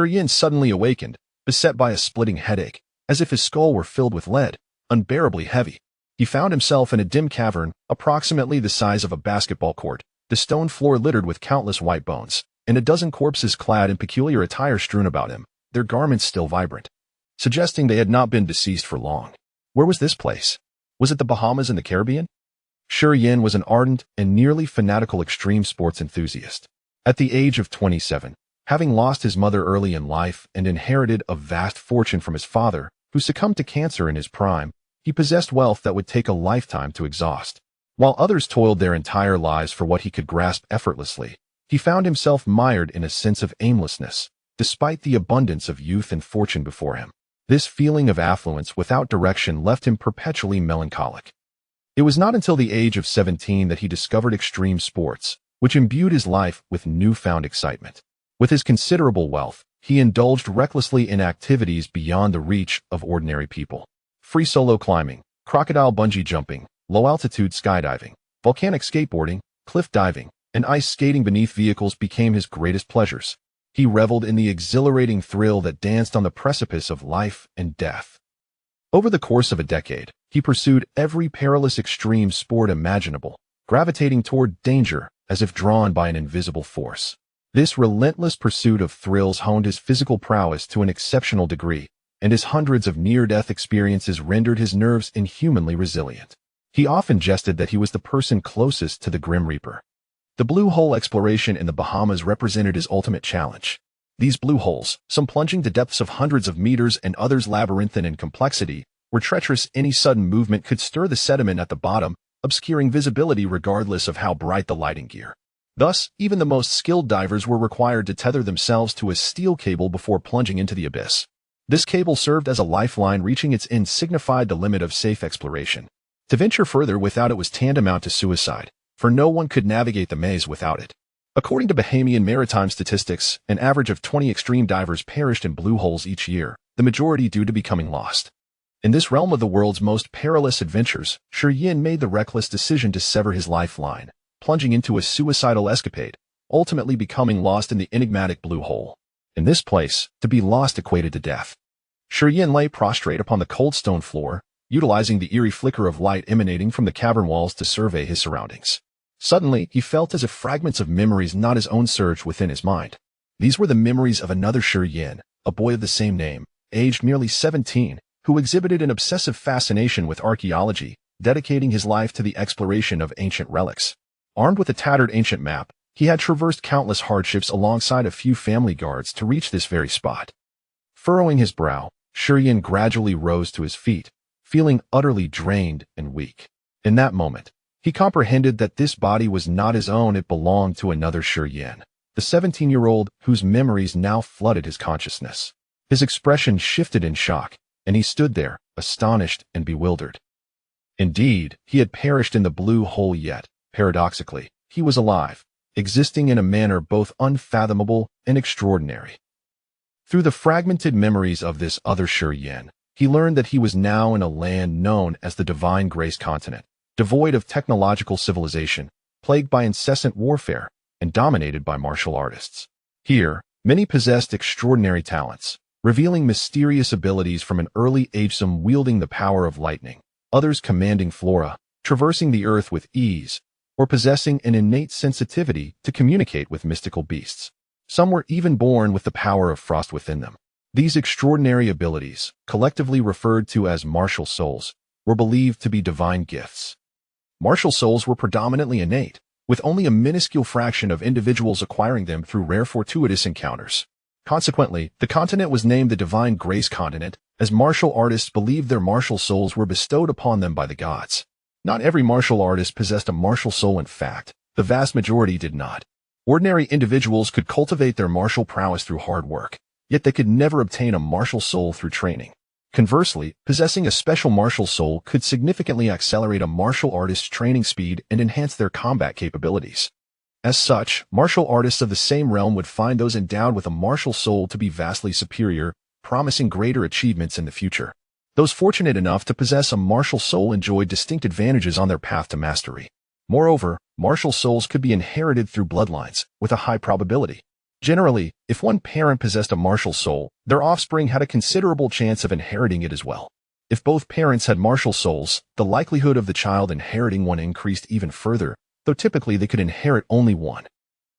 Yin suddenly awakened, beset by a splitting headache, as if his skull were filled with lead, unbearably heavy. He found himself in a dim cavern, approximately the size of a basketball court, the stone floor littered with countless white bones, and a dozen corpses clad in peculiar attire strewn about him, their garments still vibrant, suggesting they had not been deceased for long. Where was this place? Was it the Bahamas in the Caribbean? Yin was an ardent and nearly fanatical extreme sports enthusiast. At the age of 27, having lost his mother early in life and inherited a vast fortune from his father, who succumbed to cancer in his prime, he possessed wealth that would take a lifetime to exhaust. While others toiled their entire lives for what he could grasp effortlessly, he found himself mired in a sense of aimlessness, despite the abundance of youth and fortune before him. This feeling of affluence without direction left him perpetually melancholic. It was not until the age of 17 that he discovered extreme sports, which imbued his life with newfound excitement. With his considerable wealth, he indulged recklessly in activities beyond the reach of ordinary people. Free solo climbing, crocodile bungee jumping, low-altitude skydiving, volcanic skateboarding, cliff diving, and ice skating beneath vehicles became his greatest pleasures. He reveled in the exhilarating thrill that danced on the precipice of life and death. Over the course of a decade, he pursued every perilous extreme sport imaginable, gravitating toward danger as if drawn by an invisible force. This relentless pursuit of thrills honed his physical prowess to an exceptional degree, and his hundreds of near-death experiences rendered his nerves inhumanly resilient. He often jested that he was the person closest to the Grim Reaper. The blue hole exploration in the Bahamas represented his ultimate challenge. These blue holes, some plunging to depths of hundreds of meters and others labyrinthine in complexity, were treacherous. Any sudden movement could stir the sediment at the bottom, obscuring visibility regardless of how bright the lighting gear. Thus, even the most skilled divers were required to tether themselves to a steel cable before plunging into the abyss. This cable served as a lifeline. Reaching its end signified the limit of safe exploration. To venture further without it was tantamount to suicide, for no one could navigate the maze without it. According to Bahamian maritime statistics, an average of 20 extreme divers perished in blue holes each year, the majority due to becoming lost. In this realm of the world's most perilous adventures, Yin made the reckless decision to sever his lifeline, plunging into a suicidal escapade, ultimately becoming lost in the enigmatic blue hole. In this place, to be lost equated to death. Yin lay prostrate upon the cold stone floor, utilizing the eerie flicker of light emanating from the cavern walls to survey his surroundings. Suddenly, he felt as if fragments of memories not his own surged within his mind. These were the memories of another Yin, a boy of the same name, aged merely 17, who exhibited an obsessive fascination with archaeology, dedicating his life to the exploration of ancient relics. Armed with a tattered ancient map, he had traversed countless hardships alongside a few family guards to reach this very spot. Furrowing his brow, Yin gradually rose to his feet, feeling utterly drained and weak. In that moment, he comprehended that this body was not his own. It belonged to another Yin, the 17-year-old whose memories now flooded his consciousness. His expression shifted in shock, and he stood there, astonished and bewildered. Indeed, he had perished in the blue hole, yet, paradoxically, he was alive, existing in a manner both unfathomable and extraordinary. Through the fragmented memories of this other Yin, he learned that he was now in a land known as the Divine Grace Continent, devoid of technological civilization, plagued by incessant warfare, and dominated by martial artists. Here, many possessed extraordinary talents, revealing mysterious abilities from an early age, some wielding the power of lightning, others commanding flora, traversing the earth with ease, or possessing an innate sensitivity to communicate with mystical beasts. Some were even born with the power of frost within them. These extraordinary abilities, collectively referred to as martial souls, were believed to be divine gifts. Martial souls were predominantly innate, with only a minuscule fraction of individuals acquiring them through rare fortuitous encounters. Consequently, the continent was named the Divine Grace Continent, as martial artists believed their martial souls were bestowed upon them by the gods. Not every martial artist possessed a martial soul. In fact, the vast majority did not. Ordinary individuals could cultivate their martial prowess through hard work, yet they could never obtain a martial soul through training. Conversely, possessing a special martial soul could significantly accelerate a martial artist's training speed and enhance their combat capabilities. As such, martial artists of the same realm would find those endowed with a martial soul to be vastly superior, promising greater achievements in the future. Those fortunate enough to possess a martial soul enjoyed distinct advantages on their path to mastery. Moreover, martial souls could be inherited through bloodlines, with a high probability. Generally, if one parent possessed a martial soul, their offspring had a considerable chance of inheriting it as well. If both parents had martial souls, the likelihood of the child inheriting one increased even further, though typically they could inherit only one.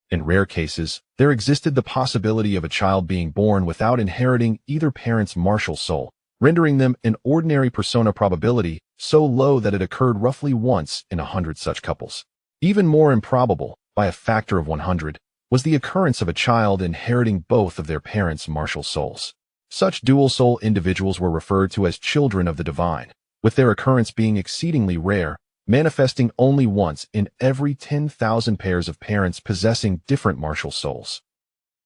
In rare cases, there existed the possibility of a child being born without inheriting either parent's martial soul, rendering them an ordinary persona probability so low that it occurred roughly once in 100 such couples. Even more improbable, by a factor of 100, was the occurrence of a child inheriting both of their parents' martial souls. Such dual-soul individuals were referred to as children of the divine, with their occurrence being exceedingly rare, manifesting only once in every 10,000 pairs of parents possessing different martial souls.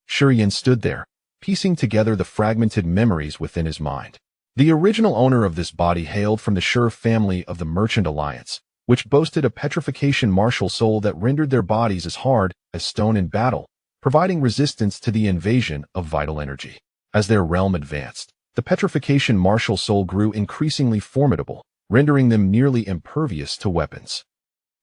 Shurian stood there, piecing together the fragmented memories within his mind. The original owner of this body hailed from the Shur family of the Merchant Alliance, which boasted a petrification martial soul that rendered their bodies as hard as stone in battle, providing resistance to the invasion of vital energy. As their realm advanced, the petrification martial soul grew increasingly formidable, rendering them nearly impervious to weapons.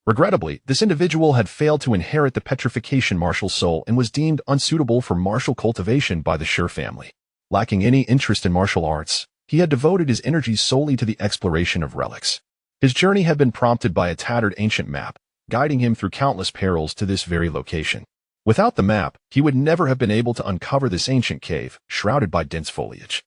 Regrettably, this individual had failed to inherit the petrification martial soul and was deemed unsuitable for martial cultivation by the Shur family. Lacking any interest in martial arts, he had devoted his energies solely to the exploration of relics. His journey had been prompted by a tattered ancient map, guiding him through countless perils to this very location. Without the map, he would never have been able to uncover this ancient cave, shrouded by dense foliage.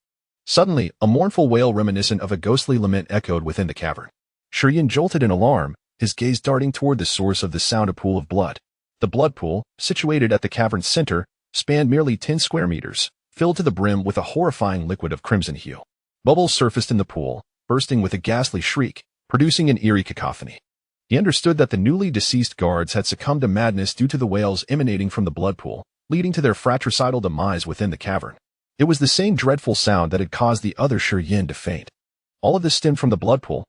Suddenly, a mournful wail reminiscent of a ghostly lament echoed within the cavern. Shurian jolted in alarm, his gaze darting toward the source of the sound, a pool of blood. The blood pool, situated at the cavern's center, spanned merely 10 square meters, filled to the brim with a horrifying liquid of crimson hue. Bubbles surfaced in the pool, bursting with a ghastly shriek, producing an eerie cacophony. He understood that the newly deceased guards had succumbed to madness due to the wails emanating from the blood pool, leading to their fratricidal demise within the cavern. It was the same dreadful sound that had caused the other Shurian to faint. All of this stemmed from the blood pool.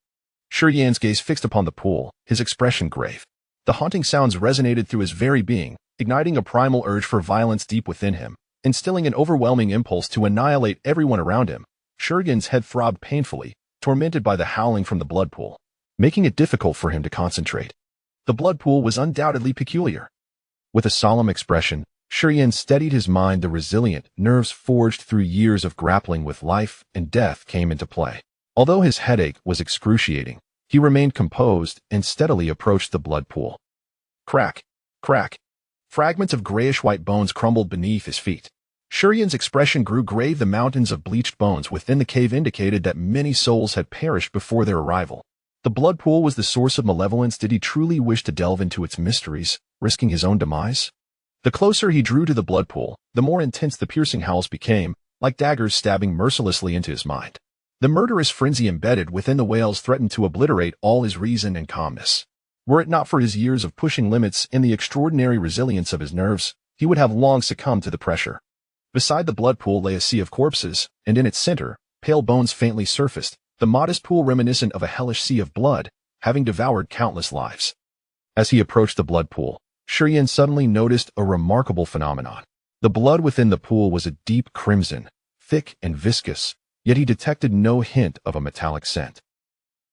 Shurian's gaze fixed upon the pool, his expression grave. The haunting sounds resonated through his very being, igniting a primal urge for violence deep within him, instilling an overwhelming impulse to annihilate everyone around him. Shurian's head throbbed painfully, tormented by the howling from the blood pool, making it difficult for him to concentrate. The blood pool was undoubtedly peculiar. With a solemn expression, Shurian steadied his mind. The resilient nerves forged through years of grappling with life and death came into play. Although his headache was excruciating, he remained composed and steadily approached the blood pool. Crack, crack. Fragments of grayish-white bones crumbled beneath his feet. Shurian's expression grew grave. The mountains of bleached bones within the cave indicated that many souls had perished before their arrival. The blood pool was the source of malevolence. Did he truly wish to delve into its mysteries, risking his own demise? The closer he drew to the blood pool, the more intense the piercing howls became, like daggers stabbing mercilessly into his mind. The murderous frenzy embedded within the wails threatened to obliterate all his reason and calmness. Were it not for his years of pushing limits and the extraordinary resilience of his nerves, he would have long succumbed to the pressure. Beside the blood pool lay a sea of corpses, and in its center, pale bones faintly surfaced, the modest pool reminiscent of a hellish sea of blood, having devoured countless lives. As he approached the blood pool, Shurian suddenly noticed a remarkable phenomenon. The blood within the pool was a deep crimson, thick and viscous, yet he detected no hint of a metallic scent.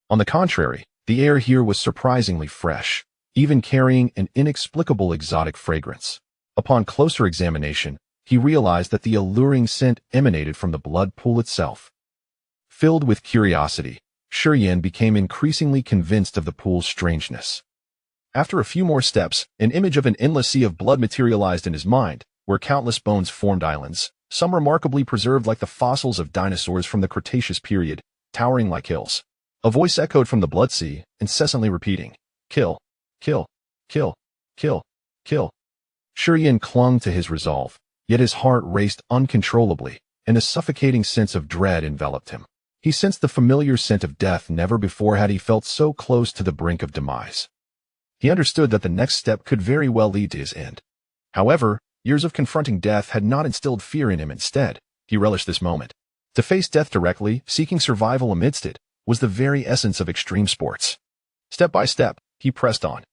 On the contrary, the air here was surprisingly fresh, even carrying an inexplicable exotic fragrance. Upon closer examination, he realized that the alluring scent emanated from the blood pool itself. Filled with curiosity, Shurian became increasingly convinced of the pool's strangeness. After a few more steps, an image of an endless sea of blood materialized in his mind, where countless bones formed islands, some remarkably preserved like the fossils of dinosaurs from the Cretaceous period, towering like hills. A voice echoed from the blood sea, incessantly repeating, "Kill, kill, kill, kill, kill." Shurian clung to his resolve, yet his heart raced uncontrollably, and a suffocating sense of dread enveloped him. He sensed the familiar scent of death. Never before had he felt so close to the brink of demise. He understood that the next step could very well lead to his end. However, years of confronting death had not instilled fear in him. Instead, he relished this moment. To face death directly, seeking survival amidst it, was the very essence of extreme sports. Step by step, he pressed on.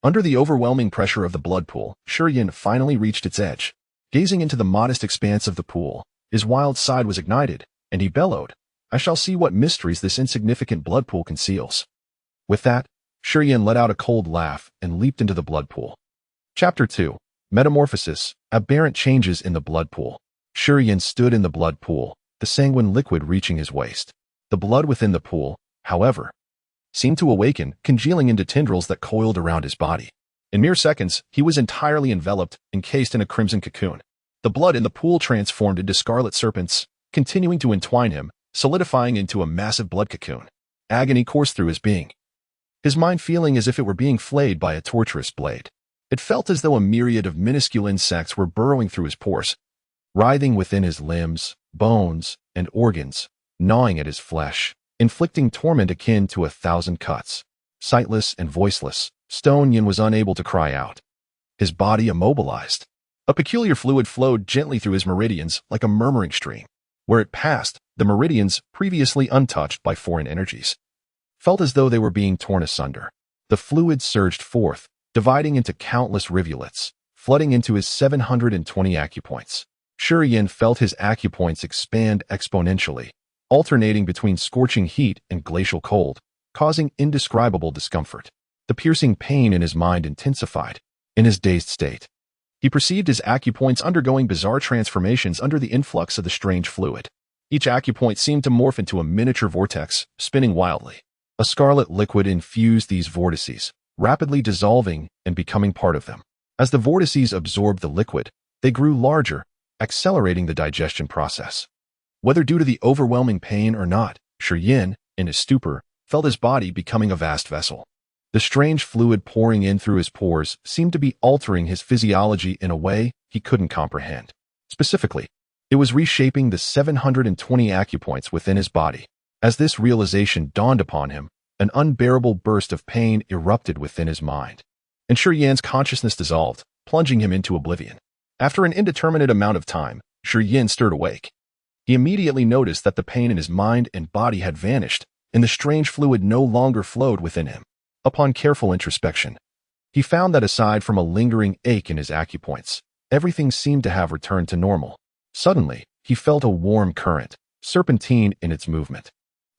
Under the overwhelming pressure of the blood pool, Shurian finally reached its edge. Gazing into the modest expanse of the pool, his wild side was ignited, and he bellowed, "I shall see what mysteries this insignificant blood pool conceals." With that, Shurian let out a cold laugh and leaped into the blood pool. Chapter 2. Metamorphosis, aberrant changes in the blood pool. Shurian stood in the blood pool, the sanguine liquid reaching his waist. The blood within the pool, however, seemed to awaken, congealing into tendrils that coiled around his body. In mere seconds, he was entirely enveloped, encased in a crimson cocoon. The blood in the pool transformed into scarlet serpents, continuing to entwine him, solidifying into a massive blood cocoon. Agony coursed through his being, his mind feeling as if it were being flayed by a torturous blade. It felt as though a myriad of minuscule insects were burrowing through his pores, writhing within his limbs, bones, and organs, gnawing at his flesh, inflicting torment akin to 1,000 cuts. Sightless and voiceless, Stone Yin was unable to cry out. His body immobilized. A peculiar fluid flowed gently through his meridians like a murmuring stream. Where it passed, the meridians, previously untouched by foreign energies, felt as though they were being torn asunder. The fluid surged forth, dividing into countless rivulets, flooding into his 720 acupoints. Shurian felt his acupoints expand exponentially, alternating between scorching heat and glacial cold, causing indescribable discomfort. The piercing pain in his mind intensified. In his dazed state, he perceived his acupoints undergoing bizarre transformations under the influx of the strange fluid. Each acupoint seemed to morph into a miniature vortex, spinning wildly. A scarlet liquid infused these vortices, rapidly dissolving and becoming part of them. As the vortices absorbed the liquid, they grew larger, accelerating the digestion process. Whether due to the overwhelming pain or not, Shurian, in his stupor, felt his body becoming a vast vessel. The strange fluid pouring in through his pores seemed to be altering his physiology in a way he couldn't comprehend. Specifically, it was reshaping the 720 acupoints within his body. As this realization dawned upon him, an unbearable burst of pain erupted within his mind. And Shurian's consciousness dissolved, plunging him into oblivion. After an indeterminate amount of time, Shurian stirred awake. He immediately noticed that the pain in his mind and body had vanished, and the strange fluid no longer flowed within him. Upon careful introspection, he found that aside from a lingering ache in his acupoints, everything seemed to have returned to normal. Suddenly, he felt a warm current, serpentine in its movement,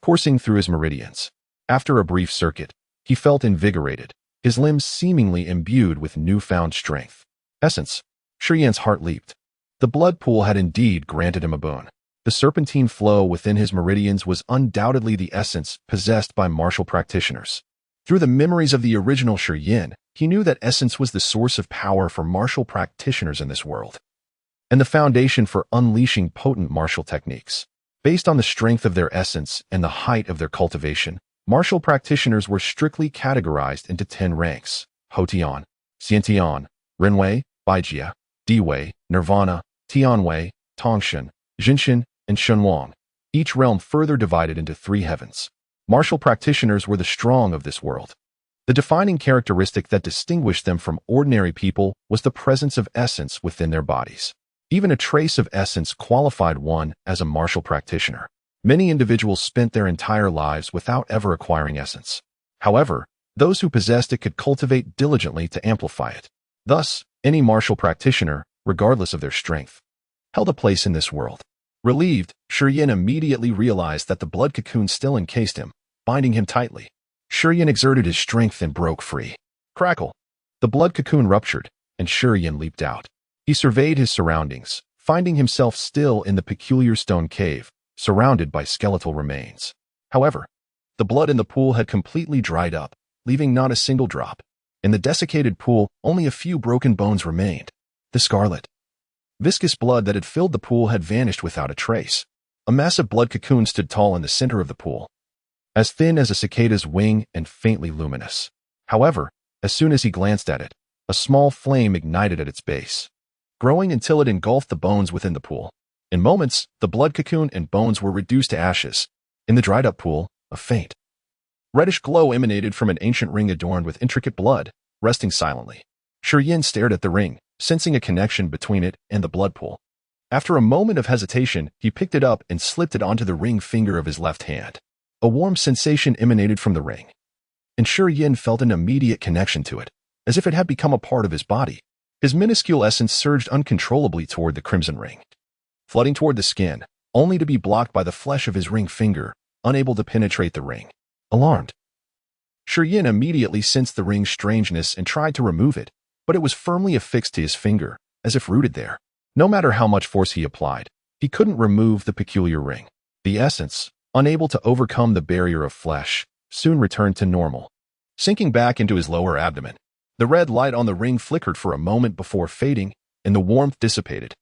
coursing through his meridians. After a brief circuit, he felt invigorated, his limbs seemingly imbued with newfound strength. Essence. Shurian's heart leaped. The blood pool had indeed granted him a boon. The serpentine flow within his meridians was undoubtedly the essence possessed by martial practitioners. Through the memories of the original Shurian, he knew that essence was the source of power for martial practitioners in this world, and the foundation for unleashing potent martial techniques. Based on the strength of their essence and the height of their cultivation, martial practitioners were strictly categorized into 10 ranks: Hotian, Xiantian, Renwei, Baijia, Diwei, Nirvana, Tianwei, Tongshan, Jinshin, and Shunwang, each realm further divided into 3 heavens. Martial practitioners were the strong of this world. The defining characteristic that distinguished them from ordinary people was the presence of essence within their bodies. Even a trace of essence qualified one as a martial practitioner. Many individuals spent their entire lives without ever acquiring essence. However, those who possessed it could cultivate diligently to amplify it. Thus, any martial practitioner, regardless of their strength, held a place in this world. Relieved, Shurian immediately realized that the blood cocoon still encased him, binding him tightly. Shurian exerted his strength and broke free. Crackle! The blood cocoon ruptured, and Shurian leaped out. He surveyed his surroundings, finding himself still in the peculiar stone cave, surrounded by skeletal remains. However, the blood in the pool had completely dried up, leaving not a single drop. In the desiccated pool, only a few broken bones remained. The scarlet, viscous blood that had filled the pool had vanished without a trace. A massive blood cocoon stood tall in the center of the pool, as thin as a cicada's wing and faintly luminous. However, as soon as he glanced at it, a small flame ignited at its base, growing until it engulfed the bones within the pool. In moments, the blood cocoon and bones were reduced to ashes. In the dried-up pool, a faint, reddish glow emanated from an ancient ring adorned with intricate blood, resting silently. Shurian stared at the ring, sensing a connection between it and the blood pool. After a moment of hesitation, he picked it up and slipped it onto the ring finger of his left hand. A warm sensation emanated from the ring, and Shurian felt an immediate connection to it, as if it had become a part of his body. His minuscule essence surged uncontrollably toward the crimson ring, flooding toward the skin, only to be blocked by the flesh of his ring finger, unable to penetrate the ring. Alarmed, Shurian immediately sensed the ring's strangeness and tried to remove it, but it was firmly affixed to his finger, as if rooted there. No matter how much force he applied, he couldn't remove the peculiar ring. The essence, unable to overcome the barrier of flesh, soon returned to normal, sinking back into his lower abdomen. The red light on the ring flickered for a moment before fading, and the warmth dissipated.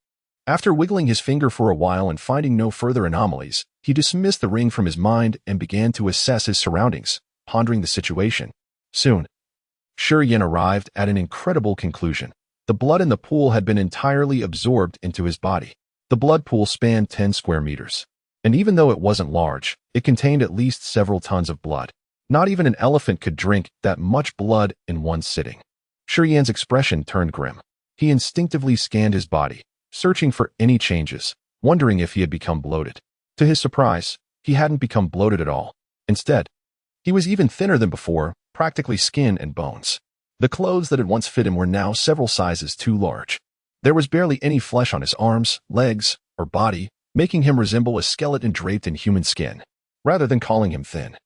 After wiggling his finger for a while and finding no further anomalies, he dismissed the ring from his mind and began to assess his surroundings, pondering the situation. Soon, Shurian arrived at an incredible conclusion. The blood in the pool had been entirely absorbed into his body. The blood pool spanned 10 square meters. And even though it wasn't large, it contained at least several tons of blood. Not even an elephant could drink that much blood in one sitting. Shurian's expression turned grim. He instinctively scanned his body, searching for any changes, wondering if he had become bloated. To his surprise, he hadn't become bloated at all. Instead, he was even thinner than before, practically skin and bones. The clothes that had once fit him were now several sizes too large. There was barely any flesh on his arms, legs, or body, making him resemble a skeleton draped in human skin, rather than calling him thin.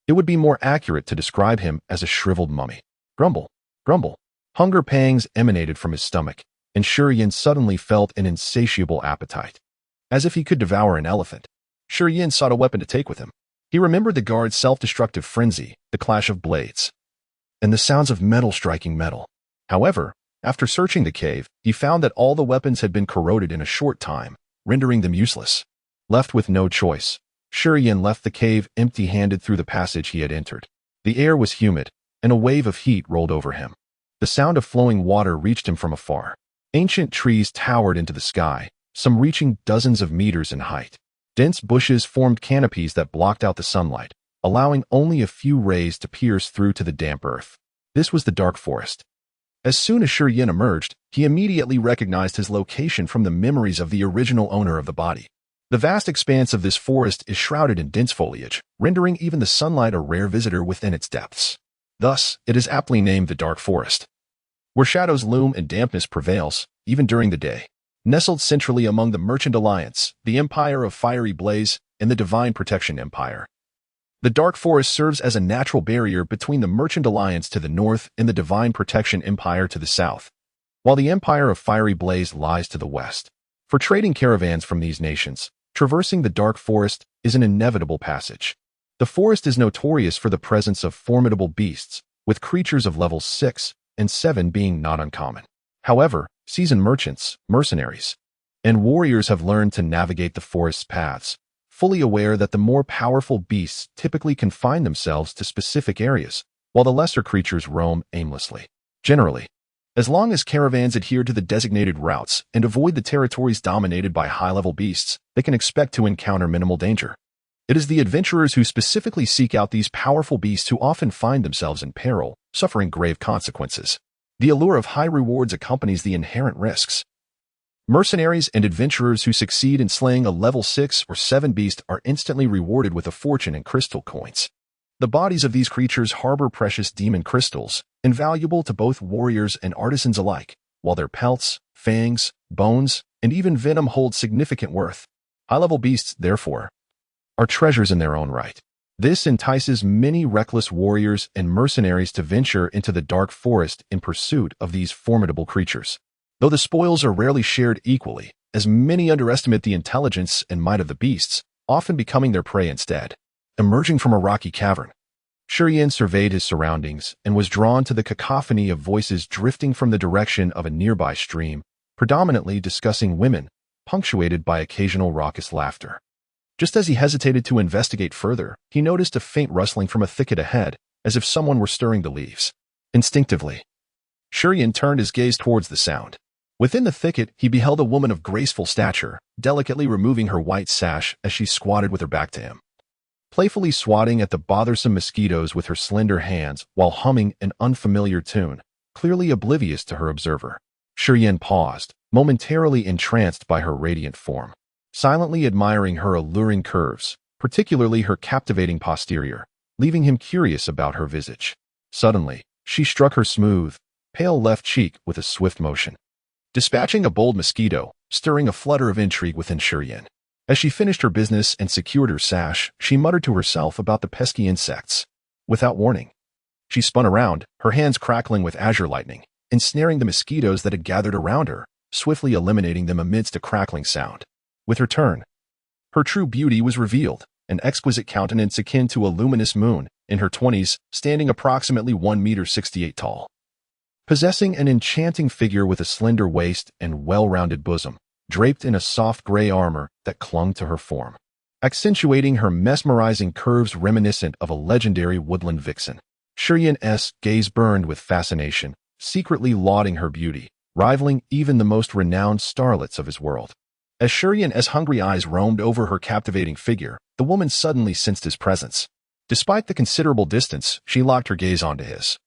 It would be more accurate to describe him as a shriveled mummy. Grumble, grumble. Hunger pangs emanated from his stomach, and Shurian suddenly felt an insatiable appetite. As if he could devour an elephant, Shurian sought a weapon to take with him. He remembered the guard's self-destructive frenzy, the clash of blades, and the sounds of metal striking metal. However, after searching the cave, he found that all the weapons had been corroded in a short time, rendering them useless. Left with no choice, Shurian left the cave empty-handed through the passage he had entered. The air was humid, and a wave of heat rolled over him. The sound of flowing water reached him from afar. Ancient trees towered into the sky, some reaching dozens of meters in height. Dense bushes formed canopies that blocked out the sunlight, allowing only a few rays to pierce through to the damp earth. This was the dark forest. As soon as Shurian emerged, he immediately recognized his location from the memories of the original owner of the body. The vast expanse of this forest is shrouded in dense foliage, rendering even the sunlight a rare visitor within its depths. Thus, it is aptly named the Dark Forest, where shadows loom and dampness prevails, even during the day. Nestled centrally among the Merchant Alliance, the Empire of Fiery Blaze, and the Divine Protection Empire. The Dark Forest serves as a natural barrier between the Merchant Alliance to the north and the Divine Protection Empire to the south, while the Empire of Fiery Blaze lies to the west. For trading caravans from these nations, traversing the Dark Forest is an inevitable passage. The forest is notorious for the presence of formidable beasts, with creatures of levels 6 and 7 being not uncommon. However, seasoned merchants, mercenaries, and warriors have learned to navigate the forest's paths, fully aware that the more powerful beasts typically confine themselves to specific areas, while the lesser creatures roam aimlessly. Generally, as long as caravans adhere to the designated routes and avoid the territories dominated by high-level beasts, they can expect to encounter minimal danger. It is the adventurers who specifically seek out these powerful beasts who often find themselves in peril, suffering grave consequences. The allure of high rewards accompanies the inherent risks. Mercenaries and adventurers who succeed in slaying a level 6 or 7 beast are instantly rewarded with a fortune in crystal coins. The bodies of these creatures harbor precious demon crystals, invaluable to both warriors and artisans alike, while their pelts, fangs, bones, and even venom hold significant worth. High-level beasts, therefore, are treasures in their own right. This entices many reckless warriors and mercenaries to venture into the Dark Forest in pursuit of these formidable creatures. Though the spoils are rarely shared equally, as many underestimate the intelligence and might of the beasts, often becoming their prey instead. Emerging from a rocky cavern, Shurian surveyed his surroundings and was drawn to the cacophony of voices drifting from the direction of a nearby stream, predominantly discussing women, punctuated by occasional raucous laughter. Just as he hesitated to investigate further, he noticed a faint rustling from a thicket ahead, as if someone were stirring the leaves. Instinctively, Shurian turned his gaze towards the sound. Within the thicket, he beheld a woman of graceful stature, delicately removing her white sash as she squatted with her back to him, playfully swatting at the bothersome mosquitoes with her slender hands while humming an unfamiliar tune, clearly oblivious to her observer. Shurian paused, momentarily entranced by her radiant form, silently admiring her alluring curves, particularly her captivating posterior, leaving him curious about her visage. Suddenly, she struck her smooth, pale left cheek with a swift motion, dispatching a bold mosquito, stirring a flutter of intrigue within Shurian. As she finished her business and secured her sash, she muttered to herself about the pesky insects. Without warning, she spun around, her hands crackling with azure lightning, ensnaring the mosquitoes that had gathered around her, swiftly eliminating them amidst a crackling sound. With her turn, her true beauty was revealed, an exquisite countenance akin to a luminous moon, in her 20s, standing approximately 1 meter 68 tall. Possessing an enchanting figure with a slender waist and well-rounded bosom, draped in a soft gray armor that clung to her form, accentuating her mesmerizing curves reminiscent of a legendary woodland vixen. Shurian's gaze burned with fascination, secretly lauding her beauty, rivaling even the most renowned starlets of his world. As Shurian's hungry eyes roamed over her captivating figure, the woman suddenly sensed his presence. Despite the considerable distance, she locked her gaze onto his,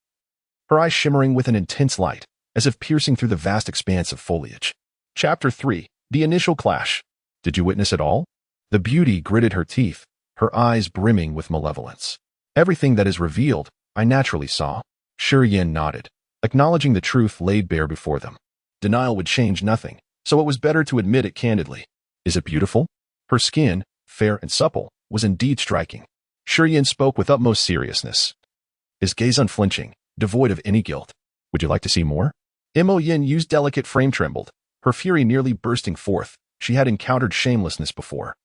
her eyes shimmering with an intense light, as if piercing through the vast expanse of foliage. Chapter 3. The Initial Clash. Did you witness it all? The beauty gritted her teeth, her eyes brimming with malevolence. Everything that is revealed, I naturally saw. Shurian nodded, acknowledging the truth laid bare before them. Denial would change nothing, so it was better to admit it candidly. Is it beautiful? Her skin, fair and supple, was indeed striking. Shurian spoke with utmost seriousness, his gaze unflinching, devoid of any guilt. Would you like to see more? Mo Yin's delicate frame trembled, her fury nearly bursting forth. She had encountered shamelessness before,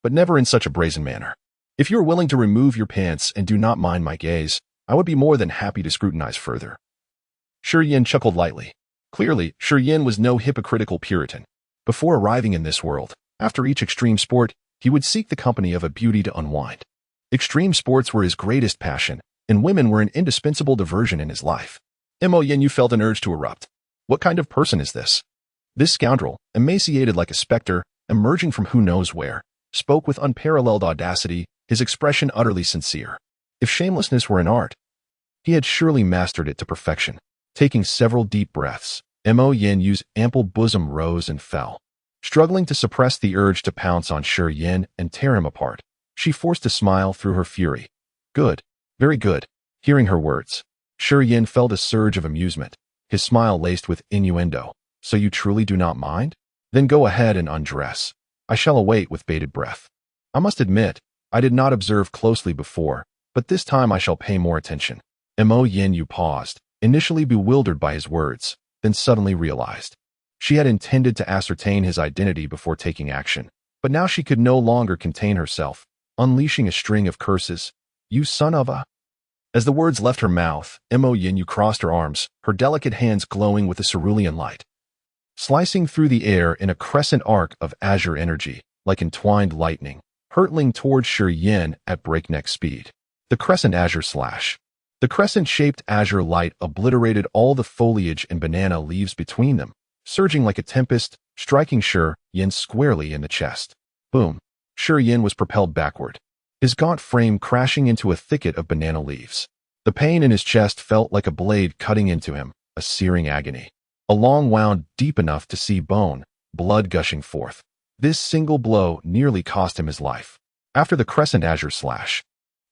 but never in such a brazen manner. If you are willing to remove your pants and do not mind my gaze, I would be more than happy to scrutinize further. Shurian chuckled lightly. Clearly, Shurian was no hypocritical Puritan. Before arriving in this world, after each extreme sport, he would seek the company of a beauty to unwind. Extreme sports were his greatest passion, and women were an indispensable diversion in his life. Mo Yin felt an urge to erupt. What kind of person is this? This scoundrel, emaciated like a specter, emerging from who knows where, spoke with unparalleled audacity, his expression utterly sincere. If shamelessness were an art, he had surely mastered it to perfection. Taking several deep breaths, Mo Yin's ample bosom rose and fell. Struggling to suppress the urge to pounce on Shurian and tear him apart, she forced a smile through her fury. Good. Very good. Hearing her words, Shurian felt a surge of amusement, his smile laced with innuendo. So you truly do not mind? Then go ahead and undress. I shall await with bated breath. I must admit, I did not observe closely before, but this time I shall pay more attention. Mo Yin paused, initially bewildered by his words, then suddenly realized. She had intended to ascertain his identity before taking action, but now she could no longer contain herself, unleashing a string of curses. You son of a... As the words left her mouth, Mo Yin crossed her arms, her delicate hands glowing with a cerulean light, slicing through the air in a crescent arc of azure energy, like entwined lightning, hurtling towards Shurian at breakneck speed. The crescent azure slash. The crescent-shaped azure light obliterated all the foliage and banana leaves between them, surging like a tempest, striking Shurian squarely in the chest. Boom. Shurian was propelled backward, his gaunt frame crashing into a thicket of banana leaves. The pain in his chest felt like a blade cutting into him, a searing agony. A long wound deep enough to see bone, blood gushing forth. This single blow nearly cost him his life. After the crescent azure slash,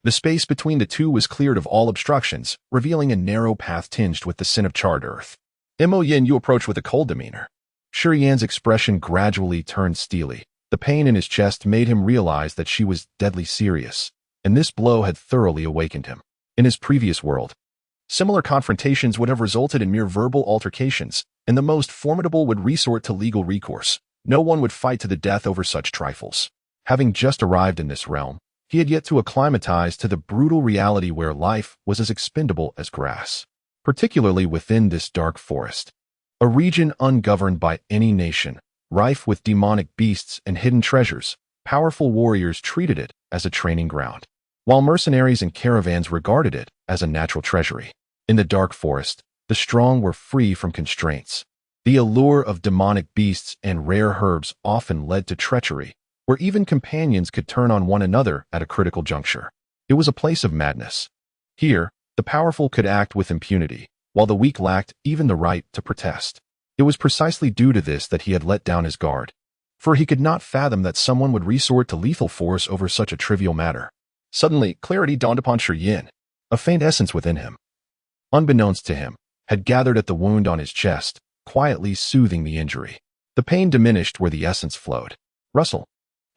the space between the two was cleared of all obstructions, revealing a narrow path tinged with the scent of charred earth. Mo Yin approached with a cold demeanor. Shurian's expression gradually turned steely. The pain in his chest made him realize that she was deadly serious, and this blow had thoroughly awakened him. In his previous world, similar confrontations would have resulted in mere verbal altercations, and the most formidable would resort to legal recourse. No one would fight to the death over such trifles. Having just arrived in this realm, he had yet to acclimatize to the brutal reality where life was as expendable as grass, particularly within this dark forest, a region ungoverned by any nation, rife with demonic beasts and hidden treasures. Powerful warriors treated it as a training ground, while mercenaries and caravans regarded it as a natural treasury. In the dark forest, the strong were free from constraints. The allure of demonic beasts and rare herbs often led to treachery, where even companions could turn on one another at a critical juncture. It was a place of madness. Here, the powerful could act with impunity, while the weak lacked even the right to protest. It was precisely due to this that he had let down his guard, for he could not fathom that someone would resort to lethal force over such a trivial matter. Suddenly, clarity dawned upon Shurian. A faint essence within him, unbeknownst to him, had gathered at the wound on his chest, quietly soothing the injury. The pain diminished where the essence flowed. Rustle.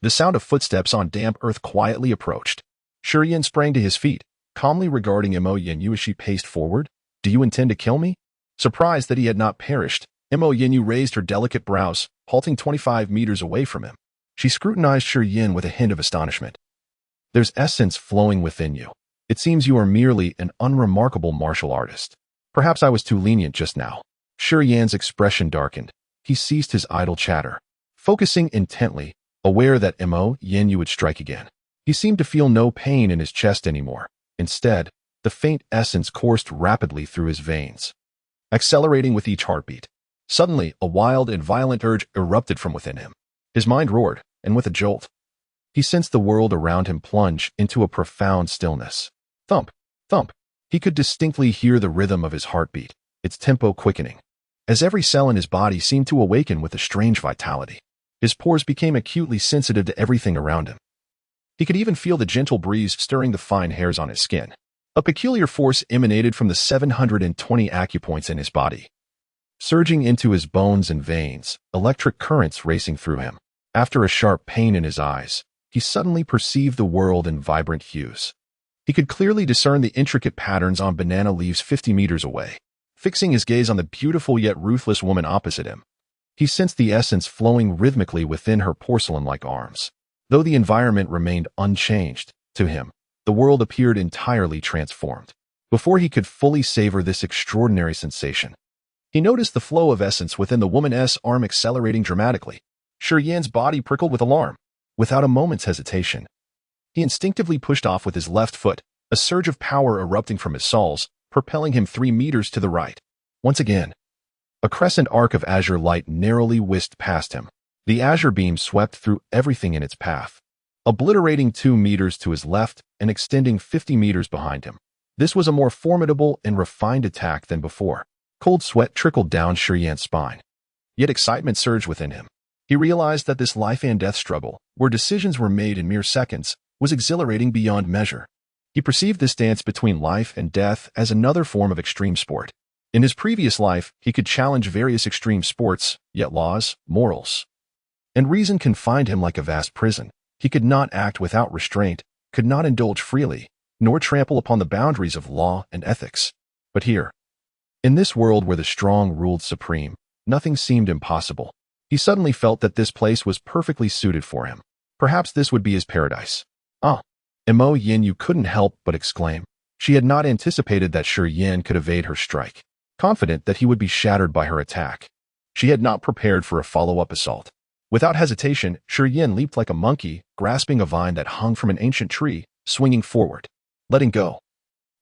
The sound of footsteps on damp earth quietly approached. Shurian sprang to his feet, calmly regarding Mo Yin as she paced forward. Do you intend to kill me? Surprised that he had not perished, Mo Yinyu raised her delicate brows, halting 25 meters away from him. She scrutinized Shi Yin with a hint of astonishment. There's essence flowing within you. It seems you are merely an unremarkable martial artist. Perhaps I was too lenient just now. Shi Yan's expression darkened. He ceased his idle chatter, focusing intently, aware that Mo Yinyu would strike again. He seemed to feel no pain in his chest anymore. Instead, the faint essence coursed rapidly through his veins, accelerating with each heartbeat. Suddenly, a wild and violent urge erupted from within him. His mind roared, and with a jolt, he sensed the world around him plunge into a profound stillness. Thump, thump. He could distinctly hear the rhythm of his heartbeat, its tempo quickening, as every cell in his body seemed to awaken with a strange vitality. His pores became acutely sensitive to everything around him. He could even feel the gentle breeze stirring the fine hairs on his skin. A peculiar force emanated from the 720 acupoints in his body, surging into his bones and veins, electric currents racing through him. After a sharp pain in his eyes, he suddenly perceived the world in vibrant hues. He could clearly discern the intricate patterns on banana leaves 50 meters away. Fixing his gaze on the beautiful yet ruthless woman opposite him, he sensed the essence flowing rhythmically within her porcelain-like arms. Though the environment remained unchanged, to him, the world appeared entirely transformed. Before he could fully savor this extraordinary sensation, he noticed the flow of essence within the woman's arm accelerating dramatically. Shi Yan's body prickled with alarm. Without a moment's hesitation, he instinctively pushed off with his left foot, a surge of power erupting from his soles, propelling him 3 meters to the right. Once again, a crescent arc of azure light narrowly whisked past him. The azure beam swept through everything in its path, obliterating 2 meters to his left and extending 50 meters behind him. This was a more formidable and refined attack than before. Cold sweat trickled down Shi Yan's spine. Yet excitement surged within him. He realized that this life and death struggle, where decisions were made in mere seconds, was exhilarating beyond measure. He perceived this dance between life and death as another form of extreme sport. In his previous life, he could challenge various extreme sports, yet laws, morals, and reason confined him like a vast prison. He could not act without restraint, could not indulge freely, nor trample upon the boundaries of law and ethics. But here, in this world where the strong ruled supreme, nothing seemed impossible. He suddenly felt that this place was perfectly suited for him. Perhaps this would be his paradise. Ah! Mo Yinyu couldn't help but exclaim. She had not anticipated that Shi Yin could evade her strike, confident that he would be shattered by her attack. She had not prepared for a follow-up assault. Without hesitation, Shi Yin leaped like a monkey, grasping a vine that hung from an ancient tree, swinging forward. Letting go,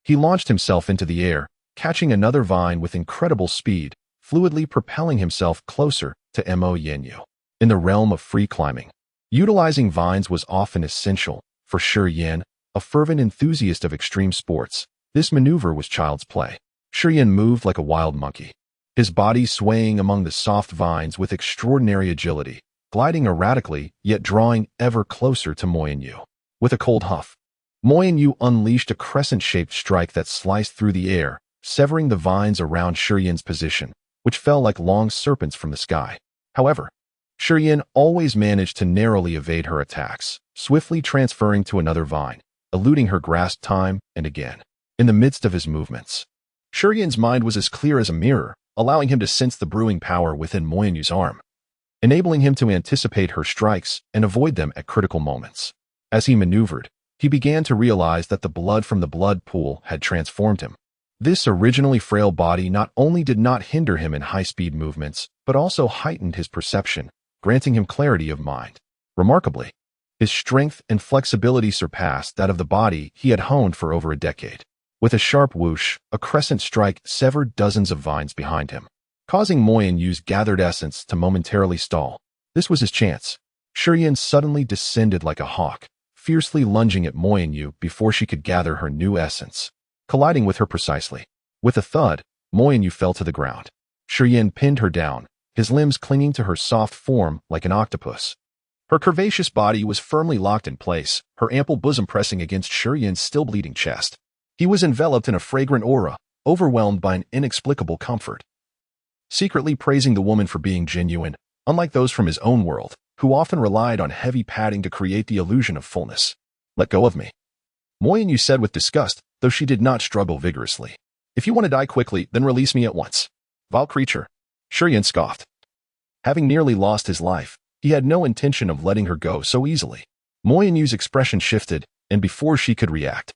he launched himself into the air, catching another vine with incredible speed, fluidly propelling himself closer to Mo Yinyu. In the realm of free climbing, utilizing vines was often essential. For Shi Yin, a fervent enthusiast of extreme sports, this maneuver was child's play. Shi Yin moved like a wild monkey, his body swaying among the soft vines with extraordinary agility, gliding erratically yet drawing ever closer to Mo Yinyu. With a cold huff, Mo Yinyu unleashed a crescent-shaped strike that sliced through the air, severing the vines around Shi Yin's position, which fell like long serpents from the sky. However, Shi Yin always managed to narrowly evade her attacks, swiftly transferring to another vine, eluding her grasp time and again. In the midst of his movements, Shi Yin's mind was as clear as a mirror, allowing him to sense the brewing power within Mo Yinyu's arm, enabling him to anticipate her strikes and avoid them at critical moments. As he maneuvered, he began to realize that the blood from the blood pool had transformed him. This originally frail body not only did not hinder him in high-speed movements, but also heightened his perception, granting him clarity of mind. Remarkably, his strength and flexibility surpassed that of the body he had honed for over a decade. With a sharp whoosh, a crescent strike severed dozens of vines behind him, causing Mo Yinyu's gathered essence to momentarily stall. This was his chance. Shi Yin suddenly descended like a hawk, fiercely lunging at Mo Yinyu before she could gather her new essence, colliding with her precisely. With a thud, Mo Yinyu fell to the ground. Shi Yin pinned her down, his limbs clinging to her soft form like an octopus. Her curvaceous body was firmly locked in place, her ample bosom pressing against Shi Yin's still bleeding chest. He was enveloped in a fragrant aura, overwhelmed by an inexplicable comfort, secretly praising the woman for being genuine, unlike those from his own world, who often relied on heavy padding to create the illusion of fullness. "Let go of me," Mo Yinyu said with disgust, though she did not struggle vigorously. "If you want to die quickly, then release me at once." Vile creature. Shurian scoffed. Having nearly lost his life, he had no intention of letting her go so easily. Moyanyu's expression shifted, and before she could react,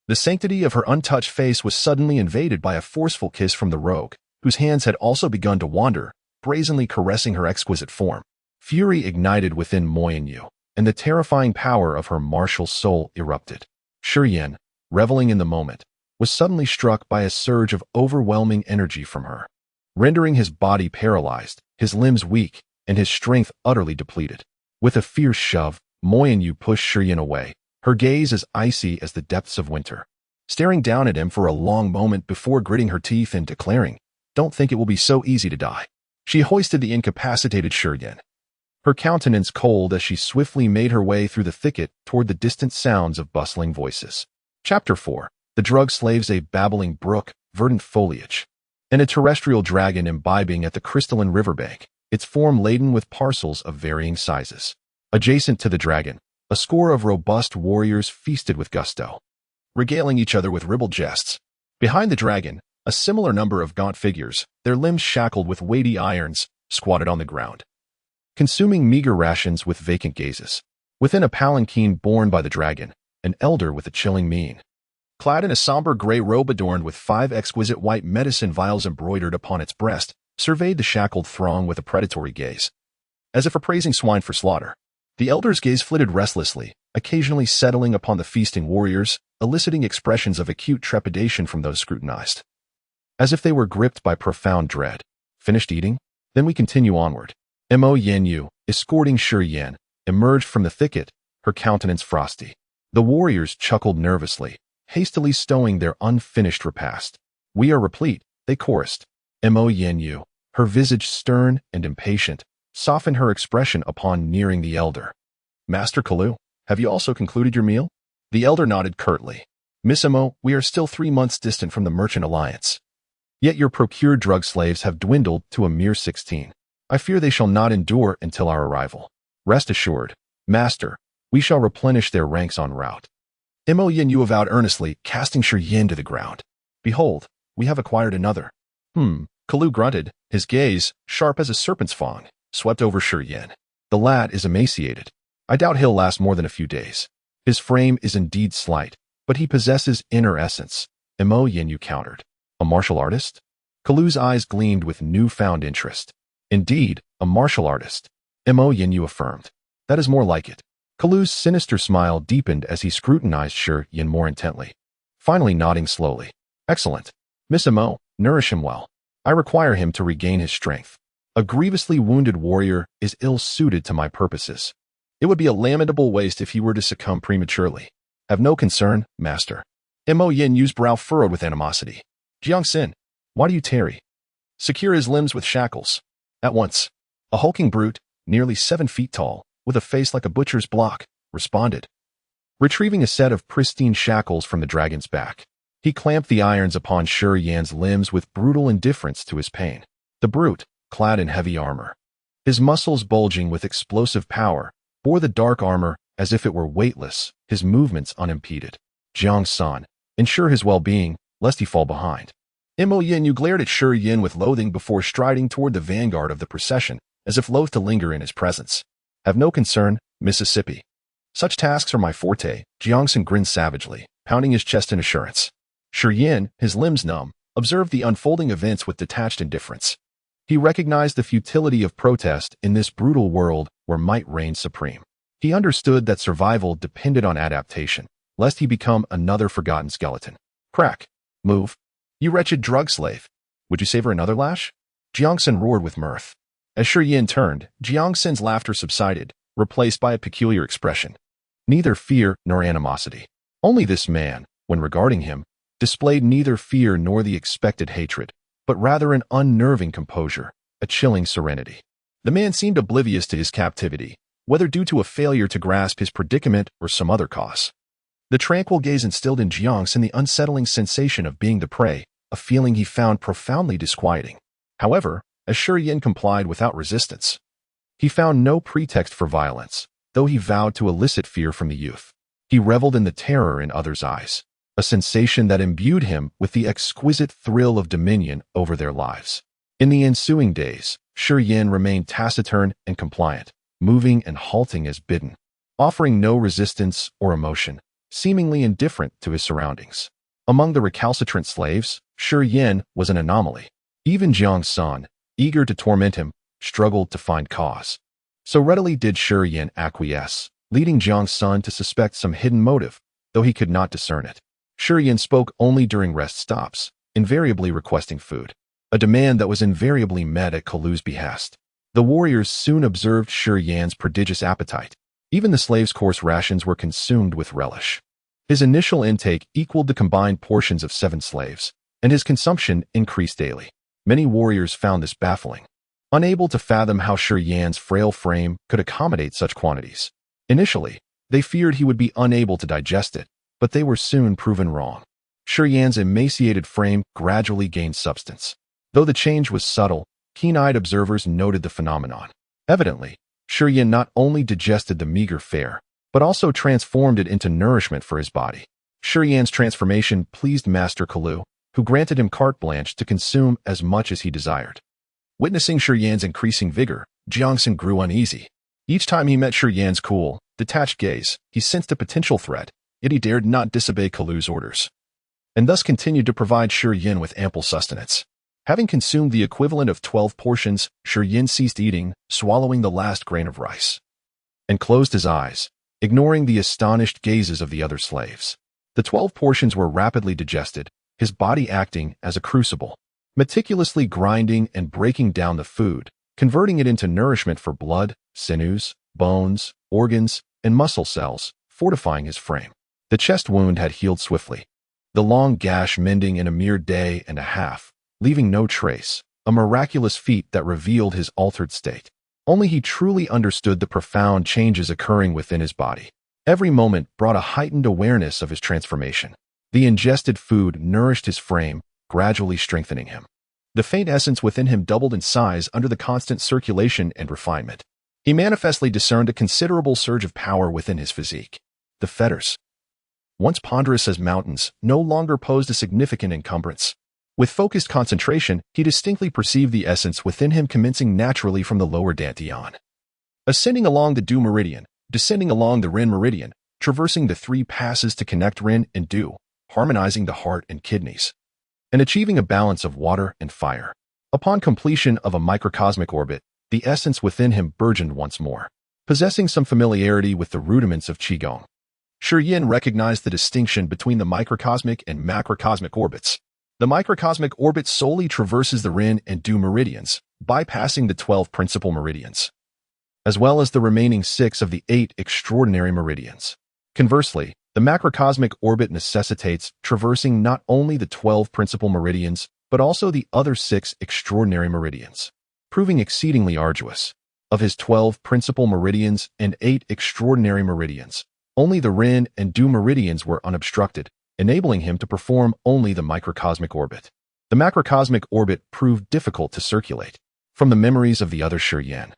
the sanctity of her untouched face was suddenly invaded by a forceful kiss from the rogue, whose hands had also begun to wander, brazenly caressing her exquisite form. Fury ignited within Moyanyu, and the terrifying power of her martial soul erupted. Shurian, reveling in the moment, was suddenly struck by a surge of overwhelming energy from her, rendering his body paralyzed, his limbs weak, and his strength utterly depleted. With a fierce shove, Moyanyu pushed Shurian away, her gaze as icy as the depths of winter, staring down at him for a long moment before gritting her teeth and declaring, "Don't think it will be so easy to die." She hoisted the incapacitated Shurian, her countenance cold as she swiftly made her way through the thicket toward the distant sounds of bustling voices. Chapter 4. The drug slaves, a babbling brook, verdant foliage, and a terrestrial dragon imbibing at the crystalline riverbank, its form laden with parcels of varying sizes. Adjacent to the dragon, a score of robust warriors feasted with gusto, regaling each other with ribald jests. Behind the dragon, a similar number of gaunt figures, their limbs shackled with weighty irons, squatted on the ground, consuming meager rations with vacant gazes. Within a palanquin borne by the dragon, an elder with a chilling mien, clad in a somber gray robe adorned with 5 exquisite white medicine vials embroidered upon its breast, surveyed the shackled throng with a predatory gaze, as if appraising swine for slaughter. The elder's gaze flitted restlessly, occasionally settling upon the feasting warriors, eliciting expressions of acute trepidation from those scrutinized, as if they were gripped by profound dread. Finished eating? Then we continue onward. Moyanyu, escorting Shurian, emerged from the thicket, her countenance frosty. The warriors chuckled nervously, hastily stowing their unfinished repast. "We are replete," they chorused. Moyanyu, her visage stern and impatient, softened her expression upon nearing the elder. "Master Kalu, have you also concluded your meal?" The elder nodded curtly. "Miss Mo, we are still 3 months distant from the Merchant Alliance. Yet your procured drug slaves have dwindled to a mere 16. I fear they shall not endure until our arrival. Rest assured, Master, we shall replenish their ranks en route." Moyanyu avowed earnestly, casting Shurian to the ground. "Behold, we have acquired another." Kalu grunted, his gaze, sharp as a serpent's fang, swept over Shurian. "The lad is emaciated. I doubt he'll last more than a few days. His frame is indeed slight, but he possesses inner essence," Moyanyu countered. "A martial artist?" Kalu's eyes gleamed with newfound interest. "Indeed, a martial artist," Moyanyu affirmed. "That is more like it." Kalu's sinister smile deepened as he scrutinized Shurian more intently, finally nodding slowly. "Excellent. Miss Mo, nourish him well. I require him to regain his strength. A grievously wounded warrior is ill-suited to my purposes. It would be a lamentable waste if he were to succumb prematurely. Have no concern, Master." Moyanyu's brow furrowed with animosity. "Jiangxin, why do you tarry? Secure his limbs with shackles. At once." A hulking brute, nearly 7 feet tall, with a face like a butcher's block, responded, retrieving a set of pristine shackles from the dragon's back. He clamped the irons upon Shurian's limbs with brutal indifference to his pain. The brute, clad in heavy armor, his muscles bulging with explosive power, bore the dark armor as if it were weightless, his movements unimpeded. "Jiang-san, ensure his well-being, lest he fall behind." Moyanyu glared at Shurian with loathing before striding toward the vanguard of the procession, as if loath to linger in his presence. "Have no concern, Mississippi. Such tasks are my forte." Jiangxin grinned savagely, pounding his chest in assurance. Shurian, his limbs numb, observed the unfolding events with detached indifference. He recognized the futility of protest in this brutal world where might reigned supreme. He understood that survival depended on adaptation, lest he become another forgotten skeleton. "Crack. Move. You wretched drug slave. Would you savor another lash?" Jiangxin roared with mirth. As Shurian turned, Jiangxin's laughter subsided, replaced by a peculiar expression. Neither fear nor animosity. Only this man, when regarding him, displayed neither fear nor the expected hatred, but rather an unnerving composure, a chilling serenity. The man seemed oblivious to his captivity, whether due to a failure to grasp his predicament or some other cause. The tranquil gaze instilled in Jiangxin the unsettling sensation of being the prey, a feeling he found profoundly disquieting. However, as Shurian complied without resistance, he found no pretext for violence, though he vowed to elicit fear from the youth. He reveled in the terror in others' eyes, a sensation that imbued him with the exquisite thrill of dominion over their lives. In the ensuing days, Shi Yin remained taciturn and compliant, moving and halting as bidden, offering no resistance or emotion, seemingly indifferent to his surroundings. Among the recalcitrant slaves, Shi Yin was an anomaly. Even Jiang San, eager to torment him, struggled to find cause. So readily did Shi Yin acquiesce, leading Jiang San to suspect some hidden motive, though he could not discern it. Shi Yin spoke only during rest stops, invariably requesting food, a demand that was invariably met at Kalu's behest. The warriors soon observed Shi Yin's prodigious appetite. Even the slaves' coarse rations were consumed with relish. His initial intake equaled the combined portions of 7 slaves, and his consumption increased daily. Many warriors found this baffling, unable to fathom how Shi Yin's frail frame could accommodate such quantities. Initially, they feared he would be unable to digest it, but they were soon proven wrong. Shi Yin's emaciated frame gradually gained substance. Though the change was subtle, keen-eyed observers noted the phenomenon. Evidently, Shi Yin not only digested the meager fare, but also transformed it into nourishment for his body. Shi Yin's transformation pleased Master Kalu, who granted him carte blanche to consume as much as he desired. Witnessing Shi Yin's increasing vigor, Jiangxin grew uneasy. Each time he met Shi Yin's cool, detached gaze, he sensed a potential threat, yet he dared not disobey Kalu's orders, and thus continued to provide Shi Yin with ample sustenance. Having consumed the equivalent of 12 portions, Shi Yin ceased eating, swallowing the last grain of rice, and closed his eyes, ignoring the astonished gazes of the other slaves. The 12 portions were rapidly digested, his body acting as a crucible, meticulously grinding and breaking down the food, converting it into nourishment for blood, sinews, bones, organs, and muscle cells, fortifying his frame. The chest wound had healed swiftly, the long gash mending in a mere day and a half, leaving no trace, a miraculous feat that revealed his altered state. Only he truly understood the profound changes occurring within his body. Every moment brought a heightened awareness of his transformation. The ingested food nourished his frame, gradually strengthening him. The faint essence within him doubled in size under the constant circulation and refinement. He manifestly discerned a considerable surge of power within his physique. The fetters, once ponderous as mountains, no longer posed a significant encumbrance. With focused concentration, he distinctly perceived the essence within him commencing naturally from the lower dantian, ascending along the Du meridian, descending along the Ren meridian, traversing the 3 passes to connect Ren and Du, harmonizing the heart and kidneys, and achieving a balance of water and fire. Upon completion of a microcosmic orbit, the essence within him burgeoned once more, possessing some familiarity with the rudiments of Qigong. Shi Yin recognized the distinction between the microcosmic and macrocosmic orbits. The microcosmic orbit solely traverses the Ren and Du meridians, bypassing the 12 principal meridians, as well as the remaining 6 of the 8 extraordinary meridians. Conversely, the macrocosmic orbit necessitates traversing not only the 12 principal meridians, but also the other 6 extraordinary meridians, proving exceedingly arduous. Of his 12 principal meridians and 8 extraordinary meridians, only the Ren and Du meridians were unobstructed, enabling him to perform only the microcosmic orbit. The macrocosmic orbit proved difficult to circulate. From the memories of the other Shi Yin,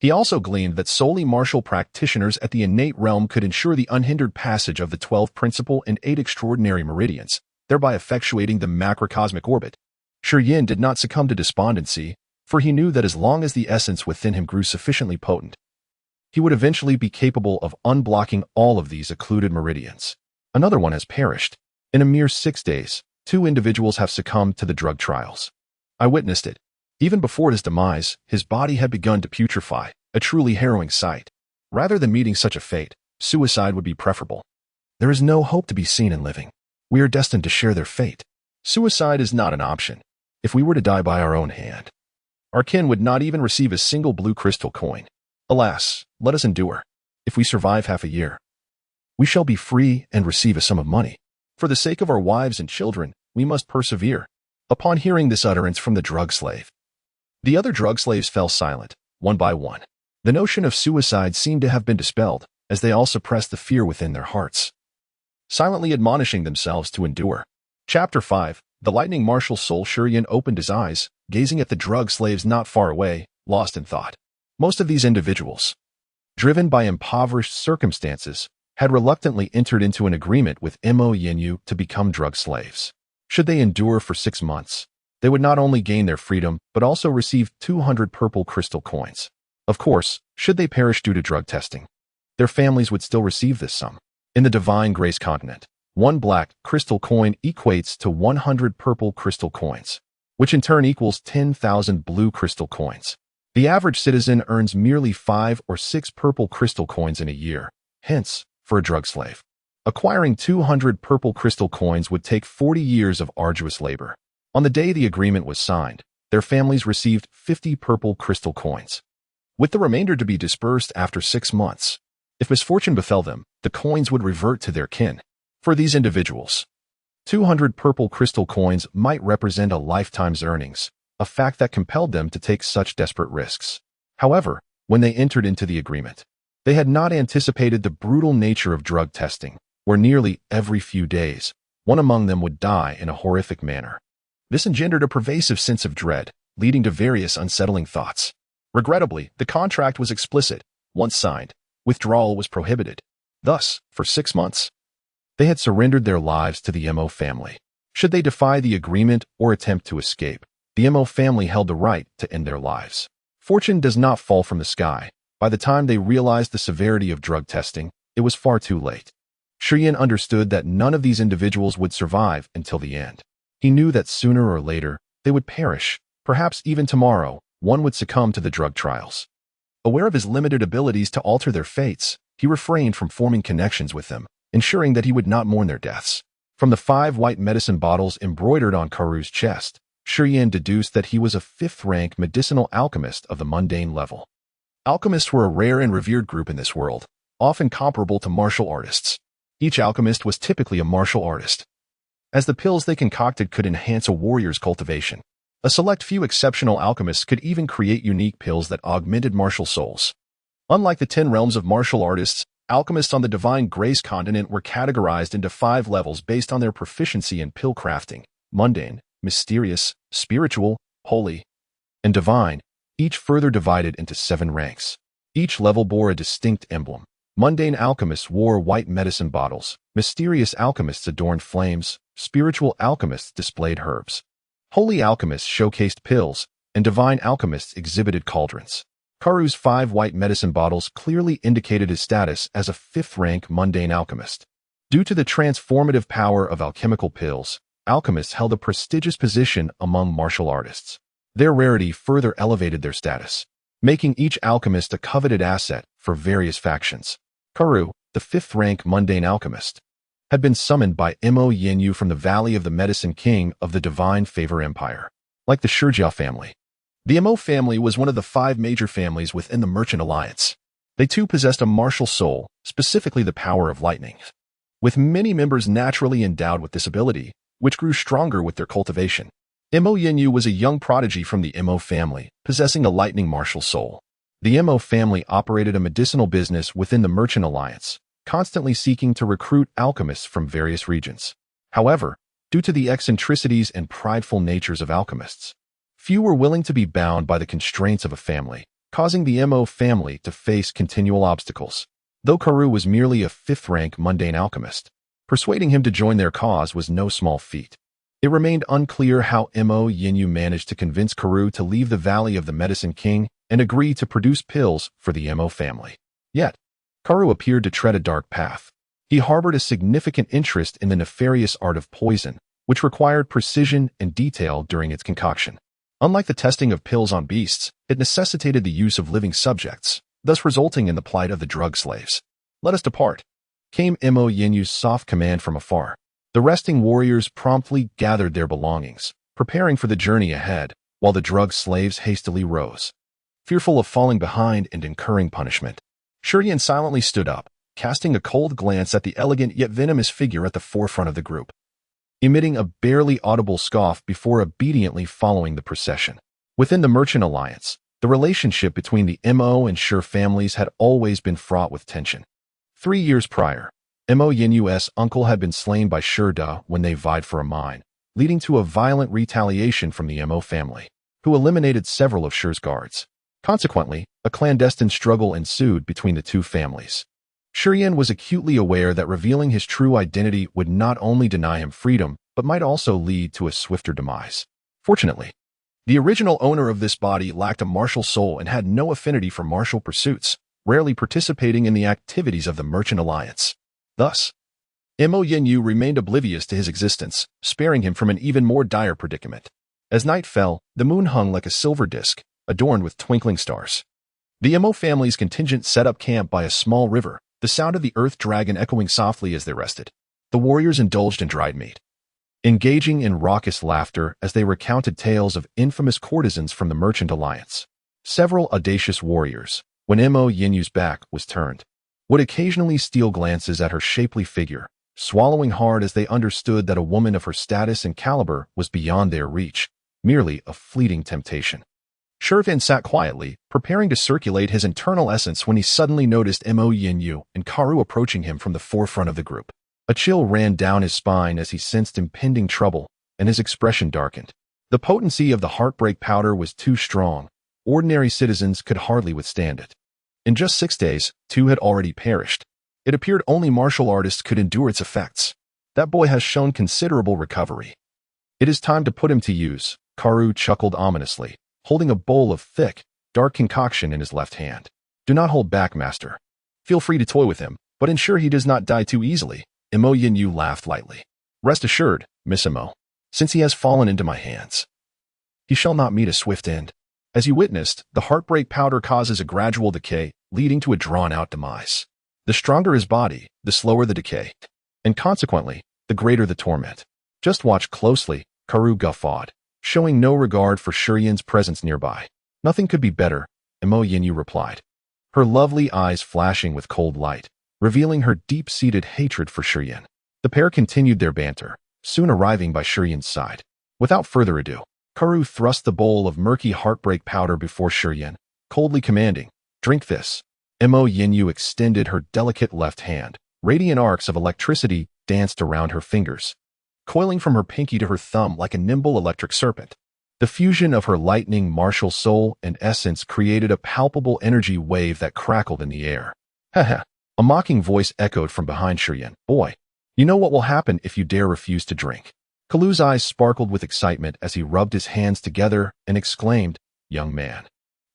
he also gleaned that solely martial practitioners at the innate realm could ensure the unhindered passage of the 12 principal and 8 extraordinary meridians, thereby effectuating the macrocosmic orbit. Shi Yin did not succumb to despondency, for he knew that as long as the essence within him grew sufficiently potent, he would eventually be capable of unblocking all of these occluded meridians. Another one has perished. In a mere 6 days, 2 individuals have succumbed to the drug trials. I witnessed it. Even before his demise, his body had begun to putrefy, a truly harrowing sight. Rather than meeting such a fate, suicide would be preferable. There is no hope to be seen in living. We are destined to share their fate. Suicide is not an option. If we were to die by our own hand, our kin would not even receive a single blue crystal coin. Alas, let us endure. If we survive half a year, we shall be free and receive a sum of money. For the sake of our wives and children, we must persevere. Upon hearing this utterance from the drug slave, the other drug slaves fell silent, one by one. The notion of suicide seemed to have been dispelled, as they all suppressed the fear within their hearts, silently admonishing themselves to endure. Chapter 5. The lightning martial soul. Shi Yin opened his eyes, gazing at the drug slaves not far away, lost in thought. Most of these individuals, driven by impoverished circumstances, had reluctantly entered into an agreement with Mo Yinyu to become drug slaves. Should they endure for 6 months, They would not only gain their freedom, but also receive 200 purple crystal coins. Of course, should they perish due to drug testing, their families would still receive this sum. In the Divine Grace continent, one black crystal coin equates to 100 purple crystal coins, which in turn equals 10,000 blue crystal coins. The average citizen earns merely 5 or 6 purple crystal coins in a year. Hence, for a drug slave, acquiring 200 purple crystal coins would take 40 years of arduous labor. On the day the agreement was signed, their families received 50 purple crystal coins, with the remainder to be dispersed after 6 months. If misfortune befell them, the coins would revert to their kin. For these individuals, 200 purple crystal coins might represent a lifetime's earnings, a fact that compelled them to take such desperate risks. However, when they entered into the agreement, they had not anticipated the brutal nature of drug testing, where nearly every few days, one among them would die in a horrific manner. This engendered a pervasive sense of dread, leading to various unsettling thoughts. Regrettably, the contract was explicit. Once signed, withdrawal was prohibited. Thus, for 6 months, they had surrendered their lives to the MO family. Should they defy the agreement or attempt to escape, the MO family held the right to end their lives. Fortune does not fall from the sky. By the time they realized the severity of drug testing, it was far too late. Shiyan understood that none of these individuals would survive until the end. He knew that sooner or later, they would perish. Perhaps even tomorrow, one would succumb to the drug trials. Aware of his limited abilities to alter their fates, he refrained from forming connections with them, ensuring that he would not mourn their deaths. From the 5 white medicine bottles embroidered on Karu's chest, Shiyan deduced that he was a 5th-rank medicinal alchemist of the mundane level. Alchemists were a rare and revered group in this world, often comparable to martial artists. Each alchemist was typically a martial artist, as the pills they concocted could enhance a warrior's cultivation. A select few exceptional alchemists could even create unique pills that augmented martial souls. Unlike the 10 realms of martial artists, alchemists on the Divine Grace continent were categorized into 5 levels based on their proficiency in pill crafting: mundane, mysterious, spiritual, holy, and divine, each further divided into 7 ranks. Each level bore a distinct emblem. Mundane alchemists wore white medicine bottles, mysterious alchemists adorned flames, spiritual alchemists displayed herbs, holy alchemists showcased pills, and divine alchemists exhibited cauldrons. Karu's 5 white medicine bottles clearly indicated his status as a 5th-rank mundane alchemist. Due to the transformative power of alchemical pills, alchemists held a prestigious position among martial artists. Their rarity further elevated their status, making each alchemist a coveted asset for various factions. Karu, the 5th-rank mundane alchemist, had been summoned by Mo Yenyu from the Valley of the Medicine King of the Divine Favor Empire. Like the Shurjia family, the Mo family was one of the 5 major families within the Merchant Alliance. They too possessed a martial soul, specifically the power of lightning, with many members naturally endowed with this ability, which grew stronger with their cultivation. Mo Yenyu was a young prodigy from the Mo family, possessing a lightning martial soul. The Mo family operated a medicinal business within the Merchant Alliance, constantly seeking to recruit alchemists from various regions. However, due to the eccentricities and prideful natures of alchemists, few were willing to be bound by the constraints of a family, causing the Mo family to face continual obstacles. Though Karu was merely a 5th-rank mundane alchemist, persuading him to join their cause was no small feat. It remained unclear how Mo Yenyu managed to convince Karu to leave the Valley of the Medicine King and agree to produce pills for the Mo family. Yet, Karu appeared to tread a dark path. He harbored a significant interest in the nefarious art of poison, which required precision and detail during its concoction. Unlike the testing of pills on beasts, it necessitated the use of living subjects, thus resulting in the plight of the drug slaves. "Let us depart," came Mo Yenyu's soft command from afar. The resting warriors promptly gathered their belongings, preparing for the journey ahead, while the drug slaves hastily rose, fearful of falling behind and incurring punishment. Shiyan silently stood up, casting a cold glance at the elegant yet venomous figure at the forefront of the group, emitting a barely audible scoff before obediently following the procession. Within the Merchant Alliance, the relationship between the Mo and Shur families had always been fraught with tension. 3 years prior, Mo Yenyu's uncle had been slain by Shurda when they vied for a mine, leading to a violent retaliation from the Mo family, who eliminated several of Shur's guards. Consequently, a clandestine struggle ensued between the 2 families. Shiyan was acutely aware that revealing his true identity would not only deny him freedom, but might also lead to a swifter demise. Fortunately, the original owner of this body lacked a martial soul and had no affinity for martial pursuits, rarely participating in the activities of the Merchant Alliance. Thus, Mo Yin-yu remained oblivious to his existence, sparing him from an even more dire predicament. As night fell, the moon hung like a silver disk, adorned with twinkling stars. The Mo family's contingent set up camp by a small river, the sound of the earth dragon echoing softly as they rested. The warriors indulged in dried meat, engaging in raucous laughter as they recounted tales of infamous courtesans from the Merchant Alliance. Several audacious warriors, when Mo Yin-yu's back was turned, would occasionally steal glances at her shapely figure, swallowing hard as they understood that a woman of her status and caliber was beyond their reach, merely a fleeting temptation. Shervin sat quietly, preparing to circulate his internal essence when he suddenly noticed Mo Yin-yu and Karu approaching him from the forefront of the group. A chill ran down his spine as he sensed impending trouble, and his expression darkened. The potency of the heartbreak powder was too strong. Ordinary citizens could hardly withstand it. In just 6 days, 2 had already perished. It appeared only martial artists could endure its effects. That boy has shown considerable recovery. It is time to put him to use, Karu chuckled ominously, holding a bowl of thick, dark concoction in his left hand. Do not hold back, master. Feel free to toy with him, but ensure he does not die too easily. Mo Yin-yu laughed lightly. Rest assured, Miss Mo, since he has fallen into my hands, he shall not meet a swift end. As you witnessed, the heartbreak powder causes a gradual decay, leading to a drawn-out demise. The stronger his body, the slower the decay, and consequently, the greater the torment. Just watch closely, Karu guffawed, showing no regard for Shurian's presence nearby. Nothing could be better, Mo Yin-yu replied, her lovely eyes flashing with cold light, revealing her deep-seated hatred for Shurian. The pair continued their banter, soon arriving by Shurian's side. Without further ado, Karu thrust the bowl of murky heartbreak powder before Shurian, coldly commanding, "Drink this." Mo Yin-yu extended her delicate left hand. Radiant arcs of electricity danced around her fingers, coiling from her pinky to her thumb like a nimble electric serpent. The fusion of her lightning martial soul and essence created a palpable energy wave that crackled in the air. Haha. A mocking voice echoed from behind Shurian. Boy, you know what will happen if you dare refuse to drink. Kalu's eyes sparkled with excitement as he rubbed his hands together and exclaimed, young man,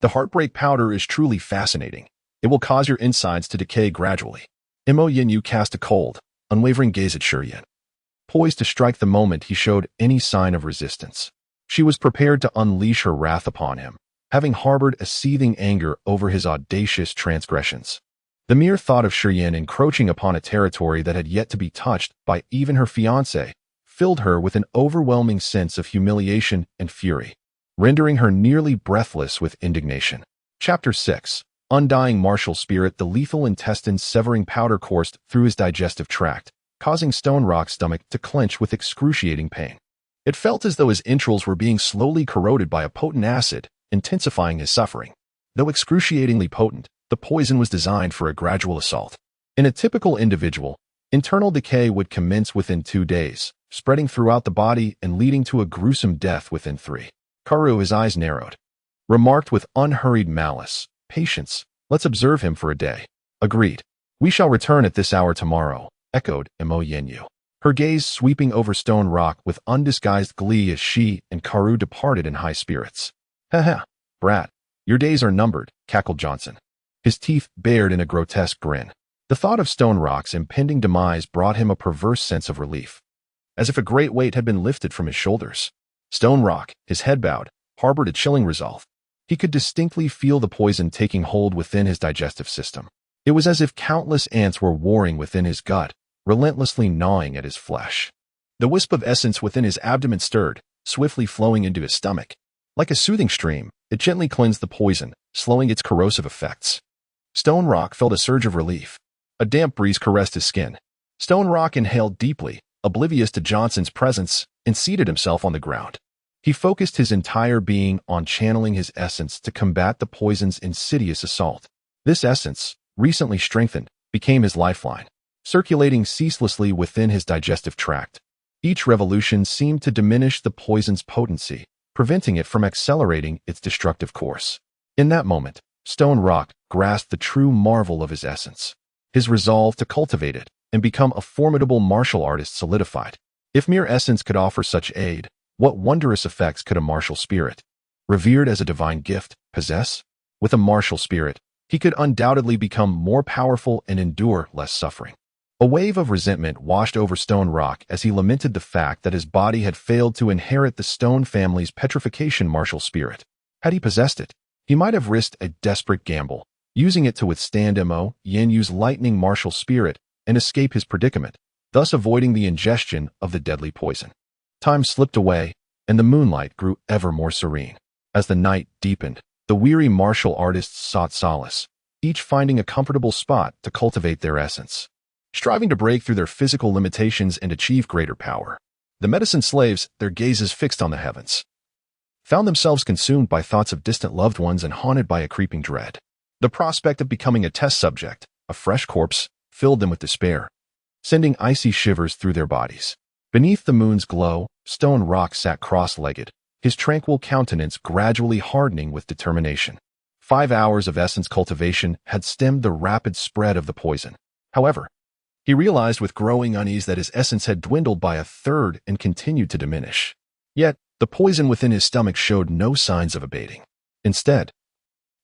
the heartbreak powder is truly fascinating. It will cause your insides to decay gradually. Mo Yin-yu cast a cold, unwavering gaze at Shurian. Poised to strike the moment he showed any sign of resistance. She was prepared to unleash her wrath upon him, having harbored a seething anger over his audacious transgressions. The mere thought of Shurian encroaching upon a territory that had yet to be touched by even her fiancé filled her with an overwhelming sense of humiliation and fury, rendering her nearly breathless with indignation. Chapter 6. Undying martial spirit. The lethal intestines severing powder coursed through his digestive tract, causing Stone Rock's stomach to clench with excruciating pain. It felt as though his entrails were being slowly corroded by a potent acid, intensifying his suffering. Though excruciatingly potent, the poison was designed for a gradual assault. In a typical individual, internal decay would commence within 2 days, spreading throughout the body and leading to a gruesome death within 3. Karu, his eyes narrowed, remarked with unhurried malice, patience, let's observe him for a day. Agreed. We shall return at this hour tomorrow, echoed Mo Yin-yu, her gaze sweeping over Stone Rock with undisguised glee as she and Karu departed in high spirits. Haha, brat, your days are numbered, cackled Johnson, his teeth bared in a grotesque grin. The thought of Stone Rock's impending demise brought him a perverse sense of relief, as if a great weight had been lifted from his shoulders. Stone Rock, his head bowed, harbored a chilling resolve. He could distinctly feel the poison taking hold within his digestive system. It was as if countless ants were warring within his gut, relentlessly gnawing at his flesh. The wisp of essence within his abdomen stirred, swiftly flowing into his stomach. Like a soothing stream, it gently cleansed the poison, slowing its corrosive effects. Stone Rock felt a surge of relief. A damp breeze caressed his skin. Stone Rock inhaled deeply, oblivious to Johnson's presence, and seated himself on the ground. He focused his entire being on channeling his essence to combat the poison's insidious assault. This essence, recently strengthened, became his lifeline, circulating ceaselessly within his digestive tract. Each revolution seemed to diminish the poison's potency, preventing it from accelerating its destructive course. In that moment, Stone Rock grasped the true marvel of his essence. His resolve to cultivate it and become a formidable martial artist solidified. If mere essence could offer such aid, What wondrous effects could a martial spirit, revered as a divine gift, possess? With a martial spirit, he could undoubtedly become more powerful and endure less suffering. A wave of resentment washed over Stone Rock as he lamented the fact that his body had failed to inherit the Stone family's petrification martial spirit. Had he possessed it, he might have risked a desperate gamble, using it to withstand Mo Yenyu's lightning martial spirit and escape his predicament, thus avoiding the ingestion of the deadly poison. Time slipped away, and the moonlight grew ever more serene. As the night deepened, the weary martial artists sought solace, each finding a comfortable spot to cultivate their essence, striving to break through their physical limitations and achieve greater power. The medicine slaves, their gazes fixed on the heavens, found themselves consumed by thoughts of distant loved ones and haunted by a creeping dread. The prospect of becoming a test subject, a fresh corpse, filled them with despair, sending icy shivers through their bodies. Beneath the moon's glow, Stone Rock sat cross-legged, his tranquil countenance gradually hardening with determination. 5 hours of essence cultivation had stemmed the rapid spread of the poison. However, he realized with growing unease that his essence had dwindled by a third and continued to diminish. Yet, the poison within his stomach showed no signs of abating. Instead,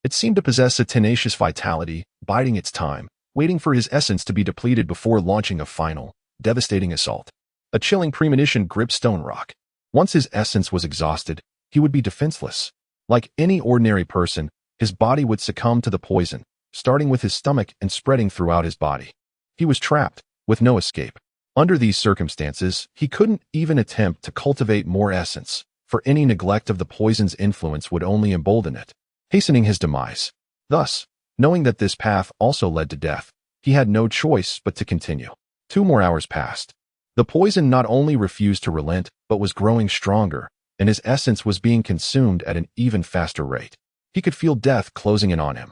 it seemed to possess a tenacious vitality, biding its time, waiting for his essence to be depleted before launching a final, devastating assault. A chilling premonition gripped Stone Rock. Once his essence was exhausted, he would be defenseless. Like any ordinary person, his body would succumb to the poison, starting with his stomach and spreading throughout his body. He was trapped, with no escape. Under these circumstances, he couldn't even attempt to cultivate more essence, for any neglect of the poison's influence would only embolden it, hastening his demise. Thus, knowing that this path also led to death, he had no choice but to continue. 2 more hours passed. The poison not only refused to relent, but was growing stronger, and his essence was being consumed at an even faster rate. He could feel death closing in on him.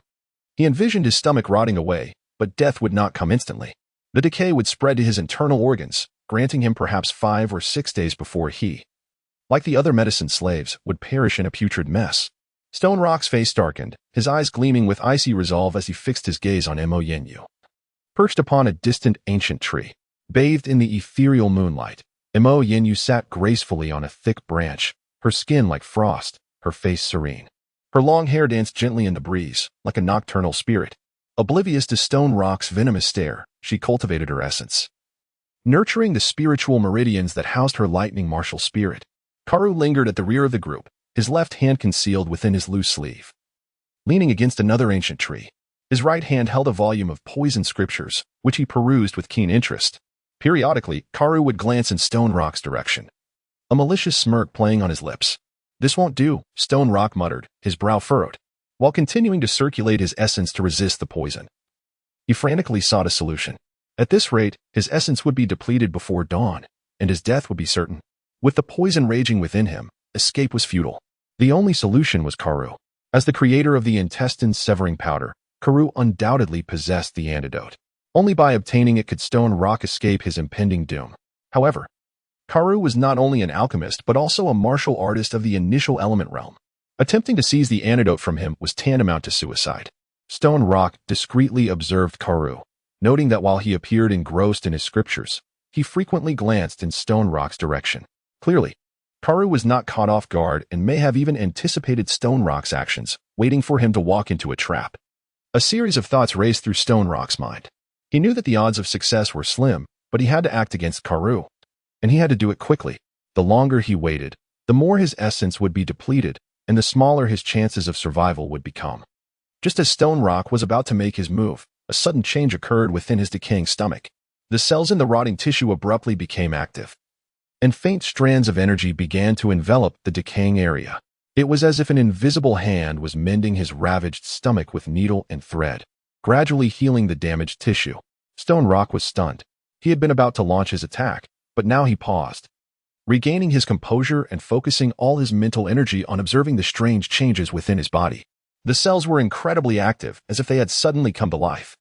He envisioned his stomach rotting away, but death would not come instantly. The decay would spread to his internal organs, granting him perhaps 5 or 6 days before he, like the other medicine slaves, would perish in a putrid mess. Stone Rock's face darkened, his eyes gleaming with icy resolve as he fixed his gaze on Mo Yenyu. Perched upon a distant ancient tree, bathed in the ethereal moonlight, Mo Yenyu sat gracefully on a thick branch, her skin like frost, her face serene. Her long hair danced gently in the breeze, like a nocturnal spirit. Oblivious to Stone Rock's venomous stare, she cultivated her essence, nurturing the spiritual meridians that housed her lightning martial spirit. Karu lingered at the rear of the group, his left hand concealed within his loose sleeve. Leaning against another ancient tree, his right hand held a volume of poison scriptures, which he perused with keen interest. Periodically, Karu would glance in Stone Rock's direction, a malicious smirk playing on his lips. "This won't do," Stone Rock muttered, his brow furrowed, while continuing to circulate his essence to resist the poison. He frantically sought a solution. At this rate, his essence would be depleted before dawn, and his death would be certain. With the poison raging within him, escape was futile. The only solution was Karu. As the creator of the intestine-severing powder, Karu undoubtedly possessed the antidote. Only by obtaining it could Stone Rock escape his impending doom. However, Karu was not only an alchemist but also a martial artist of the initial element realm. Attempting to seize the antidote from him was tantamount to suicide. Stone Rock discreetly observed Karu, noting that while he appeared engrossed in his scriptures, he frequently glanced in Stone Rock's direction. Clearly, Karu was not caught off guard and may have even anticipated Stone Rock's actions, waiting for him to walk into a trap. A series of thoughts raced through Stone Rock's mind. He knew that the odds of success were slim, but he had to act against Karu, and he had to do it quickly. The longer he waited, the more his essence would be depleted, and the smaller his chances of survival would become. Just as Stone Rock was about to make his move, a sudden change occurred within his decaying stomach. The cells in the rotting tissue abruptly became active, and faint strands of energy began to envelop the decaying area. It was as if an invisible hand was mending his ravaged stomach with needle and thread, gradually healing the damaged tissue. Stone Rock was stunned. He had been about to launch his attack, but now he paused, regaining his composure and focusing all his mental energy on observing the strange changes within his body. The cells were incredibly active, as if they had suddenly come to life.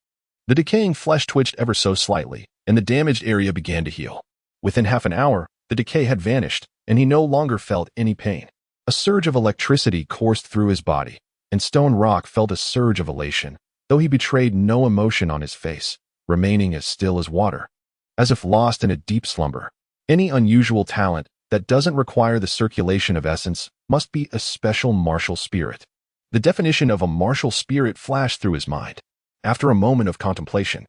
The decaying flesh twitched ever so slightly, and the damaged area began to heal. Within half an hour, the decay had vanished, and he no longer felt any pain. A surge of electricity coursed through his body, and Stone Rock felt a surge of elation, though he betrayed no emotion on his face, remaining as still as water, as if lost in a deep slumber. Any unusual talent, that doesn't require the circulation of essence must be a special martial spirit. The definition of a martial spirit flashed through his mind. After a moment of contemplation,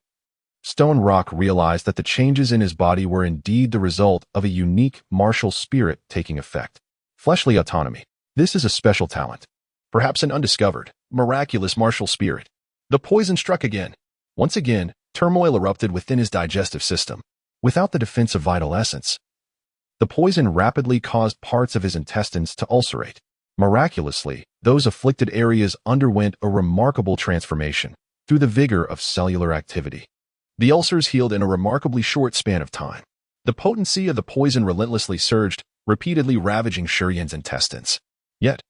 Stone Rock realized that the changes in his body were indeed the result of a unique martial spirit taking effect. Fleshly autonomy. This is a special talent. Perhaps an undiscovered, miraculous martial spirit. The poison struck again. Once again, turmoil erupted within his digestive system. Without the defense of vital essence, the poison rapidly caused parts of his intestines to ulcerate. Miraculously, those afflicted areas underwent a remarkable transformation through the vigor of cellular activity. The ulcers healed in a remarkably short span of time. The potency of the poison relentlessly surged, repeatedly ravaging Shurian's intestines. Yet,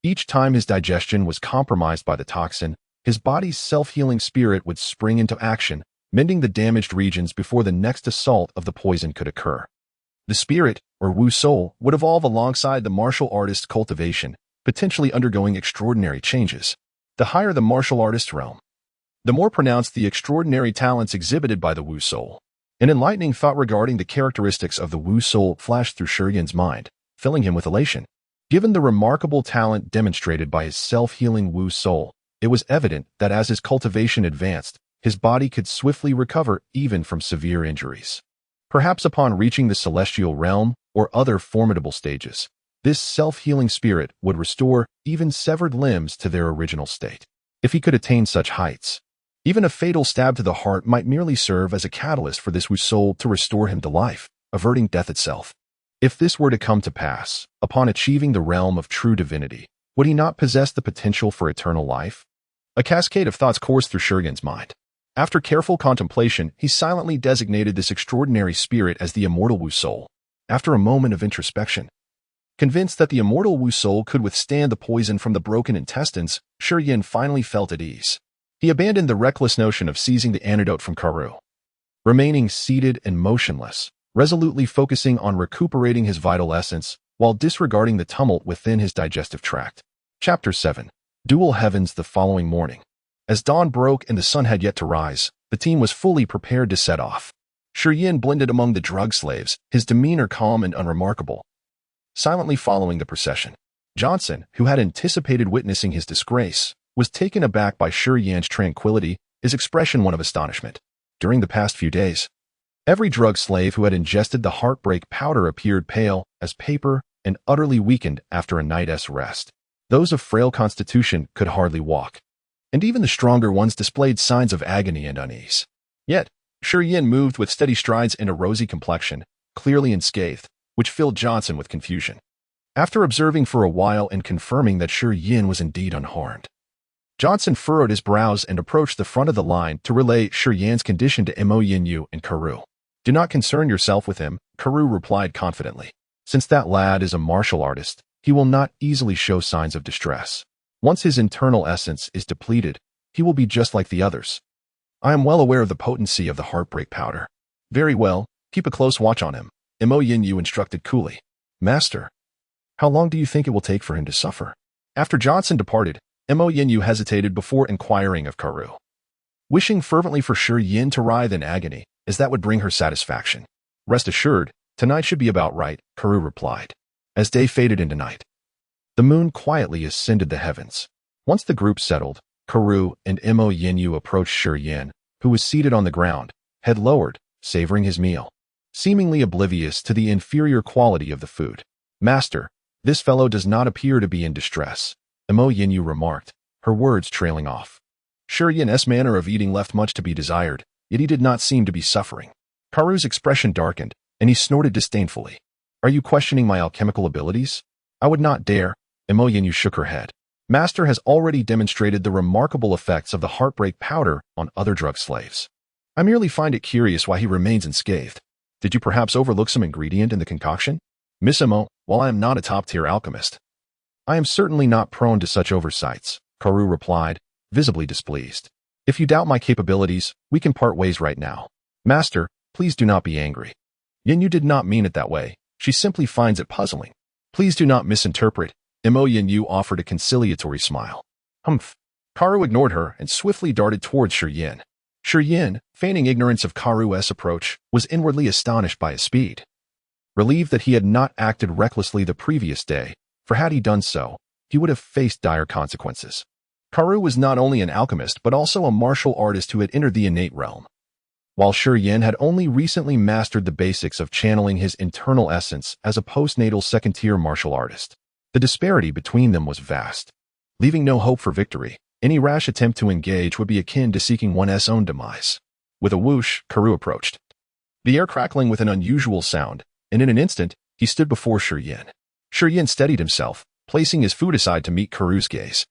each time his digestion was compromised by the toxin, his body's self-healing spirit would spring into action, mending the damaged regions before the next assault of the poison could occur. The spirit, or Wu Soul, would evolve alongside the martial artist's cultivation, potentially undergoing extraordinary changes. The higher the martial artist's realm, the more pronounced the extraordinary talents exhibited by the Wu Soul. An enlightening thought regarding the characteristics of the Wu Soul flashed through Shurian's mind, filling him with elation. Given the remarkable talent demonstrated by his self-healing Wu Soul, it was evident that as his cultivation advanced, his body could swiftly recover even from severe injuries. Perhaps upon reaching the celestial realm or other formidable stages, this self-healing spirit would restore even severed limbs to their original state. If he could attain such heights, even a fatal stab to the heart might merely serve as a catalyst for this Wu Soul to restore him to life, averting death itself. If this were to come to pass, upon achieving the realm of true divinity, would he not possess the potential for eternal life? A cascade of thoughts coursed through Shurian's mind. After careful contemplation, he silently designated this extraordinary spirit as the immortal Wu Soul. After a moment of introspection, convinced that the immortal Wu Soul could withstand the poison from the broken intestines, Shurian finally felt at ease. He abandoned the reckless notion of seizing the antidote from Karu. Remaining seated and motionless, resolutely focusing on recuperating his vital essence while disregarding the tumult within his digestive tract. Chapter 7. Dual Heavens. The following morning, as dawn broke and the sun had yet to rise, the team was fully prepared to set off. Shurian blended among the drug slaves, his demeanor calm and unremarkable, silently following the procession. Johnson, who had anticipated witnessing his disgrace, was taken aback by Shurian's tranquility, his expression one of astonishment. During the past few days, every drug slave who had ingested the heartbreak powder appeared pale as paper and utterly weakened after a night's rest. Those of frail constitution could hardly walk, and even the stronger ones displayed signs of agony and unease. Yet, Shurian moved with steady strides and a rosy complexion, clearly unscathed, which filled Johnson with confusion. After observing for a while and confirming that Shurian was indeed unharmed, Johnson furrowed his brows and approached the front of the line to relay Shurian's condition to Mo Yinyu and Karu. "Do not concern yourself with him," Karu replied confidently. "Since that lad is a martial artist, he will not easily show signs of distress. Once his internal essence is depleted, he will be just like the others. I am well aware of the potency of the heartbreak powder." "Very well, keep a close watch on him," Mo Yinyu instructed coolly. "Master, how long do you think it will take for him to suffer?" After Johnson departed, Mo Yinyu hesitated before inquiring of Karu, wishing fervently for Shurian to writhe in agony, as that would bring her satisfaction. "Rest assured, tonight should be about right," Karu replied. As day faded into night, the moon quietly ascended the heavens. Once the group settled, Karu and Mo Yinyu approached Shurian, who was seated on the ground, head lowered, savoring his meal, seemingly oblivious to the inferior quality of the food. "Master, this fellow does not appear to be in distress," Mo Yinyu remarked, her words trailing off. Shurian's manner of eating left much to be desired, yet he did not seem to be suffering. Karu's expression darkened, and he snorted disdainfully. "Are you questioning my alchemical abilities?" "I would not dare." Mo Yinyu shook her head. "Master has already demonstrated the remarkable effects of the heartbreak powder on other drug slaves. I merely find it curious why he remains unscathed. Did you perhaps overlook some ingredient in the concoction?" "Miss Mo, while I am not a top-tier alchemist, I am certainly not prone to such oversights," Karu replied, visibly displeased. "If you doubt my capabilities, we can part ways right now. Master, please do not be angry. Yinyu did not mean it that way. She simply finds it puzzling. Please do not misinterpret." Mo Yinyu offered a conciliatory smile. "Humph." Karu ignored her and swiftly darted towards Shurian. Shurian, feigning ignorance of Karu's approach, was inwardly astonished by his speed. relieved that he had not acted recklessly the previous day, for had he done so, he would have faced dire consequences. Karu was not only an alchemist but also a martial artist who had entered the innate realm. While Shi Yin had only recently mastered the basics of channeling his internal essence as a postnatal second-tier martial artist, the disparity between them was vast. Leaving no hope for victory, any rash attempt to engage would be akin to seeking one's own demise. With a whoosh, Karu approached, the air crackling with an unusual sound, and in an instant, he stood before Shi Yin. Shi Yin steadied himself, placing his food aside to meet Karu's gaze.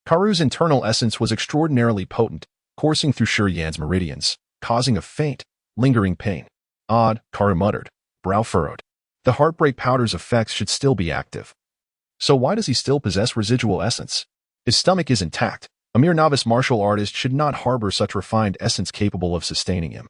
Karu's internal essence was extraordinarily potent, coursing through Shi Yin's meridians, causing a faint, lingering pain. Odd, Karu muttered, brow furrowed. The heartbreak powder's effects should still be active. So why does he still possess residual essence? His stomach is intact. A mere novice martial artist should not harbor such refined essence capable of sustaining him.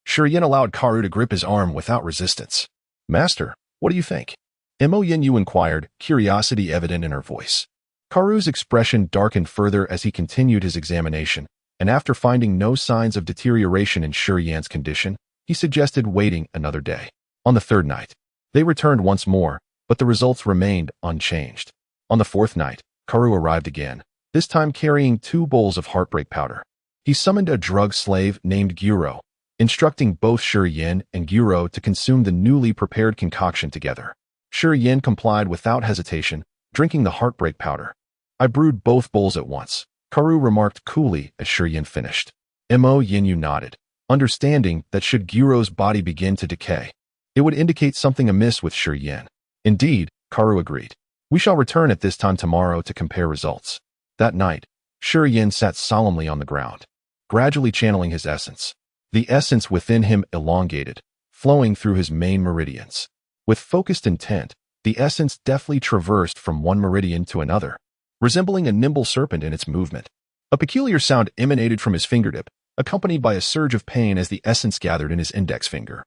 Shi Yin allowed Karu to grip his arm without resistance. Master, what do you think? Mo Yin inquired, curiosity evident in her voice. Karu's expression darkened further as he continued his examination, and after finding no signs of deterioration in Shi Yin's condition, he suggested waiting another day. On the third night, they returned once more, but the results remained unchanged. On the fourth night, Karu arrived again, this time carrying 2 bowls of heartbreak powder. He summoned a drug slave named Gyuro, instructing both Shi Yin and Gyuro to consume the newly prepared concoction together. Shi Yin complied without hesitation, drinking the heartbreak powder. I brewed both bowls at once, Karu remarked coolly as Shi Yin finished. Mo Yin nodded, understanding that should Gyuro's body begin to decay, it would indicate something amiss with Shi Yin. Indeed, Karu agreed. We shall return at this time tomorrow to compare results. That night, Shi Yin sat solemnly on the ground, gradually channeling his essence. The essence within him elongated, flowing through his main meridians. With focused intent, the essence deftly traversed from one meridian to another, resembling a nimble serpent in its movement. A peculiar sound emanated from his fingertip, accompanied by a surge of pain as the essence gathered in his index finger,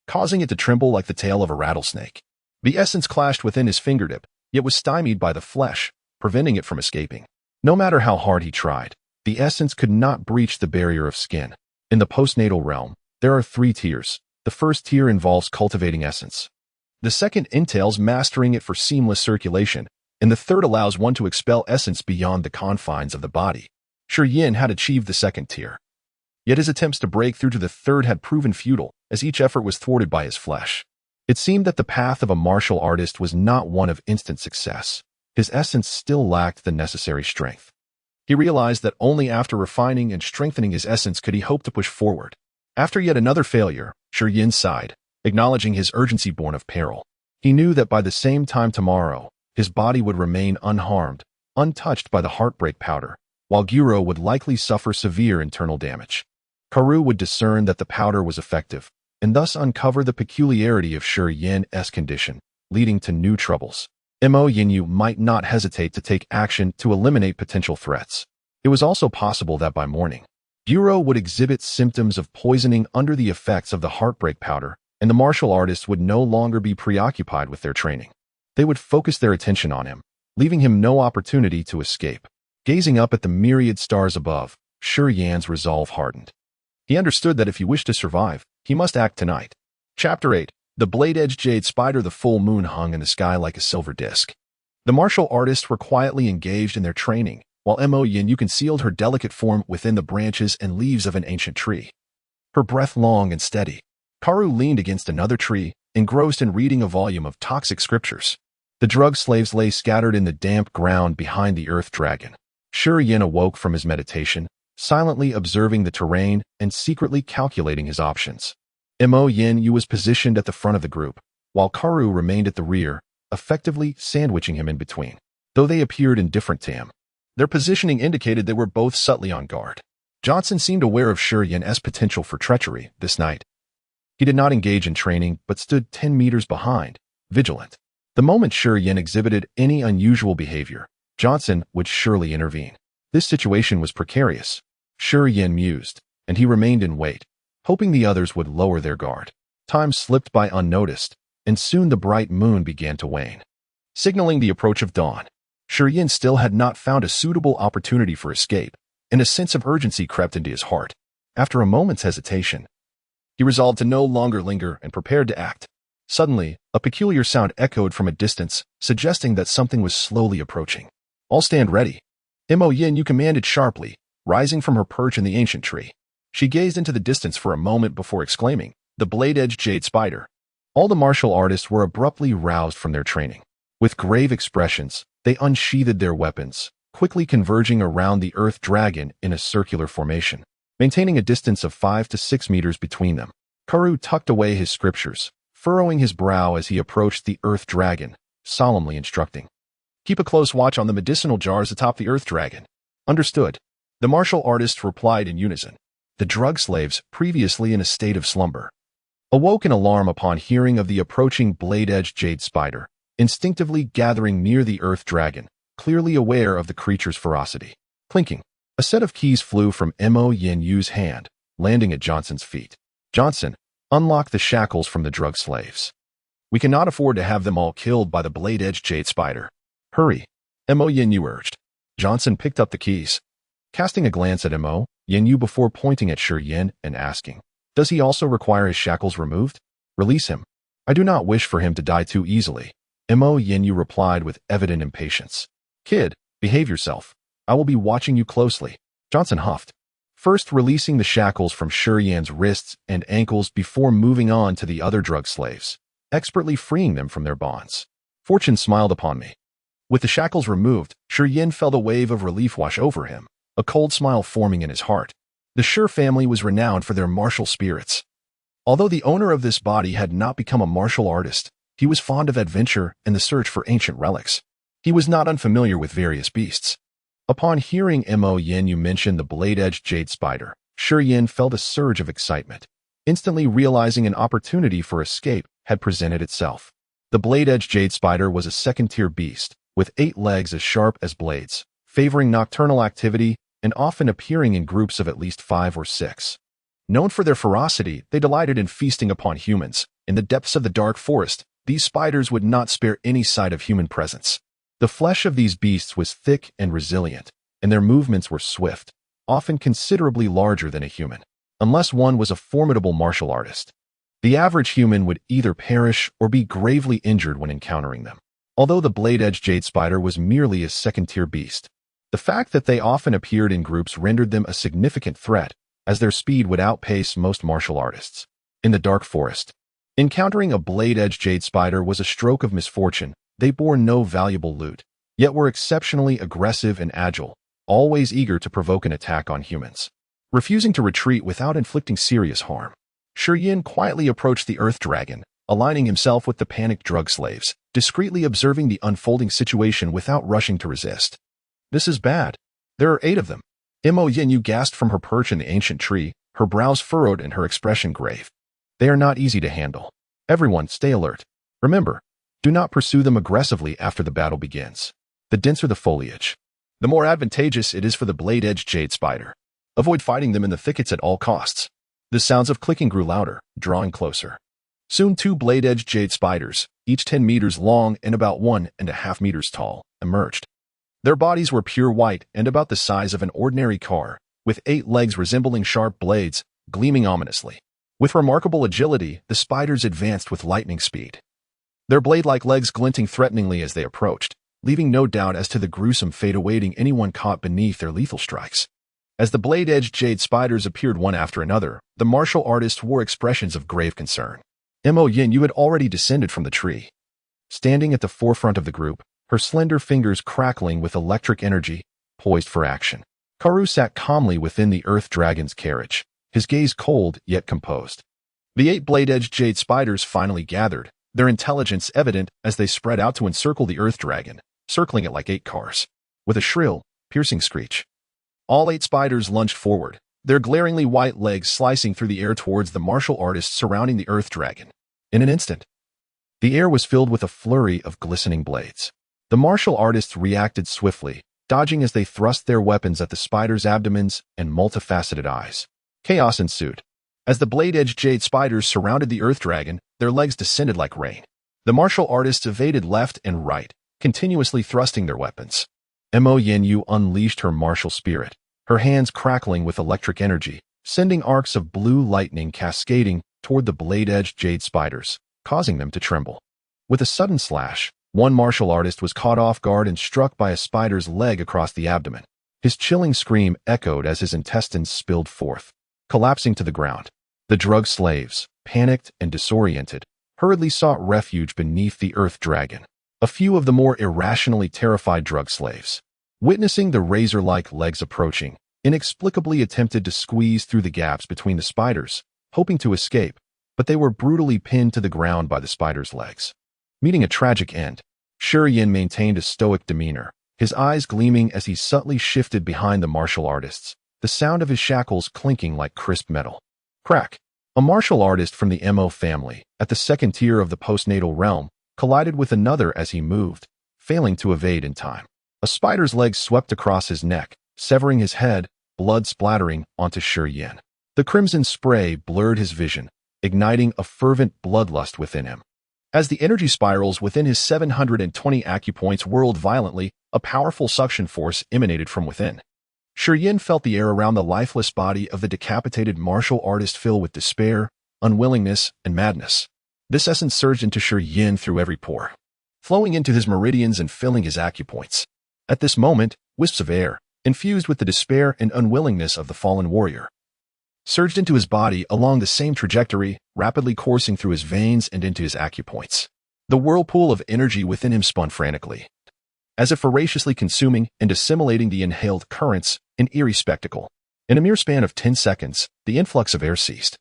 causing it to tremble like the tail of a rattlesnake. The essence clashed within his fingertip, yet was stymied by the flesh, preventing it from escaping. No matter how hard he tried, the essence could not breach the barrier of skin. In the postnatal realm, there are 3 tiers. The first tier involves cultivating essence. The second entails mastering it for seamless circulation, and the third allows one to expel essence beyond the confines of the body. Shi Yin had achieved the second tier. Yet his attempts to break through to the third had proven futile, as each effort was thwarted by his flesh. It seemed that the path of a martial artist was not one of instant success. His essence still lacked the necessary strength. He realized that only after refining and strengthening his essence could he hope to push forward. After yet another failure, Shi Yin sighed, acknowledging his urgency born of peril. He knew that by the same time tomorrow, his body would remain unharmed, untouched by the heartbreak powder, while Gyuro would likely suffer severe internal damage. Karu would discern that the powder was effective, and thus uncover the peculiarity of Shi Yin's condition, leading to new troubles. Mo Yin might not hesitate to take action to eliminate potential threats. It was also possible that by morning, Gyuro would exhibit symptoms of poisoning under the effects of the heartbreak powder, and the martial artists would no longer be preoccupied with their training. They would focus their attention on him, leaving him no opportunity to escape. Gazing up at the myriad stars above, Shi Yin's resolve hardened. He understood that if he wished to survive, he must act tonight. Chapter 8. The blade-edged jade spider. The full moon hung in the sky like a silver disk. The martial artists were quietly engaged in their training, while Mo Yin concealed her delicate form within the branches and leaves of an ancient tree. Her breath long and steady, Karu leaned against another tree, engrossed in reading a volume of toxic scriptures. The drug slaves lay scattered in the damp ground behind the earth dragon. Shi Yin awoke from his meditation, silently observing the terrain and secretly calculating his options. Mo Yin was positioned at the front of the group, while Karu remained at the rear, effectively sandwiching him in between. Though they appeared indifferent to him, their positioning indicated they were both subtly on guard. Johnson seemed aware of Shi Yin's potential for treachery this night. He did not engage in training, but stood 10 meters behind, vigilant. The moment Shi Yin exhibited any unusual behavior, Johnson would surely intervene. This situation was precarious. Shi Yin mused, and he remained in wait, hoping the others would lower their guard. Time slipped by unnoticed, and soon the bright moon began to wane, signaling the approach of dawn. Shi Yin still had not found a suitable opportunity for escape, and a sense of urgency crept into his heart. After a moment's hesitation, he resolved to no longer linger and prepared to act. Suddenly, a peculiar sound echoed from a distance, suggesting that something was slowly approaching. "All stand ready." Mo Yin commanded sharply, rising from her perch in the ancient tree. She gazed into the distance for a moment before exclaiming, "The blade-edged jade spider." All the martial artists were abruptly roused from their training. With grave expressions, they unsheathed their weapons, quickly converging around the earth dragon in a circular formation, maintaining a distance of 5 to 6 meters between them. Karu tucked away his scriptures, furrowing his brow as he approached the earth dragon, solemnly instructing, "Keep a close watch on the medicinal jars atop the earth dragon." "Understood." The martial artists replied in unison. The drug slaves, previously in a state of slumber, awoke in alarm upon hearing of the approaching blade-edged jade spider, instinctively gathering near the earth dragon, clearly aware of the creature's ferocity. Clinking, a set of keys flew from Mo Yin's hand, landing at Johnson's feet. "Johnson, unlock the shackles from the drug slaves. We cannot afford to have them all killed by the blade-edged jade spider." "Hurry," Mo Yin urged. Johnson picked up the keys, casting a glance at Mo Yin before pointing at Shi Yin and asking, "Does he also require his shackles removed?" "Release him. I do not wish for him to die too easily," Mo Yin replied with evident impatience. "Kid, behave yourself. I will be watching you closely," Johnson huffed, first releasing the shackles from Shi Yin's wrists and ankles before moving on to the other drug slaves, expertly freeing them from their bonds. "Fortune smiled upon me." With the shackles removed, Shi Yin felt a wave of relief wash over him, a cold smile forming in his heart. The Shi family was renowned for their martial spirits. Although the owner of this body had not become a martial artist, he was fond of adventure and the search for ancient relics. He was not unfamiliar with various beasts. Upon hearing Mo Yin mention the blade-edged jade spider, Shi Yin felt a surge of excitement, instantly realizing an opportunity for escape had presented itself. The blade-edged jade spider was a second-tier beast, with 8 legs as sharp as blades, favoring nocturnal activity and often appearing in groups of at least 5 or 6. Known for their ferocity, they delighted in feasting upon humans. In the depths of the dark forest, these spiders would not spare any sign of human presence. The flesh of these beasts was thick and resilient, and their movements were swift, often considerably larger than a human, unless one was a formidable martial artist. The average human would either perish or be gravely injured when encountering them. Although the blade-edged jade spider was merely a second-tier beast, the fact that they often appeared in groups rendered them a significant threat, as their speed would outpace most martial artists. In the dark forest, encountering a blade-edged jade spider was a stroke of misfortune. They bore no valuable loot, yet were exceptionally aggressive and agile, always eager to provoke an attack on humans. Refusing to retreat without inflicting serious harm, Shi Yin quietly approached the earth dragon, aligning himself with the panicked drug slaves, discreetly observing the unfolding situation without rushing to resist. "This is bad. There are 8 of them." Mo Yin gasped from her perch in the ancient tree, her brows furrowed and her expression grave. "They are not easy to handle. Everyone, stay alert. Remember, do not pursue them aggressively after the battle begins. The denser the foliage, the more advantageous it is for the blade-edged jade spider. Avoid fighting them in the thickets at all costs." The sounds of clicking grew louder, drawing closer. Soon 2 blade-edged jade spiders, each 10 meters long and about 1.5 meters tall, emerged. Their bodies were pure white and about the size of an ordinary car, with 8 legs resembling sharp blades, gleaming ominously. With remarkable agility, the spiders advanced with lightning speed, their blade-like legs glinting threateningly as they approached, leaving no doubt as to the gruesome fate awaiting anyone caught beneath their lethal strikes. As the blade-edged jade spiders appeared one after another, the martial artists wore expressions of grave concern. Mo Yin had already descended from the tree. Standing at the forefront of the group, her slender fingers crackling with electric energy, poised for action. Karu sat calmly within the earth dragon's carriage, his gaze cold yet composed. The 8 blade-edged jade spiders finally gathered, their intelligence evident as they spread out to encircle the earth dragon, circling it like 8 cars. With a shrill, piercing screech, all 8 spiders lunged forward, their glaringly white legs slicing through the air towards the martial artists surrounding the earth dragon. In an instant, the air was filled with a flurry of glistening blades. The martial artists reacted swiftly, dodging as they thrust their weapons at the spiders' abdomens and multifaceted eyes. Chaos ensued. As the blade-edged jade spiders surrounded the earth dragon, their legs descended like rain. The martial artists evaded left and right, continuously thrusting their weapons. Mo Yin unleashed her martial spirit, her hands crackling with electric energy, sending arcs of blue lightning cascading toward the blade-edged jade spiders, causing them to tremble. With a sudden slash, one martial artist was caught off guard and struck by a spider's leg across the abdomen. His chilling scream echoed as his intestines spilled forth, collapsing to the ground. The drug slaves, panicked and disoriented, hurriedly sought refuge beneath the earth dragon. A few of the more irrationally terrified drug slaves, witnessing the razor-like legs approaching, inexplicably attempted to squeeze through the gaps between the spiders, hoping to escape, but they were brutally pinned to the ground by the spider's legs. Meeting a tragic end, Yin maintained a stoic demeanor, his eyes gleaming as he subtly shifted behind the martial artists, the sound of his shackles clinking like crisp metal. Crack! A martial artist from the Mo family, at the second tier of the postnatal realm, collided with another as he moved, failing to evade in time. A spider's leg swept across his neck, severing his head, blood splattering onto Yin. The crimson spray blurred his vision, igniting a fervent bloodlust within him. As the energy spirals within his 720 acupoints whirled violently, a powerful suction force emanated from within. Yin felt the air around the lifeless body of the decapitated martial artist fill with despair, unwillingness, and madness. This essence surged into Yin through every pore, flowing into his meridians and filling his acupoints. At this moment, wisps of air, infused with the despair and unwillingness of the fallen warrior, surged into his body along the same trajectory, rapidly coursing through his veins and into his acupoints. The whirlpool of energy within him spun frantically, as if voraciously consuming and assimilating the inhaled currents, an eerie spectacle. In a mere span of 10 seconds, the influx of air ceased.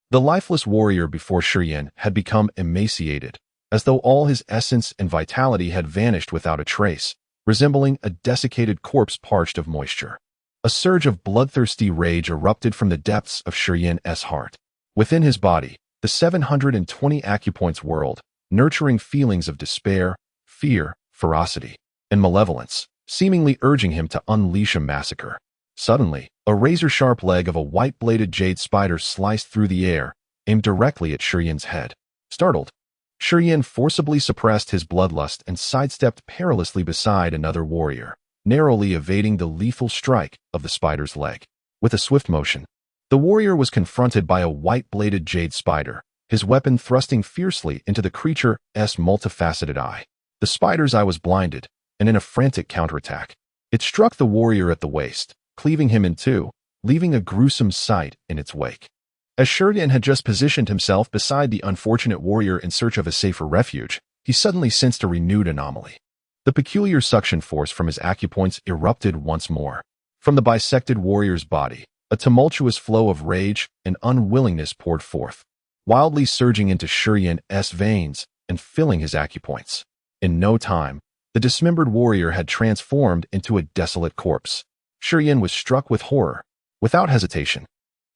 The lifeless warrior before Yin had become emaciated, as though all his essence and vitality had vanished without a trace, resembling a desiccated corpse parched of moisture. A surge of bloodthirsty rage erupted from the depths of Yin's heart. Within his body, the 720 acupoints whirled, nurturing feelings of despair, fear, ferocity, and malevolence, seemingly urging him to unleash a massacre. Suddenly, a razor-sharp leg of a white-bladed jade spider sliced through the air, aimed directly at Yin's head. Startled, Yin forcibly suppressed his bloodlust and sidestepped perilously beside another warrior, narrowly evading the lethal strike of the spider's leg. With a swift motion, the warrior was confronted by a white-bladed jade spider, his weapon thrusting fiercely into the creature's multifaceted eye. The spider's eye was blinded, and in a frantic counterattack, it struck the warrior at the waist, cleaving him in two, leaving a gruesome sight in its wake. As Yin had just positioned himself beside the unfortunate warrior in search of a safer refuge, he suddenly sensed a renewed anomaly. The peculiar suction force from his acupoints erupted once more. From the bisected warrior's body, a tumultuous flow of rage and unwillingness poured forth, wildly surging into Yin's veins and filling his acupoints. In no time, the dismembered warrior had transformed into a desolate corpse. Yin was struck with horror. Without hesitation,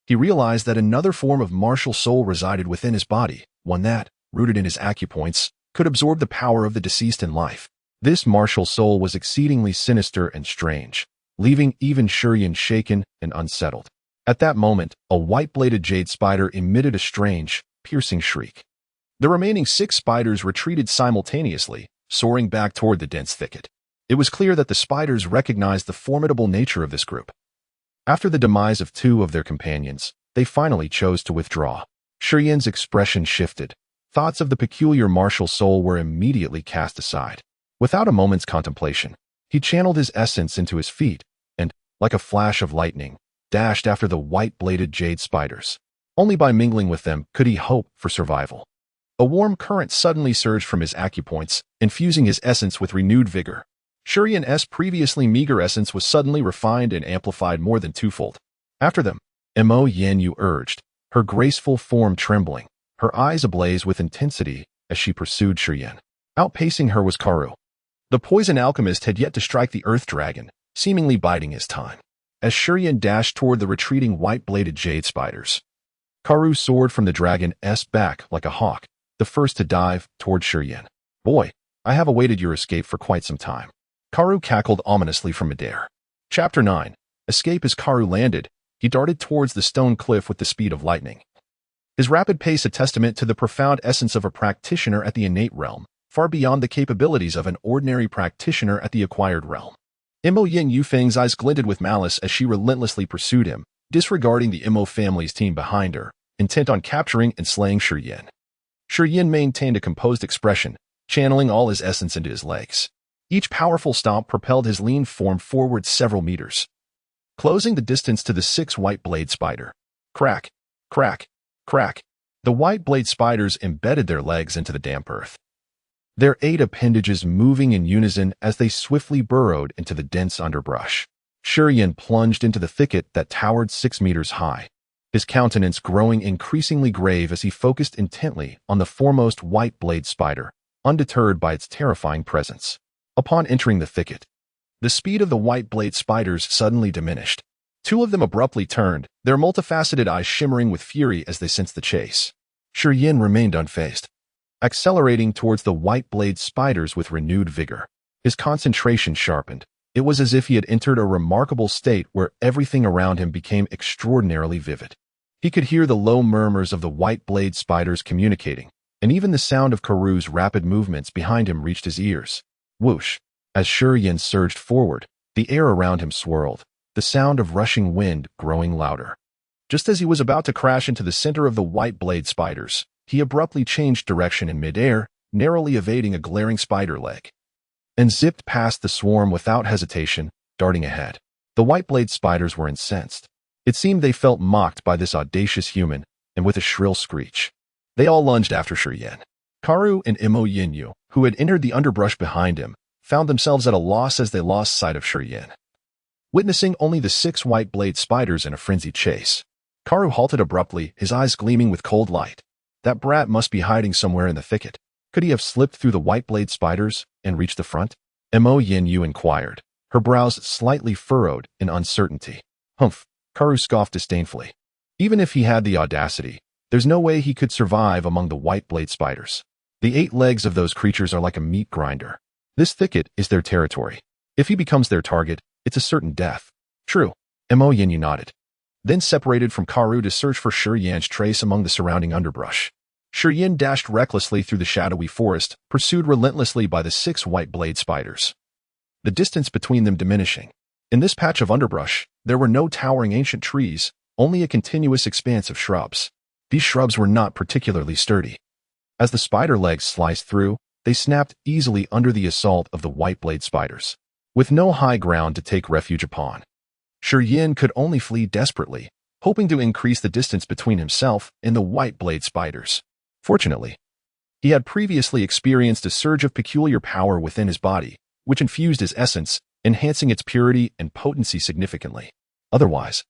he realized that another form of martial soul resided within his body, one that, rooted in his acupoints, could absorb the power of the deceased in life. This martial soul was exceedingly sinister and strange, leaving even Yin shaken and unsettled. At that moment, a white-bladed jade spider emitted a strange, piercing shriek. The remaining 6 spiders retreated simultaneously, soaring back toward the dense thicket. It was clear that the spiders recognized the formidable nature of this group. After the demise of 2 of their companions, they finally chose to withdraw. Yin's expression shifted. Thoughts of the peculiar martial soul were immediately cast aside. Without a moment's contemplation, he channeled his essence into his feet and, like a flash of lightning, dashed after the white-bladed jade spiders. Only by mingling with them could he hope for survival. A warm current suddenly surged from his acupoints, infusing his essence with renewed vigor. Yin's previously meager essence was suddenly refined and amplified more than twofold. After them, Mo Yin urged, her graceful form trembling, her eyes ablaze with intensity as she pursued Yin. Outpacing her was Karu. The poison alchemist had yet to strike the earth dragon, seemingly biding his time. As Yin dashed toward the retreating white-bladed jade spiders, Karu soared from the dragon's back like a hawk, the first to dive toward Yin. Boy, I have awaited your escape for quite some time. Karu cackled ominously from midair. Chapter 9. Escape. As Karu landed, he darted towards the stone cliff with the speed of lightning. His rapid pace a testament to the profound essence of a practitioner at the innate realm, far beyond the capabilities of an ordinary practitioner at the acquired realm. Mo Yin Yufeng's eyes glinted with malice as she relentlessly pursued him, disregarding the Mo family's team behind her, intent on capturing and slaying Yin. Yin maintained a composed expression, channeling all his essence into his legs. Each powerful stomp propelled his lean form forward several meters, closing the distance to the 6 white blade spider. Crack, crack, crack. The white blade spiders embedded their legs into the damp earth, their 8 appendages moving in unison as they swiftly burrowed into the dense underbrush. Yin plunged into the thicket that towered 6 meters high, his countenance growing increasingly grave as he focused intently on the foremost white blade spider, undeterred by its terrifying presence. Upon entering the thicket, the speed of the white blade spiders suddenly diminished. 2 of them abruptly turned, their multifaceted eyes shimmering with fury as they sensed the chase. Yin remained unfazed, accelerating towards the white blade spiders with renewed vigor. His concentration sharpened. It was as if he had entered a remarkable state where everything around him became extraordinarily vivid. He could hear the low murmurs of the white blade spiders communicating, and even the sound of Karoo's rapid movements behind him reached his ears. Whoosh! As Yin surged forward, the air around him swirled, the sound of rushing wind growing louder. Just as he was about to crash into the center of the white blade spiders, he abruptly changed direction in midair, narrowly evading a glaring spider leg, and zipped past the swarm without hesitation, darting ahead. The white blade spiders were incensed. It seemed they felt mocked by this audacious human, and with a shrill screech, they all lunged after Yin. Karoo and Mo Yinyu, who had entered the underbrush behind him, found themselves at a loss as they lost sight of Yin. Witnessing only the 6 white blade spiders in a frenzied chase, Karoo halted abruptly, his eyes gleaming with cold light. That brat must be hiding somewhere in the thicket. Could he have slipped through the white blade spiders and reached the front? Mo Yinyu inquired, her brows slightly furrowed in uncertainty. Humph, Karoo scoffed disdainfully. Even if he had the audacity, there's no way he could survive among the white blade spiders. The 8 legs of those creatures are like a meat grinder. This thicket is their territory. If he becomes their target, it's a certain death. True. Mo Yinyu nodded, then separated from Karoo to search for Yin's trace among the surrounding underbrush. Yin dashed recklessly through the shadowy forest, pursued relentlessly by the 6 white blade spiders, the distance between them diminishing. In this patch of underbrush, there were no towering ancient trees, only a continuous expanse of shrubs. These shrubs were not particularly sturdy. As the spider legs sliced through, they snapped easily under the assault of the white blade spiders. With no high ground to take refuge upon, Yin could only flee desperately, hoping to increase the distance between himself and the white blade spiders. Fortunately, he had previously experienced a surge of peculiar power within his body, which infused his essence, enhancing its purity and potency significantly. Otherwise,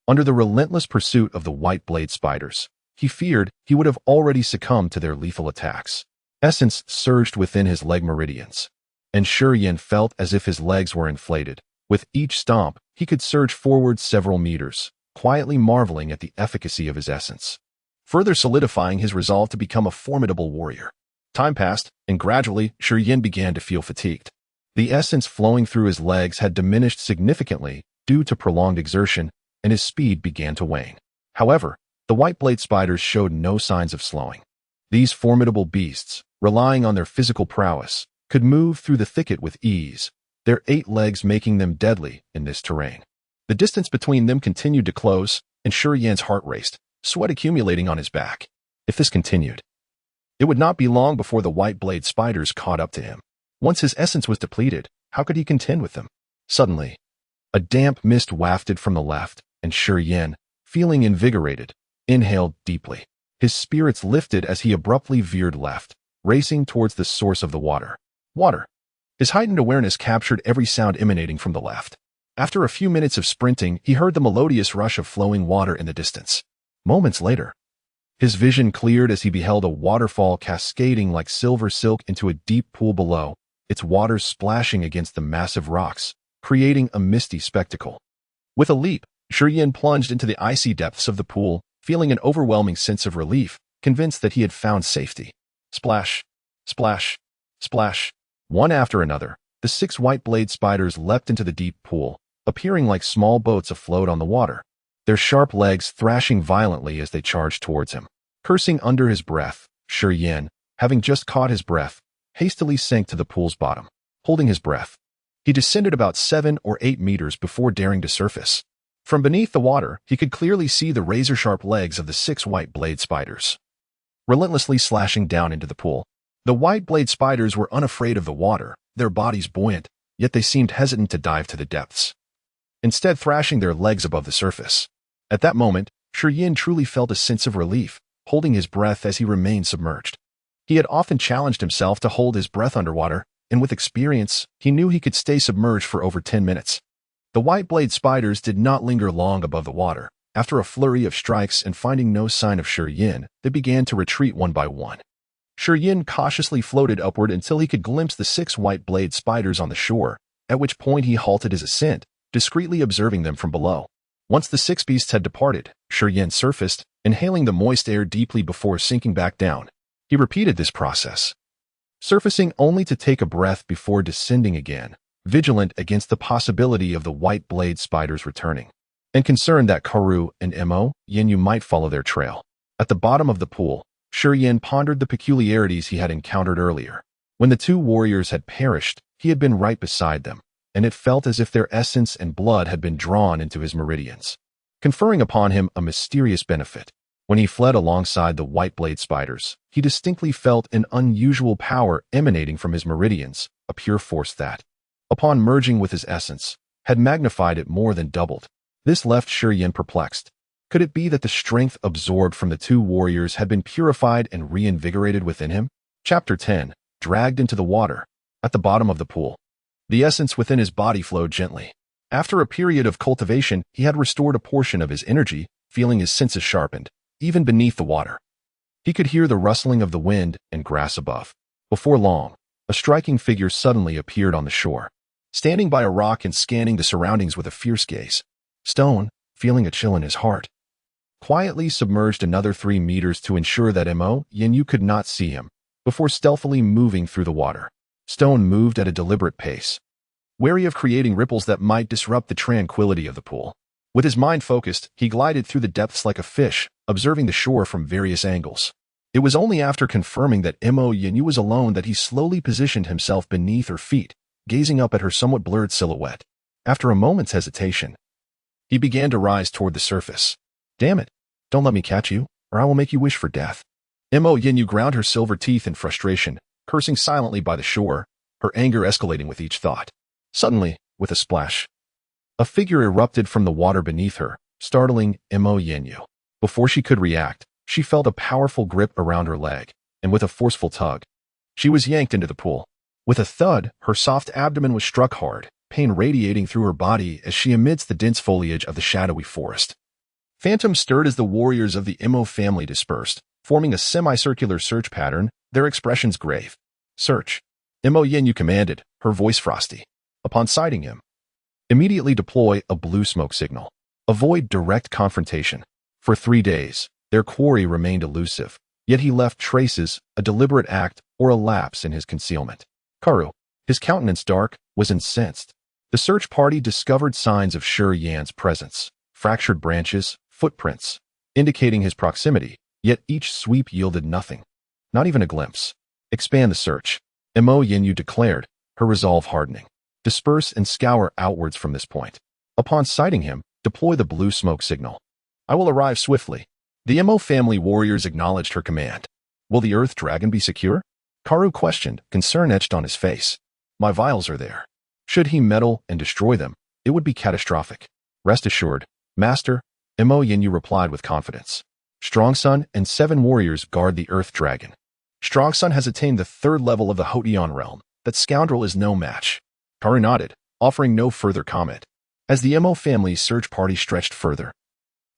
under the relentless pursuit of the white blade spiders, he feared he would have already succumbed to their lethal attacks. Essence surged within his leg meridians, and Yin felt as if his legs were inflated. With each stomp, he could surge forward several meters, quietly marveling at the efficacy of his essence, further solidifying his resolve to become a formidable warrior. Time passed, and gradually, Yin began to feel fatigued. The essence flowing through his legs had diminished significantly due to prolonged exertion, and his speed began to wane. However, the white blade spiders showed no signs of slowing. These formidable beasts, relying on their physical prowess, could move through the thicket with ease, their 8 legs making them deadly in this terrain. The distance between them continued to close, and Yin's heart raced, sweat accumulating on his back. If this continued, it would not be long before the white blade spiders caught up to him. Once his essence was depleted, how could he contend with them? Suddenly, a damp mist wafted from the left, and Yin, feeling invigorated, inhaled deeply. His spirits lifted as he abruptly veered left, racing towards the source of the water. Water. His heightened awareness captured every sound emanating from the left. After a few minutes of sprinting, he heard the melodious rush of flowing water in the distance. Moments later, his vision cleared as he beheld a waterfall cascading like silver silk into a deep pool below, its waters splashing against the massive rocks, creating a misty spectacle. With a leap, Yin plunged into the icy depths of the pool, feeling an overwhelming sense of relief, convinced that he had found safety. Splash, splash, splash. One after another, the 6 white blade spiders leapt into the deep pool, appearing like small boats afloat on the water, their sharp legs thrashing violently as they charged towards him. Cursing under his breath, Yin, having just caught his breath, hastily sank to the pool's bottom. Holding his breath, he descended about 7 or 8 meters before daring to surface. From beneath the water, he could clearly see the razor-sharp legs of the 6 white blade spiders. relentlessly slashing down into the pool. The white blade spiders were unafraid of the water, their bodies buoyant, yet they seemed hesitant to dive to the depths, instead thrashing their legs above the surface. At that moment, Yin truly felt a sense of relief, holding his breath as he remained submerged. He had often challenged himself to hold his breath underwater, and with experience, he knew he could stay submerged for over 10 minutes. The white blade spiders did not linger long above the water. After a flurry of strikes and finding no sign of Yin, they began to retreat one by one. Yin cautiously floated upward until he could glimpse the 6 white blade spiders on the shore, at which point he halted his ascent, discreetly observing them from below. Once the 6 beasts had departed, Yin surfaced, inhaling the moist air deeply before sinking back down. He repeated this process, surfacing only to take a breath before descending again, vigilant against the possibility of the white blade spiders returning, and concerned that Karu and Yenyu might follow their trail. At the bottom of the pool, Yin pondered the peculiarities he had encountered earlier. When the 2 warriors had perished, he had been right beside them, and it felt as if their essence and blood had been drawn into his meridians, conferring upon him a mysterious benefit. When he fled alongside the white blade spiders, he distinctly felt an unusual power emanating from his meridians, a pure force that, upon merging with his essence, had magnified it more than doubled. This left Yin perplexed. Could it be that the strength absorbed from the 2 warriors had been purified and reinvigorated within him? Chapter 10. Dragged into the water. At the bottom of the pool, the essence within his body flowed gently. After a period of cultivation, he had restored a portion of his energy, feeling his senses sharpened, even beneath the water. He could hear the rustling of the wind and grass above. Before long, a striking figure suddenly appeared on the shore, standing by a rock and scanning the surroundings with a fierce gaze. Stone, feeling a chill in his heart, quietly submerged another 3 meters to ensure that Yenyu could not see him, before stealthily moving through the water. Stone moved at a deliberate pace, wary of creating ripples that might disrupt the tranquility of the pool. With his mind focused, he glided through the depths like a fish, observing the shore from various angles. It was only after confirming that Yenyu was alone that he slowly positioned himself beneath her feet, gazing up at her somewhat blurred silhouette. After a moment's hesitation, he began to rise toward the surface. "Damn it, don't let me catch you, or I will make you wish for death." Yenyu ground her silver teeth in frustration, cursing silently by the shore, her anger escalating with each thought. Suddenly, with a splash, a figure erupted from the water beneath her, startling Yenyu. Before she could react, she felt a powerful grip around her leg, and with a forceful tug, she was yanked into the pool. With a thud, her soft abdomen was struck hard, pain radiating through her body as she amidst the dense foliage of the shadowy forest. Phantoms stirred as the warriors of the family dispersed, forming a semicircular search pattern, their expressions grave. "Search," Yenyu commanded, her voice frosty. Upon sighting him, immediately deploy a blue smoke signal. Avoid direct confrontation. For 3 days, their quarry remained elusive, yet he left traces, a deliberate act, or a lapse in his concealment. Karu, his countenance dark, was incensed. The search party discovered signs of Yan's presence, fractured branches, footprints, indicating his proximity, yet each sweep yielded nothing. Not even a glimpse. "Expand the search," Yenyu declared, her resolve hardening. "Disperse and scour outwards from this point. Upon sighting him, deploy the blue smoke signal. I will arrive swiftly." The family warriors acknowledged her command. "Will the earth dragon be secure?" Karu questioned, concern etched on his face. "My vials are there. Should he meddle and destroy them, it would be catastrophic." "Rest assured, Master," Yenyu replied with confidence. "Strongsun and 7 warriors guard the earth dragon. Strongsun has attained the 3rd level of the Hoteon realm. That scoundrel is no match." Karu nodded, offering no further comment. As the family's search party stretched further,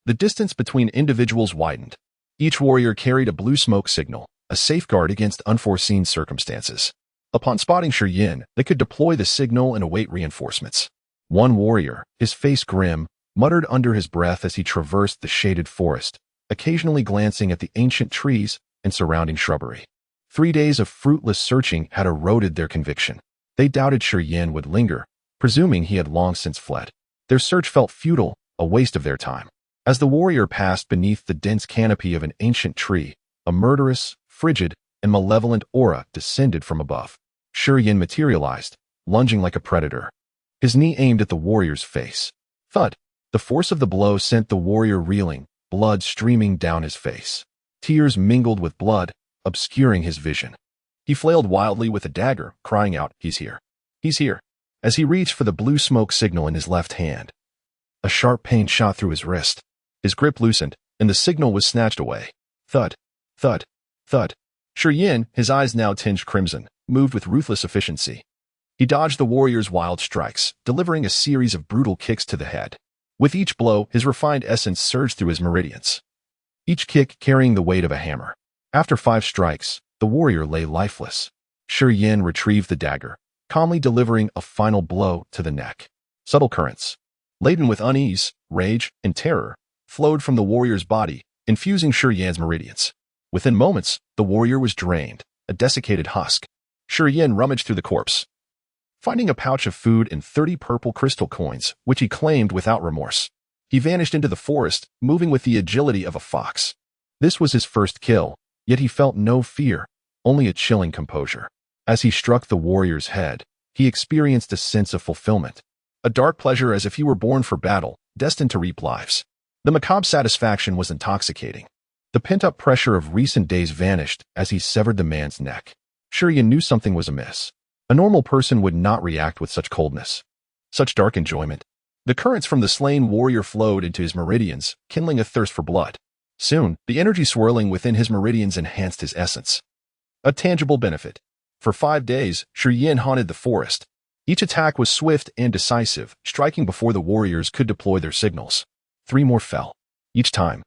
the distance between individuals widened. Each warrior carried a blue smoke signal, a safeguard against unforeseen circumstances. Upon spotting Yin, they could deploy the signal and await reinforcements. One warrior, his face grim, muttered under his breath as he traversed the shaded forest, occasionally glancing at the ancient trees and surrounding shrubbery. 3 days of fruitless searching had eroded their conviction. They doubted Yin would linger, presuming he had long since fled. Their search felt futile, a waste of their time. As the warrior passed beneath the dense canopy of an ancient tree, a murderous, frigid, and malevolent aura descended from above. Yin materialized, lunging like a predator, his knee aimed at the warrior's face. Thud! The force of the blow sent the warrior reeling, blood streaming down his face. Tears mingled with blood, obscuring his vision. He flailed wildly with a dagger, crying out, "He's here! He's here!" As he reached for the blue smoke signal in his left hand, a sharp pain shot through his wrist. His grip loosened, and the signal was snatched away. Thud, thud, thud. Shi Yin, his eyes now tinged crimson, moved with ruthless efficiency. He dodged the warrior's wild strikes, delivering a series of brutal kicks to the head. With each blow, his refined essence surged through his meridians, each kick carrying the weight of a hammer. After 5 strikes, the warrior lay lifeless. Shi Yin retrieved the dagger, calmly delivering a final blow to the neck. Subtle currents, laden with unease, rage, and terror, flowed from the warrior's body, infusing Shi Yin's meridians. Within moments, the warrior was drained, a desiccated husk. Shi Yin rummaged through the corpse, finding a pouch of food and 30 purple crystal coins, which he claimed without remorse. He vanished into the forest, moving with the agility of a fox. This was his first kill, yet he felt no fear, only a chilling composure. As he struck the warrior's head, he experienced a sense of fulfillment, a dark pleasure as if he were born for battle, destined to reap lives. The macabre satisfaction was intoxicating. The pent-up pressure of recent days vanished as he severed the man's neck. Shi Yin knew something was amiss. A normal person would not react with such coldness, such dark enjoyment. The currents from the slain warrior flowed into his meridians, kindling a thirst for blood. Soon, the energy swirling within his meridians enhanced his essence. A tangible benefit. For 5 days, Shi Yin haunted the forest. Each attack was swift and decisive, striking before the warriors could deploy their signals. 3 more fell. Each time,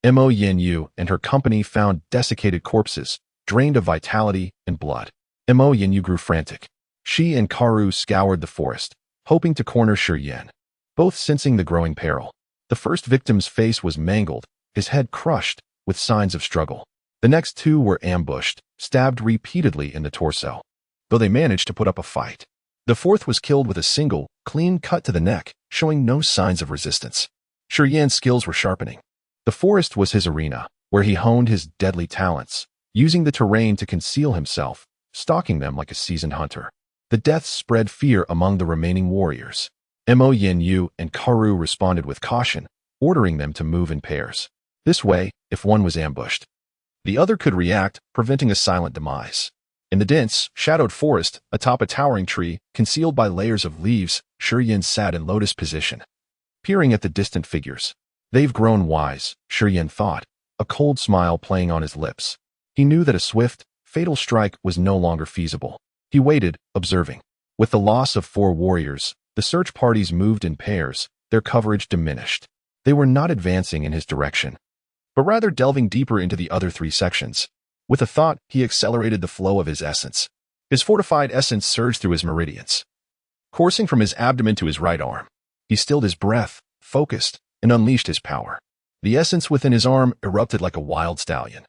Mo Yin Yu and her company found desiccated corpses, drained of vitality and blood. Mo Yin Yu grew frantic. She and Karu scoured the forest, hoping to corner Shi Yin, both sensing the growing peril. The first victim's face was mangled, his head crushed, with signs of struggle. The next 2 were ambushed, stabbed repeatedly in the torso, though they managed to put up a fight. The 4th was killed with a single, clean cut to the neck, showing no signs of resistance. Shi Yin's skills were sharpening. The forest was his arena, where he honed his deadly talents, using the terrain to conceal himself, stalking them like a seasoned hunter. The deaths spread fear among the remaining warriors. Mo Yin Yu and Karu responded with caution, ordering them to move in pairs. This way, if one was ambushed, the other could react, preventing a silent demise. In the dense, shadowed forest, atop a towering tree, concealed by layers of leaves, Shi Yin sat in lotus position, peering at the distant figures. They've grown wise, Shi Yin thought, a cold smile playing on his lips. He knew that a swift, fatal strike was no longer feasible. He waited, observing. With the loss of 4 warriors, the search parties moved in pairs, their coverage diminished. They were not advancing in his direction, but rather delving deeper into the other 3 sections. With a thought, he accelerated the flow of his essence. His fortified essence surged through his meridians, coursing from his abdomen to his right arm. He stilled his breath, focused, and unleashed his power. The essence within his arm erupted like a wild stallion,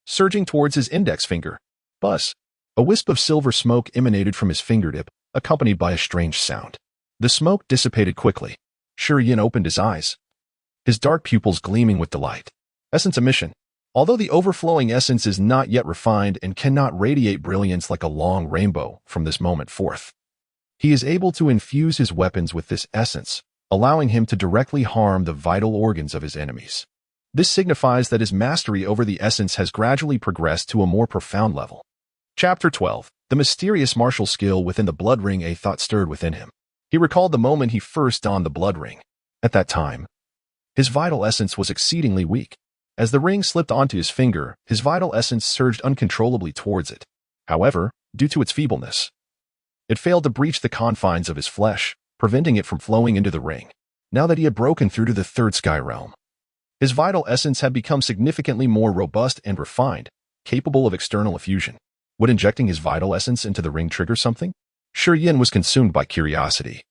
surging towards his index finger. Buzz! A wisp of silver smoke emanated from his fingertip, accompanied by a strange sound. The smoke dissipated quickly. Shi Yin opened his eyes, his dark pupils gleaming with delight. Essence emission. Although the overflowing essence is not yet refined and cannot radiate brilliance like a long rainbow from this moment forth, he is able to infuse his weapons with this essence, allowing him to directly harm the vital organs of his enemies. This signifies that his mastery over the essence has gradually progressed to a more profound level. Chapter 12. The mysterious martial skill within the blood ring. A thought stirred within him. He recalled the moment he first donned the blood ring. At that time, his vital essence was exceedingly weak. As the ring slipped onto his finger, his vital essence surged uncontrollably towards it. However, due to its feebleness, it failed to breach the confines of his flesh, preventing it from flowing into the ring. Now that he had broken through to the 3rd sky realm, his vital essence had become significantly more robust and refined, capable of external effusion. Would injecting his vital essence into the ring trigger something? Shi Yin was consumed by curiosity,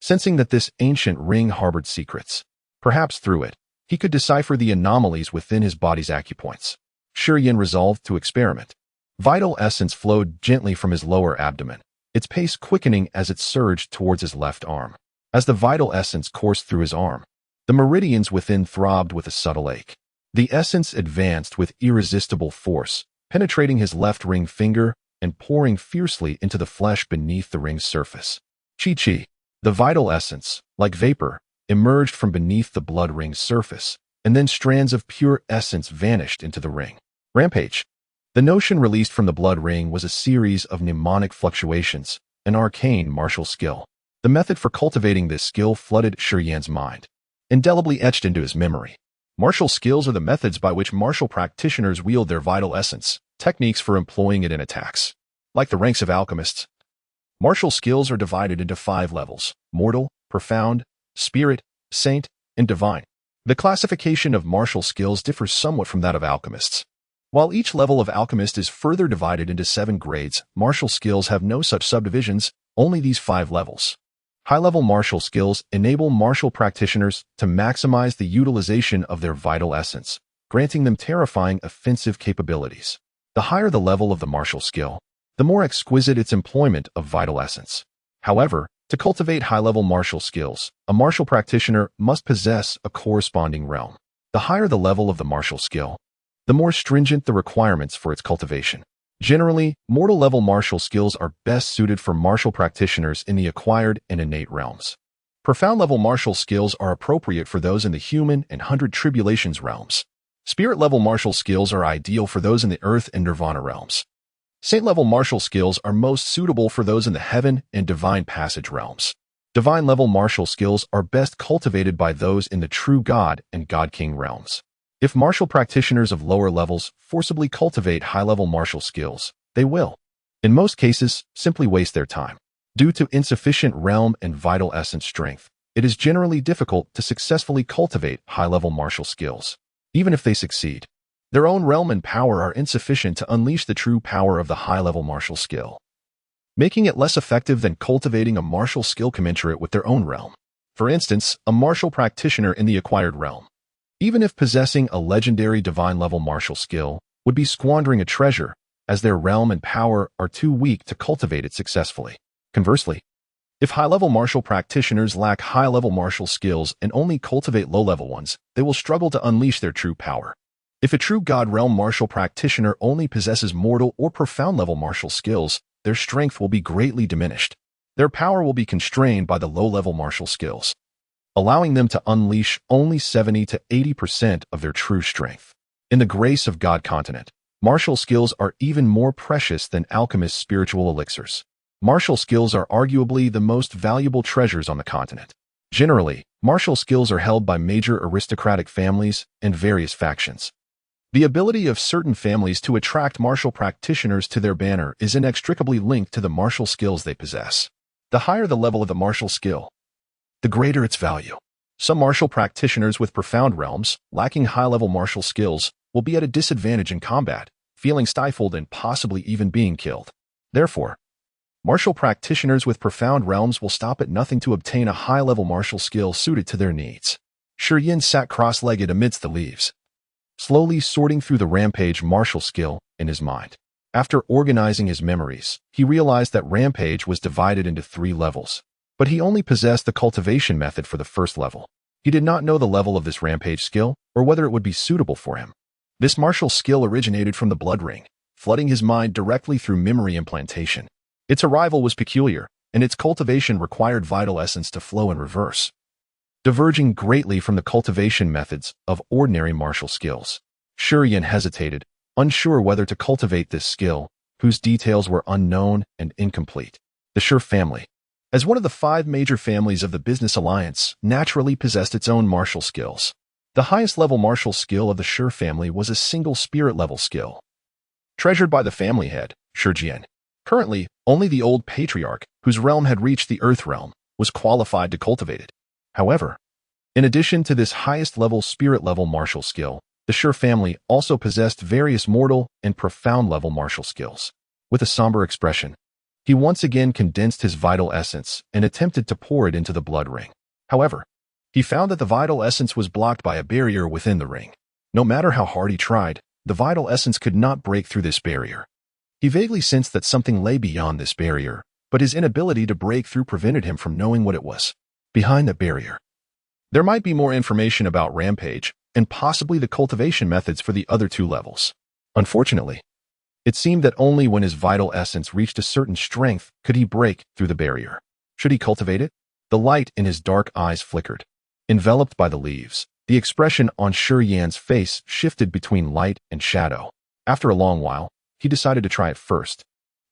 sensing that this ancient ring harbored secrets. Perhaps through it, he could decipher the anomalies within his body's acupoints. Shi Yin resolved to experiment. Vital essence flowed gently from his lower abdomen, its pace quickening as it surged towards his left arm. As the vital essence coursed through his arm, the meridians within throbbed with a subtle ache. The essence advanced with irresistible force, penetrating his left ring finger and pouring fiercely into the flesh beneath the ring's surface. Chi-chi, the vital essence, like vapor, emerged from beneath the blood ring's surface, and then strands of pure essence vanished into the ring. Rampage. The notion released from the blood ring was a series of mnemonic fluctuations, an arcane martial skill. The method for cultivating this skill flooded Shiyan's mind, indelibly etched into his memory. Martial skills are the methods by which martial practitioners wield their vital essence, techniques for employing it in attacks. Like the ranks of alchemists, martial skills are divided into 5 levels: mortal, profound, spirit, saint, and divine. The classification of martial skills differs somewhat from that of alchemists. While each level of alchemist is further divided into 7 grades, martial skills have no such subdivisions, only these 5 levels. High-level martial skills enable martial practitioners to maximize the utilization of their vital essence, granting them terrifying offensive capabilities. The higher the level of the martial skill, the more exquisite its employment of vital essence. However, to cultivate high-level martial skills, a martial practitioner must possess a corresponding realm. The higher the level of the martial skill, the more stringent the requirements for its cultivation. Generally, mortal-level martial skills are best suited for martial practitioners in the acquired and innate realms. Profound-level martial skills are appropriate for those in the human and 100 Tribulations realms. Spirit-level martial skills are ideal for those in the earth and Nirvana realms. Saint-level martial skills are most suitable for those in the heaven and divine passage realms. Divine-level martial skills are best cultivated by those in the true God and God-King realms. If martial practitioners of lower levels forcibly cultivate high-level martial skills, they will, in most cases, simply waste their time. Due to insufficient realm and vital essence strength, it is generally difficult to successfully cultivate high-level martial skills. Even if they succeed, their own realm and power are insufficient to unleash the true power of the high-level martial skill, making it less effective than cultivating a martial skill commensurate with their own realm. For instance, a martial practitioner in the acquired realm, even if possessing a legendary divine-level martial skill, would be squandering a treasure, as their realm and power are too weak to cultivate it successfully. Conversely, if high-level martial practitioners lack high-level martial skills and only cultivate low-level ones, they will struggle to unleash their true power. If a true God realm martial practitioner only possesses mortal or profound-level martial skills, their strength will be greatly diminished. Their power will be constrained by the low-level martial skills, allowing them to unleash only 70 to 80% of their true strength. In the grace of God continent, martial skills are even more precious than alchemists' spiritual elixirs. Martial skills are arguably the most valuable treasures on the continent. Generally, martial skills are held by major aristocratic families and various factions. The ability of certain families to attract martial practitioners to their banner is inextricably linked to the martial skills they possess. The higher the level of the martial skill, the greater its value. Some martial practitioners with profound realms, lacking high-level martial skills, will be at a disadvantage in combat, feeling stifled and possibly even being killed. Therefore, martial practitioners with profound realms will stop at nothing to obtain a high-level martial skill suited to their needs. Shiyan sat cross-legged amidst the leaves, slowly sorting through the rampage martial skill in his mind. After organizing his memories, he realized that rampage was divided into 3 levels. But he only possessed the cultivation method for the first level. He did not know the level of this rampage skill, or whether it would be suitable for him. This martial skill originated from the blood ring, flooding his mind directly through memory implantation. Its arrival was peculiar, and its cultivation required vital essence to flow in reverse, diverging greatly from the cultivation methods of ordinary martial skills. Shiyan hesitated, unsure whether to cultivate this skill, whose details were unknown and incomplete. The Shur family, as one of the 5 major families of the Business Alliance, naturally possessed its own martial skills. The highest level martial skill of the Shur family was a single spirit-level skill, treasured by the family head, Shiyan. Currently, only the old patriarch, whose realm had reached the Earth realm, was qualified to cultivate it. However, in addition to this highest-level spirit-level martial skill, the Shur family also possessed various mortal and profound-level martial skills. With a somber expression, he once again condensed his vital essence and attempted to pour it into the blood ring. However, he found that the vital essence was blocked by a barrier within the ring. No matter how hard he tried, the vital essence could not break through this barrier. He vaguely sensed that something lay beyond this barrier, but his inability to break through prevented him from knowing what it was behind the barrier. There might be more information about Rampage, and possibly the cultivation methods for the other 2 levels. Unfortunately, it seemed that only when his vital essence reached a certain strength could he break through the barrier. Should he cultivate it? The light in his dark eyes flickered. Enveloped by the leaves, The expression on Shi Yan's face shifted between light and shadow. After a long while, he decided to try it first,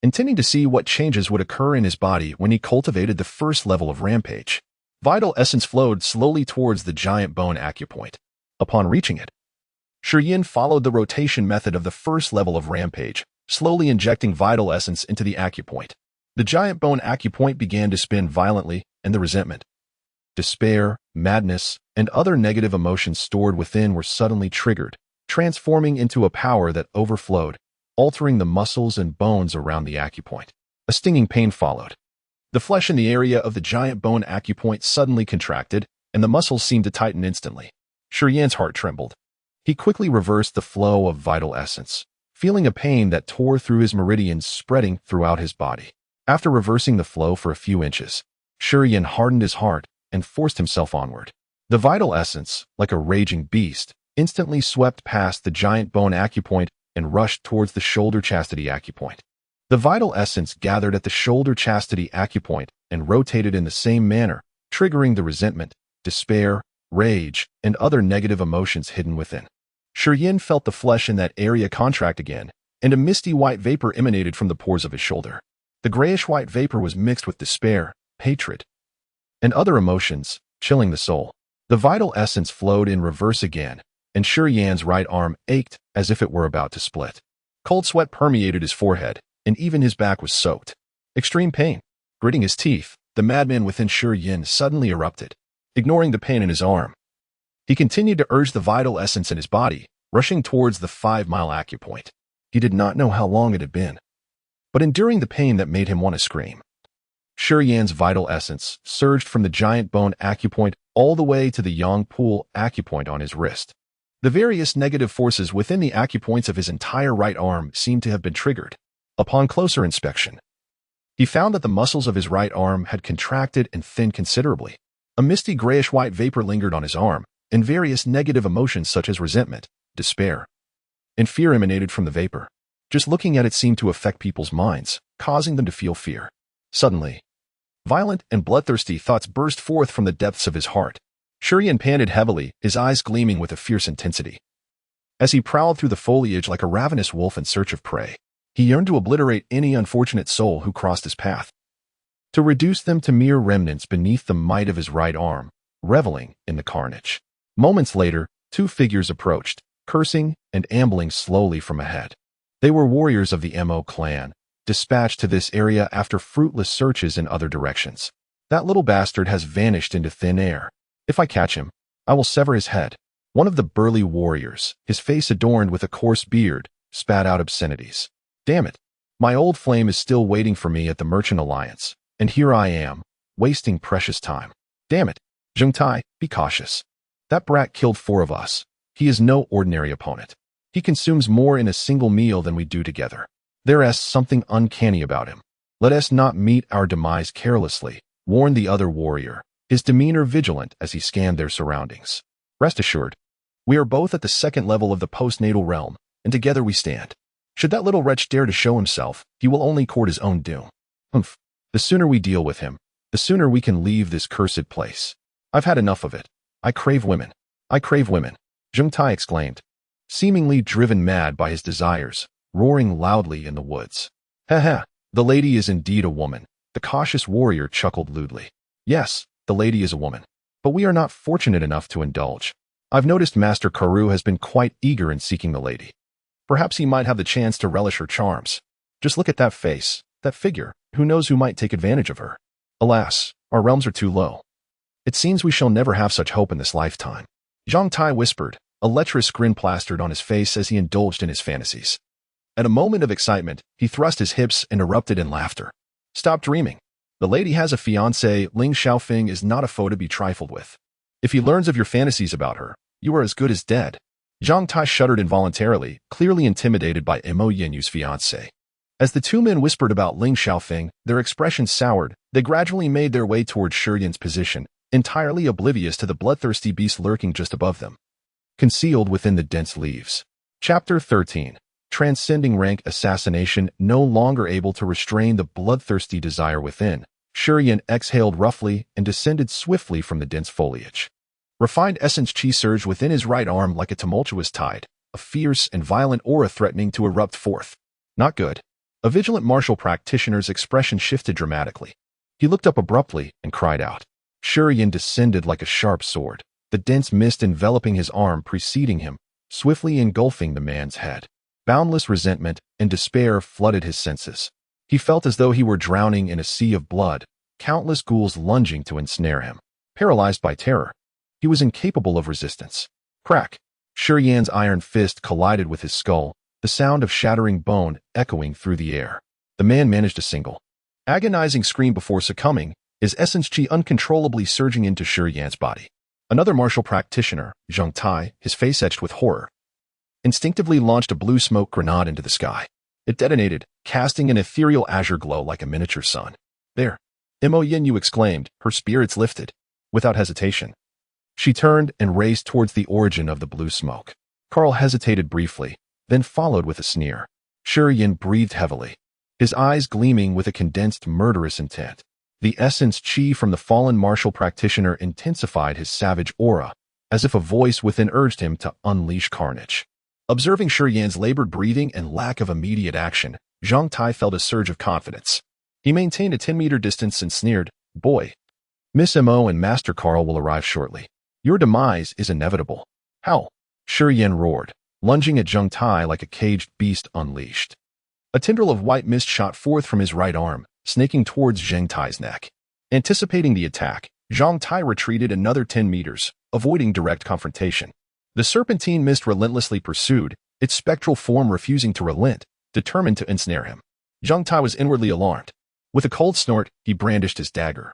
intending to see what changes would occur in his body when he cultivated the first level of Rampage. Vital essence flowed slowly towards the giant bone acupoint. Upon reaching it, Shi Yan followed the rotation method of the first level of Rampage, slowly injecting vital essence into the acupoint. The giant bone acupoint began to spin violently, and the resentment, despair, madness, and other negative emotions stored within were suddenly triggered, transforming into a power that overflowed, altering the muscles and bones around the acupoint. A stinging pain followed. The flesh in the area of the giant bone acupoint suddenly contracted, and the muscles seemed to tighten instantly. Shi Yan's heart trembled. He quickly reversed the flow of vital essence, feeling a pain that tore through his meridians spreading throughout his body. After reversing the flow for a few inches, Shi Yan hardened his heart and forced himself onward. The vital essence, like a raging beast, instantly swept past the giant bone acupoint and rushed towards the shoulder chastity acupoint. The vital essence gathered at the shoulder chastity acupoint and rotated in the same manner, triggering the resentment, despair, rage, and other negative emotions hidden within. Shi Yan felt the flesh in that area contract again, and a misty white vapor emanated from the pores of his shoulder. The grayish-white vapor was mixed with despair, hatred, and other emotions, chilling the soul. The vital essence flowed in reverse again, and Shi Yan's right arm ached as if it were about to split. Cold sweat permeated his forehead, and even his back was soaked. Extreme pain. Gritting his teeth, the madman within Shi Yan suddenly erupted, ignoring the pain in his arm. He continued to urge the vital essence in his body, rushing towards the 5-mile acupoint. He did not know how long it had been, but enduring the pain that made him want to scream. Shi Yan's vital essence surged from the giant bone acupoint all the way to the yang pool acupoint on his wrist. The various negative forces within the acupoints of his entire right arm seemed to have been triggered. Upon closer inspection, he found that the muscles of his right arm had contracted and thinned considerably. A misty grayish-white vapor lingered on his arm, and various negative emotions such as resentment, despair, and fear emanated from the vapor. Just looking at it seemed to affect people's minds, causing them to feel fear. Suddenly, violent and bloodthirsty thoughts burst forth from the depths of his heart. Shi Yan panted heavily, his eyes gleaming with a fierce intensity. As he prowled through the foliage like a ravenous wolf in search of prey, he yearned to obliterate any unfortunate soul who crossed his path, to reduce them to mere remnants beneath the might of his right arm, reveling in the carnage. Moments later, 2 figures approached, cursing and ambling slowly from ahead. They were warriors of the Mo clan, dispatched to this area after fruitless searches in other directions. That little bastard has vanished into thin air. If I catch him, I will sever his head. One of the burly warriors, his face adorned with a coarse beard, spat out obscenities. Damn it. My old flame is still waiting for me at the Merchant Alliance, and here I am, wasting precious time. Damn it. Zheng Tai, be cautious. That brat killed 4 of us. He is no ordinary opponent. He consumes more in a single meal than we do together. There is something uncanny about him. Let us not meet our demise carelessly, warned the other warrior, his demeanor vigilant as he scanned their surroundings. Rest assured, we are both at the 2nd level of the postnatal realm, and together we stand. Should that little wretch dare to show himself, he will only court his own doom. Humph. The sooner we deal with him, the sooner we can leave this cursed place. I've had enough of it. I crave women. I crave women, Zheng Tai exclaimed, seemingly driven mad by his desires, roaring loudly in the woods. Ha ha, the lady is indeed a woman, the cautious warrior chuckled lewdly. Yes, the lady is a woman, but we are not fortunate enough to indulge. I've noticed Master Karu has been quite eager in seeking the lady. Perhaps he might have the chance to relish her charms. Just look at that face, that figure, who knows who might take advantage of her. Alas, our realms are too low. It seems we shall never have such hope in this lifetime. Zhang Tai whispered, a lecherous grin plastered on his face as he indulged in his fantasies. At a moment of excitement, he thrust his hips and erupted in laughter. Stop dreaming. The lady has a fiancé. Ling Xiaofeng is not a foe to be trifled with. If he learns of your fantasies about her, you are as good as dead. Zhang Tai shuddered involuntarily, clearly intimidated by Mo Yinyu's fiancé. As the 2 men whispered about Ling Xiaofeng, their expressions soured. They gradually made their way toward Shi Yan's position, entirely oblivious to the bloodthirsty beast lurking just above them, concealed within the dense leaves. Chapter 13. Transcending rank assassination. No longer able to restrain the bloodthirsty desire within, Shi Yan exhaled roughly and descended swiftly from the dense foliage. Refined essence chi surged within his right arm like a tumultuous tide, a fierce and violent aura threatening to erupt forth. Not good. A vigilant martial practitioner's expression shifted dramatically. He looked up abruptly and cried out. Shurian descended like a sharp sword, the dense mist enveloping his arm preceding him, swiftly engulfing the man's head. Boundless resentment and despair flooded his senses. He felt as though he were drowning in a sea of blood, countless ghouls lunging to ensnare him. Paralyzed by terror, he was incapable of resistance. Crack! Shurian's iron fist collided with his skull, the sound of shattering bone echoing through the air. The man managed a single, agonizing scream before succumbing, his essence chi uncontrollably surging into Shurian's body. Another martial practitioner, Zheng Tai, his face etched with horror, instinctively launched a blue smoke grenade into the sky. It detonated, casting an ethereal azure glow like a miniature sun. There! Mo Yin-Yu exclaimed, her spirits lifted. Without hesitation, she turned and raced towards the origin of the blue smoke. Carl hesitated briefly, then followed with a sneer. Shurian breathed heavily, his eyes gleaming with a condensed murderous intent. The essence chi from the fallen martial practitioner intensified his savage aura, as if a voice within urged him to unleash carnage. Observing Shurian's labored breathing and lack of immediate action, Zhang Tai felt a surge of confidence. He maintained a 10-meter distance and sneered, Boy, Miss Mo and Master Carl will arrive shortly. Your demise is inevitable. How? Shurian roared, lunging at Zhang Tai like a caged beast unleashed. A tendril of white mist shot forth from his right arm, snaking towards Zhang Tai's neck. Anticipating the attack, Zhang Tai retreated another 10 meters, avoiding direct confrontation. The serpentine mist relentlessly pursued, its spectral form refusing to relent, determined to ensnare him. Zhang Tai was inwardly alarmed. With a cold snort, he brandished his dagger,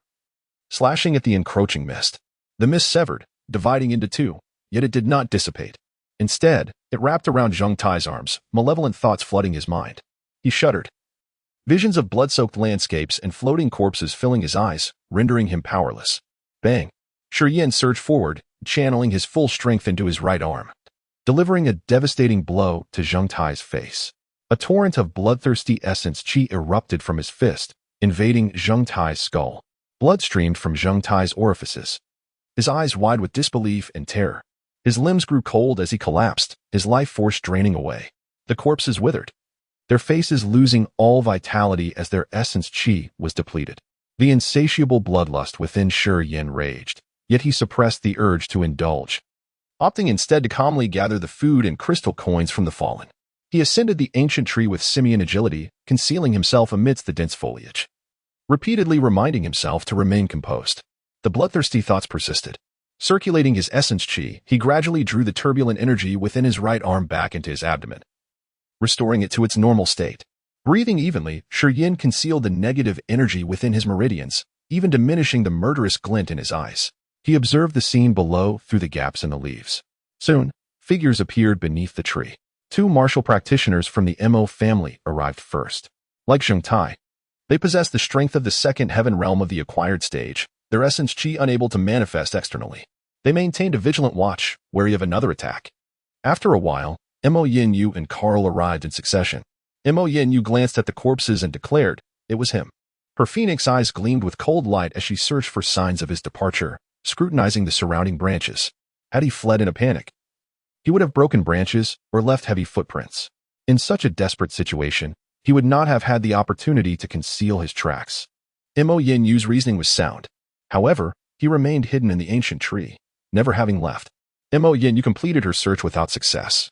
slashing at the encroaching mist. The mist severed, dividing into two, yet it did not dissipate. Instead, it wrapped around Zhang Tai's arms, malevolent thoughts flooding his mind. He shuddered. Visions of blood-soaked landscapes and floating corpses filling his eyes, rendering him powerless. Bang! Shurian surged forward, channeling his full strength into his right arm, delivering a devastating blow to Zhang Tai's face. A torrent of bloodthirsty essence chi erupted from his fist, invading Zhang Tai's skull. Blood streamed from Zhang Tai's orifices, his eyes wide with disbelief and terror. His limbs grew cold as he collapsed, his life force draining away. The corpses withered, their faces losing all vitality as their essence chi was depleted. The insatiable bloodlust within Shurian raged, yet he suppressed the urge to indulge, opting instead to calmly gather the food and crystal coins from the fallen. He ascended the ancient tree with simian agility, concealing himself amidst the dense foliage, repeatedly reminding himself to remain composed. The bloodthirsty thoughts persisted. Circulating his essence chi, he gradually drew the turbulent energy within his right arm back into his abdomen, restoring it to its normal state. Breathing evenly, Shurian concealed the negative energy within his meridians, even diminishing the murderous glint in his eyes. He observed the scene below through the gaps in the leaves. Soon, figures appeared beneath the tree. Two martial practitioners from the Mo family arrived first. Like Zheng Tai, they possessed the strength of the second heaven realm of the acquired stage, their essence chi unable to manifest externally. They maintained a vigilant watch, wary of another attack. After a while, Mo Yin-Yu and Carl arrived in succession. Mo Yin-Yu glanced at the corpses and declared, it was him. Her phoenix eyes gleamed with cold light as she searched for signs of his departure, scrutinizing the surrounding branches. Had he fled in a panic? He would have broken branches or left heavy footprints. In such a desperate situation, he would not have had the opportunity to conceal his tracks. Mo Yin-Yu's reasoning was sound. However, he remained hidden in the ancient tree, never having left. Mo Yin-Yu completed her search without success.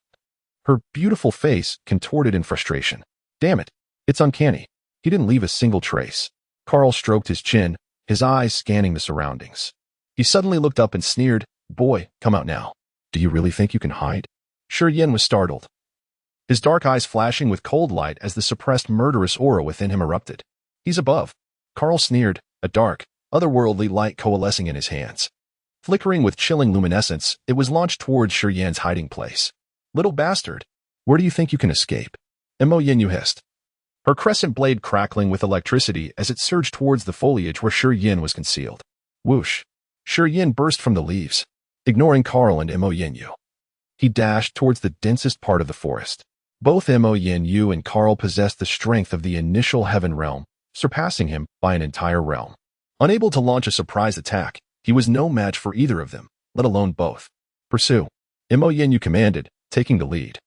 Her beautiful face contorted in frustration. Damn it, it's uncanny. He didn't leave a single trace. Carl stroked his chin, his eyes scanning the surroundings. He suddenly looked up and sneered, Boy, come out now. Do you really think you can hide? Shurian was startled, his dark eyes flashing with cold light as the suppressed murderous aura within him erupted. He's above. Carl sneered, a dark, otherworldly light coalescing in his hands. Flickering with chilling luminescence, it was launched towards Shurian's hiding place. Little bastard, where do you think you can escape? Mo Yin-Yu hissed, her crescent blade crackling with electricity as it surged towards the foliage where Shurian was concealed. Whoosh! Shurian burst from the leaves, ignoring Carl and Mo Yin-Yu. He dashed towards the densest part of the forest. Both Mo Yin-Yu and Carl possessed the strength of the initial heaven realm, surpassing him by an entire realm. Unable to launch a surprise attack, he was no match for either of them. let alone both. Pursue. Mo Yin commanded, taking the lead.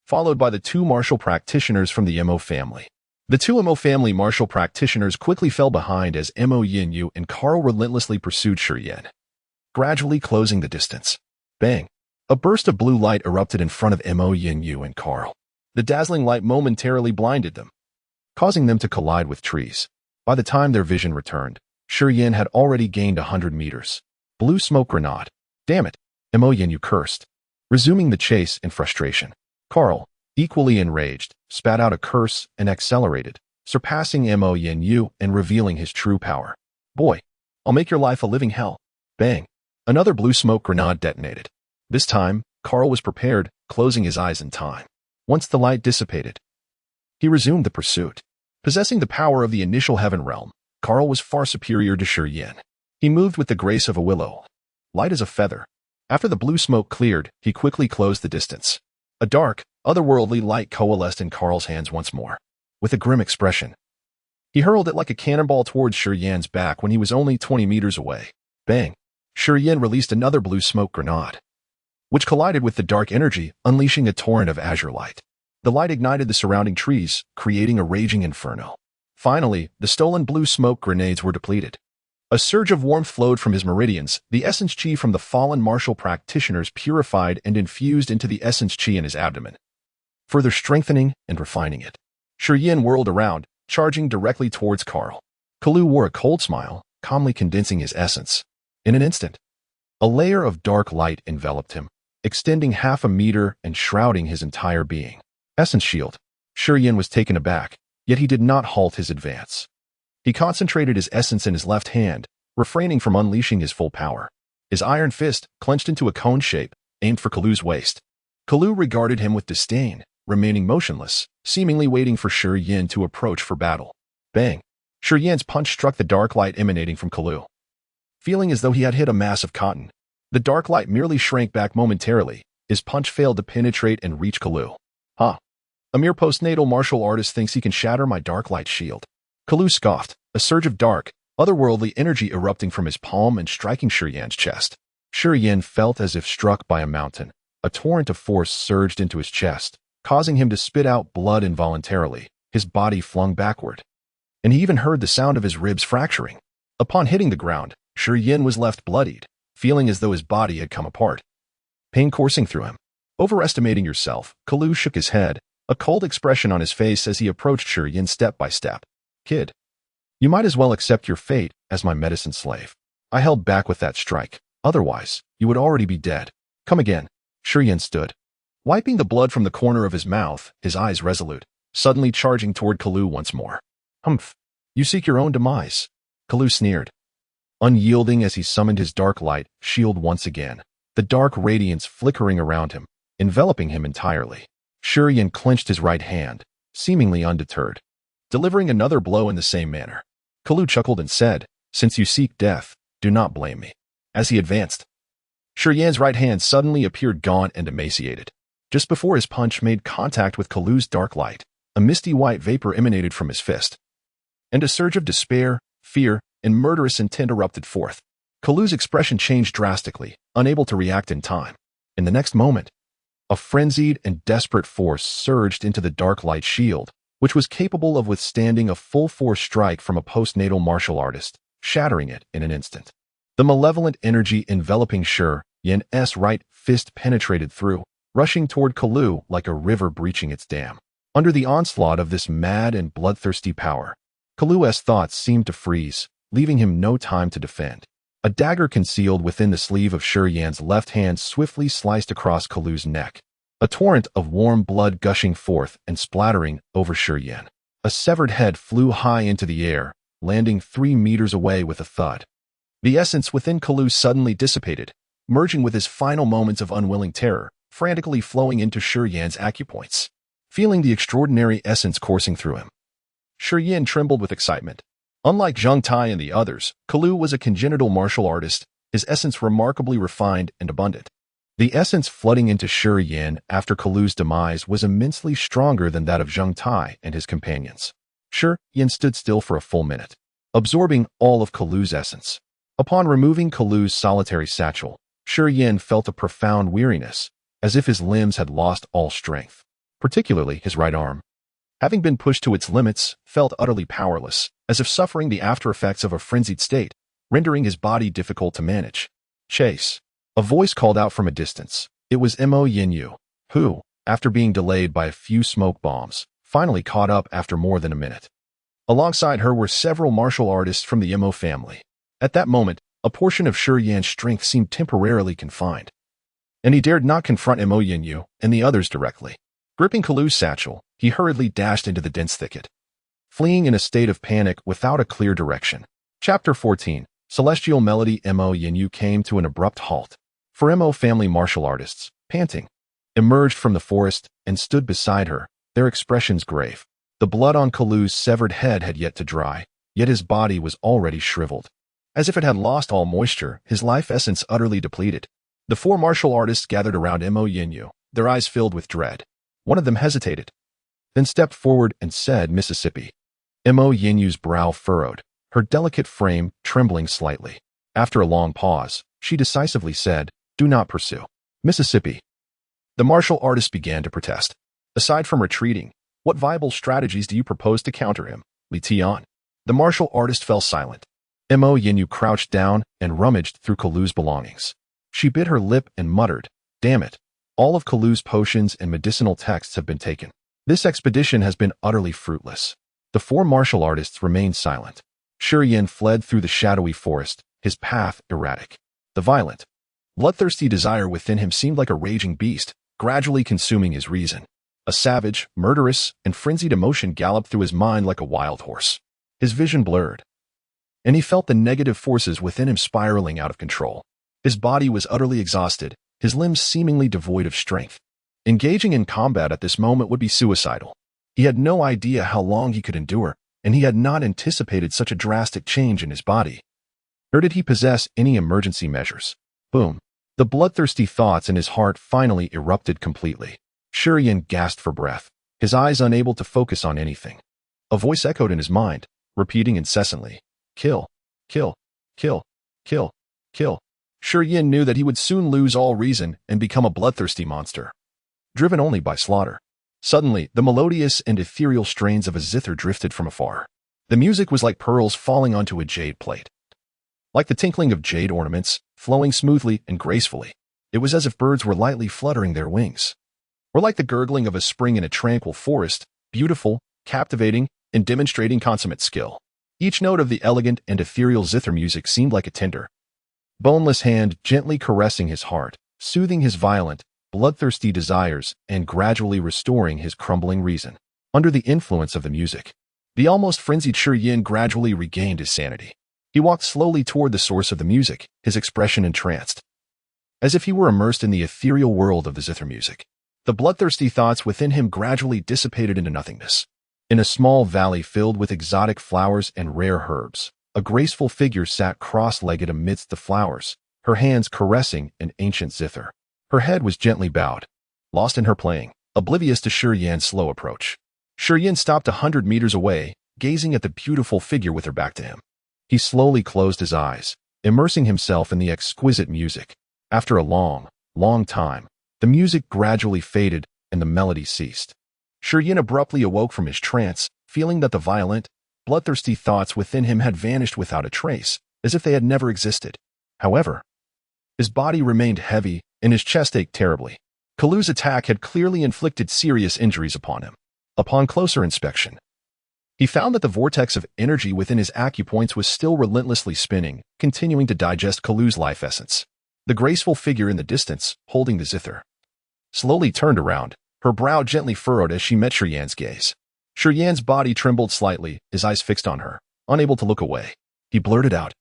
Followed by the two martial practitioners from the Mo family. The two Mo family martial practitioners quickly fell behind as Mo Yin and Carl relentlessly pursued Shi Yin, gradually closing the distance. Bang! A burst of blue light erupted in front of Mo Yin and Carl. The dazzling light momentarily blinded them, causing them to collide with trees. By the time their vision returned, Shi Yin had already gained 100 meters. Blue smoke grenade. Damn it! Mo Yin cursed, resuming the chase in frustration. Carl, equally enraged, spat out a curse and accelerated, surpassing Mo Yin and revealing his true power. Boy, I'll make your life a living hell. Bang! Another blue smoke grenade detonated. This time, Carl was prepared, closing his eyes in time. Once the light dissipated, he resumed the pursuit. Possessing the power of the initial heaven realm, Carl was far superior to Shi Yin. He moved with the grace of a willow, light as a feather. After the blue smoke cleared, he quickly closed the distance. A dark, otherworldly light coalesced in Carl's hands once more. With a grim expression, he hurled it like a cannonball towards Shi Yin's back when he was only 20 meters away. Bang! Shi Yin released another blue smoke grenade, which collided with the dark energy, unleashing a torrent of azure light. The light ignited the surrounding trees, creating a raging inferno. Finally, the stolen blue smoke grenades were depleted. A surge of warmth flowed from his meridians, the essence chi from the fallen martial practitioners purified and infused into the essence chi in his abdomen, further strengthening and refining it. Shi Yin whirled around, charging directly towards Carl. Kalu wore a cold smile, calmly condensing his essence. In an instant, a layer of dark light enveloped him, extending half a meter and shrouding his entire being. Essence shield. Shi Yin was taken aback, yet he did not halt his advance. He concentrated his essence in his left hand, refraining from unleashing his full power. His iron fist, clenched into a cone shape, aimed for Kalu's waist. Kalu regarded him with disdain, remaining motionless, seemingly waiting for Shi Yin to approach for battle. Bang! Shi Yin's punch struck the dark light emanating from Kalu. Feeling as though he had hit a mass of cotton, the dark light merely shrank back momentarily. His punch failed to penetrate and reach Kalu. Huh. A mere postnatal martial artist thinks he can shatter my dark light shield. Kalu scoffed, a surge of dark, otherworldly energy erupting from his palm and striking Shi Yin's chest. Shi Yin felt as if struck by a mountain. A torrent of force surged into his chest, causing him to spit out blood involuntarily. His body flung backward, and he even heard the sound of his ribs fracturing. Upon hitting the ground, Shi Yin was left bloodied, feeling as though his body had come apart. Pain coursing through him. Overestimating yourself, Kalu shook his head, a cold expression on his face as he approached Shi Yin step by step. Kid, you might as well accept your fate as my medicine slave. I held back with that strike. Otherwise, you would already be dead. Come again. Shi Yin stood, wiping the blood from the corner of his mouth, his eyes resolute, suddenly charging toward Kalu once more. Humph. You seek your own demise. Kalu sneered, unyielding as he summoned his dark light shield once again, the dark radiance flickering around him, enveloping him entirely. Shi Yin clenched his right hand, seemingly undeterred, delivering another blow in the same manner. Kalu chuckled and said, since you seek death, do not blame me. As he advanced, Shi Yin's right hand suddenly appeared gaunt and emaciated. Just before his punch made contact with Kalu's dark light, a misty white vapor emanated from his fist, and a surge of despair, fear, and murderous intent erupted forth. Kalu's expression changed drastically, unable to react in time. In the next moment, a frenzied and desperate force surged into the dark light shield, which was capable of withstanding a full-force strike from a postnatal martial artist, shattering it in an instant. The malevolent energy enveloping Shi Yin's right fist penetrated through, rushing toward Kalu like a river breaching its dam. Under the onslaught of this mad and bloodthirsty power, Kalu's thoughts seemed to freeze, leaving him no time to defend. A dagger concealed within the sleeve of Shi Yin's left hand swiftly sliced across Kalu's neck, a torrent of warm blood gushing forth and splattering over Shi Yin. A severed head flew high into the air, landing 3 meters away with a thud. The essence within Kalu suddenly dissipated, merging with his final moments of unwilling terror, frantically flowing into Shi Yin's acupoints. Feeling the extraordinary essence coursing through him, Shi Yin trembled with excitement. Unlike Zheng Tai and the others, Kalu was a congenital martial artist, his essence remarkably refined and abundant. The essence flooding into Shi Yin after Kalu's demise was immensely stronger than that of Zheng Tai and his companions. Shi Yin stood still for a full minute, absorbing all of Kalu's essence. Upon removing Kalu's solitary satchel, Yin felt a profound weariness, as if his limbs had lost all strength, particularly his right arm. Having been pushed to its limits, felt utterly powerless, as if suffering the after-effects of a frenzied state, rendering his body difficult to manage. Chase. A voice called out from a distance. It was Mo Yinyu, who, after being delayed by a few smoke bombs, finally caught up after more than a minute. Alongside her were several martial artists from the Mo family. At that moment, a portion of Yan's strength seemed temporarily confined, and he dared not confront Mo Yinyu and the others directly. Gripping Kalu's satchel, he hurriedly dashed into the dense thicket, fleeing in a state of panic without a clear direction. Chapter 14. Celestial Melody. Mo Yinyu came to an abrupt halt. For Mo family martial artists, panting, emerged from the forest and stood beside her, their expressions grave. The blood on Kalu's severed head had yet to dry, yet his body was already shriveled. As if it had lost all moisture, his life essence utterly depleted. The four martial artists gathered around Mo Yinyu, their eyes filled with dread. One of them hesitated, then stepped forward and said, "Mississippi." Mo Yinyu's brow furrowed, her delicate frame trembling slightly. After a long pause, she decisively said, "Do not pursue. Mississippi." The martial artist began to protest. "Aside from retreating, what viable strategies do you propose to counter him, Li Tian?" The martial artist fell silent. Mo Yinyu crouched down and rummaged through Kalu's belongings. She bit her lip and muttered, "Damn it. All of Kalu's potions and medicinal texts have been taken. This expedition has been utterly fruitless." The four martial artists remained silent. Yin fled through the shadowy forest, his path erratic. The violent, bloodthirsty desire within him seemed like a raging beast, gradually consuming his reason. A savage, murderous, and frenzied emotion galloped through his mind like a wild horse. His vision blurred, and he felt the negative forces within him spiraling out of control. His body was utterly exhausted, his limbs seemingly devoid of strength. Engaging in combat at this moment would be suicidal. He had no idea how long he could endure, and he had not anticipated such a drastic change in his body. Nor did he possess any emergency measures. Boom. The bloodthirsty thoughts in his heart finally erupted completely. Yin gasped for breath, his eyes unable to focus on anything. A voice echoed in his mind, repeating incessantly, "Kill, kill, kill, kill, kill." Yin knew that he would soon lose all reason and become a bloodthirsty monster, driven only by slaughter. Suddenly, the melodious and ethereal strains of a zither drifted from afar. The music was like pearls falling onto a jade plate, like the tinkling of jade ornaments, flowing smoothly and gracefully. It was as if birds were lightly fluttering their wings, or like the gurgling of a spring in a tranquil forest, beautiful, captivating, and demonstrating consummate skill. Each note of the elegant and ethereal zither music seemed like a tender, boneless hand gently caressing his heart, soothing his violent, bloodthirsty desires, and gradually restoring his crumbling reason. Under the influence of the music, the almost frenzied Yin gradually regained his sanity. He walked slowly toward the source of the music, his expression entranced, as if he were immersed in the ethereal world of the zither music. The bloodthirsty thoughts within him gradually dissipated into nothingness. In a small valley filled with exotic flowers and rare herbs, a graceful figure sat cross-legged amidst the flowers, her hands caressing an ancient zither. Her head was gently bowed, lost in her playing, oblivious to Yan's slow approach. Yin stopped 100 meters away, gazing at the beautiful figure with her back to him. He slowly closed his eyes, immersing himself in the exquisite music. After a long, long time, the music gradually faded and the melody ceased. Yin abruptly awoke from his trance, feeling that the violent, bloodthirsty thoughts within him had vanished without a trace, as if they had never existed. However, his body remained heavy and his chest ached terribly. Kalu's attack had clearly inflicted serious injuries upon him. Upon closer inspection, he found that the vortex of energy within his acupoints was still relentlessly spinning, continuing to digest Kalu's life essence. The graceful figure in the distance, holding the zither, slowly turned around, her brow gently furrowed as she met Yan's gaze. Yan's body trembled slightly, his eyes fixed on her, unable to look away. He blurted out,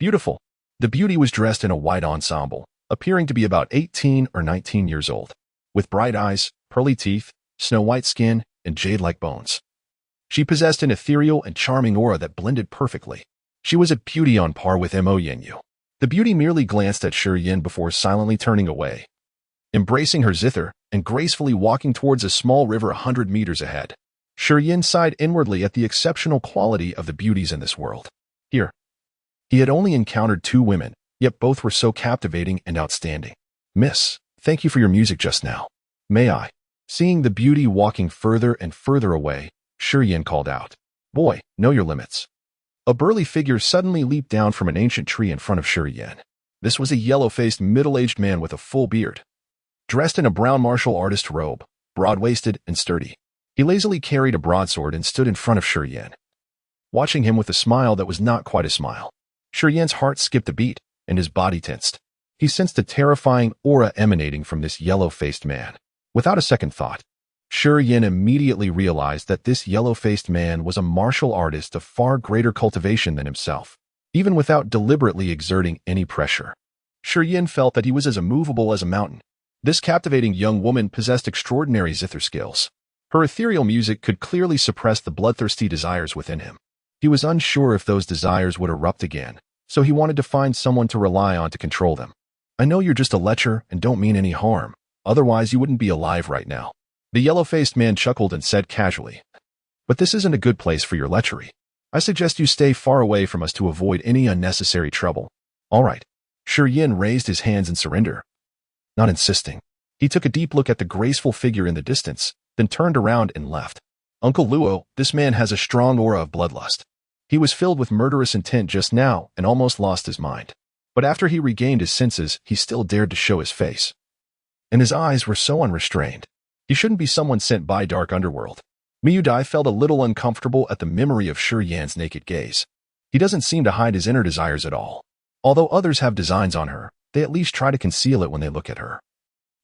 "Beautiful." The beauty was dressed in a white ensemble, appearing to be about 18 or 19 years old, with bright eyes, pearly teeth, snow-white skin, and jade-like bones. She possessed an ethereal and charming aura that blended perfectly. She was a beauty on par with Mo Yinyu. The beauty merely glanced at Yin before silently turning away, embracing her zither, and gracefully walking towards a small river 100 meters ahead. Yin sighed inwardly at the exceptional quality of the beauties in this world. Here, he had only encountered two women, yet both were so captivating and outstanding. Miss, thank you for your music just now. May I? Seeing the beauty walking further and further away, Shiyin called out. Boy, know your limits. A burly figure suddenly leaped down from an ancient tree in front of Shiyin. This was a yellow-faced, middle-aged man with a full beard. Dressed in a brown martial artist robe, broad-waisted and sturdy. He lazily carried a broadsword and stood in front of Shiyin, watching him with a smile that was not quite a smile. Shiyin's heart skipped a beat, and his body tensed. He sensed a terrifying aura emanating from this yellow-faced man. Without a second thought, Shiyin immediately realized that this yellow-faced man was a martial artist of far greater cultivation than himself, even without deliberately exerting any pressure. Shiyin felt that he was as immovable as a mountain. This captivating young woman possessed extraordinary zither skills. Her ethereal music could clearly suppress the bloodthirsty desires within him. He was unsure if those desires would erupt again, so he wanted to find someone to rely on to control them. I know you're just a lecher and don't mean any harm, otherwise you wouldn't be alive right now. The yellow-faced man chuckled and said casually, but this isn't a good place for your lechery. I suggest you stay far away from us to avoid any unnecessary trouble. All right. Shiyin raised his hands in surrender. Not insisting. He took a deep look at the graceful figure in the distance, then turned around and left. Uncle Luo, this man has a strong aura of bloodlust. He was filled with murderous intent just now and almost lost his mind. But after he regained his senses, he still dared to show his face. And his eyes were so unrestrained. He shouldn't be someone sent by Dark Underworld. Miyudai felt a little uncomfortable at the memory of Shiyin's naked gaze. He doesn't seem to hide his inner desires at all. Although others have designs on her, they at least try to conceal it when they look at her.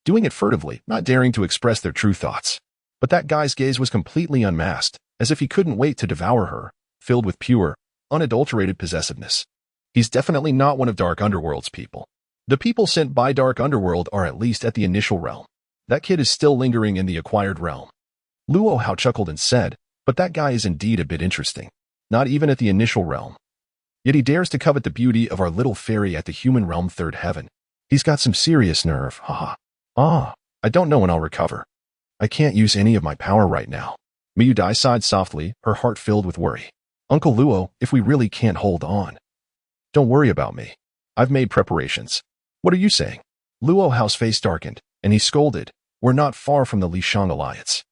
Doing it furtively, not daring to express their true thoughts. But that guy's gaze was completely unmasked, as if he couldn't wait to devour her, filled with pure, unadulterated possessiveness. He's definitely not one of Dark Underworld's people. The people sent by Dark Underworld are at least at the initial realm. That kid is still lingering in the acquired realm. Luo Hao chuckled and said, but that guy is indeed a bit interesting. Not even at the initial realm. Yet he dares to covet the beauty of our little fairy at the human realm third heaven. He's got some serious nerve, haha. I don't know when I'll recover. I can't use any of my power right now. Miyudai sighed softly, her heart filled with worry. Uncle Luo, if we really can't hold on. Don't worry about me. I've made preparations. What are you saying? Luo Hao's face darkened, and he scolded. We're not far from the Lishang Alliance.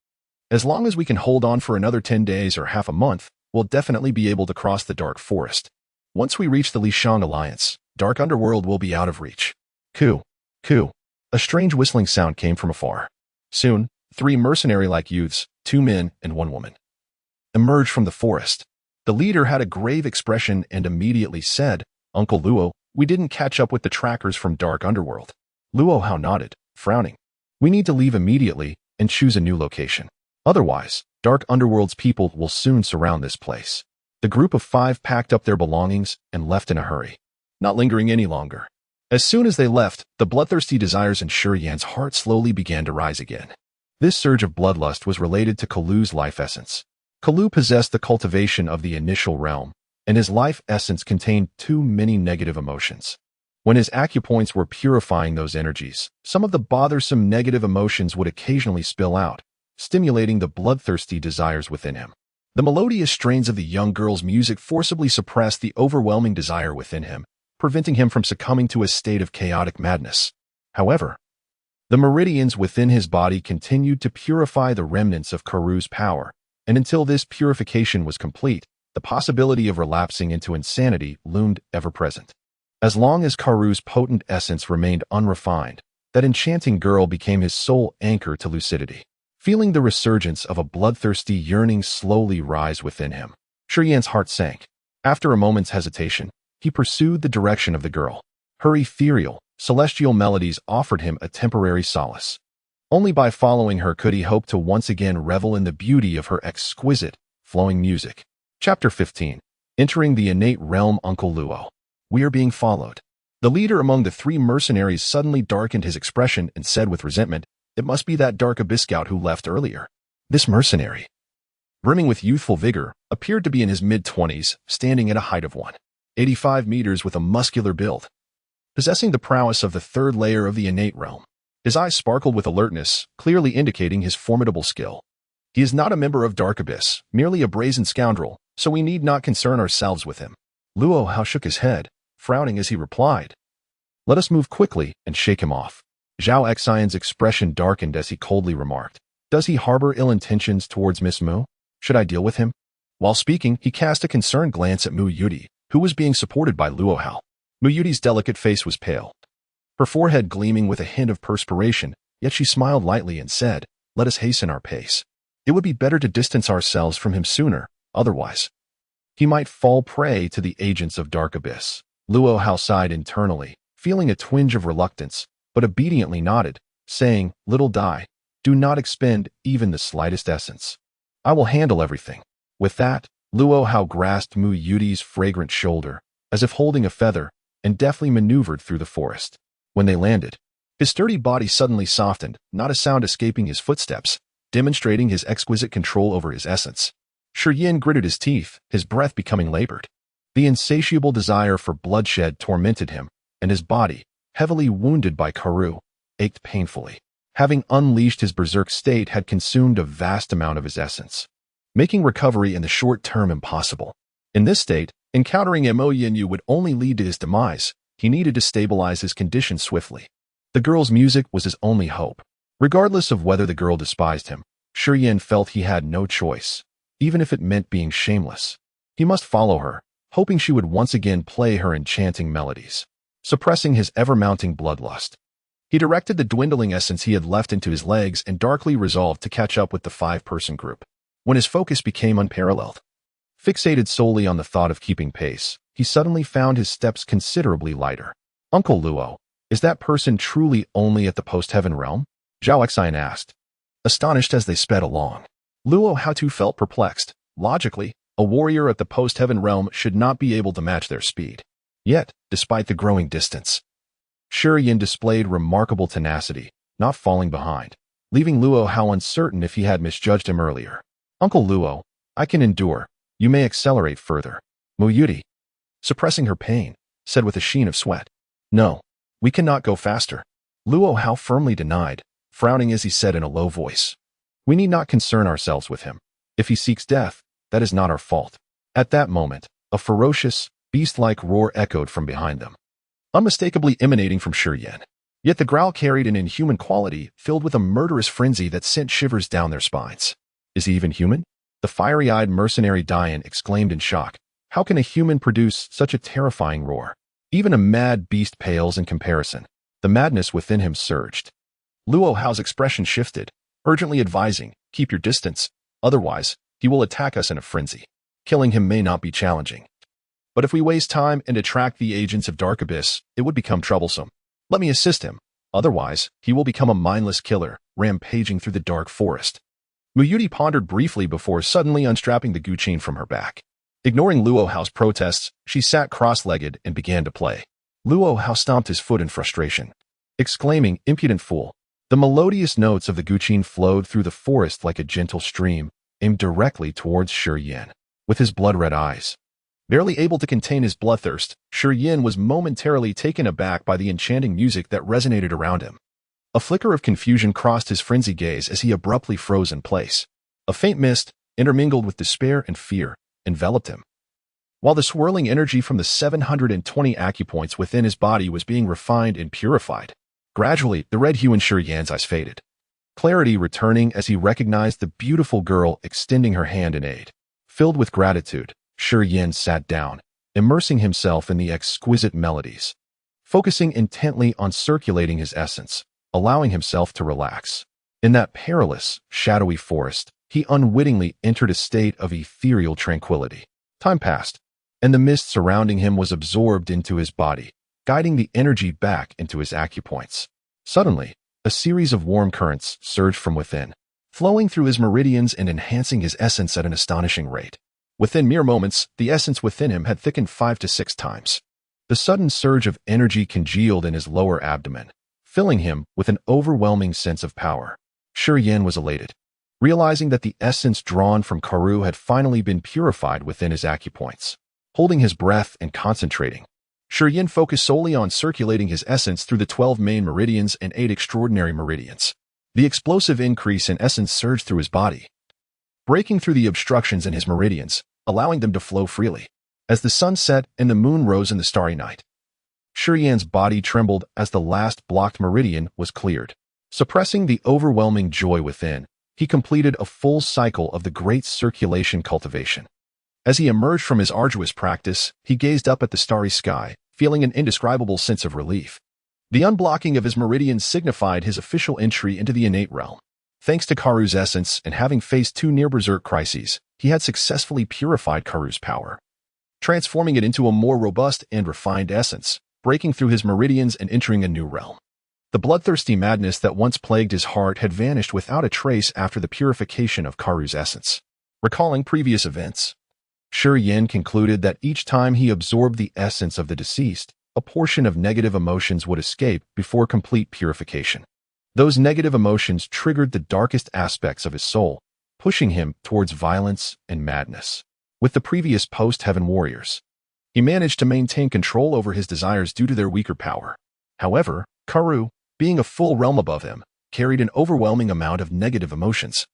As long as we can hold on for another 10 days or half a month, we'll definitely be able to cross the Dark Forest. Once we reach the Lishang Alliance, Dark Underworld will be out of reach. Coo. Coo. A strange whistling sound came from afar. Soon, 3 mercenary-like youths, 2 men and 1 woman, emerged from the forest. The leader had a grave expression and immediately said, Uncle Luo, we didn't catch up with the trackers from Dark Underworld. Luo Hao nodded, frowning. We need to leave immediately and choose a new location. Otherwise, Dark Underworld's people will soon surround this place. The group of 5 packed up their belongings and left in a hurry, not lingering any longer. As soon as they left, the bloodthirsty desires in Shiyin's heart slowly began to rise again. This surge of bloodlust was related to Kalu's life essence. Kalu possessed the cultivation of the initial realm, and his life essence contained too many negative emotions. When his acupoints were purifying those energies, some of the bothersome negative emotions would occasionally spill out, stimulating the bloodthirsty desires within him. The melodious strains of the young girl's music forcibly suppressed the overwhelming desire within him, preventing him from succumbing to a state of chaotic madness. However, the meridians within his body continued to purify the remnants of Karu's power, and until this purification was complete, the possibility of relapsing into insanity loomed ever present. As long as Karu's potent essence remained unrefined, that enchanting girl became his sole anchor to lucidity. Feeling the resurgence of a bloodthirsty yearning slowly rise within him, Shiyin's heart sank. After a moment's hesitation, he pursued the direction of the girl. Her ethereal, celestial melodies offered him a temporary solace. Only by following her could he hope to once again revel in the beauty of her exquisite, flowing music. Chapter 15. Entering the Innate Realm. Uncle Luo. We are being followed. The leader among the 3 mercenaries suddenly darkened his expression and said with resentment, it must be that Dark Abyss scout who left earlier. This mercenary, brimming with youthful vigor, appeared to be in his mid-20s, standing at a height of 185 meters with a muscular build, possessing the prowess of the 3rd layer of the Innate Realm. His eyes sparkled with alertness, clearly indicating his formidable skill. He is not a member of Dark Abyss, merely a brazen scoundrel, so we need not concern ourselves with him. Luo Hao shook his head, frowning as he replied, Let us move quickly and shake him off. Zhao Xian's expression darkened as he coldly remarked, "Does he harbor ill intentions towards Miss Mu? Should I deal with him?" While speaking, he cast a concerned glance at Mu Yuti, who was being supported by Luo Hao. Mu Yuti's delicate face was pale, her forehead gleaming with a hint of perspiration, yet she smiled lightly and said, "Let us hasten our pace. It would be better to distance ourselves from him sooner, otherwise he might fall prey to the agents of Dark Abyss." Luo Hao sighed internally, feeling a twinge of reluctance, but obediently nodded, saying, "Little Dai, do not expend even the slightest essence. I will handle everything." With that, Luo Hao grasped Mu Yuti's fragrant shoulder, as if holding a feather, and deftly maneuvered through the forest. When they landed, his sturdy body suddenly softened, not a sound escaping his footsteps, demonstrating his exquisite control over his essence. Shi Yin gritted his teeth, his breath becoming labored. The insatiable desire for bloodshed tormented him, and his body, heavily wounded by Karu, ached painfully. Having unleashed his berserk state had consumed a vast amount of his essence, making recovery in the short term impossible. In this state, encountering Mo Yinyu would only lead to his demise. He needed to stabilize his condition swiftly. The girl's music was his only hope. Regardless of whether the girl despised him, Shi Yin felt he had no choice, even if it meant being shameless. He must follow her, hoping she would once again play her enchanting melodies. Suppressing his ever-mounting bloodlust, he directed the dwindling essence he had left into his legs and darkly resolved to catch up with the 5-person group. When his focus became unparalleled, fixated solely on the thought of keeping pace, he suddenly found his steps considerably lighter. "Uncle Luo, is that person truly only at the post-heaven realm?" Zhao Xian asked, astonished as they sped along. Luo Hao too felt perplexed. Logically, a warrior at the post-heaven realm should not be able to match their speed. Yet, despite the growing distance, Shi Yin displayed remarkable tenacity, not falling behind, leaving Luo Hao uncertain if he had misjudged him earlier. "Uncle Luo, I can endure. You may accelerate further." Mu Yuti, suppressing her pain, said with a sheen of sweat. "No, we cannot go faster." Luo Hao firmly denied, frowning as he said in a low voice, "We need not concern ourselves with him. If he seeks death, that is not our fault." At that moment, a ferocious, beast-like roar echoed from behind them, unmistakably emanating from Shi Yin. Yet the growl carried an inhuman quality, filled with a murderous frenzy that sent shivers down their spines. "Is he even human?" The fiery-eyed mercenary Dian exclaimed in shock. "How can a human produce such a terrifying roar? Even a mad beast pales in comparison." The madness within him surged. Luo Hao's expression shifted, urgently advising, "Keep your distance, otherwise he will attack us in a frenzy. Killing him may not be challenging, but if we waste time and attract the agents of Dark Abyss, it would become troublesome. Let me assist him, otherwise he will become a mindless killer, rampaging through the dark forest." Mu Yuti pondered briefly before suddenly unstrapping the guqin from her back. Ignoring Luo Hao's protests, she sat cross-legged and began to play. Luo Hao stomped his foot in frustration, exclaiming, "Impudent fool." The melodious notes of the guqin flowed through the forest like a gentle stream, aimed directly towards Shi Yin. With his blood-red eyes, barely able to contain his bloodthirst, Shi Yin was momentarily taken aback by the enchanting music that resonated around him. A flicker of confusion crossed his frenzied gaze as he abruptly froze in place. A faint mist, intermingled with despair and fear, enveloped him, while the swirling energy from the 720 acupoints within his body was being refined and purified. Gradually, the red hue in Shi Yan's eyes faded, clarity returning as he recognized the beautiful girl extending her hand in aid. Filled with gratitude, Shi Yan sat down, immersing himself in the exquisite melodies, focusing intently on circulating his essence, allowing himself to relax. In that perilous, shadowy forest, he unwittingly entered a state of ethereal tranquility. Time passed, and the mist surrounding him was absorbed into his body, guiding the energy back into his acupoints. Suddenly, a series of warm currents surged from within, flowing through his meridians and enhancing his essence at an astonishing rate. Within mere moments, the essence within him had thickened 5 to 6 times. The sudden surge of energy congealed in his lower abdomen, filling him with an overwhelming sense of power. Shi Yan was elated, realizing that the essence drawn from Karu had finally been purified within his acupoints. Holding his breath and concentrating, Shi Yan focused solely on circulating his essence through the 12 main meridians and 8 extraordinary meridians. The explosive increase in essence surged through his body, breaking through the obstructions in his meridians, allowing them to flow freely. As the sun set and the moon rose in the starry night, Shurian's body trembled as the last blocked meridian was cleared. Suppressing the overwhelming joy within, he completed a full cycle of the great circulation cultivation. As he emerged from his arduous practice, he gazed up at the starry sky, feeling an indescribable sense of relief. The unblocking of his meridians signified his official entry into the innate realm. Thanks to Karu's essence and having faced 2 near-berserk crises, he had successfully purified Karu's power, transforming it into a more robust and refined essence, breaking through his meridians and entering a new realm. The bloodthirsty madness that once plagued his heart had vanished without a trace after the purification of Karu's essence. Recalling previous events, Shurian concluded that each time he absorbed the essence of the deceased, a portion of negative emotions would escape before complete purification. Those negative emotions triggered the darkest aspects of his soul, pushing him towards violence and madness. With the previous post-heaven warriors, he managed to maintain control over his desires due to their weaker power. However, Karu, being a full realm above him, carried an overwhelming amount of negative emotions,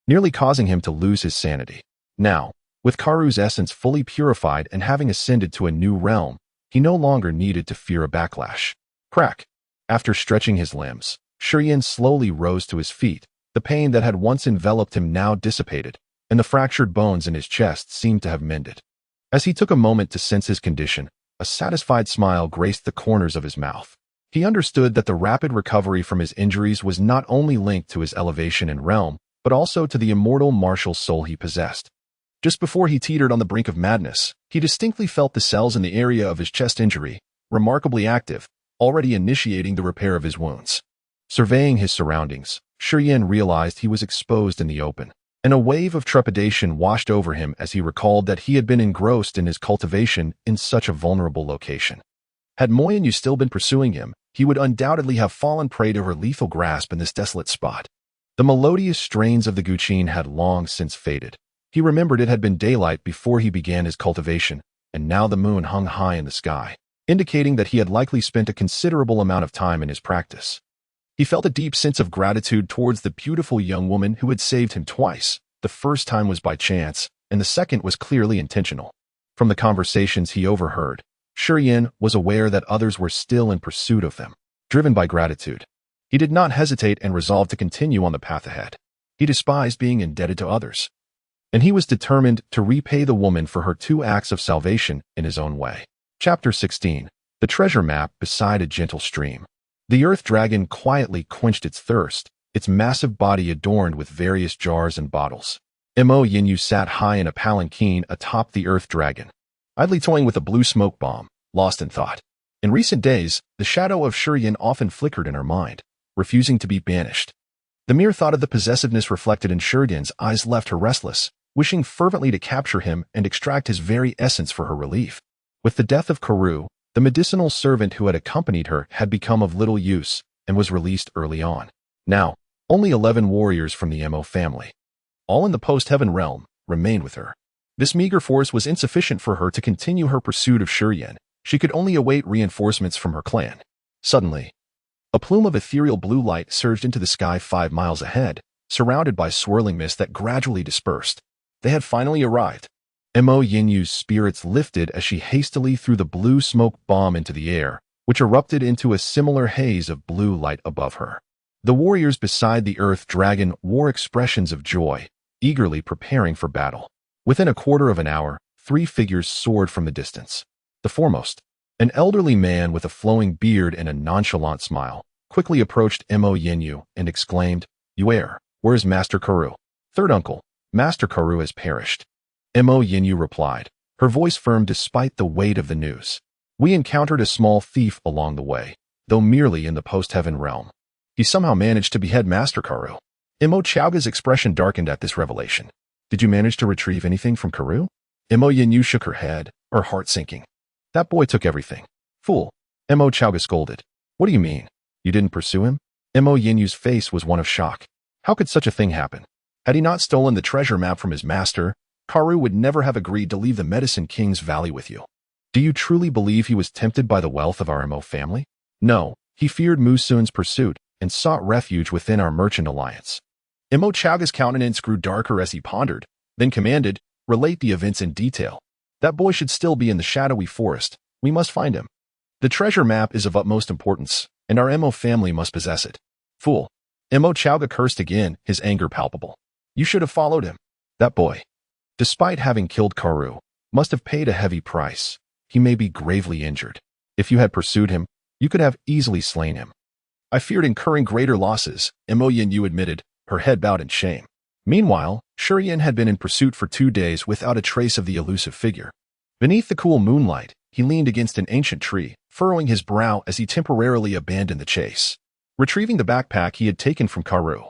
nearly causing him to lose his sanity. Now, with Karu's essence fully purified and having ascended to a new realm, he no longer needed to fear a backlash. Crack! After stretching his limbs, Shurian slowly rose to his feet. The pain that had once enveloped him now dissipated, and the fractured bones in his chest seemed to have mended. As he took a moment to sense his condition, a satisfied smile graced the corners of his mouth. He understood that the rapid recovery from his injuries was not only linked to his elevation in realm, but also to the immortal martial soul he possessed. Just before he teetered on the brink of madness, he distinctly felt the cells in the area of his chest injury, remarkably active, already initiating the repair of his wounds. Surveying his surroundings, Shurian realized he was exposed in the open, and a wave of trepidation washed over him as he recalled that he had been engrossed in his cultivation in such a vulnerable location. Had Moyinyu still been pursuing him, he would undoubtedly have fallen prey to her lethal grasp in this desolate spot. The melodious strains of the guqin had long since faded. He remembered it had been daylight before he began his cultivation, and now the moon hung high in the sky, indicating that he had likely spent a considerable amount of time in his practice. He felt a deep sense of gratitude towards the beautiful young woman who had saved him twice. The first time was by chance, and the second was clearly intentional. From the conversations he overheard, Shurian was aware that others were still in pursuit of them. Driven by gratitude, he did not hesitate and resolved to continue on the path ahead. He despised being indebted to others, and he was determined to repay the woman for her 2 acts of salvation in his own way. Chapter 16. The Treasure Map Beside a Gentle Stream. The earth dragon quietly quenched its thirst, its massive body adorned with various jars and bottles. Moyinyu sat high in a palanquin atop the earth dragon, idly toying with a blue smoke bomb, lost in thought. In recent days, the shadow of Shurian often flickered in her mind, refusing to be banished. The mere thought of the possessiveness reflected in Shurian's eyes left her restless, wishing fervently to capture him and extract his very essence for her relief. With the death of Karu, the medicinal servant who had accompanied her had become of little use and was released early on. Now, only 11 warriors from the Mo family, all in the post-heaven realm, remained with her. This meager force was insufficient for her to continue her pursuit of Shurian. She could only await reinforcements from her clan. Suddenly, a plume of ethereal blue light surged into the sky 5 miles ahead, surrounded by swirling mist that gradually dispersed. They had finally arrived. Moyinyu's spirits lifted as she hastily threw the blue smoke bomb into the air, which erupted into a similar haze of blue light above her. The warriors beside the earth dragon wore expressions of joy, eagerly preparing for battle. Within a quarter of an hour, 3 figures soared from the distance. The foremost, an elderly man with a flowing beard and a nonchalant smile, quickly approached Moyinyu and exclaimed, "Where is Master Karu?" "Third uncle, Master Karu has perished." Moyinyu replied, her voice firm despite the weight of the news. "We encountered a small thief along the way, though merely in the post-heaven realm. He somehow managed to behead Master Karu." Imo Chowga's expression darkened at this revelation. "Did you manage to retrieve anything from Karu?" Moyinyu shook her head, her heart sinking. "That boy took everything." "Fool," Mo Chowga scolded. "What do you mean? You didn't pursue him?" Moyinyu's face was one of shock. How could such a thing happen? Had he not stolen the treasure map from his master, Karu would never have agreed to leave the Medicine King's Valley with you. "Do you truly believe he was tempted by the wealth of our Mo family?" "No, he feared Musun's pursuit and sought refuge within our merchant alliance." Mo Chowga's countenance grew darker as he pondered, then commanded, "Relate the events in detail. That boy should still be in the shadowy forest. We must find him." The treasure map is of utmost importance, and our Mo family must possess it. Fool. Mo Chowga cursed again, his anger palpable. You should have followed him. That boy, despite having killed Karu, must have paid a heavy price. He may be gravely injured. If you had pursued him, you could have easily slain him. I feared incurring greater losses, Mo Yin admitted, her head bowed in shame. Meanwhile, Shurian had been in pursuit for 2 days without a trace of the elusive figure. Beneath the cool moonlight, he leaned against an ancient tree, furrowing his brow as he temporarily abandoned the chase. Retrieving the backpack he had taken from Karu,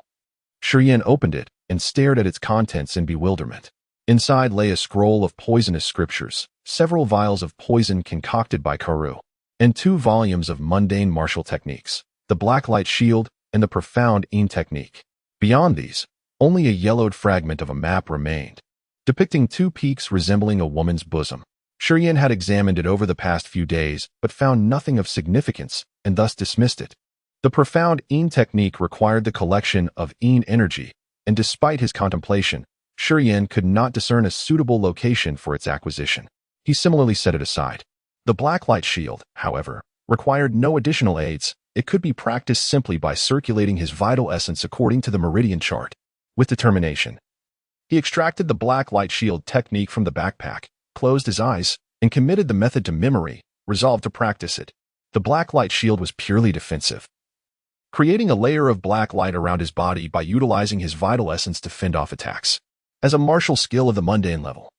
Shurian opened it and stared at its contents in bewilderment. Inside lay a scroll of poisonous scriptures, several vials of poison concocted by Karu, and 2 volumes of mundane martial techniques, the Blacklight Shield and the Profound Een technique. Beyond these, only a yellowed fragment of a map remained, depicting 2 peaks resembling a woman's bosom. Shurian had examined it over the past few days, but found nothing of significance, and thus dismissed it. The Profound Een technique required the collection of Een energy, and despite his contemplation, Shurian could not discern a suitable location for its acquisition. He similarly set it aside. The Blacklight Shield, however, required no additional aids. It could be practiced simply by circulating his vital essence according to the meridian chart. With determination, he extracted the Blacklight Shield technique from the backpack, closed his eyes, and committed the method to memory, resolved to practice it. The Blacklight Shield was purely defensive, creating a layer of black light around his body by utilizing his vital essence to fend off attacks. As a martial skill of the mundane level,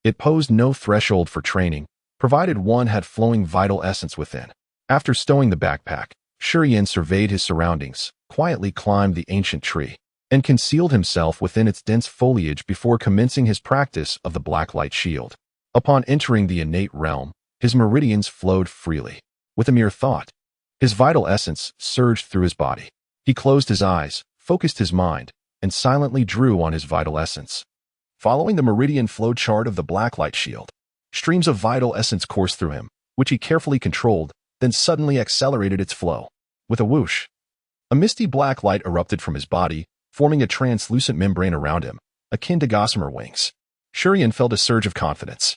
it posed no threshold for training, provided one had flowing vital essence within. After stowing the backpack, Shurian surveyed his surroundings, quietly climbed the ancient tree, and concealed himself within its dense foliage before commencing his practice of the Blacklight Shield. Upon entering the innate realm, his meridians flowed freely. With a mere thought, his vital essence surged through his body. He closed his eyes, focused his mind, and silently drew on his vital essence. Following the meridian flow chart of the Blacklight Shield, streams of vital essence coursed through him, which he carefully controlled, then suddenly accelerated its flow. With a whoosh, a misty black light erupted from his body, forming a translucent membrane around him, akin to gossamer wings. Shurian felt a surge of confidence,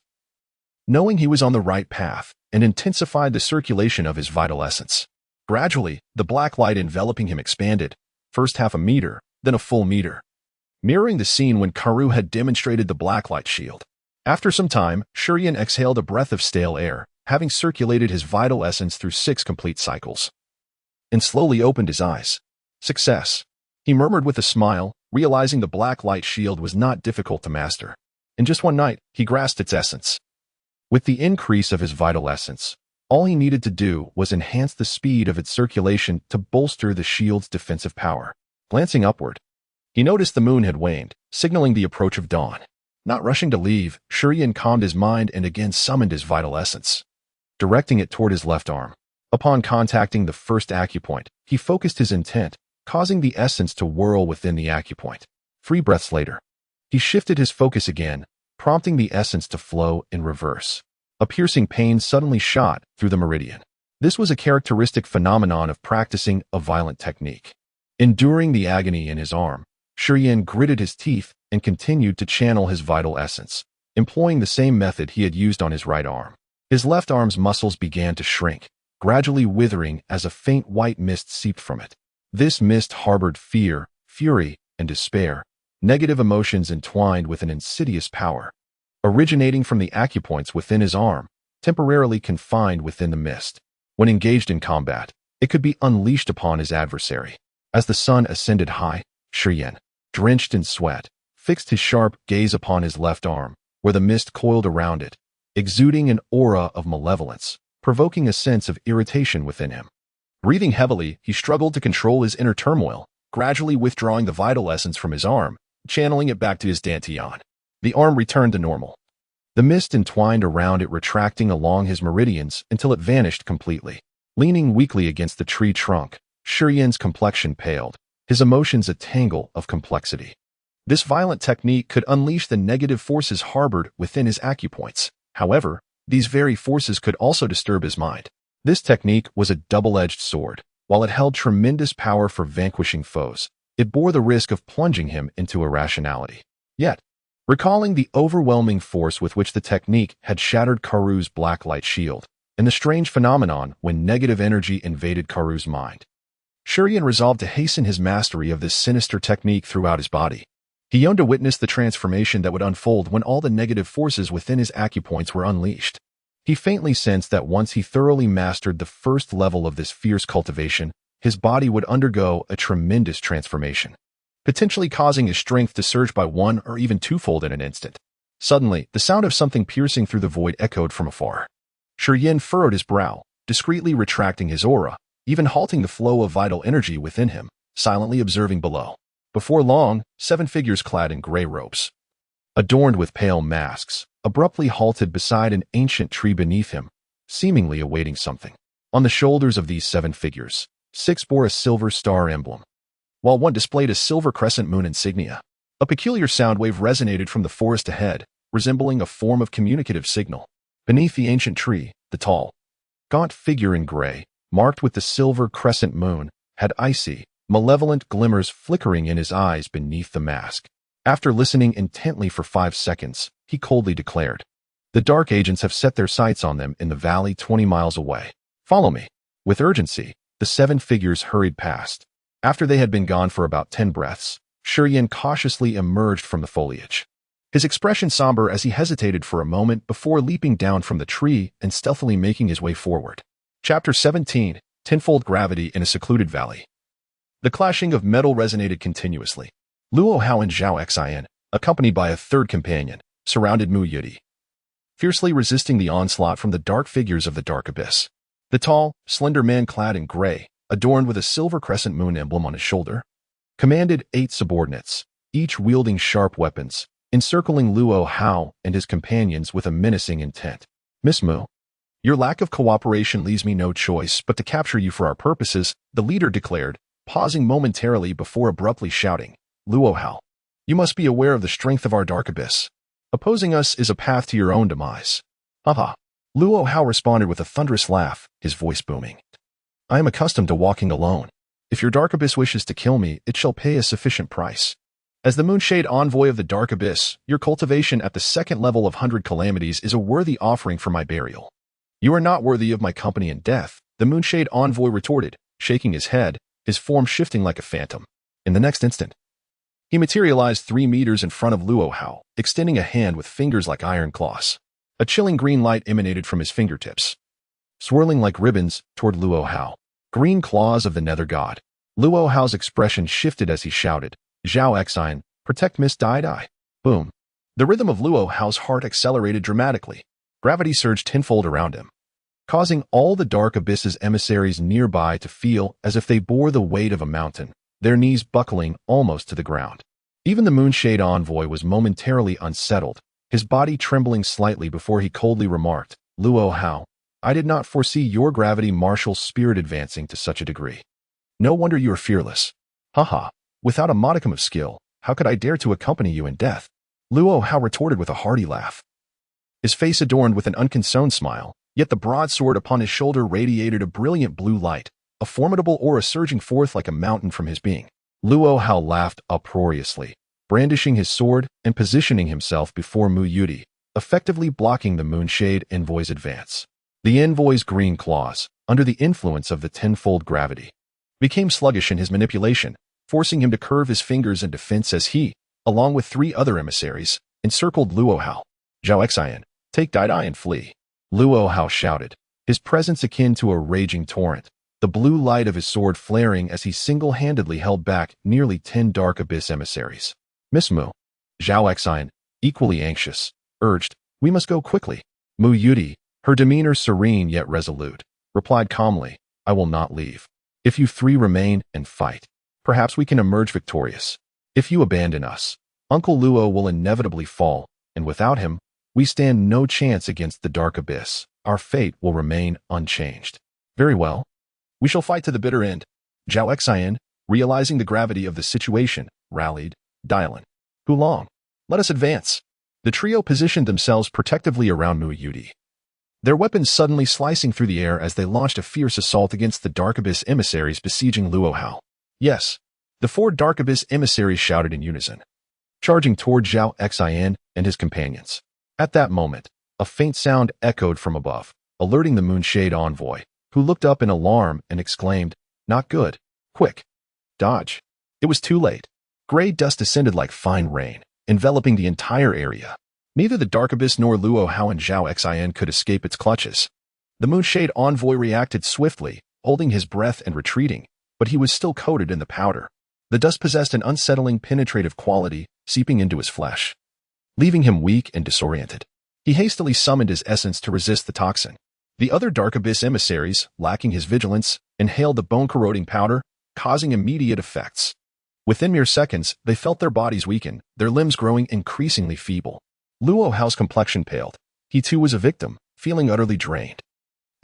knowing he was on the right path, and intensified the circulation of his vital essence. Gradually, the black light enveloping him expanded, first half a meter, then a full meter, mirroring the scene when Karu had demonstrated the Blacklight Shield. After some time, Shurian exhaled a breath of stale air, having circulated his vital essence through 6 complete cycles, and slowly opened his eyes. Success, he murmured with a smile, realizing the Blacklight Shield was not difficult to master. In just one night, he grasped its essence. With the increase of his vital essence, all he needed to do was enhance the speed of its circulation to bolster the shield's defensive power. Glancing upward, he noticed the moon had waned, signaling the approach of dawn. Not rushing to leave, Shurian calmed his mind and again summoned his vital essence, directing it toward his left arm. Upon contacting the first acupoint, he focused his intent, causing the essence to whirl within the acupoint. 3 breaths later, he shifted his focus again, prompting the essence to flow in reverse. A piercing pain suddenly shot through the meridian. This was a characteristic phenomenon of practicing a violent technique. Enduring the agony in his arm, Shurian gritted his teeth and continued to channel his vital essence, employing the same method he had used on his right arm. His left arm's muscles began to shrink, gradually withering as a faint white mist seeped from it. This mist harbored fear, fury, and despair, negative emotions entwined with an insidious power, originating from the acupoints within his arm, temporarily confined within the mist. When engaged in combat, it could be unleashed upon his adversary. As the sun ascended high, Shurian, drenched in sweat, fixed his sharp gaze upon his left arm, where the mist coiled around it, exuding an aura of malevolence, provoking a sense of irritation within him. Breathing heavily, he struggled to control his inner turmoil, gradually withdrawing the vital essence from his arm, channeling it back to his dantian. The arm returned to normal, the mist entwined around it retracting along his meridians until it vanished completely. Leaning weakly against the tree trunk, Shurian's complexion paled, his emotions a tangle of complexity. This violent technique could unleash the negative forces harbored within his acupoints. However, these very forces could also disturb his mind. This technique was a double-edged sword. While it held tremendous power for vanquishing foes, it bore the risk of plunging him into irrationality. Yet, recalling the overwhelming force with which the technique had shattered Karu's Blacklight Shield, and the strange phenomenon when negative energy invaded Karu's mind. Shurian resolved to hasten his mastery of this sinister technique throughout his body. He yearned to witness the transformation that would unfold when all the negative forces within his acupoints were unleashed. He faintly sensed that once he thoroughly mastered the first level of this fierce cultivation, his body would undergo a tremendous transformation, potentially causing his strength to surge by 1 or even 2-fold in an instant. Suddenly, the sound of something piercing through the void echoed from afar. Shurian furrowed his brow, discreetly retracting his aura, even halting the flow of vital energy within him, silently observing below. Before long, 7 figures clad in gray robes, adorned with pale masks, abruptly halted beside an ancient tree beneath him, seemingly awaiting something. On the shoulders of these 7 figures, 6 bore a silver star emblem, while one displayed a silver crescent moon insignia. A peculiar sound wave resonated from the forest ahead, resembling a form of communicative signal. Beneath the ancient tree, the tall, gaunt figure in gray, marked with the silver crescent moon, had icy, malevolent glimmers flickering in his eyes beneath the mask. After listening intently for 5 seconds, he coldly declared, "The dark agents have set their sights on them in the valley 20 miles away. Follow me." With urgency, the 7 figures hurried past. After they had been gone for about 10 breaths, Shurian cautiously emerged from the foliage, his expression somber as he hesitated for a moment before leaping down from the tree and stealthily making his way forward. Chapter 17, Tenfold Gravity in a Secluded Valley. The clashing of metal resonated continuously. Luo Hao and Zhao Xian, accompanied by a third companion, surrounded Mu Yudi, fiercely resisting the onslaught from the dark figures of the dark abyss. The tall, slender man clad in gray, adorned with a silver crescent moon emblem on his shoulder, commanded 8 subordinates, each wielding sharp weapons, encircling Luo Hao and his companions with a menacing intent. "Miss Mu, your lack of cooperation leaves me no choice but to capture you for our purposes," the leader declared, pausing momentarily before abruptly shouting, "Luo Hao, you must be aware of the strength of our dark abyss. Opposing us is a path to your own demise." "Haha." Luo Hao responded with a thunderous laugh, his voice booming. "I am accustomed to walking alone. If your dark abyss wishes to kill me, it shall pay a sufficient price. As the Moonshade Envoy of the Dark Abyss, your cultivation at the 2nd level of 100 Calamities is a worthy offering for my burial." "You are not worthy of my company in death," the Moonshade Envoy retorted, shaking his head, his form shifting like a phantom. In the next instant, he materialized 3 meters in front of Luo Hao, extending a hand with fingers like iron claws. A chilling green light emanated from his fingertips, swirling like ribbons toward Luo Hao. Green claws of the Nether God. Luo Hao's expression shifted as he shouted, "Zhao Xian, protect Miss Deicide." Boom. The rhythm of Luo Hao's heart accelerated dramatically. Gravity surged tenfold around him, causing all the Dark Abyss's emissaries nearby to feel as if they bore the weight of a mountain, their knees buckling almost to the ground. Even the Moonshade Envoy was momentarily unsettled, his body trembling slightly before he coldly remarked, "Luo Hao, I did not foresee your gravity martial spirit advancing to such a degree. No wonder you are fearless. Haha, without a modicum of skill, how could I dare to accompany you in death?" Luo Hao retorted with a hearty laugh, his face adorned with an unconcerned smile, yet the broadsword upon his shoulder radiated a brilliant blue light, a formidable aura surging forth like a mountain from his being. Luo Hao laughed uproariously, brandishing his sword and positioning himself before Mu Yudi, effectively blocking the Moonshade Envoy's advance. The envoy's green claws, under the influence of the tenfold gravity, became sluggish in his manipulation, forcing him to curve his fingers in defense as he, along with 3 other emissaries, encircled Luo Hao. "Zhao Xian, take Deicide and flee," Luo Hao shouted, his presence akin to a raging torrent, the blue light of his sword flaring as he single-handedly held back nearly 10 Dark Abyss emissaries. "Miss Mu," Zhao Xian, equally anxious, urged, "We must go quickly." Mu Yudi, her demeanor serene yet resolute, replied calmly, "I will not leave. If you 3 remain and fight, perhaps we can emerge victorious. If you abandon us, Uncle Luo will inevitably fall, and without him, we stand no chance against the Dark Abyss. Our fate will remain unchanged." "Very well. We shall fight to the bitter end." Zhao Xian, realizing the gravity of the situation, rallied, "Dylan, Hulong, let us advance." The trio positioned themselves protectively around Mu Yudi, their weapons suddenly slicing through the air as they launched a fierce assault against the Dark Abyss emissaries besieging Luo Hao. "Yes," the 4 Dark Abyss emissaries shouted in unison, charging toward Zhao Xian and his companions. At that moment, a faint sound echoed from above, alerting the Moonshade envoy, who looked up in alarm and exclaimed, "Not good. Quick. Dodge." It was too late. Gray dust descended like fine rain, enveloping the entire area. Neither the Dark Abyss nor Luo Hao and Zhao Xin could escape its clutches. The Moonshade envoy reacted swiftly, holding his breath and retreating, but he was still coated in the powder. The dust possessed an unsettling penetrative quality, seeping into his flesh, leaving him weak and disoriented. He hastily summoned his essence to resist the toxin. The other Dark Abyss emissaries, lacking his vigilance, inhaled the bone-corroding powder, causing immediate effects. Within mere seconds, they felt their bodies weaken, their limbs growing increasingly feeble. Luo Hao's complexion paled. He too was a victim, feeling utterly drained.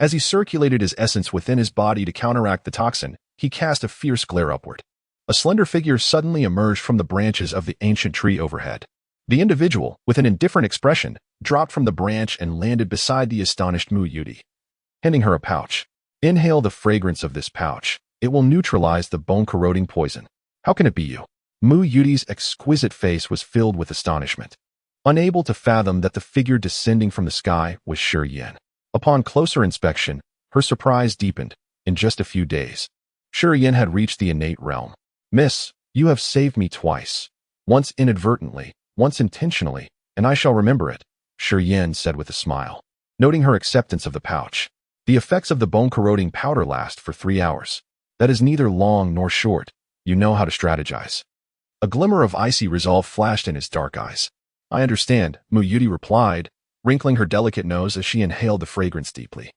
As he circulated his essence within his body to counteract the toxin, he cast a fierce glare upward. A slender figure suddenly emerged from the branches of the ancient tree overhead. The individual, with an indifferent expression, dropped from the branch and landed beside the astonished Mu Yuti, handing her a pouch. "Inhale the fragrance of this pouch. It will neutralize the bone-corroding poison." "How can it be you?" Mu Yuti's exquisite face was filled with astonishment, unable to fathom that the figure descending from the sky was Shi Yan. Upon closer inspection, her surprise deepened. In just a few days, Shi Yan had reached the innate realm. "Miss, you have saved me twice. Once inadvertently, once intentionally, and I shall remember it," Shi Yan said with a smile, noting her acceptance of the pouch. "The effects of the bone-corroding powder last for 3 hours. That is neither long nor short. You know how to strategize." A glimmer of icy resolve flashed in his dark eyes. "I understand," Mu Yuti replied, wrinkling her delicate nose as she inhaled the fragrance deeply.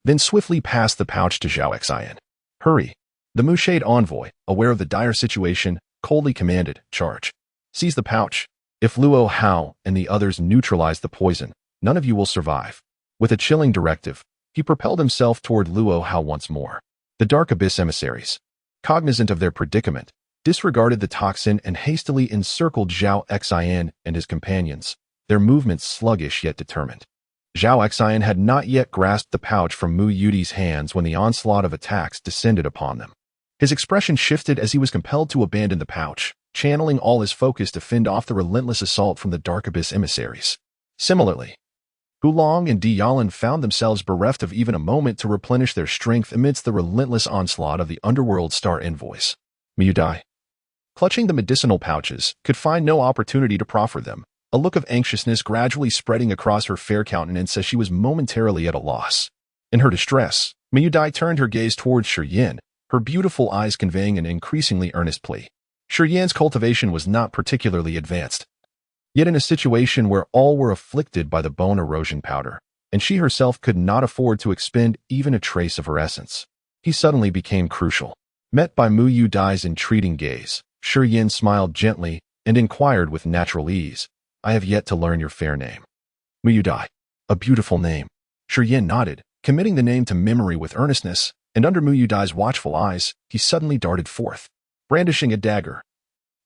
Then swiftly passed the pouch to Zhao Xin. "Hurry." The Moonshade envoy, aware of the dire situation, coldly commanded, "Charge. Seize the pouch. If Luo Hao and the others neutralize the poison, none of you will survive." With a chilling directive, he propelled himself toward Luo Hao once more. The Dark Abyss emissaries, cognizant of their predicament, disregarded the toxin and hastily encircled Zhao Xin and his companions, their movements sluggish yet determined. Zhao Xin had not yet grasped the pouch from Mu Yuti's hands when the onslaught of attacks descended upon them. His expression shifted as he was compelled to abandon the pouch, channeling all his focus to fend off the relentless assault from the Dark Abyss emissaries. Similarly, Hulong and Diyalan found themselves bereft of even a moment to replenish their strength amidst the relentless onslaught of the Underworld Star envoys. Mu Dai, clutching the medicinal pouches, could find no opportunity to proffer them, a look of anxiousness gradually spreading across her fair countenance as she was momentarily at a loss. In her distress, Mu Dai turned her gaze towards Shi Yan, her beautiful eyes conveying an increasingly earnest plea. Shi Yan's cultivation was not particularly advanced, yet in a situation where all were afflicted by the bone erosion powder, and she herself could not afford to expend even a trace of her essence, he suddenly became crucial. Met by Mu Dai's entreating gaze, Shi Yan smiled gently and inquired with natural ease, "I have yet to learn your fair name." Mu Dai. "A beautiful name." Shi Yan nodded, committing the name to memory with earnestness, and under Mu Dai's watchful eyes, he suddenly darted forth, brandishing a dagger.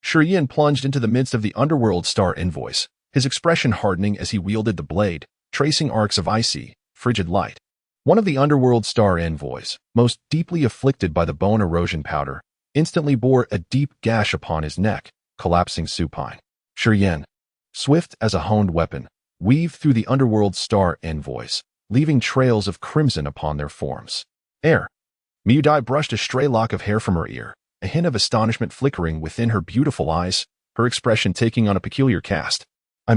Shi Yan plunged into the midst of the Underworld Star envoys, his expression hardening as he wielded the blade, tracing arcs of icy, frigid light. One of the Underworld Star envoys, most deeply afflicted by the bone erosion powder, instantly bore a deep gash upon his neck, collapsing supine. Shi Yan, swift as a honed weapon, weaved through the Underworld Star envoys, leaving trails of crimson upon their forms. "Air." Mu Dai brushed a stray lock of hair from her ear, a hint of astonishment flickering within her beautiful eyes, her expression taking on a peculiar cast. I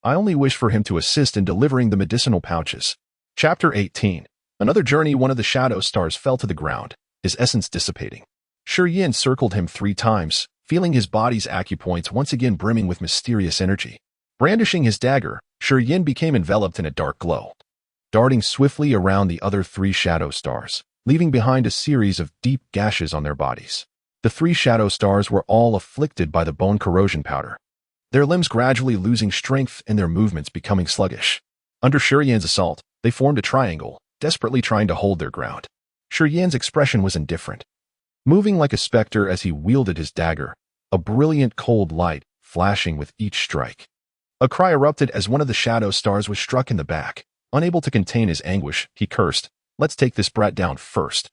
only wish for him to assist in delivering the medicinal pouches." Chapter 18. Another journey. One of the shadow stars fell to the ground, his essence dissipating. Shi Yan circled him 3 times, feeling his body's acupoints once again brimming with mysterious energy. Brandishing his dagger, Shi Yan became enveloped in a dark glow, darting swiftly around the other 3 shadow stars, leaving behind a series of deep gashes on their bodies. The 3 shadow stars were all afflicted by the bone corrosion powder, their limbs gradually losing strength and their movements becoming sluggish. Under Shi Yan's assault, they formed a triangle, desperately trying to hold their ground. Shi Yan's expression was indifferent, moving like a specter as he wielded his dagger, a brilliant cold light flashing with each strike. A cry erupted as one of the shadow stars was struck in the back. Unable to contain his anguish, he cursed, "Let's take this brat down first."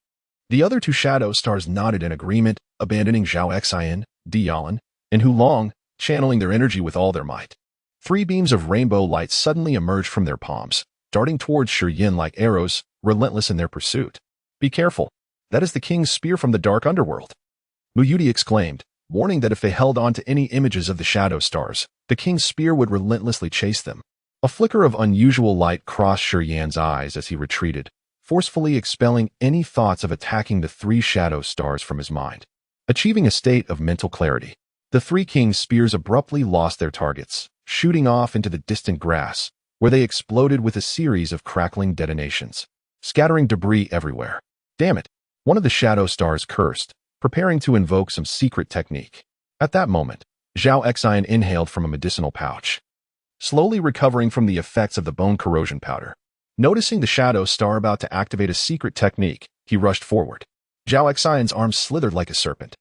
The other 2 shadow stars nodded in agreement, abandoning Zhao Xin, Diyalan, and Hulong, channeling their energy with all their might. 3 beams of rainbow light suddenly emerged from their palms, darting towards Shi Yin like arrows, relentless in their pursuit. Be careful. That is the king's spear from the dark underworld. Mu Yudi exclaimed, warning that if they held on to any images of the shadow stars, the king's spear would relentlessly chase them. A flicker of unusual light crossed Shi Yan's eyes as he retreated, forcefully expelling any thoughts of attacking the 3 shadow stars from his mind. Achieving a state of mental clarity, the 3 kings' spears abruptly lost their targets, shooting off into the distant grass, where they exploded with a series of crackling detonations, scattering debris everywhere. Damn it! One of the shadow stars cursed, preparing to invoke some secret technique. At that moment, Zhao Xian inhaled from a medicinal pouch, slowly recovering from the effects of the bone corrosion powder. Noticing the shadow star about to activate a secret technique, he rushed forward. Zhao Xian's arm slithered like a serpent,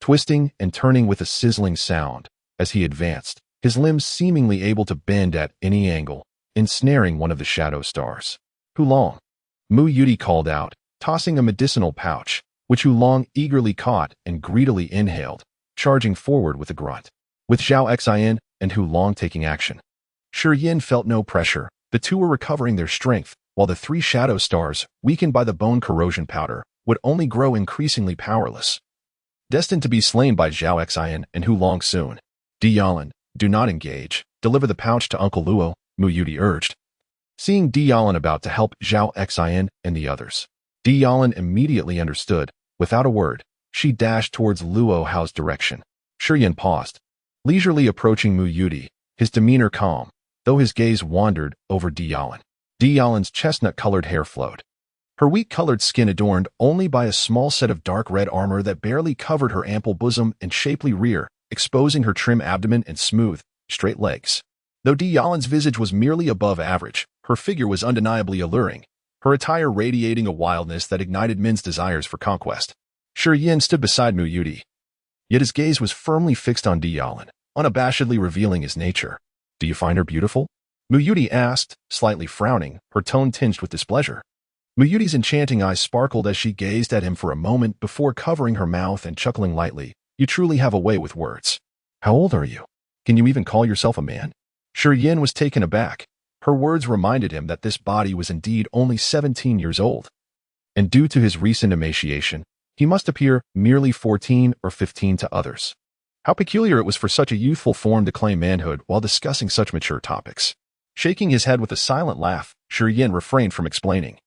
twisting and turning with a sizzling sound as he advanced, his limbs seemingly able to bend at any angle, ensnaring one of the shadow stars. Hulong, Mu Yudi called out, tossing a medicinal pouch, which Hulong eagerly caught and greedily inhaled, charging forward with a grunt. With Zhao Xian and Hulong taking action, Shi Yin felt no pressure. The 2 were recovering their strength, while the 3 shadow stars, weakened by the bone corrosion powder, would only grow increasingly powerless. Destined to be slain by Zhao Xian and Hulong soon. Deicide, do not engage. Deliver the pouch to Uncle Luo, Mu Yudi urged. Seeing Deicide about to help Zhao Xian and the others, Deicide immediately understood. Without a word, she dashed towards Luo Hao's direction. Shi Yin paused, leisurely approaching Mu Yudi, his demeanor calm, though his gaze wandered over Deicide. Deicide's chestnut-colored hair flowed, her wheat-colored skin adorned only by a small set of dark red armor that barely covered her ample bosom and shapely rear, exposing her trim abdomen and smooth, straight legs. Though Deicide's visage was merely above average, her figure was undeniably alluring, her attire radiating a wildness that ignited men's desires for conquest. Shi Yin stood beside Mu Yudi, yet his gaze was firmly fixed on Deicide, unabashedly revealing his nature. Do you find her beautiful? Mu Yudi asked, slightly frowning, her tone tinged with displeasure. Mu Yudi's enchanting eyes sparkled as she gazed at him for a moment before covering her mouth and chuckling lightly. You truly have a way with words. How old are you? Can you even call yourself a man? Shi Yin was taken aback. Her words reminded him that this body was indeed only 17 years old. And due to his recent emaciation, he must appear merely 14 or 15 to others. How peculiar it was for such a youthful form to claim manhood while discussing such mature topics. Shaking his head with a silent laugh, Shi Yin refrained from explaining,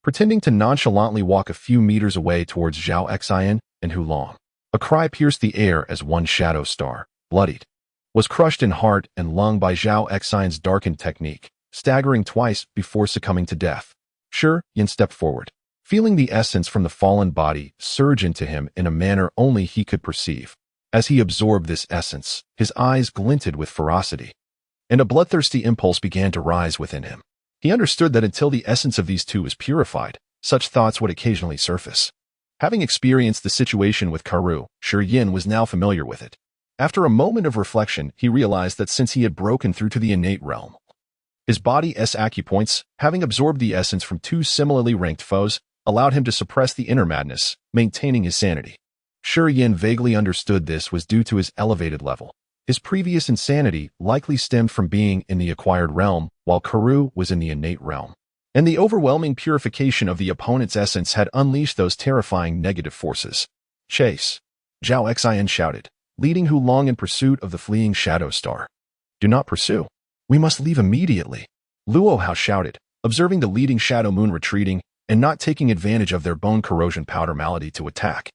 pretending to nonchalantly walk a few meters away towards Zhao Xian and Hulong. A cry pierced the air as one shadow star, bloodied, was crushed in heart and lung by Zhao Xian's darkened technique, staggering twice before succumbing to death. Shi Yin stepped forward, feeling the essence from the fallen body surge into him in a manner only he could perceive. As he absorbed this essence, his eyes glinted with ferocity, and a bloodthirsty impulse began to rise within him. He understood that until the essence of these 2 was purified, such thoughts would occasionally surface. Having experienced the situation with Karu, Shi Yin was now familiar with it. After a moment of reflection, he realized that since he had broken through to the innate realm, his body's acupoints, having absorbed the essence from 2 similarly ranked foes, allowed him to suppress the inner madness, maintaining his sanity. Shi Yin vaguely understood this was due to his elevated level. His previous insanity likely stemmed from being in the acquired realm, while Karu was in the innate realm. And the overwhelming purification of the opponent's essence had unleashed those terrifying negative forces. Chase! Zhao Xian shouted, leading Hulong in pursuit of the fleeing shadow star. Do not pursue. We must leave immediately. Luo Hao shouted, observing the leading shadow moon retreating and not taking advantage of their bone corrosion powder malady to attack.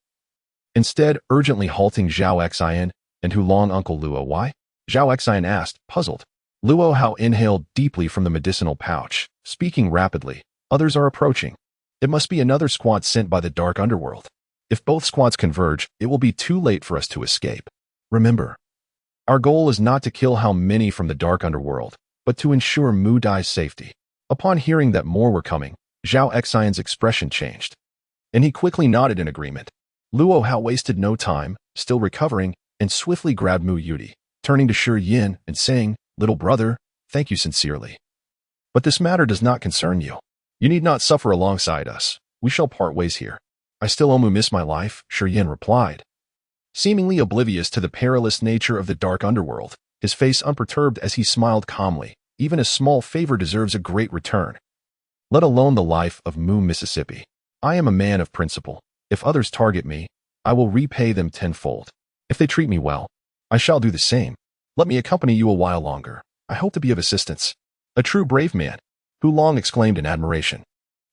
Instead, urgently halting Zhao Xian and Hulong. Uncle Luo, why? Zhao Xian asked, puzzled. Luo Hao inhaled deeply from the medicinal pouch, speaking rapidly. Others are approaching. It must be another squad sent by the dark underworld. If both squads converge, it will be too late for us to escape. Remember, our goal is not to kill how many from the dark underworld, but to ensure Mu Dai's safety. Upon hearing that more were coming, Zhao Xian's expression changed, and he quickly nodded in agreement. Luo Hao wasted no time, still recovering, and swiftly grabbed Mu Yudi, turning to Shi Yin and saying, Little brother, thank you sincerely. But this matter does not concern you. You need not suffer alongside us. We shall part ways here. I still almost miss my life, Shi Yin replied. Seemingly oblivious to the perilous nature of the dark underworld, his face unperturbed as he smiled calmly, Even a small favor deserves a great return. Let alone the life of Moo, Mississippi. I am a man of principle. If others target me, I will repay them tenfold. If they treat me well, I shall do the same. Let me accompany you a while longer. I hope to be of assistance. A true brave man, Hu Long exclaimed in admiration.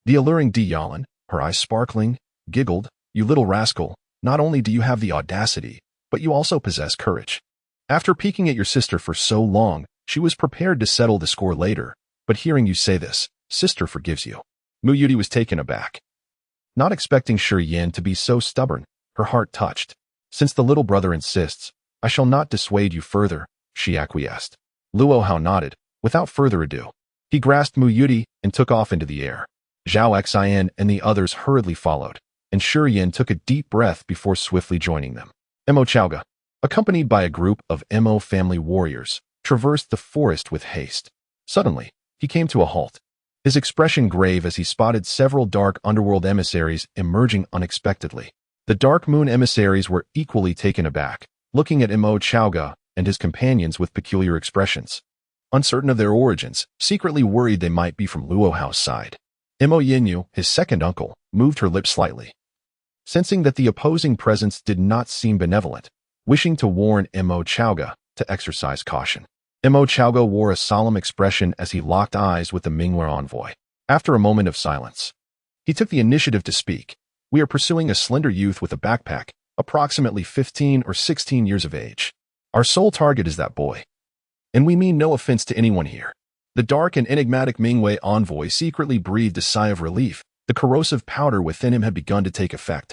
The alluring Deicide, her eyes sparkling, giggled, "You little rascal, not only do you have the audacity, but you also possess courage." After peeking at your sister for so long, she was prepared to settle the score later, but hearing you say this, sister forgives you. Mu Yudi was taken aback. Not expecting Shi Yin to be so stubborn, her heart touched. Since the little brother insists, I shall not dissuade you further, she acquiesced. Luo Hao nodded. Without further ado, he grasped Mu Yudi and took off into the air. Zhao Xian and the others hurriedly followed, and Shi Yin took a deep breath before swiftly joining them. Mo Chaoga, accompanied by a group of Mo family warriors, traversed the forest with haste. Suddenly, he came to a halt, his expression grave as he spotted several dark underworld emissaries emerging unexpectedly. The Dark Moon emissaries were equally taken aback, looking at Mo Chaoga and his companions with peculiar expressions. Uncertain of their origins, secretly worried they might be from Luo Hao's side. Mo Yinyu, his second uncle, moved her lips slightly, sensing that the opposing presence did not seem benevolent, wishing to warn Mo Chaoga to exercise caution. Mo Chaoga wore a solemn expression as he locked eyes with the Mingyue envoy. After a moment of silence, he took the initiative to speak. We are pursuing a slender youth with a backpack, approximately 15 or 16 years of age. Our sole target is that boy. And we mean no offense to anyone here. The dark and enigmatic Mingyue envoy secretly breathed a sigh of relief. The corrosive powder within him had begun to take effect,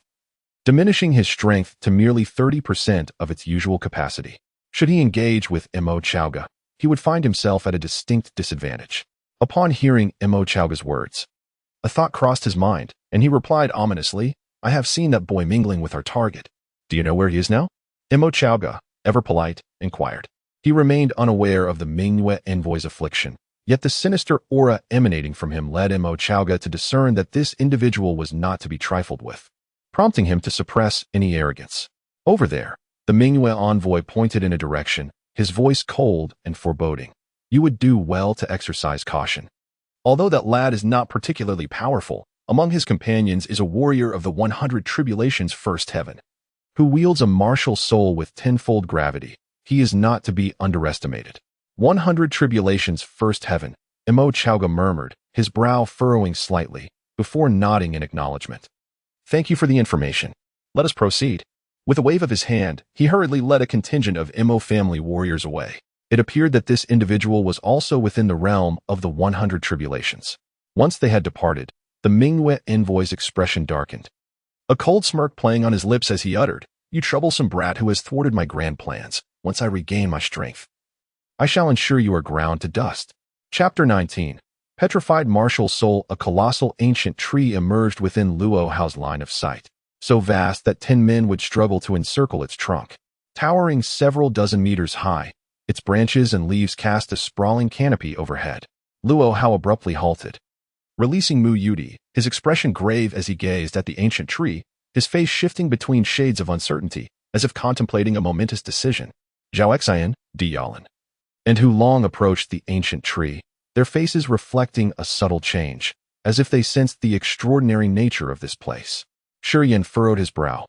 diminishing his strength to merely 30% of its usual capacity. Should he engage with Mo Chaoga, he would find himself at a distinct disadvantage. Upon hearing Mo Chaoga's words, a thought crossed his mind, and he replied ominously, I have seen that boy mingling with our target. Do you know where he is now? Mo Chaoga, ever polite, inquired. He remained unaware of the Mingyue envoy's affliction, yet the sinister aura emanating from him led Mo Chaoga to discern that this individual was not to be trifled with, prompting him to suppress any arrogance. Over there, the Mingyue envoy pointed in a direction, his voice cold and foreboding. You would do well to exercise caution. Although that lad is not particularly powerful, among his companions is a warrior of the 100 Tribulations first heaven, who wields a martial soul with tenfold gravity. He is not to be underestimated. 100 Tribulations first heaven, Mo Chaoga murmured, his brow furrowing slightly, before nodding in acknowledgement. Thank you for the information. Let us proceed. With a wave of his hand, he hurriedly led a contingent of Mo family warriors away. It appeared that this individual was also within the realm of the 100 Tribulations. Once they had departed, the Mingyue envoy's expression darkened, a cold smirk playing on his lips as he uttered, You troublesome brat who has thwarted my grand plans. Once I regain my strength, I shall ensure you are ground to dust. Chapter 19. Petrified martial soul. A colossal ancient tree emerged within Luo Hao's line of sight, so vast that 10 men would struggle to encircle its trunk. Towering several dozen meters high, its branches and leaves cast a sprawling canopy overhead. Luo Hao abruptly halted, releasing Mu Yudi, his expression grave as he gazed at the ancient tree, his face shifting between shades of uncertainty, as if contemplating a momentous decision. Zhao Xian, Deicide, and Hu Long approached the ancient tree, their faces reflecting a subtle change, as if they sensed the extraordinary nature of this place. Shi Yin furrowed his brow,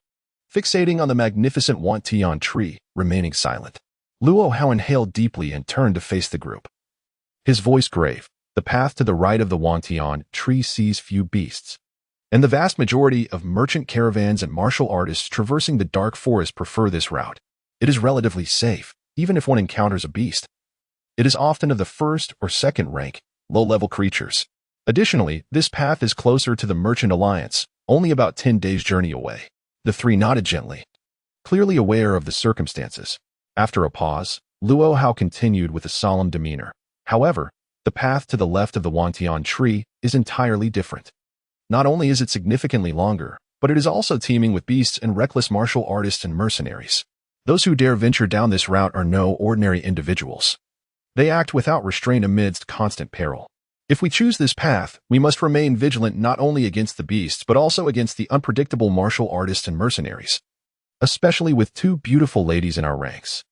fixating on the magnificent Wantian tree, remaining silent. Luo Hao inhaled deeply and turned to face the group. His voice grave, the path to the right of the Wantian tree sees few beasts, and the vast majority of merchant caravans and martial artists traversing the dark forest prefer this route. It is relatively safe, even if one encounters a beast. It is often of the first or second rank, low-level creatures. Additionally, this path is closer to the Merchant Alliance, only about 10 days' journey away. The three nodded gently, clearly aware of the circumstances. After a pause, Luo Hao continued with a solemn demeanor. However, the path to the left of the Wantian tree is entirely different. Not only is it significantly longer, but it is also teeming with beasts and reckless martial artists and mercenaries. Those who dare venture down this route are no ordinary individuals. They act without restraint amidst constant peril. If we choose this path, we must remain vigilant not only against the beasts but also against the unpredictable martial artists and mercenaries, especially with 2 beautiful ladies in our ranks.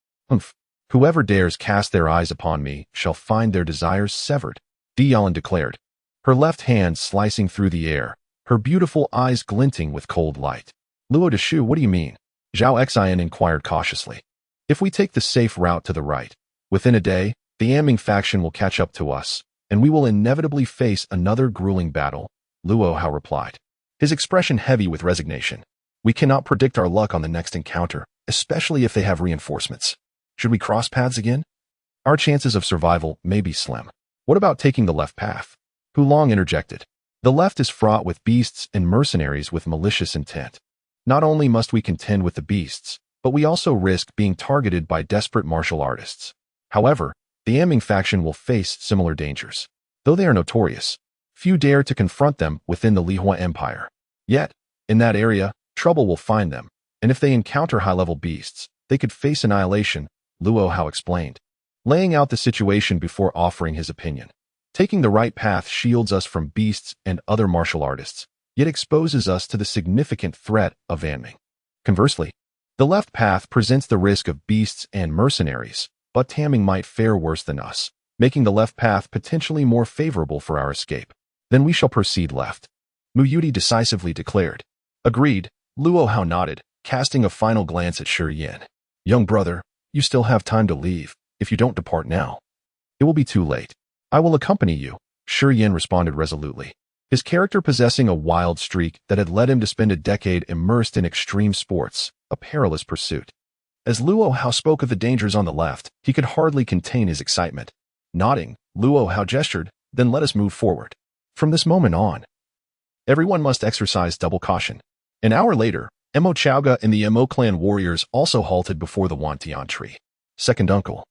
Whoever dares cast their eyes upon me shall find their desires severed, Deicide declared, her left hand slicing through the air, her beautiful eyes glinting with cold light. Luo Deshu, what do you mean? Zhao Xian inquired cautiously. If we take the safe route to the right, within a day, the Aming faction will catch up to us, and we will inevitably face another grueling battle, Luo Hao replied, his expression heavy with resignation. We cannot predict our luck on the next encounter, especially if they have reinforcements. Should we cross paths again? Our chances of survival may be slim. What about taking the left path? Hu Long interjected. The left is fraught with beasts and mercenaries with malicious intent. Not only must we contend with the beasts, but we also risk being targeted by desperate martial artists. However, the Aming faction will face similar dangers. Though they are notorious, few dare to confront them within the Lihua Empire. Yet, in that area, trouble will find them, and if they encounter high-level beasts, they could face annihilation, Luo Hao explained, laying out the situation before offering his opinion. Taking the right path shields us from beasts and other martial artists, yet exposes us to the significant threat of Aming. Conversely, the left path presents the risk of beasts and mercenaries, but Aming might fare worse than us, making the left path potentially more favorable for our escape. Then we shall proceed left, Mu Yudi decisively declared. Agreed, Luo Hao nodded, casting a final glance at Shi Yin. Young brother, you still have time to leave. If you don't depart now, it will be too late. I will accompany you, Shi Yin responded resolutely, his character possessing a wild streak that had led him to spend a decade immersed in extreme sports, a perilous pursuit. As Luo Hao spoke of the dangers on the left, he could hardly contain his excitement. Nodding, Luo Hao gestured, then let us move forward. From this moment on, everyone must exercise double caution. An hour later, Mo Chowga and the Mo clan warriors also halted before the Wantian tree. Second uncle,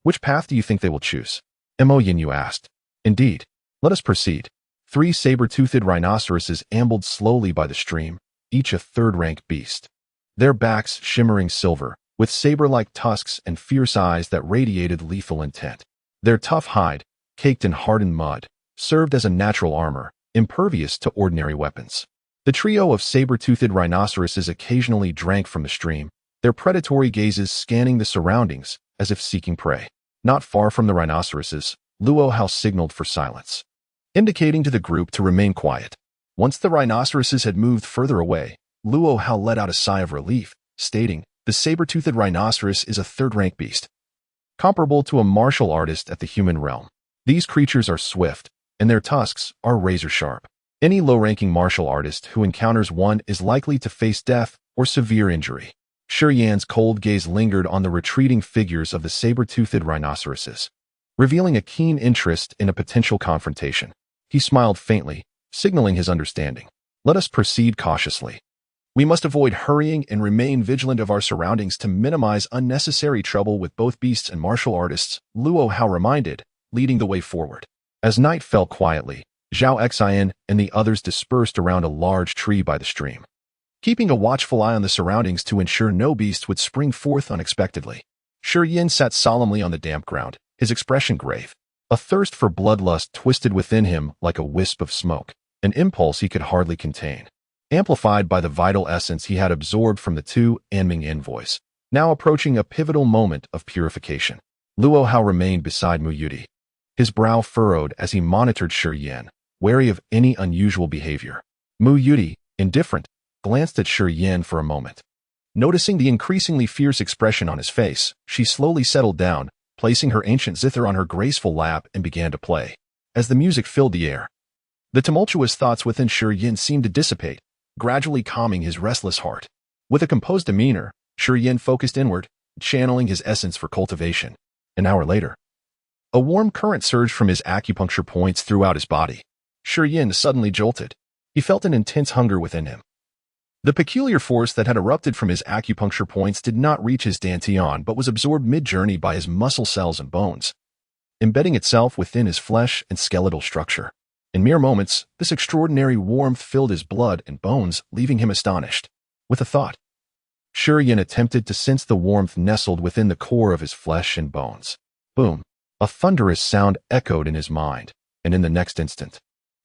which path do you think they will choose? Mo Yinyu asked. Indeed, let us proceed. 3 saber-toothed rhinoceroses ambled slowly by the stream, each a third-rank beast. Their backs shimmering silver, with saber-like tusks and fierce eyes that radiated lethal intent. Their tough hide, caked in hardened mud, served as a natural armor, impervious to ordinary weapons. The trio of saber-toothed rhinoceroses occasionally drank from the stream, their predatory gazes scanning the surroundings as if seeking prey. Not far from the rhinoceroses, Luo Hao signaled for silence, indicating to the group to remain quiet. Once the rhinoceroses had moved further away, Luo Hao let out a sigh of relief, stating, the saber-toothed rhinoceros is a third-rank beast, comparable to a martial artist at the human realm. These creatures are swift, and their tusks are razor-sharp. Any low-ranking martial artist who encounters one is likely to face death or severe injury. Shi Yan's cold gaze lingered on the retreating figures of the saber-toothed rhinoceroses, revealing a keen interest in a potential confrontation. He smiled faintly, signaling his understanding. Let us proceed cautiously. We must avoid hurrying and remain vigilant of our surroundings to minimize unnecessary trouble with both beasts and martial artists, Luo Hao reminded, leading the way forward. As night fell quietly, Zhao Xian and the others dispersed around a large tree by the stream, keeping a watchful eye on the surroundings to ensure no beast would spring forth unexpectedly. Shi Yin sat solemnly on the damp ground, his expression grave. A thirst for bloodlust twisted within him like a wisp of smoke, an impulse he could hardly contain, amplified by the vital essence he had absorbed from the 2 Anming envoys, now approaching a pivotal moment of purification. Luo Hao remained beside Mu Yudi, his brow furrowed as he monitored Shi Yin, wary of any unusual behavior. Mu Yudi, indifferent, glanced at Shi Yin for a moment. Noticing the increasingly fierce expression on his face, she slowly settled down, placing her ancient zither on her graceful lap and began to play. As the music filled the air, the tumultuous thoughts within Shi Yin seemed to dissipate, gradually calming his restless heart. With a composed demeanor, Shi Yin focused inward, channeling his essence for cultivation. An hour later, a warm current surged from his acupuncture points throughout his body. Shi Yin suddenly jolted. He felt an intense hunger within him. The peculiar force that had erupted from his acupuncture points did not reach his dantian but was absorbed mid-journey by his muscle cells and bones, embedding itself within his flesh and skeletal structure. In mere moments, this extraordinary warmth filled his blood and bones, leaving him astonished. With a thought, Shi Yin attempted to sense the warmth nestled within the core of his flesh and bones. Boom! A thunderous sound echoed in his mind, and in the next instant,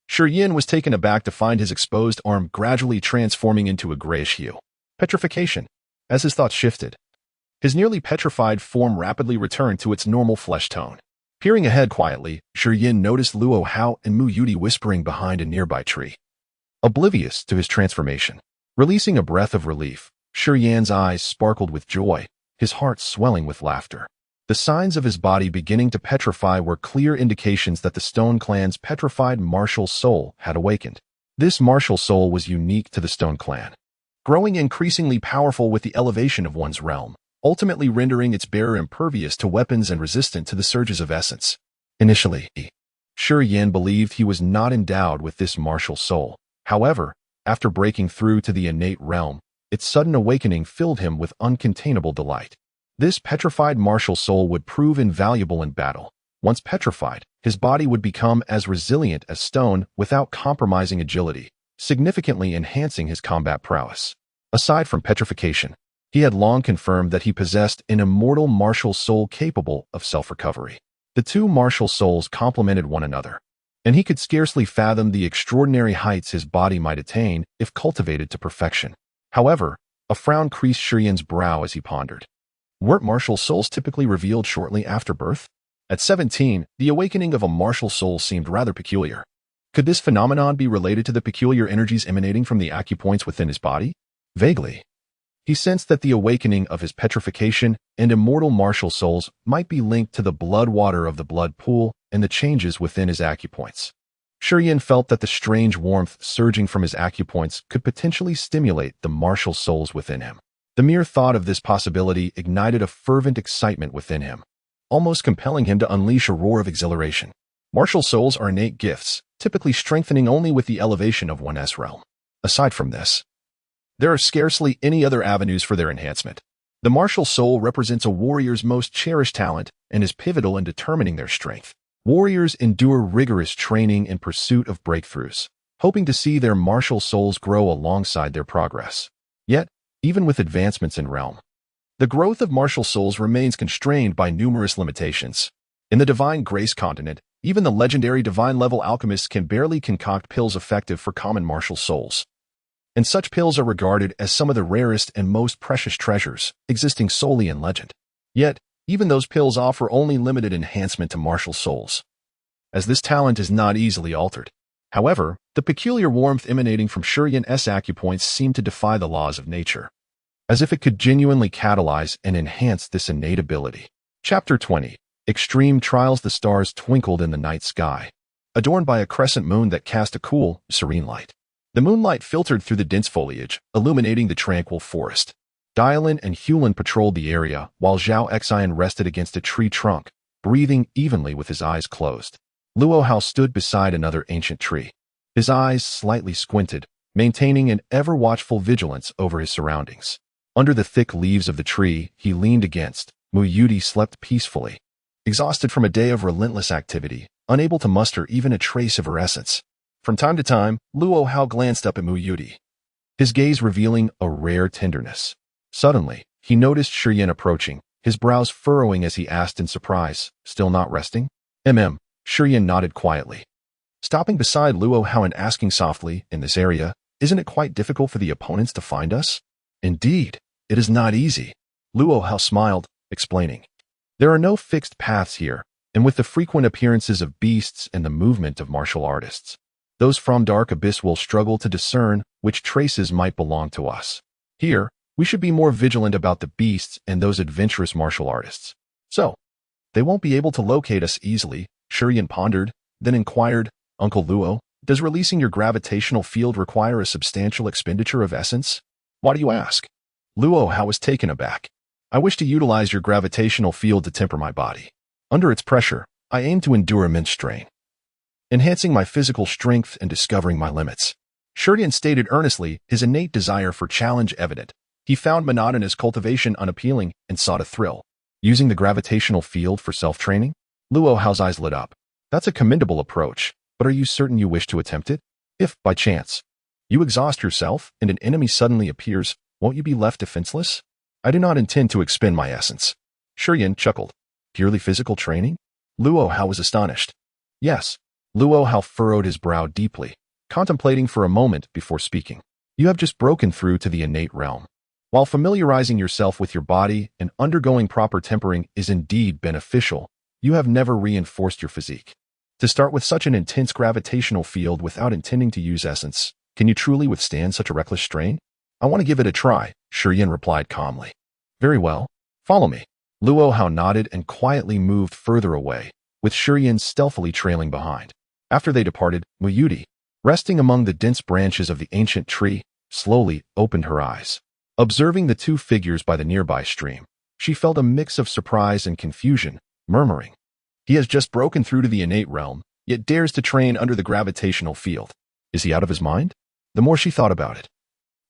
Shi Yin was taken aback to find his exposed arm gradually transforming into a grayish hue. Petrification. As his thoughts shifted, His nearly petrified form rapidly returned to its normal flesh tone. Peering ahead quietly, Shiyin noticed Luo Hao and Mu Yudi whispering behind a nearby tree. Oblivious to his transformation, releasing a breath of relief, Shiyan's eyes sparkled with joy, his heart swelling with laughter. The signs of his body beginning to petrify were clear indications that the Stone Clan's petrified martial soul had awakened. This martial soul was unique to the Stone Clan, growing increasingly powerful with the elevation of one's realm, ultimately rendering its bearer impervious to weapons and resistant to the surges of essence. Initially, Shiyin believed he was not endowed with this martial soul. However, after breaking through to the innate realm, its sudden awakening filled him with uncontainable delight. This petrified martial soul would prove invaluable in battle. Once petrified, his body would become as resilient as stone without compromising agility, significantly enhancing his combat prowess. Aside from petrification, he had long confirmed that he possessed an immortal martial soul capable of self-recovery. The two martial souls complemented one another, and he could scarcely fathom the extraordinary heights his body might attain if cultivated to perfection. However, a frown creased Shiyan's brow as he pondered. Weren't martial souls typically revealed shortly after birth? At 17, the awakening of a martial soul seemed rather peculiar. Could this phenomenon be related to the peculiar energies emanating from the acupoints within his body? Vaguely. He sensed that the awakening of his petrification and immortal martial souls might be linked to the blood water of the blood pool and the changes within his acupoints. Shiyin felt that the strange warmth surging from his acupoints could potentially stimulate the martial souls within him. The mere thought of this possibility ignited a fervent excitement within him, almost compelling him to unleash a roar of exhilaration. Martial souls are innate gifts, typically strengthening only with the elevation of one's realm. Aside from this, there are scarcely any other avenues for their enhancement. The martial soul represents a warrior's most cherished talent and is pivotal in determining their strength. Warriors endure rigorous training in pursuit of breakthroughs, hoping to see their martial souls grow alongside their progress. Yet, even with advancements in realm, the growth of martial souls remains constrained by numerous limitations. In the Divine Grace continent, even the legendary divine-level alchemists can barely concoct pills effective for common martial souls. And such pills are regarded as some of the rarest and most precious treasures, existing solely in legend. Yet, even those pills offer only limited enhancement to martial souls, as this talent is not easily altered. However, the peculiar warmth emanating from Shiyan's acupoints seemed to defy the laws of nature, as if it could genuinely catalyze and enhance this innate ability. Chapter 20. Extreme Trials. The stars twinkled in the night sky, adorned by a crescent moon that cast a cool, serene light. The moonlight filtered through the dense foliage, illuminating the tranquil forest. Dylan and Hulin patrolled the area, while Zhao Xian rested against a tree trunk, breathing evenly with his eyes closed. Luo Hao stood beside another ancient tree, his eyes slightly squinted, maintaining an ever-watchful vigilance over his surroundings. Under the thick leaves of the tree he leaned against, Mu Yudi slept peacefully, exhausted from a day of relentless activity, unable to muster even a trace of her essence. From time to time, Luo Hao glanced up at Mu Yudi, his gaze revealing a rare tenderness. Suddenly, he noticed Shiyin approaching, his brows furrowing as he asked in surprise, "Still not resting?" Shiyin nodded quietly, stopping beside Luo Hao and asking softly, "In this area, isn't it quite difficult for the opponents to find us?" "Indeed, it is not easy," Luo Hao smiled, explaining. "There are no fixed paths here, and with the frequent appearances of beasts and the movement of martial artists, those from Dark Abyss will struggle to discern which traces might belong to us. Here, we should be more vigilant about the beasts and those adventurous martial artists. So, they won't be able to locate us easily." Shiyin pondered, then inquired, "Uncle Luo, does releasing your gravitational field require a substantial expenditure of essence?" "Why do you ask?" Luo Hao was taken aback. "I wish to utilize your gravitational field to temper my body. Under its pressure, I aim to endure immense strain, enhancing my physical strength and discovering my limits." Shiyin stated earnestly, his innate desire for challenge evident. He found monotonous cultivation unappealing and sought a thrill. Using the gravitational field for self-training? Luo Hao's eyes lit up. "That's a commendable approach, but are you certain you wish to attempt it? If, by chance, you exhaust yourself and an enemy suddenly appears, won't you be left defenseless?" "I do not intend to expend my essence." Shiyin chuckled. "Purely physical training?" Luo Hao was astonished. "Yes." Luo Hao furrowed his brow deeply, contemplating for a moment before speaking. "You have just broken through to the innate realm. While familiarizing yourself with your body and undergoing proper tempering is indeed beneficial, you have never reinforced your physique. To start with such an intense gravitational field without intending to use essence, can you truly withstand such a reckless strain? I want to give it a try, Shiyan replied calmly. Very well. Follow me. Luo Hao nodded and quietly moved further away, with Shiyan stealthily trailing behind. After they departed, Muyuti, resting among the dense branches of the ancient tree, slowly opened her eyes. Observing the two figures by the nearby stream, she felt a mix of surprise and confusion, murmuring, "He has just broken through to the innate realm, yet dares to train under the gravitational field. Is he out of his mind?" The more she thought about it,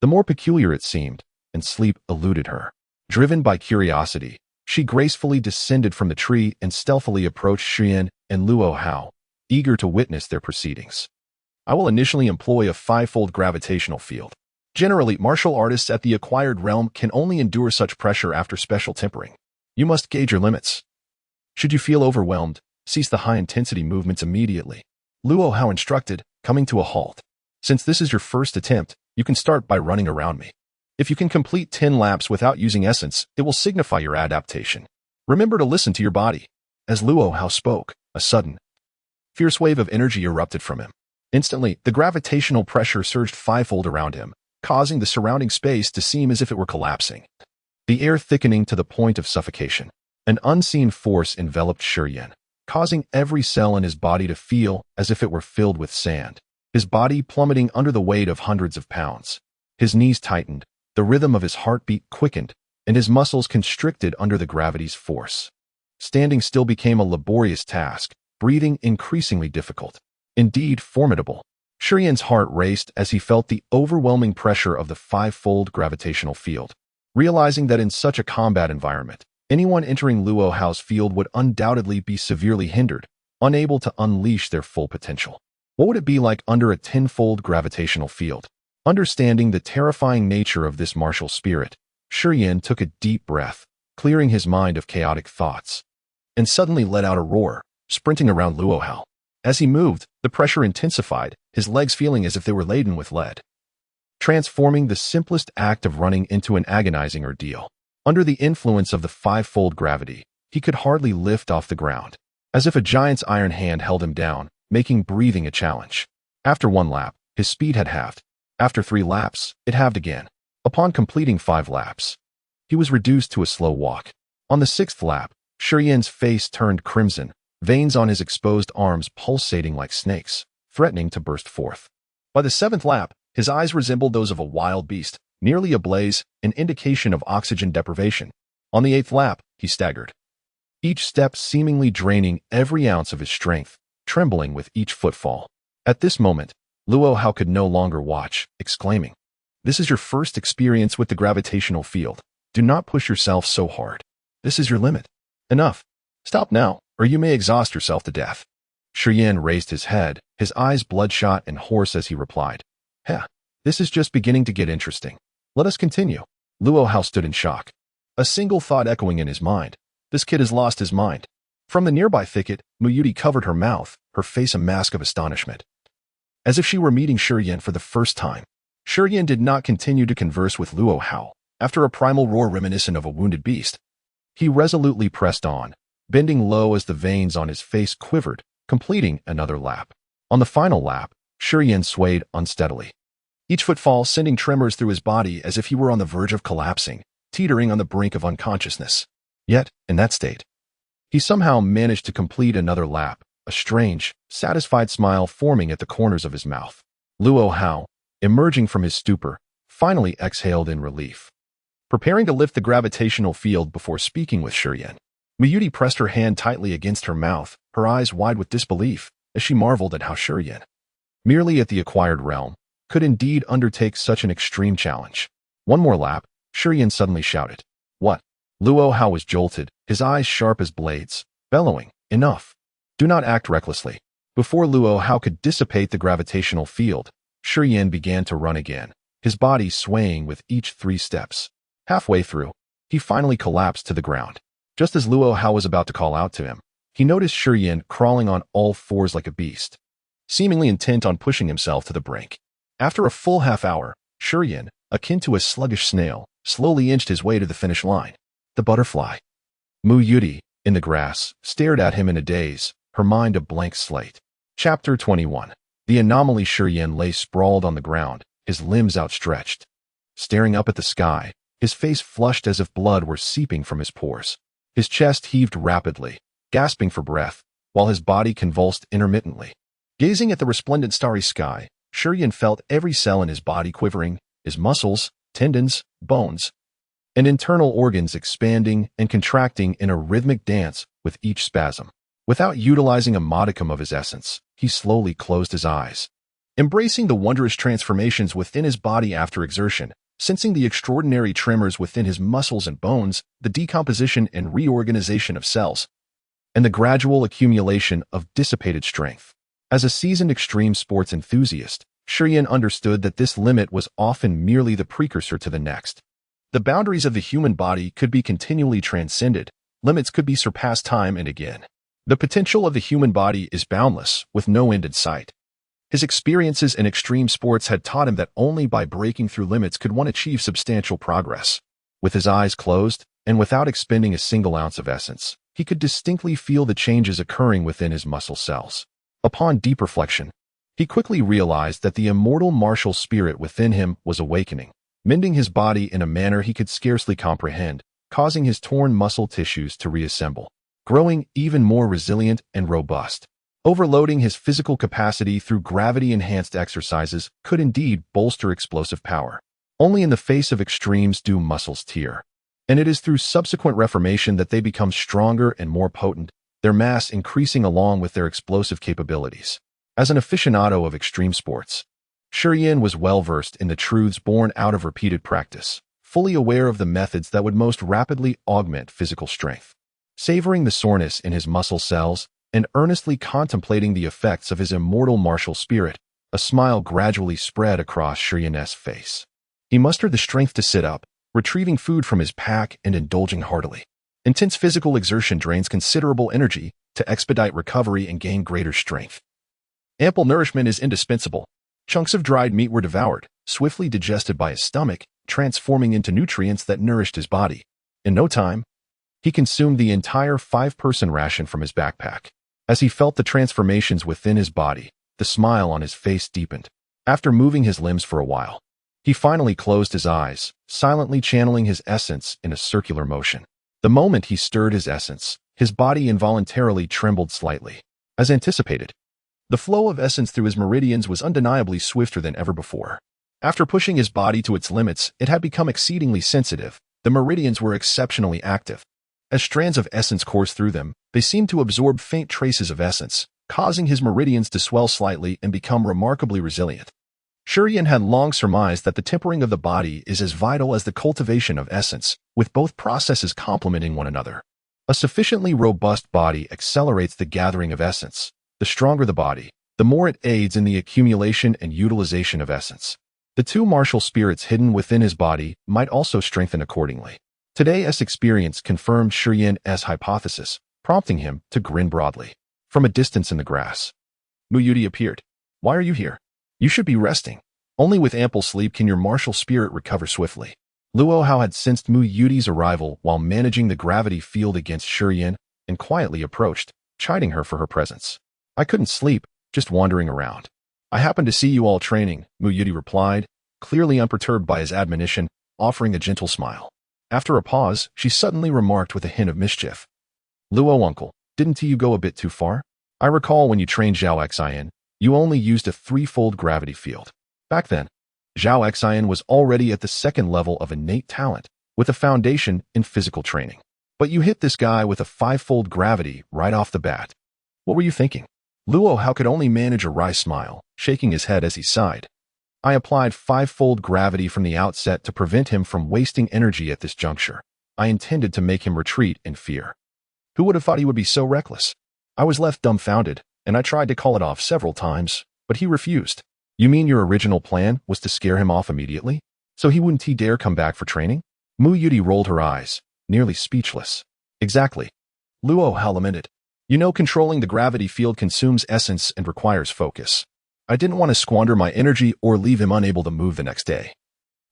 the more peculiar it seemed, and sleep eluded her. Driven by curiosity, she gracefully descended from the tree and stealthily approached Shiyan and Luo Hao, eager to witness their proceedings. "I will initially employ a five-fold gravitational field. Generally, martial artists at the acquired realm can only endure such pressure after special tempering. You must gauge your limits. Should you feel overwhelmed, cease the high-intensity movements immediately," Luo Hao instructed, coming to a halt. "Since this is your first attempt, you can start by running around me. If you can complete 10 laps without using essence, it will signify your adaptation. Remember to listen to your body." As Luo Hao spoke, a sudden, fierce wave of energy erupted from him. Instantly, the gravitational pressure surged fivefold around him, causing the surrounding space to seem as if it were collapsing. The air thickening to the point of suffocation. An unseen force enveloped Shiyan, causing every cell in his body to feel as if it were filled with sand. His body plummeting under the weight of hundreds of pounds. His knees tightened, the rhythm of his heartbeat quickened, and his muscles constricted under the gravity's force. Standing still became a laborious task, breathing increasingly difficult. Indeed, formidable. Shiyan's heart raced as he felt the overwhelming pressure of the five-fold gravitational field. Realizing that in such a combat environment, anyone entering Luo Hao's field would undoubtedly be severely hindered, unable to unleash their full potential. What would it be like under a 10-fold gravitational field? Understanding the terrifying nature of this martial spirit, Shiyan took a deep breath, clearing his mind of chaotic thoughts, and suddenly let out a roar, sprinting around Luo Hao. As he moved, the pressure intensified, his legs feeling as if they were laden with lead, transforming the simplest act of running into an agonizing ordeal. Under the influence of the five-fold gravity, he could hardly lift off the ground, as if a giant's iron hand held him down, making breathing a challenge. After one lap, his speed had halved. After 3 laps, it halved again. Upon completing 5 laps, he was reduced to a slow walk. On the 6th lap, Shiyan's face turned crimson, veins on his exposed arms pulsating like snakes, threatening to burst forth. By the 7th lap, his eyes resembled those of a wild beast, nearly ablaze, an indication of oxygen deprivation. On the 8th lap, he staggered, each step seemingly draining every ounce of his strength, trembling with each footfall. At this moment, Luo Hao could no longer watch, exclaiming, "This is your first experience with the gravitational field. Do not push yourself so hard. This is your limit. Enough. Stop now, or you may exhaust yourself to death." Shiyan raised his head, his eyes bloodshot and hoarse as he replied, "Heh, this is just beginning to get interesting. Let us continue." Luo Hao stood in shock, a single thought echoing in his mind. This kid has lost his mind. From the nearby thicket, Muyuti covered her mouth, her face a mask of astonishment, as if she were meeting Shiyan for the first time. Shiyan did not continue to converse with Luo Hao. After a primal roar reminiscent of a wounded beast, he resolutely pressed on, bending low as the veins on his face quivered, completing another lap. On the final lap, Shiyan swayed unsteadily, each footfall sending tremors through his body as if he were on the verge of collapsing, teetering on the brink of unconsciousness. Yet, in that state, he somehow managed to complete another lap, a strange, satisfied smile forming at the corners of his mouth. Luo Hao, emerging from his stupor, finally exhaled in relief, preparing to lift the gravitational field before speaking with Shiyan. Miyuti pressed her hand tightly against her mouth, her eyes wide with disbelief, as she marveled at how Shiyan, merely at the acquired realm, could indeed undertake such an extreme challenge. One more lap, Shiyan suddenly shouted, "What?" Luo Hao was jolted, his eyes sharp as blades, bellowing, "Enough. Do not act recklessly." Before Luo Hao could dissipate the gravitational field, Shiyan began to run again, his body swaying with each 3 steps. Halfway through, he finally collapsed to the ground. Just as Luo Hao was about to call out to him, he noticed Shiyan crawling on all 4s like a beast, seemingly intent on pushing himself to the brink. After a full half hour, Shiyan, akin to a sluggish snail, slowly inched his way to the finish line. The butterfly. Mu Yuti, in the grass, stared at him in a daze, her mind a blank slate. Chapter 21. The anomaly. Shurian lay sprawled on the ground, his limbs outstretched. Staring up at the sky, his face flushed as if blood were seeping from his pores. His chest heaved rapidly, gasping for breath, while his body convulsed intermittently. Gazing at the resplendent starry sky, Shurian felt every cell in his body quivering, his muscles, tendons, bones, and internal organs expanding and contracting in a rhythmic dance with each spasm. Without utilizing a modicum of his essence, he slowly closed his eyes. Embracing the wondrous transformations within his body after exertion, sensing the extraordinary tremors within his muscles and bones, the decomposition and reorganization of cells, and the gradual accumulation of dissipated strength. As a seasoned extreme sports enthusiast, Shurian understood that this limit was often merely the precursor to the next. The boundaries of the human body could be continually transcended, limits could be surpassed time and again. The potential of the human body is boundless, with no end in sight. His experiences in extreme sports had taught him that only by breaking through limits could one achieve substantial progress. With his eyes closed, and without expending a single ounce of essence, he could distinctly feel the changes occurring within his muscle cells. Upon deep reflection, he quickly realized that the immortal martial spirit within him was awakening, mending his body in a manner he could scarcely comprehend, causing his torn muscle tissues to reassemble, growing even more resilient and robust. Overloading his physical capacity through gravity-enhanced exercises could indeed bolster explosive power. Only in the face of extremes do muscles tear, and it is through subsequent reformation that they become stronger and more potent, their mass increasing along with their explosive capabilities. As an aficionado of extreme sports, Shurian was well-versed in the truths born out of repeated practice, fully aware of the methods that would most rapidly augment physical strength. Savoring the soreness in his muscle cells and earnestly contemplating the effects of his immortal martial spirit, a smile gradually spread across Shurian's face. He mustered the strength to sit up, retrieving food from his pack and indulging heartily. Intense physical exertion drains considerable energy to expedite recovery and gain greater strength. Ample nourishment is indispensable. Chunks of dried meat were devoured, swiftly digested by his stomach, transforming into nutrients that nourished his body. In no time, he consumed the entire 5-person ration from his backpack. As he felt the transformations within his body, the smile on his face deepened. After moving his limbs for a while, he finally closed his eyes, silently channeling his essence in a circular motion. The moment he stirred his essence, his body involuntarily trembled slightly. As anticipated, the flow of essence through his meridians was undeniably swifter than ever before. After pushing his body to its limits, it had become exceedingly sensitive. The meridians were exceptionally active. As strands of essence coursed through them, they seemed to absorb faint traces of essence, causing his meridians to swell slightly and become remarkably resilient. Shurian had long surmised that the tempering of the body is as vital as the cultivation of essence, with both processes complementing one another. A sufficiently robust body accelerates the gathering of essence. The stronger the body, the more it aids in the accumulation and utilization of essence. The two martial spirits hidden within his body might also strengthen accordingly. Today's experience confirmed Shurian's hypothesis, prompting him to grin broadly. From a distance in the grass, Mu Yuti appeared. "Why are you here? You should be resting. Only with ample sleep can your martial spirit recover swiftly." Luo Hao had sensed Mu Yuti's arrival while managing the gravity field against Shurian and quietly approached, chiding her for her presence. "I couldn't sleep, just wandering around. I happened to see you all training," Mu Yuti replied, clearly unperturbed by his admonition, offering a gentle smile. After a pause, she suddenly remarked with a hint of mischief. "Luo uncle, didn't you go a bit too far? I recall when you trained Zhao Xian, you only used a 3-fold gravity field. Back then, Zhao Xian was already at the 2nd level of innate talent, with a foundation in physical training. But you hit this guy with a 5-fold gravity right off the bat. What were you thinking?" Luo Hao could only manage a wry smile, shaking his head as he sighed. "I applied 5-fold gravity from the outset to prevent him from wasting energy at this juncture. I intended to make him retreat in fear. Who would have thought he would be so reckless? I was left dumbfounded, and I tried to call it off several times, but he refused." "You mean your original plan was to scare him off immediately? So he wouldn't dare come back for training?" Mu Yuti rolled her eyes, nearly speechless. "Exactly," Luo Hao lamented. "You know, controlling the gravity field consumes essence and requires focus. I didn't want to squander my energy or leave him unable to move the next day,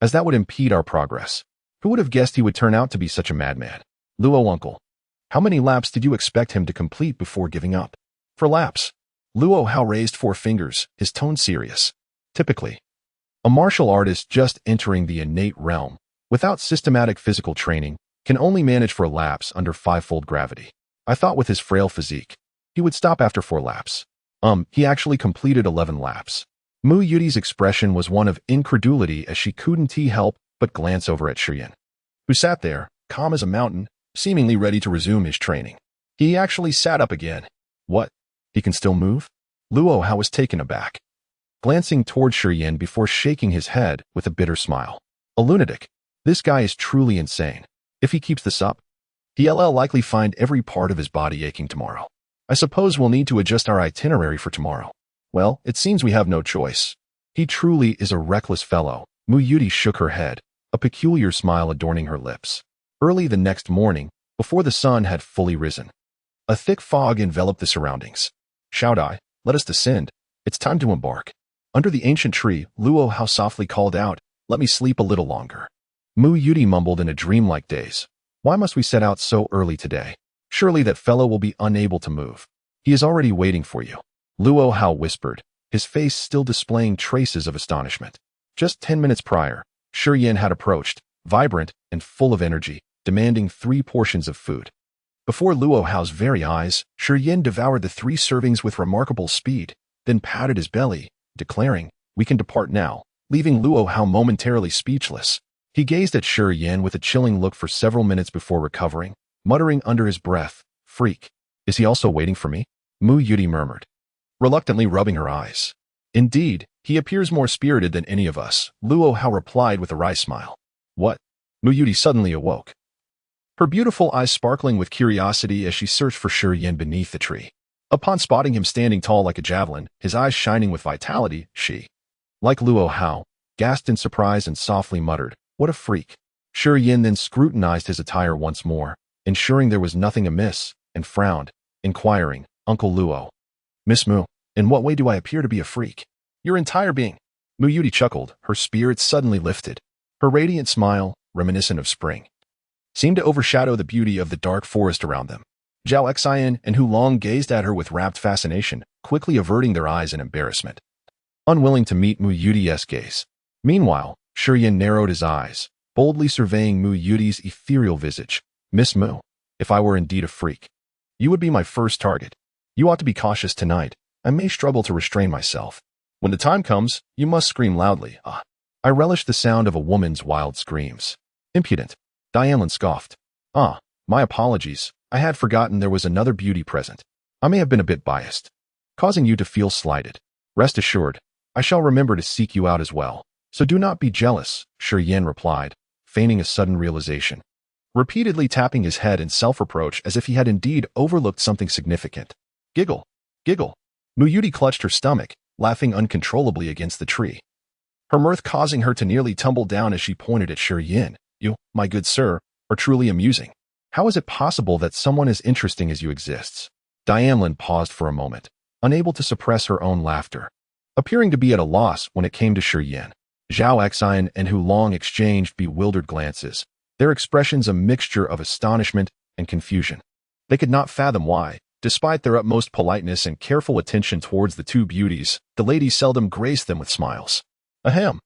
as that would impede our progress. Who would have guessed he would turn out to be such a madman? Luo uncle. How many laps did you expect him to complete before giving up? 4 laps. Luo Hao raised 4 fingers, his tone serious. Typically, a martial artist just entering the innate realm, without systematic physical training, can only manage 4 laps under 5-fold gravity. I thought with his frail physique, he would stop after 4 laps. He actually completed 11 laps. Mu Yuti's expression was one of incredulity as she couldn't help but glance over at Shiyin, who sat there, calm as a mountain, seemingly ready to resume his training. He actually sat up again. What? He can still move? Luo Hao was taken aback, glancing toward Shiyin before shaking his head with a bitter smile. A lunatic. This guy is truly insane. If he keeps this up, he'll likely find every part of his body aching tomorrow. I suppose we'll need to adjust our itinerary for tomorrow. Well, it seems we have no choice. He truly is a reckless fellow. Mu Yuti shook her head, a peculiar smile adorning her lips. Early the next morning, before the sun had fully risen, a thick fog enveloped the surroundings. Shout I, let us descend. It's time to embark. Under the ancient tree, Luo Hao softly called out, let me sleep a little longer. Mu Yuti mumbled in a dreamlike daze. Why must we set out so early today? Surely that fellow will be unable to move. He is already waiting for you. Luo Hao whispered, his face still displaying traces of astonishment. Just 10 minutes prior, Shiyin had approached, vibrant and full of energy, demanding 3 portions of food. Before Luo Hao's very eyes, Shiyin devoured the 3 servings with remarkable speed, then patted his belly, declaring, we can depart now, leaving Luo Hao momentarily speechless. He gazed at Shiyin with a chilling look for several minutes before recovering, muttering under his breath, freak. Is he also waiting for me? Mu Yuti murmured, reluctantly rubbing her eyes. Indeed, he appears more spirited than any of us, Luo Hao replied with a wry smile. What? Mu Yuti suddenly awoke, her beautiful eyes sparkling with curiosity as she searched for Shiyin beneath the tree. Upon spotting him standing tall like a javelin, his eyes shining with vitality, she, like Luo Hao, gasped in surprise and softly muttered, what a freak. Shiyin then scrutinized his attire once more, ensuring there was nothing amiss, and frowned, inquiring, Uncle Luo. Miss Mu, in what way do I appear to be a freak? Your entire being. Mu Yuti chuckled, her spirits suddenly lifted. Her radiant smile, reminiscent of spring, seemed to overshadow the beauty of the dark forest around them. Zhao Xian and Hu Long gazed at her with rapt fascination, quickly averting their eyes in embarrassment, unwilling to meet Mu Yuti's gaze. Meanwhile, Shiyin narrowed his eyes, boldly surveying Mu Yuti's ethereal visage. Miss Mu, if I were indeed a freak, you would be my first target. You ought to be cautious tonight. I may struggle to restrain myself. When the time comes, you must scream loudly. I relish the sound of a woman's wild screams. Impudent. Dianlin scoffed. My apologies. I had forgotten there was another beauty present. I may have been a bit biased, causing you to feel slighted. Rest assured, I shall remember to seek you out as well. So do not be jealous, Shiyin replied, feigning a sudden realization, repeatedly tapping his head in self-reproach as if he had indeed overlooked something significant. Giggle. Giggle. Mu Yuti clutched her stomach, laughing uncontrollably against the tree, her mirth causing her to nearly tumble down as she pointed at Shiyin. You, my good sir, are truly amusing. How is it possible that someone as interesting as you exists? Dianlin paused for a moment, unable to suppress her own laughter, appearing to be at a loss when it came to Shiyin. Zhao Xian and Hu Long exchanged bewildered glances, their expressions a mixture of astonishment and confusion. They could not fathom why, despite their utmost politeness and careful attention towards the 2 beauties, the ladies seldom graced them with smiles. Ahem.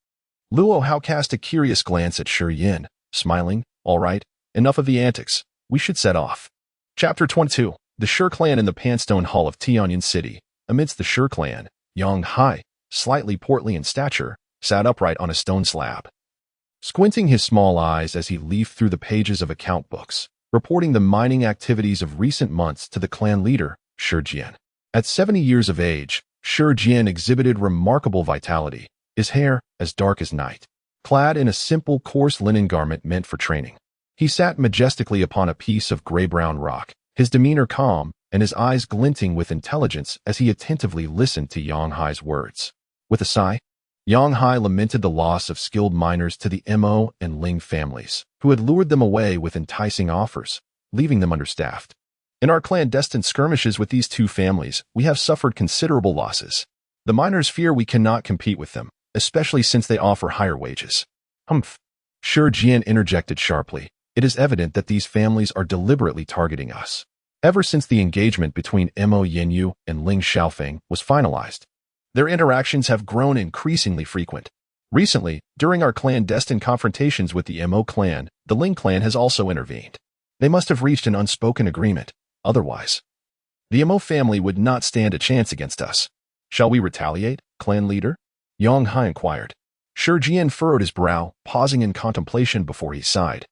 Luo Hao cast a curious glance at Shiyin, smiling, all right, enough of the antics. We should set off. Chapter 22. The Shi clan in the Panstone Hall of Tianyan City. Amidst the Shi clan, Yang Hai, slightly portly in stature, sat upright on a stone slab, squinting his small eyes as he leafed through the pages of account books, reporting the mining activities of recent months to the clan leader, Shi Jian. At 70 years of age, Shi Jian exhibited remarkable vitality, his hair as dark as night, clad in a simple coarse linen garment meant for training. He sat majestically upon a piece of gray-brown rock, his demeanor calm and his eyes glinting with intelligence as he attentively listened to Yang Hai's words. With a sigh, Yang Hai lamented the loss of skilled miners to the Mo and Ling families, who had lured them away with enticing offers, leaving them understaffed. In our clandestine skirmishes with these 2 families, we have suffered considerable losses. The miners fear we cannot compete with them, especially since they offer higher wages. Humph. Shi Jian interjected sharply. It is evident that these families are deliberately targeting us. Ever since the engagement between Mo Yanyu and Ling Xiaofeng was finalized, their interactions have grown increasingly frequent. Recently, during our clandestine confrontations with the Mo clan, the Ling clan has also intervened. They must have reached an unspoken agreement. Otherwise, the Mo family would not stand a chance against us. Shall we retaliate, clan leader? Yang Hai inquired. Shi Jian furrowed his brow, pausing in contemplation before he sighed.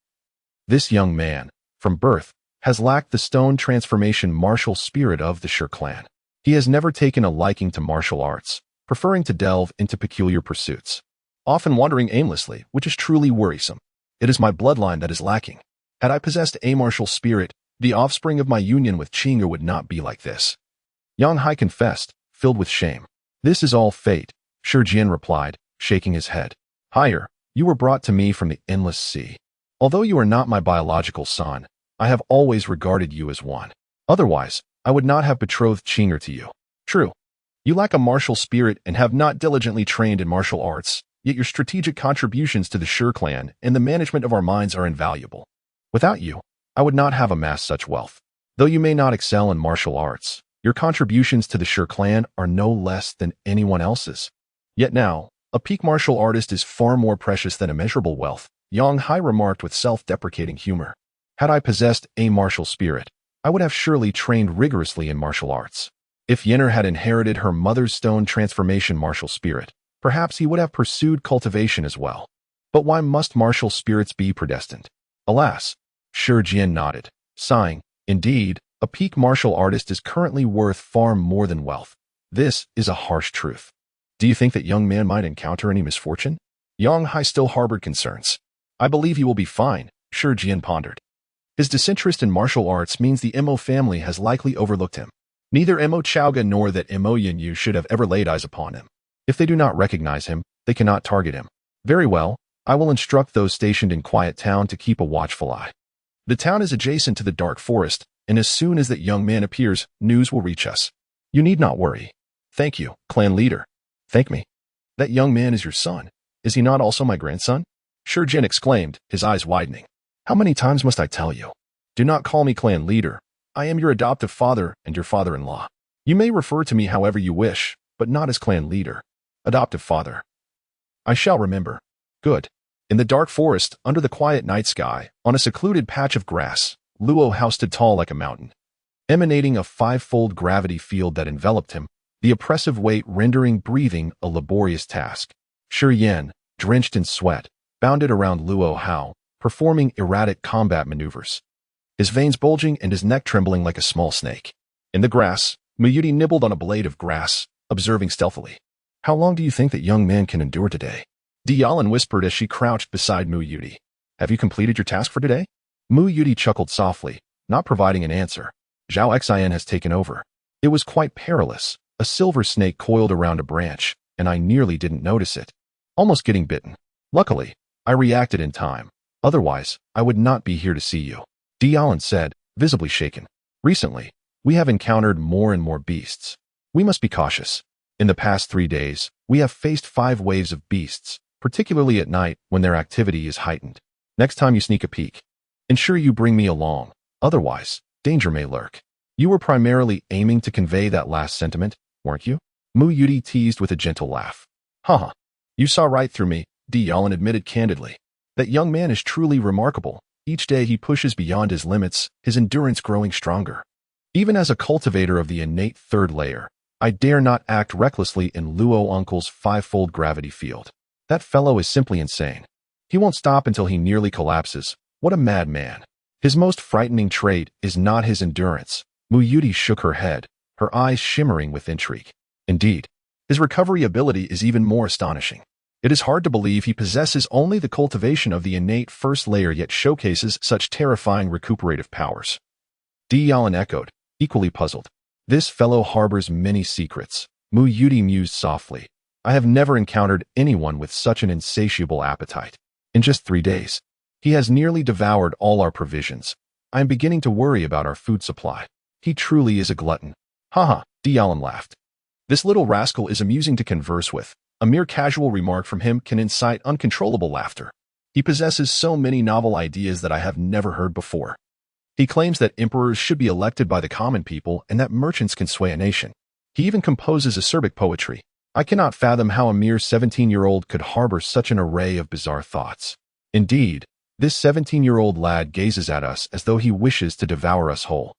This young man, from birth, has lacked the stone transformation martial spirit of the Shi clan. He has never taken a liking to martial arts, preferring to delve into peculiar pursuits, often wandering aimlessly, which is truly worrisome. It is my bloodline that is lacking. Had I possessed a martial spirit, the offspring of my union with Qing'er would not be like this. Yang Hai confessed, filled with shame. This is all fate, Shi Jian replied, shaking his head. Higher, you were brought to me from the endless sea. Although you are not my biological son, I have always regarded you as one. Otherwise, I would not have betrothed Qing'er to you. True, you lack a martial spirit and have not diligently trained in martial arts, yet your strategic contributions to the Shi clan and the management of our mines are invaluable. Without you, I would not have amassed such wealth. Though you may not excel in martial arts, your contributions to the Shi clan are no less than anyone else's. Yet now, a peak martial artist is far more precious than immeasurable wealth, Yang Hai remarked with self-deprecating humor. Had I possessed a martial spirit, I would have surely trained rigorously in martial arts. If Yen'er had inherited her mother's stone transformation martial spirit, perhaps he would have pursued cultivation as well. But why must martial spirits be predestined? Alas, Shi Jian nodded, sighing. Indeed, a peak martial artist is currently worth far more than wealth. This is a harsh truth. Do you think that young man might encounter any misfortune? Yang Hai still harbored concerns. I believe he will be fine, Shi Jian pondered. His disinterest in martial arts means the Mo family has likely overlooked him. Neither Mo Chaoga nor that Mo Yanyu should have ever laid eyes upon him. If they do not recognize him, they cannot target him. Very well, I will instruct those stationed in Quiet Town to keep a watchful eye. The town is adjacent to the dark forest, and as soon as that young man appears, news will reach us. You need not worry. Thank you, clan leader. Thank me. That young man is your son. Is he not also my grandson? Shi Jian exclaimed, his eyes widening. How many times must I tell you? Do not call me clan leader. I am your adoptive father and your father-in-law. You may refer to me however you wish, but not as clan leader. Adoptive father. I shall remember. Good. In the dark forest, under the quiet night sky, on a secluded patch of grass, Luo Hao stood tall like a mountain. Emanating a five-fold gravity field that enveloped him, the oppressive weight rendering breathing a laborious task. Shi Yan, drenched in sweat, bounded around Luo Hao, performing erratic combat maneuvers. His veins bulging and his neck trembling like a small snake. In the grass, Muyuti nibbled on a blade of grass, observing stealthily. How long do you think that young man can endure today? Dialin whispered as she crouched beside Muyuti. Have you completed your task for today? Muyuti chuckled softly, not providing an answer. Zhao Xian has taken over. It was quite perilous. A silver snake coiled around a branch, and I nearly didn't notice it. Almost getting bitten. Luckily, I reacted in time. Otherwise, I would not be here to see you. Dialin said, visibly shaken. Recently, we have encountered more and more beasts. We must be cautious. In the past 3 days, we have faced 5 waves of beasts, particularly at night when their activity is heightened. Next time you sneak a peek, ensure you bring me along. Otherwise, danger may lurk. You were primarily aiming to convey that last sentiment, weren't you? Mu Yudi teased with a gentle laugh. Haha. You saw right through me, Dialin admitted candidly. That young man is truly remarkable. Each day he pushes beyond his limits, his endurance growing stronger. Even as a cultivator of the innate third layer, I dare not act recklessly in Luo Uncle's 5-fold gravity field. That fellow is simply insane. He won't stop until he nearly collapses. What a madman. His most frightening trait is not his endurance. Muyuti shook her head, her eyes shimmering with intrigue. Indeed, his recovery ability is even more astonishing. It is hard to believe he possesses only the cultivation of the innate first layer yet showcases such terrifying recuperative powers. Dialin echoed, equally puzzled. This fellow harbors many secrets, Muyuti mused softly. I have never encountered anyone with such an insatiable appetite. In just 3 days, he has nearly devoured all our provisions. I am beginning to worry about our food supply. He truly is a glutton. Haha, Dialin laughed. This little rascal is amusing to converse with. A mere casual remark from him can incite uncontrollable laughter. He possesses so many novel ideas that I have never heard before. He claims that emperors should be elected by the common people and that merchants can sway a nation. He even composes acerbic poetry. I cannot fathom how a mere 17-year-old could harbor such an array of bizarre thoughts. Indeed, this 17-year-old lad gazes at us as though he wishes to devour us whole.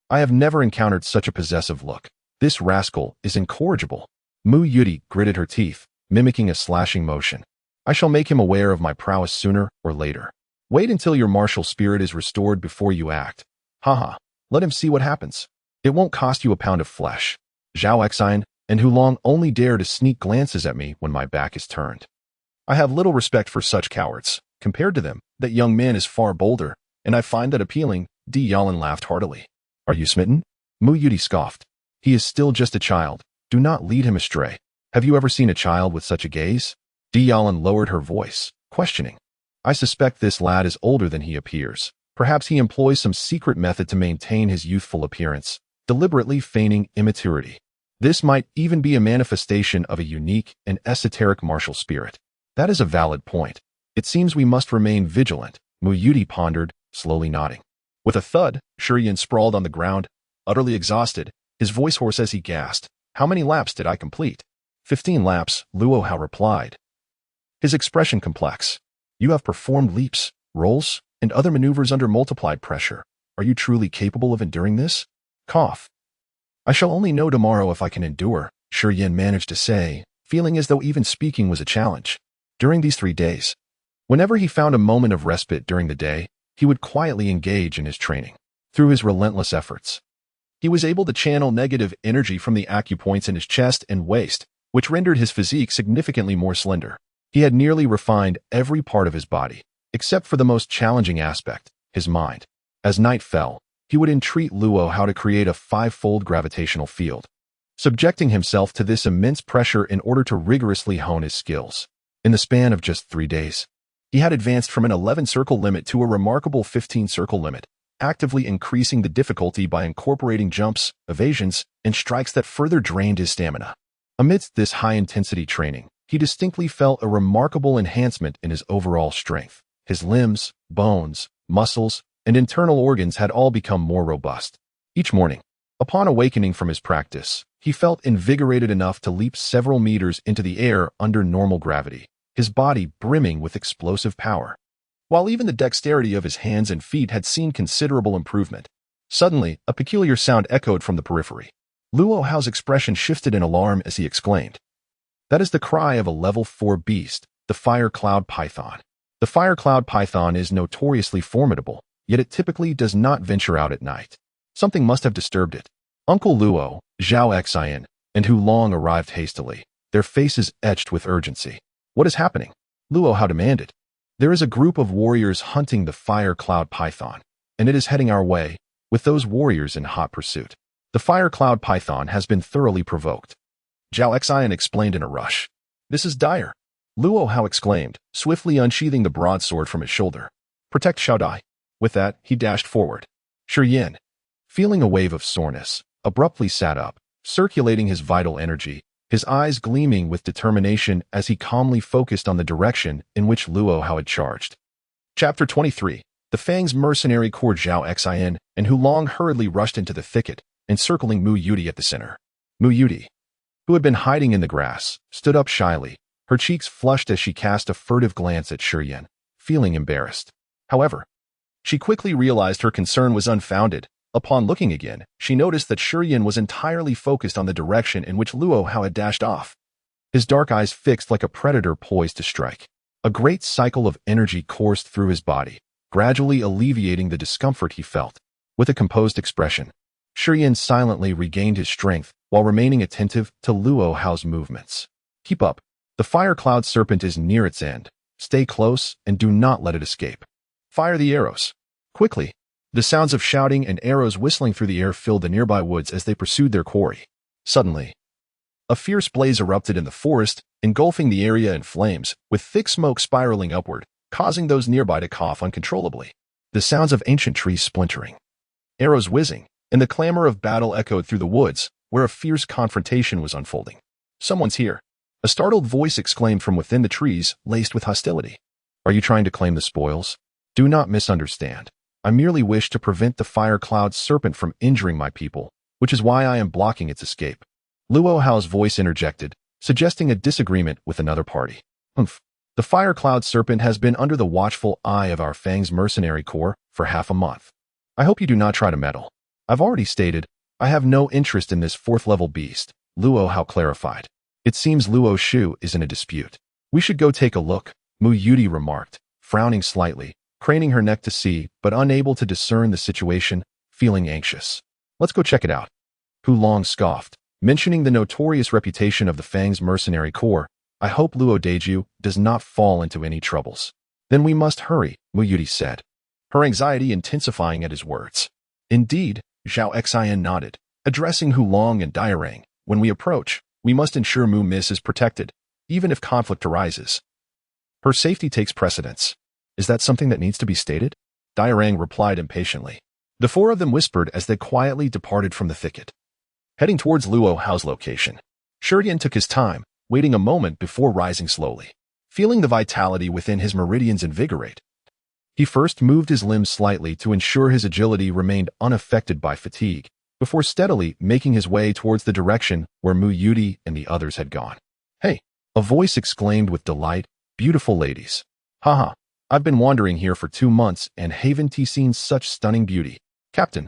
I have never encountered such a possessive look. This rascal is incorrigible. Mu Yuti gritted her teeth, mimicking a slashing motion. I shall make him aware of my prowess sooner or later. Wait until your martial spirit is restored before you act. Haha, let him see what happens. It won't cost you a pound of flesh. Zhao Exine and Hulong only dare to sneak glances at me when my back is turned. I have little respect for such cowards. Compared to them, that young man is far bolder, and I find that appealing. Di Yalan laughed heartily. Are you smitten? Mu Yuti scoffed. He is still just a child. Do not lead him astray. Have you ever seen a child with such a gaze? Di Yalan lowered her voice, questioning. I suspect this lad is older than he appears. Perhaps he employs some secret method to maintain his youthful appearance, deliberately feigning immaturity. This might even be a manifestation of a unique and esoteric martial spirit. That is a valid point. It seems we must remain vigilant, Mu Yuti pondered, slowly nodding. With a thud, Shurian sprawled on the ground, utterly exhausted, his voice hoarse as he gasped. How many laps did I complete? 15 laps, Luo Hao replied. His expression complex. You have performed leaps, rolls, and other maneuvers under multiplied pressure. Are you truly capable of enduring this? Cough. I shall only know tomorrow if I can endure, Shurian managed to say, feeling as though even speaking was a challenge. During these 3 days, whenever he found a moment of respite during the day, he would quietly engage in his training. Through his relentless efforts, he was able to channel negative energy from the acupoints in his chest and waist, which rendered his physique significantly more slender. He had nearly refined every part of his body, except for the most challenging aspect, his mind. As night fell, he would entreat Luo Hao to create a 5-fold gravitational field, subjecting himself to this immense pressure in order to rigorously hone his skills. In the span of just 3 days, he had advanced from an 11-circle limit to a remarkable 15-circle limit, actively increasing the difficulty by incorporating jumps, evasions, and strikes that further drained his stamina. Amidst this high-intensity training, he distinctly felt a remarkable enhancement in his overall strength. His limbs, bones, muscles, and internal organs had all become more robust. Each morning, upon awakening from his practice, he felt invigorated enough to leap several meters into the air under normal gravity, his body brimming with explosive power. While even the dexterity of his hands and feet had seen considerable improvement, suddenly a peculiar sound echoed from the periphery. Luo Hao's expression shifted in alarm as he exclaimed, "That is the cry of a level 4 beast, the fire cloud python. The fire cloud python is notoriously formidable, yet it typically does not venture out at night. Something must have disturbed it." Uncle Luo, Zhao Exine, and Hulong arrived hastily, their faces etched with urgency. "What is happening?" Luo Hao demanded. "There is a group of warriors hunting the fire cloud python, and it is heading our way, with those warriors in hot pursuit. The fire cloud python has been thoroughly provoked." Zhao Exine explained in a rush. "This is dire," Luo Hao exclaimed, swiftly unsheathing the broadsword from his shoulder. "Protect Xiaodai." With that, he dashed forward. Shurian, feeling a wave of soreness, abruptly sat up, circulating his vital energy, his eyes gleaming with determination as he calmly focused on the direction in which Luo Hao had charged. Chapter 23. The Fang's mercenary corps. Zhao Exine and Hulong hurriedly rushed into the thicket, encircling Mu Yuti at the center. Mu Yuti, who had been hiding in the grass, stood up shyly, her cheeks flushed as she cast a furtive glance at Shurian, feeling embarrassed. However, she quickly realized her concern was unfounded. Upon looking again, she noticed that Shurian was entirely focused on the direction in which Luo Hao had dashed off, his dark eyes fixed like a predator poised to strike. A great cycle of energy coursed through his body, gradually alleviating the discomfort he felt. With a composed expression, Shurian silently regained his strength while remaining attentive to Luo Hao's movements. "Keep up. The fire cloud serpent is near its end. Stay close and do not let it escape. Fire the arrows. Quickly." The sounds of shouting and arrows whistling through the air filled the nearby woods as they pursued their quarry. Suddenly, a fierce blaze erupted in the forest, engulfing the area in flames, with thick smoke spiraling upward, causing those nearby to cough uncontrollably. The sounds of ancient trees splintering, arrows whizzing, and the clamor of battle echoed through the woods, where a fierce confrontation was unfolding. "Someone's here," a startled voice exclaimed from within the trees laced with hostility. Are you trying to claim the spoils? Do not misunderstand. I merely wish to prevent the fire cloud serpent from injuring my people, which is why I am blocking its escape. Luo Hao's voice interjected, suggesting a disagreement with another party. Humph. The fire cloud serpent has been under the watchful eye of our Fang's mercenary corps for half a month. I hope you do not try to meddle. I've already stated, I have no interest in this fourth-level beast, Luo Hao clarified. It seems Luo Shu is in a dispute. We should go take a look, Mu Yudi remarked, frowning slightly, craning her neck to see, but unable to discern the situation, feeling anxious. Let's go check it out. Hu Long scoffed, mentioning the notorious reputation of the Fang's mercenary corps. I hope Luo Deju does not fall into any troubles. Then we must hurry, Mu Yudi said, her anxiety intensifying at his words. Indeed, Zhao Xian nodded, addressing Hu Long and Diarang. When we approach, we must ensure Mu Miss is protected, even if conflict arises. Her safety takes precedence. Is that something that needs to be stated? Diarang replied impatiently. The four of them whispered as they quietly departed from the thicket. Heading towards Luo Hao's location, Shurian took his time, waiting a moment before rising slowly. Feeling the vitality within his meridians invigorate, he first moved his limbs slightly to ensure his agility remained unaffected by fatigue, before steadily making his way towards the direction where Mu Yudi and the others had gone. Hey! A voice exclaimed with delight, beautiful ladies. Haha, I've been wandering here for 2 months and haven't seen such stunning beauty. Captain,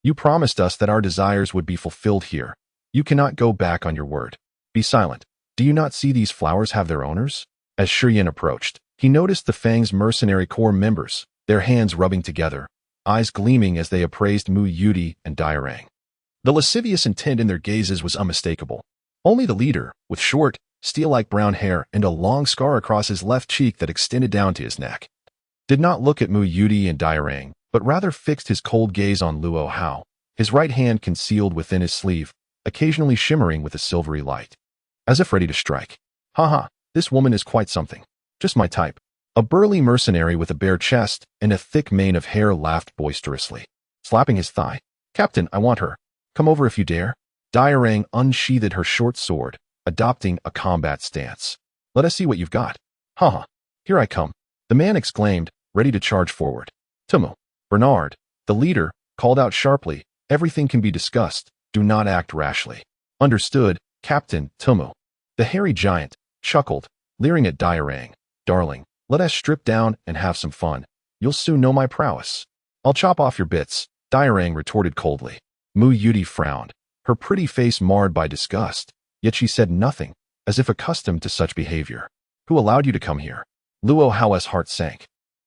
you promised us that our desires would be fulfilled here. You cannot go back on your word. Be silent. Do you not see these flowers have their owners? As Shurian approached, he noticed the Fang's mercenary corps members, their hands rubbing together, eyes gleaming as they appraised Mu Yudi and Diarang. The lascivious intent in their gazes was unmistakable. Only the leader, with short, steel-like brown hair and a long scar across his left cheek that extended down to his neck, did not look at Mu Yudi and Diarang, but rather fixed his cold gaze on Luo Hao, his right hand concealed within his sleeve, occasionally shimmering with a silvery light, as if ready to strike. Haha, this woman is quite something. Just my type. A burly mercenary with a bare chest and a thick mane of hair laughed boisterously, slapping his thigh. Captain, I want her. Come over if you dare. Diarang unsheathed her short sword, adopting a combat stance. Let us see what you've got. Haha, here I come. The man exclaimed, ready to charge forward. Tumu. Bernard, the leader, called out sharply, everything can be discussed. Do not act rashly. Understood, Captain Tumu. The hairy giant chuckled, leering at Diarang. Darling, let us strip down and have some fun. You'll soon know my prowess. I'll chop off your bits, Diarang retorted coldly. Mu Yudi frowned, her pretty face marred by disgust, yet she said nothing, as if accustomed to such behavior. Who allowed you to come here? Luo Hao's heart sank.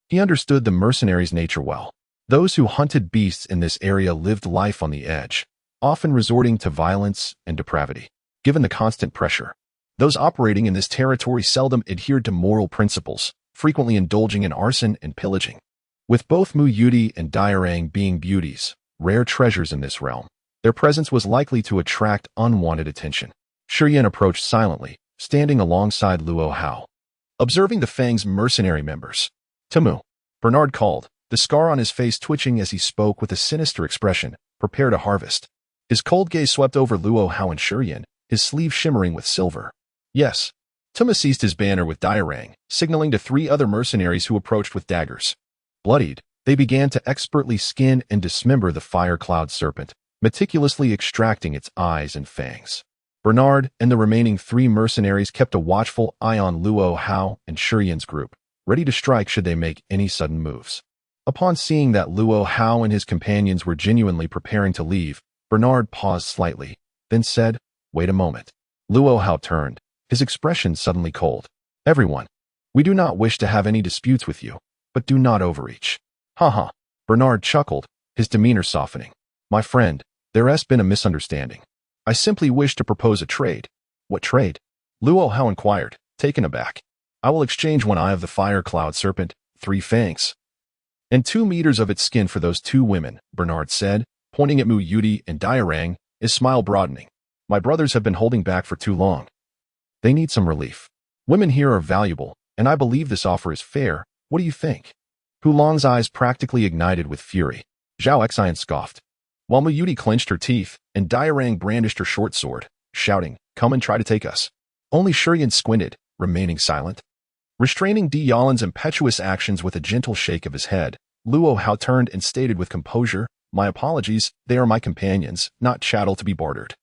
He understood the mercenaries' nature well. Those who hunted beasts in this area lived life on the edge, often resorting to violence and depravity. Given the constant pressure, those operating in this territory seldom adhered to moral principles, frequently indulging in arson and pillaging. With both Mu Yudi and Diarang being beauties, rare treasures in this realm, their presence was likely to attract unwanted attention. Shurian approached silently, standing alongside Luo Hao, observing the Fang's mercenary members. Tumu. Bernard called, the scar on his face twitching as he spoke with a sinister expression, prepare to harvest. His cold gaze swept over Luo Hao and Shurian, his sleeve shimmering with silver. Yes. Tumu seized his banner with Diarang, signaling to 3 other mercenaries who approached with daggers. Bloodied, they began to expertly skin and dismember the fire cloud serpent, meticulously extracting its eyes and fangs. Bernard and the remaining 3 mercenaries kept a watchful eye on Luo Hao and Shurian's group, ready to strike should they make any sudden moves. Upon seeing that Luo Hao and his companions were genuinely preparing to leave, Bernard paused slightly, then said, Wait a moment. Luo Hao turned, his expression suddenly cold. Everyone, we do not wish to have any disputes with you, but do not overreach. Haha. Bernard chuckled, his demeanor softening. My friend, there has been a misunderstanding. I simply wish to propose a trade. What trade? Luo Hao inquired, taken aback. I will exchange 1 eye of the fire cloud serpent, 3 fangs, and 2 meters of its skin for those 2 women, Bernard said, pointing at Mu Yudi and Diarang, his smile broadening. My brothers have been holding back for too long. They need some relief. Women here are valuable, and I believe this offer is fair. What do you think? Hu Long's eyes practically ignited with fury. Zhao Xian scoffed, while Mu Yudi clenched her teeth and Diarang brandished her short sword, shouting, Come and try to take us. Only Shurian squinted, remaining silent. Restraining Yalin's impetuous actions with a gentle shake of his head, Luo Hao turned and stated with composure, "My apologies, they are my companions, not chattel to be bartered."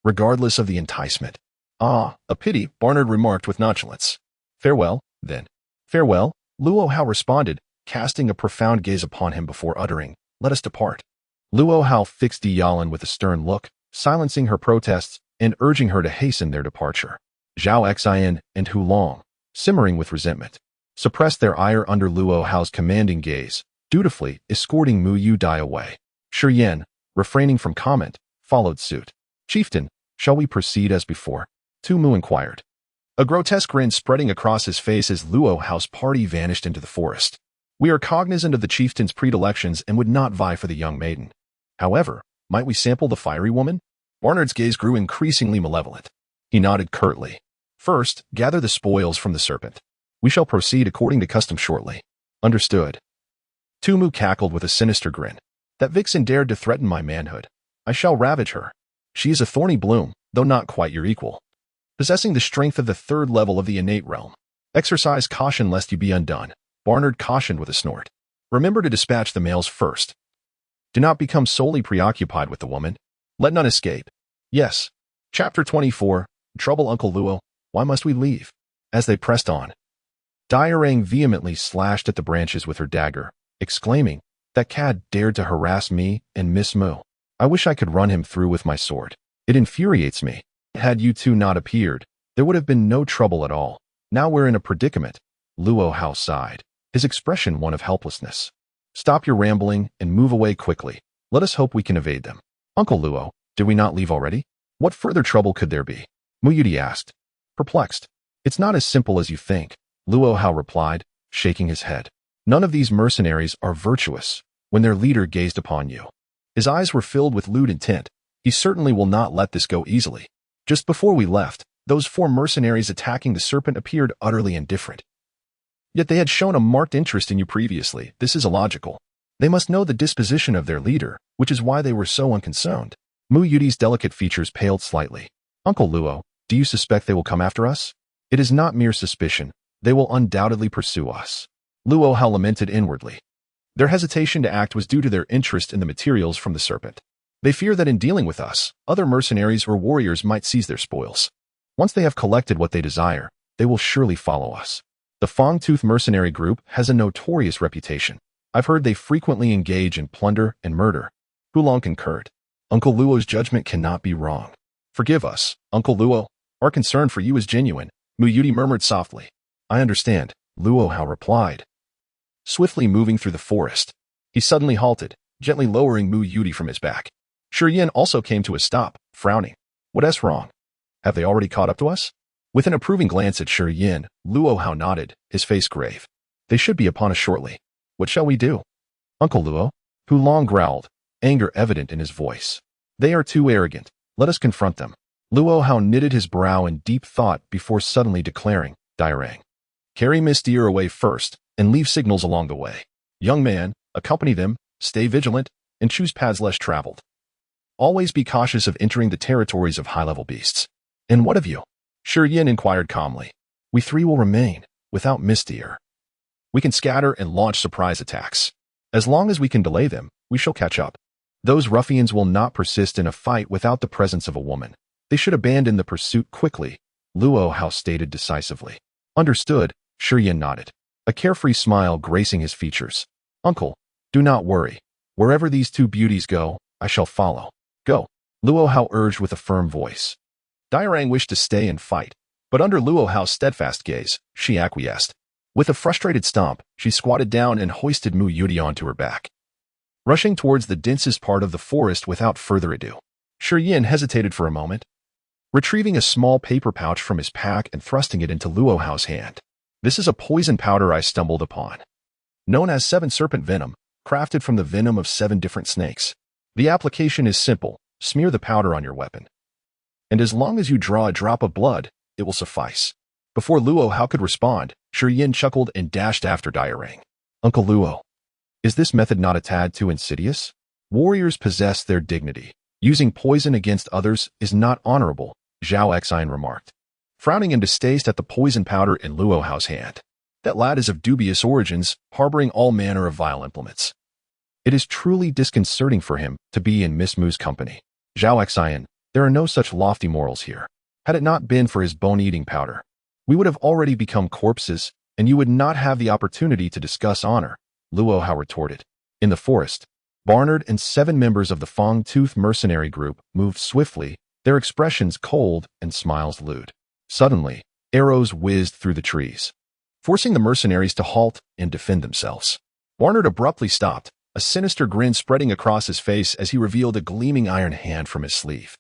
Regardless of the enticement. "Ah, a pity," Barnard remarked with nonchalance. "Farewell, then." "Farewell," Luo Hao responded, casting a profound gaze upon him before uttering, "Let us depart." Luo Hao fixed Yalin with a stern look, silencing her protests and urging her to hasten their departure. Zhao Xian and Hu Long, simmering with resentment, suppressed their ire under Luo Hao's commanding gaze, dutifully escorting Mu Yudai away. Shi Yan, refraining from comment, followed suit. "Chieftain, shall we proceed as before?" Tu Mu inquired, a grotesque grin spreading across his face as Luo Hao's party vanished into the forest. "We are cognizant of the chieftain's predilections and would not vie for the young maiden. However, might we sample the fiery woman?" Barnard's gaze grew increasingly malevolent. He nodded curtly. "First, gather the spoils from the serpent. We shall proceed according to custom shortly." "Understood." Tu Mu cackled with a sinister grin. "That vixen dared to threaten my manhood. I shall ravage her. She is a thorny bloom, though not quite your equal, possessing the strength of the third level of the innate realm. Exercise caution lest you be undone," Barnard cautioned with a snort. "Remember to dispatch the males first. Do not become solely preoccupied with the woman. Let none escape." "Yes." Chapter 24, Trouble Uncle Luo, Why Must We Leave? As they pressed on, Diarang vehemently slashed at the branches with her dagger, exclaiming, "That cad dared to harass me and Miss Mu. I wish I could run him through with my sword. It infuriates me. Had you two not appeared, there would have been no trouble at all. Now we're in a predicament." Luo Hao sighed, his expression one of helplessness. "Stop your rambling and move away quickly. Let us hope we can evade them." "Uncle Luo, did we not leave already? What further trouble could there be?" Mu Yudi asked, perplexed. "It's not as simple as you think," Luo Hao replied, shaking his head. "None of these mercenaries are virtuous. When their leader gazed upon you, his eyes were filled with lewd intent. He certainly will not let this go easily. Just before we left, those 4 mercenaries attacking the serpent appeared utterly indifferent. Yet they had shown a marked interest in you previously. This is illogical. They must know the disposition of their leader, which is why they were so unconcerned." Mu Yudi's delicate features paled slightly. "Uncle Luo, do you suspect they will come after us?" "It is not mere suspicion. They will undoubtedly pursue us." Luo Hao lamented inwardly. Their hesitation to act was due to their interest in the materials from the serpent. They fear that in dealing with us, other mercenaries or warriors might seize their spoils. Once they have collected what they desire, they will surely follow us. The Fangtooth mercenary group has a notorious reputation. I've heard they frequently engage in plunder and murder. Hulong concurred. "Uncle Luo's judgment cannot be wrong. Forgive us, Uncle Luo. Our concern for you is genuine," Mu Yudi murmured softly. "I understand," Luo Hao replied. Swiftly moving through the forest, he suddenly halted, gently lowering Mu Yudi from his back. Shi Yan also came to a stop, frowning. "What's wrong? Have they already caught up to us?" With an approving glance at Shi Yan, Luo Hao nodded, his face grave. "They should be upon us shortly. What shall we do?" "Uncle Luo," Hu Long growled, anger evident in his voice. "They are too arrogant. Let us confront them." Luo Hao knitted his brow in deep thought before suddenly declaring, "Diarang, carry Miss Deer away first and leave signals along the way. Young man, accompany them, stay vigilant, and choose paths less traveled. Always be cautious of entering the territories of high-level beasts." "And what of you?" Shi Yan inquired calmly. "We 3 will remain, without Miss Deer. We can scatter and launch surprise attacks. As long as we can delay them, we shall catch up. Those ruffians will not persist in a fight without the presence of a woman. They should abandon the pursuit quickly," Luo Hao stated decisively. "Understood," Shi Yan nodded, a carefree smile gracing his features. "Uncle, do not worry. Wherever these 2 beauties go, I shall follow." "Go," Luo Hao urged with a firm voice. Diarang wished to stay and fight, but under Luo Hao's steadfast gaze, she acquiesced. With a frustrated stomp, she squatted down and hoisted Mu Yudi onto her back, rushing towards the densest part of the forest without further ado. Shi Yan hesitated for a moment, retrieving a small paper pouch from his pack and thrusting it into Luo Hao's hand. "This is a poison powder I stumbled upon, known as 7 serpent venom, crafted from the venom of 7 different snakes. The application is simple. Smear the powder on your weapon, and as long as you draw a drop of blood, it will suffice." Before Luo Hao could respond, Shi Yan chuckled and dashed after Diarang. "Uncle Luo, is this method not a tad too insidious? Warriors possess their dignity. Using poison against others is not honorable," Zhao Xian remarked. frowning in distaste at the poison powder in Luo Hao's hand. That lad is of dubious origins, harboring all manner of vile implements. It is truly disconcerting for him to be in Miss Mu's company. Zhao Xian, there are no such lofty morals here. Had it not been for his bone-eating powder, we would have already become corpses, and you would not have the opportunity to discuss honor, Luo Hao retorted. In the forest, Barnard and 7 members of the Fang-Tooth mercenary group moved swiftly, their expressions cold and smiles lewd. Suddenly, arrows whizzed through the trees, forcing the mercenaries to halt and defend themselves. Barnard abruptly stopped, a sinister grin spreading across his face as he revealed a gleaming iron hand from his sleeve.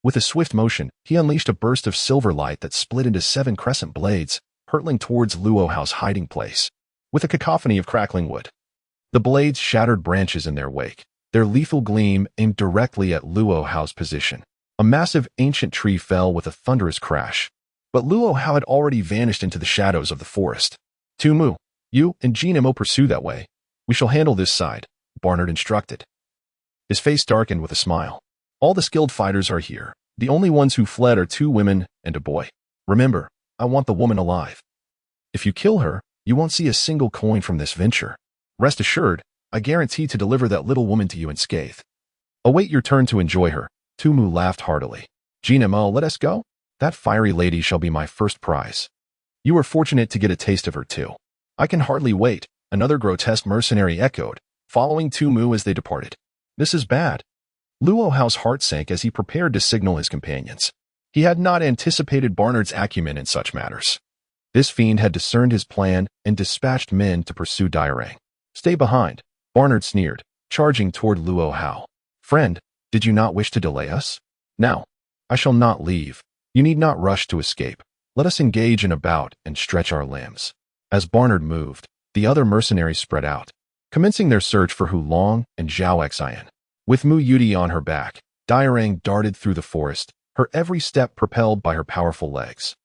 With a swift motion, he unleashed a burst of silver light that split into 7 crescent blades, hurtling towards Luo Hao's hiding place, with a cacophony of crackling wood. The blades shattered branches in their wake, their lethal gleam aimed directly at Luo Hao's position. A massive ancient tree fell with a thunderous crash, but Luo Hao had already vanished into the shadows of the forest. Tu Mu, you and Jin Mo pursue that way. We shall handle this side, Barnard instructed. His face darkened with a smile. All the skilled fighters are here. The only ones who fled are 2 women and a boy. Remember, I want the woman alive. If you kill her, you won't see a single coin from this venture. Rest assured, I guarantee to deliver that little woman to you unscathed. Await your turn to enjoy her. Tu Mu laughed heartily. Jin Mo, let us go? That fiery lady shall be my first prize. You were fortunate to get a taste of her too. I can hardly wait, another grotesque mercenary echoed, following Tu Mu as they departed. This is bad. Luo Hao's heart sank as he prepared to signal his companions. He had not anticipated Barnard's acumen in such matters. This fiend had discerned his plan and dispatched men to pursue Dairang. Stay behind, Barnard sneered, charging toward Luo Hao. Friend, did you not wish to delay us? Now, I shall not leave. You need not rush to escape. Let us engage in a bout and stretch our limbs. As Barnard moved, the other mercenaries spread out, commencing their search for Hu Long and Zhao Xian. With Mu Yudi on her back, Dairang darted through the forest, her every step propelled by her powerful legs,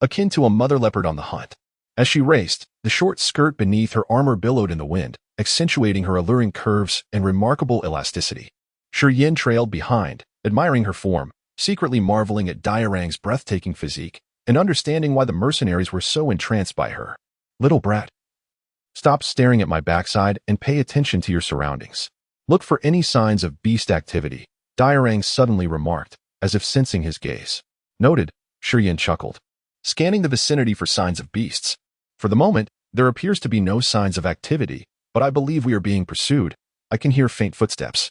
akin to a mother leopard on the hunt. As she raced, the short skirt beneath her armor billowed in the wind, accentuating her alluring curves and remarkable elasticity. Shi Yin trailed behind, admiring her form, secretly marveling at Dairang's breathtaking physique, and understanding why the mercenaries were so entranced by her. Little brat, stop staring at my backside and pay attention to your surroundings. Look for any signs of beast activity, Dairang suddenly remarked, as if sensing his gaze. Noted, Shi Yin chuckled, scanning the vicinity for signs of beasts. For the moment, there appears to be no signs of activity, but I believe we are being pursued. I can hear faint footsteps.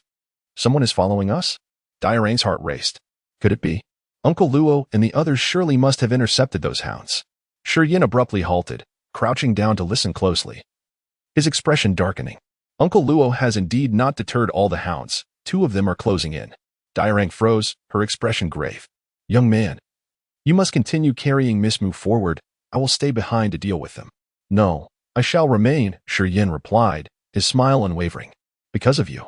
Someone is following us? Dairang's heart raced. Could it be? Uncle Luo and the others surely must have intercepted those hounds. Shi Yin abruptly halted, crouching down to listen closely, his expression darkening. Uncle Luo has indeed not deterred all the hounds. 2 of them are closing in. Dairang froze, her expression grave. Young man, you must continue carrying Miss Mu forward. I will stay behind to deal with them. No, I shall remain, Shi Yin replied, his smile unwavering. Because of you.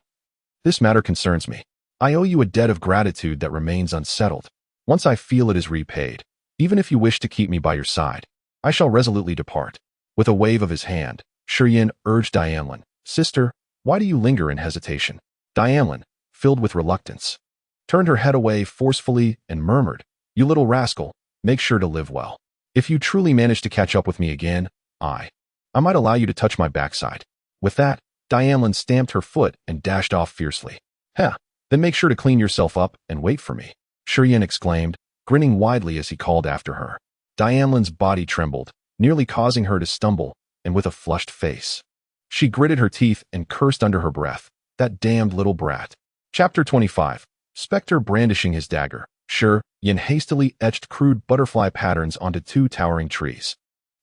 This matter concerns me. I owe you a debt of gratitude that remains unsettled. Once I feel it is repaid, even if you wish to keep me by your side, I shall resolutely depart. With a wave of his hand, Shi Yin urged Dianlin, Sister, why do you linger in hesitation? Dianlin, filled with reluctance, turned her head away forcefully and murmured, You little rascal, make sure to live well. If you truly manage to catch up with me again, I might allow you to touch my backside. With that, Dianlin stamped her foot and dashed off fiercely. Heh, then make sure to clean yourself up and wait for me, Shi Yin exclaimed, grinning widely as he called after her. Dianlin's body trembled, nearly causing her to stumble, and with a flushed face, she gritted her teeth and cursed under her breath. That damned little brat. Chapter 25. Spectre brandishing his dagger. Shi Yin hastily etched crude butterfly patterns onto 2 towering trees.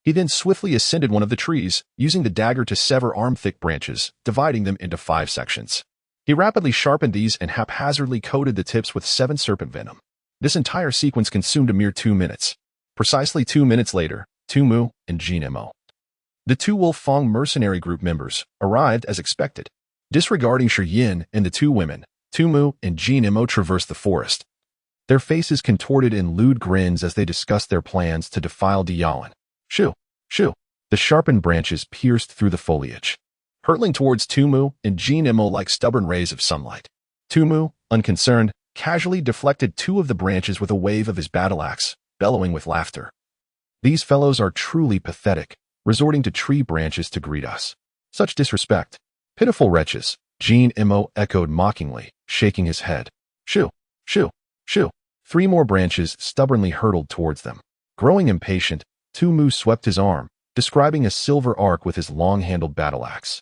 He then swiftly ascended one of the trees, using the dagger to sever arm-thick branches, dividing them into 5 sections. He rapidly sharpened these and haphazardly coated the tips with 7 serpent venom. This entire sequence consumed a mere 2 minutes. Precisely 2 minutes later, Tu Mu and Jin Mo, the 2 Wolf Fang mercenary group members, arrived as expected. Disregarding Shi Yin and the 2 women, Tu Mu and Jin Mo traversed the forest, their faces contorted in lewd grins as they discussed their plans to defile Dianlin. Shoo, shoo. The sharpened branches pierced through the foliage, hurtling towards Tu Mu and Jin Mo like stubborn rays of sunlight. Tu Mu, unconcerned, casually deflected 2 of the branches with a wave of his battle axe, bellowing with laughter. These fellows are truly pathetic, resorting to tree branches to greet us. Such disrespect. Pitiful wretches, Jean Imo echoed mockingly, shaking his head. Shoo, shoo, shoo. 3 more branches stubbornly hurtled towards them. Growing impatient, Tumu swept his arm, describing a silver arc with his long-handled battle axe,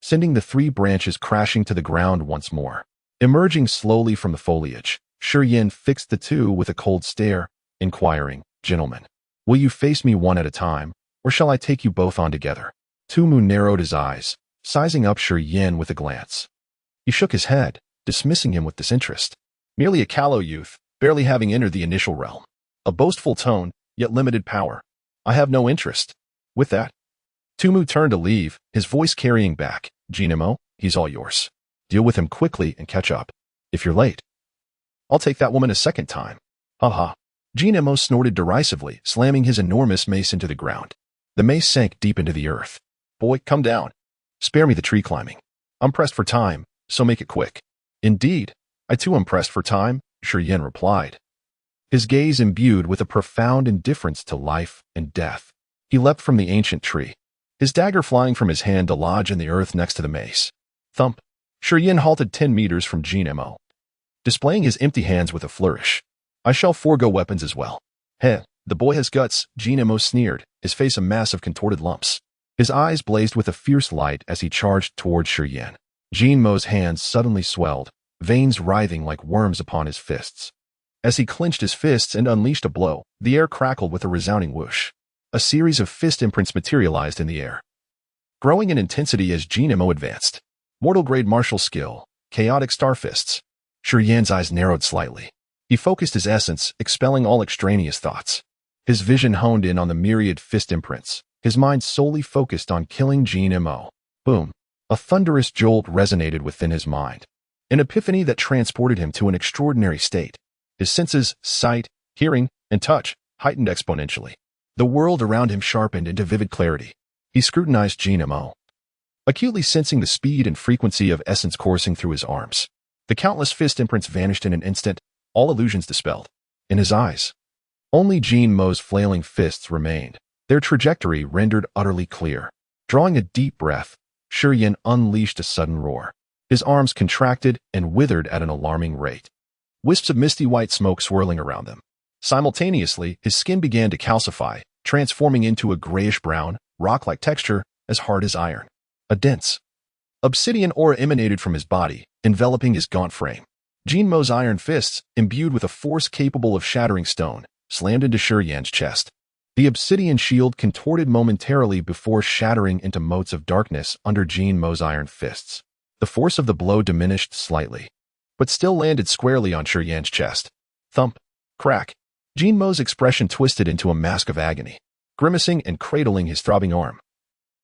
sending the 3 branches crashing to the ground once more. Emerging slowly from the foliage, Shi Yin fixed the 2 with a cold stare, inquiring, Gentlemen, will you face me one at a time, or shall I take you both on together? Tumu narrowed his eyes, sizing up Shi Yin with a glance. He shook his head, dismissing him with disinterest. Merely a callow youth, barely having entered the initial realm. A boastful tone, yet limited power. I have no interest. With that, Tumu turned to leave, his voice carrying back. Jinimo, he's all yours. Deal with him quickly and catch up. If you're late, I'll take that woman a second time. Ha ha. Jinimo snorted derisively, slamming his enormous mace into the ground. The mace sank deep into the earth. Boy, come down. Spare me the tree climbing. I'm pressed for time, so make it quick. Indeed, I too am pressed for time, Shi Yin replied, his gaze imbued with a profound indifference to life and death. He leapt from the ancient tree, his dagger flying from his hand to lodge in the earth next to the mace. Thump. Shi Yin halted 10 meters from Jinimo, displaying his empty hands with a flourish. I shall forego weapons as well. Heh, the boy has guts, Jinimo sneered, his face a mass of contorted lumps. His eyes blazed with a fierce light as he charged towards Shi Yin. Jinmo's hands suddenly swelled, veins writhing like worms upon his fists. As he clenched his fists and unleashed a blow, the air crackled with a resounding whoosh. A series of fist imprints materialized in the air, growing in intensity as Jinmo advanced. Mortal-grade martial skill, chaotic star fists. Shi Yin's eyes narrowed slightly. He focused his essence, expelling all extraneous thoughts. His vision honed in on the myriad fist imprints, his mind solely focused on killing Jinmo. Boom. A thunderous jolt resonated within his mind. An epiphany that transported him to an extraordinary state. His senses, sight, hearing, and touch, heightened exponentially. The world around him sharpened into vivid clarity. He scrutinized Jinmo, acutely sensing the speed and frequency of essence coursing through his arms. The countless fist imprints vanished in an instant, all illusions dispelled. In his eyes, only Jinmo's flailing fists remained, their trajectory rendered utterly clear. Drawing a deep breath, Shi Yin unleashed a sudden roar. His arms contracted and withered at an alarming rate, wisps of misty white smoke swirling around them. Simultaneously, his skin began to calcify, transforming into a grayish-brown, rock-like texture as hard as iron. A dense, obsidian aura emanated from his body, enveloping his gaunt frame. Jinmo's iron fists, imbued with a force capable of shattering stone, slammed into Shi Yin's chest. The obsidian shield contorted momentarily before shattering into motes of darkness under Jinmo's iron fists. The force of the blow diminished slightly, but still landed squarely on Shi Yin's chest. Thump. Crack. Jinmo's expression twisted into a mask of agony, grimacing and cradling his throbbing arm.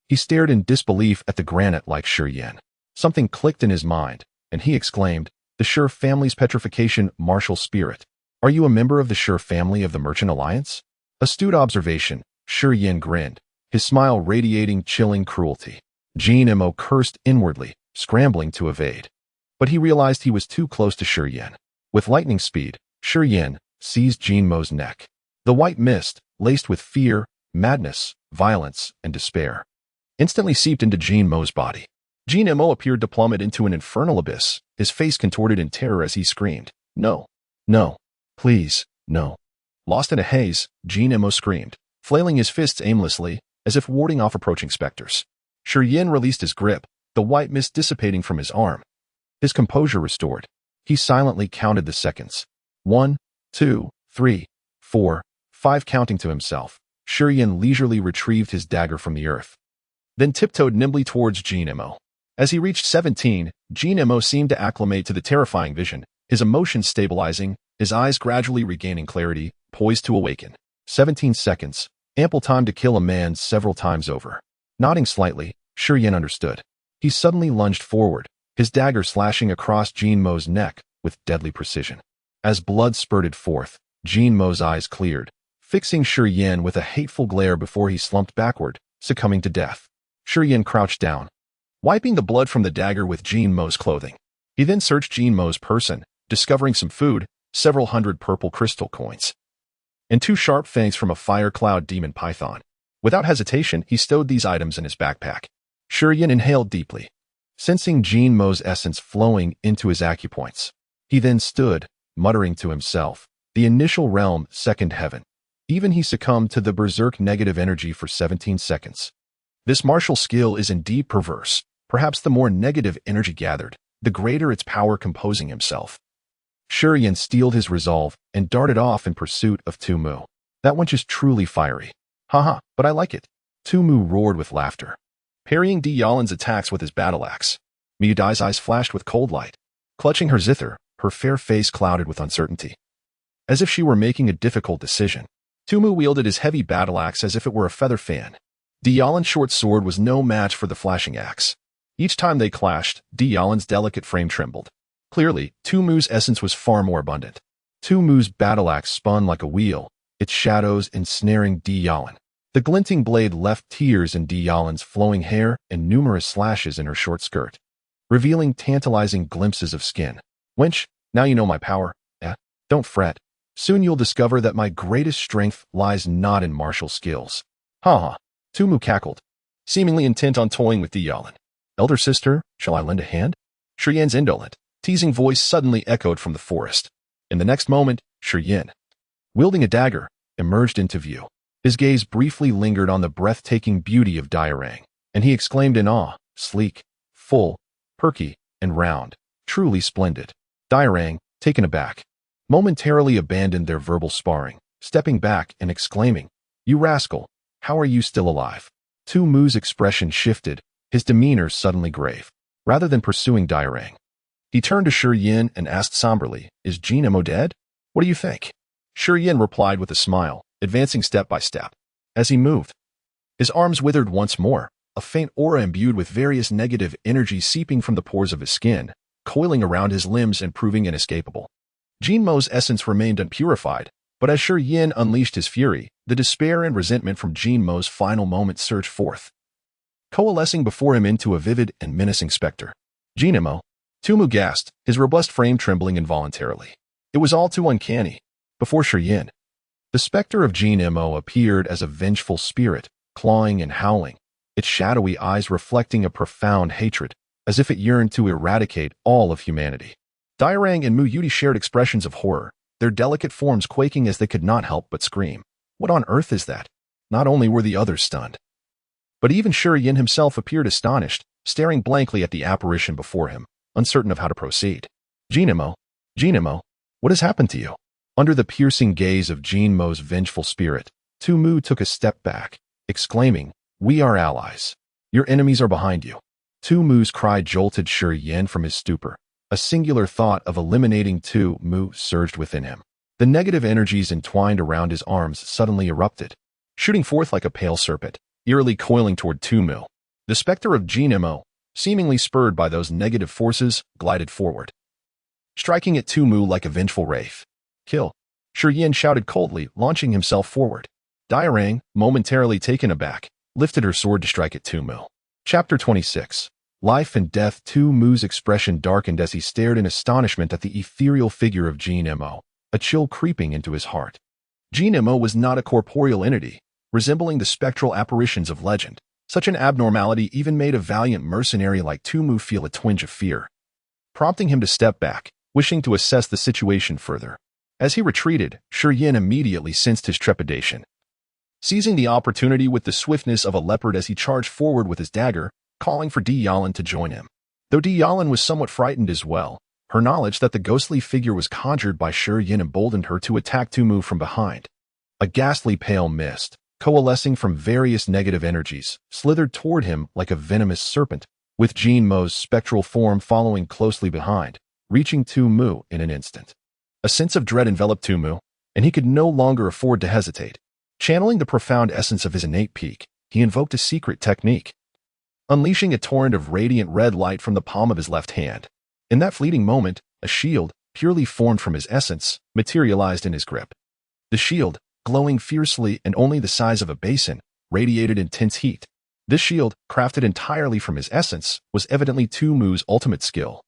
He stared in disbelief at the granite like Shi Yin. Something clicked in his mind, and he exclaimed, the Shi family's petrification martial spirit. Are you a member of the Shi family of the Merchant Alliance? Astute observation, Shi Yin grinned, his smile radiating chilling cruelty. Jinmo cursed inwardly, scrambling to evade. But he realized he was too close to Shi Yin. With lightning speed, Shi Yin seized Jinmo's neck. The white mist, laced with fear, madness, violence, and despair, instantly seeped into Jinmo's body. Jinmo appeared to plummet into an infernal abyss, his face contorted in terror as he screamed, No, no, please, no. Lost in a haze, Jinmo screamed, flailing his fists aimlessly, as if warding off approaching specters. Shi Yin released his grip, the white mist dissipating from his arm. His composure restored. He silently counted the seconds. 1, 2, 3, 4, 5, counting to himself. Shi Yin leisurely retrieved his dagger from the earth, then tiptoed nimbly towards Jinmo. As he reached 17, Jinmo seemed to acclimate to the terrifying vision, his emotions stabilizing, his eyes gradually regaining clarity, poised to awaken. 17 seconds, ample time to kill a man several times over. Nodding slightly, Shi Yin understood. He suddenly lunged forward, his dagger slashing across Jinmo's neck with deadly precision. As blood spurted forth, Jinmo's eyes cleared, fixing Shi Yin with a hateful glare before he slumped backward, succumbing to death. Shi Yin crouched down, wiping the blood from the dagger with Jinmo's clothing. He then searched Jinmo's person, discovering some food, several hundred purple crystal coins. and 2 sharp fangs from a fire cloud demon python. Without hesitation, he stowed these items in his backpack. Shurian inhaled deeply, sensing Jin Mo's essence flowing into his acupoints. He then stood, muttering to himself, the initial realm, second heaven. Even he succumbed to the berserk negative energy for 17 seconds. This martial skill is indeed perverse. Perhaps the more negative energy gathered, the greater its power composing himself. Shurian steeled his resolve and darted off in pursuit of Tumu. That wench is truly fiery. Haha, but I like it. Tumu roared with laughter, parrying Deicide's attacks with his battle axe. Miyudai's eyes flashed with cold light. Clutching her zither, her fair face clouded with uncertainty. As if she were making a difficult decision, Tumu wielded his heavy battle axe as if it were a feather fan. Deicide's short sword was no match for the flashing axe. Each time they clashed, Deicide's delicate frame trembled. Clearly, Tumu's essence was far more abundant. Tumu's battle axe spun like a wheel, its shadows ensnaring Deicide. The glinting blade left tears in Deicide's flowing hair and numerous slashes in her short skirt, revealing tantalizing glimpses of skin. Wench, now you know my power. Don't fret. Soon you'll discover that my greatest strength lies not in martial skills. Ha. Tumu cackled, seemingly intent on toying with Deicide. Elder sister, shall I lend a hand? Shurian's indolent, teasing voice suddenly echoed from the forest. In the next moment, Shurian, wielding a dagger, emerged into view. His gaze briefly lingered on the breathtaking beauty of Deicide, and he exclaimed in awe, sleek, full, perky, and round, truly splendid. Deicide, taken aback, momentarily abandoned their verbal sparring, stepping back and exclaiming, "You rascal, how are you still alive?" Tumu's expression shifted, his demeanor suddenly grave. Rather than pursuing Deicide, he turned to Shurian and asked somberly, "Is Jin Mo dead? What do you think?" Shurian replied with a smile, advancing step by step. As he moved, his arms withered once more, a faint aura imbued with various negative energy seeping from the pores of his skin, coiling around his limbs and proving inescapable. Jin Mo's essence remained unpurified, but as Shurian unleashed his fury, the despair and resentment from Jin Mo's final moments surged forth, coalescing before him into a vivid and menacing specter. Jin Mo, Tumu gasped, his robust frame trembling involuntarily. It was all too uncanny. Before Shurian, the specter of Jin Mo appeared as a vengeful spirit, clawing and howling, its shadowy eyes reflecting a profound hatred, as if it yearned to eradicate all of humanity. Deicide and Muyuti shared expressions of horror, their delicate forms quaking as they could not help but scream. What on earth is that? Not only were the others stunned, but even Shurian himself appeared astonished, staring blankly at the apparition before him, uncertain of how to proceed. Jin Mo, what has happened to you? Under the piercing gaze of Jin Mo's vengeful spirit, Tumu took a step back, exclaiming, "We are allies. Your enemies are behind you." Tumu's cry jolted Shurian from his stupor. A singular thought of eliminating Tumu surged within him. The negative energies entwined around his arms suddenly erupted, shooting forth like a pale serpent, eerily coiling toward Tumu. The specter of Jin Mo, seemingly spurred by those negative forces, glided forward, striking at Tumu like a vengeful wraith. "Kill!" Shurian shouted coldly, launching himself forward. Deicide, momentarily taken aback, lifted her sword to strike at Tumu. Chapter 26. Life and Death. Tumu's expression darkened as he stared in astonishment at the ethereal figure of Jin Mo, a chill creeping into his heart. Jin Mo was not a corporeal entity, resembling the spectral apparitions of legend. Such an abnormality even made a valiant mercenary like Tumu feel a twinge of fear, prompting him to step back, wishing to assess the situation further. As he retreated, Shurian immediately sensed his trepidation, seizing the opportunity with the swiftness of a leopard as he charged forward with his dagger, calling for Deicide to join him. Though Deicide was somewhat frightened as well, her knowledge that the ghostly figure was conjured by Shurian emboldened her to attack Tumu from behind. A ghastly pale mist, coalescing from various negative energies, slithered toward him like a venomous serpent, with Jin Mo's spectral form following closely behind, reaching Tumu in an instant. A sense of dread enveloped Tumu, and he could no longer afford to hesitate. Channeling the profound essence of his innate peak, he invoked a secret technique, unleashing a torrent of radiant red light from the palm of his left hand. In that fleeting moment, a shield, purely formed from his essence, materialized in his grip. The shield, glowing fiercely and only the size of a basin, radiated intense heat. This shield, crafted entirely from his essence, was evidently Tumu's ultimate skill,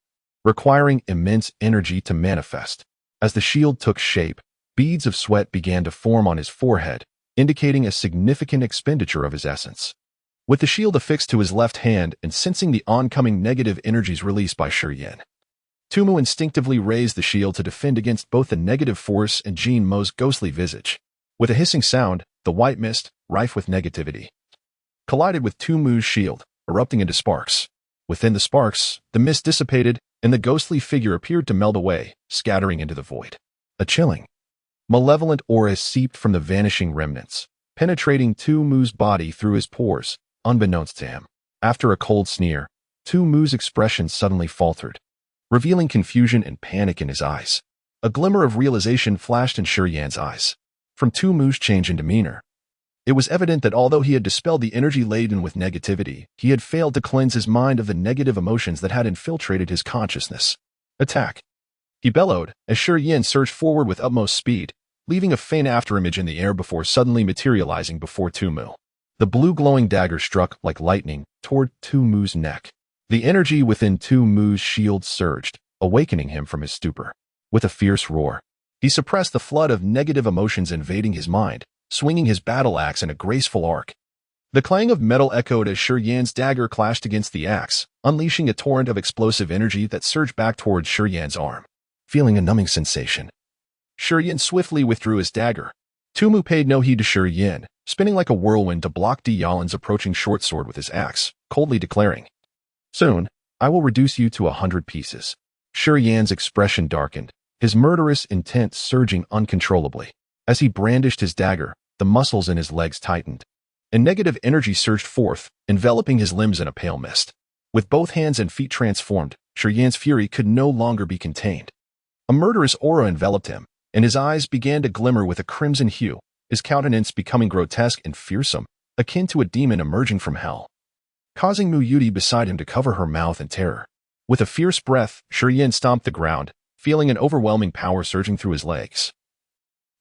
requiring immense energy to manifest. As the shield took shape, Beads of sweat began to form on his forehead, indicating a significant expenditure of his essence. With the shield affixed to his left hand and sensing the oncoming negative energies released by Shiyin, Tumu instinctively raised the shield to defend against both the negative force and Jin Mo's ghostly visage. With a hissing sound, the white mist, rife with negativity, collided with Tumu's shield, erupting into sparks. Within the sparks, the mist dissipated, and the ghostly figure appeared to melt away, scattering into the void. A chilling, malevolent aura seeped from the vanishing remnants, penetrating Tumu's body through his pores, unbeknownst to him. After a cold sneer, Tumu's expression suddenly faltered, revealing confusion and panic in his eyes. A glimmer of realization flashed in Shiyan's eyes. From Tumu's change in demeanor, it was evident that although he had dispelled the energy laden with negativity, he had failed to cleanse his mind of the negative emotions that had infiltrated his consciousness. Attack! He bellowed as Shiyin surged forward with utmost speed, leaving a faint afterimage in the air before suddenly materializing before Tumu. The blue glowing dagger struck like lightning toward Tumu's neck. The energy within Tumu's shield surged, awakening him from his stupor. With a fierce roar, he suppressed the flood of negative emotions invading his mind, swinging his battle axe in a graceful arc. The clang of metal echoed as Shiyan's dagger clashed against the axe, unleashing a torrent of explosive energy that surged back towards Shiyan's arm. Feeling a numbing sensation, Shiyin swiftly withdrew his dagger. Tumu paid no heed to Shiyin, spinning like a whirlwind to block Deyalin's approaching short sword with his axe, coldly declaring, "Soon, I will reduce you to 100 pieces." Shiyan's expression darkened, his murderous intent surging uncontrollably. As he brandished his dagger, the muscles in his legs tightened, and negative energy surged forth, enveloping his limbs in a pale mist. With both hands and feet transformed, Shiyan's fury could no longer be contained. A murderous aura enveloped him, and his eyes began to glimmer with a crimson hue, his countenance becoming grotesque and fearsome, akin to a demon emerging from hell, causing Mu Yuti beside him to cover her mouth in terror. With a fierce breath, Shiyin stomped the ground, feeling an overwhelming power surging through his legs.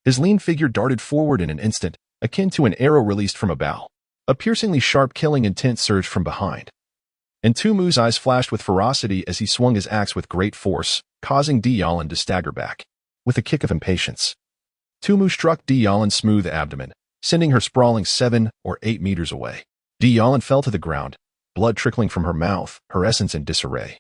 His lean figure darted forward in an instant, akin to an arrow released from a bow. A piercingly sharp killing intent surged from behind, and Tumu's eyes flashed with ferocity as he swung his axe with great force, causing Deyalin to stagger back. With a kick of impatience, Tumu struck Deyalin's smooth abdomen, sending her sprawling 7 or 8 meters away. Deyalin fell to the ground, blood trickling from her mouth, her essence in disarray.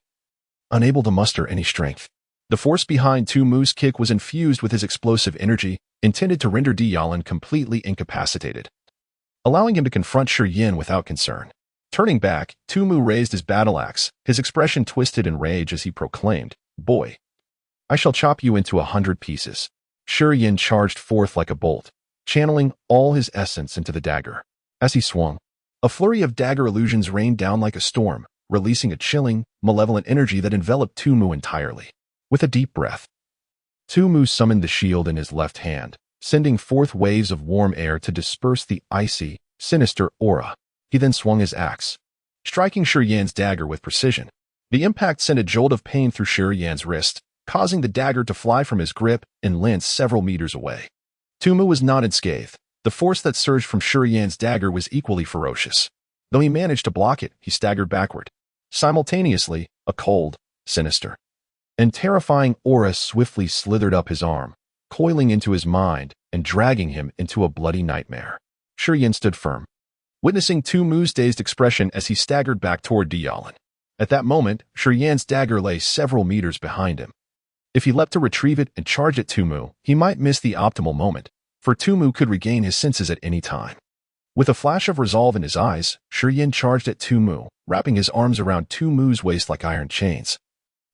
Unable to muster any strength, the force behind Tumu's kick was infused with his explosive energy, intended to render Deyalin completely incapacitated, allowing him to confront Shiyin without concern. Turning back, Tumu raised his battle axe, his expression twisted in rage as he proclaimed, "Boy, I shall chop you into 100 pieces." Shiyin charged forth like a bolt, channeling all his essence into the dagger. As he swung, a flurry of dagger illusions rained down like a storm, releasing a chilling, malevolent energy that enveloped Tumu entirely. With a deep breath, Tumu summoned the shield in his left hand, sending forth waves of warm air to disperse the icy, sinister aura. He then swung his axe, striking Shiyan's dagger with precision. The impact sent a jolt of pain through Shiyan's wrist, causing the dagger to fly from his grip and land several meters away. Tumu was not unscathed. The force that surged from Shiyan's dagger was equally ferocious. Though he managed to block it, he staggered backward. Simultaneously, a cold, sinister, and terrifying aura swiftly slithered up his arm, coiling into his mind and dragging him into a bloody nightmare. Shiyin stood firm, witnessing Tumu's dazed expression as he staggered back toward Deyalin. At that moment, Shiyan's dagger lay several meters behind him. If he leapt to retrieve it and charge at Tumu, he might miss the optimal moment, for Tumu could regain his senses at any time. With a flash of resolve in his eyes, Shiyin charged at Tumu, wrapping his arms around Tumu's waist like iron chains,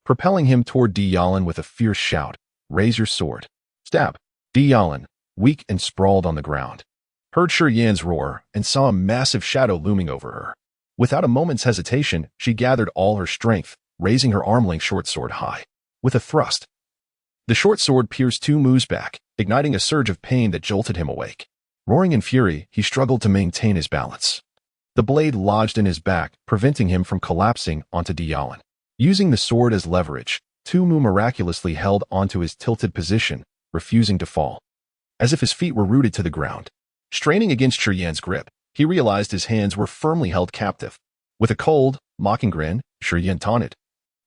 propelling him toward Deyalin with a fierce shout, "Raise your sword." Stab! Deyalin, weak and sprawled on the ground, heard Shiyan's roar and saw a massive shadow looming over her. Without a moment's hesitation, she gathered all her strength, raising her arm-length short sword high. With a thrust, the short sword pierced Tumu's back, igniting a surge of pain that jolted him awake. Roaring in fury, he struggled to maintain his balance. The blade lodged in his back, preventing him from collapsing onto Deyalin. Using the sword as leverage, Tumu miraculously held onto his tilted position, refusing to fall, as if his feet were rooted to the ground. Straining against Shiyan's grip, he realized his hands were firmly held captive. With a cold, mocking grin, Shiyin taunted,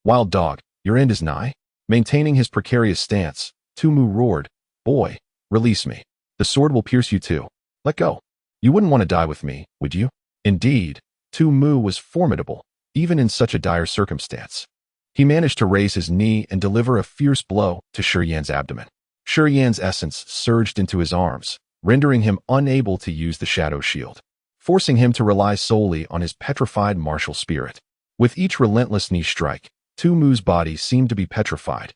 "Wild dog, your end is nigh?" Maintaining his precarious stance, Tumu roared, "Boy, Release me. The sword will pierce you too. Let go. You wouldn't want to die with me, would you? Indeed, Tu Mu was formidable, even in such a dire circumstance. He managed to raise his knee and deliver a fierce blow to Shi Yan's abdomen. Shi Yan's essence surged into his arms, rendering him unable to use the shadow shield, forcing him to rely solely on his petrified martial spirit. With each relentless knee strike, Tu Mu's body seemed to be petrified,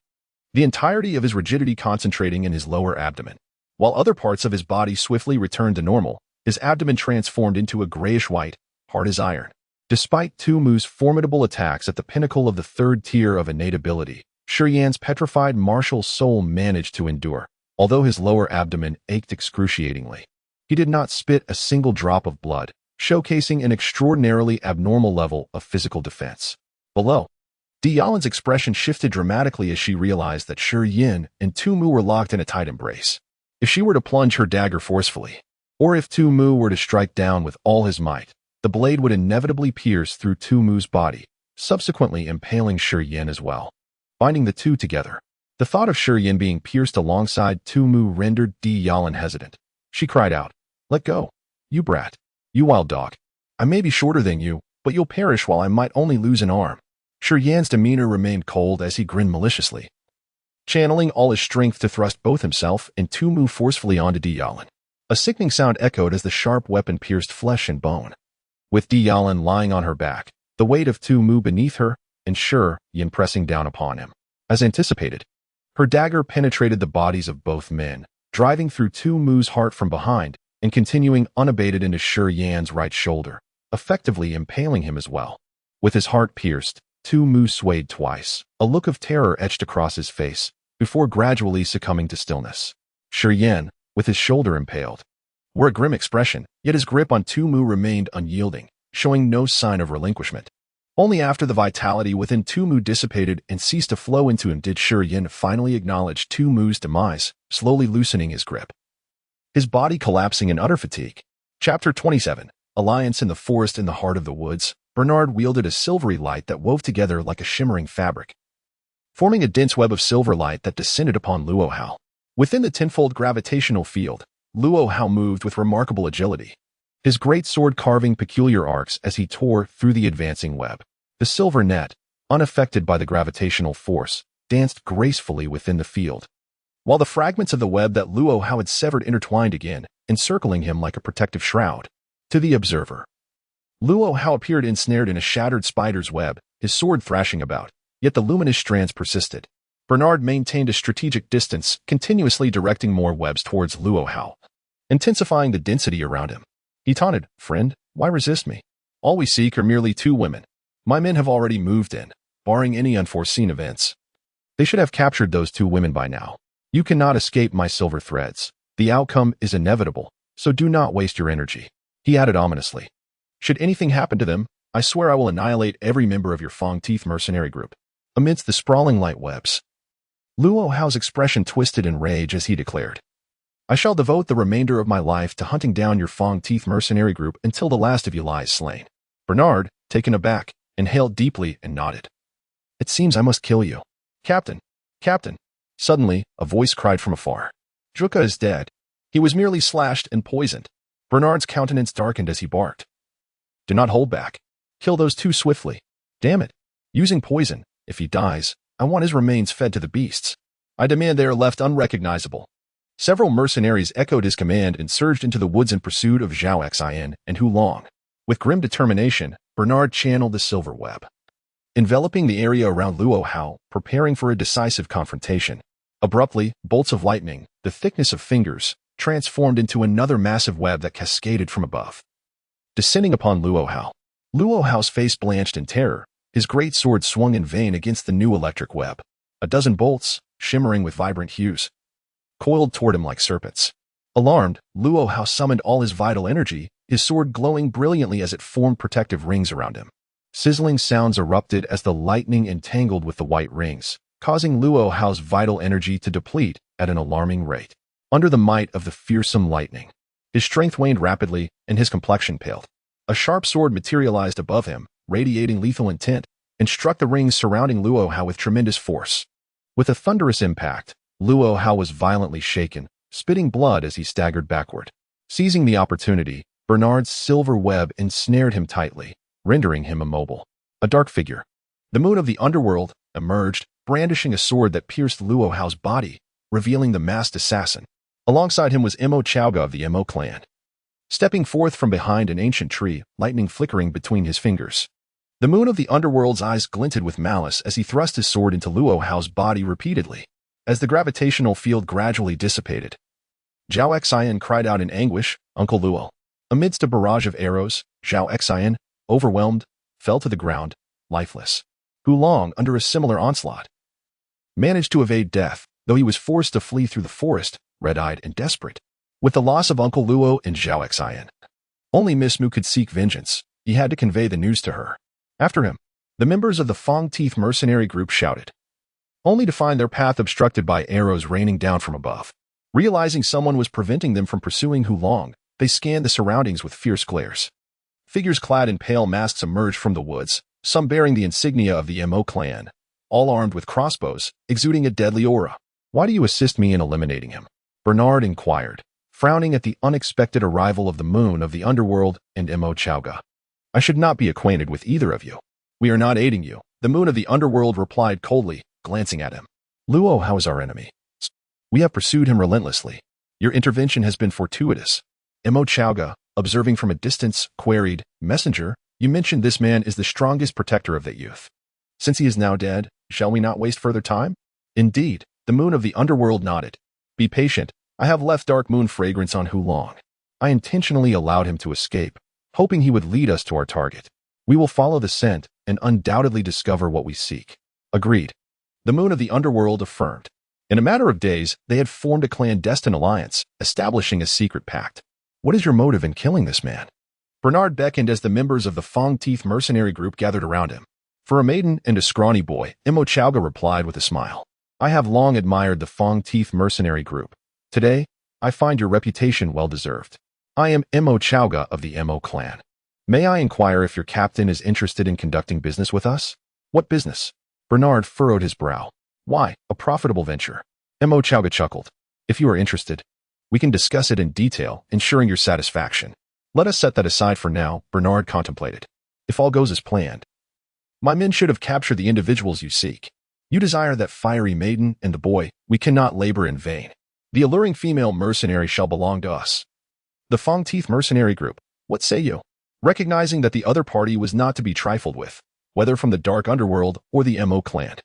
the entirety of his rigidity concentrating in his lower abdomen. While other parts of his body swiftly returned to normal, his abdomen transformed into a grayish-white, hard as iron. Despite Tu Mu's formidable attacks at the pinnacle of the third tier of innate ability, Shi Yan's petrified martial soul managed to endure, although his lower abdomen ached excruciatingly. He did not spit a single drop of blood, showcasing an extraordinarily abnormal level of physical defense. Below, Deicide's expression shifted dramatically as she realized that Shi Yan and Tu Mu were locked in a tight embrace. If she were to plunge her dagger forcefully, or if Tu Mu were to strike down with all his might, the blade would inevitably pierce through Tu Mu's body, subsequently impaling Shi Yan as well. Binding the two together, the thought of Shi Yan being pierced alongside Tu Mu rendered Deicide hesitant. She cried out, "Let go, you brat, you wild dog. I may be shorter than you, but you'll perish while I might only lose an arm." Shi Yan's demeanor remained cold as he grinned maliciously, channeling all his strength to thrust both himself and Tu Mu forcefully onto Deicide. A sickening sound echoed as the sharp weapon pierced flesh and bone. With Deicide lying on her back, the weight of Tu Mu beneath her, and Shi Yan pressing down upon him. As anticipated, her dagger penetrated the bodies of both men, driving through Tu Mu's heart from behind and continuing unabated into Shi Yan's right shoulder, effectively impaling him as well. With his heart pierced, Tu Mu swayed twice, a look of terror etched across his face, before gradually succumbing to stillness. Shi Yan, with his shoulder impaled, wore a grim expression, yet his grip on Tu Mu remained unyielding, showing no sign of relinquishment. Only after the vitality within Tu Mu dissipated and ceased to flow into him did Shi Yan finally acknowledge Tu Mu's demise, slowly loosening his grip, his body collapsing in utter fatigue. Chapter 27, Alliance in the Forest. In the heart of the woods, Bernard wielded a silvery light that wove together like a shimmering fabric, forming a dense web of silver light that descended upon Luo Hao. Within the tenfold gravitational field, Luo Hao moved with remarkable agility, his great sword carving peculiar arcs as he tore through the advancing web. The silver net, unaffected by the gravitational force, danced gracefully within the field, while the fragments of the web that Luo Hao had severed intertwined again, encircling him like a protective shroud. To the observer, Luo Hao appeared ensnared in a shattered spider's web, his sword thrashing about, yet the luminous strands persisted. Bernard maintained a strategic distance, continuously directing more webs towards Luo Hao, intensifying the density around him. He taunted, "Friend, why resist me? All we seek are merely two women. My men have already moved in, barring any unforeseen events. They should have captured those two women by now. You cannot escape my silver threads. The outcome is inevitable, so do not waste your energy." He added ominously, "Should anything happen to them, I swear I will annihilate every member of your Fang Teeth mercenary group." Amidst the sprawling light webs, Luo Hao's expression twisted in rage as he declared, "I shall devote the remainder of my life to hunting down your Fang Teeth mercenary group until the last of you lies slain." Bernard, taken aback, inhaled deeply and nodded. "It seems I must kill you. Captain, Captain." Suddenly, a voice cried from afar, "Zhuge is dead. He was merely slashed and poisoned." Bernard's countenance darkened as he barked, "Do not hold back. Kill those two swiftly. Damn it. Using poison, if he dies, I want his remains fed to the beasts. I demand they are left unrecognizable." Several mercenaries echoed his command and surged into the woods in pursuit of Zhao Xian and Hu Long. With grim determination, Bernard channeled the silver web, enveloping the area around Luo Hao, preparing for a decisive confrontation. Abruptly, bolts of lightning, the thickness of fingers, transformed into another massive web that cascaded from above, descending upon Luo Hao. Luo Hao's face blanched in terror, his great sword swung in vain against the new electric web. A dozen bolts, shimmering with vibrant hues, coiled toward him like serpents. Alarmed, Luo Hao summoned all his vital energy, his sword glowing brilliantly as it formed protective rings around him. Sizzling sounds erupted as the lightning entangled with the white rings, causing Luo Hao's vital energy to deplete at an alarming rate. Under the might of the fearsome lightning, his strength waned rapidly and his complexion paled. A sharp sword materialized above him, radiating lethal intent, and struck the rings surrounding Luo Hao with tremendous force. With a thunderous impact, Luo Hao was violently shaken, spitting blood as he staggered backward. Seizing the opportunity, Bernard's silver web ensnared him tightly, rendering him immobile. A dark figure, the moon of the underworld, emerged, brandishing a sword that pierced Luo Hao's body, revealing the masked assassin. Alongside him was Mo Chowga of the Mo clan. Stepping forth from behind an ancient tree, lightning flickering between his fingers. The moon of the underworld's eyes glinted with malice as he thrust his sword into Luo Hao's body repeatedly. As the gravitational field gradually dissipated, Zhao Xian cried out in anguish, "Uncle Luo." Amidst a barrage of arrows, Zhao Xian, overwhelmed, fell to the ground, lifeless. Hulong, under a similar onslaught, managed to evade death, though he was forced to flee through the forest, red-eyed and desperate. With the loss of Uncle Luo and Zhao Xian, only Miss Mu could seek vengeance. He had to convey the news to her. After him, the members of the Fang Teeth mercenary group shouted, only to find their path obstructed by arrows raining down from above. Realizing someone was preventing them from pursuing Hulong, they scanned the surroundings with fierce glares. Figures clad in pale masks emerged from the woods, some bearing the insignia of the Mo clan, all armed with crossbows, exuding a deadly aura. "Why do you assist me in eliminating him?" Bernard inquired, frowning at the unexpected arrival of the moon of the underworld and Mo Chowga. "I should not be acquainted with either of you." "We are not aiding you," the moon of the underworld replied coldly, glancing at him. "Luo Hao is our enemy. We have pursued him relentlessly. Your intervention has been fortuitous." Mo Chowga, observing from a distance, queried, "Messenger, you mentioned this man is the strongest protector of that youth. Since he is now dead, shall we not waste further time?" "Indeed," the moon of the underworld nodded. "Be patient. I have left dark moon fragrance on Hulong. I intentionally allowed him to escape, hoping he would lead us to our target. We will follow the scent and undoubtedly discover what we seek." "Agreed," the moon of the underworld affirmed. In a matter of days, they had formed a clandestine alliance, establishing a secret pact. "What is your motive in killing this man?" Bernard beckoned as the members of the Fang Teeth mercenary group gathered around him. "For a maiden and a scrawny boy," Mo Chowga replied with a smile. "I have long admired the Fang Teeth mercenary group. Today, I find your reputation well-deserved. I am Mo Chowga of the Mo clan. May I inquire if your captain is interested in conducting business with us?" "What business?" Bernard furrowed his brow. "Why, a profitable venture." Mo Chowga chuckled. "If you are interested, we can discuss it in detail, ensuring your satisfaction." "Let us set that aside for now," Bernard contemplated. "If all goes as planned, my men should have captured the individuals you seek. You desire that fiery maiden and the boy. We cannot labor in vain. The alluring female mercenary shall belong to us." "The Fang Teeth mercenary group, what say you?" Recognizing that the other party was not to be trifled with, whether from the dark underworld or the Mo clan,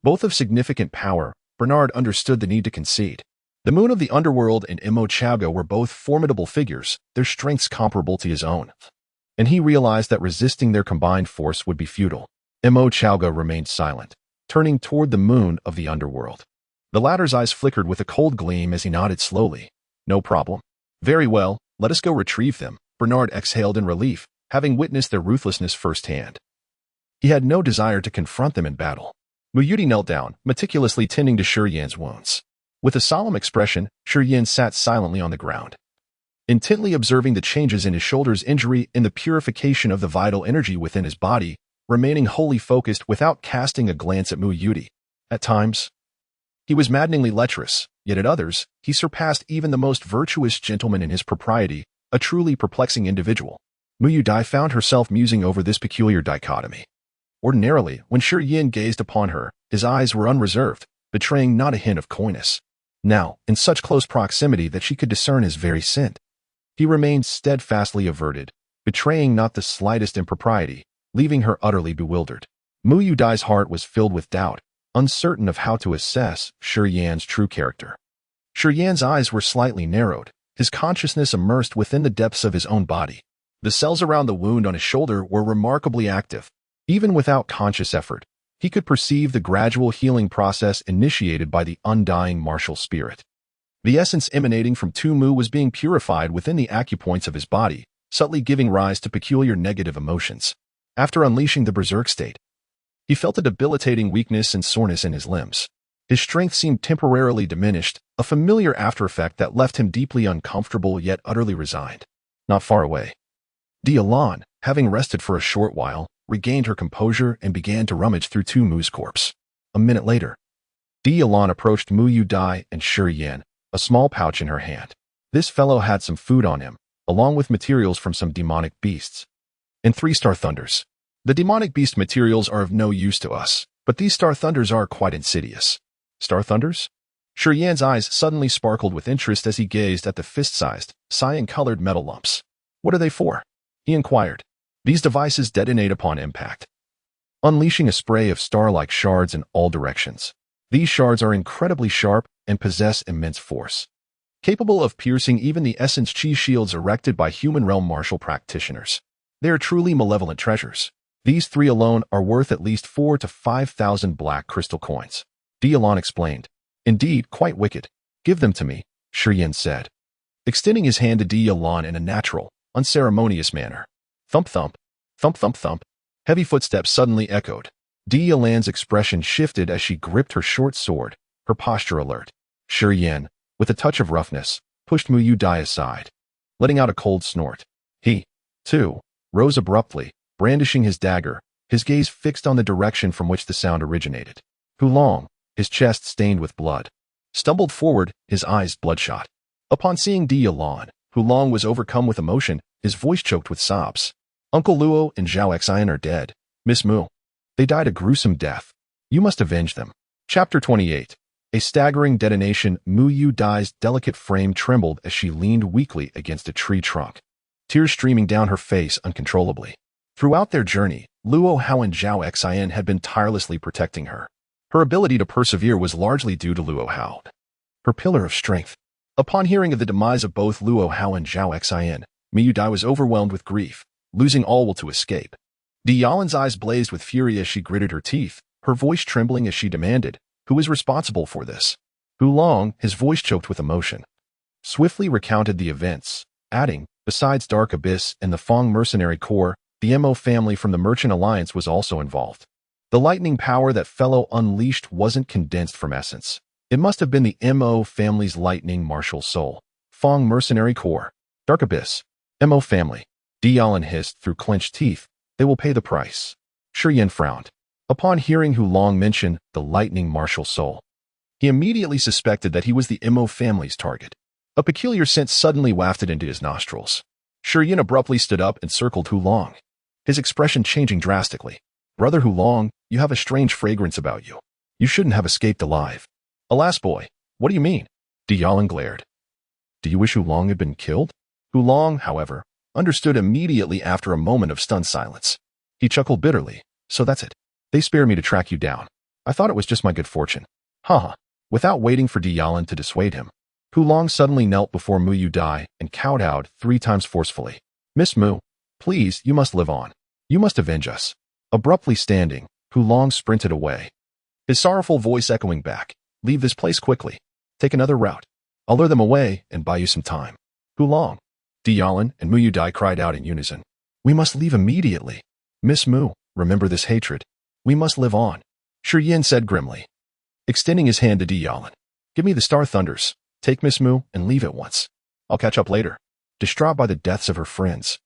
both of significant power, Bernard understood the need to concede. The moon of the underworld and Mo Chowga were both formidable figures, their strengths comparable to his own, and he realized that resisting their combined force would be futile. Mo Chowga remained silent, turning toward the moon of the underworld. The latter's eyes flickered with a cold gleam as he nodded slowly. "No problem." "Very well, let us go retrieve them," Bernard exhaled in relief, having witnessed their ruthlessness firsthand. He had no desire to confront them in battle. Mu Yudi knelt down, meticulously tending to Shi Yan's wounds. With a solemn expression, Shi Yan sat silently on the ground, intently observing the changes in his shoulder's injury and the purification of the vital energy within his body, remaining wholly focused without casting a glance at Mu Yudi. At times, he was maddeningly lecherous, yet at others, he surpassed even the most virtuous gentleman in his propriety, a truly perplexing individual. Mu Yudi found herself musing over this peculiar dichotomy. Ordinarily, when Shi Yan gazed upon her, his eyes were unreserved, betraying not a hint of coyness. Now, in such close proximity that she could discern his very scent, he remained steadfastly averted, betraying not the slightest impropriety, leaving her utterly bewildered. Mu Yudi's heart was filled with doubt, uncertain of how to assess Shi Yan's true character. Shi Yan's eyes were slightly narrowed, his consciousness immersed within the depths of his own body. The cells around the wound on his shoulder were remarkably active. Even without conscious effort, he could perceive the gradual healing process initiated by the undying martial spirit. The essence emanating from Tu Mu was being purified within the acupoints of his body, subtly giving rise to peculiar negative emotions. After unleashing the berserk state, he felt a debilitating weakness and soreness in his limbs. His strength seemed temporarily diminished, a familiar after-effect that left him deeply uncomfortable yet utterly resigned. Not far away, Deicide, having rested for a short while, regained her composure and began to rummage through Tu Mu's corpse. A minute later, Deicide approached Mu Yudi and Shi Yan, a small pouch in her hand. This fellow had some food on him, along with materials from some demonic beasts. And 3-star thunders. The demonic beast materials are of no use to us, but these star thunders are quite insidious. Star thunders? Shi Yan's eyes suddenly sparkled with interest as he gazed at the fist-sized, cyan-colored metal lumps. What are they for? He inquired. These devices detonate upon impact, unleashing a spray of star-like shards in all directions. These shards are incredibly sharp and possess immense force, capable of piercing even the essence chi shields erected by human realm martial practitioners. They are truly malevolent treasures. These 3 alone are worth at least 4,000 to 5,000 black crystal coins. Dialon explained. Indeed, quite wicked. Give them to me, Shi Yan said, extending his hand to Dialon in a natural, unceremonious manner. Thump thump, thump thump thump. Heavy footsteps suddenly echoed. Dialon's expression shifted as she gripped her short sword, her posture alert. Shi Yan, with a touch of roughness, pushed Mu Yu Dai aside, letting out a cold snort. He, too, rose abruptly, brandishing his dagger, his gaze fixed on the direction from which the sound originated. Hulong, his chest stained with blood, stumbled forward, his eyes bloodshot. Upon seeing Dialon, Hulong was overcome with emotion, his voice choked with sobs. Uncle Luo and Zhao Xian are dead. Miss Mu. They died a gruesome death. You must avenge them. Chapter 28. A staggering detonation. Mu Yu Dai's delicate frame trembled as she leaned weakly against a tree trunk, tears streaming down her face uncontrollably. Throughout their journey, Luo Hao and Zhao Xian had been tirelessly protecting her. Her ability to persevere was largely due to Luo Hao, her pillar of strength. Upon hearing of the demise of both Luo Hao and Zhao Xian, Mu Yu Dai was overwhelmed with grief, losing all will to escape. Dialan's eyes blazed with fury as she gritted her teeth, her voice trembling as she demanded, who is responsible for this? Hulong, his voice choked with emotion, swiftly recounted the events, adding, besides Dark Abyss and the Fong Mercenary Corps, the Mo family from the Merchant Alliance was also involved. The lightning power that fellow unleashed wasn't condensed from essence. It must have been the Mo family's lightning martial soul. Fong Mercenary Corps, Dark Abyss, Mo family. Dialan hissed through clenched teeth. They will pay the price. Shi Yan frowned. Upon hearing Hulong mention the lightning martial soul, he immediately suspected that he was the Mo family's target. A peculiar scent suddenly wafted into his nostrils. Shi Yan abruptly stood up and circled Hulong, his expression changing drastically. Brother Hulong, you have a strange fragrance about you. You shouldn't have escaped alive. Alas, boy, what do you mean? Dialan glared. Do you wish Hulong had been killed? Hulong, however, understood immediately after a moment of stunned silence. He chuckled bitterly. So that's it. They spared me to track you down. I thought it was just my good fortune. Haha. Without waiting for Dialan to dissuade him, Hulong suddenly knelt before Mu Yu Dai and kowtowed 3 times forcefully. Miss Mu, please, you must live on. You must avenge us. Abruptly standing, Hulong sprinted away, his sorrowful voice echoing back. Leave this place quickly. Take another route. I'll lure them away and buy you some time. Hulong. Dialan and Mu Yu Dai cried out in unison. We must leave immediately. Miss Mu, remember this hatred. We must live on. Shi Yan said grimly, extending his hand to Dialan. Give me the Star Thunders. Take Miss Mu and leave at once. I'll catch up later. Distraught by the deaths of her friends,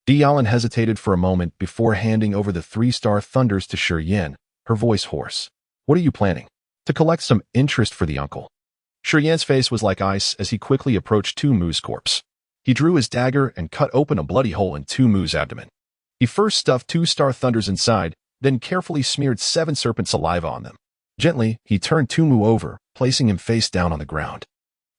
Dialan hesitated for a moment before handing over the 3-Star Thunders to Shi Yan, her voice hoarse. What are you planning? To collect some interest for the uncle. Shi Yan's face was like ice as he quickly approached Tu Mu's corpse. He drew his dagger and cut open a bloody hole in Tu Mu's abdomen. He first stuffed 2-Star Thunders inside, then carefully smeared 7 serpent saliva on them. Gently, he turned Tu Mu over, placing him face down on the ground.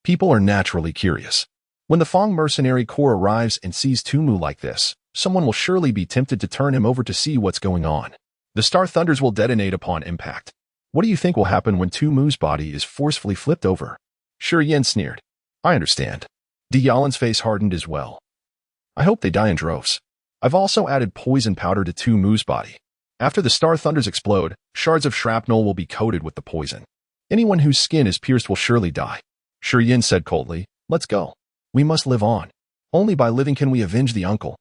People are naturally curious. When the Fong Mercenary Corps arrives and sees Tu Mu like this, someone will surely be tempted to turn him over to see what's going on. The Star Thunders will detonate upon impact. What do you think will happen when Tu Mu's body is forcefully flipped over? Shi Yan sneered. I understand. Dialan's face hardened as well. I hope they die in droves. I've also added poison powder to Tu Mu's body. After the Star Thunders explode, shards of shrapnel will be coated with the poison. Anyone whose skin is pierced will surely die. Shi Yan said coldly. Let's go. We must live on. Only by living can we avenge the uncle.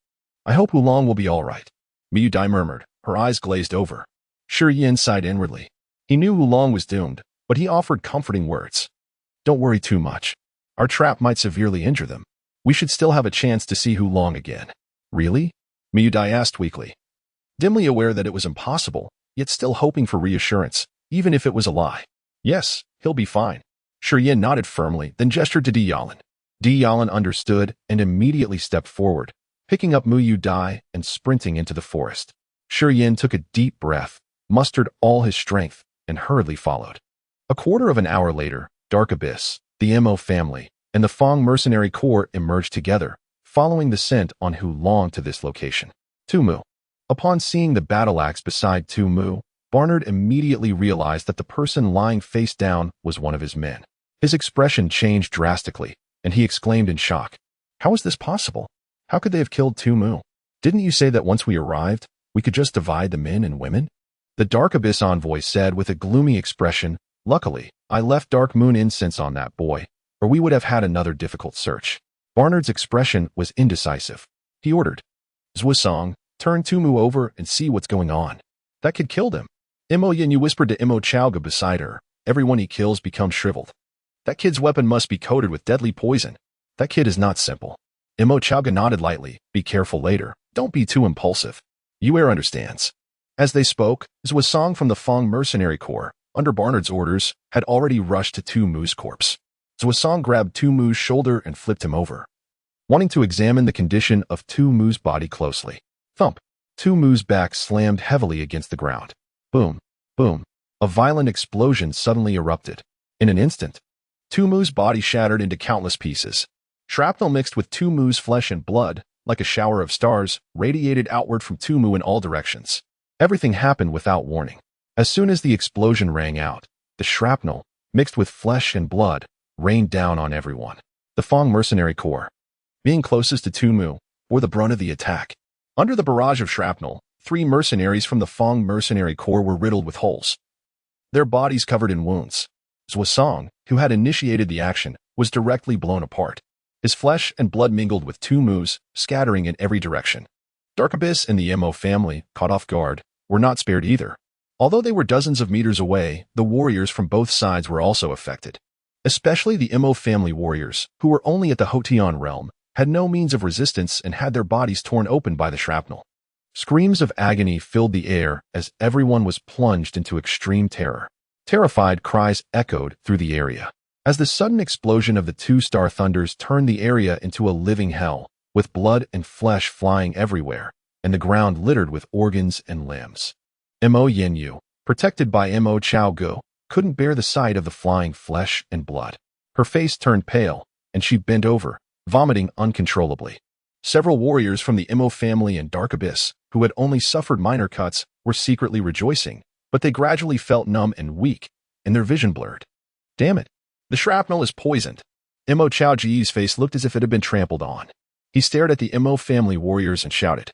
I hope Hulong will be all right. Mu Yu Dai murmured, her eyes glazed over. Shi Yan sighed inwardly. He knew Hulong was doomed, but he offered comforting words. Don't worry too much. Our trap might severely injure them. We should still have a chance to see Hulong again. Really? Mu Yu Dai asked weakly, dimly aware that it was impossible, yet still hoping for reassurance, even if it was a lie. Yes, he'll be fine. Shiryan nodded firmly, then gestured to Deicide. Deicide understood and immediately stepped forward, picking up Mu Dai and sprinting into the forest. Shiryan took a deep breath, mustered all his strength, and hurriedly followed. A quarter of an hour later, Dark Abyss, the Mo family, and the Fang mercenary corps emerged together, following the scent on who longed to this location. Tumu. Upon seeing the battle axe beside Tumu, Barnard immediately realized that the person lying face down was one of his men. His expression changed drastically, and he exclaimed in shock, "How is this possible? How could they have killed Tumu? Didn't you say that once we arrived, we could just divide the men and women?" The Dark Abyss envoy said with a gloomy expression, "Luckily, I left Dark Moon incense on that boy, or we would have had another difficult search." Barnard's expression was indecisive. He ordered, "Zhuosong, turn Tumu over and see what's going on." "That kid killed him." Imo Yin whispered to Imo Chaoga beside her. "Everyone he kills becomes shriveled. That kid's weapon must be coated with deadly poison. That kid is not simple." Imo Chaoga nodded lightly. "Be careful later. Don't be too impulsive." Yuer understands. As they spoke, Zhuosong from the Fang mercenary corps, under Barnard's orders, had already rushed to Tumu's corpse. Zhuosong grabbed Tumu's shoulder and flipped him over, wanting to examine the condition of Tumu's body closely. Thump. Tumu's back slammed heavily against the ground. Boom. Boom. A violent explosion suddenly erupted. In an instant, Tumu's body shattered into countless pieces. Shrapnel mixed with Tumu's flesh and blood, like a shower of stars, radiated outward from Tumu in all directions. Everything happened without warning. As soon as the explosion rang out, the shrapnel, mixed with flesh and blood, rained down on everyone. The Fang mercenary corps, being closest to Tumu, bore the brunt of the attack. Under the barrage of shrapnel, 3 mercenaries from the Fang mercenary corps were riddled with holes, their bodies covered in wounds. Zhuosong, who had initiated the action, was directly blown apart. His flesh and blood mingled with Tumu's, scattering in every direction. Dark Abyss and the Mo family, caught off guard, were not spared either. Although they were dozens of meters away, the warriors from both sides were also affected. Especially the Mo family warriors, who were only at the Hotian realm, had no means of resistance and had their bodies torn open by the shrapnel. Screams of agony filled the air as everyone was plunged into extreme terror. Terrified cries echoed through the area, as the sudden explosion of the 2-star thunders turned the area into a living hell, with blood and flesh flying everywhere, and the ground littered with organs and limbs. Mo Yenyu, protected by Mo Chaogu, couldn't bear the sight of the flying flesh and blood. Her face turned pale, and she bent over, vomiting uncontrollably. Several warriors from the Mo family and Dark Abyss, who had only suffered minor cuts, were secretly rejoicing, but they gradually felt numb and weak, and their vision blurred. "Damn it. The shrapnel is poisoned." Mo Chaoji's face looked as if it had been trampled on. He stared at the Mo family warriors and shouted,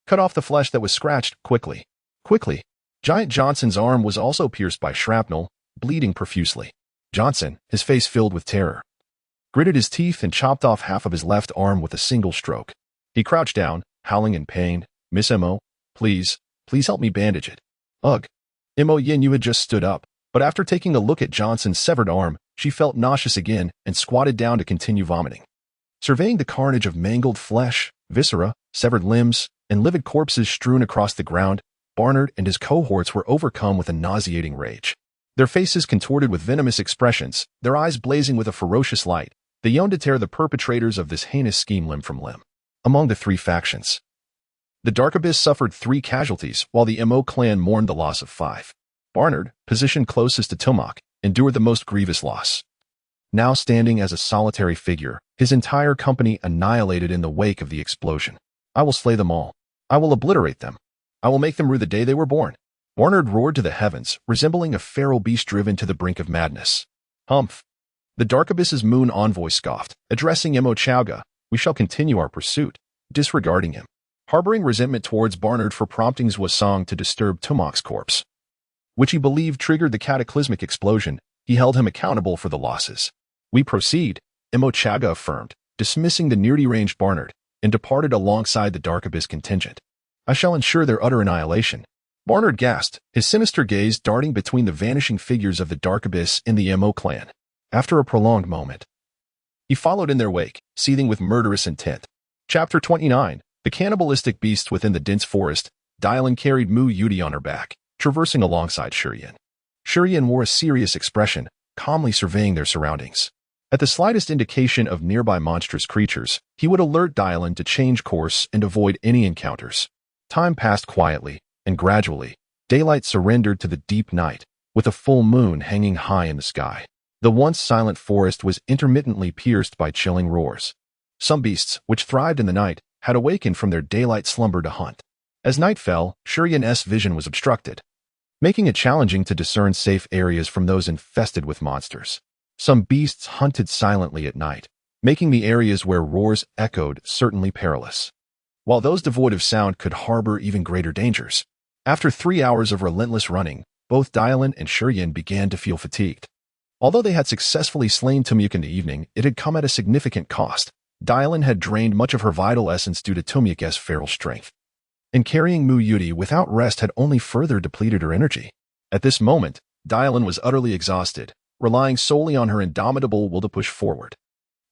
"Cut off the flesh that was scratched, quickly. Quickly." Giant Johnson's arm was also pierced by shrapnel, bleeding profusely. Johnson, his face filled with terror, gritted his teeth and chopped off half of his left arm with a single stroke. He crouched down, howling in pain. "Miss Mo, please help me bandage it." "Ugh." Mo Yenyu had just stood up, but after taking a look at Johnson's severed arm, she felt nauseous again and squatted down to continue vomiting. Surveying the carnage of mangled flesh, viscera, severed limbs, and livid corpses strewn across the ground, Barnard and his cohorts were overcome with a nauseating rage. Their faces contorted with venomous expressions, their eyes blazing with a ferocious light, they yearned to tear the perpetrators of this heinous scheme limb from limb. Among the 3 factions, the Dark Abyss suffered 3 casualties, while the Mo clan mourned the loss of 5. Barnard, positioned closest to Tomak, endured the most grievous loss. Now standing as a solitary figure, his entire company annihilated in the wake of the explosion. "I will slay them all. I will obliterate them. I will make them rue the day they were born." Barnard roared to the heavens, resembling a feral beast driven to the brink of madness. "Humph." The Dark Abyss's moon envoy scoffed, addressing Mo Chaoga, "We shall continue our pursuit," disregarding him. Harboring resentment towards Barnard for prompting Zhuosong to disturb Tomak's corpse, which he believed triggered the cataclysmic explosion, he held him accountable for the losses. "We proceed," Mo Chaoga affirmed, dismissing the nearly ranged Barnard, and departed alongside the Dark Abyss contingent. "I shall ensure their utter annihilation." Barnard gasped, his sinister gaze darting between the vanishing figures of the Dark Abyss and the Mo clan. After a prolonged moment, he followed in their wake, seething with murderous intent. Chapter 29. The cannibalistic beasts within the dense forest. Dylan carried Mu Yudi on her back, traversing alongside Shiryan. Shiryan wore a serious expression, calmly surveying their surroundings. At the slightest indication of nearby monstrous creatures, he would alert Dylan to change course and avoid any encounters. Time passed quietly, and gradually, daylight surrendered to the deep night, with a full moon hanging high in the sky. The once silent forest was intermittently pierced by chilling roars. Some beasts, which thrived in the night, had awakened from their daylight slumber to hunt. As night fell, Shurian's vision was obstructed, making it challenging to discern safe areas from those infested with monsters. Some beasts hunted silently at night, making the areas where roars echoed certainly perilous, while those devoid of sound could harbor even greater dangers. After 3 hours of relentless running, both Dylan and Shurian began to feel fatigued. Although they had successfully slain Tumuk in the evening, it had come at a significant cost. Dylan had drained much of her vital essence due to Tumuk's feral strength, and carrying Mu Yuti without rest had only further depleted her energy. At this moment, Dylan was utterly exhausted, relying solely on her indomitable will to push forward.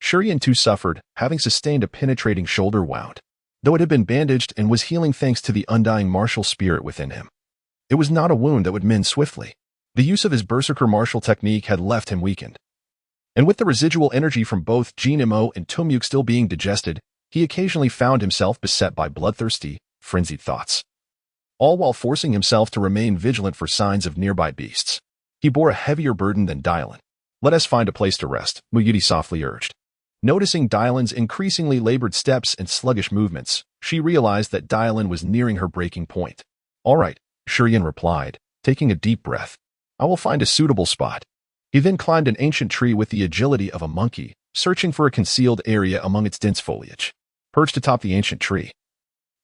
Shurian too suffered, having sustained a penetrating shoulder wound, though it had been bandaged and was healing thanks to the undying martial spirit within him. It was not a wound that would mend swiftly. The use of his berserker martial technique had left him weakened. And with the residual energy from both Jinimo and Tumuk still being digested, he occasionally found himself beset by bloodthirsty, frenzied thoughts, all while forcing himself to remain vigilant for signs of nearby beasts. He bore a heavier burden than Dylan. "Let us find a place to rest," Mu Yuti softly urged. Noticing Dylan's increasingly labored steps and sluggish movements, she realized that Dylan was nearing her breaking point. "All right," Shurian replied, taking a deep breath. "I will find a suitable spot." He then climbed an ancient tree with the agility of a monkey, searching for a concealed area among its dense foliage. Perched atop the ancient tree,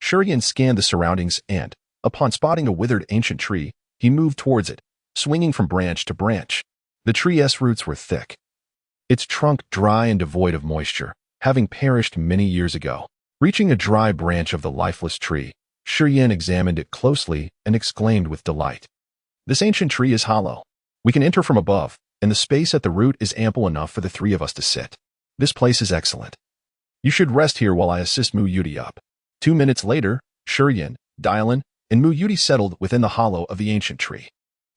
Shurian scanned the surroundings and, upon spotting a withered ancient tree, he moved towards it, swinging from branch to branch. The tree's roots were thick, its trunk dry and devoid of moisture, having perished many years ago. Reaching a dry branch of the lifeless tree, Shurian examined it closely and exclaimed with delight. "This ancient tree is hollow. We can enter from above, and the space at the root is ample enough for the 3 of us to sit. This place is excellent. You should rest here while I assist Mu Yuti up." 2 minutes later, Shurian, Dylan, and Mu Yuti settled within the hollow of the ancient tree.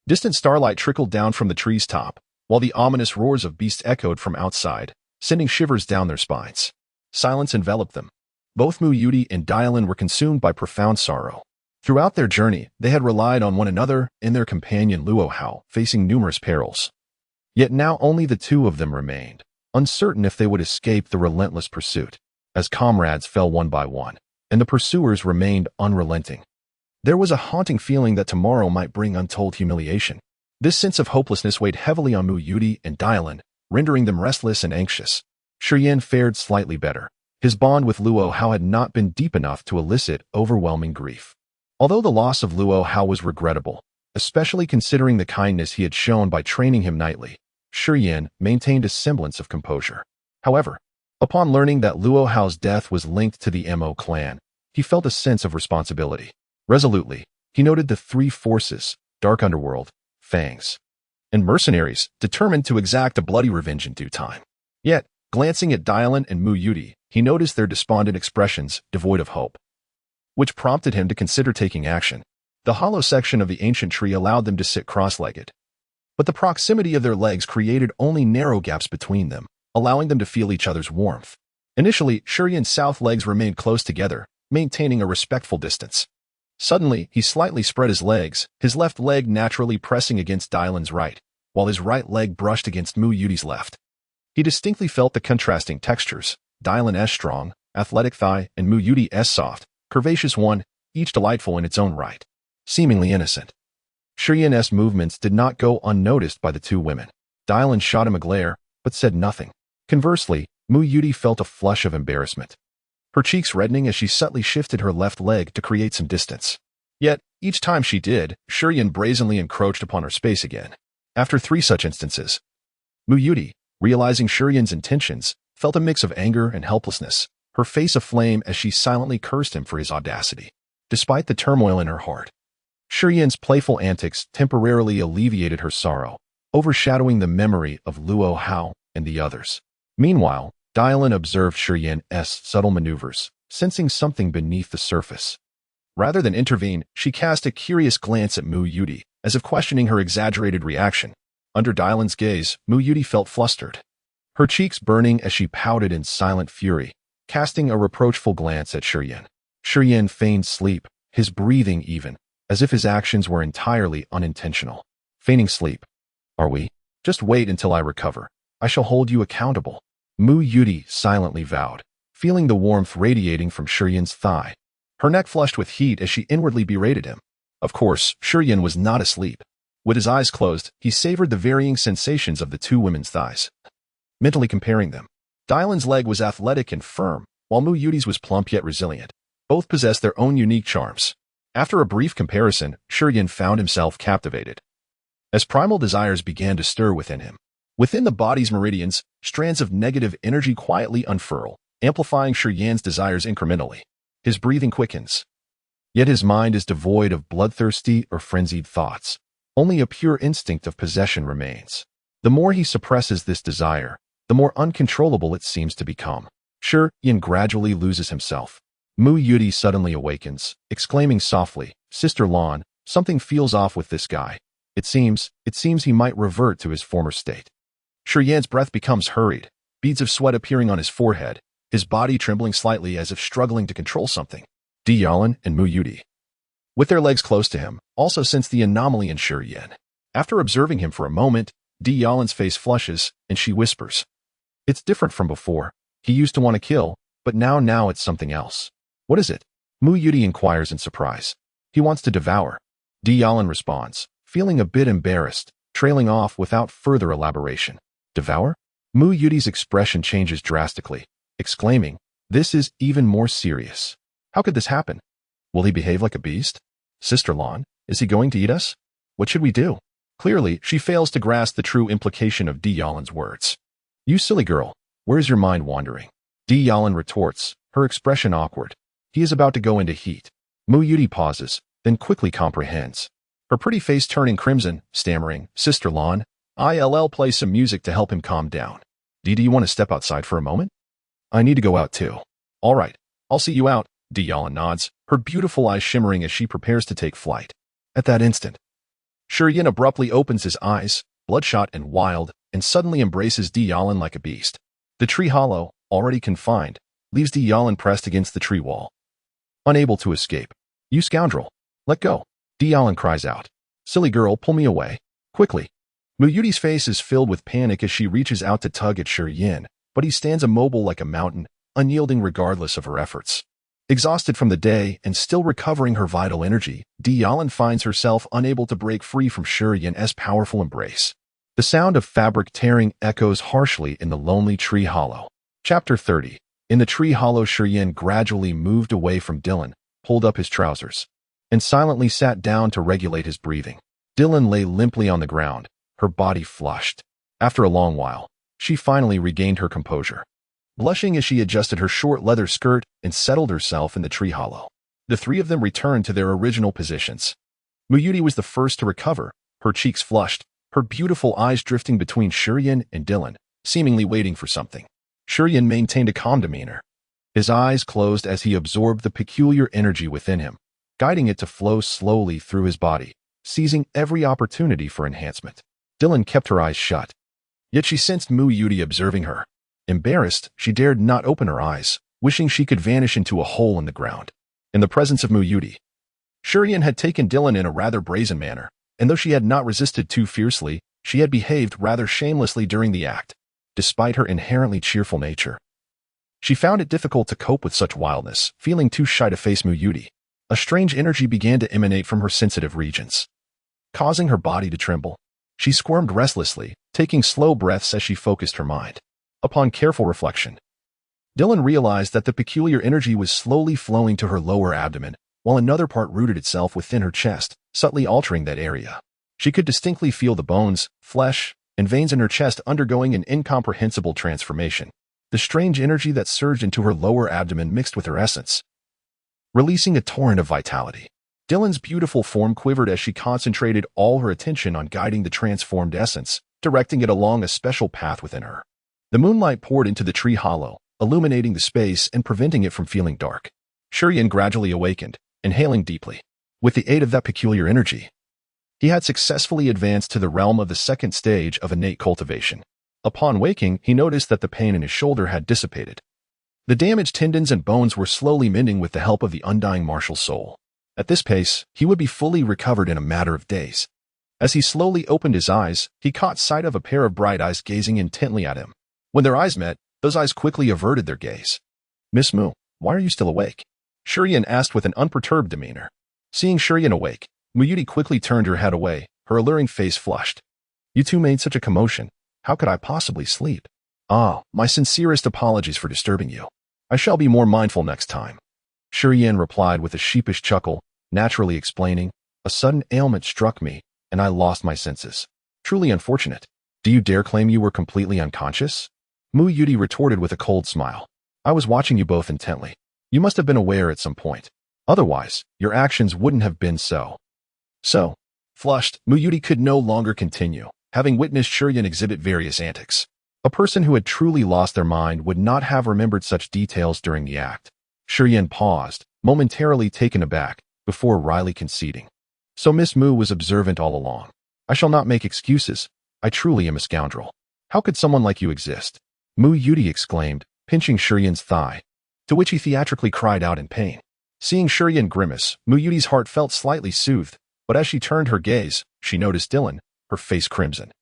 Distant starlight trickled down from the tree's top, while the ominous roars of beasts echoed from outside, sending shivers down their spines. Silence enveloped them. Both Mu Yuti and Dylan were consumed by profound sorrow. Throughout their journey, they had relied on one another and their companion Luo Hao, facing numerous perils. Yet now only the 2 of them remained, uncertain if they would escape the relentless pursuit, as comrades fell one by one, and the pursuers remained unrelenting. There was a haunting feeling that tomorrow might bring untold humiliation. This sense of hopelessness weighed heavily on Mu Yuti and Dylan, rendering them restless and anxious. Shurian fared slightly better. His bond with Luo Hao had not been deep enough to elicit overwhelming grief. Although the loss of Luo Hao was regrettable, especially considering the kindness he had shown by training him nightly, Shurian maintained a semblance of composure. However, upon learning that Luo Hao's death was linked to the Mo clan, he felt a sense of responsibility. Resolutely, he noted the 3 forces, Dark Underworld, Fangs, and mercenaries, determined to exact a bloody revenge in due time. Yet, glancing at Dylan and Mu Yuti, he noticed their despondent expressions, devoid of hope, which prompted him to consider taking action. The hollow section of the ancient tree allowed them to sit cross-legged, but the proximity of their legs created only narrow gaps between them, allowing them to feel each other's warmth. Initially, Shurian's south legs remained close together, maintaining a respectful distance. Suddenly, he slightly spread his legs, his left leg naturally pressing against Dylan's right, while his right leg brushed against Mu Yuti's left. He distinctly felt the contrasting textures, Dylan's strong, athletic thigh, and Mu Yuti's soft, curvaceous one, each delightful in its own right, seemingly innocent. Shurian's movements did not go unnoticed by the 2 women. Dylan shot him a glare, but said nothing. Conversely, Mu Yuti felt a flush of embarrassment, her cheeks reddening as she subtly shifted her left leg to create some distance. Yet, each time she did, Shurian brazenly encroached upon her space again. After 3 such instances, Mu Yuti, realizing Shurian's intentions, felt a mix of anger and helplessness, her face aflame as she silently cursed him for his audacity. Despite the turmoil in her heart, Shurian's playful antics temporarily alleviated her sorrow, overshadowing the memory of Luo Hao and the others. Meanwhile, Dylan observed Shurian's subtle maneuvers, sensing something beneath the surface. Rather than intervene, she cast a curious glance at Mu Yuti, as if questioning her exaggerated reaction. Under Dylan's gaze, Mu Yuti felt flustered, her cheeks burning as she pouted in silent fury, casting a reproachful glance at Shiyin. Shiyin feigned sleep, his breathing even, as if his actions were entirely unintentional. Feigning sleep. Are we? Just wait until I recover. I shall hold you accountable. Mu Yuti silently vowed, feeling the warmth radiating from Shiyin's thigh. Her neck flushed with heat as she inwardly berated him. Of course, Shiyin was not asleep. With his eyes closed, he savored the varying sensations of the two women's thighs. Mentally comparing them, Dylan's leg was athletic and firm, while Mu Yuti's was plump yet resilient. Both possessed their own unique charms. After a brief comparison, Shiyin found himself captivated, as primal desires began to stir within him. Within the body's meridians, strands of negative energy quietly unfurl, amplifying Shiyin's desires incrementally. His breathing quickens, yet his mind is devoid of bloodthirsty or frenzied thoughts. Only a pure instinct of possession remains. The more he suppresses this desire, the more uncontrollable it seems to become. Shiyin gradually loses himself. Mu Yuti suddenly awakens, exclaiming softly, "Sister Lan, something feels off with this guy. It seems he might revert to his former state." Shiyin's breath becomes hurried, beads of sweat appearing on his forehead, his body trembling slightly as if struggling to control something. Dylan and Mu Yuti, with their legs close to him, also sense the anomaly in Shiyin. After observing him for a moment, Dylan's face flushes, and she whispers, "It's different from before. He used to want to kill, but now it's something else." "What is it?" Mu Yuti inquires in surprise. "He wants to devour." Dylan responds, feeling a bit embarrassed, trailing off without further elaboration. "Devour?" Mu Yuti's expression changes drastically, exclaiming, "This is even more serious. How could this happen? Will he behave like a beast? Sister Lan, is he going to eat us? What should we do?" Clearly, she fails to grasp the true implication of Dylan's words. "You silly girl, where is your mind wandering?" Dylan retorts, her expression awkward. He is about to go into heat. Mu Yuti pauses, then quickly comprehends, her pretty face turning crimson, stammering, "Sister Lan, I'll play some music to help him calm down. Do you want to step outside for a moment?" "I need to go out too." "All right, I'll see you out." Dylan nods, her beautiful eyes shimmering as she prepares to take flight. At that instant, Shiyin abruptly opens his eyes, bloodshot and wild, and suddenly embraces Dylan like a beast. The tree hollow, already confined, leaves Dylan pressed against the tree wall, unable to escape. "You scoundrel! Let go!" Dylan cries out. "Silly girl, pull me away. Quickly!" Mu Yuti's face is filled with panic as she reaches out to tug at Shiyin, but he stands immobile like a mountain, unyielding regardless of her efforts. Exhausted from the day and still recovering her vital energy, Dylan finds herself unable to break free from Shirin's powerful embrace. The sound of fabric tearing echoes harshly in the lonely tree hollow. Chapter 30. In the tree hollow, Shirin gradually moved away from Dylan, pulled up his trousers, and silently sat down to regulate his breathing. Dylan lay limply on the ground, her body flushed. After a long while, she finally regained her composure, blushing as she adjusted her short leather skirt and settled herself in the tree hollow. The three of them returned to their original positions. Mu Yuti was the first to recover, her cheeks flushed, her beautiful eyes drifting between Shirin and Dylan, seemingly waiting for something. Shirin maintained a calm demeanor, his eyes closed as he absorbed the peculiar energy within him, guiding it to flow slowly through his body, seizing every opportunity for enhancement. Dylan kept her eyes shut, yet she sensed Mu Yuti observing her. Embarrassed, she dared not open her eyes, wishing she could vanish into a hole in the ground. In the presence of Mu Yuti, Shirin had taken Dylan in a rather brazen manner, and though she had not resisted too fiercely, she had behaved rather shamelessly during the act, despite her inherently cheerful nature. She found it difficult to cope with such wildness, feeling too shy to face Mu Yuti. A strange energy began to emanate from her sensitive regions, causing her body to tremble. She squirmed restlessly, taking slow breaths as she focused her mind. Upon careful reflection, Dylan realized that the peculiar energy was slowly flowing to her lower abdomen, while another part rooted itself within her chest, subtly altering that area. She could distinctly feel the bones, flesh, and veins in her chest undergoing an incomprehensible transformation. The strange energy that surged into her lower abdomen mixed with her essence, releasing a torrent of vitality. Dylan's beautiful form quivered as she concentrated all her attention on guiding the transformed essence, directing it along a special path within her. The moonlight poured into the tree hollow, illuminating the space and preventing it from feeling dark. Shirin gradually awakened, inhaling deeply. With the aid of that peculiar energy, He had successfully advanced to the realm of the second stage of innate cultivation. Upon waking, he noticed that the pain in his shoulder had dissipated. The damaged tendons and bones were slowly mending with the help of the undying martial soul. At this pace, he would be fully recovered in a matter of days. As he slowly opened his eyes, he caught sight of a pair of bright eyes gazing intently at him. When their eyes met, those eyes quickly averted their gaze. "Miss Mu, why are you still awake?" Shurian asked with an unperturbed demeanor. Seeing Shurian awake, Muyuti quickly turned her head away, her alluring face flushed. "You two made such a commotion. How could I possibly sleep?" "Ah, my sincerest apologies for disturbing you. I shall be more mindful next time." Shurian replied with a sheepish chuckle, naturally explaining, "A sudden ailment struck me, and I lost my senses. Truly unfortunate. Do you dare claim you were completely unconscious?" Muyuti retorted with a cold smile. "I was watching you both intently. You must have been aware at some point. Otherwise, your actions wouldn't have been so." Flushed, Muyuti could no longer continue, having witnessed Shurian exhibit various antics. A person who had truly lost their mind would not have remembered such details during the act. Shurian paused, momentarily taken aback, before wryly conceding. "So Miss Mu was observant all along. I shall not make excuses. I truly am a scoundrel. How could someone like you exist?" Muyuti exclaimed, pinching Shurian's thigh, to which he theatrically cried out in pain. Seeing Shurian grimace, Muyuti's heart felt slightly soothed, but as she turned her gaze, she noticed Dylan, her face crimson,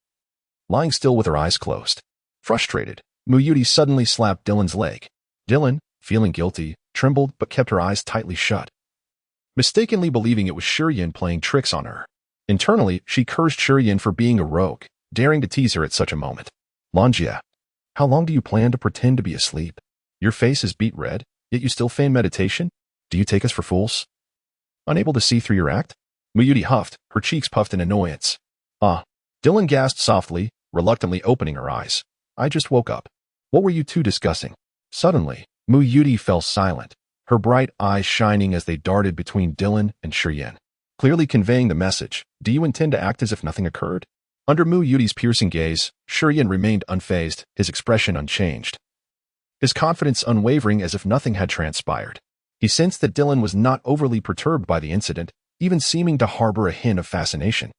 lying still with her eyes closed. Frustrated, Muyuti suddenly slapped Dylan's leg. Dylan, feeling guilty, trembled but kept her eyes tightly shut, mistakenly believing it was Shurian playing tricks on her. Internally, she cursed Shurian for being a rogue, daring to tease her at such a moment. "Longia, how long do you plan to pretend to be asleep? Your face is beet red, yet you still feign meditation? Do you take us for fools? Unable to see through your act?" Muyuti huffed, her cheeks puffed in annoyance. "Ah." Dylan gasped softly, reluctantly opening her eyes. "I just woke up." "What were you two discussing?" Suddenly, Muyuti fell silent, her bright eyes shining as they darted between Dylan and Shurian, clearly conveying the message, "Do you intend to act as if nothing occurred?" Under Muyuti's piercing gaze, Shurian remained unfazed, his expression unchanged, his confidence unwavering as if nothing had transpired. He sensed that Dylan was not overly perturbed by the incident, even seeming to harbor a hint of fascination.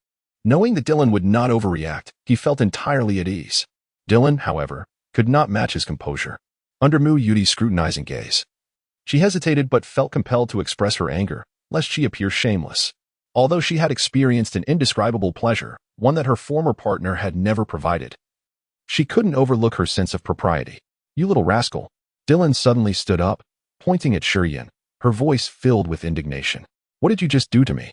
Knowing that Dylan would not overreact, he felt entirely at ease. Dylan, however, could not match his composure. Under Muyuti's scrutinizing gaze, she hesitated but felt compelled to express her anger, lest she appear shameless. Although she had experienced an indescribable pleasure, one that her former partner had never provided, she couldn't overlook her sense of propriety. "You little rascal." Dylan suddenly stood up, pointing at Shurian, her voice filled with indignation. "What did you just do to me?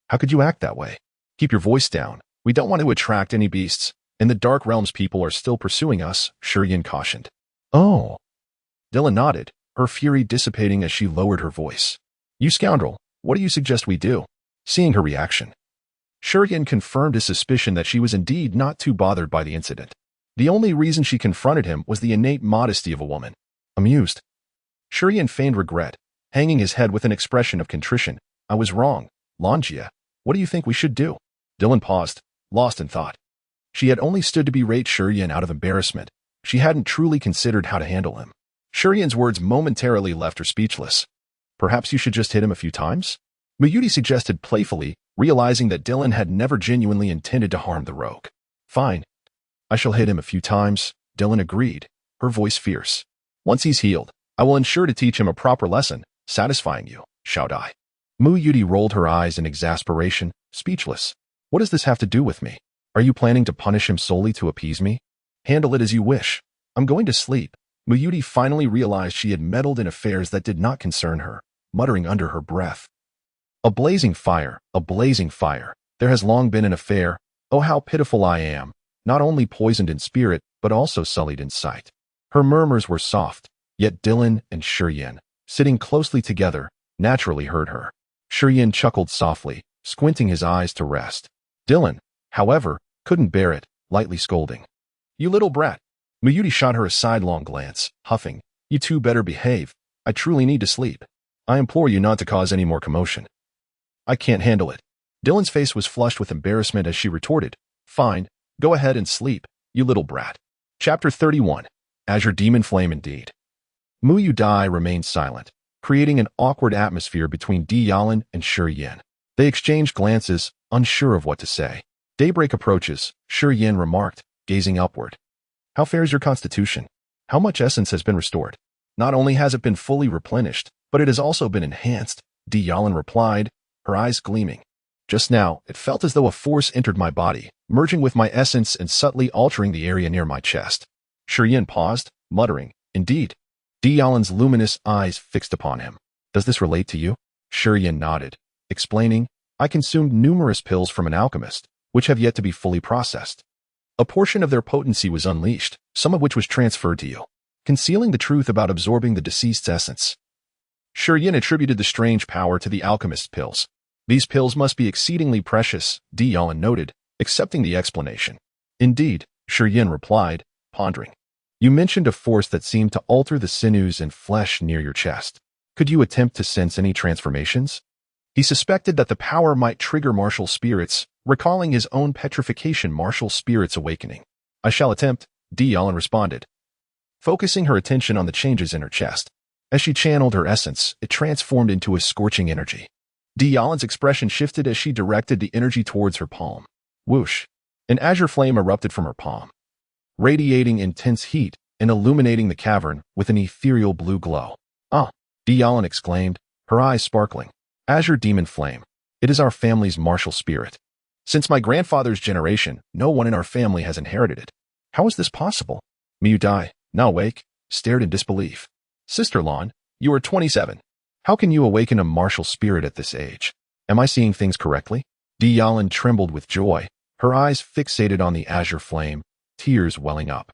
How could you act that way? Keep your voice down. We don't want to attract any beasts. In the Dark Realms people are still pursuing us," Shurian cautioned. "Oh." Dylan nodded, her fury dissipating as she lowered her voice. "You scoundrel, what do you suggest we do?" Seeing her reaction, Shurian confirmed his suspicion that she was indeed not too bothered by the incident. The only reason she confronted him was the innate modesty of a woman. Amused, Shurian feigned regret, hanging his head with an expression of contrition. "I was wrong. Longia, what do you think we should do?" Dylan paused, lost in thought. She had only stood to berate Shurian out of embarrassment. She hadn't truly considered how to handle him. Shurian's words momentarily left her speechless. "Perhaps you should just hit him a few times?" Muyuti suggested playfully, realizing that Dylan had never genuinely intended to harm the rogue. "Fine. I shall hit him a few times," Dylan agreed, her voice fierce. "Once he's healed, I will ensure to teach him a proper lesson, satisfying you, shout I." Muyuti rolled her eyes in exasperation, speechless. "What does this have to do with me? Are you planning to punish him solely to appease me? Handle it as you wish. I'm going to sleep." Muyuti finally realized she had meddled in affairs that did not concern her, muttering under her breath. A blazing fire, a blazing fire. There has long been an affair. Oh, how pitiful I am, not only poisoned in spirit, but also sullied in sight." Her murmurs were soft, yet Dylan and Shurian, sitting closely together, naturally heard her. Shurian chuckled softly, squinting his eyes to rest. Dylan, however, couldn't bear it, lightly scolding. "You little brat." Muyuti shot her a sidelong glance, huffing. "You two better behave. I truly need to sleep. I implore you not to cause any more commotion." "I can't handle it." Dylan's face was flushed with embarrassment as she retorted. "Fine, go ahead and sleep, you little brat." Chapter 31. Azure Demon Flame Indeed. Muyuti remained silent, creating an awkward atmosphere between Di Yalan and Shurian. They exchanged glances, unsure of what to say. Daybreak approaches, Shi Yin remarked, gazing upward. How fares your constitution? How much essence has been restored? Not only has it been fully replenished, but it has also been enhanced, Deicide replied, her eyes gleaming. Just now, it felt as though a force entered my body, merging with my essence and subtly altering the area near my chest. Shi Yin paused, muttering, indeed. Deicide's luminous eyes fixed upon him. Does this relate to you? Shi Yin nodded, explaining, I consumed numerous pills from an alchemist, which have yet to be fully processed. A portion of their potency was unleashed, some of which was transferred to you, concealing the truth about absorbing the deceased's essence. Shi Yin attributed the strange power to the alchemist's pills. These pills must be exceedingly precious, Deicide noted, accepting the explanation. Indeed, Shi Yin replied, pondering. You mentioned a force that seemed to alter the sinews and flesh near your chest. Could you attempt to sense any transformations? He suspected that the power might trigger martial spirits, recalling his own petrification martial spirits awakening. I shall attempt, Deicide responded, focusing her attention on the changes in her chest. As she channeled her essence, it transformed into a scorching energy. Deicide's expression shifted as she directed the energy towards her palm. Whoosh! An azure flame erupted from her palm, radiating intense heat and illuminating the cavern with an ethereal blue glow. Ah! Deicide exclaimed, her eyes sparkling. Azure demon flame. It is our family's martial spirit. Since my grandfather's generation, no one in our family has inherited it. How is this possible? Miyudai, now awake, stared in disbelief. Sister Lan, you are 27. How can you awaken a martial spirit at this age? Am I seeing things correctly? Deicide trembled with joy, her eyes fixated on the azure flame, tears welling up.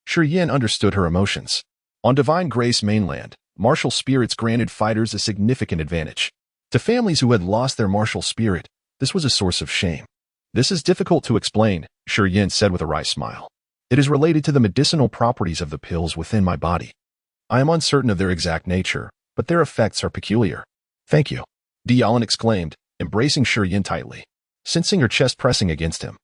Shi Yin understood her emotions. On Divine Grace mainland, martial spirits granted fighters a significant advantage. To families who had lost their martial spirit, this was a source of shame. This is difficult to explain, Shi Yin said with a wry smile. It is related to the medicinal properties of the pills within my body. I am uncertain of their exact nature, but their effects are peculiar. Thank you, Deicide exclaimed, embracing Shi Yin tightly, sensing her chest pressing against him.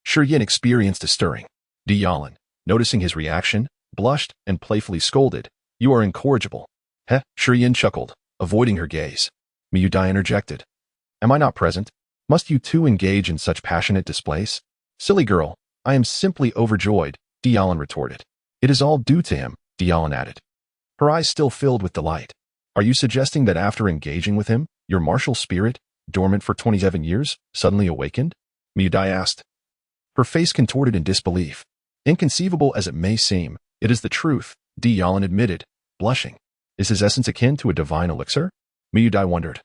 Shi Yin experienced a stirring. Deicide, noticing his reaction, blushed and playfully scolded, You are incorrigible. Heh, Shi Yin chuckled, avoiding her gaze. Miyudai interjected. Am I not present? Must you too engage in such passionate displays? Silly girl, I am simply overjoyed, Deicide retorted. It is all due to him, Deicide added, her eyes still filled with delight. Are you suggesting that after engaging with him, your martial spirit, dormant for 27 years, suddenly awakened? Miyudai asked. Her face contorted in disbelief. Inconceivable as it may seem, it is the truth, Deicide admitted, blushing. Is his essence akin to a divine elixir? Miyudai wondered.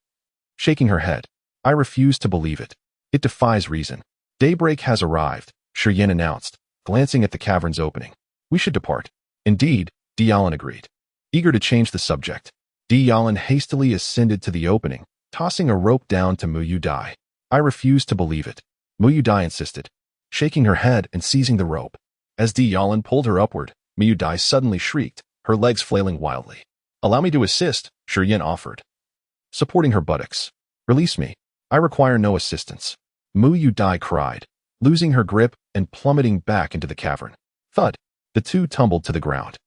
Shaking her head. I refuse to believe it. It defies reason. Daybreak has arrived, Shi Yin announced, glancing at the cavern's opening. We should depart. Indeed, Deicide agreed. Eager to change the subject, Deicide hastily ascended to the opening, tossing a rope down to Miyudai. I refuse to believe it, Miyudai insisted, shaking her head and seizing the rope. As Deicide pulled her upward, Miyudai suddenly shrieked, her legs flailing wildly. Allow me to assist, Shi Yin offered, supporting her buttocks. Release me. I require no assistance, Miyudai cried, losing her grip and plummeting back into the cavern. Thud. The two tumbled to the ground.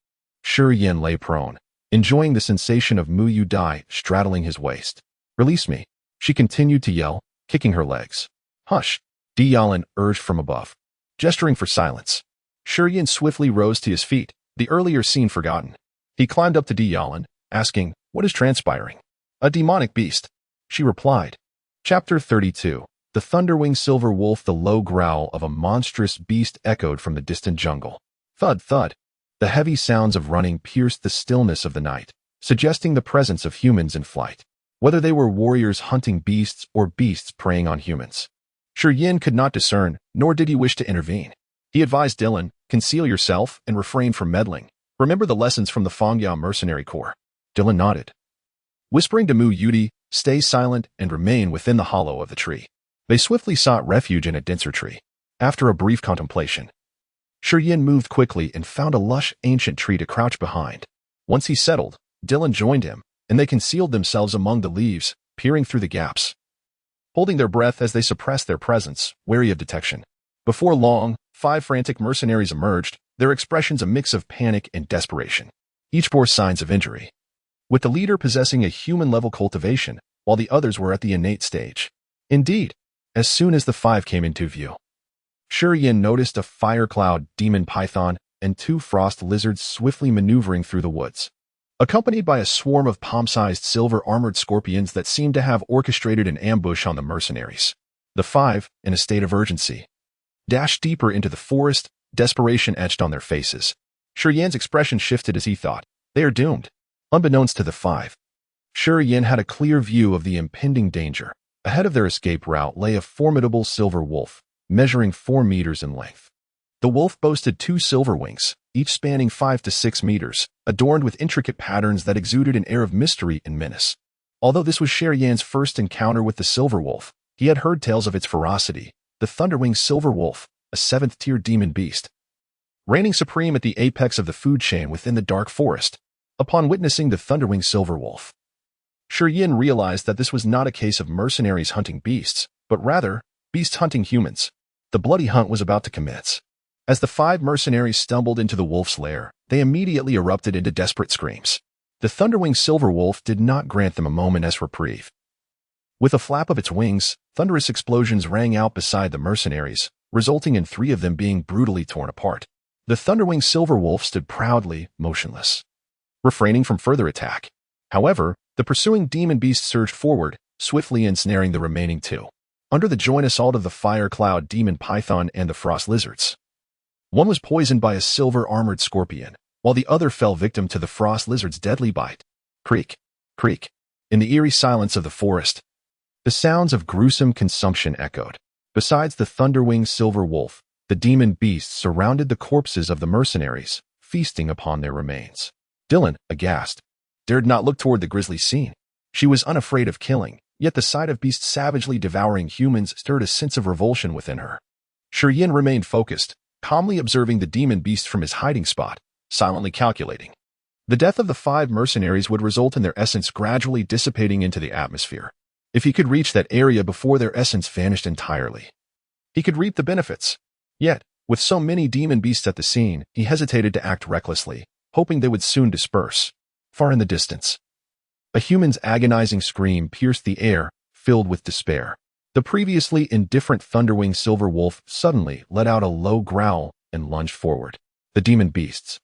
Shi Yin lay prone, enjoying the sensation of Miyudai straddling his waist. Release me, she continued to yell, kicking her legs. Hush, Deicide urged from above, gesturing for silence. Shi Yin swiftly rose to his feet, the earlier scene forgotten. He climbed up to Deicide, asking, What is transpiring? A demonic beast, she replied. Chapter 32. The thunderwing silver wolf. The low growl of a monstrous beast echoed from the distant jungle. Thud, thud. The heavy sounds of running pierced the stillness of the night, suggesting the presence of humans in flight. Whether they were warriors hunting beasts or beasts preying on humans, Shi Yin could not discern, nor did he wish to intervene. He advised Dylan, conceal yourself and refrain from meddling. Remember the lessons from the Fangya Mercenary Corps. Dylan nodded, whispering to Mu Yudi, stay silent and remain within the hollow of the tree. They swiftly sought refuge in a denser tree. After a brief contemplation, Shi Yin moved quickly and found a lush ancient tree to crouch behind. Once he settled, Dylan joined him, and they concealed themselves among the leaves, peering through the gaps, holding their breath as they suppressed their presence, wary of detection. Before long, 5 frantic mercenaries emerged, their expressions a mix of panic and desperation. Each bore signs of injury, with the leader possessing a human-level cultivation, while the others were at the innate stage. Indeed, as soon as the five came into view. Yin noticed a fire cloud demon python and two frost lizards swiftly maneuvering through the woods, accompanied by a swarm of palm-sized silver-armored scorpions that seemed to have orchestrated an ambush on the mercenaries. The five, in a state of urgency, dashed deeper into the forest, desperation etched on their faces. Yin's expression shifted as he thought, they are doomed. Unbeknownst to the five, Yin had a clear view of the impending danger. Ahead of their escape route lay a formidable silver wolf, measuring 4 meters in length. The wolf boasted 2 silver wings, each spanning 5 to 6 meters, adorned with intricate patterns that exuded an air of mystery and menace. Although this was Yin's first encounter with the silver wolf, he had heard tales of its ferocity. The thunderwing silver wolf, a 7th-tier demon beast, reigning supreme at the apex of the food chain within the dark forest. Upon witnessing the thunderwing silver wolf, Yin realized that this was not a case of mercenaries hunting beasts, but rather, beasts hunting humans. The bloody hunt was about to commence. As the 5 mercenaries stumbled into the wolf's lair, they immediately erupted into desperate screams. The thunderwing silver wolf did not grant them a moment's reprieve. With a flap of its wings, thunderous explosions rang out beside the mercenaries, resulting in 3 of them being brutally torn apart. The thunderwing silver wolf stood proudly, motionless, refraining from further attack. However, the pursuing demon beast surged forward, swiftly ensnaring the remaining 2, under the joint assault of the fire cloud demon python and the frost lizards. One was poisoned by a silver-armored scorpion, while the other fell victim to the frost lizard's deadly bite. Creak, creak. In the eerie silence of the forest, the sounds of gruesome consumption echoed. Besides the thunderwing silver wolf, the demon beasts surrounded the corpses of the mercenaries, feasting upon their remains. Dylan, aghast, dared not look toward the grisly scene. She was unafraid of killing, yet the sight of beasts savagely devouring humans stirred a sense of revulsion within her. Yin remained focused, calmly observing the demon beast from his hiding spot, silently calculating. The death of the 5 mercenaries would result in their essence gradually dissipating into the atmosphere. If he could reach that area before their essence vanished entirely, he could reap the benefits. Yet, with so many demon beasts at the scene, he hesitated to act recklessly, hoping they would soon disperse. Far in the distance, a human's agonizing scream pierced the air, filled with despair. The previously indifferent thunderwing silver wolf suddenly let out a low growl and lunged forward. The demon beasts,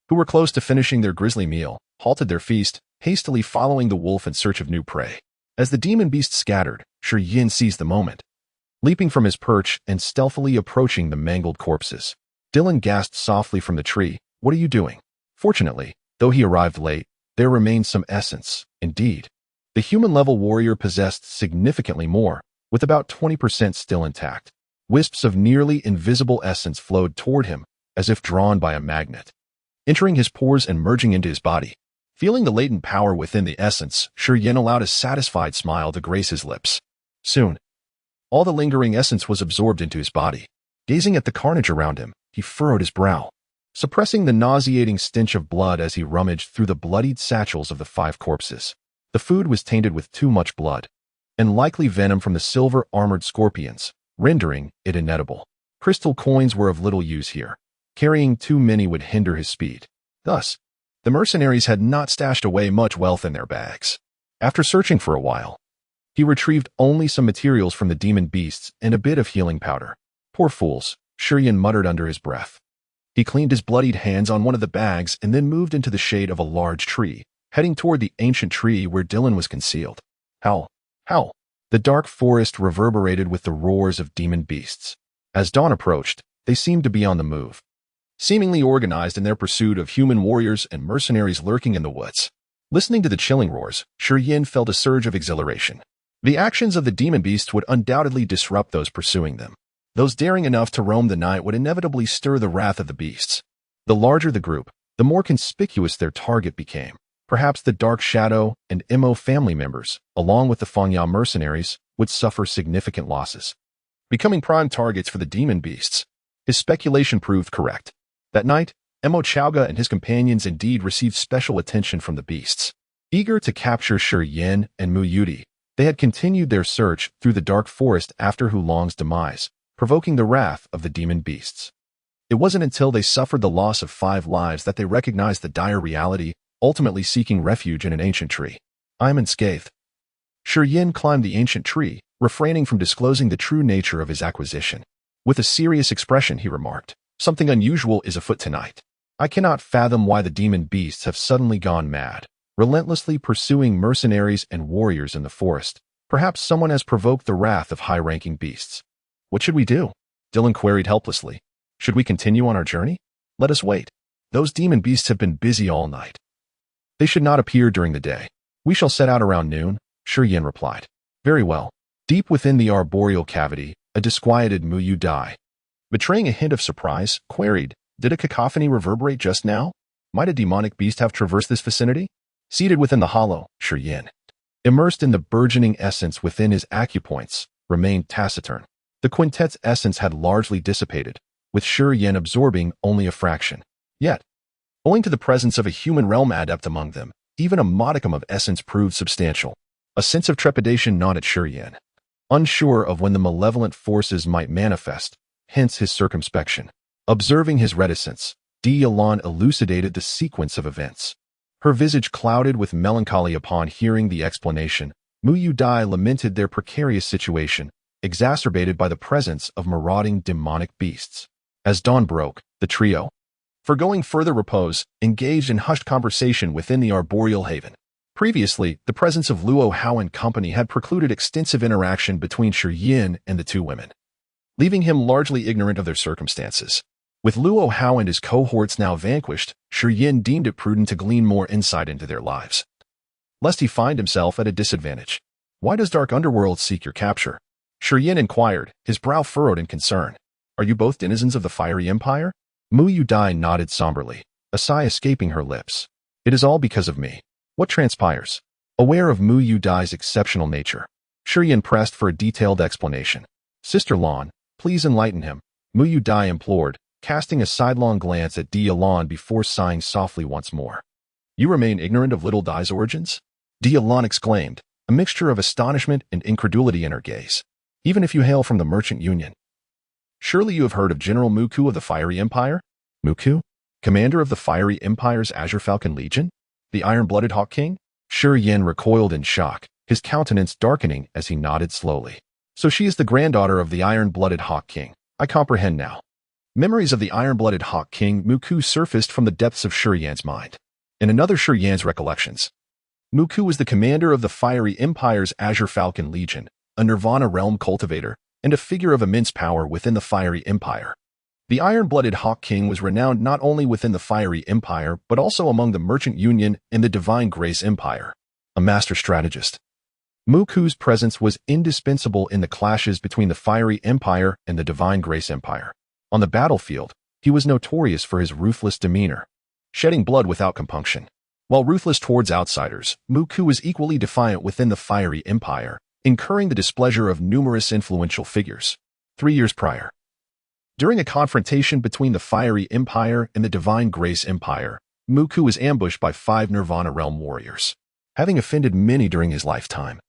who were close to finishing their grisly meal, halted their feast, hastily following the wolf in search of new prey. As the demon beasts scattered, Yin seized the moment, leaping from his perch and stealthily approaching the mangled corpses. Dylan gasped softly from the tree, "What are you doing?" Fortunately, though he arrived late, there remained some essence. Indeed, the human-level warrior possessed significantly more, with about 20% still intact. Wisps of nearly invisible essence flowed toward him, as if drawn by a magnet, entering his pores and merging into his body. Feeling the latent power within the essence, Yin allowed a satisfied smile to grace his lips. Soon, all the lingering essence was absorbed into his body. Gazing at the carnage around him, he furrowed his brow, suppressing the nauseating stench of blood as he rummaged through the bloodied satchels of the 5 corpses. The food was tainted with too much blood, and likely venom from the silver-armored scorpions, rendering it inedible. Crystal coins were of little use here. Carrying too many would hinder his speed. Thus, the mercenaries had not stashed away much wealth in their bags. After searching for a while, he retrieved only some materials from the demon beasts and a bit of healing powder. Poor fools, Yin muttered under his breath. He cleaned his bloodied hands on one of the bags and then moved into the shade of a large tree, heading toward the ancient tree where Dylan was concealed. Howl, howl. The dark forest reverberated with the roars of demon beasts. As dawn approached, they seemed to be on the move, seemingly organized in their pursuit of human warriors and mercenaries lurking in the woods. Listening to the chilling roars, Yin felt a surge of exhilaration. The actions of the demon beasts would undoubtedly disrupt those pursuing them. Those daring enough to roam the night would inevitably stir the wrath of the beasts. The larger the group, the more conspicuous their target became. Perhaps the Dark Shadow and Mo family members, along with the Fangya mercenaries, would suffer significant losses, becoming prime targets for the demon beasts. His speculation proved correct. That night, Mo Chowga and his companions indeed received special attention from the beasts. Eager to capture Yin and Mu Yudi, they had continued their search through the dark forest after Hulong's demise, provoking the wrath of the demon beasts. It wasn't until they suffered the loss of 5 lives that they recognized the dire reality, ultimately seeking refuge in an ancient tree. I'm unscathed. Yin climbed the ancient tree, refraining from disclosing the true nature of his acquisition. With a serious expression, he remarked, "Something unusual is afoot tonight. I cannot fathom why the demon beasts have suddenly gone mad, relentlessly pursuing mercenaries and warriors in the forest. Perhaps someone has provoked the wrath of high-ranking beasts." "What should we do?" Dylan queried helplessly. "Should we continue on our journey? Let us wait. Those demon beasts have been busy all night. They should not appear during the day. We shall set out around noon," Yin replied. "Very well." Deep within the arboreal cavity, a disquieted Mu Dai, betraying a hint of surprise, queried, "Did a cacophony reverberate just now? Might a demonic beast have traversed this vicinity?" Seated within the hollow, Yin, immersed in the burgeoning essence within his acupoints, remained taciturn. The quintet's essence had largely dissipated, with Yin absorbing only a fraction. Yet, owing to the presence of a human realm adept among them, even a modicum of essence proved substantial. A sense of trepidation gnawed at Yin, unsure of when the malevolent forces might manifest, hence his circumspection. Observing his reticence, Deicide elucidated the sequence of events. Her visage clouded with melancholy upon hearing the explanation. Mu Dai lamented their precarious situation, exacerbated by the presence of marauding demonic beasts. As dawn broke, the trio, forgoing further repose, engaged in hushed conversation within the arboreal haven. Previously, the presence of Luo Hao and company had precluded extensive interaction between Yin and the two women, leaving him largely ignorant of their circumstances. With Luo Hao and his cohorts now vanquished, Yin deemed it prudent to glean more insight into their lives, lest he find himself at a disadvantage. "Why does Dark Underworld seek your capture?" Yin inquired, his brow furrowed in concern. "Are you both denizens of the Fiery Empire?" Mu Dai nodded somberly, a sigh escaping her lips. "It is all because of me." "What transpires?" Aware of Mu Dai's exceptional nature, Yin pressed for a detailed explanation. "Sister Lan, please enlighten him," Mu Dai implored, casting a sidelong glance at Deicide before sighing softly once more. "You remain ignorant of little Dai's origins?" Deicide exclaimed, a mixture of astonishment and incredulity in her gaze. "Even if you hail from the Merchant Union, surely you have heard of General Muku of the Fiery Empire?" "Muku? Commander of the Fiery Empire's Azure Falcon Legion? The Iron-Blooded Hawk King?" Yin recoiled in shock, his countenance darkening as he nodded slowly. "So she is the granddaughter of the Iron-Blooded Hawk King. I comprehend now." Memories of the Iron-Blooded Hawk King Muku surfaced from the depths of Yin's mind. In another Yin's recollections, Muku was the commander of the Fiery Empire's Azure Falcon Legion, a Nirvana realm cultivator, and a figure of immense power within the Fiery Empire. The Iron-Blooded Hawk King was renowned not only within the Fiery Empire but also among the Merchant Union and the Divine Grace Empire. A master strategist, Muku's presence was indispensable in the clashes between the Fiery Empire and the Divine Grace Empire. On the battlefield, he was notorious for his ruthless demeanor, shedding blood without compunction. While ruthless towards outsiders, Muku was equally defiant within the Fiery Empire, incurring the displeasure of numerous influential figures. 3 years prior, during a confrontation between the Fiery Empire and the Divine Grace Empire, Muku was ambushed by 5 Nirvana realm warriors, having offended many during his lifetime.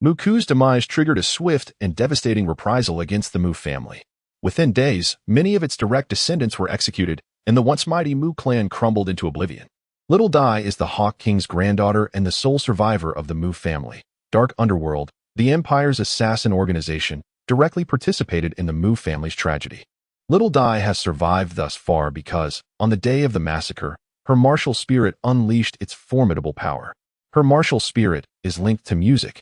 Muku's demise triggered a swift and devastating reprisal against the Mu family. Within days, many of its direct descendants were executed, and the once mighty Mu clan crumbled into oblivion. Little Dai is the Hawk King's granddaughter and the sole survivor of the Mu family. Dark Underworld, the Empire's assassin organization, directly participated in the Mu family's tragedy. Little Dai has survived thus far because, on the day of the massacre, her martial spirit unleashed its formidable power. Her martial spirit is linked to music,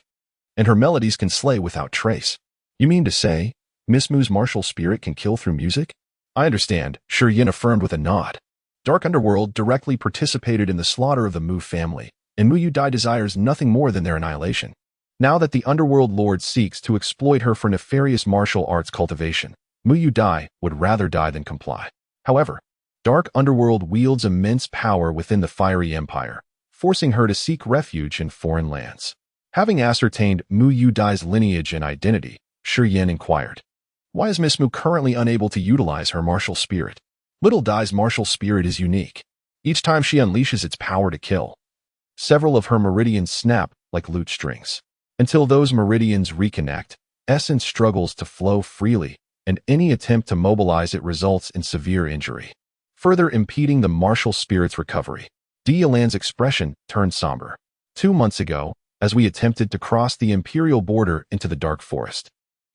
and her melodies can slay without trace. "You mean to say, Miss Mu's martial spirit can kill through music?" "I understand," Yin affirmed with a nod. Dark Underworld directly participated in the slaughter of the Mu family, and Mu Dai desires nothing more than their annihilation. Now that the Underworld Lord seeks to exploit her for nefarious martial arts cultivation, Mu Dai would rather die than comply. However, Dark Underworld wields immense power within the Fiery Empire, forcing her to seek refuge in foreign lands. Having ascertained Mu Dai's lineage and identity, Yin inquired, "Why is Miss Mu currently unable to utilize her martial spirit?" Little Dai's martial spirit is unique. Each time she unleashes its power to kill, several of her meridians snap like lute strings. Until those meridians reconnect, essence struggles to flow freely, and any attempt to mobilize it results in severe injury, further impeding the martial spirit's recovery. Deicide's expression turned somber. 2 months ago, as we attempted to cross the Imperial border into the dark forest.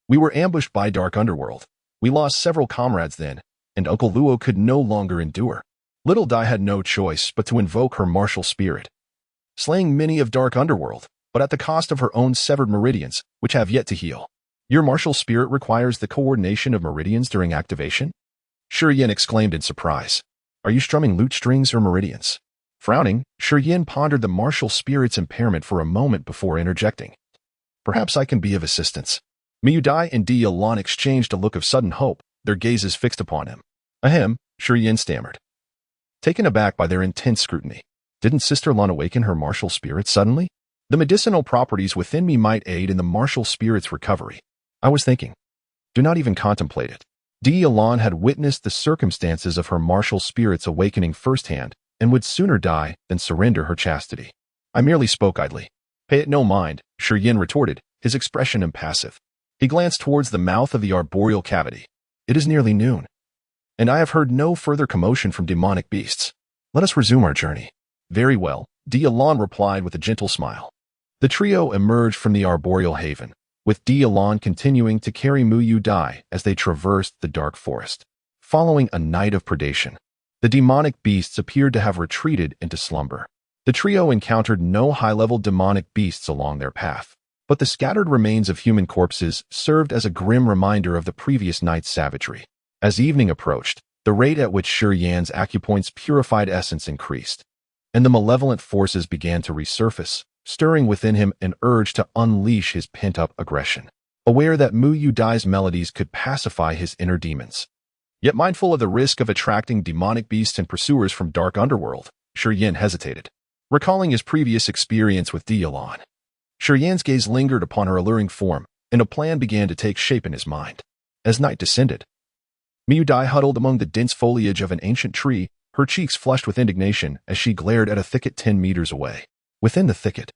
We were ambushed by dark underworld. We lost several comrades then, and Uncle Luo could no longer endure. Little Dai had no choice but to invoke her martial spirit, slaying many of dark underworld, but at the cost of her own severed meridians, which have yet to heal. Your martial spirit requires the coordination of meridians during activation? Shiyin exclaimed in surprise. Are you strumming lute strings or meridians? Frowning, Shiyin pondered the martial spirit's impairment for a moment before interjecting. Perhaps I can be of assistance. Miyudai and Dialon exchanged a look of sudden hope, their gazes fixed upon him. Ahem, Shiyin stammered, taken aback by their intense scrutiny. Didn't Sister Lan awaken her martial spirit suddenly? The medicinal properties within me might aid in the martial spirit's recovery. I was thinking. Do not even contemplate it. Dialon had witnessed the circumstances of her martial spirit's awakening firsthand and would sooner die than surrender her chastity. I merely spoke idly. Pay it no mind, Shiyin retorted, his expression impassive. He glanced towards the mouth of the arboreal cavity. It is nearly noon, and I have heard no further commotion from demonic beasts. Let us resume our journey. Very well, Dialon replied with a gentle smile. The trio emerged from the arboreal haven, with Dialon continuing to carry Muyu Dai as they traversed the dark forest. Following a night of predation, the demonic beasts appeared to have retreated into slumber. The trio encountered no high-level demonic beasts along their path, but the scattered remains of human corpses served as a grim reminder of the previous night's savagery. As evening approached, the rate at which Shiyan's acupoint's purified essence increased, and the malevolent forces began to resurface, stirring within him an urge to unleash his pent-up aggression, aware that Muyu Dai's melodies could pacify his inner demons. Yet mindful of the risk of attracting demonic beasts and pursuers from dark underworld, Shiyan hesitated, recalling his previous experience with Dialon. Shiyan's gaze lingered upon her alluring form, and a plan began to take shape in his mind. As night descended, Muyu Dai huddled among the dense foliage of an ancient tree, her cheeks flushed with indignation as she glared at a thicket 10 meters away. Within the thicket,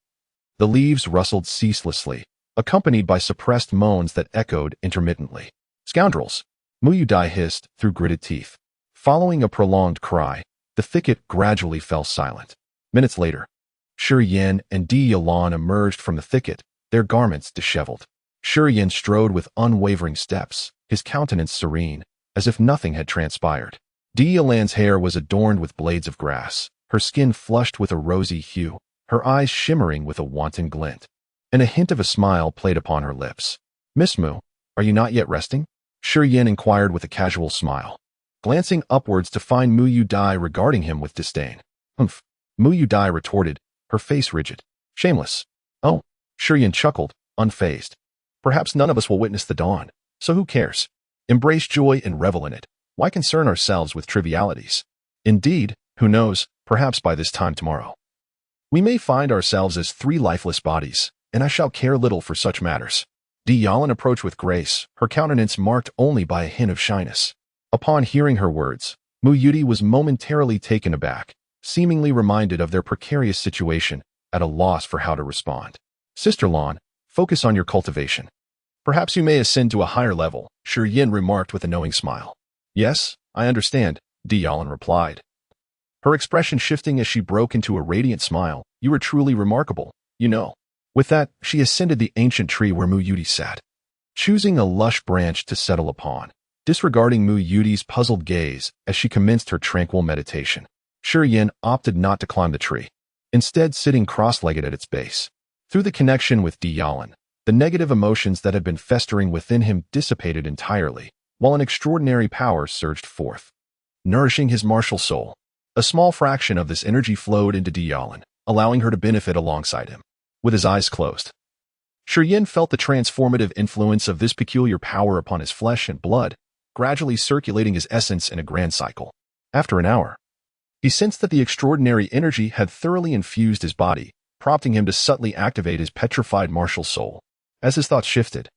the leaves rustled ceaselessly, accompanied by suppressed moans that echoed intermittently. Scoundrels! Muyu Dai hissed through gritted teeth. Following a prolonged cry, the thicket gradually fell silent. Minutes later, Shiyan and Dialon emerged from the thicket, their garments disheveled. Shiyan strode with unwavering steps, his countenance serene, as if nothing had transpired. Dialon's hair was adorned with blades of grass, her skin flushed with a rosy hue, her eyes shimmering with a wanton glint, and a hint of a smile played upon her lips. Miss Mu, are you not yet resting? Shiyan inquired with a casual smile, glancing upwards to find Muyu Dai regarding him with disdain. Humph, Muyu Dai retorted, her face rigid. Shameless. Oh, Shiyan chuckled, unfazed. Perhaps none of us will witness the dawn, so who cares? Embrace joy and revel in it. Why concern ourselves with trivialities? Indeed, who knows, perhaps by this time tomorrow, we may find ourselves as 3 lifeless bodies, and I shall care little for such matters. Dialon approached with grace, her countenance marked only by a hint of shyness. Upon hearing her words, Muyudi was momentarily taken aback, seemingly reminded of their precarious situation, at a loss for how to respond. Sister Lan, focus on your cultivation. Perhaps you may ascend to a higher level, Shiyan remarked with a knowing smile. Yes, I understand, Dialon replied, her expression shifting as she broke into a radiant smile. You are truly remarkable, you know. With that, she ascended the ancient tree where Muyudi sat, choosing a lush branch to settle upon, disregarding Muyudi's puzzled gaze as she commenced her tranquil meditation. Shiyan opted not to climb the tree, instead sitting cross-legged at its base. Through the connection with Dialon, the negative emotions that had been festering within him dissipated entirely, while an extraordinary power surged forth, nourishing his martial soul. A small fraction of this energy flowed into Dialon, allowing her to benefit alongside him. With his eyes closed, Shiyan felt the transformative influence of this peculiar power upon his flesh and blood, gradually circulating his essence in a grand cycle. After an hour, he sensed that the extraordinary energy had thoroughly infused his body, prompting him to subtly activate his petrified martial soul. As his thoughts shifted,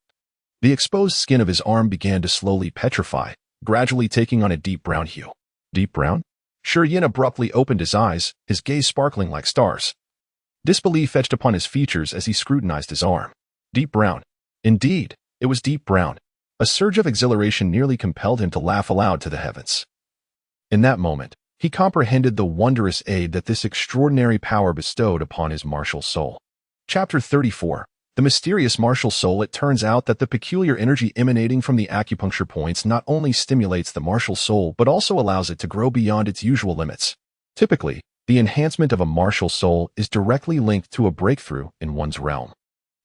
the exposed skin of his arm began to slowly petrify, gradually taking on a deep brown hue. Deep brown? Shiyan abruptly opened his eyes, his gaze sparkling like stars. Disbelief etched upon his features as he scrutinized his arm. Deep brown. Indeed, it was deep brown. A surge of exhilaration nearly compelled him to laugh aloud to the heavens. In that moment, he comprehended the wondrous aid that this extraordinary power bestowed upon his martial soul. Chapter 34. The mysterious martial soul. It turns out that the peculiar energy emanating from the acupuncture points not only stimulates the martial soul but also allows it to grow beyond its usual limits. Typically, the enhancement of a martial soul is directly linked to a breakthrough in one's realm.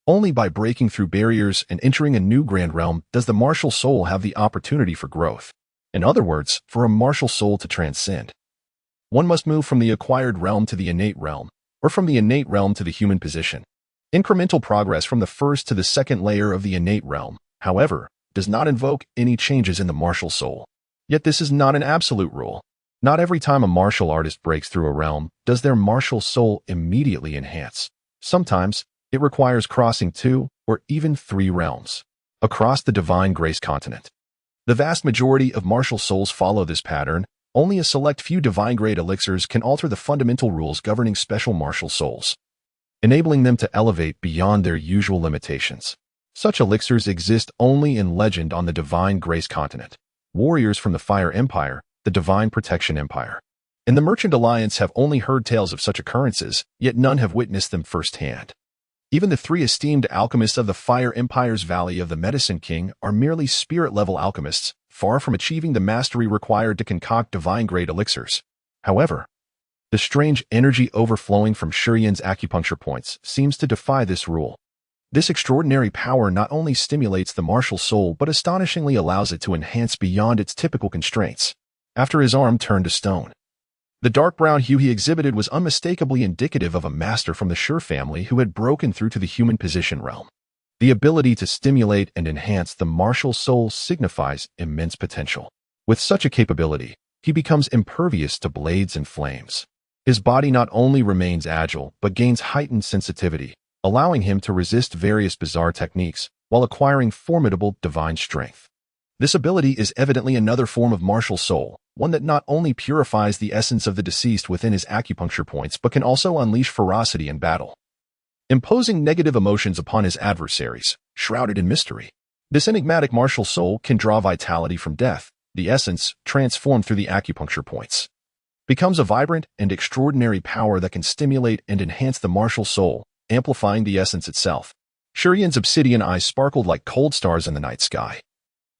Only by breaking through barriers and entering a new grand realm does the martial soul have the opportunity for growth. In other words, for a martial soul to transcend, one must move from the acquired realm to the innate realm, or from the innate realm to the human position. Incremental progress from the first to the second layer of the innate realm, however, does not invoke any changes in the martial soul. Yet this is not an absolute rule. Not every time a martial artist breaks through a realm does their martial soul immediately enhance. Sometimes, it requires crossing 2 or even 3 realms across the divine grace continent. The vast majority of martial souls follow this pattern. Only a select few divine-grade elixirs can alter the fundamental rules governing special martial souls, enabling them to elevate beyond their usual limitations. Such elixirs exist only in legend on the Divine Grace continent. Warriors from the Fire Empire, the Divine Protection Empire, and the Merchant Alliance have only heard tales of such occurrences, yet none have witnessed them firsthand. Even the 3 esteemed alchemists of the Fire Empire's Valley of the Medicine King are merely spirit-level alchemists, far from achieving the mastery required to concoct divine-grade elixirs. However, the strange energy overflowing from Shurian's acupuncture points seems to defy this rule. This extraordinary power not only stimulates the martial soul but astonishingly allows it to enhance beyond its typical constraints. After his arm turned to stone, the dark brown hue he exhibited was unmistakably indicative of a master from the Shur family who had broken through to the human position realm. The ability to stimulate and enhance the martial soul signifies immense potential. With such a capability, he becomes impervious to blades and flames. His body not only remains agile but gains heightened sensitivity, allowing him to resist various bizarre techniques while acquiring formidable divine strength. This ability is evidently another form of martial soul, one that not only purifies the essence of the deceased within his acupuncture points but can also unleash ferocity in battle, imposing negative emotions upon his adversaries, shrouded in mystery. This enigmatic martial soul can draw vitality from death. The essence, transformed through the acupuncture points, becomes a vibrant and extraordinary power that can stimulate and enhance the martial soul, amplifying the essence itself. Shurian's obsidian eyes sparkled like cold stars in the night sky,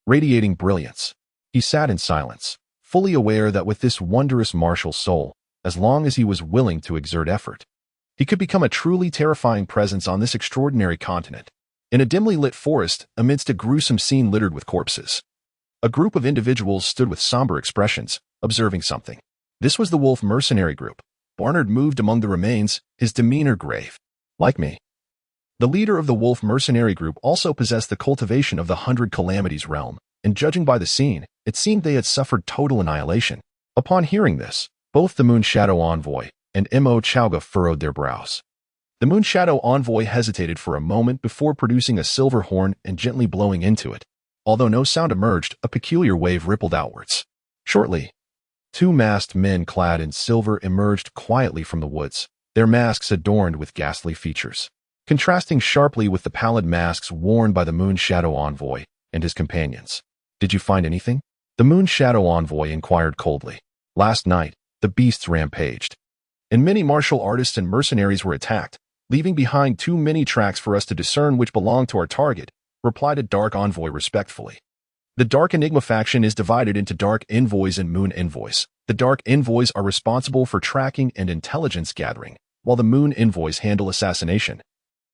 radiating brilliance. He sat in silence, fully aware that with this wondrous martial soul, as long as he was willing to exert effort, he could become a truly terrifying presence on this extraordinary continent. In a dimly lit forest, amidst a gruesome scene littered with corpses, a group of individuals stood with somber expressions, observing something. This was the Wolf mercenary group. Barnard moved among the remains, his demeanor grave. Like me. The leader of the Wolf mercenary group also possessed the cultivation of the 100 Calamities realm, and judging by the scene, it seemed they had suffered total annihilation. Upon hearing this, both the Moon Shadow Envoy and Mo Chauga furrowed their brows. The Moon Shadow Envoy hesitated for a moment before producing a silver horn and gently blowing into it. Although no sound emerged, a peculiar wave rippled outwards. Shortly, 2 masked men clad in silver emerged quietly from the woods, their masks adorned with ghastly features, contrasting sharply with the pallid masks worn by the Moon Shadow Envoy and his companions. "Did you find anything?" The Moon Shadow Envoy inquired coldly. "Last night, the beasts rampaged, and many martial artists and mercenaries were attacked, leaving behind too many tracks for us to discern which belonged to our target," replied a Dark Envoy respectfully. The Dark Enigma faction is divided into Dark Envoys and Moon Envoys. The Dark Envoys are responsible for tracking and intelligence gathering, while the Moon Envoys handle assassination,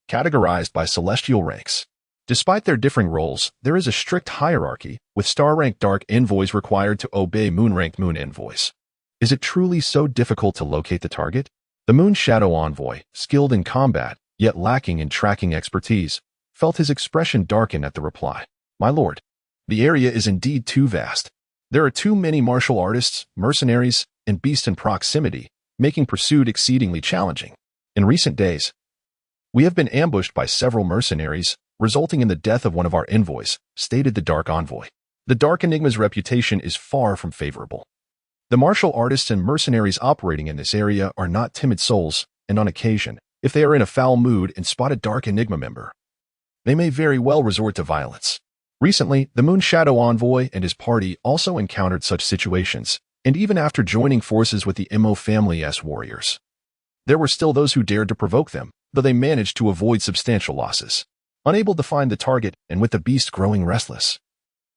categorized by celestial ranks. Despite their differing roles, there is a strict hierarchy, with star-ranked Dark Envoys required to obey moon-ranked Moon Envoys. Is it truly so difficult to locate the target? The Moon Shadow Envoy, skilled in combat, yet lacking in tracking expertise, felt his expression darken at the reply. "My lord, the area is indeed too vast. There are too many martial artists, mercenaries, and beasts in proximity, making pursuit exceedingly challenging. In recent days, we have been ambushed by several mercenaries, resulting in the death of one of our envoys," stated the Dark Envoy. The Dark Enigma's reputation is far from favorable. The martial artists and mercenaries operating in this area are not timid souls, and on occasion, if they are in a foul mood and spot a Dark Enigma member, they may very well resort to violence. Recently, the Moon Shadow Envoy and his party also encountered such situations, and even after joining forces with the Mo family's warriors, there were still those who dared to provoke them, though they managed to avoid substantial losses. Unable to find the target and with the beast growing restless.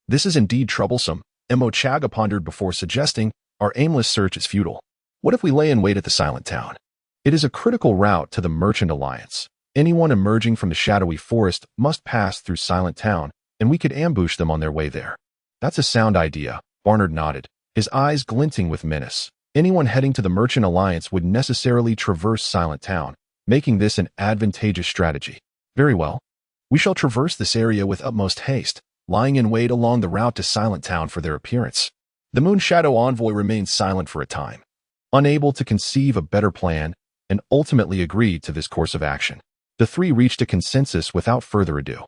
This is indeed troublesome, Mo Chaga pondered before suggesting, our aimless search is futile. What if we lay in wait at the Silent Town? It is a critical route to the Merchant Alliance. Anyone emerging from the shadowy forest must pass through Silent Town, and we could ambush them on their way there. That's a sound idea, Barnard nodded, his eyes glinting with menace. Anyone heading to the Merchant Alliance would necessarily traverse Silent Town, making this an advantageous strategy. Very well. We shall traverse this area with utmost haste, lying in wait along the route to Silent Town for their appearance. The Moon Shadow envoy remained silent for a time, unable to conceive a better plan, and ultimately agreed to this course of action. The three reached a consensus without further ado,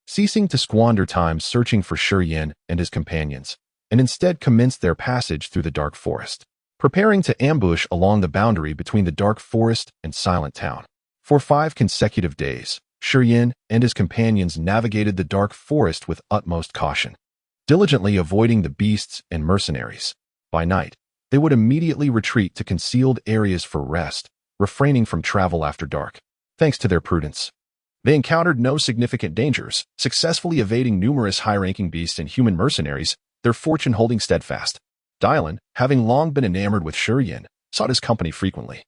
ceasing to squander time searching for Shurien and his companions, and instead commenced their passage through the dark forest, preparing to ambush along the boundary between the dark forest and Silent Town. For 5 consecutive days, Shurien and his companions navigated the dark forest with utmost caution, diligently avoiding the beasts and mercenaries. By night, they would immediately retreat to concealed areas for rest, refraining from travel after dark. Thanks to their prudence, they encountered no significant dangers, successfully evading numerous high-ranking beasts and human mercenaries, their fortune holding steadfast. Dylan, having long been enamored with Shurien, sought his company frequently.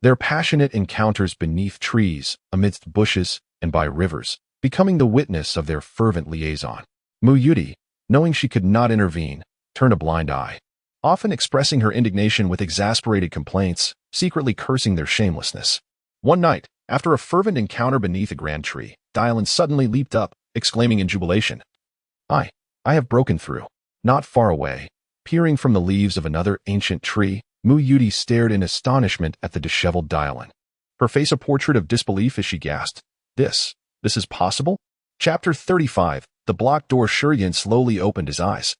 Their passionate encounters beneath trees, amidst bushes, and by rivers, becoming the witness of their fervent liaison. Muyuti, knowing she could not intervene, turned a blind eye, often expressing her indignation with exasperated complaints, secretly cursing their shamelessness. One night, after a fervent encounter beneath a grand tree, Dylan suddenly leaped up, exclaiming in jubilation, I have broken through. Not far away, peering from the leaves of another ancient tree, Muyuti stared in astonishment at the disheveled Dylan, her face a portrait of disbelief as she gasped, This is possible? Chapter 35, the blocked door. Shurien slowly opened his eyes,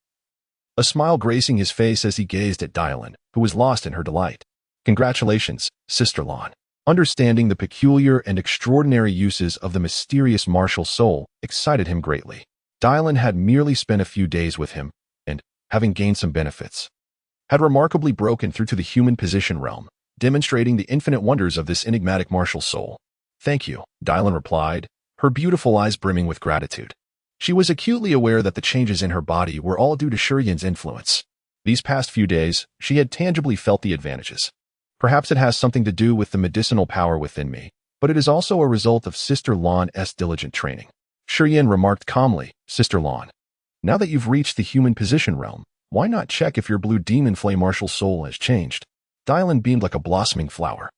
a smile gracing his face as he gazed at Dylan, who was lost in her delight. Congratulations, Sister Lon. Understanding the peculiar and extraordinary uses of the mysterious martial soul excited him greatly. Dylan had merely spent a few days with him, and, having gained some benefits, had remarkably broken through to the human position realm, demonstrating the infinite wonders of this enigmatic martial soul. Thank you, Dylan replied, her beautiful eyes brimming with gratitude. She was acutely aware that the changes in her body were all due to Shurien's influence. These past few days, she had tangibly felt the advantages. Perhaps it has something to do with the medicinal power within me, but it is also a result of Sister Lon's diligent training. Shurien remarked calmly, Sister Lon, now that you've reached the human position realm, why not check if your blue demon flame martial soul has changed? Dylan beamed like a blossoming flower,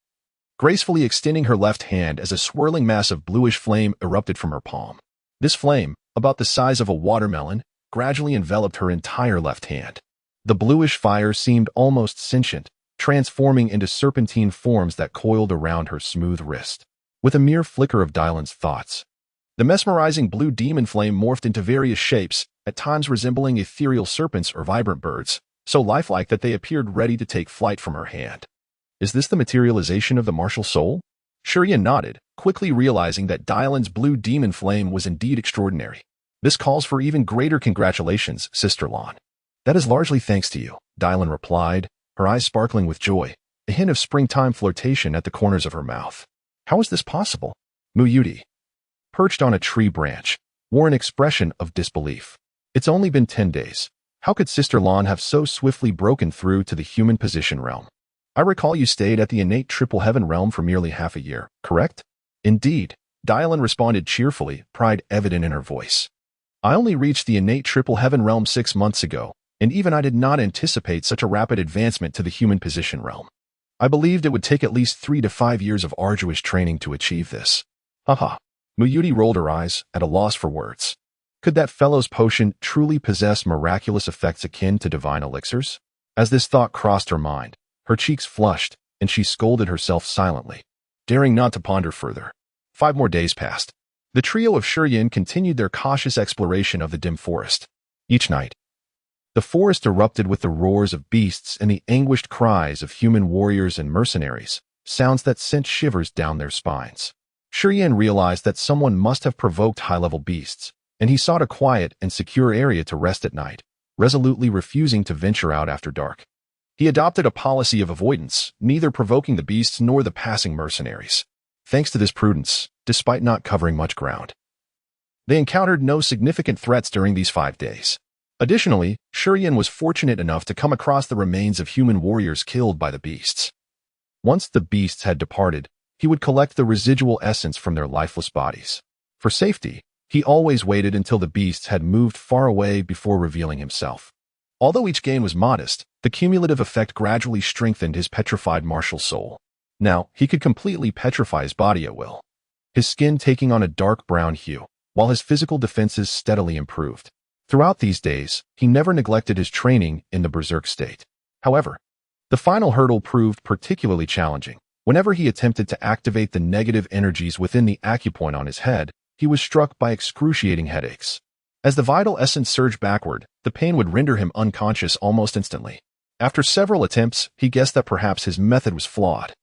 gracefully extending her left hand as a swirling mass of bluish flame erupted from her palm. This flame, about the size of a watermelon, gradually enveloped her entire left hand. The bluish fire seemed almost sentient, transforming into serpentine forms that coiled around her smooth wrist. With a mere flicker of Dylan's thoughts, the mesmerizing blue demon flame morphed into various shapes, at times resembling ethereal serpents or vibrant birds, so lifelike that they appeared ready to take flight from her hand. Is this the materialization of the martial soul? Shurien nodded, quickly realizing that Dylan's blue demon flame was indeed extraordinary. This calls for even greater congratulations, Sister Lon. That is largely thanks to you, Dylan replied, her eyes sparkling with joy, a hint of springtime flirtation at the corners of her mouth. How is this possible? Muyuti, perched on a tree branch, wore an expression of disbelief. It's only been 10 days. How could Sister Lon have so swiftly broken through to the human position realm? I recall you stayed at the Innate Triple Heaven realm for merely half a year, correct? Indeed, Dylan responded cheerfully, pride evident in her voice. I only reached the Innate Triple Heaven realm 6 months ago, and even I did not anticipate such a rapid advancement to the human position realm. I believed it would take at least 3 to 5 years of arduous training to achieve this. Haha. Muyuti rolled her eyes, at a loss for words. Could that fellow's potion truly possess miraculous effects akin to divine elixirs? As this thought crossed her mind, her cheeks flushed, and she scolded herself silently, daring not to ponder further. 5 more days passed. The trio of Shurien continued their cautious exploration of the dim forest. Each night, the forest erupted with the roars of beasts and the anguished cries of human warriors and mercenaries, sounds that sent shivers down their spines. Shurien realized that someone must have provoked high-level beasts, and he sought a quiet and secure area to rest at night, resolutely refusing to venture out after dark. He adopted a policy of avoidance, neither provoking the beasts nor the passing mercenaries. thanks to this prudence, despite not covering much ground. They encountered no significant threats during these 5 days. Additionally, Shurian was fortunate enough to come across the remains of human warriors killed by the beasts. Once the beasts had departed, he would collect the residual essence from their lifeless bodies. For safety, he always waited until the beasts had moved far away before revealing himself. Although each gain was modest, the cumulative effect gradually strengthened his petrified martial soul. Now, he could completely petrify his body at will, his skin taking on a dark brown hue, while his physical defenses steadily improved. Throughout these days, he never neglected his training in the berserk state. However, the final hurdle proved particularly challenging. Whenever he attempted to activate the negative energies within the acupoint on his head, he was struck by excruciating headaches. As the vital essence surged backward, the pain would render him unconscious almost instantly. After several attempts, he guessed that perhaps his method was flawed.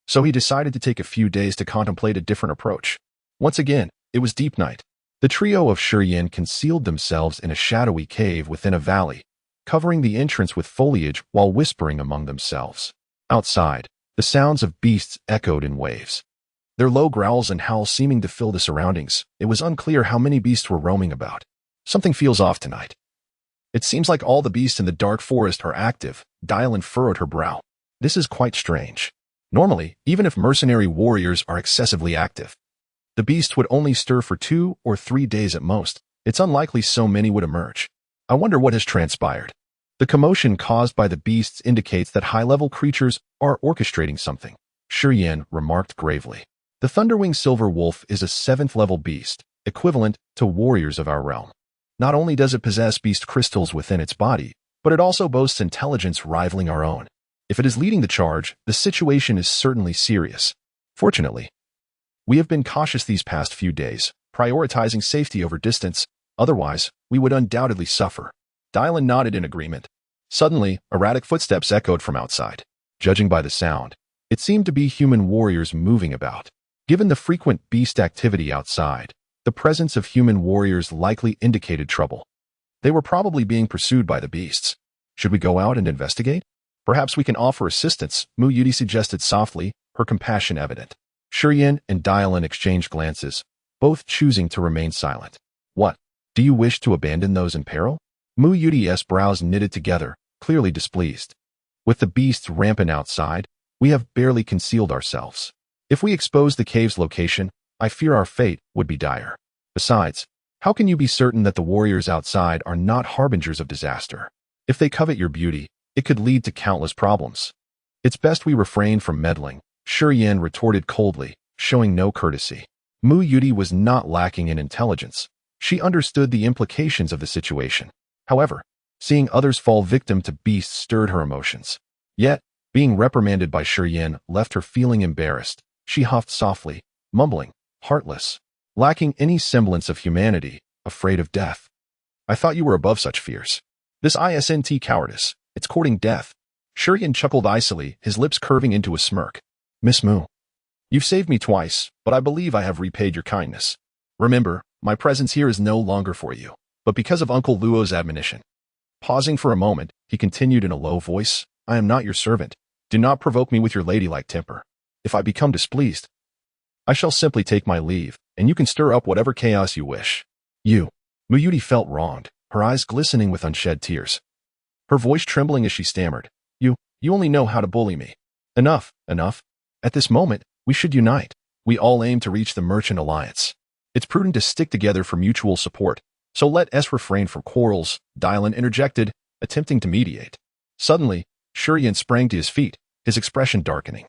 So he decided to take a few days to contemplate a different approach. Once again, it was deep night. The trio of Shurian concealed themselves in a shadowy cave within a valley, covering the entrance with foliage while whispering among themselves. Outside, the sounds of beasts echoed in waves, their low growls and howls seeming to fill the surroundings. It was unclear how many beasts were roaming about. Something feels off tonight. It seems like all the beasts in the dark forest are active. Dylan furrowed her brow. This is quite strange. Normally, even if mercenary warriors are excessively active, the beast would only stir for 2 or 3 days at most. It's unlikely so many would emerge. I wonder what has transpired. The commotion caused by the beasts indicates that high-level creatures are orchestrating something, Shurian remarked gravely. The Thunderwing Silver Wolf is a 7th-level beast, equivalent to warriors of our realm. Not only does it possess beast crystals within its body, but it also boasts intelligence rivaling our own. If it is leading the charge, the situation is certainly serious. Fortunately, we have been cautious these past few days, prioritizing safety over distance. Otherwise, we would undoubtedly suffer. Dylan nodded in agreement. Suddenly, erratic footsteps echoed from outside. Judging by the sound, it seemed to be human warriors moving about. Given the frequent beast activity outside, the presence of human warriors likely indicated trouble. They were probably being pursued by the beasts. Should we go out and investigate? Perhaps we can offer assistance, Mu Yudi suggested softly, her compassion evident. Shurian and Dylan exchanged glances, both choosing to remain silent. What? Do you wish to abandon those in peril? Mu Yudi's brows knitted together, clearly displeased. With the beasts rampant outside, we have barely concealed ourselves. If we expose the cave's location, I fear our fate would be dire. Besides, how can you be certain that the warriors outside are not harbingers of disaster? If they covet your beauty, it could lead to countless problems. It's best we refrain from meddling, Shurian retorted coldly, showing no courtesy. Mu Yudi was not lacking in intelligence. She understood the implications of the situation. However, seeing others fall victim to beasts stirred her emotions. Yet, being reprimanded by Shurian left her feeling embarrassed. She huffed softly, mumbling, heartless, lacking any semblance of humanity, afraid of death. I thought you were above such fears. This isn't cowardice, it's courting death. Shurian chuckled icily, his lips curving into a smirk. Miss Mu, you've saved me twice, but I believe I have repaid your kindness. Remember, my presence here is no longer for you, but because of Uncle Luo's admonition. Pausing for a moment, he continued in a low voice, I am not your servant. Do not provoke me with your ladylike temper. If I become displeased, I shall simply take my leave, and you can stir up whatever chaos you wish. You. Mu Yudi felt wronged, her eyes glistening with unshed tears. Her voice trembling as she stammered. You only know how to bully me. Enough. At this moment, we should unite. We all aim to reach the Merchant Alliance. It's prudent to stick together for mutual support, so let us refrain from quarrels, Dylan interjected, attempting to mediate. Suddenly, Shurian sprang to his feet, his expression darkening.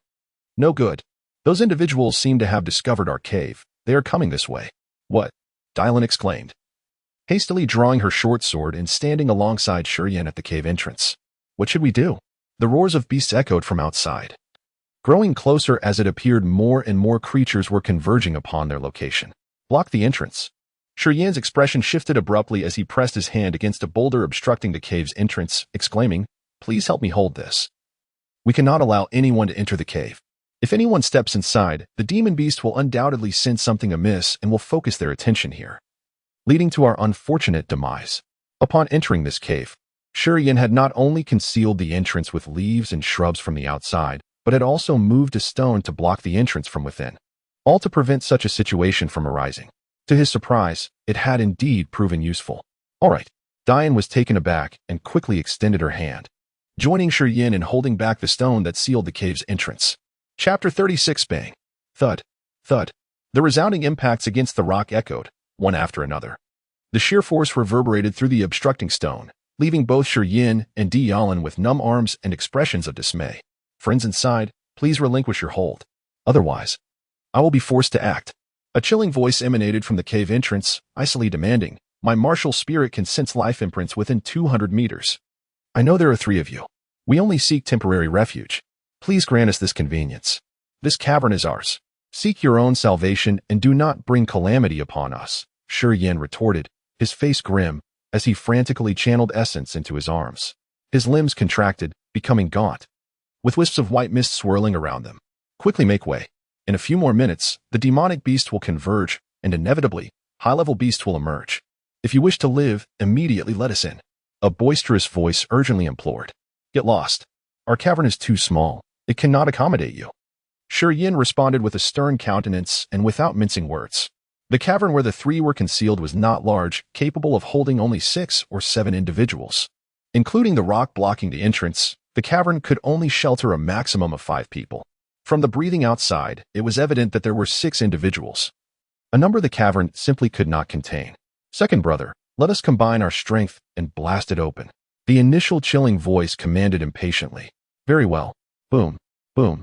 No good. Those individuals seem to have discovered our cave. They are coming this way. What? Dylan exclaimed, hastily drawing her short sword and standing alongside Shurian at the cave entrance. What should we do? The roars of beasts echoed from outside. Growing closer as it appeared more and more creatures were converging upon their location. Block the entrance. Shurian's expression shifted abruptly as he pressed his hand against a boulder obstructing the cave's entrance, exclaiming, Please help me hold this. We cannot allow anyone to enter the cave. If anyone steps inside, the demon beast will undoubtedly sense something amiss and will focus their attention here, leading to our unfortunate demise. Upon entering this cave, Shurian had not only concealed the entrance with leaves and shrubs from the outside, but had also moved a stone to block the entrance from within. all to prevent such a situation from arising. To his surprise, it had indeed proven useful. All right. Diane was taken aback and quickly extended her hand, joining Shi Yin in holding back the stone that sealed the cave's entrance. Chapter 36. Bang. Thud. Thud. The resounding impacts against the rock echoed, one after another. The sheer force reverberated through the obstructing stone, leaving both Shi Yin and Di Yalan with numb arms and expressions of dismay. Friends inside, please relinquish your hold. Otherwise, I will be forced to act. A chilling voice emanated from the cave entrance, icily demanding, my martial spirit can sense life imprints within 200 meters. I know there are 3 of you. We only seek temporary refuge. Please grant us this convenience. This cavern is ours. Seek your own salvation and do not bring calamity upon us, Shi Yin retorted, his face grim, as he frantically channeled essence into his arms. His limbs contracted, becoming gaunt, with wisps of white mist swirling around them. Quickly make way. In a few more minutes, the demonic beast will converge, and inevitably, high-level beast will emerge. If you wish to live, immediately let us in. A boisterous voice urgently implored. Get lost. Our cavern is too small. It cannot accommodate you. Shi Yin responded with a stern countenance and without mincing words. The cavern where the 3 were concealed was not large, capable of holding only 6 or 7 individuals. Including the rock blocking the entrance, the cavern could only shelter a maximum of 5 people. From the breathing outside, it was evident that there were 6 individuals, a number the cavern simply could not contain. Second brother, let us combine our strength and blast it open. The initial chilling voice commanded impatiently. Very well. Boom. Boom.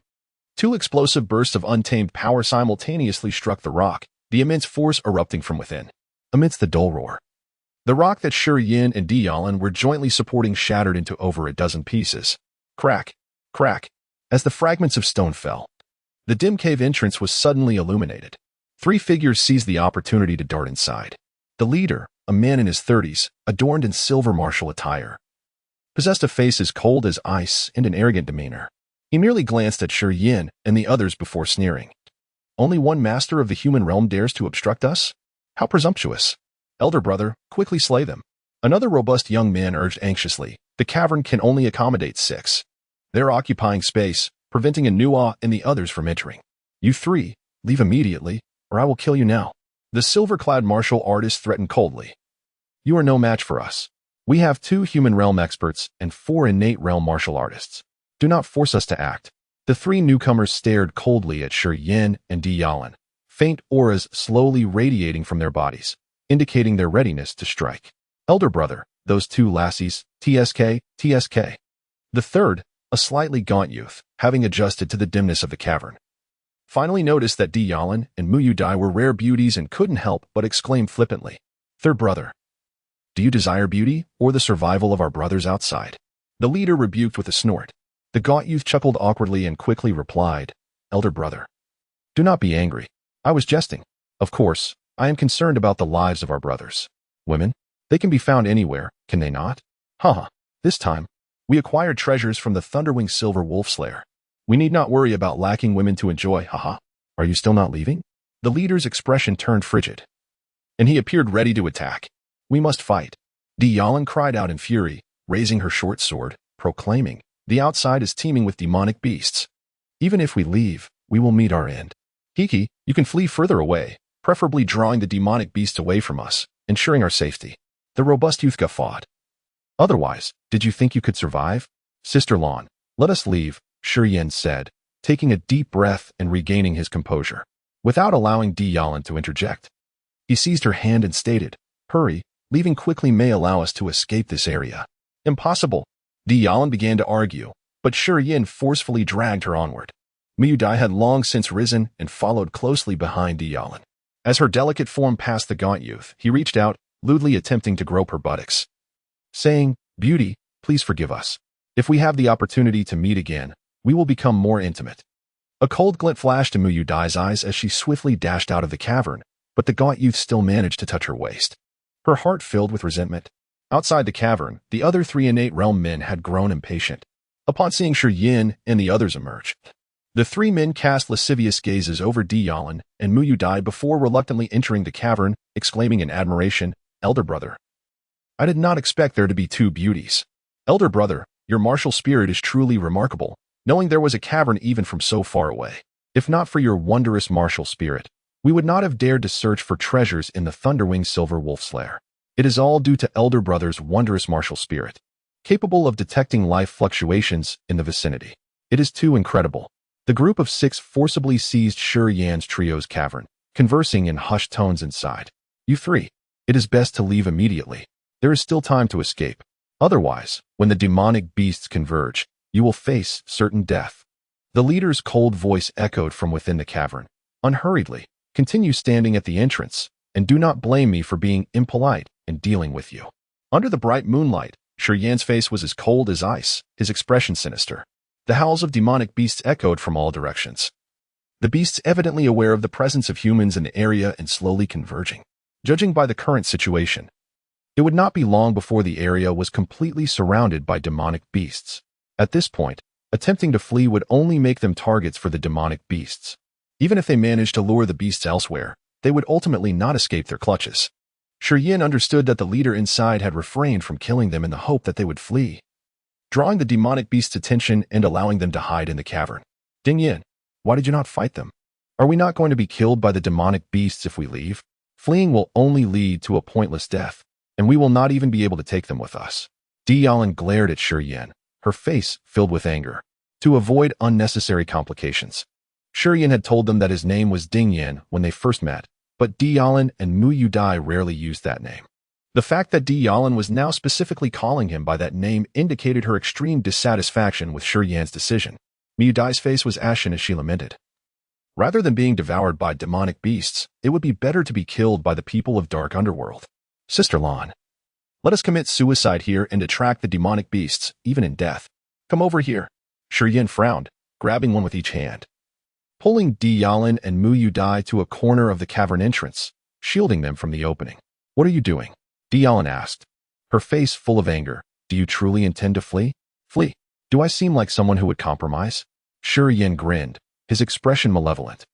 2 explosive bursts of untamed power simultaneously struck the rock, the immense force erupting from within. Amidst the dull roar, the rock that Shi Yin and Di Yalan were jointly supporting shattered into over a dozen pieces. Crack. Crack. As the fragments of stone fell, the dim cave entrance was suddenly illuminated. 3 figures seized the opportunity to dart inside. The leader, a man in his 30s, adorned in silver martial attire, possessed a face as cold as ice and an arrogant demeanor. He merely glanced at Shi Yin and the others before sneering. Only one master of the human realm dares to obstruct us? How presumptuous. Elder brother, quickly slay them. Another robust young man urged anxiously. The cavern can only accommodate 6. They're occupying space, preventing a Nuwa and the others from entering. You 3, leave immediately, or I will kill you now. The silver-clad martial artist threatened coldly. You are no match for us. We have 2 human realm experts and 4 innate realm martial artists. Do not force us to act. The 3 newcomers stared coldly at Shi Yin and Di Yalan, faint auras slowly radiating from their bodies, indicating their readiness to strike. Elder brother, those 2 lassies, TSK, TSK. The third, a slightly gaunt youth, having adjusted to the dimness of the cavern, finally noticed that Di Yalan and Mu Dai were rare beauties and couldn't help but exclaim flippantly, Third brother, do you desire beauty or the survival of our brothers outside? The leader rebuked with a snort. The gaunt youth chuckled awkwardly and quickly replied, Elder brother, do not be angry. I was jesting. Of course, I am concerned about the lives of our brothers. Women, they can be found anywhere, can they not? Haha, this time, we acquired treasures from the Thunderwing Silver Wolf Slayer. We need not worry about lacking women to enjoy, haha. Are you still not leaving? The leader's expression turned frigid, and he appeared ready to attack. We must fight. Di Yalan cried out in fury, raising her short sword, proclaiming, the outside is teeming with demonic beasts. Even if we leave, we will meet our end. Kiki, you can flee further away, preferably drawing the demonic beast away from us, ensuring our safety. The robust youth guffawed. Otherwise, did you think you could survive? Sister Lan, let us leave, Shi Yin said, taking a deep breath and regaining his composure, without allowing Di Yalan to interject. He seized her hand and stated, hurry, leaving quickly may allow us to escape this area. Impossible. Di Yalan began to argue, but Shi Yin forcefully dragged her onward. Mu Dai had long since risen and followed closely behind Di Yalan. As her delicate form passed the gaunt youth, he reached out, lewdly attempting to grope her buttocks, saying, Beauty, please forgive us. If we have the opportunity to meet again, we will become more intimate. A cold glint flashed in Mu Dai's eyes as she swiftly dashed out of the cavern, but the gaunt youth still managed to touch her waist. Her heart filled with resentment. Outside the cavern, the other 3 innate realm men had grown impatient. Upon seeing Shi Yin and the others emerge, the 3 men cast lascivious gazes over Di Yalan and Mu Dai before reluctantly entering the cavern, exclaiming in admiration, Elder brother, I did not expect there to be 2 beauties. Elder brother, your martial spirit is truly remarkable, knowing there was a cavern even from so far away. If not for your wondrous martial spirit, we would not have dared to search for treasures in the Thunderwing Silver Wolf's lair. It is all due to Elder Brother's wondrous martial spirit, capable of detecting life fluctuations in the vicinity. It is too incredible. The group of 6 forcibly seized Shi Yan's trio's cavern, conversing in hushed tones inside. You 3. It is best to leave immediately. There is still time to escape. Otherwise, when the demonic beasts converge, you will face certain death. The leader's cold voice echoed from within the cavern. Unhurriedly, continue standing at the entrance, and do not blame me for being impolite and dealing with you. Under the bright moonlight, Shi Yan's face was as cold as ice, his expression sinister. The howls of demonic beasts echoed from all directions. The beasts evidently aware of the presence of humans in the area and slowly converging. Judging by the current situation, it would not be long before the area was completely surrounded by demonic beasts. At this point, attempting to flee would only make them targets for the demonic beasts. Even if they managed to lure the beasts elsewhere, they would ultimately not escape their clutches. Shi Yan understood that the leader inside had refrained from killing them in the hope that they would flee, drawing the demonic beasts' attention and allowing them to hide in the cavern. Ding Yin, why did you not fight them? Are we not going to be killed by the demonic beasts if we leave? Fleeing will only lead to a pointless death, and we will not even be able to take them with us. Deicide glared at Shi Yan, her face filled with anger. To avoid unnecessary complications, Shi Yan had told them that his name was Ding Yin when they first met, but Deicide and Mu Yudai rarely used that name. The fact that Deicide was now specifically calling him by that name indicated her extreme dissatisfaction with Shi Yan's decision. Mu Yudai's face was ashen as she lamented. Rather than being devoured by demonic beasts, it would be better to be killed by the people of Dark Underworld. Sister Lan, let us commit suicide here and attract the demonic beasts, even in death. Come over here. Shi Yan frowned, grabbing one with each hand, pulling Deicide and Mu Yudai to a corner of the cavern entrance, shielding them from the opening. What are you doing? Deicide asked, her face full of anger. Do you truly intend to flee? Flee? Do I seem like someone who would compromise? Shi Yan grinned, his expression malevolent,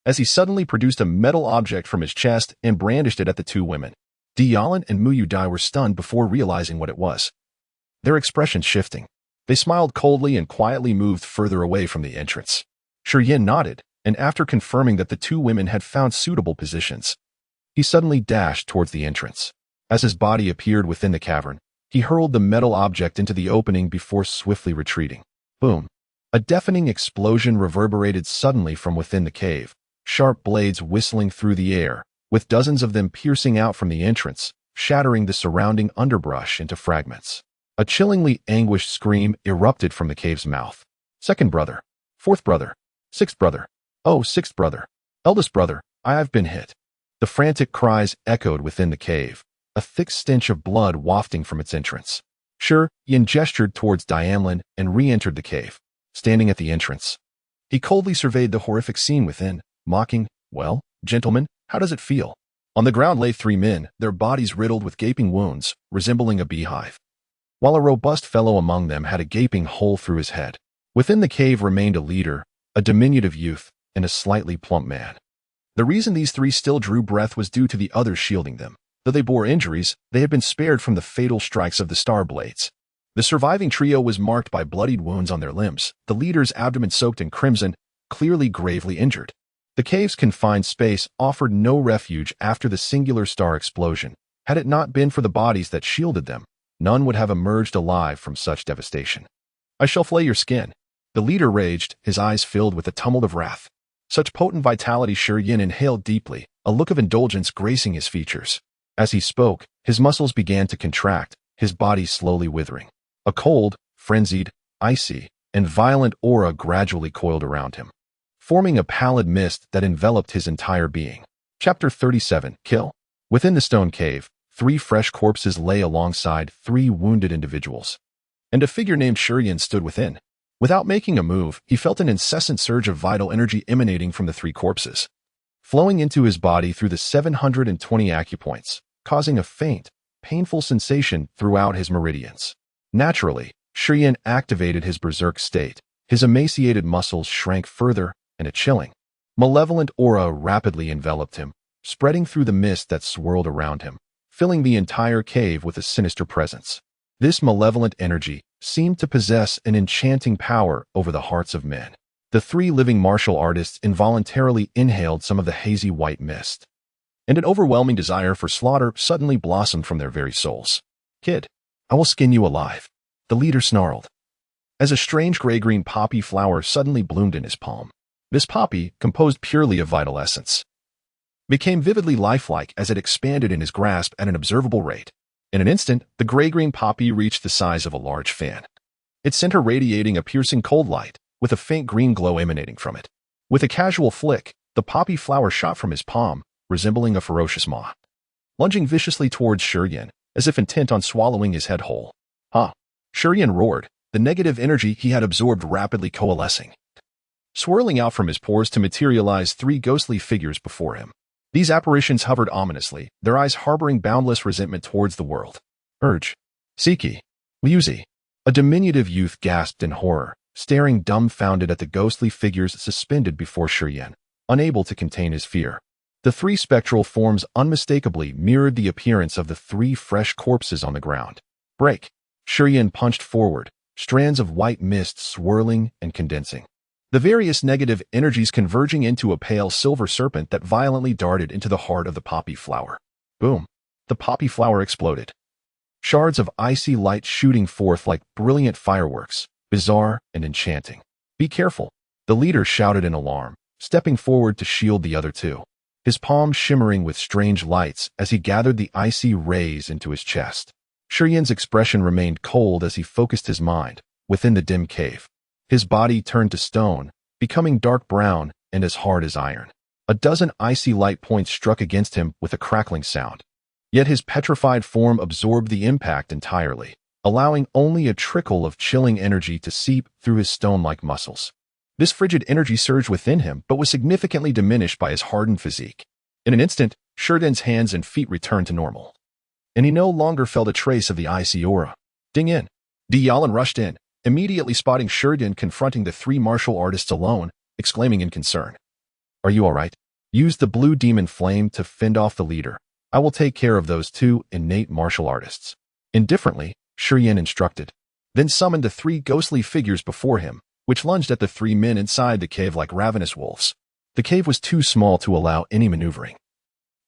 as he suddenly produced a metal object from his chest and brandished it at the 2 women. Deicide and Mu Yudai were stunned before realizing what it was, their expressions shifting. They smiled coldly and quietly moved further away from the entrance. Shi Yan nodded, and after confirming that the 2 women had found suitable positions, he suddenly dashed towards the entrance. As his body appeared within the cavern, he hurled the metal object into the opening before swiftly retreating. Boom! A deafening explosion reverberated suddenly from within the cave, sharp blades whistling through the air, with dozens of them piercing out from the entrance, shattering the surrounding underbrush into fragments. A chillingly anguished scream erupted from the cave's mouth. Second brother. Fourth brother. Sixth brother. Oh, sixth brother. Eldest brother, I've been hit. The frantic cries echoed within the cave, a thick stench of blood wafting from its entrance. Shi Yan gestured towards Diamlin and re-entered the cave, standing at the entrance. He coldly surveyed the horrific scene within, mocking, well, gentlemen, how does it feel? On the ground lay 3 men, their bodies riddled with gaping wounds, resembling a beehive, while a robust fellow among them had a gaping hole through his head. Within the cave remained a leader, a diminutive youth, and a slightly plump man. The reason these 3 still drew breath was due to the others shielding them. Though they bore injuries, they had been spared from the fatal strikes of the star blades. The surviving trio was marked by bloodied wounds on their limbs, the leader's abdomen soaked in crimson, clearly gravely injured. The cave's confined space offered no refuge after the singular star explosion. Had it not been for the bodies that shielded them, none would have emerged alive from such devastation. I shall flay your skin. The leader raged, his eyes filled with a tumult of wrath. Such potent vitality Shi Yan inhaled deeply, a look of indulgence gracing his features. As he spoke, his muscles began to contract, his body slowly withering. A cold, frenzied, icy, and violent aura gradually coiled around him, forming a pallid mist that enveloped his entire being. Chapter 37, Kill. Within the stone cave, 3 fresh corpses lay alongside 3 wounded individuals, and a figure named Shi Yan stood within. Without making a move, he felt an incessant surge of vital energy emanating from the 3 corpses, flowing into his body through the 720 acupoints, causing a faint, painful sensation throughout his meridians. Naturally, Shi Yan activated his berserk state. His emaciated muscles shrank further, and a chilling, malevolent aura rapidly enveloped him, spreading through the mist that swirled around him, filling the entire cave with a sinister presence. This malevolent energy seemed to possess an enchanting power over the hearts of men. The The three living martial artists involuntarily inhaled some of the hazy white mist, and an overwhelming desire for slaughter suddenly blossomed from their very souls. "Kid, I will skin you alive," the leader snarled, as a strange gray-green poppy flower suddenly bloomed in his palm. This poppy, composed purely of vital essence, became vividly lifelike as it expanded in his grasp at an observable rate. In an instant, the gray-green poppy reached the size of a large fan, its center radiating a piercing cold light, with a faint green glow emanating from it. With a casual flick, the poppy flower shot from his palm, resembling a ferocious maw, lunging viciously towards Shurien, as if intent on swallowing his head whole. "Ha!" Shurien roared, the negative energy he had absorbed rapidly coalescing, swirling out from his pores to materialize three ghostly figures before him. These apparitions hovered ominously, their eyes harboring boundless resentment towards the world. "Urge. Siki. Liuzi." A diminutive youth gasped in horror, staring dumbfounded at the ghostly figures suspended before Shurien, unable to contain his fear. The three spectral forms unmistakably mirrored the appearance of the three fresh corpses on the ground. "Break." Shurien punched forward, strands of white mist swirling and condensing, the various negative energies converging into a pale silver serpent that violently darted into the heart of the poppy flower. Boom! The poppy flower exploded, shards of icy light shooting forth like brilliant fireworks, bizarre and enchanting. "Be careful," the leader shouted in alarm, stepping forward to shield the other two, his palms shimmering with strange lights as he gathered the icy rays into his chest. Shurien's expression remained cold as he focused his mind within the dim cave. His body turned to stone, becoming dark brown and as hard as iron. A dozen icy light points struck against him with a crackling sound. Yet his petrified form absorbed the impact entirely, allowing only a trickle of chilling energy to seep through his stone-like muscles. This frigid energy surged within him but was significantly diminished by his hardened physique. In an instant, Shurien's hands and feet returned to normal, and he no longer felt a trace of the icy aura. "Ding in." Deicide rushed in, immediately spotting Shurien confronting the three martial artists alone, exclaiming in concern. "Are you all right? Use the blue demon flame to fend off the leader. I will take care of those two innate martial artists." Indifferently, Shurien instructed, then summoned the three ghostly figures before him, which lunged at the three men inside the cave like ravenous wolves. The cave was too small to allow any maneuvering.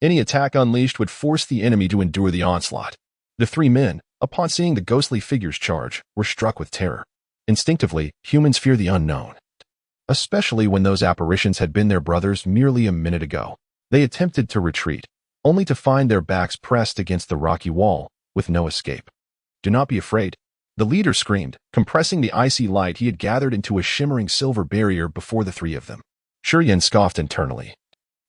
Any attack unleashed would force the enemy to endure the onslaught. The three men, upon seeing the ghostly figures charge, were struck with terror. Instinctively, humans fear the unknown, especially when those apparitions had been their brothers merely a minute ago. They attempted to retreat, only to find their backs pressed against the rocky wall, with no escape. "Do not be afraid," the leader screamed, compressing the icy light he had gathered into a shimmering silver barrier before the three of them. Shurien scoffed internally,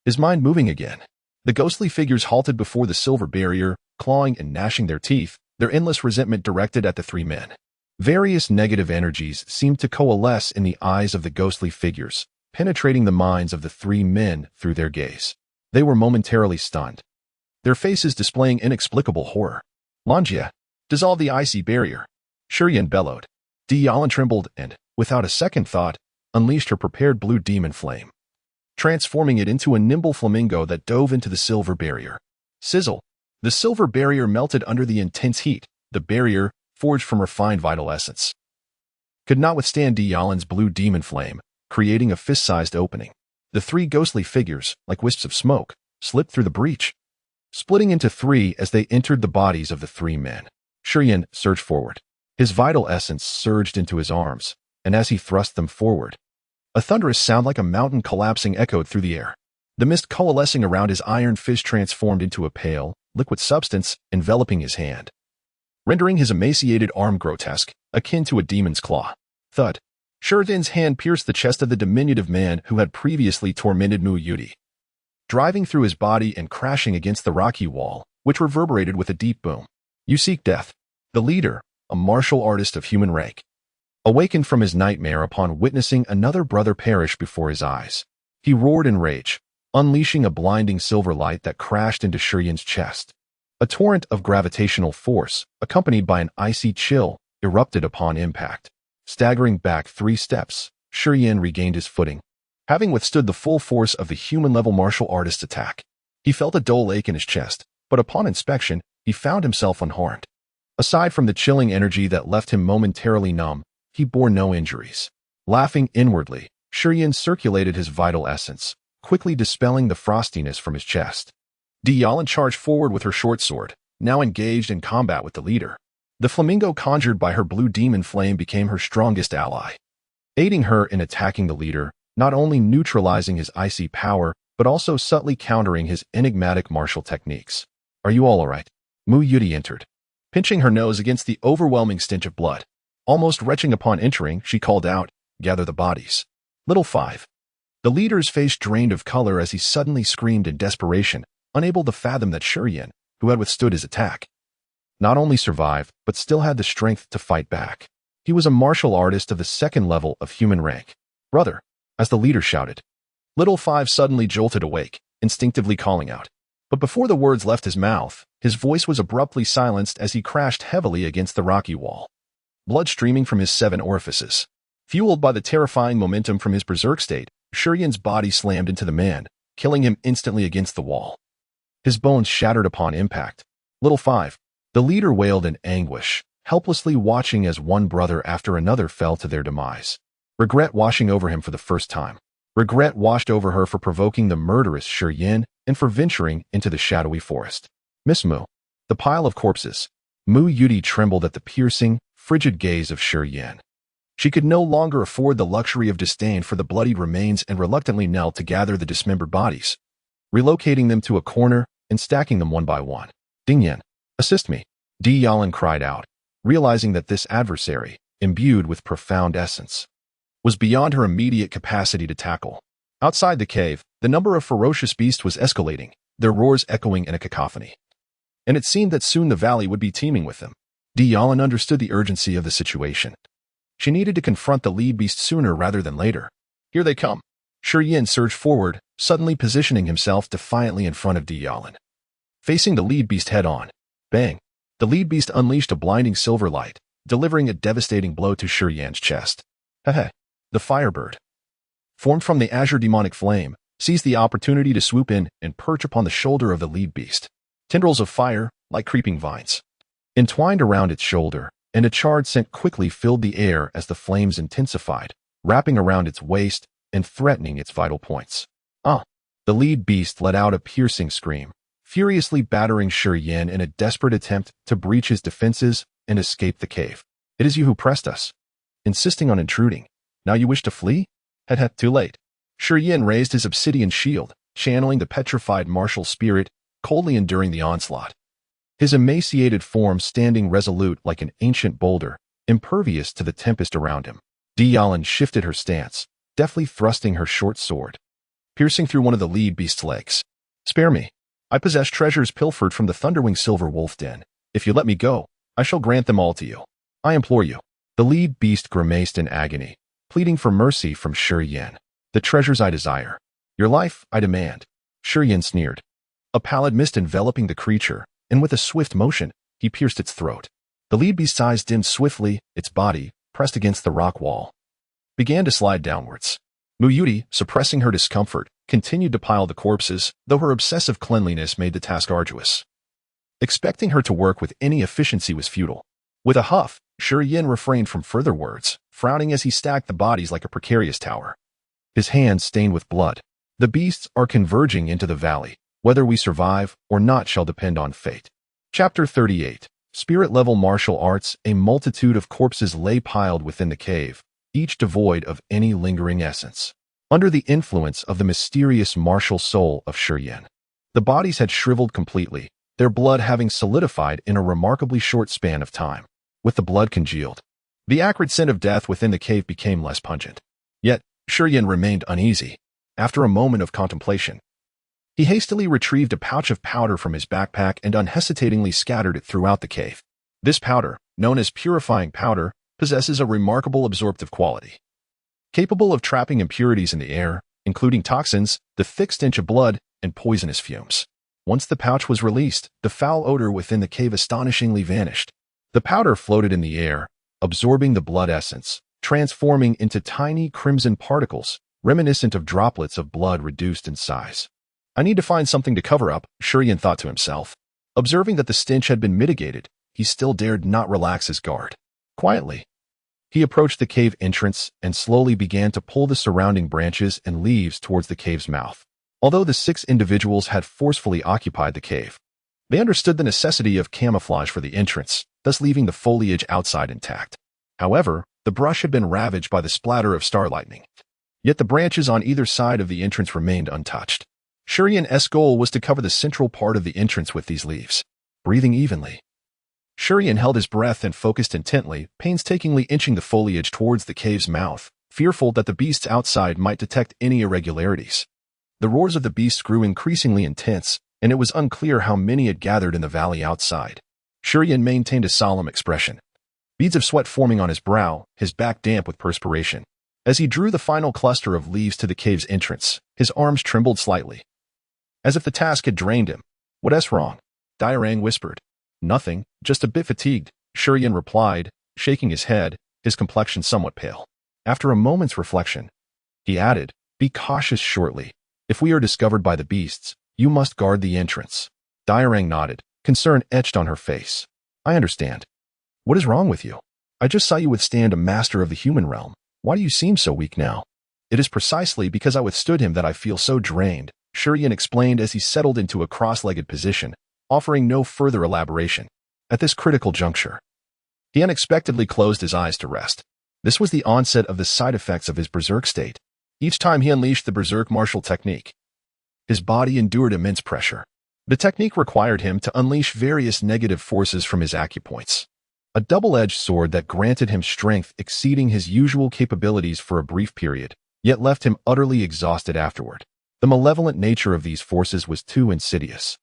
his mind moving again. The ghostly figures halted before the silver barrier, clawing and gnashing their teeth, their endless resentment directed at the three men. Various negative energies seemed to coalesce in the eyes of the ghostly figures, penetrating the minds of the three men through their gaze. They were momentarily stunned, their faces displaying inexplicable horror. "Langia, dissolve the icy barrier," Shurien bellowed. Deicide trembled and, without a second thought, unleashed her prepared blue demon flame, transforming it into a nimble flamingo that dove into the silver barrier. Sizzle! The silver barrier melted under the intense heat. The barrier, forged from refined vital essence, could not withstand Deicide's blue demon flame, creating a fist-sized opening. The three ghostly figures, like wisps of smoke, slipped through the breach, splitting into three as they entered the bodies of the three men. Shurien surged forward. His vital essence surged into his arms, and as he thrust them forward, a thunderous sound like a mountain collapsing echoed through the air. The mist coalescing around his iron fist transformed into a pale, liquid substance enveloping his hand, rendering his emaciated arm grotesque, akin to a demon's claw. Thud! Shurien's hand pierced the chest of the diminutive man who had previously tormented Mu Yudi, driving through his body and crashing against the rocky wall, which reverberated with a deep boom. "You seek death." The leader, a martial artist of human rank, awakened from his nightmare upon witnessing another brother perish before his eyes. He roared in rage, unleashing a blinding silver light that crashed into Shurien's chest. A torrent of gravitational force, accompanied by an icy chill, erupted upon impact. Staggering back 3 steps, Shurien regained his footing, having withstood the full force of the human-level martial artist's attack. He felt a dull ache in his chest, but upon inspection, he found himself unharmed. Aside from the chilling energy that left him momentarily numb, he bore no injuries. Laughing inwardly, Shurian circulated his vital essence, quickly dispelling the frostiness from his chest. Deicide charged forward with her short sword, now engaged in combat with the leader. The flamingo conjured by her blue demon flame became her strongest ally, aiding her in attacking the leader, not only neutralizing his icy power, but also subtly countering his enigmatic martial techniques. "Are you all right?" Mu Yuti entered, pinching her nose against the overwhelming stench of blood. Almost retching upon entering, she called out, "Gather the bodies." Little 5. The leader's face drained of color as he suddenly screamed in desperation, unable to fathom that Shurian, who had withstood his attack, not only survived, but still had the strength to fight back. He was a martial artist of the second level of human rank. "Brother," as the leader shouted. Little 5 suddenly jolted awake, instinctively calling out. But before the words left his mouth, his voice was abruptly silenced as he crashed heavily against the rocky wall, blood streaming from his 7 orifices. Fueled by the terrifying momentum from his berserk state, Shurian's body slammed into the man, killing him instantly against the wall. His bones shattered upon impact. Little 5. The leader wailed in anguish, helplessly watching as one brother after another fell to their demise. Regret washing over him for the first time. Regret washed over her for provoking the murderous Shurian and for venturing into the shadowy forest. "Miss Mu." The pile of corpses. Mu Yuti trembled at the piercing, frigid gaze of Shurian. She could no longer afford the luxury of disdain for the bloodied remains and reluctantly knelt to gather the dismembered bodies, relocating them to a corner and stacking them one by one. "Dingyan, assist me," Deicide cried out, realizing that this adversary, imbued with profound essence, was beyond her immediate capacity to tackle. Outside the cave, the number of ferocious beasts was escalating, their roars echoing in a cacophony. And it seemed that soon the valley would be teeming with them. Deicide understood the urgency of the situation. She needed to confront the lead beast sooner rather than later. "Here they come." Shurian surged forward, suddenly positioning himself defiantly in front of Deicide. Facing the lead beast head-on. Bang! The lead beast unleashed a blinding silver light, delivering a devastating blow to Shurian's chest. Hehe. The Firebird, formed from the azure demonic flame, seized the opportunity to swoop in and perch upon the shoulder of the lead beast. Tendrils of fire, like creeping vines, entwined around its shoulder, and a charred scent quickly filled the air as the flames intensified, wrapping around its waist and threatening its vital points. "Ah!" The lead beast let out a piercing scream, furiously battering Shurian in a desperate attempt to breach his defenses and escape the cave. "It is you who pressed us, insisting on intruding. Now you wish to flee? Heh, too late." Shurian raised his obsidian shield, channeling the petrified martial spirit, coldly enduring the onslaught. His emaciated form standing resolute like an ancient boulder, impervious to the tempest around him. Deicide shifted her stance, deftly thrusting her short sword, piercing through one of the lead beast's legs. "Spare me. I possess treasures pilfered from the Thunderwing Silver Wolf Den. If you let me go, I shall grant them all to you. I implore you." The lead beast grimaced in agony, pleading for mercy from Shurian. "The treasures I desire. Your life I demand." Shurian sneered, a pallid mist enveloping the creature, and with a swift motion, he pierced its throat. The lead beast's eyes dimmed swiftly, its body, pressed against the rock wall, began to slide downwards. Mu Yuti, suppressing her discomfort, continued to pile the corpses, though her obsessive cleanliness made the task arduous. Expecting her to work with any efficiency was futile. With a huff, Shurian refrained from further words, frowning as he stacked the bodies like a precarious tower, his hands stained with blood. "The beasts are converging into the valley. Whether we survive or not shall depend on fate." Chapter 38. Spirit-level martial arts. A multitude of corpses lay piled within the cave, each devoid of any lingering essence, under the influence of the mysterious martial soul of Shurian. The bodies had shriveled completely, their blood having solidified in a remarkably short span of time. With the blood congealed, the acrid scent of death within the cave became less pungent. Yet, Shurian remained uneasy. After a moment of contemplation, he hastily retrieved a pouch of powder from his backpack and unhesitatingly scattered it throughout the cave. This powder, known as purifying powder, possesses a remarkable absorptive quality, capable of trapping impurities in the air, including toxins, the thick stench of blood, and poisonous fumes. Once the pouch was released, the foul odor within the cave astonishingly vanished. The powder floated in the air, absorbing the blood essence, transforming into tiny crimson particles, reminiscent of droplets of blood reduced in size. "I need to find something to cover up," Shurian thought to himself. Observing that the stench had been mitigated, he still dared not relax his guard. Quietly, He approached the cave entrance and slowly began to pull the surrounding branches and leaves towards the cave's mouth. Although the 6 individuals had forcefully occupied the cave, they understood the necessity of camouflage for the entrance, thus leaving the foliage outside intact. However, the brush had been ravaged by the splatter of star lightning. Yet the branches on either side of the entrance remained untouched. Shurian's goal was to cover the central part of the entrance with these leaves. Breathing evenly, Shurian held his breath and focused intently, painstakingly inching the foliage towards the cave's mouth, fearful that the beasts outside might detect any irregularities. The roars of the beasts grew increasingly intense, and it was unclear how many had gathered in the valley outside. Shurian maintained a solemn expression, beads of sweat forming on his brow, his back damp with perspiration. As he drew the final cluster of leaves to the cave's entrance, his arms trembled slightly, as if the task had drained him. "What's wrong?" Dairang whispered. "Nothing, just a bit fatigued," Shurian replied, shaking his head, his complexion somewhat pale. After a moment's reflection, he added, "Be cautious shortly. If we are discovered by the beasts, you must guard the entrance." Dairang nodded, concern etched on her face. "I understand. What is wrong with you? I just saw you withstand a master of the human realm. Why do you seem so weak now?" "It is precisely because I withstood him that I feel so drained," Shurian explained as he settled into a cross-legged position, offering no further elaboration. At this critical juncture, he unexpectedly closed his eyes to rest. This was the onset of the side effects of his berserk state. Each time he unleashed the berserk martial technique, his body endured immense pressure. The technique required him to unleash various negative forces from his acupoints, a double-edged sword that granted him strength exceeding his usual capabilities for a brief period, yet left him utterly exhausted afterward. The malevolent nature of these forces was too insidious.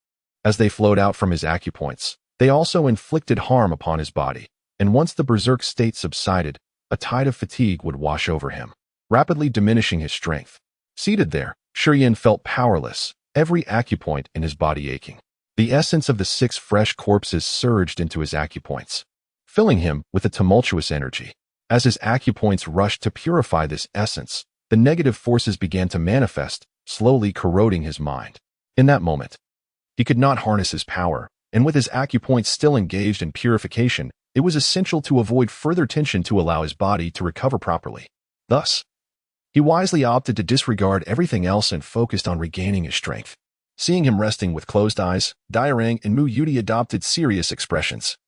As they flowed out from his acupoints, they also inflicted harm upon his body, and once the berserk state subsided, a tide of fatigue would wash over him, rapidly diminishing his strength. Seated there, Shurian felt powerless, every acupoint in his body aching. The essence of the 6 fresh corpses surged into his acupoints, filling him with a tumultuous energy. As his acupoints rushed to purify this essence, the negative forces began to manifest, slowly corroding his mind. In that moment, he could not harness his power, and with his acupoints still engaged in purification, it was essential to avoid further tension to allow his body to recover properly. Thus, he wisely opted to disregard everything else and focused on regaining his strength. Seeing him resting with closed eyes, Dairang and Mu Yudi adopted serious expressions,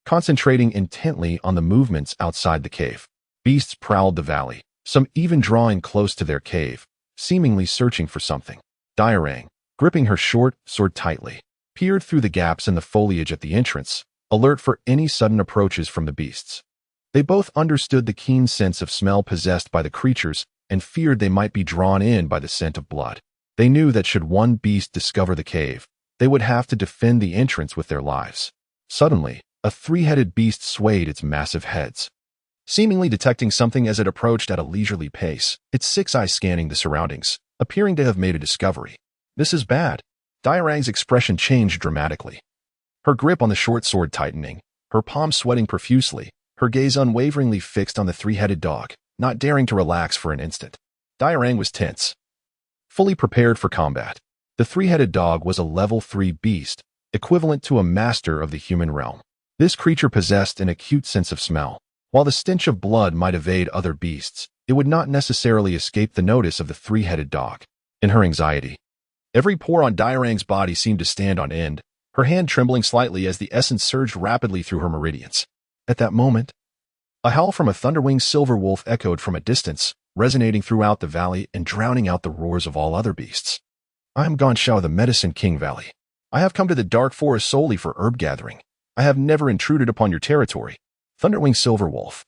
concentrating intently on the movements outside the cave. Beasts prowled the valley, some even drawing close to their cave, seemingly searching for something. Dairang, gripping her short sword tightly, peered through the gaps in the foliage at the entrance, alert for any sudden approaches from the beasts. They both understood the keen sense of smell possessed by the creatures and feared they might be drawn in by the scent of blood. They knew that should one beast discover the cave, they would have to defend the entrance with their lives. Suddenly, a 3-headed beast swayed its massive heads, seemingly detecting something as it approached at a leisurely pace, its 6 eyes scanning the surroundings, appearing to have made a discovery. "This is bad." Dairang's expression changed dramatically, her grip on the short sword tightening, her palms sweating profusely, her gaze unwaveringly fixed on the 3-headed dog, not daring to relax for an instant. Dairang was tense, fully prepared for combat. The 3-headed dog was a level 3 beast, equivalent to a master of the human realm. This creature possessed an acute sense of smell. While the stench of blood might evade other beasts, it would not necessarily escape the notice of the 3-headed dog. In her anxiety, every pore on Dairang's body seemed to stand on end, her hand trembling slightly as the essence surged rapidly through her meridians. At that moment, a howl from a thunderwing silver wolf echoed from a distance, resonating throughout the valley and drowning out the roars of all other beasts. "I am Gonshao, the Medicine King Valley. I have come to the dark forest solely for herb gathering. I have never intruded upon your territory, Thunderwing Silver Wolf.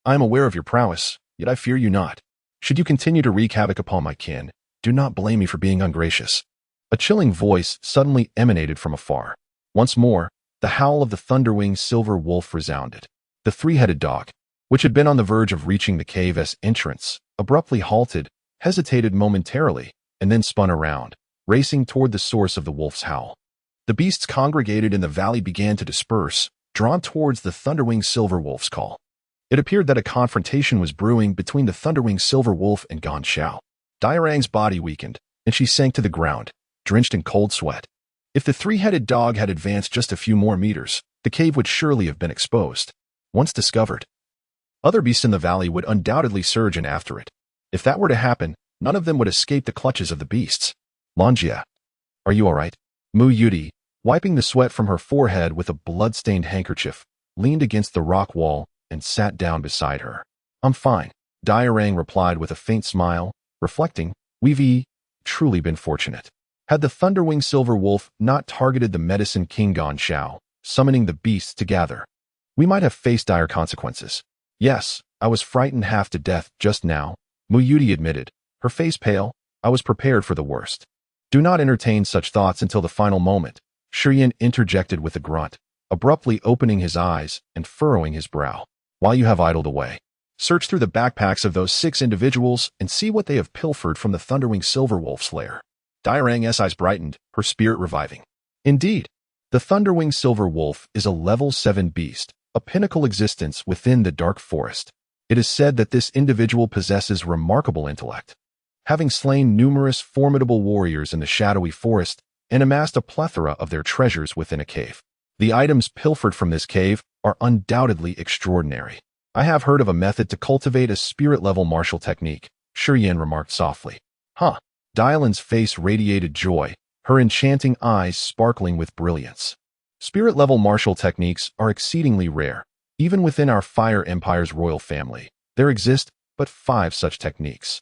I am aware of your prowess, yet I fear you not. Should you continue to wreak havoc upon my kin, do not blame me for being ungracious." A chilling voice suddenly emanated from afar. Once more, the howl of the Thunderwing Silver Wolf resounded. The 3-headed dog, which had been on the verge of reaching the cave's entrance, abruptly halted, hesitated momentarily, and then spun around, racing toward the source of the wolf's howl. The beasts congregated in the valley began to disperse, drawn towards the Thunderwing Silver Wolf's call. It appeared that a confrontation was brewing between the Thunderwing Silver Wolf and Gonshao. Dairang's body weakened, and she sank to the ground, drenched in cold sweat. If the 3-headed dog had advanced just a few more meters, the cave would surely have been exposed. Once discovered, Other beasts in the valley would undoubtedly surge in after it. If that were to happen, none of them would escape the clutches of the beasts. Longia. Are you all right? Mu Yuti, wiping the sweat from her forehead with a blood-stained handkerchief, leaned against the rock wall and sat down beside her. I'm fine, Diarang replied with a faint smile, reflecting, we've truly been fortunate. Had the Thunderwing Silver Wolf not targeted the Medicine King Gon Shao, summoning the beasts to gather, we might have faced dire consequences. Yes, I was frightened half to death just now, Mu Yuti admitted, her face pale. I was prepared for the worst. Do not entertain such thoughts until the final moment, Shiyan interjected with a grunt, abruptly opening his eyes and furrowing his brow. While you have idled away, search through the backpacks of those 6 individuals and see what they have pilfered from the Thunderwing Silverwolf's lair. Diarang's eyes brightened, her spirit reviving. Indeed, the Thunderwing Silver Wolf is a level 7 beast, a pinnacle existence within the Dark Forest. It is said that this individual possesses remarkable intellect, having slain numerous formidable warriors in the shadowy forest and amassed a plethora of their treasures within a cave. The items pilfered from this cave are undoubtedly extraordinary. I have heard of a method to cultivate a spirit-level martial technique, Shiyan remarked softly. Huh. Dylan's face radiated joy, her enchanting eyes sparkling with brilliance. Spirit-level martial techniques are exceedingly rare. Even within our Fire Empire's royal family, there exist but 5 such techniques.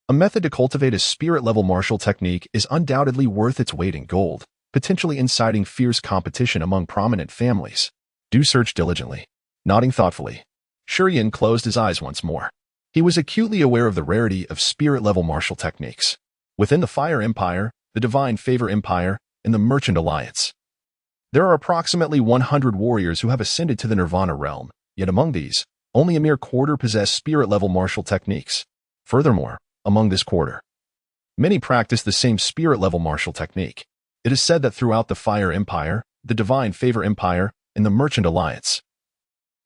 A method to cultivate a spirit-level martial technique is undoubtedly worth its weight in gold, potentially inciting fierce competition among prominent families. Do search diligently. Nodding thoughtfully, Shiyan closed his eyes once more. He was acutely aware of the rarity of spirit-level martial techniques. Within the Fire Empire, the Divine Favor Empire, and the Merchant Alliance, there are approximately 100 warriors who have ascended to the Nirvana realm, yet among these, only a mere quarter possess spirit-level martial techniques. Furthermore, among this quarter, many practice the same spirit-level martial technique. It is said that throughout the Fire Empire, the Divine Favor Empire, and the Merchant Alliance,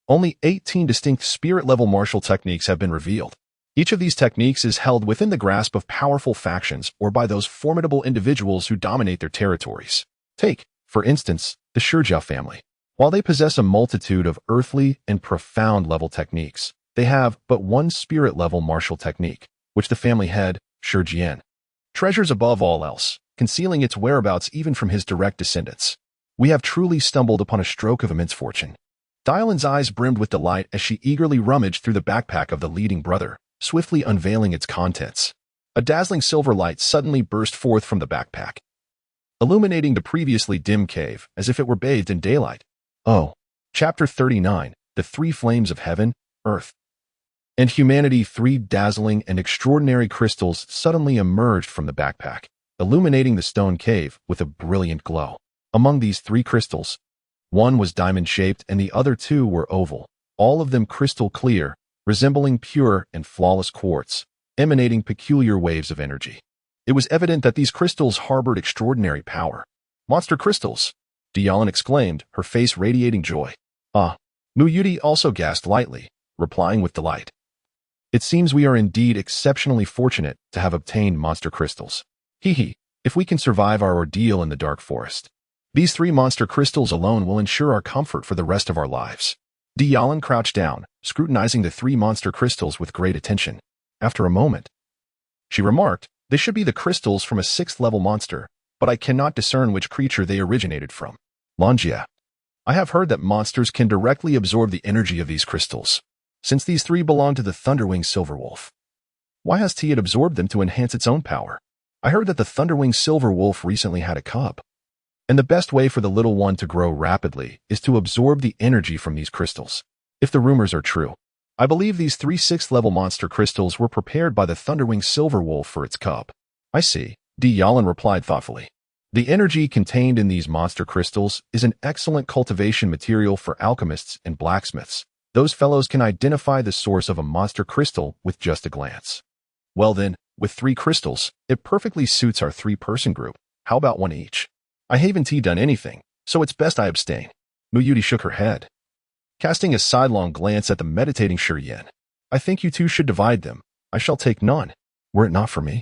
only 18 distinct spirit-level martial techniques have been revealed. Each of these techniques is held within the grasp of powerful factions or by those formidable individuals who dominate their territories. Take, for instance, the Shurja family. While they possess a multitude of earthly and profound level techniques, they have but one spirit-level martial technique, which the family head, Shurjian, treasures above all else, concealing its whereabouts even from his direct descendants. We have truly stumbled upon a stroke of immense fortune. Dylan's eyes brimmed with delight as she eagerly rummaged through the backpack of the leading brother, swiftly unveiling its contents. A dazzling silver light suddenly burst forth from the backpack, illuminating the previously dim cave as if it were bathed in daylight. Oh. Chapter 39, The 3 Flames of Heaven, Earth, and Humanity. 3 dazzling and extraordinary crystals suddenly emerged from the backpack, illuminating the stone cave with a brilliant glow. Among these 3 crystals, one was diamond-shaped and the other 2 were oval, all of them crystal clear, resembling pure and flawless quartz, emanating peculiar waves of energy. It was evident that these crystals harbored extraordinary power. Monster crystals! Dialin exclaimed, her face radiating joy. Ah! Mu Yuti also gasped lightly, replying with delight. It seems we are indeed exceptionally fortunate to have obtained monster crystals. Hee, if we can survive our ordeal in the Dark Forest, these 3 monster crystals alone will ensure our comfort for the rest of our lives. Dialin crouched down, scrutinizing the 3 monster crystals with great attention. After a moment, she remarked, they should be the crystals from a 6th-level monster, but I cannot discern which creature they originated from. Longia. I have heard that monsters can directly absorb the energy of these crystals. Since these 3 belong to the Thunderwing Silverwolf, why has it absorbed them to enhance its own power? I heard that the Thunderwing Silverwolf recently had a cub, and the best way for the little one to grow rapidly is to absorb the energy from these crystals. If the rumors are true, I believe these 3 6th-level monster crystals were prepared by the Thunderwing Silverwolf for its cub. I see, Dialin replied thoughtfully. The energy contained in these monster crystals is an excellent cultivation material for alchemists and blacksmiths. Those fellows can identify the source of a monster crystal with just a glance. Well then, with 3 crystals, it perfectly suits our 3-person group. How about 1 each? I haven't done anything, so it's best I abstain. Mu Yuti shook her head, casting a sidelong glance at the meditating Shiyan. I think you 2 should divide them. I shall take none. Were it not for me,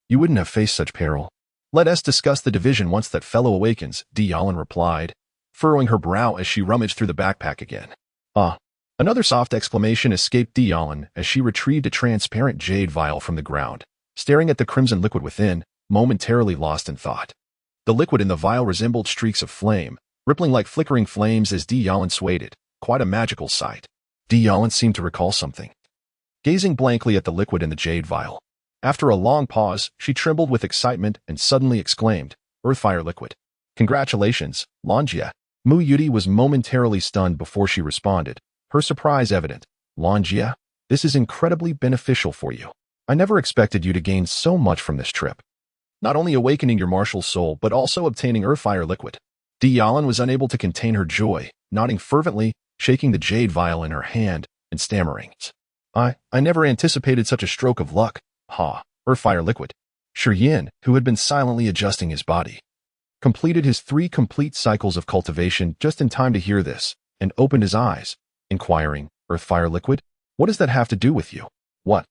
you wouldn't have faced such peril. Let us discuss the division once that fellow awakens, Dialin replied, furrowing her brow as she rummaged through the backpack again. Ah, Another soft exclamation escaped Dialin as she retrieved a transparent jade vial from the ground, staring at the crimson liquid within, momentarily lost in thought. The liquid in the vial resembled streaks of flame, rippling like flickering flames as Dialin swayed it, quite a magical sight. Dialin seemed to recall something. Gazing blankly at the liquid in the jade vial. After a long pause, she trembled with excitement and suddenly exclaimed, "Earthfire liquid. Congratulations, Longia." Mu Yuti was momentarily stunned before she responded, her surprise evident. "Longia, this is incredibly beneficial for you. I never expected you to gain so much from this trip. Not only awakening your martial soul, but also obtaining Earthfire liquid." Dialin was unable to contain her joy, nodding fervently, shaking the jade vial in her hand, and stammering. I never anticipated such a stroke of luck. Ha, Earthfire liquid." Shiyin, who had been silently adjusting his body, completed his 3 complete cycles of cultivation just in time to hear this, and opened his eyes, inquiring, "Earthfire liquid? What does that have to do with you? What?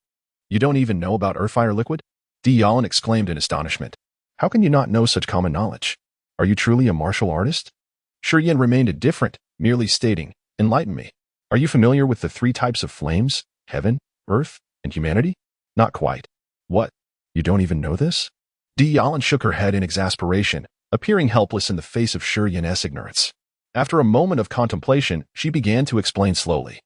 You don't even know about Earthfire liquid?" Dialin exclaimed in astonishment. "How can you not know such common knowledge? Are you truly a martial artist?" Shiyin remained indifferent, merely stating, "Enlighten me. Are you familiar with the 3 types of flames? Heaven, earth, and humanity?" "Not quite." "What? You don't even know this?" Dialin shook her head in exasperation, appearing helpless in the face of Shirin's ignorance. After a moment of contemplation, she began to explain slowly.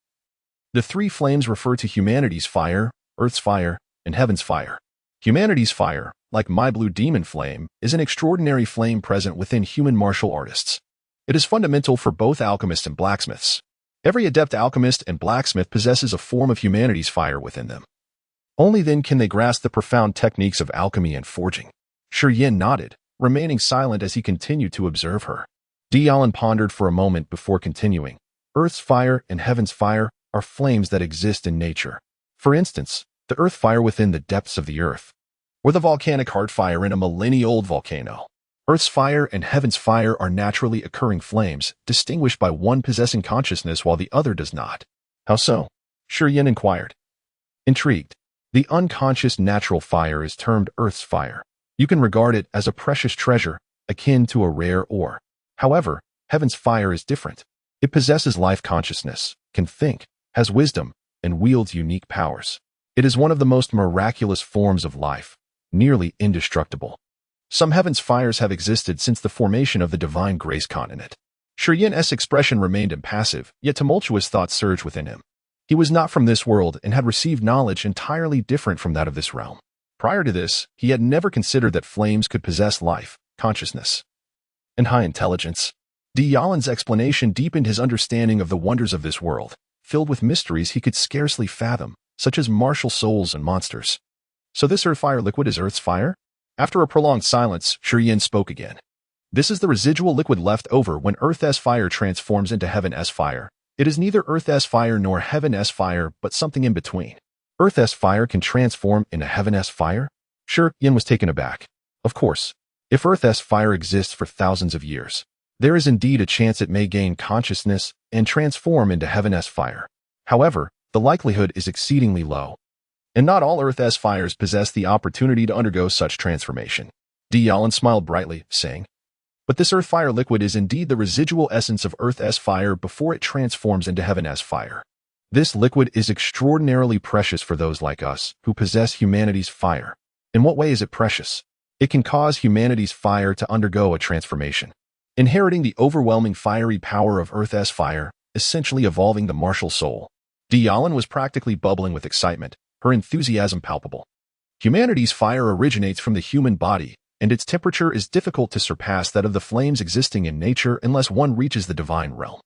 The 3 flames refer to humanity's fire, earth's fire, and heaven's fire. Humanity's fire, like my blue demon flame, is an extraordinary flame present within human martial artists. It is fundamental for both alchemists and blacksmiths. Every adept alchemist and blacksmith possesses a form of humanity's fire within them. Only then can they grasp the profound techniques of alchemy and forging. Shiyin nodded, remaining silent as he continued to observe her. Dialin pondered for a moment before continuing. Earth's fire and heaven's fire are flames that exist in nature. For instance, the earth fire within the depths of the earth, or the volcanic heart fire in a millennia-old volcano. Earth's fire and heaven's fire are naturally occurring flames, distinguished by one possessing consciousness while the other does not. How so? Shiyin inquired. Intrigued. The unconscious natural fire is termed Earth's fire. You can regard it as a precious treasure, akin to a rare ore. However, heaven's fire is different. It possesses life consciousness, can think, has wisdom, and wields unique powers. It is one of the most miraculous forms of life, nearly indestructible. Some heaven's fires have existed since the formation of the divine grace continent. Shirin's expression remained impassive, yet tumultuous thoughts surged within him. He was not from this world and had received knowledge entirely different from that of this realm. Prior to this, he had never considered that flames could possess life, consciousness, and high intelligence. Dialin's explanation deepened his understanding of the wonders of this world, filled with mysteries he could scarcely fathom, such as martial souls and monsters. So this Earthfire liquid is Earth's fire? After a prolonged silence, Shirin spoke again. This is the residual liquid left over when Earth's fire transforms into Heaven's fire. It is neither Earth's fire nor Heaven's fire, but something in between. Earth's fire can transform into Heaven's fire? Shirin was taken aback. Of course, if Earth's fire exists for thousands of years, there is indeed a chance it may gain consciousness and transform into Heaven's fire. However, the likelihood is exceedingly low. And not all Earth's fires possess the opportunity to undergo such transformation. Dialin smiled brightly, saying, "But this Earthfire liquid is indeed the residual essence of Earth's fire before it transforms into Heaven's fire. This liquid is extraordinarily precious for those like us who possess humanity's fire. In what way is it precious? It can cause humanity's fire to undergo a transformation, inheriting the overwhelming fiery power of Earth's fire, essentially evolving the martial soul." Dialin was practically bubbling with excitement, her enthusiasm palpable. Humanity's fire originates from the human body, and its temperature is difficult to surpass that of the flames existing in nature unless one reaches the divine realm.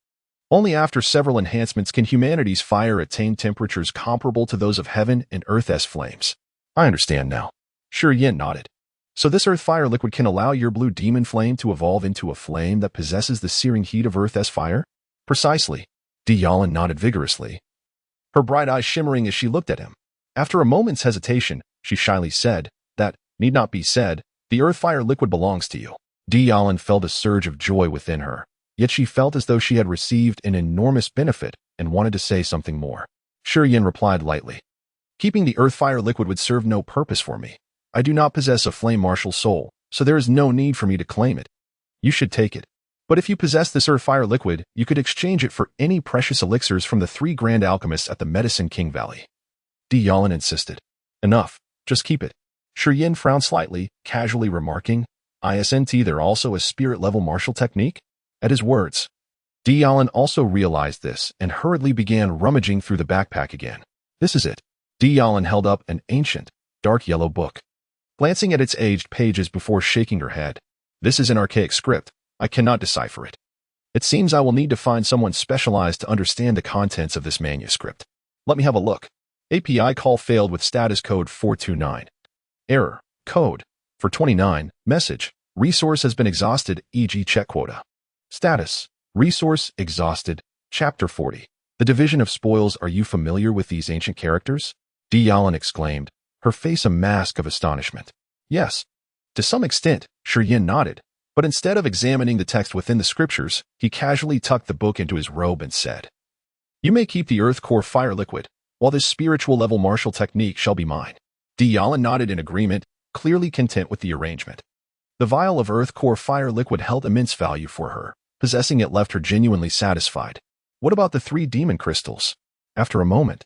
Only after several enhancements can humanity's fire attain temperatures comparable to those of heaven and Earth's flames. I understand now. Shirin nodded. So this Earthfire liquid can allow your blue demon flame to evolve into a flame that possesses the searing heat of Earth's fire? Precisely. Dialin nodded vigorously, her bright eyes shimmering as she looked at him. After a moment's hesitation, she shyly said, "That need not be said. The Earthfire liquid belongs to you." Dialin felt a surge of joy within her, yet she felt as though she had received an enormous benefit and wanted to say something more. Shirin replied lightly, "Keeping the Earthfire liquid would serve no purpose for me. I do not possess a flame martial soul, so there is no need for me to claim it. You should take it." But if you possess this earth fire liquid, you could exchange it for any precious elixirs from the 3 grand alchemists at the Medicine King Valley. Deicide insisted. Enough, just keep it. Shiyin frowned slightly, casually remarking, "Isn't there also a spirit-level martial technique?" At his words, Deicide also realized this and hurriedly began rummaging through the backpack again. "This is it." Deicide held up an ancient, dark yellow book, glancing at its aged pages before shaking her head. "This is an archaic script. I cannot decipher it. It seems I will need to find someone specialized to understand the contents of this manuscript. Let me have a look." API call failed with status code 429. Error. Code. For 29. Message. Resource has been exhausted, e.g. check quota. Status. Resource exhausted. Chapter 40. The Division of Spoils. Are you familiar with these ancient characters? Deicide exclaimed, her face a mask of astonishment. Yes. To some extent, Shiyin nodded, but instead of examining the text within the scriptures, he casually tucked the book into his robe and said, "You may keep the earth core fire liquid, while this spiritual level martial technique shall be mine." Deicide nodded in agreement, clearly content with the arrangement. The vial of earth core fire liquid held immense value for her. Possessing it left her genuinely satisfied. What about the 3 demon crystals? After a moment,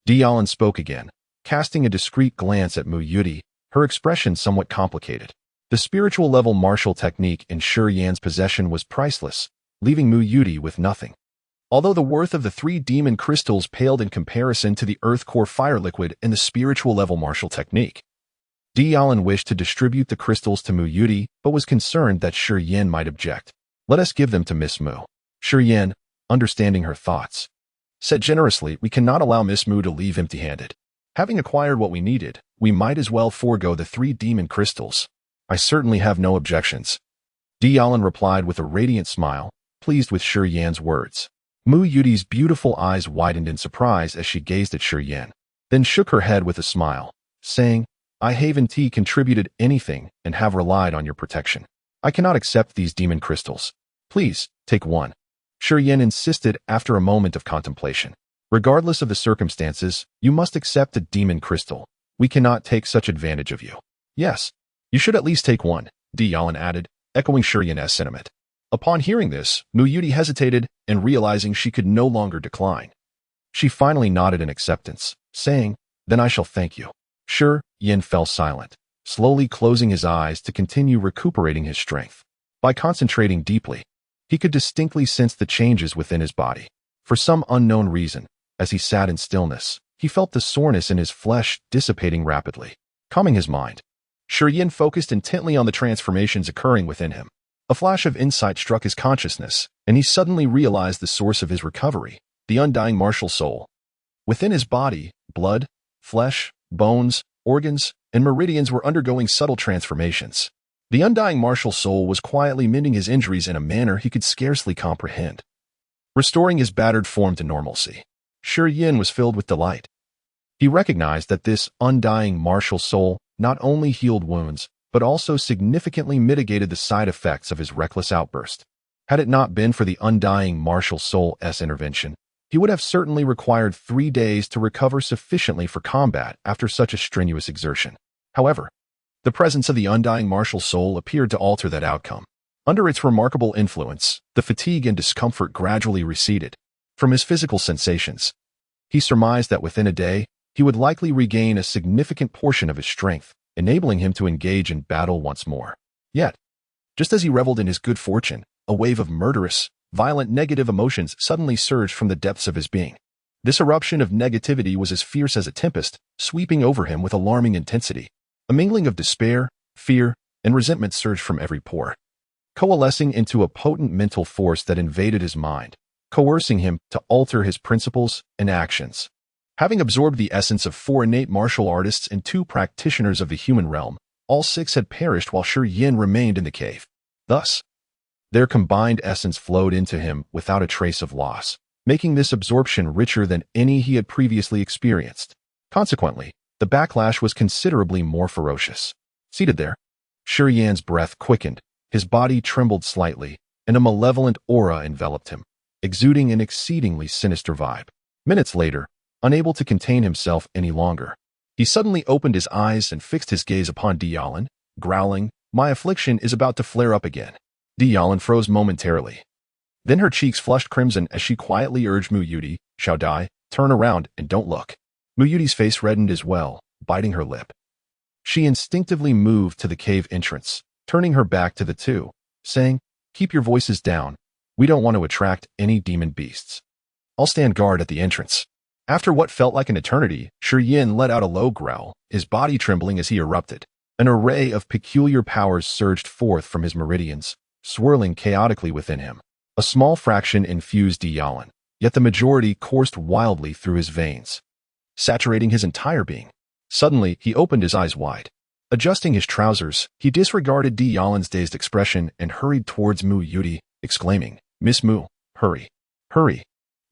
Deicide spoke again, casting a discreet glance at Mu Yuti, her expression somewhat complicated. The spiritual level martial technique in Shiyin's possession was priceless, leaving Mu Yuti with nothing. Although the worth of the 3 demon crystals paled in comparison to the earth core fire liquid and the spiritual level martial technique, Deicide wished to distribute the crystals to Mu Yuti, but was concerned that Shiyin might object. "Let us give them to Miss Mu." Shiyin, understanding her thoughts, said generously, "We cannot allow Miss Mu to leave empty-handed. Having acquired what we needed, we might as well forego the 3 demon crystals." "I certainly have no objections," Deicide replied with a radiant smile, pleased with Shiyin's words. Mu Yuti's beautiful eyes widened in surprise as she gazed at Shiyin, then shook her head with a smile, saying, "I haven't contributed anything and have relied on your protection. I cannot accept these demon crystals. Please, take one." Shiyin insisted after a moment of contemplation. "Regardless of the circumstances, you must accept a demon crystal. We cannot take such advantage of you." "Yes, you should at least take one," Deicide added, echoing Shiyin's sentiment. Upon hearing this, Mu Yuti hesitated and realizing she could no longer decline. She finally nodded in acceptance, saying, "Then I shall thank you." Yin fell silent, slowly closing his eyes to continue recuperating his strength. By concentrating deeply, he could distinctly sense the changes within his body. For some unknown reason, as he sat in stillness, he felt the soreness in his flesh dissipating rapidly. Calming his mind, Yin focused intently on the transformations occurring within him. A flash of insight struck his consciousness, and he suddenly realized the source of his recovery, the undying martial soul. Within his body, blood, flesh, bones, organs, and meridians were undergoing subtle transformations. The undying martial soul was quietly mending his injuries in a manner he could scarcely comprehend, restoring his battered form to normalcy. Yin was filled with delight. He recognized that this undying martial soul not only healed wounds, but also significantly mitigated the side effects of his reckless outburst. Had it not been for the undying martial soul's intervention, he would have certainly required 3 days to recover sufficiently for combat after such a strenuous exertion. However, the presence of the undying martial soul appeared to alter that outcome. Under its remarkable influence, the fatigue and discomfort gradually receded. From his physical sensations, he surmised that within a day, he would likely regain a significant portion of his strength, enabling him to engage in battle once more. Yet, just as he reveled in his good fortune, a wave of murderous, violent negative emotions suddenly surged from the depths of his being. This eruption of negativity was as fierce as a tempest, sweeping over him with alarming intensity. A mingling of despair, fear, and resentment surged from every pore, coalescing into a potent mental force that invaded his mind, coercing him to alter his principles and actions. Having absorbed the essence of 4 innate martial artists and 2 practitioners of the human realm, all 6 had perished while Yin remained in the cave. Thus, their combined essence flowed into him without a trace of loss, making this absorption richer than any he had previously experienced. Consequently, the backlash was considerably more ferocious. Seated there, Yin's breath quickened, his body trembled slightly, and a malevolent aura enveloped him, exuding an exceedingly sinister vibe. Minutes later, unable to contain himself any longer, he suddenly opened his eyes and fixed his gaze upon Deicide, growling, "My affliction is about to flare up again." Deicide froze momentarily. Then her cheeks flushed crimson as she quietly urged Muyuti, "Shao Dai, turn around and don't look." Muyuti's face reddened as well, biting her lip. She instinctively moved to the cave entrance, turning her back to the two, saying, "Keep your voices down. We don't want to attract any demon beasts. I'll stand guard at the entrance." After what felt like an eternity, Yin let out a low growl, his body trembling as he erupted. An array of peculiar powers surged forth from his meridians, swirling chaotically within him. A small fraction infused Deicide, yet the majority coursed wildly through his veins, saturating his entire being. Suddenly, he opened his eyes wide. Adjusting his trousers, he disregarded Deicide's dazed expression and hurried towards Muyuti, exclaiming, "Miss Mu, hurry, hurry."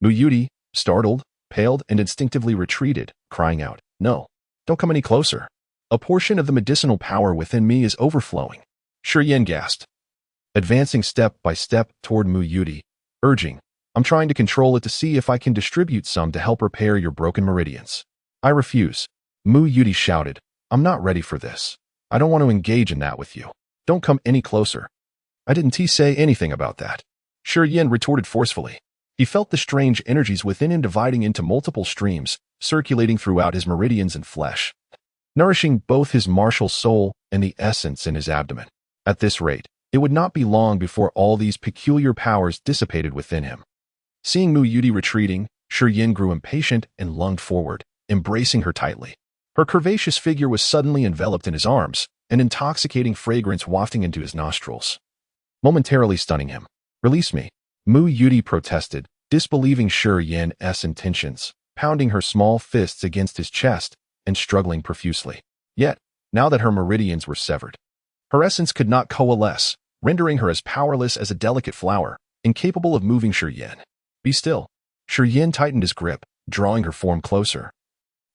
Muyuti, startled, paled, and instinctively retreated, crying out, "No, don't come any closer. A portion of the medicinal power within me is overflowing." Yin gasped, advancing step by step toward Muyuti, urging, "I'm trying to control it to see if I can distribute some to help repair your broken meridians." "I refuse." Muyuti shouted, "I'm not ready for this. I don't want to engage in that with you. Don't come any closer." "I didn't say anything about that." Yin retorted forcefully. He felt the strange energies within him dividing into multiple streams, circulating throughout his meridians and flesh, nourishing both his martial soul and the essence in his abdomen. At this rate, it would not be long before all these peculiar powers dissipated within him. Seeing Muyuti retreating, Yin grew impatient and lunged forward, embracing her tightly. Her curvaceous figure was suddenly enveloped in his arms, an intoxicating fragrance wafting into his nostrils, momentarily stunning him. "Release me," Muyuti protested, disbelieving Yin's intentions, pounding her small fists against his chest and struggling profusely. Yet, now that her meridians were severed, her essence could not coalesce, rendering her as powerless as a delicate flower, incapable of moving Yin. "Be still." Yin tightened his grip, drawing her form closer,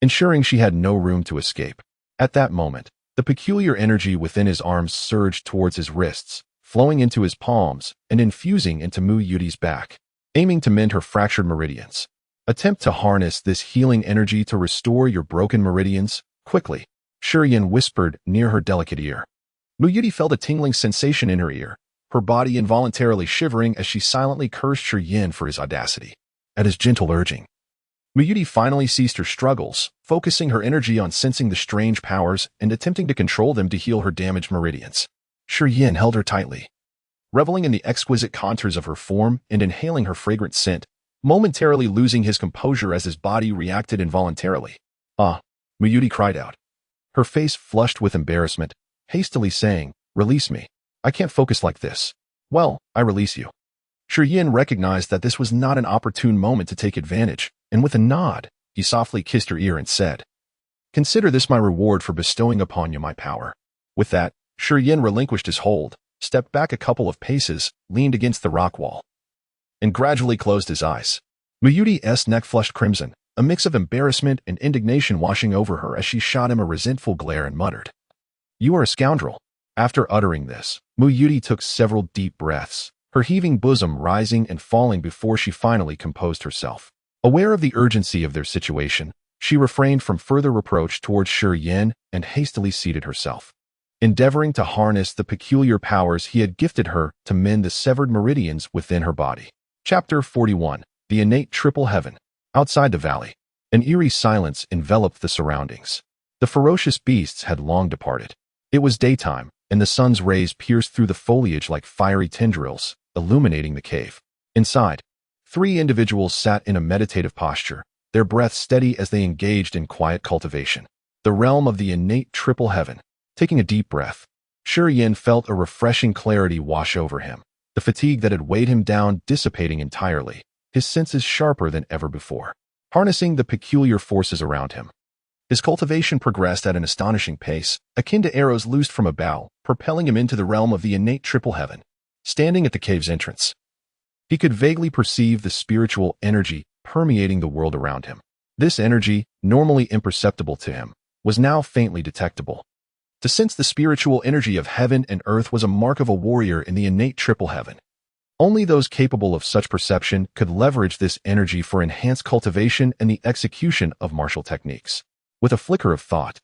ensuring she had no room to escape. At that moment, the peculiar energy within his arms surged towards his wrists, flowing into his palms and infusing into Muyuti's back, aiming to mend her fractured meridians. "Attempt to harness this healing energy to restore your broken meridians, quickly," Yin whispered near her delicate ear. Muyuti felt a tingling sensation in her ear, her body involuntarily shivering as she silently cursed Yin for his audacity. At his gentle urging, Muyuti finally ceased her struggles, focusing her energy on sensing the strange powers and attempting to control them to heal her damaged meridians. Yin held her tightly, reveling in the exquisite contours of her form and inhaling her fragrant scent, momentarily losing his composure as his body reacted involuntarily. "Ah!" Muyuti cried out, her face flushed with embarrassment, hastily saying, "Release me. I can't focus like this." "Well, I release you." Yin recognized that this was not an opportune moment to take advantage, and with a nod, he softly kissed her ear and said, "Consider this my reward for bestowing upon you my power." With that, Yin relinquished his hold, stepped back a couple of paces, leaned against the rock wall, and gradually closed his eyes. Muyuti's neck flushed crimson, a mix of embarrassment and indignation washing over her as she shot him a resentful glare and muttered, "You are a scoundrel." After uttering this, Muyuti took several deep breaths, her heaving bosom rising and falling before she finally composed herself. Aware of the urgency of their situation, she refrained from further reproach towards Yin and hastily seated herself, endeavoring to harness the peculiar powers he had gifted her to mend the severed meridians within her body. Chapter 41. The Innate Triple Heaven. Outside the valley, an eerie silence enveloped the surroundings. The ferocious beasts had long departed. It was daytime, and the sun's rays pierced through the foliage like fiery tendrils, illuminating the cave. Inside, 3 individuals sat in a meditative posture, their breath steady as they engaged in quiet cultivation. The realm of the innate triple heaven. Taking a deep breath, Yin felt a refreshing clarity wash over him, the fatigue that had weighed him down dissipating entirely, his senses sharper than ever before, harnessing the peculiar forces around him. His cultivation progressed at an astonishing pace, akin to arrows loosed from a bow, propelling him into the realm of the innate triple heaven. Standing at the cave's entrance, he could vaguely perceive the spiritual energy permeating the world around him. This energy, normally imperceptible to him, was now faintly detectable. To sense the spiritual energy of heaven and earth was a mark of a warrior in the innate triple heaven. Only those capable of such perception could leverage this energy for enhanced cultivation and the execution of martial techniques. With a flicker of thought,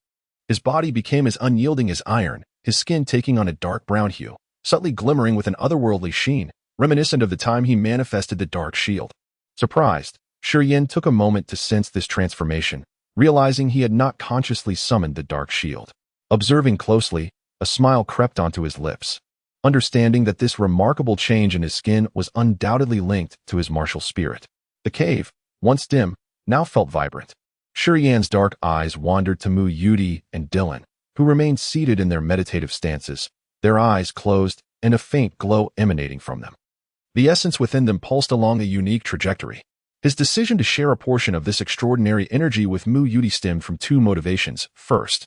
his body became as unyielding as iron, his skin taking on a dark brown hue, subtly glimmering with an otherworldly sheen, reminiscent of the time he manifested the dark shield. Surprised, Shi took a moment to sense this transformation, realizing he had not consciously summoned the dark shield. Observing closely, a smile crept onto his lips. Understanding that this remarkable change in his skin was undoubtedly linked to his martial spirit. The cave, once dim, now felt vibrant. Shi dark eyes wandered to Mu Yudi and Dylan, who remained seated in their meditative stances, their eyes closed and a faint glow emanating from them. The essence within them pulsed along a unique trajectory. His decision to share a portion of this extraordinary energy with Mu Yudi stemmed from two motivations. First,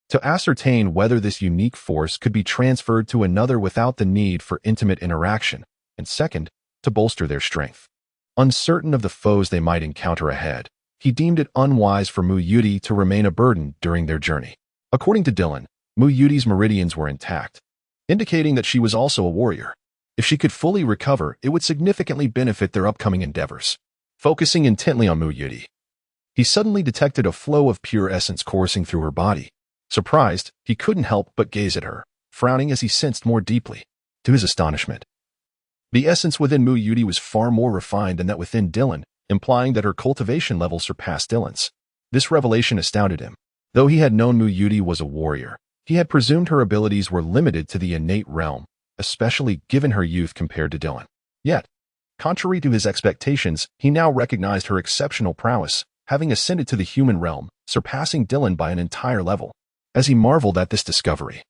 to ascertain whether this unique force could be transferred to another without the need for intimate interaction, and second, to bolster their strength. Uncertain of the foes they might encounter ahead, he deemed it unwise for Mu Yudi to remain a burden during their journey. According to Dylan, Mu Yudi's meridians were intact, indicating that she was also a warrior. If she could fully recover, it would significantly benefit their upcoming endeavors. Focusing intently on Mu Yudi, he suddenly detected a flow of pure essence coursing through her body. Surprised, he couldn't help but gaze at her, frowning as he sensed more deeply. To his astonishment, the essence within Mu Yudi was far more refined than that within Dylan, implying that her cultivation level surpassed Dylan's. This revelation astounded him. Though he had known Mu Yudi was a warrior, he had presumed her abilities were limited to the innate realm, especially given her youth compared to Dylan. Yet, contrary to his expectations, he now recognized her exceptional prowess, having ascended to the human realm, surpassing Dylan by an entire level. As he marveled at this discovery,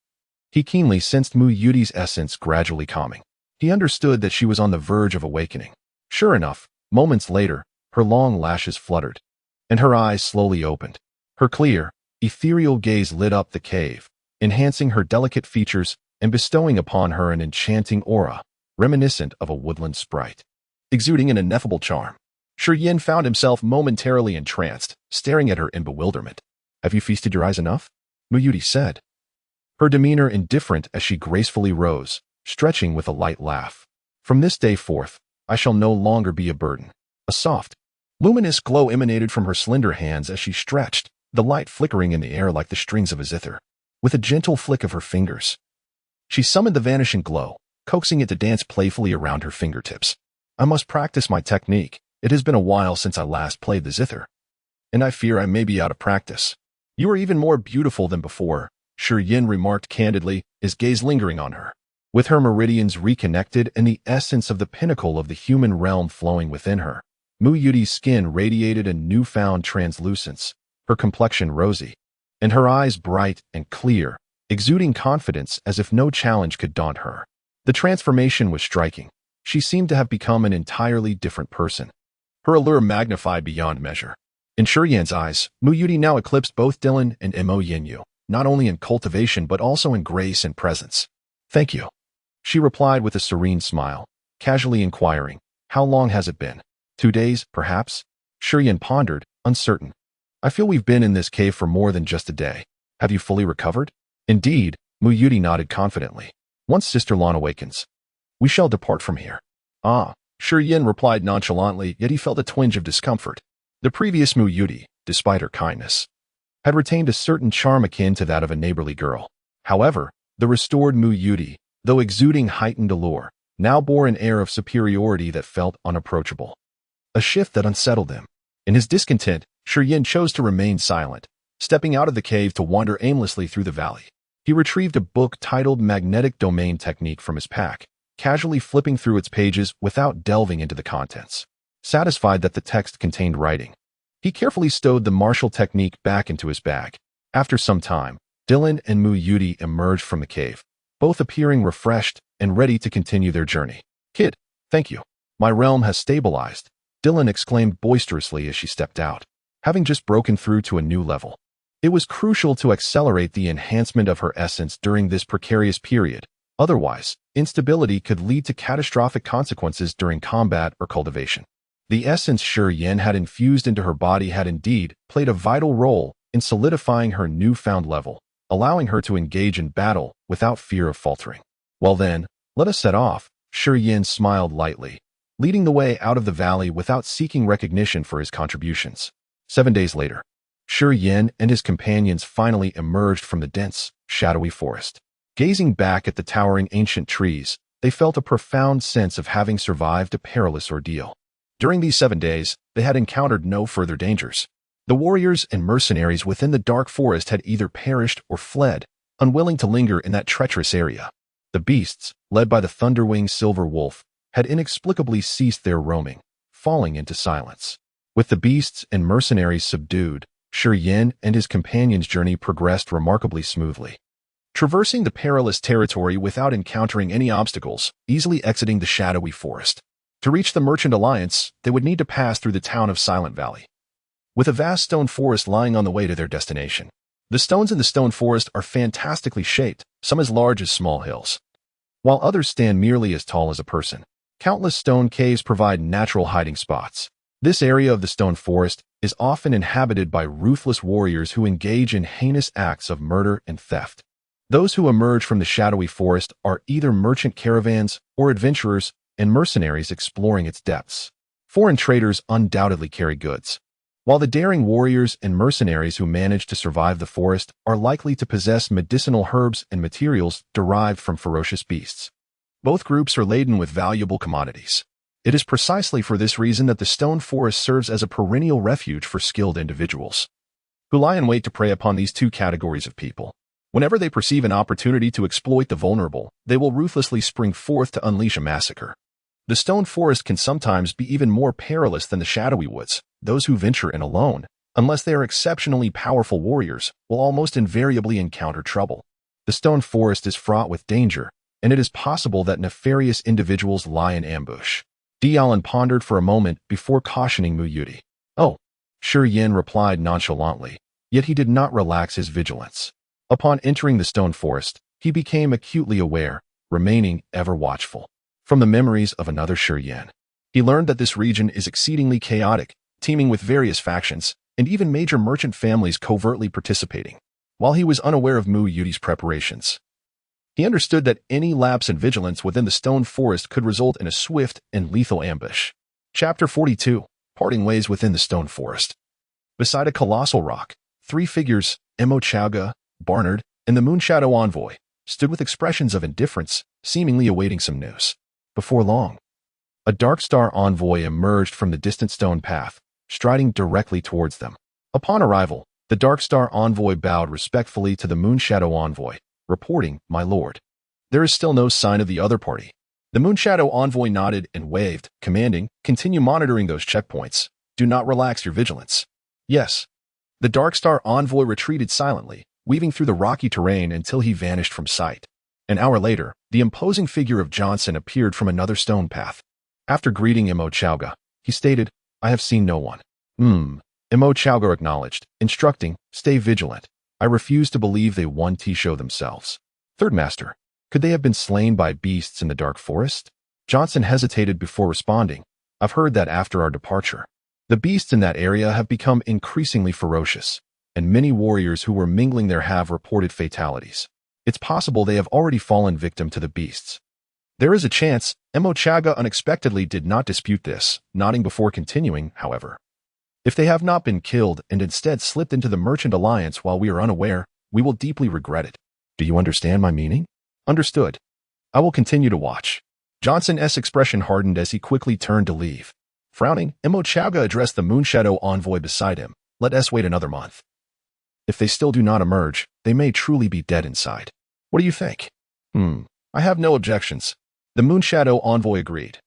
he keenly sensed Mu Yudi's essence gradually calming. He understood that she was on the verge of awakening. Sure enough, moments later, her long lashes fluttered, and her eyes slowly opened. Her clear, ethereal gaze lit up the cave, enhancing her delicate features and bestowing upon her an enchanting aura, reminiscent of a woodland sprite. Exuding an ineffable charm, Shi found himself momentarily entranced, staring at her in bewilderment. "Have you feasted your eyes enough?" Mu Yudi said, her demeanor indifferent as she gracefully rose, stretching with a light laugh. "From this day forth, I shall no longer be a burden." A soft, luminous glow emanated from her slender hands as she stretched, the light flickering in the air like the strings of a zither. With a gentle flick of her fingers, she summoned the vanishing glow, coaxing it to dance playfully around her fingertips. "I must practice my technique. It has been a while since I last played the zither, and I fear I may be out of practice." "You are even more beautiful than before," Shi remarked candidly, his gaze lingering on her. With her meridians reconnected and the essence of the pinnacle of the human realm flowing within her, Mu Yudi's skin radiated a newfound translucence, her complexion rosy, and her eyes bright and clear, exuding confidence as if no challenge could daunt her. The transformation was striking. She seemed to have become an entirely different person, her allure magnified beyond measure. In Shi eyes, Mu Yudi now eclipsed both Dylan and Mo Yinyu, not only in cultivation but also in grace and presence. "Thank you," she replied with a serene smile, casually inquiring, "How long has it been?" 2 days, perhaps?" Shi pondered, uncertain. "I feel we've been in this cave for more than just a day. Have you fully recovered?" "Indeed," Mu Yudi nodded confidently. "Once Sister Lan awakens, we shall depart from here." "Ah," Shi replied nonchalantly, yet he felt a twinge of discomfort. The previous Mu Yudi, despite her kindness, had retained a certain charm akin to that of a neighborly girl. However, the restored Mu Yudi, though exuding heightened allure, now bore an air of superiority that felt unapproachable. A shift that unsettled him. In his discontent, Shi chose to remain silent, stepping out of the cave to wander aimlessly through the valley. He retrieved a book titled Magnetic Domain Technique from his pack, casually flipping through its pages without delving into the contents. Satisfied that the text contained writing, he carefully stowed the martial technique back into his bag. After some time, Dylan and Mu Yudi emerged from the cave, both appearing refreshed and ready to continue their journey. "Kid, thank you. My realm has stabilized," Dylan exclaimed boisterously as she stepped out, having just broken through to a new level. It was crucial to accelerate the enhancement of her essence during this precarious period. Otherwise, instability could lead to catastrophic consequences during combat or cultivation. The essence Shi had infused into her body had indeed played a vital role in solidifying her newfound level, allowing her to engage in battle without fear of faltering. "Well then, let us set off," Shi smiled lightly, leading the way out of the valley without seeking recognition for his contributions. 7 days later, Shi and his companions finally emerged from the dense, shadowy forest. Gazing back at the towering ancient trees, they felt a profound sense of having survived a perilous ordeal. During these 7 days, they had encountered no further dangers. The warriors and mercenaries within the dark forest had either perished or fled, unwilling to linger in that treacherous area. The beasts, led by the thunder-winged silver wolf, had inexplicably ceased their roaming, falling into silence. With the beasts and mercenaries subdued, Shi Yin and his companions' journey progressed remarkably smoothly. Traversing the perilous territory without encountering any obstacles, easily exiting the shadowy forest. To reach the Merchant Alliance, they would need to pass through the town of Silent Valley, with a vast stone forest lying on the way to their destination. The stones in the stone forest are fantastically shaped, some as large as small hills, while others stand merely as tall as a person. Countless stone caves provide natural hiding spots. This area of the stone forest is often inhabited by ruthless warriors who engage in heinous acts of murder and theft. Those who emerge from the shadowy forest are either merchant caravans or adventurers and mercenaries exploring its depths. Foreign traders undoubtedly carry goods, while the daring warriors and mercenaries who manage to survive the forest are likely to possess medicinal herbs and materials derived from ferocious beasts. Both groups are laden with valuable commodities. It is precisely for this reason that the stone forest serves as a perennial refuge for skilled individuals who lie in wait to prey upon these two categories of people. Whenever they perceive an opportunity to exploit the vulnerable, they will ruthlessly spring forth to unleash a massacre. The stone forest can sometimes be even more perilous than the shadowy woods. Those who venture in alone, unless they are exceptionally powerful warriors, will almost invariably encounter trouble. The stone forest is fraught with danger, and it is possible that nefarious individuals lie in ambush. Dialin pondered for a moment before cautioning Mu Yuti. "Oh," Shi Yin replied nonchalantly, yet he did not relax his vigilance. Upon entering the stone forest, he became acutely aware, remaining ever watchful. From the memories of another Shi Yin, he learned that this region is exceedingly chaotic, teeming with various factions, and even major merchant families covertly participating. While he was unaware of Mu Yuti's preparations, he understood that any lapse in vigilance within the stone forest could result in a swift and lethal ambush. Chapter 42. Parting Ways Within the Stone Forest. Beside a colossal rock, 3 figures, Mo Chowga, Barnard, and the Moonshadow Envoy, stood with expressions of indifference, seemingly awaiting some news. Before long, a Dark Star Envoy emerged from the distant stone path, striding directly towards them. Upon arrival, the Dark Star Envoy bowed respectfully to the Moonshadow Envoy, reporting, "My lord." There is still no sign of the other party. The Moonshadow Envoy nodded and waved, commanding, "Continue monitoring those checkpoints. Do not relax your vigilance." "Yes." The Dark Star Envoy retreated silently, weaving through the rocky terrain until he vanished from sight. An hour later, the imposing figure of Johnson appeared from another stone path. After greeting Mo Chowga, he stated, "I have seen no one." Mo Chowga acknowledged, instructing, "Stay vigilant. I refuse to believe they won to show themselves." Third Master, could they have been slain by beasts in the dark forest? Johnson hesitated before responding, "I've heard that after our departure, the beasts in that area have become increasingly ferocious, and many warriors who were mingling there have reported fatalities. It's possible they have already fallen victim to the beasts." "There is a chance." Mo Chowga unexpectedly did not dispute this, nodding before continuing, however. "If they have not been killed and instead slipped into the Merchant Alliance while we are unaware, we will deeply regret it. Do you understand my meaning?" "Understood. I will continue to watch." Johnson's expression hardened as he quickly turned to leave. Frowning, Mo Chowga addressed the Moonshadow Envoy beside him. "Let us wait another month. If they still do not emerge, they may truly be dead inside. What do you think?" "I have no objections." The Moonshadow Envoy agreed,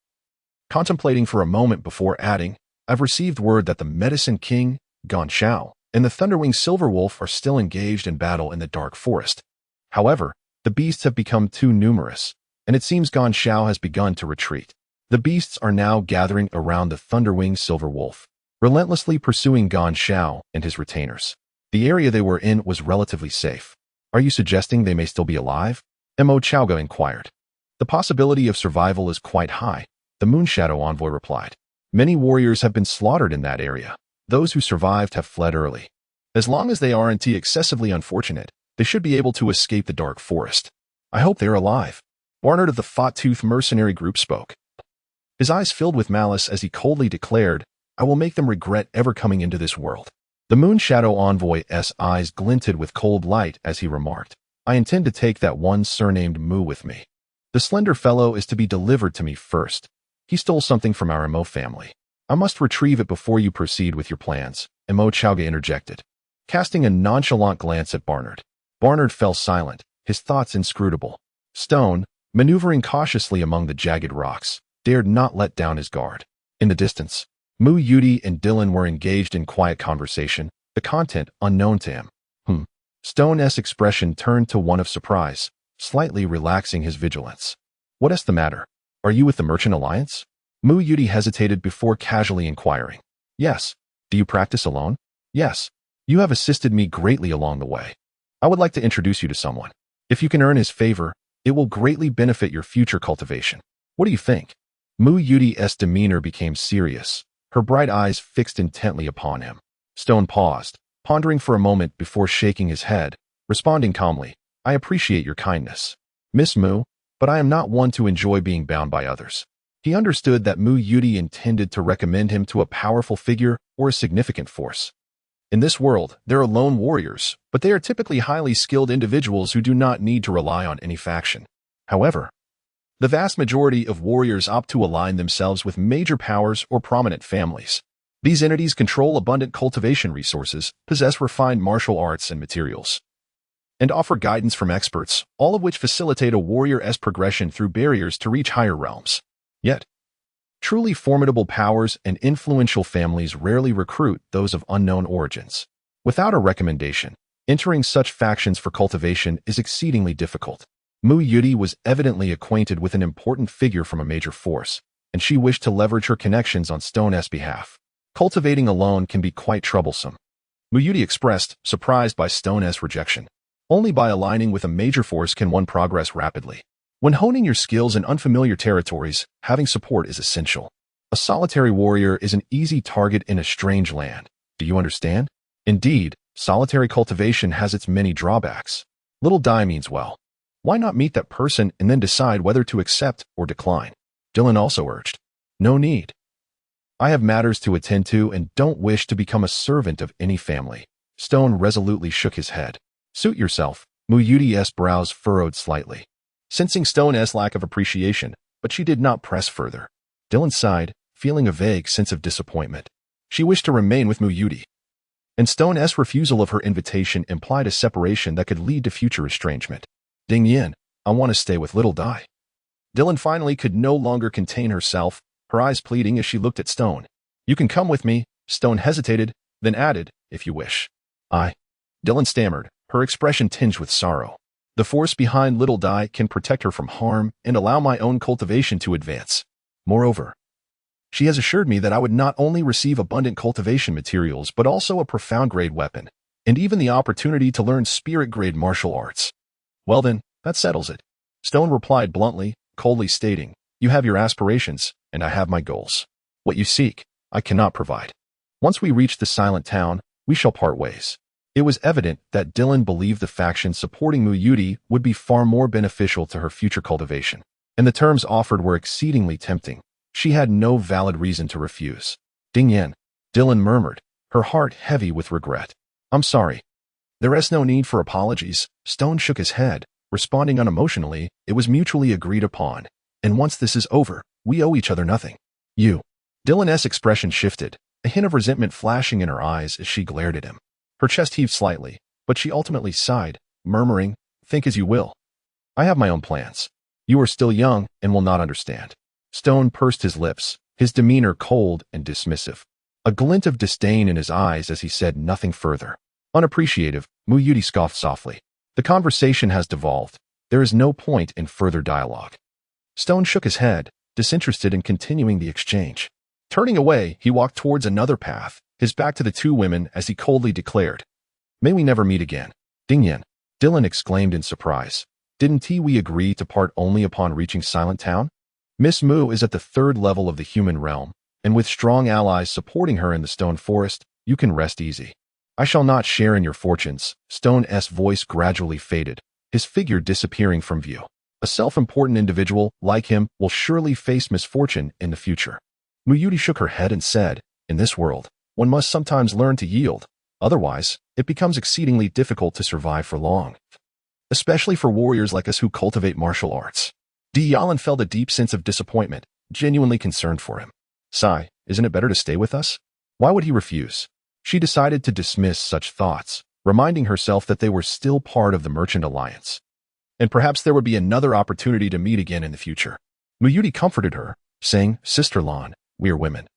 contemplating for a moment before adding, "I've received word that the Medicine King, Gan Shao, and the Thunderwing Silver Wolf are still engaged in battle in the Dark Forest. However, the beasts have become too numerous, and it seems Gan Shao has begun to retreat. The beasts are now gathering around the Thunderwing Silver Wolf, relentlessly pursuing Gan Shao and his retainers. The area they were in was relatively safe. Are you suggesting they may still be alive?" Mo Chowga inquired. "The possibility of survival is quite high," the Moonshadow Envoy replied. "Many warriors have been slaughtered in that area. Those who survived have fled early. As long as they aren't excessively unfortunate, they should be able to escape the dark forest. I hope they're alive." Barnard of the Fought-Tooth Mercenary Group spoke. His eyes filled with malice as he coldly declared, "I will make them regret ever coming into this world." The Moonshadow Envoy's eyes glinted with cold light as he remarked, I intend to take that one surnamed Mu with me. The slender fellow is to be delivered to me first. He stole something from our Mo family. I must retrieve it before you proceed with your plans, Mo Chowga interjected, casting a nonchalant glance at Barnard. Barnard fell silent, his thoughts inscrutable. Stone, maneuvering cautiously among the jagged rocks, dared not let down his guard. In the distance, Mu Yudi and Dylan were engaged in quiet conversation, the content unknown to him. Stone's expression turned to one of surprise, slightly relaxing his vigilance. What is the matter? Are you with the Merchant Alliance? Mu Yudi hesitated before casually inquiring. Yes. Do you practice alone? Yes. You have assisted me greatly along the way. I would like to introduce you to someone. If you can earn his favor, it will greatly benefit your future cultivation. What do you think? Mu Yudi's demeanor became serious, her bright eyes fixed intently upon him. Stone paused, pondering for a moment before shaking his head, responding calmly, I appreciate your kindness, Miss Mu, but I am not one to enjoy being bound by others. He understood that Mu Yudi intended to recommend him to a powerful figure or a significant force. In this world, there are lone warriors, but they are typically highly skilled individuals who do not need to rely on any faction. However, the vast majority of warriors opt to align themselves with major powers or prominent families. These entities control abundant cultivation resources, possess refined martial arts and materials, and offer guidance from experts, all of which facilitate a warrior's progression through barriers to reach higher realms. Yet, truly formidable powers and influential families rarely recruit those of unknown origins. Without a recommendation, entering such factions for cultivation is exceedingly difficult. Mu Yudi was evidently acquainted with an important figure from a major force, and she wished to leverage her connections on Stone's behalf. Cultivating alone can be quite troublesome. Mu Yudi expressed, surprised by Stone's rejection. Only by aligning with a major force can one progress rapidly. When honing your skills in unfamiliar territories, having support is essential. A solitary warrior is an easy target in a strange land. Do you understand? Indeed, solitary cultivation has its many drawbacks. Little die means well. Why not meet that person and then decide whether to accept or decline? Dylan also urged. No need. I have matters to attend to and don't wish to become a servant of any family. Stone resolutely shook his head. Suit yourself. Mu Yudi's brows furrowed slightly, sensing Stone's lack of appreciation, but she did not press further. Dylan sighed, feeling a vague sense of disappointment. She wished to remain with Mu Yudi, and Stone's refusal of her invitation implied a separation that could lead to future estrangement. Ding Yin, I want to stay with Little Dai. Dylan finally could no longer contain herself, her eyes pleading as she looked at Stone. You can come with me. Stone hesitated, then added, if you wish. Dylan stammered, her expression tinged with sorrow. The force behind Little Dai can protect her from harm and allow my own cultivation to advance. Moreover, she has assured me that I would not only receive abundant cultivation materials but also a profound-grade weapon, and even the opportunity to learn spirit-grade martial arts. Well then, that settles it. Stone replied bluntly, coldly stating, you have your aspirations, and I have my goals. What you seek, I cannot provide. Once we reach the silent town, we shall part ways. It was evident that Dylan believed the faction supporting Mu Yudi would be far more beneficial to her future cultivation, and the terms offered were exceedingly tempting. She had no valid reason to refuse. Ding Yen, Dylan murmured, her heart heavy with regret. I'm sorry. There is no need for apologies. Stone shook his head, responding unemotionally, it was mutually agreed upon. And once this is over, we owe each other nothing. You. Dylan's expression shifted, a hint of resentment flashing in her eyes as she glared at him. Her chest heaved slightly, but she ultimately sighed, murmuring, think as you will. I have my own plans. You are still young and will not understand. Stone pursed his lips, his demeanor cold and dismissive. A glint of disdain in his eyes as he said nothing further. Unappreciative, Mu Yudi scoffed softly. The conversation has devolved. There is no point in further dialogue. Stone shook his head, disinterested in continuing the exchange. Turning away, he walked towards another path, his back to the two women as he coldly declared, May we never meet again. Ding Yen, Dylan exclaimed in surprise. Didn't we agree to part only upon reaching Silent Town? Miss Mu is at the third level of the human realm, and with strong allies supporting her in the Stone Forest, you can rest easy. I shall not share in your fortunes. Stone's voice gradually faded, his figure disappearing from view. A self-important individual like him will surely face misfortune in the future. Mu Yudi shook her head and said, in this world, one must sometimes learn to yield. Otherwise, it becomes exceedingly difficult to survive for long. especially for warriors like us who cultivate martial arts. Deicide felt a deep sense of disappointment, genuinely concerned for him. Sigh, isn't it better to stay with us? Why would he refuse? She decided to dismiss such thoughts, reminding herself that they were still part of the Merchant Alliance. And perhaps there would be another opportunity to meet again in the future. Muyudi comforted her, saying, Sister Lan, we are women.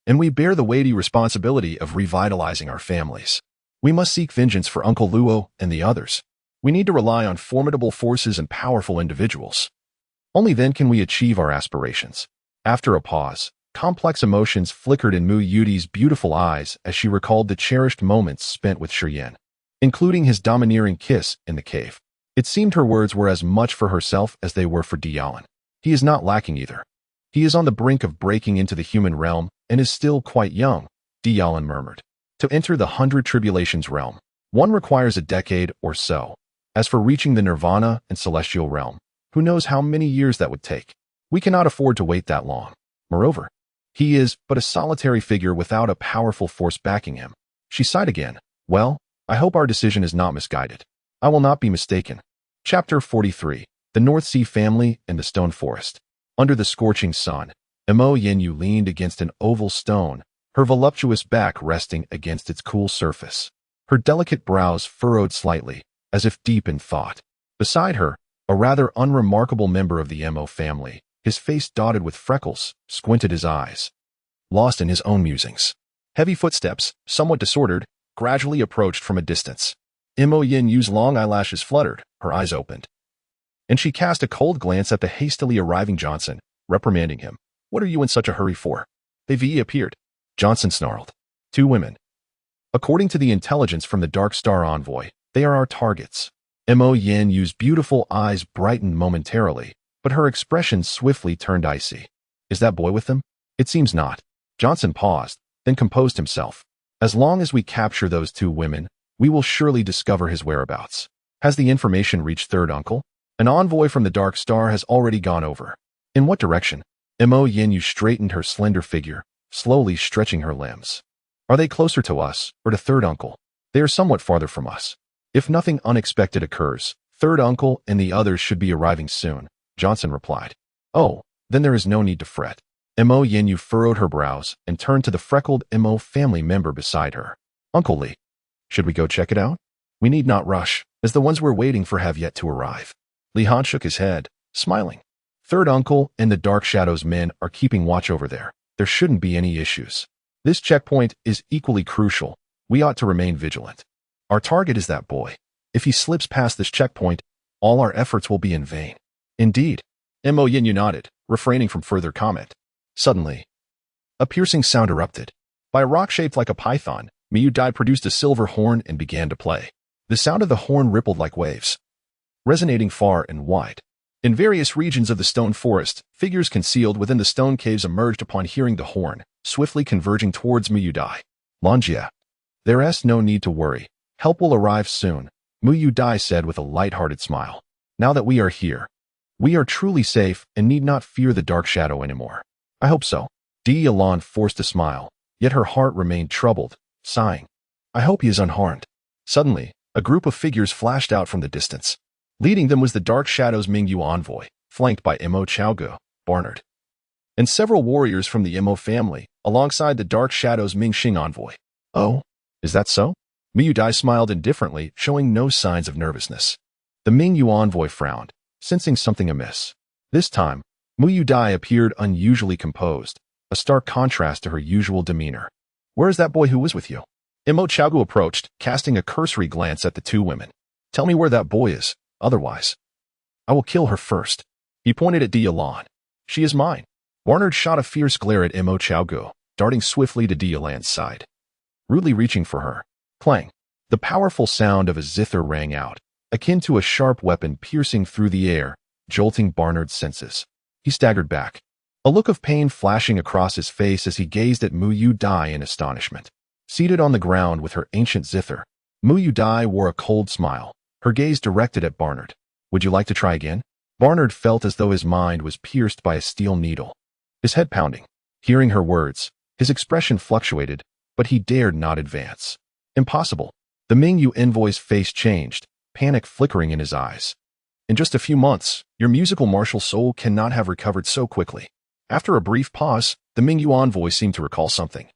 And we bear the weighty responsibility of revitalizing our families. We must seek vengeance for Uncle Luo and the others. We need to rely on formidable forces and powerful individuals. Only then can we achieve our aspirations. After a pause, complex emotions flickered in Mu Yudi's beautiful eyes as she recalled the cherished moments spent with Shiyan, including his domineering kiss in the cave. It seemed her words were as much for herself as they were for Deicide. He is not lacking either. He is on the brink of breaking into the human realm and is still quite young, Deicide murmured. To enter the 100 Tribulations realm, one requires a decade or so. As for reaching the Nirvana and Celestial realm, who knows how many years that would take? We cannot afford to wait that long. Moreover, he is but a solitary figure without a powerful force backing him. She sighed again. Well, I hope our decision is not misguided. I will not be mistaken. Chapter 43. The North Sea Family in the Stone Forest. Under the scorching sun, Mo Yinyu leaned against an oval stone, her voluptuous back resting against its cool surface. Her delicate brows furrowed slightly, as if deep in thought. Beside her, a rather unremarkable member of the Mo family, his face dotted with freckles, squinted his eyes, lost in his own musings. Heavy footsteps, somewhat disordered, gradually approached from a distance. Mo Yinyu's long eyelashes fluttered, her eyes opened. And she cast a cold glance at the hastily arriving Johnson, reprimanding him. What are you in such a hurry for? They appeared. Johnson snarled. 2 women. According to the intelligence from the Dark Star Envoy, they are our targets. Mo Yinyu's beautiful eyes brightened momentarily, but her expression swiftly turned icy. Is that boy with them? It seems not. Johnson paused, then composed himself. As long as we capture those 2 women, we will surely discover his whereabouts. Has the information reached Third Uncle? An envoy from the Dark Star has already gone over. In what direction? Mo Yinyu straightened her slender figure, slowly stretching her limbs. Are they closer to us, or to Third Uncle? They are somewhat farther from us. If nothing unexpected occurs, Third Uncle and the others should be arriving soon, Johnson replied. Oh, then there is no need to fret. Mo Yinyu furrowed her brows and turned to the freckled Mo family member beside her. Uncle Li. Should we go check it out? We need not rush, as the ones we're waiting for have yet to arrive. Li Han shook his head, smiling. Third Uncle and the Dark Shadows men are keeping watch over there. There shouldn't be any issues. This checkpoint is equally crucial. We ought to remain vigilant. Our target is that boy. If he slips past this checkpoint, all our efforts will be in vain. Indeed. Mo Yinyu nodded, refraining from further comment. Suddenly, a piercing sound erupted. By a rock shaped like a python, Miyu Dai produced a silver horn and began to play. The sound of the horn rippled like waves, resonating far and wide. In various regions of the stone forest, figures concealed within the stone caves emerged upon hearing the horn, swiftly converging towards Miyu Dai. Lanjia. There's no need to worry. Help will arrive soon, Miyu Dai said with a light-hearted smile. Now that we are here, we are truly safe and need not fear the Dark Shadow anymore. I hope so. Deicide forced a smile, yet her heart remained troubled, sighing. I hope he is unharmed. Suddenly, a group of figures flashed out from the distance. Leading them was the Dark Shadow's Mingyu envoy, flanked by Mo Chaogu, Barnard, and several warriors from the Mo family, alongside the Dark Shadow's Mingxing envoy. Oh, is that so? Miyu Dai smiled indifferently, showing no signs of nervousness. The Mingyu envoy frowned, sensing something amiss. This time, Miyu Dai appeared unusually composed, a stark contrast to her usual demeanor. Where is that boy who was with you? Mo Chaogu approached, casting a cursory glance at the 2 women. Tell me where that boy is, otherwise I will kill her first. He pointed at Deicide. She is mine. Barnard shot a fierce glare at Mo Chaogu, darting swiftly to Deicide's side, rudely reaching for her. Clang. The powerful sound of a zither rang out, akin to a sharp weapon piercing through the air, jolting Barnard's senses. He staggered back, a look of pain flashing across his face as he gazed at Miyu Dai in astonishment. Seated on the ground with her ancient zither, Miyu Dai wore a cold smile, her gaze directed at Barnard. Would you like to try again? Barnard felt as though his mind was pierced by a steel needle, his head pounding. Hearing her words, his expression fluctuated, but he dared not advance. Impossible. The Mingyu envoy's face changed, panic flickering in his eyes. In just a few months, your musical martial soul cannot have recovered so quickly. After a brief pause, the Mingyu envoy seemed to recall something.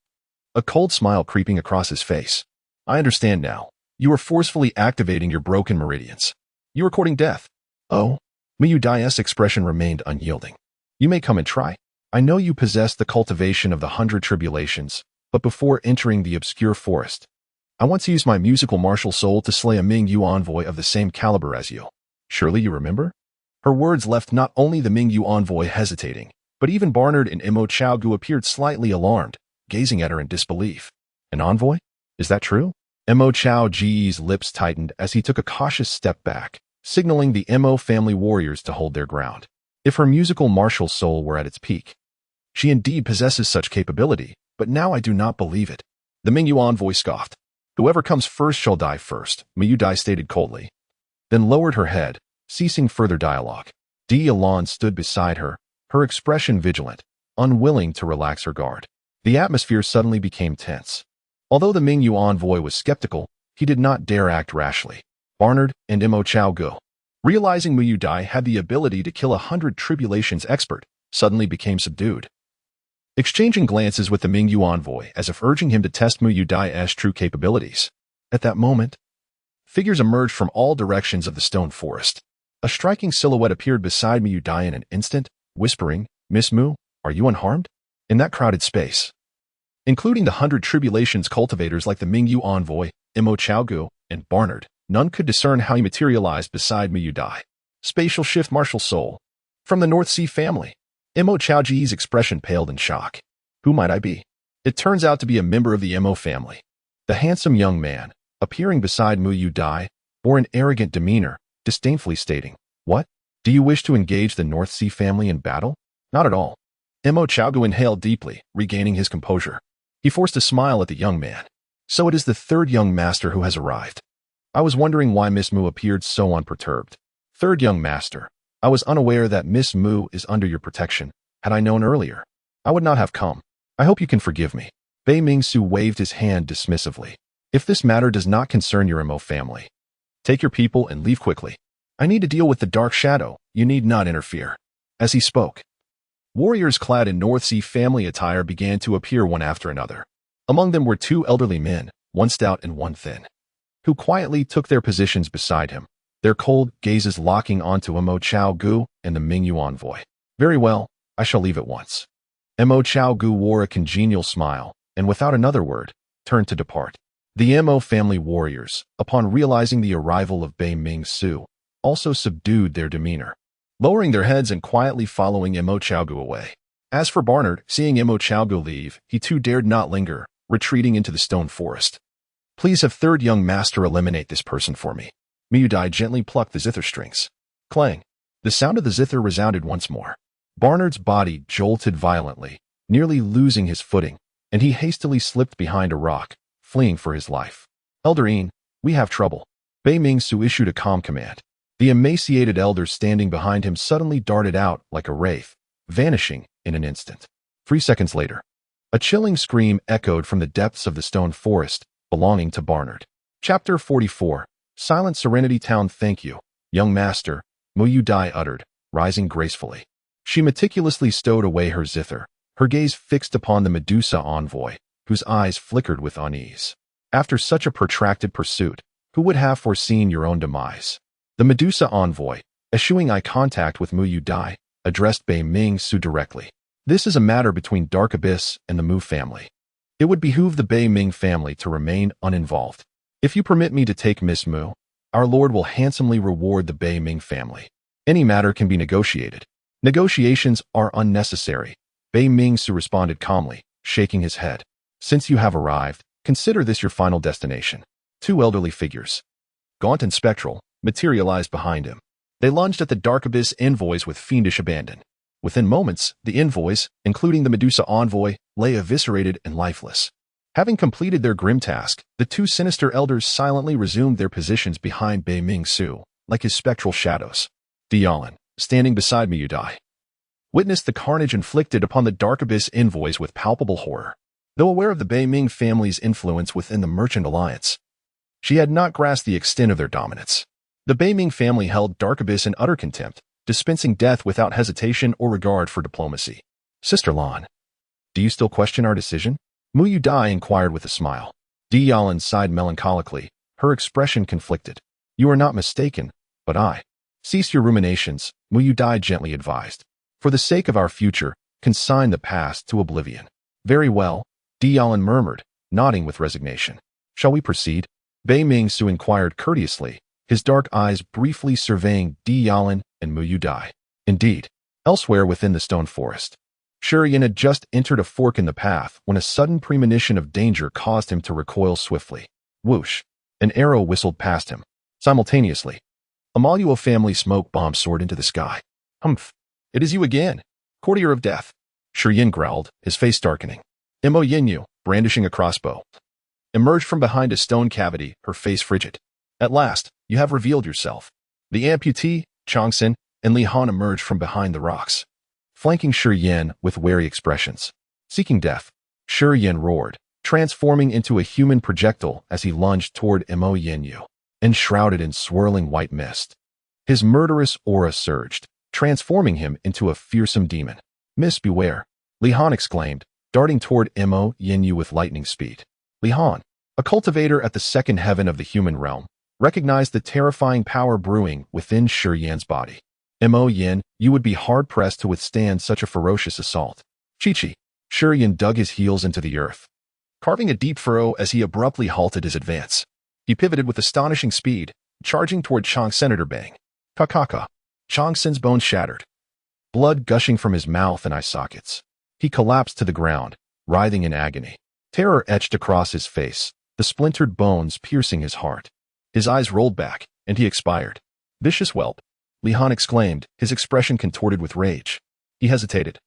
A cold smile creeping across his face. I understand now. You are forcefully activating your broken meridians. You are courting death. Oh? Mingyu Dai's expression remained unyielding. You may come and try. I know you possess the cultivation of the 100 Tribulations, but before entering the obscure forest, I want to use my musical martial soul to slay a Mingyu envoy of the same caliber as you. Surely you remember? Her words left not only the Mingyu envoy hesitating, but even Barnard and Imo Chaogu appeared slightly alarmed, gazing at her in disbelief. An envoy? Is that true? Imo Chaogu's lips tightened as he took a cautious step back, signaling the Imo family warriors to hold their ground. If her musical martial soul were at its peak, she indeed possesses such capability, but now I do not believe it. The Mingyu envoy scoffed. Whoever comes first shall die first, Mingyu Dai stated coldly, then lowered her head, ceasing further dialogue. Alon stood beside her, her expression vigilant, unwilling to relax her guard. The atmosphere suddenly became tense. Although the Mingyu envoy was skeptical, he did not dare act rashly. Barnard and Imo Chaogu, realizing Mingyu Dai had the ability to kill 100 Tribulations expert, suddenly became subdued. Exchanging glances with the Mingyu envoy as if urging him to test Mingyu Dai's true capabilities. At that moment, figures emerged from all directions of the stone forest. A striking silhouette appeared beside Mingyu Dai in an instant, whispering, Miss Mu, are you unharmed? In that crowded space, including the 100 Tribulations cultivators like the Mingyu envoy, Imo Chaogu, and Barnard, none could discern how he materialized beside Mingyu Dai. Spatial shift martial soul. From the North Sea family. Imo Chaogu's expression paled in shock. Who might I be? It turns out to be a member of the Imo family. The handsome young man, appearing beside Mingyu Dai, bore an arrogant demeanor, disdainfully stating, What? Do you wish to engage the North Sea family in battle? Not at all. Imo Chaogu inhaled deeply, regaining his composure. He forced a smile at the young man. So it is the third young master who has arrived. I was wondering why Miss Mu appeared so unperturbed. Third young master. I was unaware that Miss Mu is under your protection. Had I known earlier, I would not have come. I hope you can forgive me. Bei Mingsu waved his hand dismissively. If this matter does not concern your Imo family, take your people and leave quickly. I need to deal with the dark shadow. You need not interfere. As he spoke, warriors clad in North Sea family attire began to appear one after another. Among them were two elderly men, one stout and one thin, who quietly took their positions beside him, their cold gazes locking onto Imo Chaogu and the Mingyu envoy. Very well, I shall leave at once. Imo Chaogu wore a congenial smile, and without another word, turned to depart. The Imo family warriors, upon realizing the arrival of Bei Mingsu, also subdued their demeanor, lowering their heads and quietly following Imo Chaogu away. As for Barnard, seeing Imo Chaogu leave, he too dared not linger, retreating into the stone forest. Please have third young master eliminate this person for me. Mingyu Dai gently plucked the zither strings. Clang. The sound of the zither resounded once more. Barnard's body jolted violently, nearly losing his footing, and he hastily slipped behind a rock, fleeing for his life. Elder Een, we have trouble. Bei Mingsu issued a calm command. The emaciated elder standing behind him suddenly darted out like a wraith, vanishing in an instant. 3 seconds later, a chilling scream echoed from the depths of the stone forest, belonging to Barnard. Chapter 44. Silent Serenity Town. Thank you, young master, Mingyu Dai uttered, rising gracefully. She meticulously stowed away her zither, her gaze fixed upon the Medusa envoy, whose eyes flickered with unease. After such a protracted pursuit, who would have foreseen your own demise? The Medusa envoy, eschewing eye contact with Mingyu Dai, addressed Bei Mingsu directly. This is a matter between Dark Abyss and the Mu family. It would behoove the Bei Ming family to remain uninvolved. If you permit me to take Miss Mu, our lord will handsomely reward the Bei Ming family. Any matter can be negotiated. Negotiations are unnecessary. Bei Mingsu responded calmly, shaking his head. Since you have arrived, consider this your final destination. Two elderly figures, gaunt and spectral, materialized behind him. They lunged at the Dark Abyss envoys with fiendish abandon. Within moments, the envoys, including the Medusa envoy, lay eviscerated and lifeless. Having completed their grim task, the two sinister elders silently resumed their positions behind Bei Mingsu, like his spectral shadows. Dialan, standing beside Mingyu Dai, witnessed the carnage inflicted upon the Dark Abyss envoys with palpable horror. Though aware of the Bei Ming family's influence within the Merchant Alliance, she had not grasped the extent of their dominance. The Beiming family held Dark Abyss in utter contempt, dispensing death without hesitation or regard for diplomacy. Sister Lan, do you still question our decision? Mu Yu Dai inquired with a smile. Deicide sighed melancholically, her expression conflicted. You are not mistaken, but I. Cease your ruminations, Mu Yu Dai gently advised. For the sake of our future, consign the past to oblivion. Very well, Deicide murmured, nodding with resignation. Shall we proceed? Bei Mingsu inquired courteously, his dark eyes briefly surveying Deicide and Mu Yu Dai. Indeed. Elsewhere within the stone forest, Shurian had just entered a fork in the path when a sudden premonition of danger caused him to recoil swiftly. Whoosh! An arrow whistled past him. Simultaneously, a Maluo family smoke bomb soared into the sky. Humph! It is you again, courtier of death. Shurian growled, his face darkening. Mo Yinyu, brandishing a crossbow, emerged from behind a stone cavity, her face frigid. At last, you have revealed yourself. The amputee, Changxin, and Li Han emerged from behind the rocks, flanking Shurian with wary expressions. Seeking death, Shurian roared, transforming into a human projectile as he lunged toward Mo Yinyu, enshrouded in swirling white mist. His murderous aura surged, transforming him into a fearsome demon. Miss, beware, Li Han exclaimed, darting toward Mo Yinyu with lightning speed. Li Han, a cultivator at the second heaven of the human realm, recognized the terrifying power brewing within Shurian's body. Mo Yin, you would be hard-pressed to withstand such a ferocious assault. Chi-Chi, Shurian dug his heels into the earth, carving a deep furrow as he abruptly halted his advance. He pivoted with astonishing speed, charging toward Chang Senator Bang. Kakaka. Changxin's bones shattered, blood gushing from his mouth and eye sockets. He collapsed to the ground, writhing in agony. Terror etched across his face, the splintered bones piercing his heart. His eyes rolled back, and he expired. Vicious whelp, Li Han exclaimed, his expression contorted with rage. He hesitated,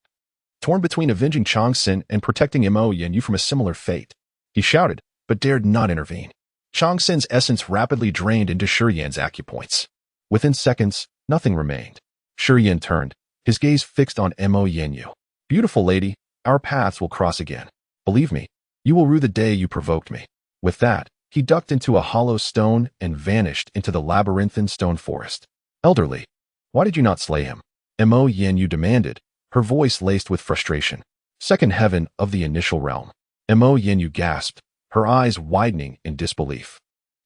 torn between avenging Changxin and protecting Mo Yinyu from a similar fate. He shouted, but dared not intervene. Changxin's essence rapidly drained into Shurian's acupoints. Within seconds, nothing remained. Shurian turned, his gaze fixed on Mo Yinyu. Beautiful lady, our paths will cross again. Believe me, you will rue the day you provoked me. With that, he ducked into a hollow stone and vanished into the labyrinthine stone forest. Elderly, why did you not slay him? Mo Yinyu demanded, her voice laced with frustration. Second heaven of the initial realm. Mo Yinyu gasped, her eyes widening in disbelief.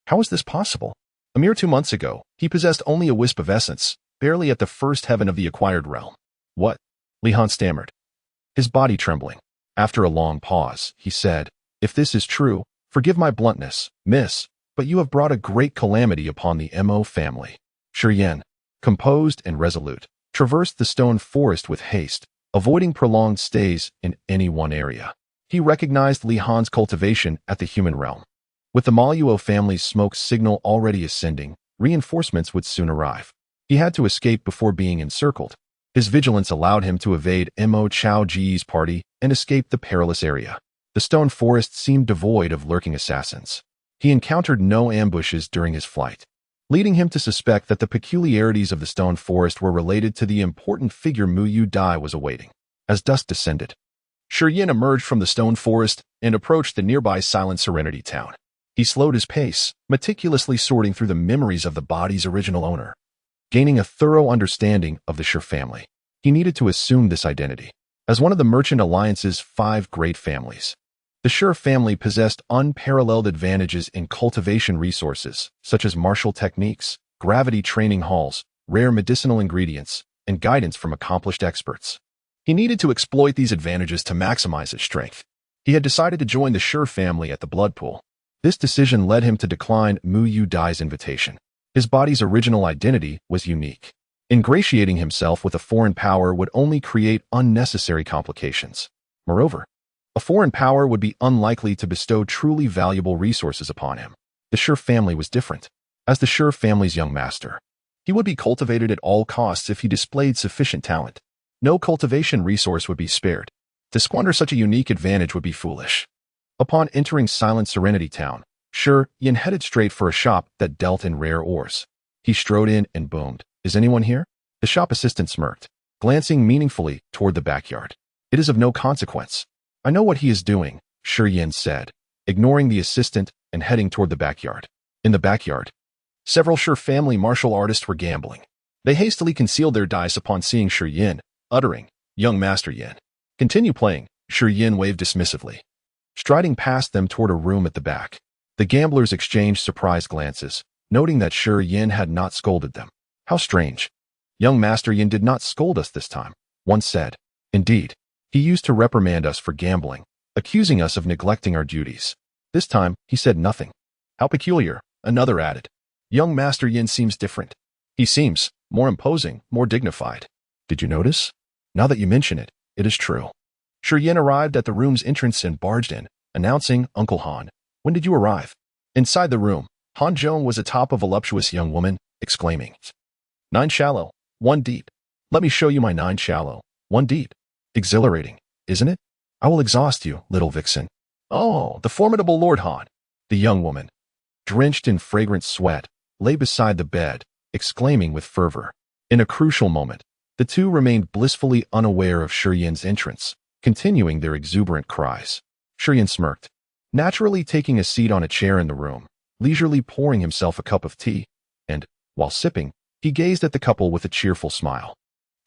How is this possible? A mere 2 months ago, he possessed only a wisp of essence, barely at the first heaven of the acquired realm. What? Li Han stammered, his body trembling. After a long pause, he said, if this is true, forgive my bluntness, miss, but you have brought a great calamity upon the Mo family. Shurian, composed and resolute, traversed the stone forest with haste, avoiding prolonged stays in any one area. He recognized Li Han's cultivation at the human realm. With the Maluo family's smoke signal already ascending, reinforcements would soon arrive. He had to escape before being encircled. His vigilance allowed him to evade Mo Chao Ji's party and escape the perilous area. The stone forest seemed devoid of lurking assassins. He encountered no ambushes during his flight, leading him to suspect that the peculiarities of the stone forest were related to the important figure Mu Yu Dai was awaiting. As dusk descended, Shurian emerged from the stone forest and approached the nearby Silent Serenity town. He slowed his pace, meticulously sorting through the memories of the body's original owner. Gaining a thorough understanding of the Shur family, he needed to assume this identity. As one of the Merchant Alliance's 5 great families, the Shur family possessed unparalleled advantages in cultivation resources, such as martial techniques, gravity training halls, rare medicinal ingredients, and guidance from accomplished experts. He needed to exploit these advantages to maximize his strength. He had decided to join the Shur family at the blood pool. This decision led him to decline Mu Yu Dai's invitation. His body's original identity was unique. Ingratiating himself with a foreign power would only create unnecessary complications. Moreover, a foreign power would be unlikely to bestow truly valuable resources upon him. The Shur family was different. As the Shur family's young master, he would be cultivated at all costs if he displayed sufficient talent. No cultivation resource would be spared. To squander such a unique advantage would be foolish. Upon entering Silent Serenity Town, Shurian headed straight for a shop that dealt in rare ores. He strode in and boomed, "Is anyone here?" The shop assistant smirked, glancing meaningfully toward the backyard. "It is of no consequence. I know what he is doing," Shurian said, ignoring the assistant and heading toward the backyard. In the backyard, Several Shi family martial artists were gambling. They hastily concealed their dice upon seeing Shi Yin, uttering, "Young Master Yin. Continue playing." Shi Yin waved dismissively, striding past them toward a room at the back. The gamblers exchanged surprised glances, noting that Shi Yin had not scolded them. How strange. Young Master Yin did not scold us this time, one said. Indeed, he used to reprimand us for gambling, accusing us of neglecting our duties. This time, he said nothing. How peculiar, another added. Young Master Yin seems different. He seems more imposing, more dignified. Did you notice? Now that you mention it, it is true. Shi Yin arrived at the room's entrance and barged in, announcing, "Uncle Han, when did you arrive?" Inside the room, Han Zhong was atop a voluptuous young woman, exclaiming, "9 shallow, 1 deep. Let me show you my 9 shallow, 1 deep. Exhilarating, isn't it? I will exhaust you, little vixen." "Oh, the formidable Lord Han." The young woman, drenched in fragrant sweat, lay beside the bed, exclaiming with fervor. In a crucial moment, the two remained blissfully unaware of Shi Yin's entrance, continuing their exuberant cries. Shi Yin smirked, naturally taking a seat on a chair in the room, leisurely pouring himself a cup of tea, and, while sipping, he gazed at the couple with a cheerful smile.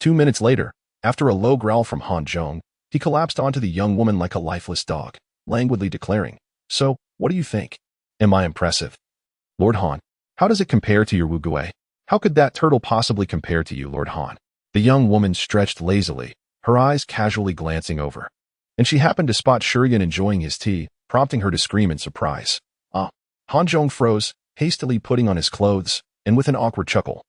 2 minutes later, after a low growl from Han Zhong, he collapsed onto the young woman like a lifeless dog, languidly declaring, "So, what do you think? Am I impressive? Lord Han, how does it compare to your Wu Gui? How could that turtle possibly compare to you, Lord Han?" The young woman stretched lazily, her eyes casually glancing over. And she happened to spot Shi Yin enjoying his tea, prompting her to scream in surprise. "Ah." Han Zhong froze, hastily putting on his clothes, and with an awkward chuckle.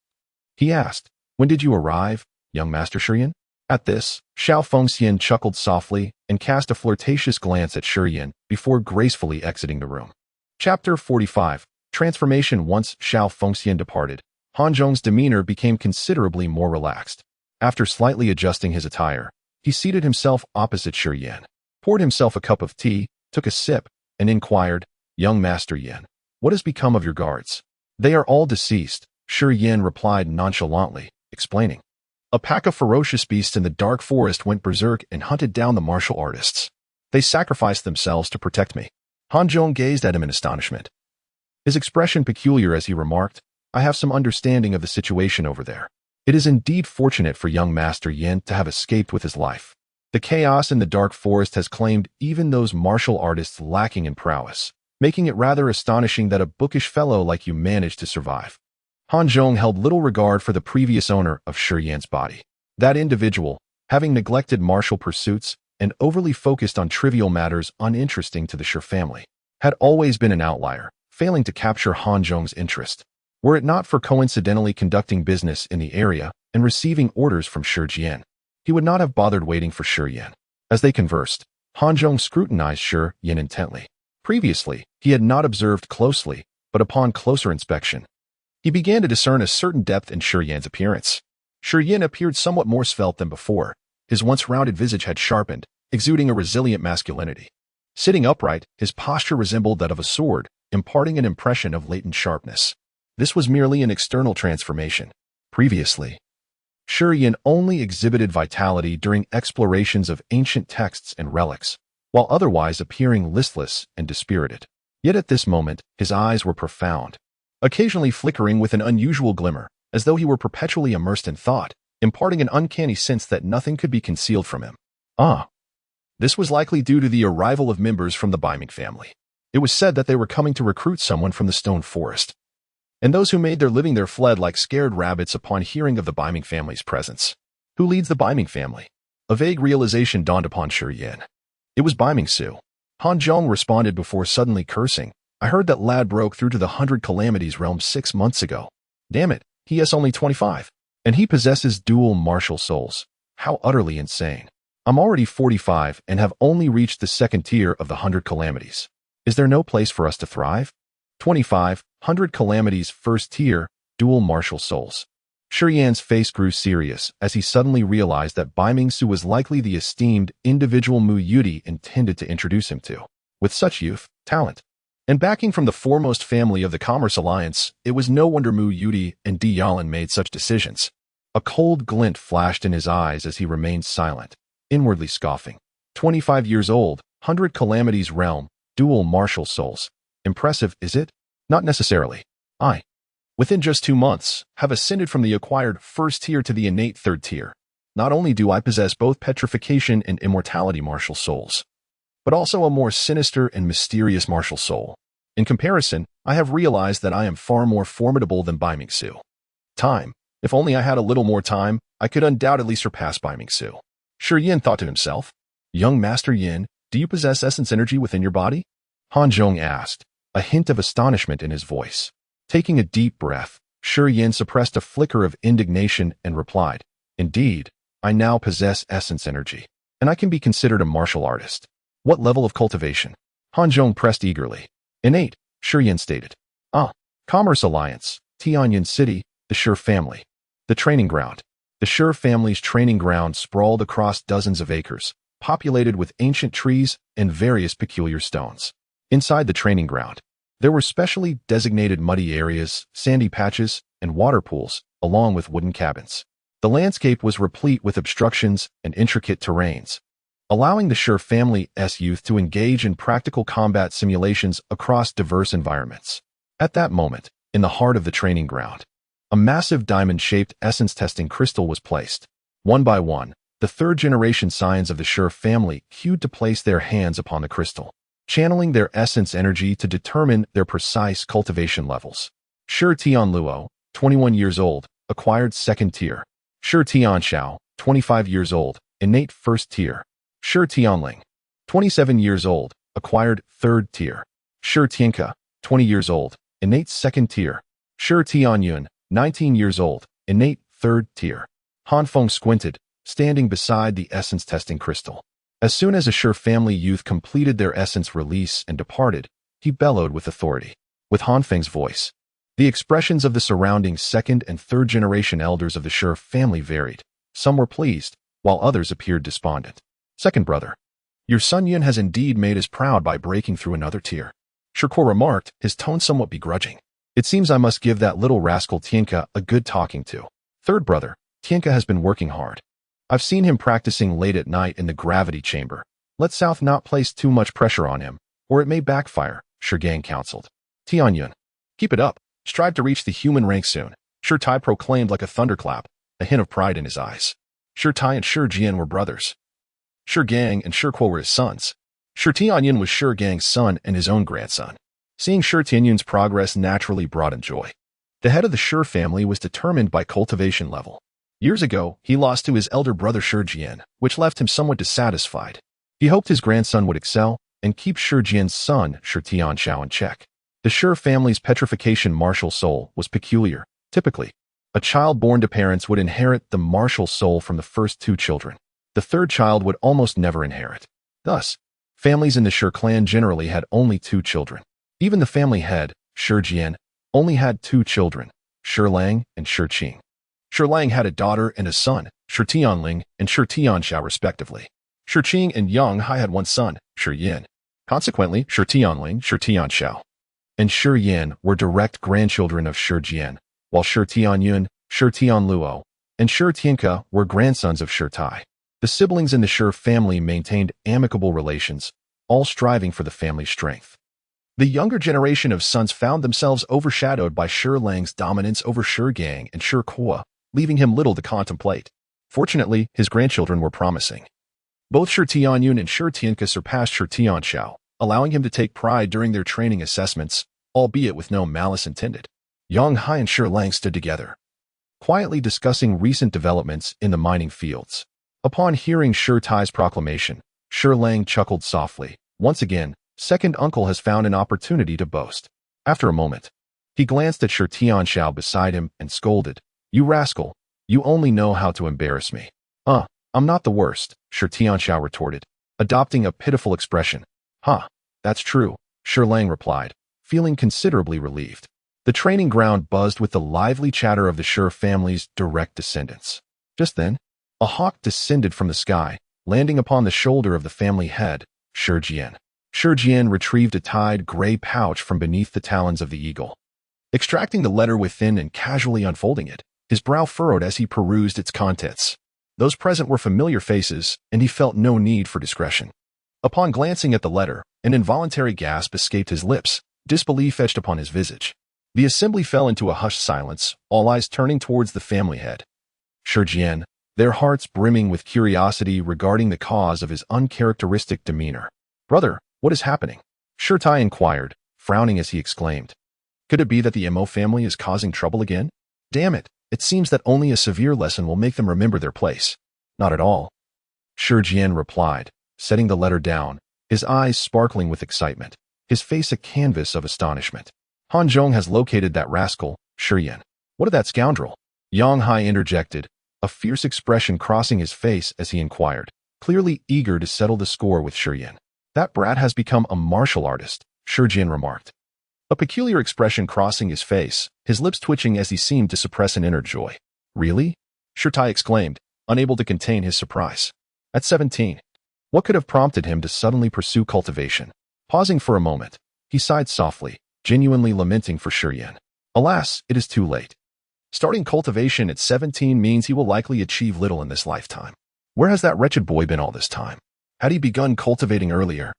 He asked, "When did you arrive, young Master Shi Yin?" At this, Xiao Fengxian chuckled softly and cast a flirtatious glance at Shi Yin before gracefully exiting the room. Chapter 45. Transformation. Once Xiao Fengxian departed, Han Zhong's demeanor became considerably more relaxed. After slightly adjusting his attire, he seated himself opposite Shi Yin, poured himself a cup of tea, took a sip, and inquired, "Young Master Yin, what has become of your guards?" "They are all deceased," Shi Yin replied nonchalantly, explaining. "A pack of ferocious beasts in the dark forest went berserk and hunted down the martial artists. They sacrificed themselves to protect me." Han Zhong gazed at him in astonishment, his expression peculiar as he remarked, "I have some understanding of the situation over there. It is indeed fortunate for young Master Yin to have escaped with his life. The chaos in the dark forest has claimed even those martial artists lacking in prowess, making it rather astonishing that a bookish fellow like you managed to survive." Han Zhong held little regard for the previous owner of Shi Yin's body. That individual, having neglected martial pursuits and overly focused on trivial matters uninteresting to the Shi family, had always been an outlier, failing to capture Han Zhong's interest. Were it not for coincidentally conducting business in the area and receiving orders from Shi Jian, he would not have bothered waiting for Shi Yin. As they conversed, Han Zhong scrutinized Shi Yin intently. Previously, he had not observed closely, but upon closer inspection, he began to discern a certain depth in Shi Yin's appearance. Shi Yin appeared somewhat more svelte than before. His once rounded visage had sharpened, exuding a resilient masculinity. Sitting upright, his posture resembled that of a sword, imparting an impression of latent sharpness. This was merely an external transformation. Previously, Shi Yin only exhibited vitality during explorations of ancient texts and relics, while otherwise appearing listless and dispirited. Yet at this moment, his eyes were profound, occasionally flickering with an unusual glimmer, as though he were perpetually immersed in thought, imparting an uncanny sense that nothing could be concealed from him. This was likely due to the arrival of members from the Baiming family. It was said that they were coming to recruit someone from the stone forest, and those who made their living there fled like scared rabbits upon hearing of the Baiming family's presence. Who leads the Baiming family? A vague realization dawned upon Shi Yin. It was Baiming Su. Han Zhong responded before suddenly cursing, "I heard that lad broke through to the 100 Calamities realm 6 months ago. Damn it, he is only 25. And he possesses dual martial souls. How utterly insane. I'm already 45 and have only reached the 2nd tier of the 100 Calamities. Is there no place for us to thrive? 25, 100 Calamities 1st tier, dual martial souls." Shi Yan's face grew serious as he suddenly realized that Baiming Su was likely the esteemed individual Mu Yudi intended to introduce him to. With such youth, talent, and backing from the foremost family of the Commerce Alliance, it was no wonder Mu Yudi and Di Yalan made such decisions. A cold glint flashed in his eyes as he remained silent, inwardly scoffing. 25 years old, 100 Calamities realm, dual martial souls. Impressive, is it? Not necessarily. within just 2 months, have ascended from the acquired first tier to the innate third tier. Not only do I possess both petrification and immortality martial souls, but also a more sinister and mysterious martial soul. In comparison, I have realized that I am far more formidable than Bai Mingsu. Time. If only I had a little more time, I could undoubtedly surpass Bai Mingsu. Shi Yin thought to himself. Young Master Yin, do you possess essence energy within your body? Han Zhong asked, a hint of astonishment in his voice. Taking a deep breath, Shi Yin suppressed a flicker of indignation and replied, Indeed, I now possess essence energy, and I can be considered a martial artist. What level of cultivation? Han Zhong pressed eagerly. Innate, Shi Yin stated. Commerce Alliance, Tianyin City, the Shi family. The training ground. The Shi family's training ground sprawled across dozens of acres, populated with ancient trees and various peculiar stones. Inside the training ground, there were specially designated muddy areas, sandy patches, and water pools, along with wooden cabins. The landscape was replete with obstructions and intricate terrains, allowing the Shi family's youth to engage in practical combat simulations across diverse environments. At that moment, in the heart of the training ground, a massive diamond-shaped essence testing crystal was placed. One by one, the third-generation scions of the Shi family queued to place their hands upon the crystal, channeling their essence energy to determine their precise cultivation levels. Shi Tianluo, 21 years old, acquired second tier. Shi Tianxiao, 25 years old, innate first tier. Shi Tianling, 27 years old, acquired third tier. Shi Tianke, 20 years old, innate second tier. Shi Tianyun, 19 years old, innate third tier. Han Feng squinted, standing beside the essence testing crystal. As soon as a Shi family youth completed their essence release and departed, he bellowed with authority. With Han Feng's voice, the expressions of the surrounding second and third generation elders of the Shi family varied. Some were pleased, while others appeared despondent. Second brother, your son Yun has indeed made us proud by breaking through another tier. Shi Kuo remarked, his tone somewhat begrudging. It seems I must give that little rascal Tianke a good talking to. Third brother, Tianke has been working hard. I've seen him practicing late at night in the gravity chamber. Let South not place too much pressure on him, or it may backfire, Shi Gang counseled. Tianyun, keep it up. Strive to reach the human rank soon, Shi Tai proclaimed like a thunderclap, a hint of pride in his eyes. Shi Tai and Shi Jian were brothers. Shi Gang and Shi Kuo were his sons. Shi Tianyun was Shi Gang's son and his own grandson. Seeing Shi Tianyun's progress naturally brought him joy. The head of the Shi family was determined by cultivation level. Years ago, he lost to his elder brother Shi Jian, which left him somewhat dissatisfied. He hoped his grandson would excel and keep Shi Jian's son, Shi Tianxiao, in check. The Shi family's petrification martial soul was peculiar. Typically, a child born to parents would inherit the martial soul from the first two children. The third child would almost never inherit. Thus, families in the Shi clan generally had only 2 children. Even the family head, Shi Jian, only had 2 children, Shi Lang and Shi Qing. Shi Lang had a daughter and a son, Shi Tianling and Shi Tianxiao respectively. Shi Qing and Yang Hai had one son, Shi Yin. Consequently, Shi Tianling, Shi Tianxiao, and Shi Yin were direct grandchildren of Shi Jian, while Shi Tianyun, Shi Tianluo, and Shi Tianke were grandsons of Shi Tai. The siblings in the Shi family maintained amicable relations, all striving for the family's strength. The younger generation of sons found themselves overshadowed by Shi Lang's dominance over Shi Gang and Shi Kuo, leaving him little to contemplate. Fortunately, his grandchildren were promising. Both Shi Tianyun and Shi Tianke surpassed Shi Tianxiao, allowing him to take pride during their training assessments, albeit with no malice intended. Yang Hai and Shi Lang stood together, quietly discussing recent developments in the mining fields. Upon hearing Shi Tai's proclamation, Shi Lang chuckled softly. Once again, second uncle has found an opportunity to boast. After a moment, he glanced at Shi Tianxiao beside him and scolded, "You rascal, you only know how to embarrass me." I'm not the worst," Shi Tianxiao retorted, adopting a pitiful expression. That's true," Shi Lang replied, feeling considerably relieved. The training ground buzzed with the lively chatter of the Shi family's direct descendants. Just then, a hawk descended from the sky, landing upon the shoulder of the family head, Shi Jian. Shi Jian retrieved a tied gray pouch from beneath the talons of the eagle. Extracting the letter within and casually unfolding it, his brow furrowed as he perused its contents. Those present were familiar faces, and he felt no need for discretion. Upon glancing at the letter, an involuntary gasp escaped his lips, disbelief etched upon his visage. The assembly fell into a hushed silence, all eyes turning towards the family head, Shi Jian, their hearts brimming with curiosity regarding the cause of his uncharacteristic demeanor. "Brother, what is happening?" Shi Tai inquired, frowning as he exclaimed. "Could it be that the Mo family is causing trouble again? Damn it, it seems that only a severe lesson will make them remember their place." "Not at all," Shi Jian replied, setting the letter down, his eyes sparkling with excitement, his face a canvas of astonishment. "Han Zhong has located that rascal, Shi Yan." "What of that scoundrel?" Yang Hai interjected, a fierce expression crossing his face as he inquired, clearly eager to settle the score with Shi Yan. "That brat has become a martial artist," Shi Jian remarked, a peculiar expression crossing his face, his lips twitching as he seemed to suppress an inner joy. "Really?" Shi Tai exclaimed, unable to contain his surprise. At 17, what could have prompted him to suddenly pursue cultivation? Pausing for a moment, he sighed softly, genuinely lamenting for Shi Yan. Alas, it is too late. Starting cultivation at 17 means he will likely achieve little in this lifetime. Where has that wretched boy been all this time? Had he begun cultivating earlier?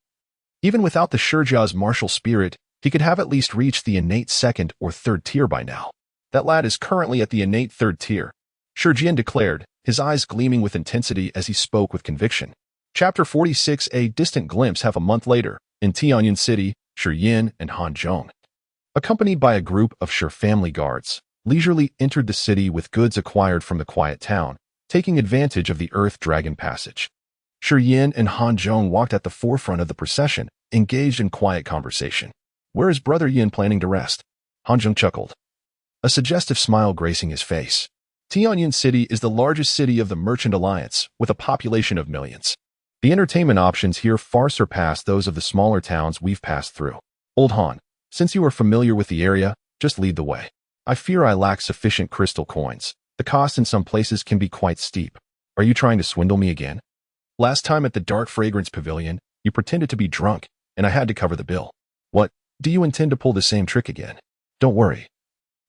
Even without the Shijia's martial spirit, he could have at least reached the innate 2nd or 3rd tier by now. That lad is currently at the innate 3rd tier, Shi Jian declared, his eyes gleaming with intensity as he spoke with conviction. Chapter 46. A distant glimpse half a month later, in Tianyan City, Shi Yan and Han Zhong, accompanied by a group of Shi family guards, leisurely entered the city with goods acquired from the quiet town, taking advantage of the Earth Dragon Passage. Shi Yan and Han Zhong walked at the forefront of the procession, engaged in quiet conversation. "Where is Brother Yan planning to rest?" Han Zhong chuckled, a suggestive smile gracing his face. Tianyan City is the largest city of the Merchant Alliance, with a population of millions. The entertainment options here far surpass those of the smaller towns we've passed through. Old Han, since you are familiar with the area, just lead the way. I fear I lack sufficient crystal coins. The cost in some places can be quite steep. Are you trying to swindle me again? Last time at the Dark Fragrance Pavilion, you pretended to be drunk, and I had to cover the bill. What, do you intend to pull the same trick again? Don't worry.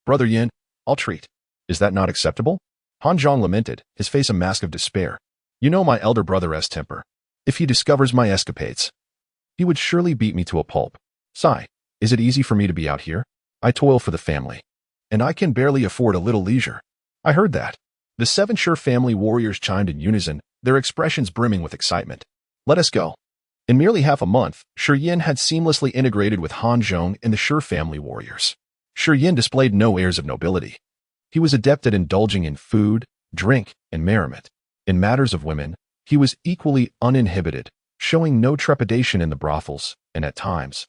Brother Yin, I'll treat. Is that not acceptable? Han Zhong lamented, his face a mask of despair. You know my elder brother's temper. If he discovers my escapades, he would surely beat me to a pulp. Sigh, is it easy for me to be out here? I toil for the family, and I can barely afford a little leisure. I heard that. The 7 Shi family warriors chimed in unison, their expressions brimming with excitement. Let us go. In merely half a month, Shi Yan had seamlessly integrated with Han Zhong and the Shi family warriors. Shi Yan displayed no airs of nobility. He was adept at indulging in food, drink, and merriment. In matters of women, he was equally uninhibited, showing no trepidation in the brothels, and at times,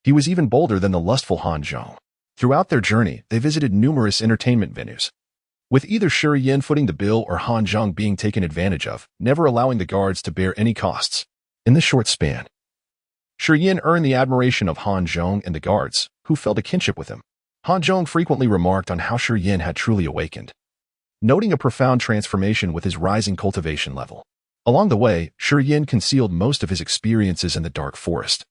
he was even bolder than the lustful Han Zhong. Throughout their journey, they visited numerous entertainment venues, with either Shi Yan footing the bill or Han Zhong being taken advantage of, never allowing the guards to bear any costs. In this short span, Shi Yan earned the admiration of Han Zhong and the guards, who felt a kinship with him. Han Zhong frequently remarked on how Shi Yan had truly awakened, noting a profound transformation with his rising cultivation level. Along the way, Shi Yan concealed most of his experiences in the dark forest,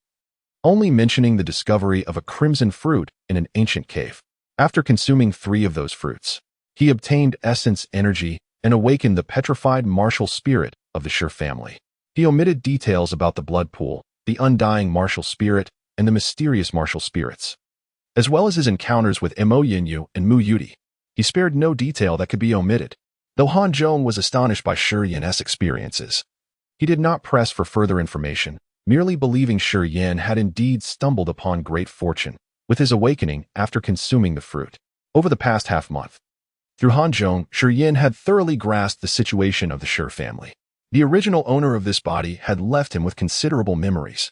only mentioning the discovery of a crimson fruit in an ancient cave. After consuming 3 of those fruits, he obtained essence energy and awakened the petrified martial spirit of the Shi family. He omitted details about the blood pool, the undying martial spirit, and the mysterious martial spirits, as well as his encounters with Mo Yinyu and Mu Yuti. He spared no detail that could be omitted. Though Han Zhong was astonished by Shi Yan's experiences, he did not press for further information, merely believing Shi Yan had indeed stumbled upon great fortune with his awakening after consuming the fruit. Over the past half-month, through Han Zhong, Shi Yan had thoroughly grasped the situation of the Shi family. The original owner of this body had left him with considerable memories,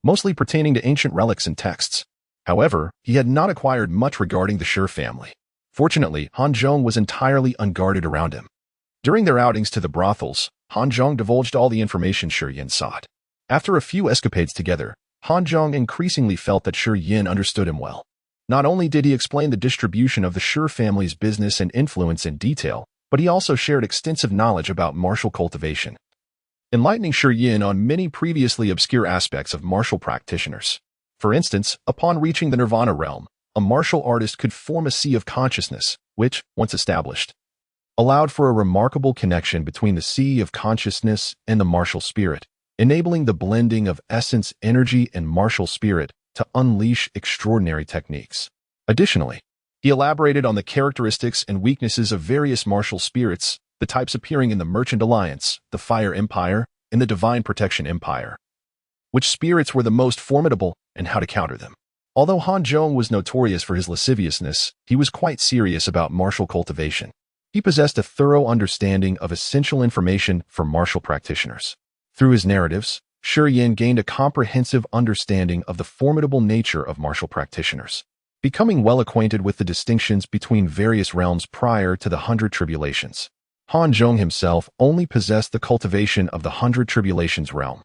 mostly pertaining to ancient relics and texts. However, he had not acquired much regarding the Shi family. Fortunately, Han Zhong was entirely unguarded around him. During their outings to the brothels, Han Zhong divulged all the information Shi Yan sought. After a few escapades together, Han Zhong increasingly felt that Shi Yan understood him well. Not only did he explain the distribution of the Shi family's business and influence in detail, but he also shared extensive knowledge about martial cultivation, enlightening Shi Yan on many previously obscure aspects of martial practitioners. For instance, upon reaching the Nirvana realm, a martial artist could form a sea of consciousness, which, once established, allowed for a remarkable connection between the sea of consciousness and the martial spirit, enabling the blending of essence, energy, and martial spirit to unleash extraordinary techniques. Additionally, he elaborated on the characteristics and weaknesses of various martial spirits, the types appearing in the Merchant Alliance, the Fire Empire, and the Divine Protection Empire, which spirits were the most formidable, and how to counter them. Although Han Zhong was notorious for his lasciviousness, he was quite serious about martial cultivation. He possessed a thorough understanding of essential information for martial practitioners. Through his narratives, Shi Yin gained a comprehensive understanding of the formidable nature of martial practitioners, becoming well acquainted with the distinctions between various realms prior to the 100 Tribulations. Han Zhong himself only possessed the cultivation of the 100 Tribulations realm,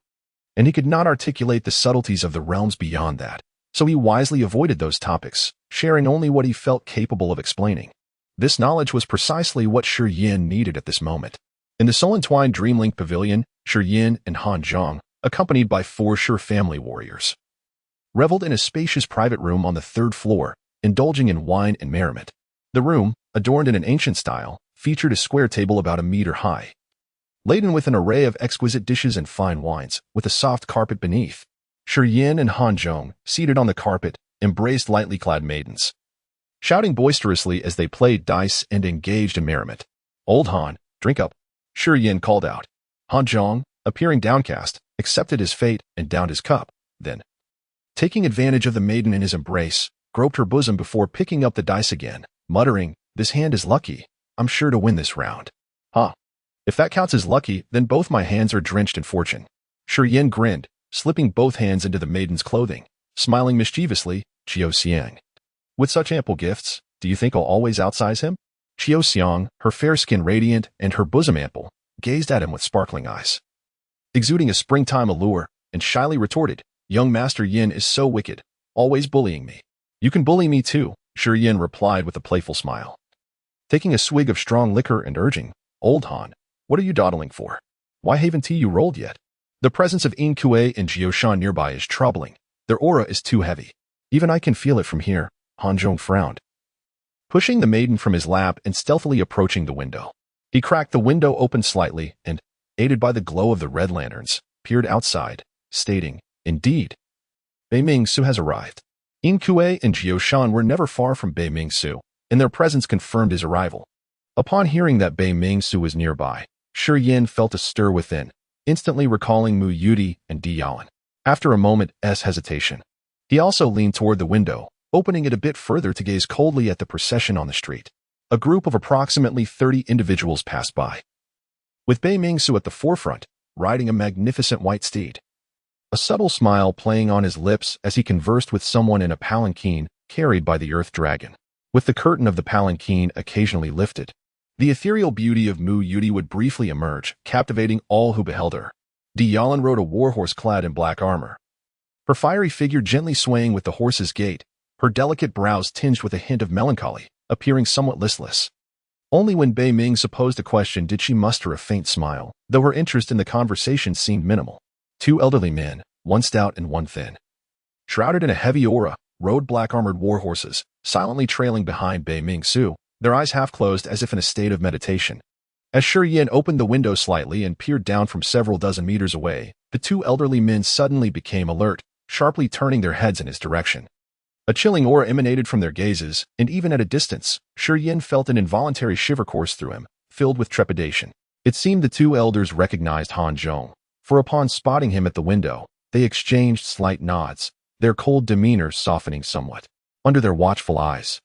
and he could not articulate the subtleties of the realms beyond that, so he wisely avoided those topics, sharing only what he felt capable of explaining. This knowledge was precisely what Shi Yin needed at this moment. In the soul-entwined Dreamlink Pavilion, Shi Yin and Han Zhong, accompanied by 4 Shi family warriors, reveled in a spacious private room on the 3rd floor, indulging in wine and merriment. The room, adorned in an ancient style, featured a square table about a meter high, laden with an array of exquisite dishes and fine wines, with a soft carpet beneath. Shi Yin and Han Zhong, seated on the carpet, embraced lightly clad maidens, shouting boisterously as they played dice and engaged in merriment. "Old Han, drink up," Shi Yin called out. Han Zhong, appearing downcast, accepted his fate and downed his cup, then, taking advantage of the maiden in his embrace, groped her bosom before picking up the dice again, muttering, "This hand is lucky. I'm sure to win this round." "Huh. If that counts as lucky, then both my hands are drenched in fortune." Shi Yin grinned, slipping both hands into the maiden's clothing, smiling mischievously. "Qiu Xiang. With such ample gifts, do you think I'll always outsize him?" Qiu Xiang, her fair skin radiant and her bosom ample, gazed at him with sparkling eyes, exuding a springtime allure, and shyly retorted, "Young Master Yin is so wicked, always bullying me." "You can bully me too," Shi Yin replied with a playful smile, taking a swig of strong liquor and urging, "Old Han, what are you dawdling for? Why haven't you rolled yet?" The presence of Yin Kuei and Jioshan nearby is troubling. Their aura is too heavy. "Even I can feel it from here," Han Zhong frowned, pushing the maiden from his lap and stealthily approaching the window. He cracked the window open slightly and, aided by the glow of the red lanterns, peered outside, stating, "Indeed, Bei Mingsu has arrived." Yin Kuei and Jioshan were never far from Bei Mingsu, and their presence confirmed his arrival. Upon hearing that Bei Mingsu was nearby, Shi Yin felt a stir within, instantly recalling Mu Yudi and Di Yalan. After a moment's hesitation, he also leaned toward the window, opening it a bit further to gaze coldly at the procession on the street. A group of approximately 30 individuals passed by, with Bei Mingsu at the forefront, riding a magnificent white steed. A subtle smile playing on his lips as he conversed with someone in a palanquin carried by the Earth Dragon. With the curtain of the palanquin occasionally lifted, the ethereal beauty of Mu Yudi would briefly emerge, captivating all who beheld her. Di Yalan rode a warhorse clad in black armor, her fiery figure gently swaying with the horse's gait, her delicate brows tinged with a hint of melancholy, appearing somewhat listless. Only when Bei Ming posed a question did she muster a faint smile, though her interest in the conversation seemed minimal. 2 elderly men, one stout and one thin, shrouded in a heavy aura, rode black-armored warhorses, silently trailing behind Bei Mingsu, their eyes half closed as if in a state of meditation. As Shi Yin opened the window slightly and peered down from several dozen meters away, the 2 elderly men suddenly became alert, sharply turning their heads in his direction. A chilling aura emanated from their gazes, and even at a distance, Shi Yin felt an involuntary shiver course through him, filled with trepidation. It seemed the 2 elders recognized Han Zhong, for upon spotting him at the window, they exchanged slight nods, their cold demeanor softening somewhat under their watchful eyes.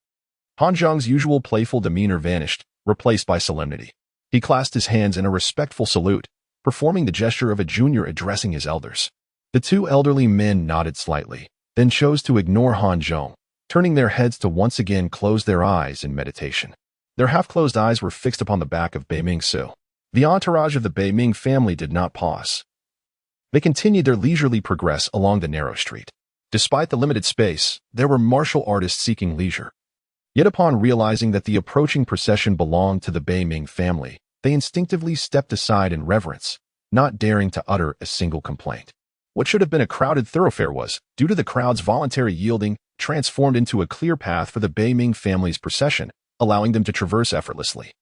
Han Zhong's usual playful demeanor vanished, replaced by solemnity. He clasped his hands in a respectful salute, performing the gesture of a junior addressing his elders. The 2 elderly men nodded slightly, then chose to ignore Han Zhong, turning their heads to once again close their eyes in meditation. Their half-closed eyes were fixed upon the back of Bei Mingsu. The entourage of the Bei Ming family did not pause. They continued their leisurely progress along the narrow street. Despite the limited space, there were martial artists seeking leisure. Yet upon realizing that the approaching procession belonged to the Bei Ming family, they instinctively stepped aside in reverence, not daring to utter a single complaint. What should have been a crowded thoroughfare was, due to the crowd's voluntary yielding, transformed into a clear path for the Bei Ming family's procession, allowing them to traverse effortlessly.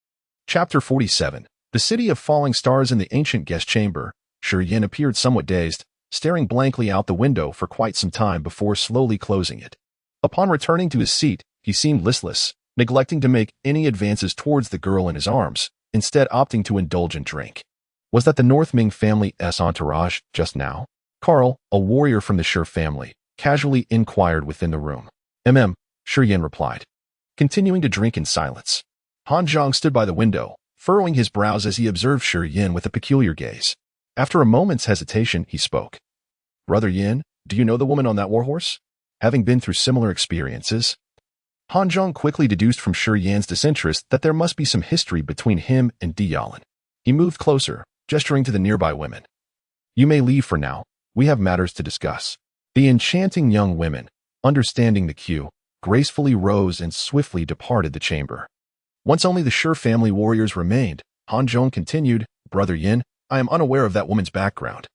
Chapter 47. The City of Falling Stars. In the ancient guest chamber, Shi Yin appeared somewhat dazed, staring blankly out the window for quite some time before slowly closing it. Upon returning to his seat, He seemed listless, neglecting to make any advances towards the girl in his arms, instead opting to indulge in drink. Was that the Northming family's entourage just now? Carl, a warrior from the Shi family, casually inquired within the room. Shi Yin replied, continuing to drink in silence. Han Zhang stood by the window, furrowing his brows as he observed Shi Yin with a peculiar gaze. After a moment's hesitation, he spoke. Brother Yin, do you know the woman on that warhorse? Having been through similar experiences, Han Zhang quickly deduced from Shi Yin's disinterest that there must be some history between him and Deicide. He moved closer, gesturing to the nearby women. You may leave for now. We have matters to discuss. The enchanting young women, understanding the cue, gracefully rose and swiftly departed the chamber. Once only the Shi family warriors remained, Han Zhang continued, Brother Yin, I am unaware of that woman's background.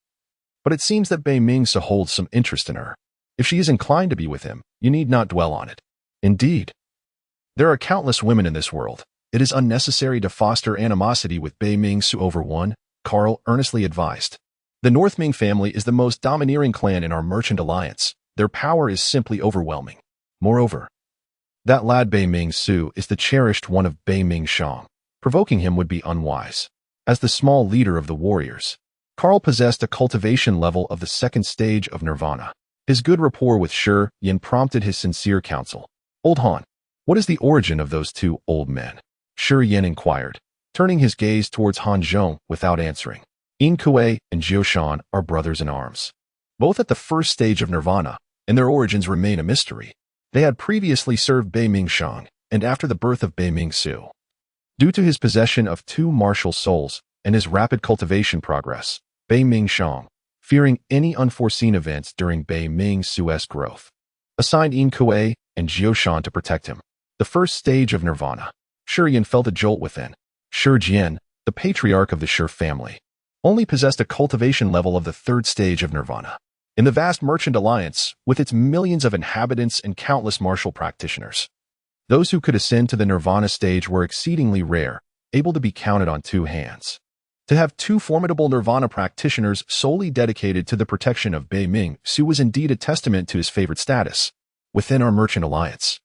But it seems that Bei Mingsu holds some interest in her. If she is inclined to be with him, you need not dwell on it. Indeed. There are countless women in this world. It is unnecessary to foster animosity with Bei Mingsu over one, Carl earnestly advised. The Northming family is the most domineering clan in our merchant alliance. Their power is simply overwhelming. Moreover, that lad Bei Mingsu is the cherished one of Bei Mingshang. Provoking him would be unwise. As the small leader of the warriors, Carl possessed a cultivation level of the second stage of Nirvana. His good rapport with Shi Yin prompted his sincere counsel. Old Han, what is the origin of those two old men? Shi Yin inquired, turning his gaze towards Han Zhong without answering. Yin Kuei and Jioshan are brothers in arms. Both at the first stage of Nirvana, and their origins remain a mystery. They had previously served Bei Mingshang, and after the birth of Bei Mingsu. Due to his possession of two martial souls and his rapid cultivation progress, Bei Mingshang, fearing any unforeseen events during Bei Mingsu's growth, assigned Yin Kuei and Jioshan to protect him. The first stage of Nirvana. Shi Yin felt a jolt within. Shi Jian, the patriarch of the Shi family, only possessed a cultivation level of the third stage of Nirvana. In the vast merchant alliance, with its millions of inhabitants and countless martial practitioners, those who could ascend to the Nirvana stage were exceedingly rare, able to be counted on two hands. To have two formidable Nirvana practitioners solely dedicated to the protection of Bei Mingsu was indeed a testament to his favored status within our merchant alliance.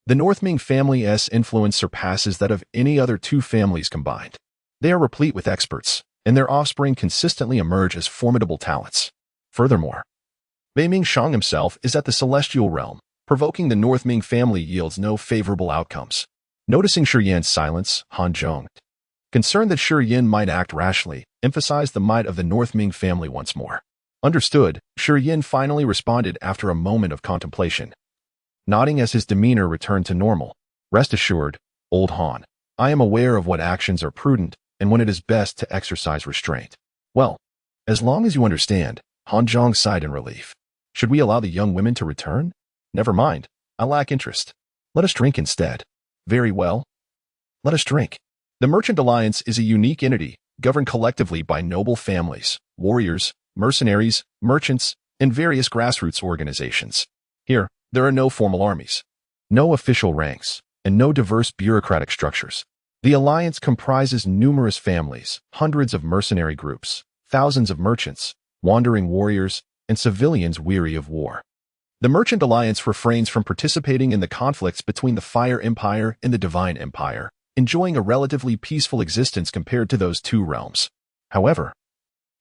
The Northming family's influence surpasses that of any other two families combined. They are replete with experts, and their offspring consistently emerge as formidable talents. Furthermore, Bei Mingshang himself is at the celestial realm. Provoking the Northming family yields no favorable outcomes. Noticing Shi Yin's silence, Han Zhong, concerned that Shi Yin might act rashly, emphasized the might of the Northming family once more. Understood, Shi Yin finally responded after a moment of contemplation. Nodding as his demeanor returned to normal. Rest assured, old Han, I am aware of what actions are prudent and when it is best to exercise restraint. Well, as long as you understand, Han Zhong sighed in relief. Should we allow the young women to return? Never mind, I lack interest. Let us drink instead. Very well. Let us drink. The Merchant Alliance is a unique entity, governed collectively by noble families, warriors, mercenaries, merchants, and various grassroots organizations. Here, there are no formal armies, no official ranks, and no diverse bureaucratic structures. The Alliance comprises numerous families, hundreds of mercenary groups, thousands of merchants, wandering warriors, and civilians weary of war. The Merchant Alliance refrains from participating in the conflicts between the Fire Empire and the Divine Empire, enjoying a relatively peaceful existence compared to those two realms. However,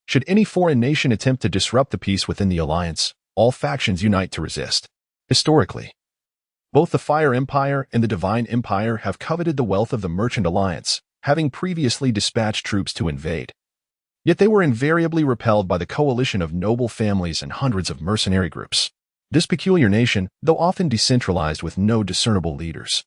should any foreign nation attempt to disrupt the peace within the Alliance, all factions unite to resist. Historically, both the Fire Empire and the Divine Empire have coveted the wealth of the Merchant Alliance, having previously dispatched troops to invade. Yet they were invariably repelled by the coalition of noble families and hundreds of mercenary groups. This peculiar nation, though often decentralized with no discernible leaders,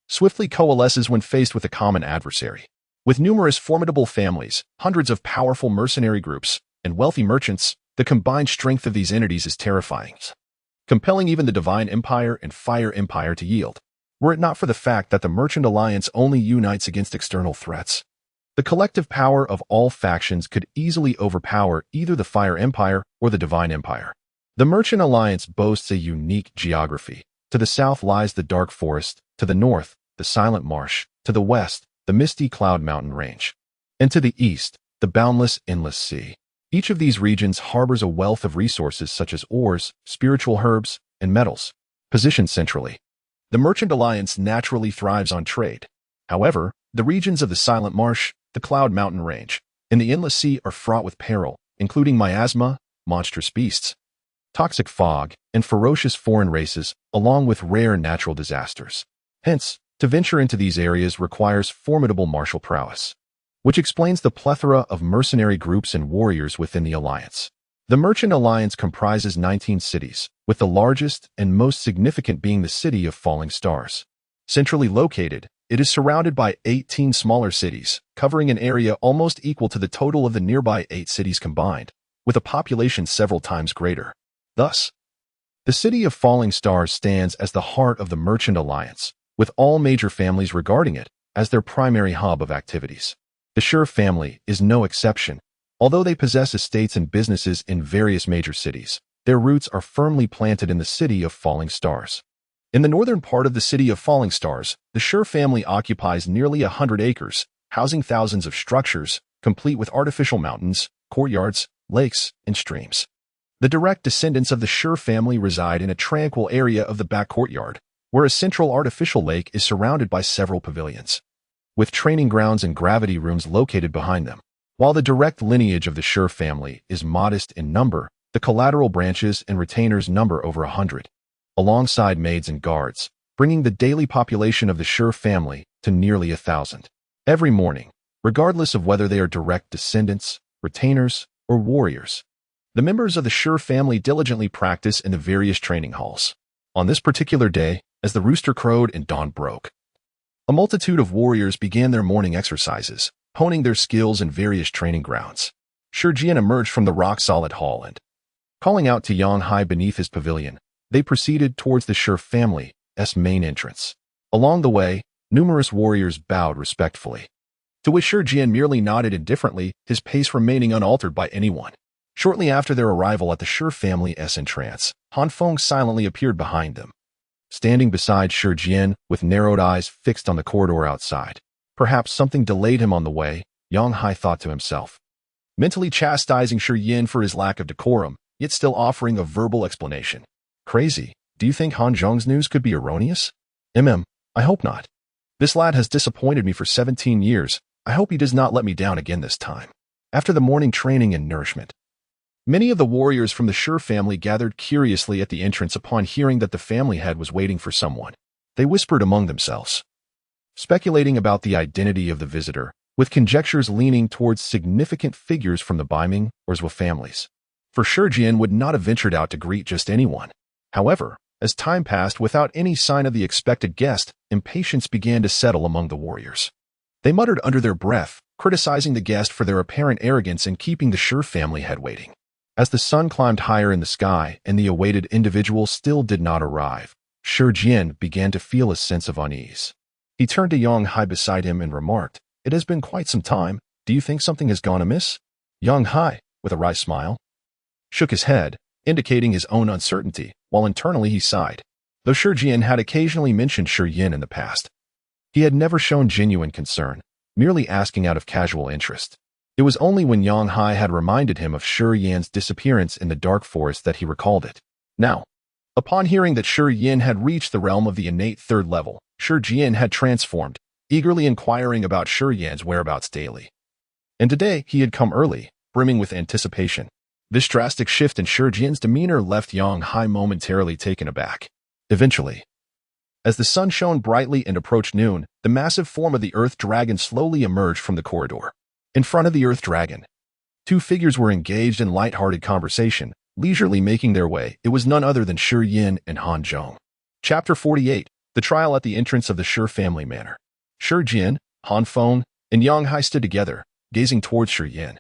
swiftly coalesces when faced with a common adversary. With numerous formidable families, hundreds of powerful mercenary groups, and wealthy merchants, the combined strength of these entities is terrifying, compelling even the Divine Empire and Fire Empire to yield. Were it not for the fact that the Merchant Alliance only unites against external threats, the collective power of all factions could easily overpower either the Fire Empire or the Divine Empire. The Merchant Alliance boasts a unique geography. To the south lies the Dark Forest, to the north, the Silent Marsh, to the west, the misty Cloud Mountain Range, and to the east, the boundless Endless Sea. Each of these regions harbors a wealth of resources such as ores, spiritual herbs, and metals. Positioned centrally, The Merchant Alliance naturally thrives on trade. However, the regions of the Silent Marsh, the Cloud Mountain Range, and the Endless Sea are fraught with peril, including miasma, monstrous beasts, toxic fog, and ferocious foreign races, along with rare natural disasters. Hence, to venture into these areas requires formidable martial prowess, which explains the plethora of mercenary groups and warriors within the Alliance. The Merchant Alliance comprises 19 cities, with the largest and most significant being the City of Falling Stars. Centrally located, it is surrounded by 18 smaller cities, covering an area almost equal to the total of the nearby 8 cities combined, with a population several times greater. Thus, the City of Falling Stars stands as the heart of the Merchant Alliance, with all major families regarding it as their primary hub of activities. The Schur family is no exception. Although they possess estates and businesses in various major cities, their roots are firmly planted in the City of Falling Stars. In the northern part of the City of Falling Stars, the Schur family occupies nearly 100 acres, housing thousands of structures, complete with artificial mountains, courtyards, lakes, and streams. The direct descendants of the Schur family reside in a tranquil area of the back courtyard, where a central artificial lake is surrounded by several pavilions, with training grounds and gravity rooms located behind them. While the direct lineage of the Schur family is modest in number, the collateral branches and retainers number over 100, alongside maids and guards, bringing the daily population of the Schur family to nearly 1,000. Every morning, regardless of whether they are direct descendants, retainers, or warriors, the members of the Schur family diligently practice in the various training halls. On this particular day, as the rooster crowed and dawn broke, a multitude of warriors began their morning exercises, honing their skills in various training grounds. Shi Jian emerged from the rock-solid hall and, calling out to Yang Hai beneath his pavilion, they proceeded towards the Schur family's main entrance. Along the way, numerous warriors bowed respectfully, to which Shi Jian merely nodded indifferently, his pace remaining unaltered by anyone. Shortly after their arrival at the Schur family's entrance, Han Feng silently appeared behind them, standing beside Shi Jian with narrowed eyes fixed on the corridor outside. Perhaps something delayed him on the way, Yang Hai thought to himself, mentally chastising Shi Jian for his lack of decorum, yet still offering a verbal explanation. Crazy, do you think Han Zhong's news could be erroneous? I hope not. This lad has disappointed me for 17 years. I hope he does not let me down again this time. After the morning training and nourishment, many of the warriors from the Schur family gathered curiously at the entrance upon hearing that the family head was waiting for someone. They whispered among themselves, speculating about the identity of the visitor, with conjectures leaning towards significant figures from the Baiming or Zhou families. For Shi Jian would not have ventured out to greet just anyone. However, as time passed without any sign of the expected guest, impatience began to settle among the warriors. They muttered under their breath, criticizing the guest for their apparent arrogance in keeping the Schur family head waiting. As the sun climbed higher in the sky and the awaited individual still did not arrive, Shi Jian began to feel a sense of unease. He turned to Yang Hai beside him and remarked, "It has been quite some time. Do you think something has gone amiss?" Yang Hai, with a wry smile, shook his head, indicating his own uncertainty, while internally he sighed. Though Shi Jian had occasionally mentioned Shi Yin in the past, he had never shown genuine concern, merely asking out of casual interest. It was only when Yang Hai had reminded him of Shi Yan's disappearance in the dark forest that he recalled it. Now, upon hearing that Shi Yin had reached the realm of the innate 3rd level, Shi Jian had transformed, eagerly inquiring about Shi Yan's whereabouts daily. And today he had come early, brimming with anticipation. This drastic shift in Shi Jian's demeanor left Yang Hai momentarily taken aback. Eventually, as the sun shone brightly and approached noon, the massive form of the Earth Dragon slowly emerged from the corridor. In front of the Earth Dragon, 2 figures were engaged in light-hearted conversation, leisurely making their way. It was none other than Shi Yin and Han Zhong. Chapter 48. The Trial at the Entrance of the Schur Family Manor. Shi Jian, Han Feng, and Yang Hai stood together, gazing towards Shi Yin,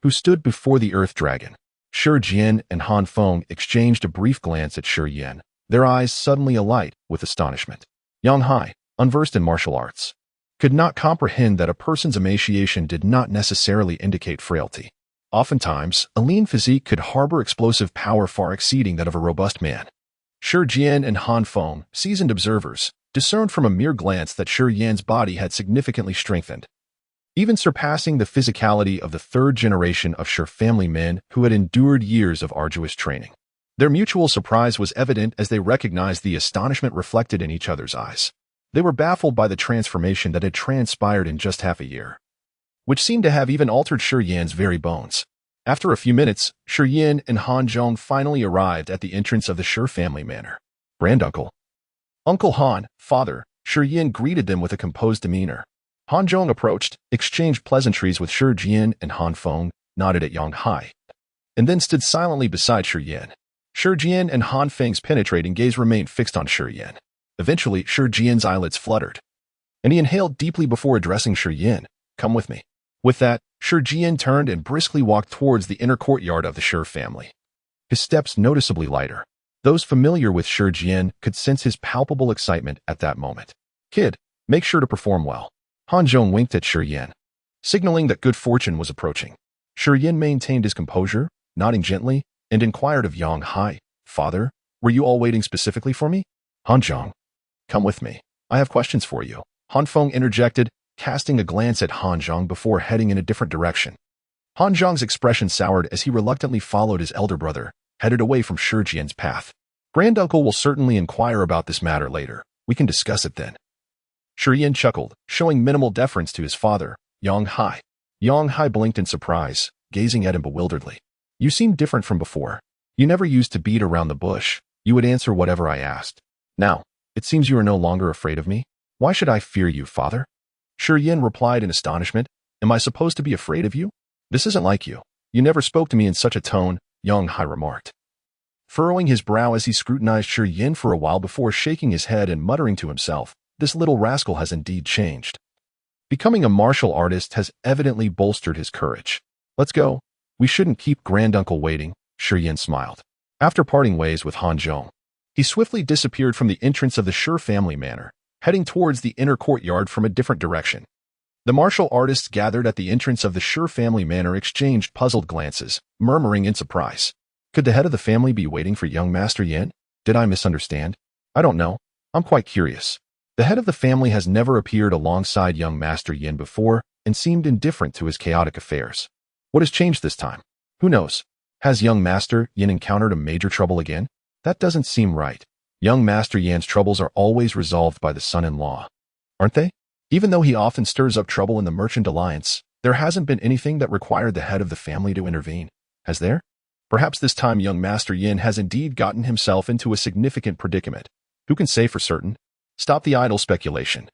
who stood before the Earth Dragon. Shi Jian and Han Feng exchanged a brief glance at Shi Yin, their eyes suddenly alight with astonishment. Yang Hai, unversed in martial arts, could not comprehend that a person's emaciation did not necessarily indicate frailty. Oftentimes, a lean physique could harbor explosive power far exceeding that of a robust man. Shi Jian and Han Feng, seasoned observers, discerned from a mere glance that Shi Yan's body had significantly strengthened, even surpassing the physicality of the 3rd generation of Schur family men who had endured years of arduous training. Their mutual surprise was evident as they recognized the astonishment reflected in each other's eyes. They were baffled by the transformation that had transpired in just half a year, which seemed to have even altered Shi Yan's very bones. After a few minutes, Shi Yan and Han Zhong finally arrived at the entrance of the Shi family manor. Granduncle. Uncle Han, father, Shi Yan greeted them with a composed demeanor. Han Zhong approached, exchanged pleasantries with Shi Jian and Han Feng, nodded at Yang Hai, and then stood silently beside Shi Yan. Shi Jian and Han Feng's penetrating gaze remained fixed on Shi Yan. Eventually, Shi Jian's eyelids fluttered, and he inhaled deeply before addressing Shi Yan. Come with me. With that, Shi Jian turned and briskly walked towards the inner courtyard of the Shi family. His steps noticeably lighter. Those familiar with Shi Jian could sense his palpable excitement at that moment. Kid, make sure to perform well. Han Zhong winked at Shi Yan, signaling that good fortune was approaching. Shi Yan maintained his composure, nodding gently, and inquired of Yang Hai, Father, were you all waiting specifically for me? Han Zhong, come with me. I have questions for you. Han Feng interjected, casting a glance at Han Zhong before heading in a different direction. Han Zhong's expression soured as he reluctantly followed his elder brother, headed away from Shi Jian's path. Granduncle will certainly inquire about this matter later. We can discuss it then. Shi Yan chuckled, showing minimal deference to his father, Yang Hai. Yang Hai blinked in surprise, gazing at him bewilderedly. You seem different from before. You never used to beat around the bush. You would answer whatever I asked. Now, it seems you are no longer afraid of me. Why should I fear you, father? Shi Yan replied in astonishment. Am I supposed to be afraid of you? This isn't like you. You never spoke to me in such a tone, Yang Hai remarked, furrowing his brow as he scrutinized Shi Yan for a while before shaking his head and muttering to himself, this little rascal has indeed changed. Becoming a martial artist has evidently bolstered his courage. Let's go. We shouldn't keep Granduncle waiting, Shi Yan smiled. After parting ways with Han Zhong, he swiftly disappeared from the entrance of the Shi family manor, heading towards the inner courtyard from a different direction. The martial artists gathered at the entrance of the Shi family manor exchanged puzzled glances, murmuring in surprise. Could the head of the family be waiting for young Master Yan? Did I misunderstand? I don't know. I'm quite curious. The head of the family has never appeared alongside young Master Yan before and seemed indifferent to his chaotic affairs. What has changed this time? Who knows? Has young Master Yan encountered a major trouble again? That doesn't seem right. Young Master Yan's troubles are always resolved by the son-in-law, aren't they? Even though he often stirs up trouble in the Merchant Alliance, there hasn't been anything that required the head of the family to intervene, has there? Perhaps this time young Master Yan has indeed gotten himself into a significant predicament. Who can say for certain? Stop the idle speculation.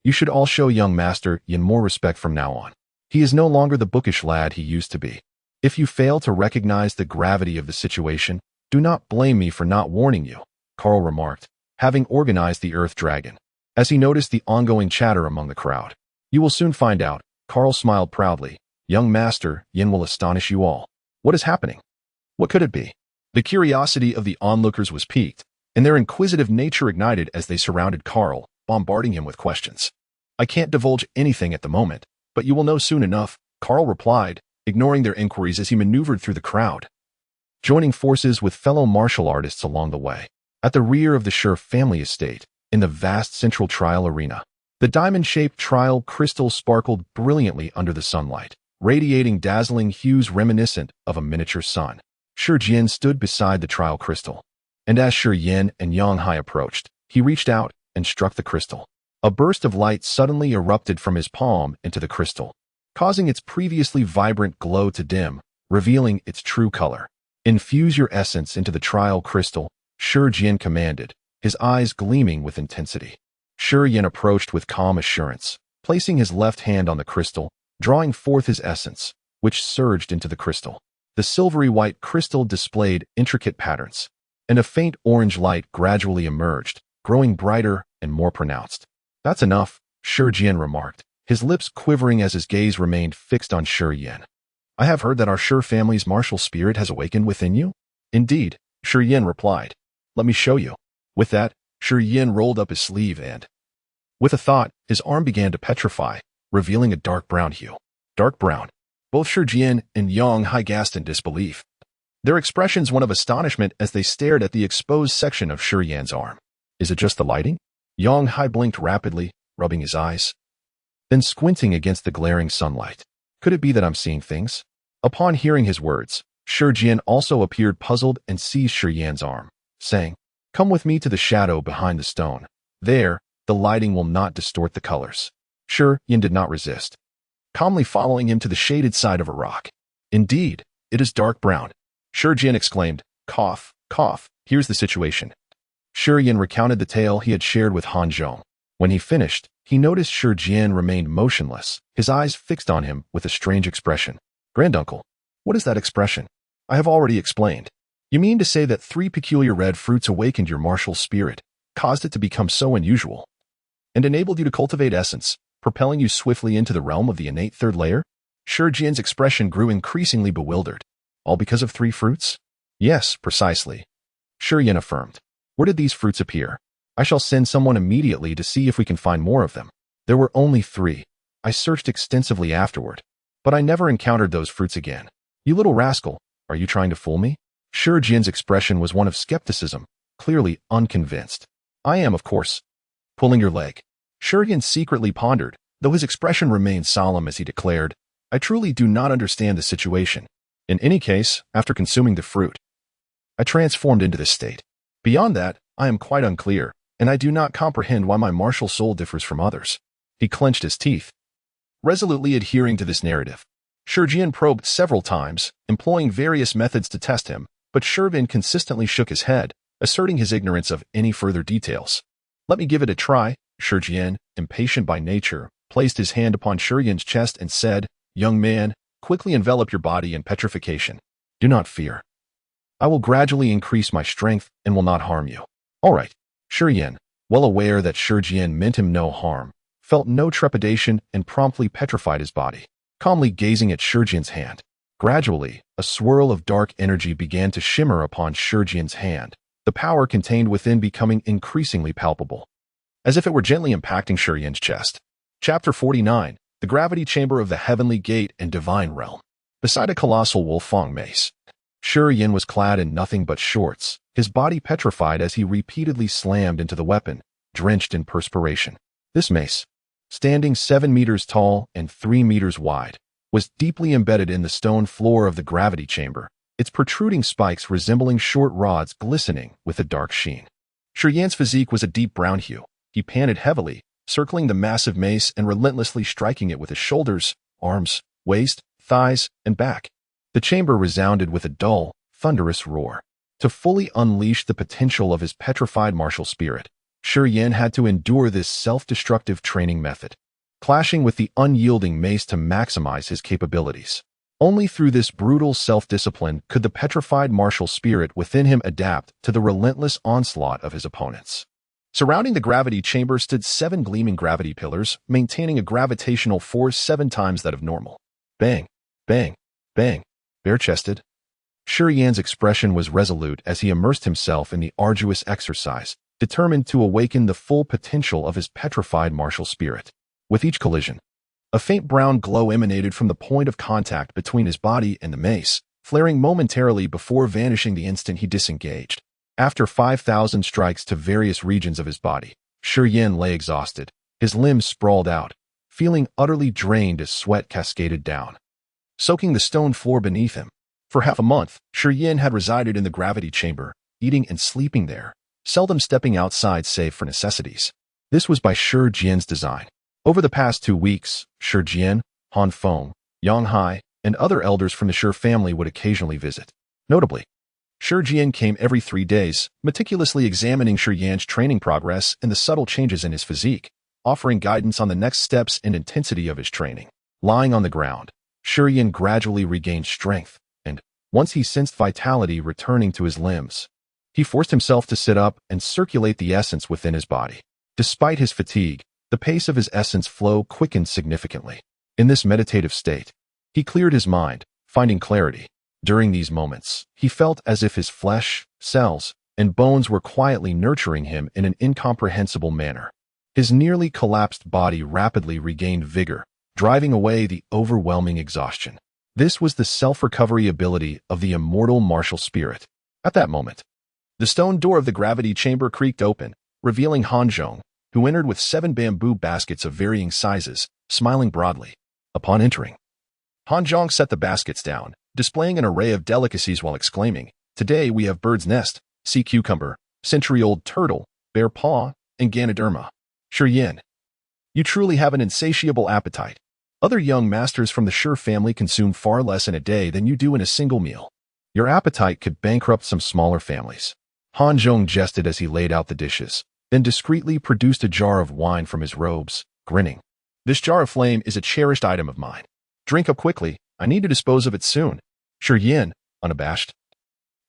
You should all show young Master Yan more respect from now on. He is no longer the bookish lad he used to be. If you fail to recognize the gravity of the situation, do not blame me for not warning you, Carl remarked, having organized the Earth Dragon. As he noticed the ongoing chatter among the crowd. You will soon find out, Carl smiled proudly. Young Master Yan will astonish you all. What is happening? What could it be? The curiosity of the onlookers was piqued, and their inquisitive nature ignited as they surrounded Carl, bombarding him with questions. I can't divulge anything at the moment, but you will know soon enough, Carl replied, ignoring their inquiries as he maneuvered through the crowd, joining forces with fellow martial artists along the way. At the rear of the Shi family estate, in the vast central trial arena, the diamond-shaped trial crystal sparkled brilliantly under the sunlight, radiating dazzling hues reminiscent of a miniature sun. Shi Jian stood beside the trial crystal, and as Shi Yan and Yang Hai approached, he reached out and struck the crystal. A burst of light suddenly erupted from his palm into the crystal, causing its previously vibrant glow to dim, revealing its true color. Infuse your essence into the trial crystal, Shi Jian commanded, his eyes gleaming with intensity. Shi Yan approached with calm assurance, placing his left hand on the crystal, drawing forth his essence, which surged into the crystal. The silvery white crystal displayed intricate patterns, and a faint orange light gradually emerged, growing brighter and more pronounced. That's enough, Shi Jian remarked, his lips quivering as his gaze remained fixed on Shi Yan. I have heard that our Shi family's martial spirit has awakened within you. Indeed, Shi Yan replied. Let me show you. With that, Shi Yan rolled up his sleeve and, with a thought, his arm began to petrify, revealing a dark brown hue. Dark brown. Both Shi Jian and Yang Hai gasped in disbelief, their expressions one of astonishment as they stared at the exposed section of Shi Yan's arm. Is it just the lighting? Yang Hai blinked rapidly, rubbing his eyes, then squinting against the glaring sunlight. Could it be that I'm seeing things? Upon hearing his words, Shi Jian also appeared puzzled and seized Shi Yan's arm, saying, "Come with me to the shadow behind the stone. There, the lighting will not distort the colors." Shi Yan did not resist, calmly following him to the shaded side of a rock. "Indeed, it is dark brown." Shi Jian exclaimed, "Cough, cough, here's the situation." Shi Yan recounted the tale he had shared with Han Zhong. When he finished, he noticed Shi Jian remained motionless, his eyes fixed on him with a strange expression. "Granduncle, what is that expression?" "I have already explained." "You mean to say that 3 peculiar red fruits awakened your martial spirit, caused it to become so unusual, and enabled you to cultivate essence, propelling you swiftly into the realm of the innate third layer?" Shi Jian's expression grew increasingly bewildered. "All because of 3 fruits?" "Yes, precisely," Shi Yan affirmed. "Where did these fruits appear?" "I shall send someone immediately to see if we can find more of them." "There were only 3. I searched extensively afterward, but I never encountered those fruits again." "You little rascal, are you trying to fool me?" Shi Jian's expression was one of skepticism, clearly unconvinced. "I am, of course." "Pulling your leg." Shi Yan secretly pondered, though his expression remained solemn as he declared, "I truly do not understand the situation. In any case, after consuming the fruit, I transformed into this state. Beyond that, I am quite unclear, and I do not comprehend why my martial soul differs from others." He clenched his teeth, resolutely adhering to this narrative. Shi Jian probed several times, employing various methods to test him, but Shi Yan consistently shook his head, asserting his ignorance of any further details. "Let me give it a try." Shi Jian, impatient by nature, placed his hand upon Shi Yan's chest and said, "Young man, quickly envelop your body in petrification. Do not fear. I will gradually increase my strength and will not harm you." "All right." Shi Yan, well aware that Shi Jian meant him no harm, felt no trepidation and promptly petrified his body, calmly gazing at Shi Jian's hand. Gradually, a swirl of dark energy began to shimmer upon Shi Jian's hand, the power contained within becoming increasingly palpable, as if it were gently impacting Shi Yan's chest. Chapter 49, The Gravity Chamber of the Heavenly Gate and Divine Realm. Beside a colossal Wolfang mace, Shi Yan was clad in nothing but shorts, his body petrified as he repeatedly slammed into the weapon, drenched in perspiration. This mace, standing 7 meters tall and 3 meters wide, was deeply embedded in the stone floor of the gravity chamber, its protruding spikes resembling short rods glistening with a dark sheen. Shi Yan's physique was a deep brown hue. He panted heavily, circling the massive mace and relentlessly striking it with his shoulders, arms, waist, thighs, and back. The chamber resounded with a dull, thunderous roar. To fully unleash the potential of his petrified martial spirit, Shi Yan had to endure this self-destructive training method, clashing with the unyielding mace to maximize his capabilities. Only through this brutal self-discipline could the petrified martial spirit within him adapt to the relentless onslaught of his opponents. Surrounding the gravity chamber stood 7 gleaming gravity pillars, maintaining a gravitational force 7 times that of normal. Bang, bang, bang. Bare-chested. Shi Yan's expression was resolute as he immersed himself in the arduous exercise, determined to awaken the full potential of his petrified martial spirit. With each collision, a faint brown glow emanated from the point of contact between his body and the mace, flaring momentarily before vanishing the instant he disengaged. After 5,000 strikes to various regions of his body, Shi Yan lay exhausted, his limbs sprawled out, feeling utterly drained as sweat cascaded down, soaking the stone floor beneath him. For half a month, Shi Yan had resided in the gravity chamber, eating and sleeping there, seldom stepping outside save for necessities. This was by Shi Jian's design. Over the past 2 weeks, Shi Jian, Han Feng, Yang Hai, and other elders from the Shi family would occasionally visit. Notably, Shi Jian came every 3 days, meticulously examining Shi Yan's training progress and the subtle changes in his physique, offering guidance on the next steps and intensity of his training. Lying on the ground, Shi Yan gradually regained strength, and, once he sensed vitality returning to his limbs, he forced himself to sit up and circulate the essence within his body. Despite his fatigue, the pace of his essence flow quickened significantly. In this meditative state, he cleared his mind, finding clarity. During these moments, he felt as if his flesh, cells, and bones were quietly nurturing him in an incomprehensible manner. His nearly collapsed body rapidly regained vigor, driving away the overwhelming exhaustion. This was the self-recovery ability of the immortal martial spirit. At that moment, the stone door of the gravity chamber creaked open, revealing Han Zhong, who entered with 7 bamboo baskets of varying sizes, smiling broadly. Upon entering, Han Zhong set the baskets down, displaying an array of delicacies while exclaiming, "Today we have bird's nest, sea cucumber, century-old turtle, bear paw, and Ganoderma." Yin, you truly have an insatiable appetite. Other young masters from the Shi family consume far less in a day than you do in a single meal. Your appetite could bankrupt some smaller families. Han Zhong jested as he laid out the dishes, then discreetly produced a jar of wine from his robes, grinning. "This jar of flame is a cherished item of mine. Drink up quickly, I need to dispose of it soon." Yin, unabashed,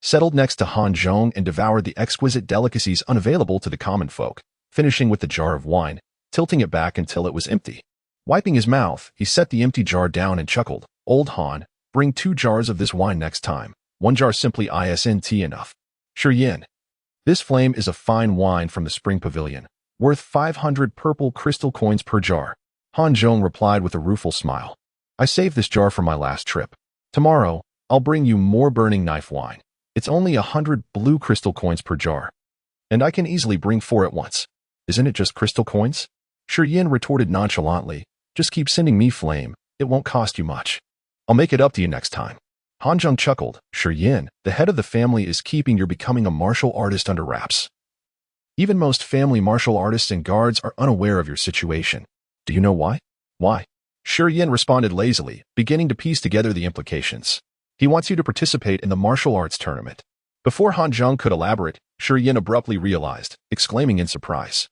settled next to Han Zhong and devoured the exquisite delicacies unavailable to the common folk, finishing with the jar of wine, tilting it back until it was empty. Wiping his mouth, he set the empty jar down and chuckled, "Old Han, bring 2 jars of this wine next time. 1 jar simply isn't enough." Yin, this flame is a fine wine from the Spring Pavilion, worth 500 purple crystal coins per jar. Han Zhong replied with a rueful smile. "I saved this jar for my last trip. Tomorrow, I'll bring you more burning knife wine. It's only 100 blue crystal coins per jar. And I can easily bring 4 at once. Isn't it just crystal coins?" Yin retorted nonchalantly, "Just keep sending me flame, it won't cost you much. I'll make it up to you next time." Han Zhong chuckled, "Yin, the head of the family is keeping your becoming a martial artist under wraps. Even most family martial artists and guards are unaware of your situation. Do you know why?" "Why?" Yin responded lazily, beginning to piece together the implications. "He wants you to participate in the martial arts tournament." Before Han Zhong could elaborate, Yin abruptly realized, exclaiming in surprise.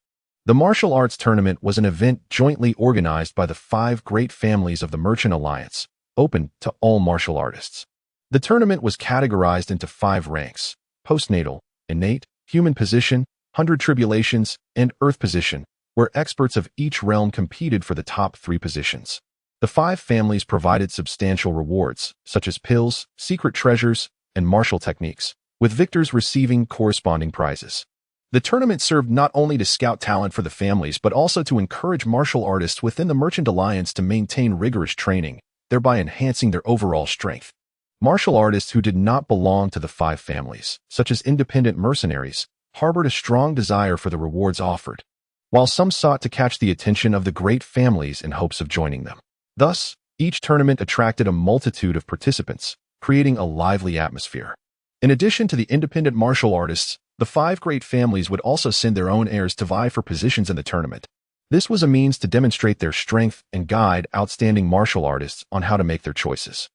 The martial arts tournament was an event jointly organized by the 5 great families of the Merchant Alliance, open to all martial artists. The tournament was categorized into 5 ranks: postnatal, innate, human position, 100 tribulations, and earth position, where experts of each realm competed for the top 3 positions. The 5 families provided substantial rewards, such as pills, secret treasures, and martial techniques, with victors receiving corresponding prizes. The tournament served not only to scout talent for the families but also to encourage martial artists within the Merchant Alliance to maintain rigorous training, thereby enhancing their overall strength. Martial artists who did not belong to the 5 families, such as independent mercenaries, harbored a strong desire for the rewards offered, while some sought to catch the attention of the great families in hopes of joining them. Thus, each tournament attracted a multitude of participants, creating a lively atmosphere. In addition to the independent martial artists, the 5 great families would also send their own heirs to vie for positions in the tournament. This was a means to demonstrate their strength and guide outstanding martial artists on how to make their choices.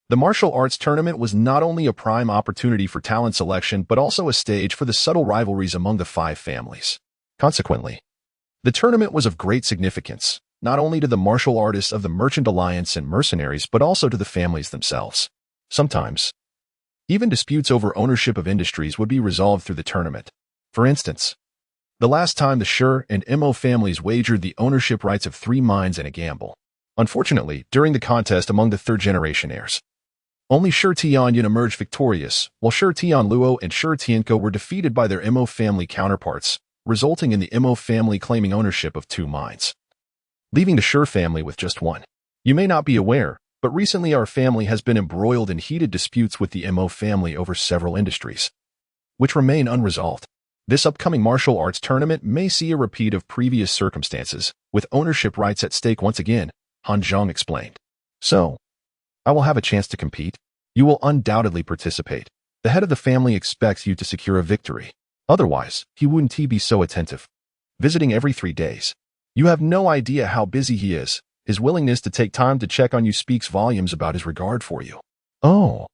The martial arts tournament was not only a prime opportunity for talent selection but also a stage for the subtle rivalries among the 5 families. Consequently, the tournament was of great significance, not only to the martial artists of the Merchant Alliance and mercenaries but also to the families themselves. Sometimes, even disputes over ownership of industries would be resolved through the tournament. For instance, the last time the Shi and Mo families wagered the ownership rights of 3 mines in a gamble. Unfortunately, during the contest among the 3rd-generation heirs, only Shi Tianyin emerged victorious, while Shi Tianluo and Shi Tianko were defeated by their Mo family counterparts, resulting in the Mo family claiming ownership of 2 mines, leaving the Shi family with just 1. You may not be aware, but recently our family has been embroiled in heated disputes with the Mo family over several industries, which remain unresolved. This upcoming martial arts tournament may see a repeat of previous circumstances, with ownership rights at stake once again, Han Zhong explained. "So, I will have a chance to compete? You will undoubtedly participate. The head of the family expects you to secure a victory. Otherwise, he wouldn't be so attentive, visiting every 3 days. You have no idea how busy he is. His willingness to take time to check on you speaks volumes about his regard for you." "Oh,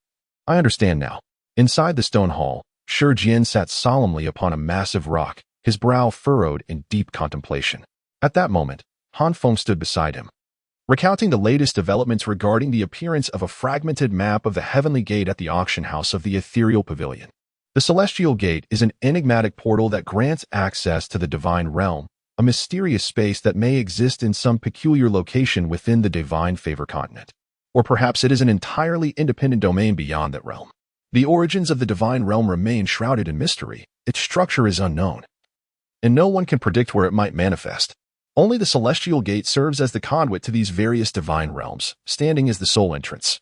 I understand now." Inside the stone hall, Shi Jian sat solemnly upon a massive rock, his brow furrowed in deep contemplation. At that moment, Han Feng stood beside him, recounting the latest developments regarding the appearance of a fragmented map of the Heavenly Gate at the auction house of the Ethereal Pavilion. The Celestial Gate is an enigmatic portal that grants access to the Divine Realm, a mysterious space that may exist in some peculiar location within the Divine Favor continent. Or perhaps it is an entirely independent domain beyond that realm. The origins of the Divine Realm remain shrouded in mystery, its structure is unknown, and no one can predict where it might manifest. Only the Celestial Gate serves as the conduit to these various Divine Realms, standing as the sole entrance.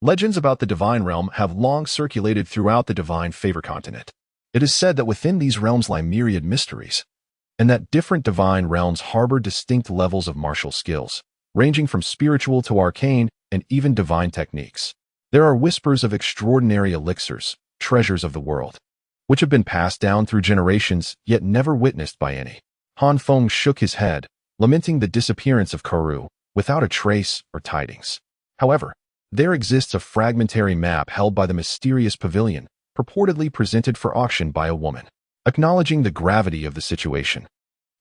Legends about the Divine Realm have long circulated throughout the Divine Favor continent. It is said that within these realms lie myriad mysteries, and that different divine realms harbor distinct levels of martial skills, ranging from spiritual to arcane and even divine techniques. There are whispers of extraordinary elixirs, treasures of the world, which have been passed down through generations yet never witnessed by any. Han Feng shook his head, lamenting the disappearance of Karu, without a trace or tidings. However, there exists a fragmentary map held by the mysterious pavilion, purportedly presented for auction by a woman. Acknowledging the gravity of the situation,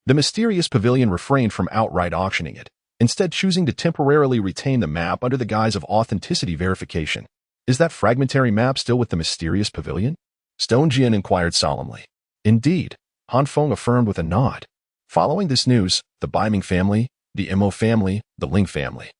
the mysterious pavilion refrained from outright auctioning it, instead choosing to temporarily retain the map under the guise of authenticity verification. Is that fragmentary map still with the mysterious pavilion? Stone Jian inquired solemnly. Indeed, Han Feng affirmed with a nod. Following this news, the Baiming family, the Mo family, the Ling family,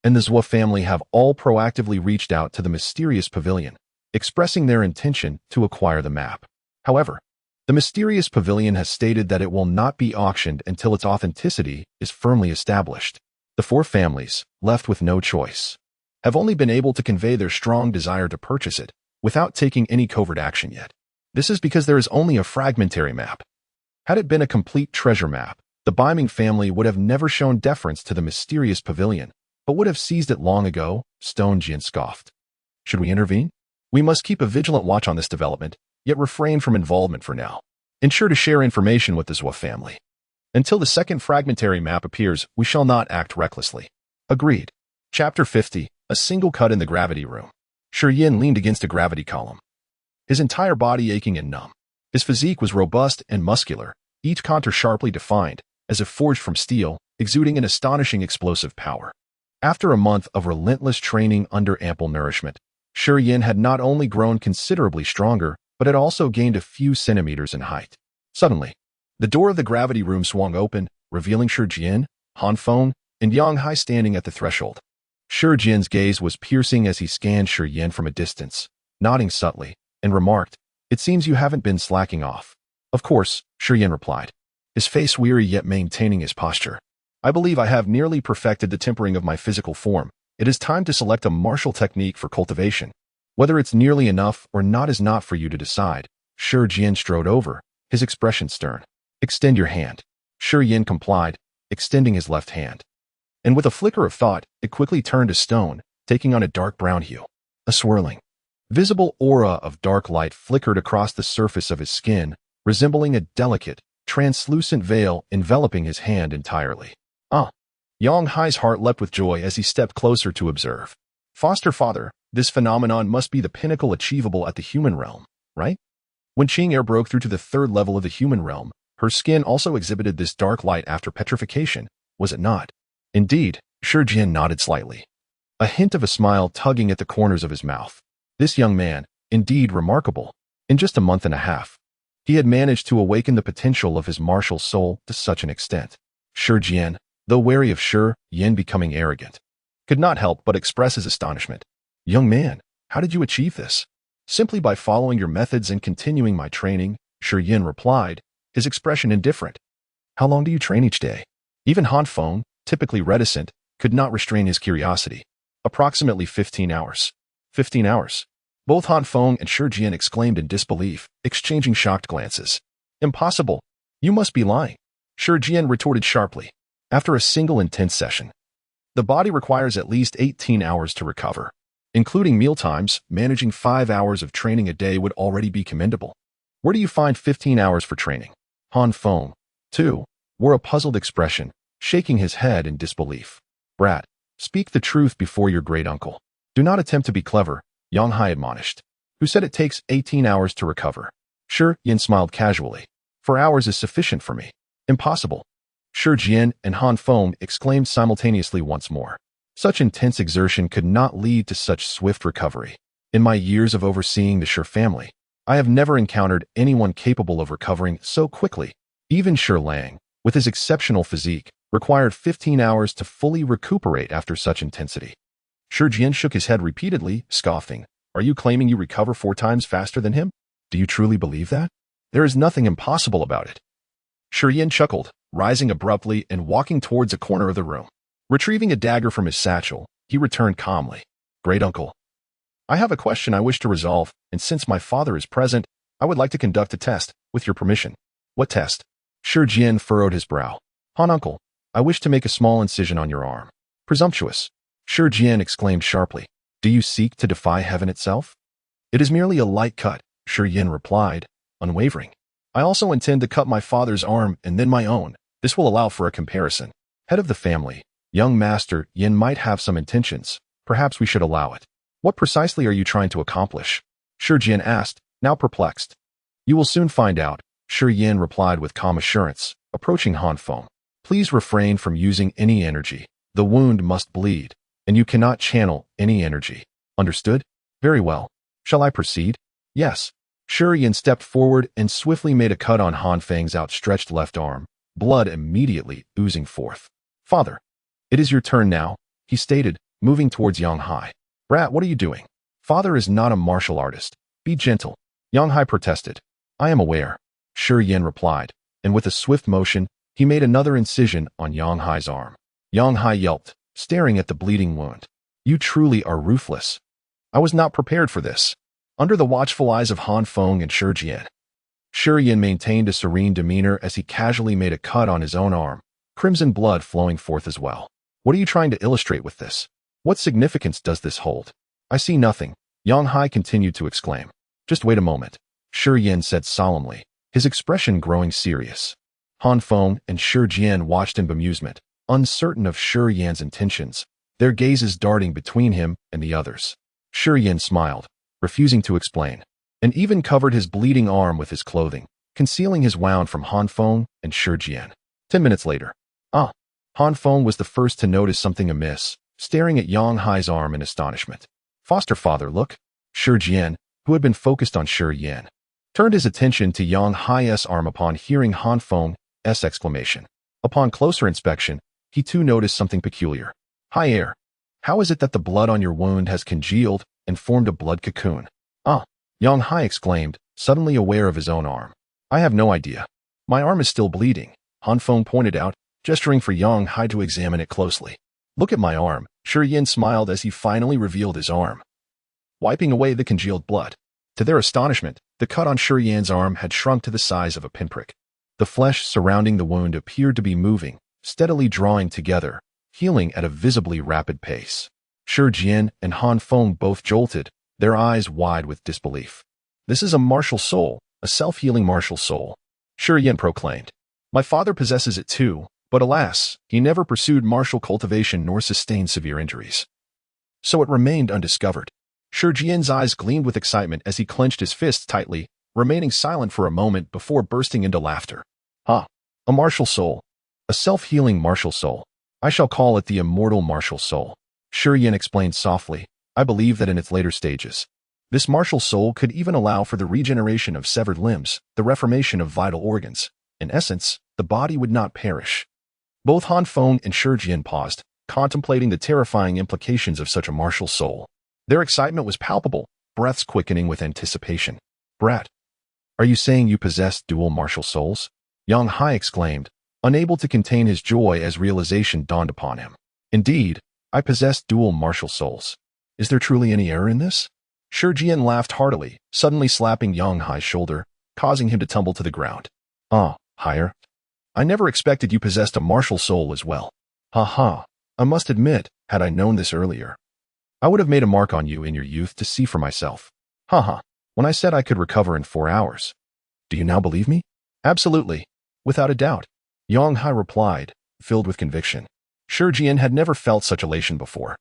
and the Zhou family have all proactively reached out to the mysterious pavilion, expressing their intention to acquire the map. However, the mysterious pavilion has stated that it will not be auctioned until its authenticity is firmly established. The four families, left with no choice, have only been able to convey their strong desire to purchase it without taking any covert action yet. This is because there is only a fragmentary map. Had it been a complete treasure map, the Baiming family would have never shown deference to the mysterious pavilion, but would have seized it long ago, Stone Jian scoffed. Should we intervene? We must keep a vigilant watch on this development, yet refrain from involvement for now. Ensure to share information with the Zhou family. Until the second fragmentary map appears, we shall not act recklessly. Agreed. Chapter 50, A Single Cut in the Gravity Room. Shi Yin leaned against a gravity column, his entire body aching and numb. His physique was robust and muscular, each contour sharply defined, as if forged from steel, exuding an astonishing explosive power. After a month of relentless training under ample nourishment, Shi Yin had not only grown considerably stronger, but had also gained a few centimeters in height. Suddenly, the door of the gravity room swung open, revealing Shi Jian, Han Feng, and Yang Hai standing at the threshold. Shi Jian's gaze was piercing as he scanned Shi Yin from a distance, nodding subtly, and remarked, "It seems you haven't been slacking off." "Of course," Shi Yin replied, his face weary yet maintaining his posture. "I believe I have nearly perfected the tempering of my physical form. It is time to select a martial technique for cultivation. Whether it's nearly enough or not is not for you to decide." Shi Jian strode over, his expression stern. "Extend your hand." Shi Yin complied, extending his left hand. And with a flicker of thought, it quickly turned to stone, taking on a dark brown hue. A swirling, visible aura of dark light flickered across the surface of his skin, resembling a delicate, translucent veil enveloping his hand entirely. Ah! Yang Hai's heart leapt with joy as he stepped closer to observe. "Foster father, this phenomenon must be the pinnacle achievable at the human realm, right?" When Qing'er broke through to the third level of the human realm, her skin also exhibited this dark light after petrification, was it not? Indeed, Shi Jian nodded slightly, a hint of a smile tugging at the corners of his mouth. This young man, indeed remarkable. In just a month and a half, he had managed to awaken the potential of his martial soul to such an extent. Shi Jian, though wary of Shi Yin becoming arrogant, could not help but express his astonishment. "Young man, how did you achieve this?" "Simply by following your methods and continuing my training," Shi Yin replied, his expression indifferent. "How long do you train each day?" Even Han Feng, typically reticent, could not restrain his curiosity. "Approximately 15 hours. 15 hours. Both Han Feng and Shi Jian exclaimed in disbelief, exchanging shocked glances. "Impossible. You must be lying," Shi Jian retorted sharply. "After a single intense session, the body requires at least 18 hours to recover. Including mealtimes, managing 5 hours of training a day would already be commendable. Where do you find 15 hours for training?" Han Feng, too, wore a puzzled expression, shaking his head in disbelief. "Brat, speak the truth before your great uncle. Do not attempt to be clever," Yang Hai admonished. "Who said it takes 18 hours to recover?" Shi Yin smiled casually. "4 hours is sufficient for me." "Impossible." Shi Jian and Han Feng exclaimed simultaneously once more. Such intense exertion could not lead to such swift recovery. In my years of overseeing the Shi family, I have never encountered anyone capable of recovering so quickly. Even Shi Lang, with his exceptional physique, required 15 hours to fully recuperate after such intensity. Shi Jian shook his head repeatedly, scoffing. "Are you claiming you recover 4 times faster than him? Do you truly believe that? There is nothing impossible about it." Shi Yin chuckled, rising abruptly and walking towards a corner of the room. Retrieving a dagger from his satchel, he returned calmly. "Great uncle, I have a question I wish to resolve, and since my father is present, I would like to conduct a test, with your permission." "What test?" Shi Jian furrowed his brow. "Han uncle, I wish to make a small incision on your arm." "Presumptuous," Shi Jian exclaimed sharply. Do you seek to defy heaven itself? It is merely a light cut, Shi Yin replied, unwavering. I also intend to cut my father's arm and then my own. This will allow for a comparison. Head of the family, young Master Yin might have some intentions. Perhaps we should allow it. What precisely are you trying to accomplish? Shi Yin asked, now perplexed. You will soon find out, Shi Yin replied with calm assurance, approaching Han Feng. Please refrain from using any energy. The wound must bleed, and you cannot channel any energy. Understood? Very well. Shall I proceed? Yes. Shi Yin stepped forward and swiftly made a cut on Han Feng's outstretched left arm, blood immediately oozing forth. Father, it is your turn now, he stated, moving towards Yang Hai. Brat, what are you doing? Father is not a martial artist. Be gentle. Yang Hai protested. I am aware, Shi Yin replied, and with a swift motion, he made another incision on Yang Hai's arm. Yang Hai yelped, staring at the bleeding wound. You truly are ruthless. I was not prepared for this. Under the watchful eyes of Han Feng and Shi Yin, Shi Yin maintained a serene demeanor as he casually made a cut on his own arm, crimson blood flowing forth as well. What are you trying to illustrate with this? What significance does this hold? I see nothing, Yang Hai continued to exclaim. Just wait a moment, Shi Yin said solemnly, his expression growing serious. Han Feng and Shi Yin watched in bemusement, uncertain of Shi Yin's intentions, their gazes darting between him and the others. Shi Yin smiled, refusing to explain, and even covered his bleeding arm with his clothing, concealing his wound from Han Feng and Shi Yin. 10 minutes later. Han Feng was the first to notice something amiss, staring at Yang Hai's arm in astonishment. Foster father, look. Shi Yin, who had been focused on Shi Yin, turned his attention to Yang Hai's arm upon hearing Han Feng's exclamation. Upon closer inspection, he too noticed something peculiar. Hi air. How is it that the blood on your wound has congealed and formed a blood cocoon? Yang Hai exclaimed, suddenly aware of his own arm. I have no idea. My arm is still bleeding, Han Feng pointed out, gesturing for Yang Hai to examine it closely. Look at my arm, Shi Yin smiled as he finally revealed his arm, wiping away the congealed blood. To their astonishment, the cut on Shi Yin's arm had shrunk to the size of a pinprick. The flesh surrounding the wound appeared to be moving, steadily drawing together, healing at a visibly rapid pace. Shi Yin and Han Feng both jolted, their eyes wide with disbelief. This is a martial soul, a self-healing martial soul, Shi Yin proclaimed. My father possesses it too, but alas, he never pursued martial cultivation nor sustained severe injuries. So it remained undiscovered. Shi Yin's eyes gleamed with excitement as he clenched his fists tightly, remaining silent for a moment before bursting into laughter. A martial soul. A self-healing martial soul. I shall call it the immortal martial soul. Shi Yin explained softly. I believe that in its later stages, this martial soul could even allow for the regeneration of severed limbs, the reformation of vital organs. In essence, the body would not perish. Both Han Feng and Shi Yin paused, contemplating the terrifying implications of such a martial soul. Their excitement was palpable, breaths quickening with anticipation. Brat, are you saying you possess dual martial souls? Yang Hai exclaimed, unable to contain his joy as realization dawned upon him. Indeed, I possess dual martial souls. Is there truly any error in this? Shi Yin laughed heartily, suddenly slapping Yang Hai's shoulder, causing him to tumble to the ground. Higher. I never expected you possessed a martial soul as well. I must admit, had I known this earlier, I would have made a mark on you in your youth to see for myself. When I said I could recover in 4 hours. Do you now believe me? Absolutely. Without a doubt. Yang Hai replied, filled with conviction. Shi Yin had never felt such elation before.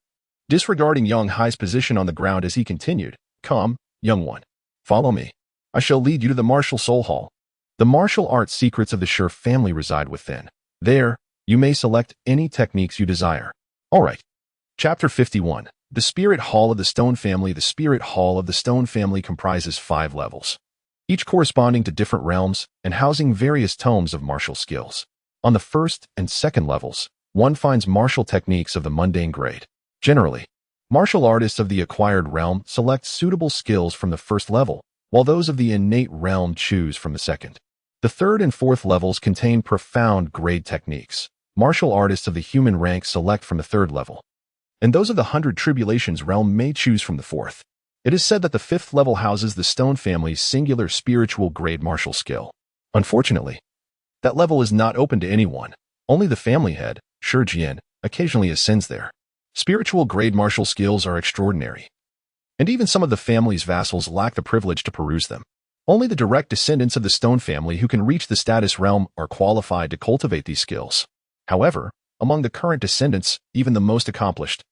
Disregarding Yang Hai's position on the ground as he continued, Come, young one. Follow me. I shall lead you to the martial soul hall. The martial arts secrets of the Shi family reside within. There, you may select any techniques you desire. Alright. Chapter 51. The Spirit Hall of the Stone Family. The Spirit Hall of the Stone Family comprises 5 levels, each corresponding to different realms and housing various tomes of martial skills. On the first and second levels, one finds martial techniques of the mundane grade. Generally, martial artists of the acquired realm select suitable skills from the first level, while those of the innate realm choose from the second. The third and fourth levels contain profound grade techniques. Martial artists of the human rank select from the third level, and those of the 100 Tribulations realm may choose from the fourth. It is said that the 5th level houses the Stone family's singular spiritual grade martial skill. Unfortunately, that level is not open to anyone. Only the family head, Shi Yin, occasionally ascends there. Spiritual grade martial skills are extraordinary, and even some of the family's vassals lack the privilege to peruse them. Only the direct descendants of the stone family who can reach the status realm are qualified to cultivate these skills. However, among the current descendants, even the most accomplished,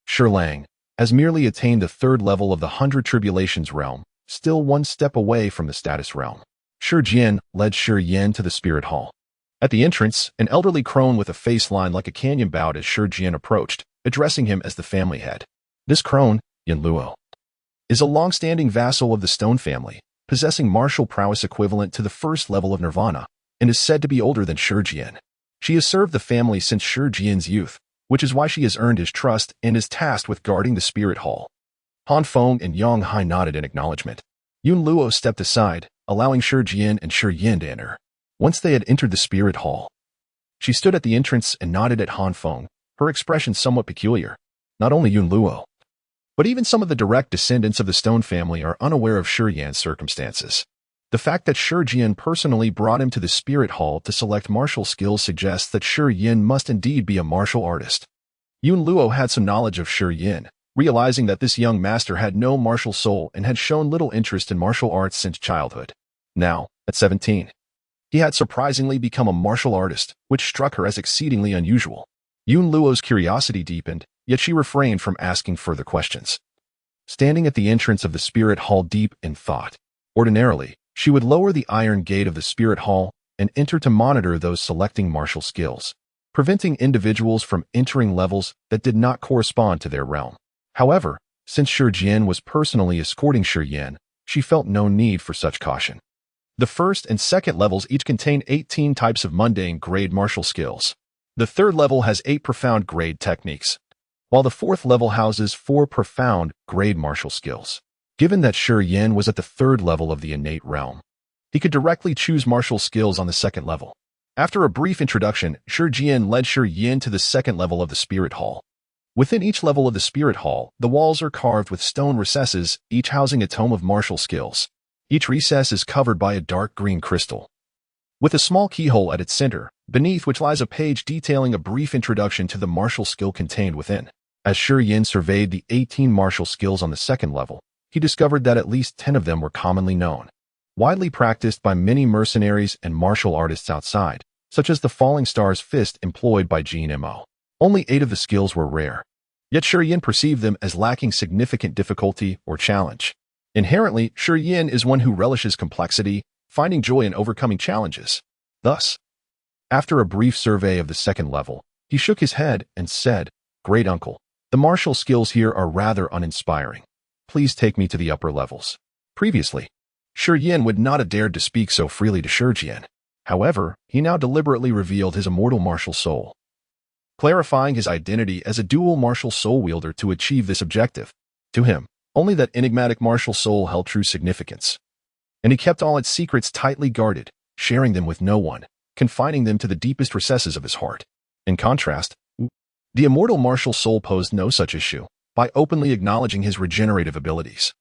Shi Lang has merely attained the third level of the 100 Tribulations realm, still one step away from the status realm. Shi Jian led Shi Yan to the spirit hall. At the entrance, an elderly crone with a face line like a canyon bowed as Shi Jian approached, addressing him as the family head. This crone, Yin Luo, is a long-standing vassal of the stone family, possessing martial prowess equivalent to the first level of Nirvana, and is said to be older than Shi Jian. She has served the family since Shi Jian's youth, which is why she has earned his trust and is tasked with guarding the spirit hall. Han Feng and Yang Hai nodded in acknowledgement. Yun Luo stepped aside, allowing Shi Jian and Shi Yin to enter. Once they had entered the spirit hall, she stood at the entrance and nodded at Han Feng, her expression somewhat peculiar. Not only Yun Luo, but even some of the direct descendants of the stone family are unaware of Shi Yan's circumstances. The fact that Shi Jian personally brought him to the spirit hall to select martial skills suggests that Shi Yin must indeed be a martial artist. Yun Luo had some knowledge of Shi Yin, realizing that this young master had no martial soul and had shown little interest in martial arts since childhood. Now, at 17, he had surprisingly become a martial artist, which struck her as exceedingly unusual. Yun Luo's curiosity deepened, yet she refrained from asking further questions. Standing at the entrance of the spirit hall deep in thought, ordinarily, she would lower the iron gate of the spirit hall and enter to monitor those selecting martial skills, preventing individuals from entering levels that did not correspond to their realm. However, since Shi Jian was personally escorting Shi Yan, she felt no need for such caution. The first and second levels each contain 18 types of mundane grade martial skills. The third level has 8 profound grade techniques, while the fourth level houses 4 profound grade martial skills. Given that Shi Yan was at the third level of the innate realm, he could directly choose martial skills on the second level. After a brief introduction, Shi Jian led Shi Yin to the second level of the spirit hall. Within each level of the spirit hall, the walls are carved with stone recesses, each housing a tome of martial skills. Each recess is covered by a dark green crystal, with a small keyhole at its center, beneath which lies a page detailing a brief introduction to the martial skill contained within. As Shi Yin surveyed the 18 martial skills on the second level, he discovered that at least 10 of them were commonly known, widely practiced by many mercenaries and martial artists outside, such as the Falling Star's Fist employed by Jin Mo. Only 8 of the skills were rare, yet Shi Yin perceived them as lacking significant difficulty or challenge. Inherently, Shi Yin is one who relishes complexity, finding joy in overcoming challenges. Thus, after a brief survey of the second level, he shook his head and said, "Great uncle, the martial skills here are rather uninspiring. Please take me to the upper levels." Previously, Shi Yin would not have dared to speak so freely to Shi Jian. However, he now deliberately revealed his immortal martial soul, clarifying his identity as a dual martial soul wielder to achieve this objective. To him, only that enigmatic martial soul held true significance, and he kept all its secrets tightly guarded, sharing them with no one, confining them to the deepest recesses of his heart. In contrast, the immortal martial soul posed no such issue. By openly acknowledging his regenerative abilities,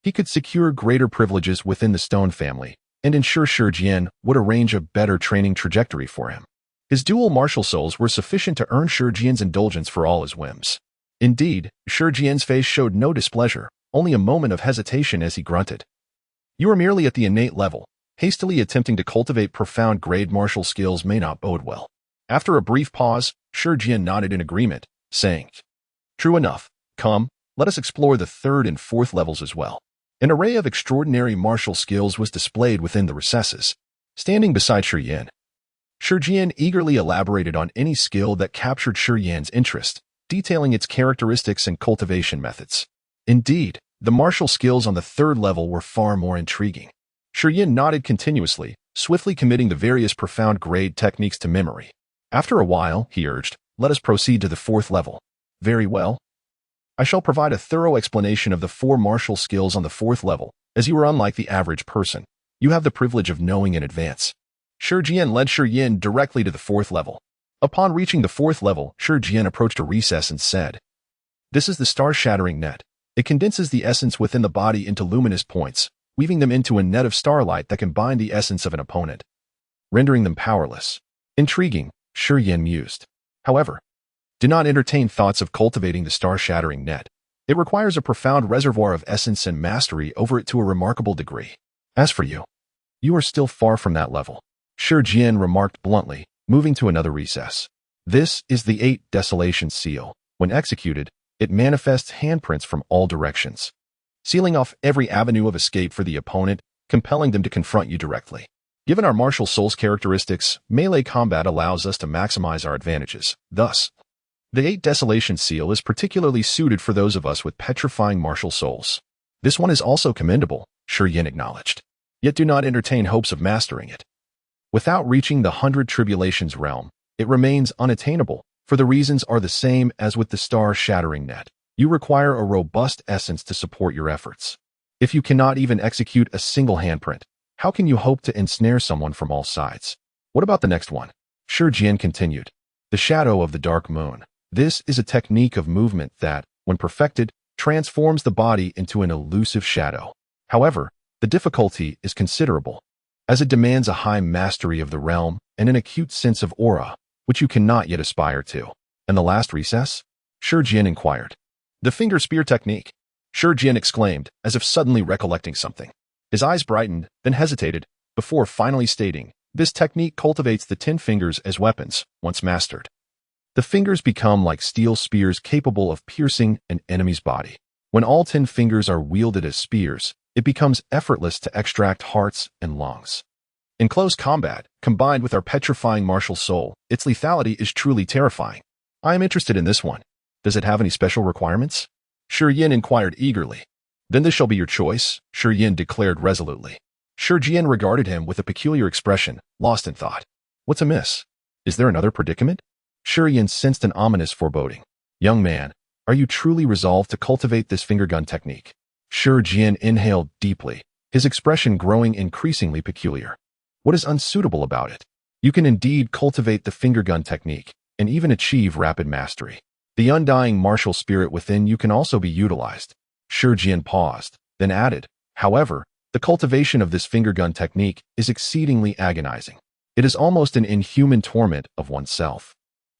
he could secure greater privileges within the stone family and ensure Shi Jian would arrange a better training trajectory for him. His dual martial souls were sufficient to earn Shi Jian's indulgence for all his whims. Indeed, Shi Jian's face showed no displeasure, only a moment of hesitation as he grunted. "You are merely at the innate level. Hastily attempting to cultivate profound grade martial skills may not bode well." After a brief pause, Shi Jian nodded in agreement, saying, "True enough. Come, let us explore the third and fourth levels as well." An array of extraordinary martial skills was displayed within the recesses. Standing beside Shi Yan, Shi Jian eagerly elaborated on any skill that captured Shi Yan's interest, detailing its characteristics and cultivation methods. Indeed, the martial skills on the third level were far more intriguing. Shi Yan nodded continuously, swiftly committing the various profound grade techniques to memory. After a while, he urged, "Let us proceed to the fourth level." "Very well. I shall provide a thorough explanation of the 4 martial skills on the fourth level, as you are unlike the average person. You have the privilege of knowing in advance." Shi Jian led Shi Yin directly to the fourth level. Upon reaching the fourth level, Shi Jian approached a recess and said, "This is the star-shattering net. It condenses the essence within the body into luminous points, weaving them into a net of starlight that can bind the essence of an opponent, rendering them powerless." Intriguing, Shi Yin mused. However, do not entertain thoughts of cultivating the star-shattering net. It requires a profound reservoir of essence and mastery over it to a remarkable degree. As for you, you are still far from that level, Shi Jian remarked bluntly, moving to another recess. This is the 8 Desolation seal. When executed, it manifests handprints from all directions, sealing off every avenue of escape for the opponent, compelling them to confront you directly. Given our martial soul's characteristics, melee combat allows us to maximize our advantages. Thus, the 8 Desolation seal is particularly suited for those of us with petrifying martial souls. This one is also commendable, Shi Yin acknowledged. Yet do not entertain hopes of mastering it. Without reaching the 100 Tribulations realm, it remains unattainable, for the reasons are the same as with the star-shattering net. You require a robust essence to support your efforts. If you cannot even execute a single handprint, how can you hope to ensnare someone from all sides? What about the next one? Shi Jian continued. The shadow of the dark moon. This is a technique of movement that, when perfected, transforms the body into an elusive shadow. However, the difficulty is considerable, as it demands a high mastery of the realm and an acute sense of aura, which you cannot yet aspire to. And the last recess? Shi Jian inquired. The finger spear technique, Shi Jian exclaimed, as if suddenly recollecting something. His eyes brightened, then hesitated, before finally stating, this technique cultivates the 10 fingers as weapons, once mastered. The fingers become like steel spears capable of piercing an enemy's body. When all 10 fingers are wielded as spears, it becomes effortless to extract hearts and lungs. In close combat, combined with our petrifying martial soul, its lethality is truly terrifying. I am interested in this one. Does it have any special requirements? Shi Yin inquired eagerly. Then this shall be your choice, Shi Yin declared resolutely. Shi Jian regarded him with a peculiar expression, lost in thought. What's amiss? Is there another predicament? Shi Yin sensed an ominous foreboding. Young man, are you truly resolved to cultivate this finger gun technique? Shi Jian inhaled deeply, his expression growing increasingly peculiar. What is unsuitable about it? You can indeed cultivate the finger gun technique, and even achieve rapid mastery. The undying martial spirit within you can also be utilized. Shi Jian paused, then added, however, the cultivation of this finger gun technique is exceedingly agonizing. It is almost an inhuman torment of oneself.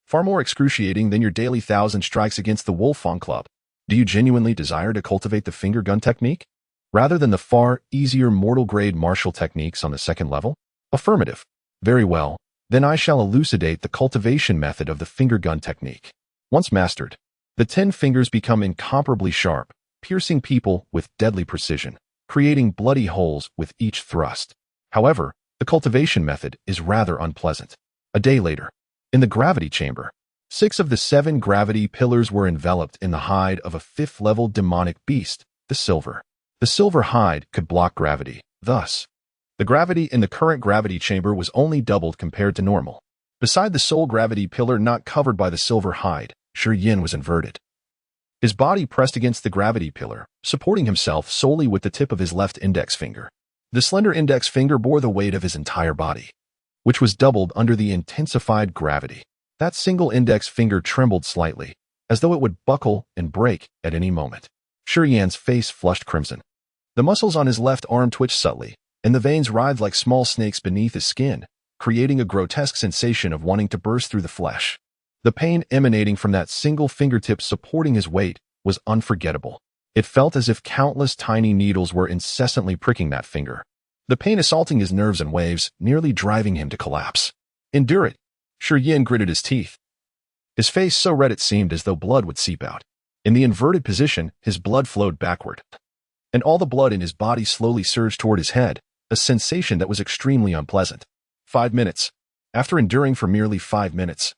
Far more excruciating than your daily 1,000 strikes against the Wolfang Club. Do you genuinely desire to cultivate the finger gun technique, rather than the far easier mortal-grade martial techniques on the second level? Affirmative. Very well, then I shall elucidate the cultivation method of the finger gun technique. Once mastered, the 10 fingers become incomparably sharp, piercing people with deadly precision, creating bloody holes with each thrust. However, the cultivation method is rather unpleasant. A day later, in the gravity chamber, 6 of the 7 gravity pillars were enveloped in the hide of a 5th-level demonic beast, the silver. The silver hide could block gravity, thus, the gravity in the current gravity chamber was only doubled compared to normal. Beside the sole gravity pillar not covered by the silver hide, Shi Yin was inverted. His body pressed against the gravity pillar, supporting himself solely with the tip of his left index finger. The slender index finger bore the weight of his entire body, which was doubled under the intensified gravity. That single index finger trembled slightly, as though it would buckle and break at any moment. Shi Yan's face flushed crimson. The muscles on his left arm twitched subtly, and the veins writhed like small snakes beneath his skin, creating a grotesque sensation of wanting to burst through the flesh. The pain emanating from that single fingertip supporting his weight was unforgettable. It felt as if countless tiny needles were incessantly pricking that finger. The pain assaulting his nerves in waves, nearly driving him to collapse. Endure it. Shi Yin gritted his teeth. His face so red it seemed as though blood would seep out. In the inverted position, his blood flowed backward, and all the blood in his body slowly surged toward his head, a sensation that was extremely unpleasant. 5 minutes. After enduring for merely 5 minutes,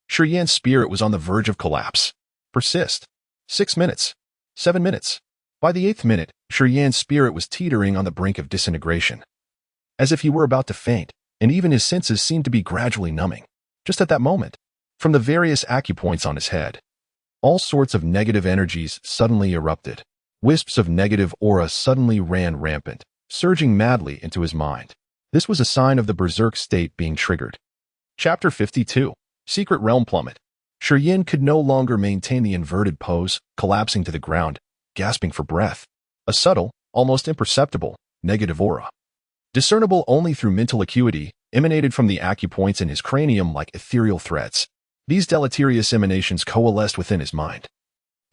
Shi Yan's spirit was on the verge of collapse. Persist. 6 minutes. 7 minutes. By the 8th minute, Shi Yan's spirit was teetering on the brink of disintegration, as if he were about to faint, and even his senses seemed to be gradually numbing. Just at that moment, from the various acupoints on his head, all sorts of negative energies suddenly erupted. Wisps of negative aura suddenly ran rampant, surging madly into his mind. This was a sign of the berserk state being triggered. Chapter 52. Secret Realm Plummet. Shi Yin could no longer maintain the inverted pose, collapsing to the ground, gasping for breath. A subtle, almost imperceptible, negative aura, discernible only through mental acuity, emanated from the acupoints in his cranium like ethereal threads. These deleterious emanations coalesced within his mind,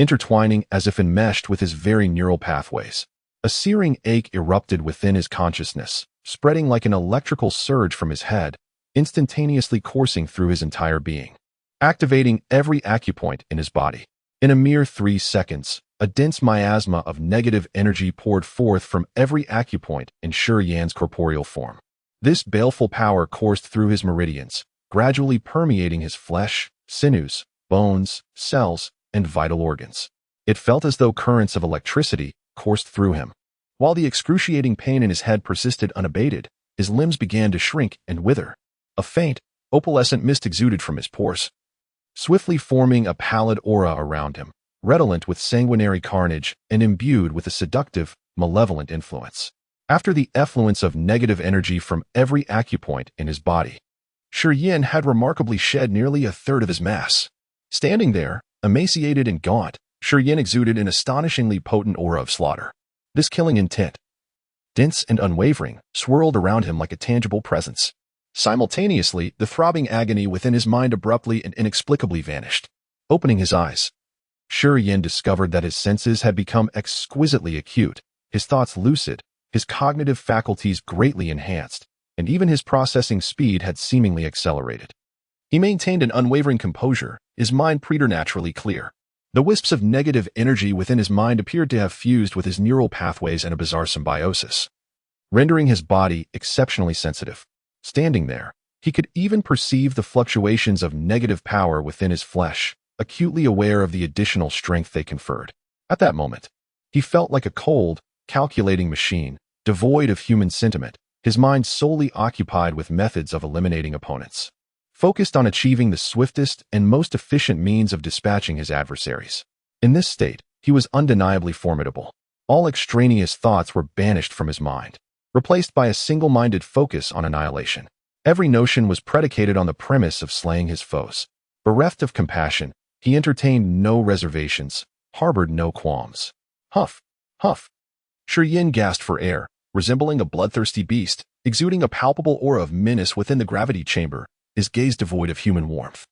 intertwining as if enmeshed with his very neural pathways. A searing ache erupted within his consciousness, spreading like an electrical surge from his head, instantaneously coursing through his entire being, activating every acupoint in his body. In a mere 3 seconds, a dense miasma of negative energy poured forth from every acupoint in Shi Yan's corporeal form. This baleful power coursed through his meridians, gradually permeating his flesh, sinews, bones, cells, and vital organs. It felt as though currents of electricity coursed through him. While the excruciating pain in his head persisted unabated, his limbs began to shrink and wither. A faint, opalescent mist exuded from his pores, swiftly forming a pallid aura around him, redolent with sanguinary carnage and imbued with a seductive, malevolent influence. After the effluence of negative energy from every acupoint in his body, Shi Yan had remarkably shed nearly a third of his mass. Standing there, emaciated and gaunt, Shi Yan exuded an astonishingly potent aura of slaughter. This killing intent, dense and unwavering, swirled around him like a tangible presence. Simultaneously, the throbbing agony within his mind abruptly and inexplicably vanished. Opening his eyes, Shi Yan discovered that his senses had become exquisitely acute, his thoughts lucid, his cognitive faculties greatly enhanced, and even his processing speed had seemingly accelerated. He maintained an unwavering composure, his mind preternaturally clear. The wisps of negative energy within his mind appeared to have fused with his neural pathways in a bizarre symbiosis, rendering his body exceptionally sensitive. Standing there, he could even perceive the fluctuations of negative power within his flesh, acutely aware of the additional strength they conferred. At that moment, he felt like a cold, calculating machine, devoid of human sentiment, his mind solely occupied with methods of eliminating opponents, focused on achieving the swiftest and most efficient means of dispatching his adversaries. In this state, he was undeniably formidable. All extraneous thoughts were banished from his mind, replaced by a single-minded focus on annihilation. Every notion was predicated on the premise of slaying his foes. Bereft of compassion, he entertained no reservations, harbored no qualms. Huff, huff. Shi Yan gasped for air, resembling a bloodthirsty beast, exuding a palpable aura of menace within the gravity chamber, his gaze devoid of human warmth,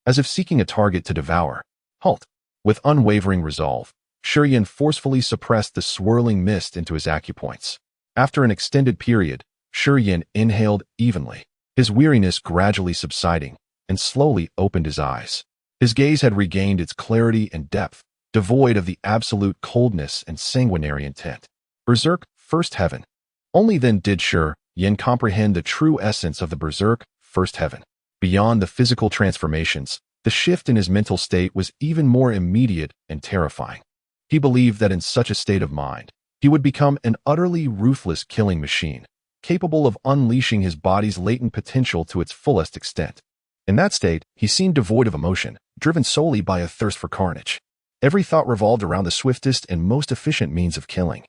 as if seeking a target to devour. Halt! With unwavering resolve, Shi Yan forcefully suppressed the swirling mist into his acupoints. After an extended period, Shi Yan inhaled evenly, his weariness gradually subsiding, and slowly opened his eyes. His gaze had regained its clarity and depth, devoid of the absolute coldness and sanguinary intent. Berserk, first heaven. Only then did Shi Yan comprehend the true essence of the Berserk, first heaven. Beyond the physical transformations, the shift in his mental state was even more immediate and terrifying. He believed that in such a state of mind, he would become an utterly ruthless killing machine, capable of unleashing his body's latent potential to its fullest extent. In that state, he seemed devoid of emotion, driven solely by a thirst for carnage. Every thought revolved around the swiftest and most efficient means of killing.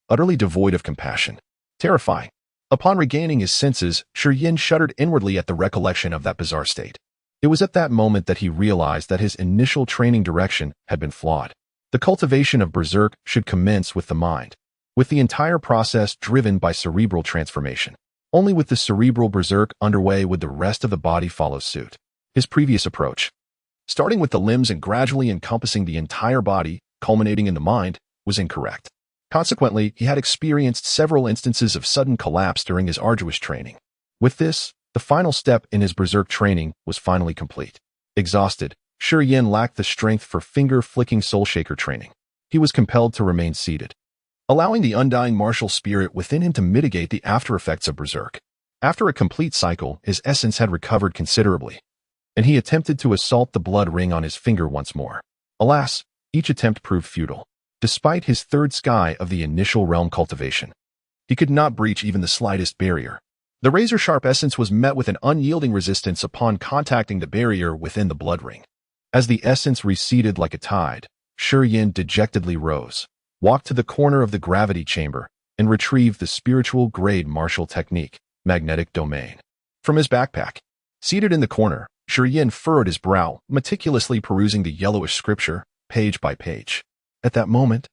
Utterly devoid of compassion. Terrifying. Upon regaining his senses, Shi Yan shuddered inwardly at the recollection of that bizarre state. It was at that moment that he realized that his initial training direction had been flawed. The cultivation of Berserk should commence with the mind, with the entire process driven by cerebral transformation. Only with the cerebral Berserk underway would the rest of the body follow suit. His previous approach, starting with the limbs and gradually encompassing the entire body, culminating in the mind, was incorrect. Consequently, he had experienced several instances of sudden collapse during his arduous training. With this, the final step in his Berserk training was finally complete. Exhausted, Shi Yan lacked the strength for finger-flicking soul-shaker training. He was compelled to remain seated, allowing the undying martial spirit within him to mitigate the after-effects of Berserk. After a complete cycle, his essence had recovered considerably, and he attempted to assault the blood ring on his finger once more. Alas, each attempt proved futile. Despite his third sky of the initial realm cultivation, he could not breach even the slightest barrier. The razor-sharp essence was met with an unyielding resistance upon contacting the barrier within the blood ring. As the essence receded like a tide, Shi Yan dejectedly rose, walked to the corner of the gravity chamber, and retrieved the spiritual grade martial technique, magnetic domain, from his backpack. Seated in the corner, Shi Yan furrowed his brow, meticulously perusing the yellowish scripture, page by page. At that moment,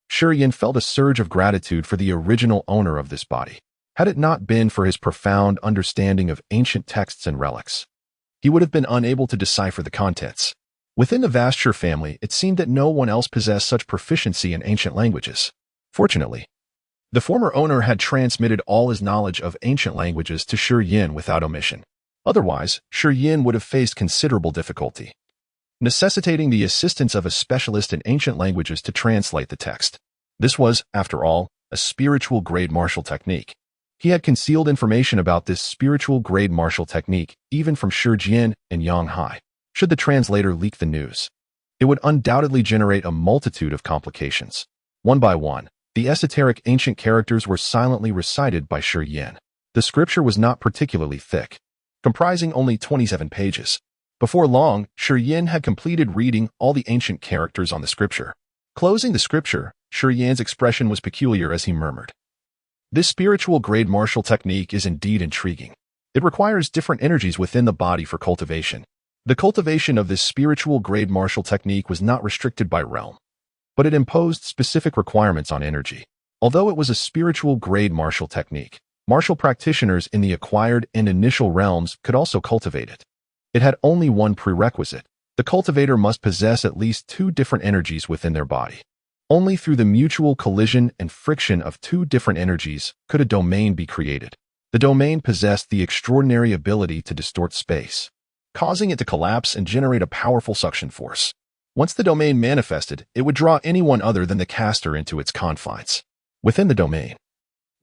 Shi Yan felt a surge of gratitude for the original owner of this body. Had it not been for his profound understanding of ancient texts and relics, he would have been unable to decipher the contents. Within the vast Shur family, it seemed that no one else possessed such proficiency in ancient languages. Fortunately, the former owner had transmitted all his knowledge of ancient languages to Shur Yin without omission. Otherwise, Shur Yin would have faced considerable difficulty, necessitating the assistance of a specialist in ancient languages to translate the text. This was, after all, a spiritual-grade martial technique. He had concealed information about this spiritual-grade martial technique even from Shur Jian and Yang Hai. Should the translator leak the news, it would undoubtedly generate a multitude of complications. One by one, the esoteric ancient characters were silently recited by Shur Yin. The scripture was not particularly thick, comprising only 27 pages. Before long, Shur Yin had completed reading all the ancient characters on the scripture. Closing the scripture, Shur Yin's expression was peculiar as he murmured, "This spiritual-grade martial technique is indeed intriguing. It requires different energies within the body for cultivation." The cultivation of this spiritual-grade martial technique was not restricted by realm, but it imposed specific requirements on energy. Although it was a spiritual-grade martial technique, martial practitioners in the acquired and initial realms could also cultivate it. It had only one prerequisite. The cultivator must possess at least two different energies within their body. Only through the mutual collision and friction of two different energies could a domain be created. The domain possessed the extraordinary ability to distort space, causing it to collapse and generate a powerful suction force. Once the domain manifested, it would draw anyone other than the caster into its confines. Within the domain,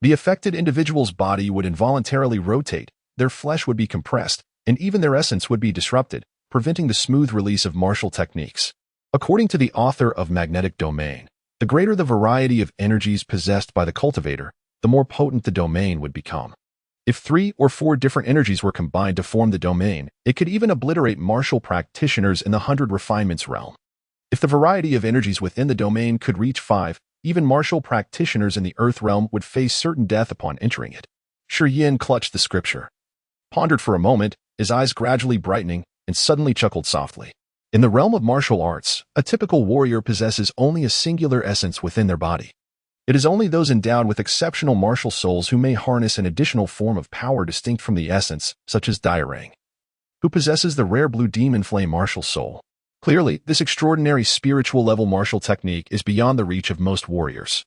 the affected individual's body would involuntarily rotate, their flesh would be compressed, and even their essence would be disrupted, preventing the smooth release of martial techniques. According to the author of Magnetic Domain, the greater the variety of energies possessed by the cultivator, the more potent the domain would become. If 3 or 4 different energies were combined to form the domain, it could even obliterate martial practitioners in the 100 refinements realm. If the variety of energies within the domain could reach 5, even martial practitioners in the earth realm would face certain death upon entering it. Shur Yin clutched the scripture, pondered for a moment, his eyes gradually brightening, and suddenly chuckled softly. In the realm of martial arts, a typical warrior possesses only a singular essence within their body. It is only those endowed with exceptional martial souls who may harness an additional form of power distinct from the essence, such as Dairang, who possesses the rare blue demon flame martial soul. Clearly, this extraordinary spiritual-level martial technique is beyond the reach of most warriors,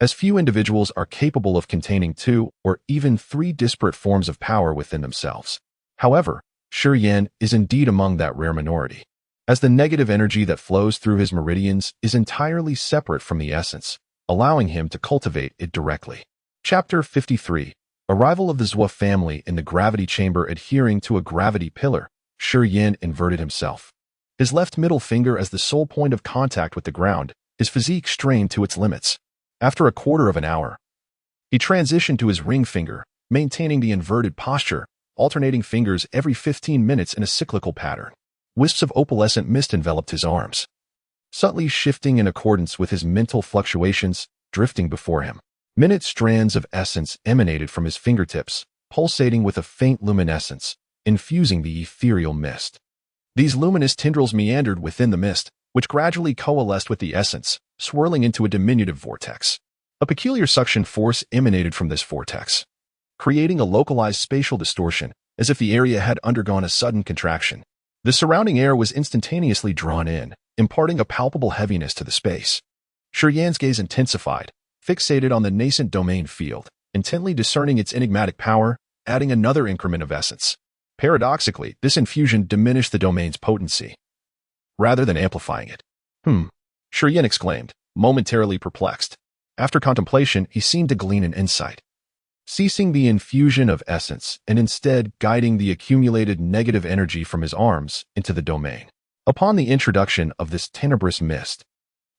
as few individuals are capable of containing 2 or even 3 disparate forms of power within themselves. However, Shur Yin is indeed among that rare minority, as the negative energy that flows through his meridians is entirely separate from the essence, allowing him to cultivate it directly. Chapter 53. Arrival of the Zhua family in the gravity chamber adhering to a gravity pillar. Shur Yin inverted himself, his left middle finger as the sole point of contact with the ground, his physique strained to its limits. After a quarter of an hour, he transitioned to his ring finger, maintaining the inverted posture, alternating fingers every 15 minutes in a cyclical pattern. Wisps of opalescent mist enveloped his arms, subtly shifting in accordance with his mental fluctuations, drifting before him. Minute strands of essence emanated from his fingertips, pulsating with a faint luminescence, infusing the ethereal mist. These luminous tendrils meandered within the mist, which gradually coalesced with the essence, swirling into a diminutive vortex. A peculiar suction force emanated from this vortex, creating a localized spatial distortion, as if the area had undergone a sudden contraction. The surrounding air was instantaneously drawn in, imparting a palpable heaviness to the space. Shur Yin's gaze intensified, fixated on the nascent domain field, intently discerning its enigmatic power, adding another increment of essence. Paradoxically, this infusion diminished the domain's potency, rather than amplifying it. Shur Yin exclaimed, momentarily perplexed. After contemplation, he seemed to glean an insight. Ceasing the infusion of essence and instead guiding the accumulated negative energy from his arms into the domain. Upon the introduction of this tenebrous mist,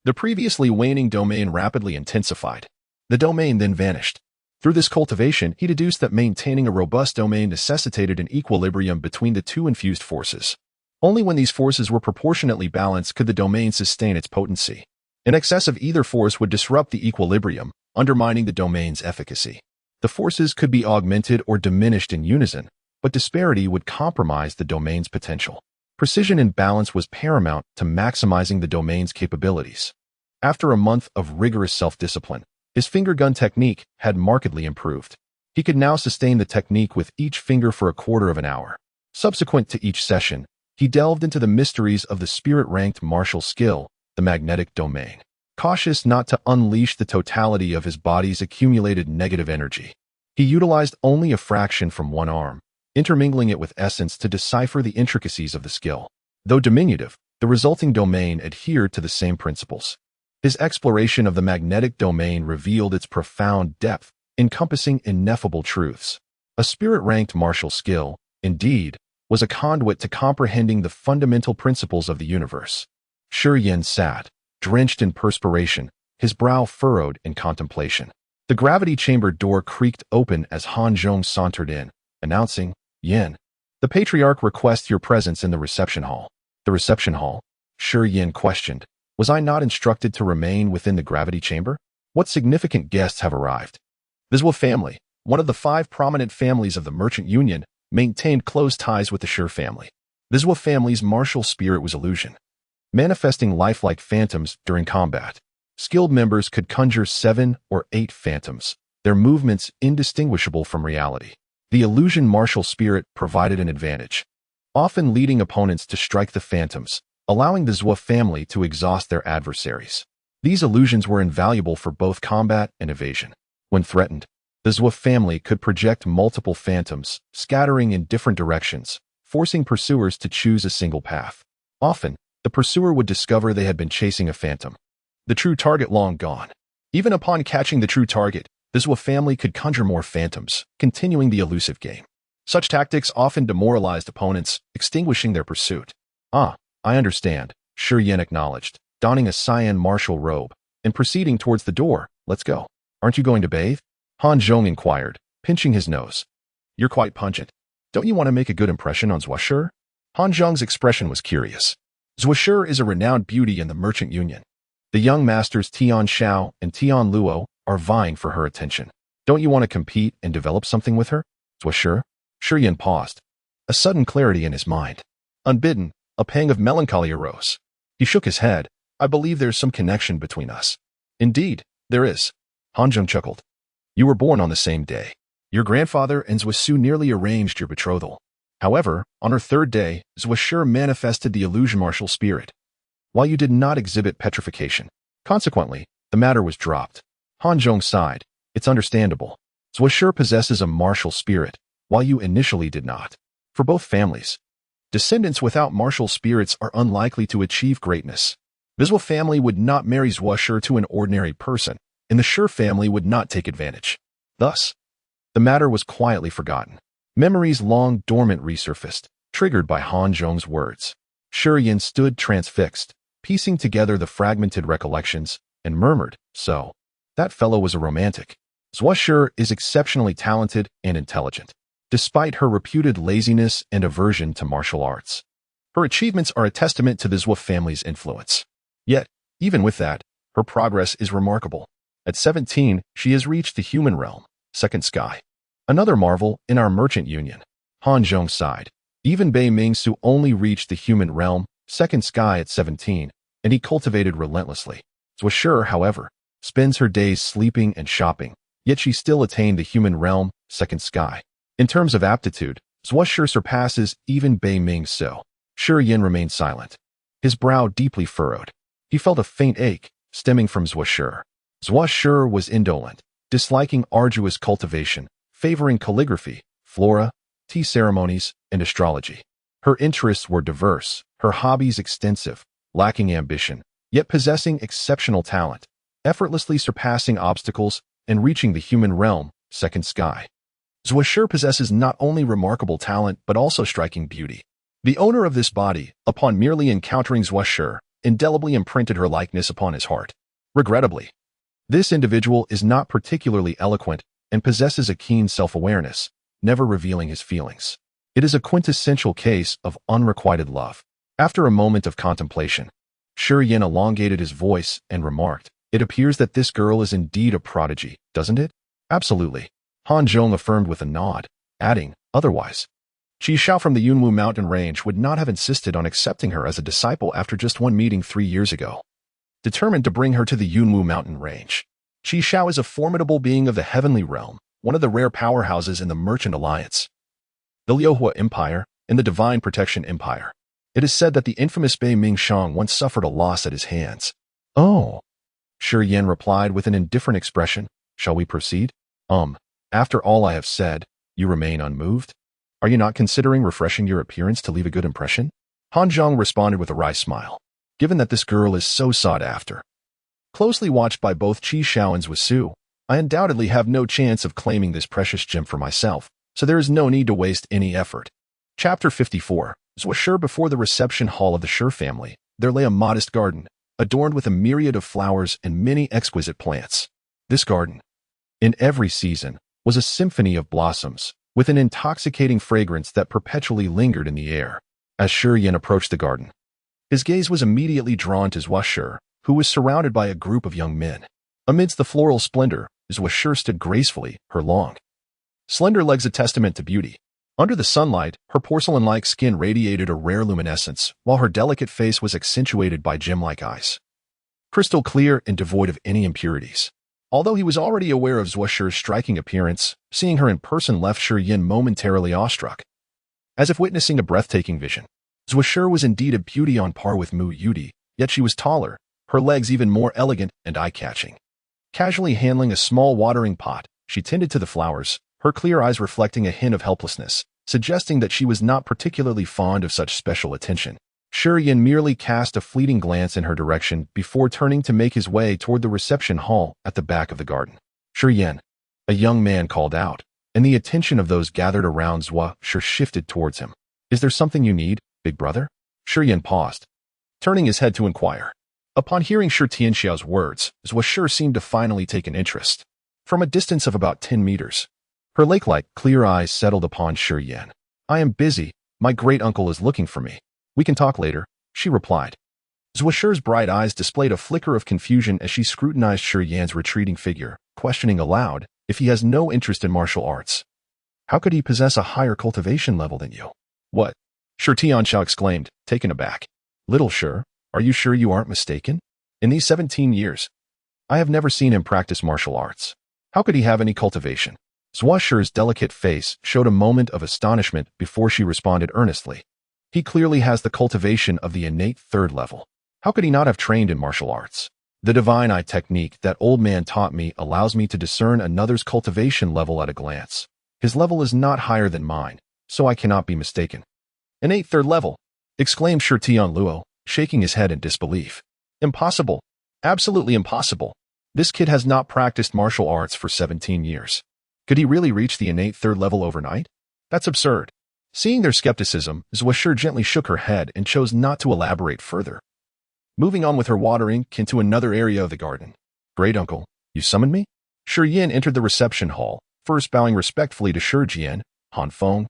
the previously waning domain rapidly intensified. The domain then vanished. Through this cultivation, he deduced that maintaining a robust domain necessitated an equilibrium between the two infused forces. Only when these forces were proportionately balanced could the domain sustain its potency. An excess of either force would disrupt the equilibrium, undermining the domain's efficacy. The forces could be augmented or diminished in unison, but disparity would compromise the domain's potential. Precision and balance was paramount to maximizing the domain's capabilities. After a month of rigorous self-discipline, his finger gun technique had markedly improved. He could now sustain the technique with each finger for a quarter of an hour. Subsequent to each session, He delved into the mysteries of the spirit-ranked martial skill, the magnetic domain, cautious not to unleash the totality of his body's accumulated negative energy. He utilized only a fraction from one arm, intermingling it with essence to decipher the intricacies of the skill. Though diminutive, the resulting domain adhered to the same principles. His exploration of the magnetic domain revealed its profound depth, encompassing ineffable truths. A spirit-ranked martial skill, indeed, was a conduit to comprehending the fundamental principles of the universe. Shi Yin sat, drenched in perspiration, his brow furrowed in contemplation. The gravity chamber door creaked open as Han Zhong sauntered in, announcing, "Yin, the Patriarch requests your presence in the reception hall." "The reception hall?" Shi Yin questioned. "Was I not instructed to remain within the gravity chamber? What significant guests have arrived?" The Zhou family, one of the 5 prominent families of the Merchant Union, maintained close ties with the Shi family. The Zhou family's martial spirit was illusion, manifesting lifelike phantoms during combat. Skilled members could conjure 7 or 8 phantoms, their movements indistinguishable from reality. The illusion martial spirit provided an advantage, often leading opponents to strike the phantoms, allowing the Zhou family to exhaust their adversaries. These illusions were invaluable for both combat and evasion. When threatened, the Zhou family could project multiple phantoms, scattering in different directions, forcing pursuers to choose a single path. Often, the pursuer would discover they had been chasing a phantom, the true target long gone. Even upon catching the true target, the Zhou family could conjure more phantoms, continuing the elusive game. Such tactics often demoralized opponents, extinguishing their pursuit. "Ah, I understand," Shi Yin acknowledged, donning a cyan martial robe, and proceeding towards the door. "Let's go." "Aren't you going to bathe?" Han Zhong inquired, pinching his nose. "You're quite pungent. Don't you want to make a good impression on Zhou Shi?" Han Zhong's expression was curious. Zhou Shi is a renowned beauty in the Merchant Union. The young masters Tian Xiao and Tian Luo are vying for her attention. "Don't you want to compete and develop something with her, Zhou Shi?" Shi Yin paused, a sudden clarity in his mind. Unbidden, a pang of melancholy arose. He shook his head. "I believe there's some connection between us." "Indeed, there is." Han Zhong chuckled. "You were born on the same day. Your grandfather and Zhou Su nearly arranged your betrothal. However, on her 3rd day, Zhou Shi manifested the illusion martial spirit, while you did not exhibit petrification. Consequently, the matter was dropped." Han Zhong sighed. "It's understandable. Zhou Shi possesses a martial spirit, while you initially did not. For both families, descendants without martial spirits are unlikely to achieve greatness. The Zhou family would not marry Zhou Shi to an ordinary person, and the Shi family would not take advantage. Thus, the matter was quietly forgotten. Memories long dormant resurfaced, triggered by Han Zhong's words. Shi Yin stood transfixed, piecing together the fragmented recollections, and murmured, "So, that fellow was a romantic. Zhou Shi is exceptionally talented and intelligent, despite her reputed laziness and aversion to martial arts. Her achievements are a testament to the Zhou family's influence. Yet, even with that, her progress is remarkable. At 17, she has reached the human realm, 2nd sky. Another marvel in our Merchant Union." Han Zhong sighed. Even Bei Mingsu only reached the human realm, 2nd sky at 17, and he cultivated relentlessly. Zhou Shi, however, spends her days sleeping and shopping, yet she still attained the human realm, 2nd sky. In terms of aptitude, Zhou Shi surpasses even Bei Mingsu. Shi Yin remained silent, his brow deeply furrowed. He felt a faint ache, stemming from Zhou Shi. Zhou Shi was indolent, disliking arduous cultivation, favoring calligraphy, flora, tea ceremonies, and astrology. Her interests were diverse, her hobbies extensive, lacking ambition, yet possessing exceptional talent, effortlessly surpassing obstacles and reaching the human realm, 2nd sky. Zhou Shi possesses not only remarkable talent but also striking beauty. The owner of this body, upon merely encountering Zhou Shi, indelibly imprinted her likeness upon his heart. Regrettably, this individual is not particularly eloquent and possesses a keen self-awareness, never revealing his feelings. It is a quintessential case of unrequited love. After a moment of contemplation, Shi Yin elongated his voice and remarked, "It appears that this girl is indeed a prodigy, doesn't it?" "Absolutely," Han Zhong affirmed with a nod, adding, "Otherwise, Qi Xiao from the Yunwu mountain range would not have insisted on accepting her as a disciple after just one meeting 3 years ago. Determined to bring her to the Yunwu mountain range. Qi Xiao is a formidable being of the heavenly realm, one of the rare powerhouses in the Merchant Alliance, the Liuhua Empire, and the Divine Protection Empire. It is said that the infamous Bei Mingshang once suffered a loss at his hands. Oh. Shi Yan replied with an indifferent expression. Shall we proceed? After all I have said, you remain unmoved? Are you not considering refreshing your appearance to leave a good impression? Han Zhang responded with a wry smile. Given that this girl is so sought after, closely watched by both Qi Xiao and Zhu Su, I undoubtedly have no chance of claiming this precious gem for myself, so there is no need to waste any effort. Chapter 54. Zhu Shi. Before the reception hall of the Shi family, there lay a modest garden, adorned with a myriad of flowers and many exquisite plants. This garden, in every season, was a symphony of blossoms, with an intoxicating fragrance that perpetually lingered in the air. As Shi Yan approached the garden, his gaze was immediately drawn to Zhu Shi, who was surrounded by a group of young men. Amidst the floral splendor, Zhu Shi stood gracefully, her long, slender legs a testament to beauty. Under the sunlight, her porcelain-like skin radiated a rare luminescence, while her delicate face was accentuated by gem-like eyes, crystal clear and devoid of any impurities. Although he was already aware of Zhu Shi's striking appearance, seeing her in person left Shi Yan momentarily awestruck. As if witnessing a breathtaking vision, Zhu Shi was indeed a beauty on par with Mu Yudi, yet she was taller, her legs even more elegant and eye-catching. Casually handling a small watering pot, she tended to the flowers, her clear eyes reflecting a hint of helplessness, suggesting that she was not particularly fond of such special attention. Shi Yan merely cast a fleeting glance in her direction before turning to make his way toward the reception hall at the back of the garden. Shi Yan, a young man called out, and the attention of those gathered around Zhu Shi shifted towards him. Is there something you need, big brother? Shi Yan paused, turning his head to inquire. Upon hearing Shi Tianxiao's words, Zhu Shi seemed to finally take an interest. From a distance of about 10 meters, her lake-like, clear eyes settled upon Shi Yan. I am busy. My great-uncle is looking for me. We can talk later, she replied. Zhu Shi's bright eyes displayed a flicker of confusion as she scrutinized Shi Yan's retreating figure, questioning aloud if he has no interest in martial arts. How could he possess a higher cultivation level than you? What? Shi Tianxiao exclaimed, taken aback. Little Shi, are you sure you aren't mistaken? In these 17 years, I have never seen him practice martial arts. How could he have any cultivation? Zhu Shi's delicate face showed a moment of astonishment before she responded earnestly. He clearly has the cultivation of the innate third level. How could he not have trained in martial arts? The divine eye technique that old man taught me allows me to discern another's cultivation level at a glance. His level is not higher than mine, so I cannot be mistaken. Innate third level, exclaimed Shi Tianluo, shaking his head in disbelief. Impossible. Absolutely impossible. This kid has not practiced martial arts for 17 years. Could he really reach the innate third level overnight? That's absurd. Seeing their skepticism, Zhu Shi gently shook her head and chose not to elaborate further. Moving on with her watering into another area of the garden. Great uncle, you summoned me? Shi Yan entered the reception hall, first bowing respectfully to Shi Jian, Han Feng,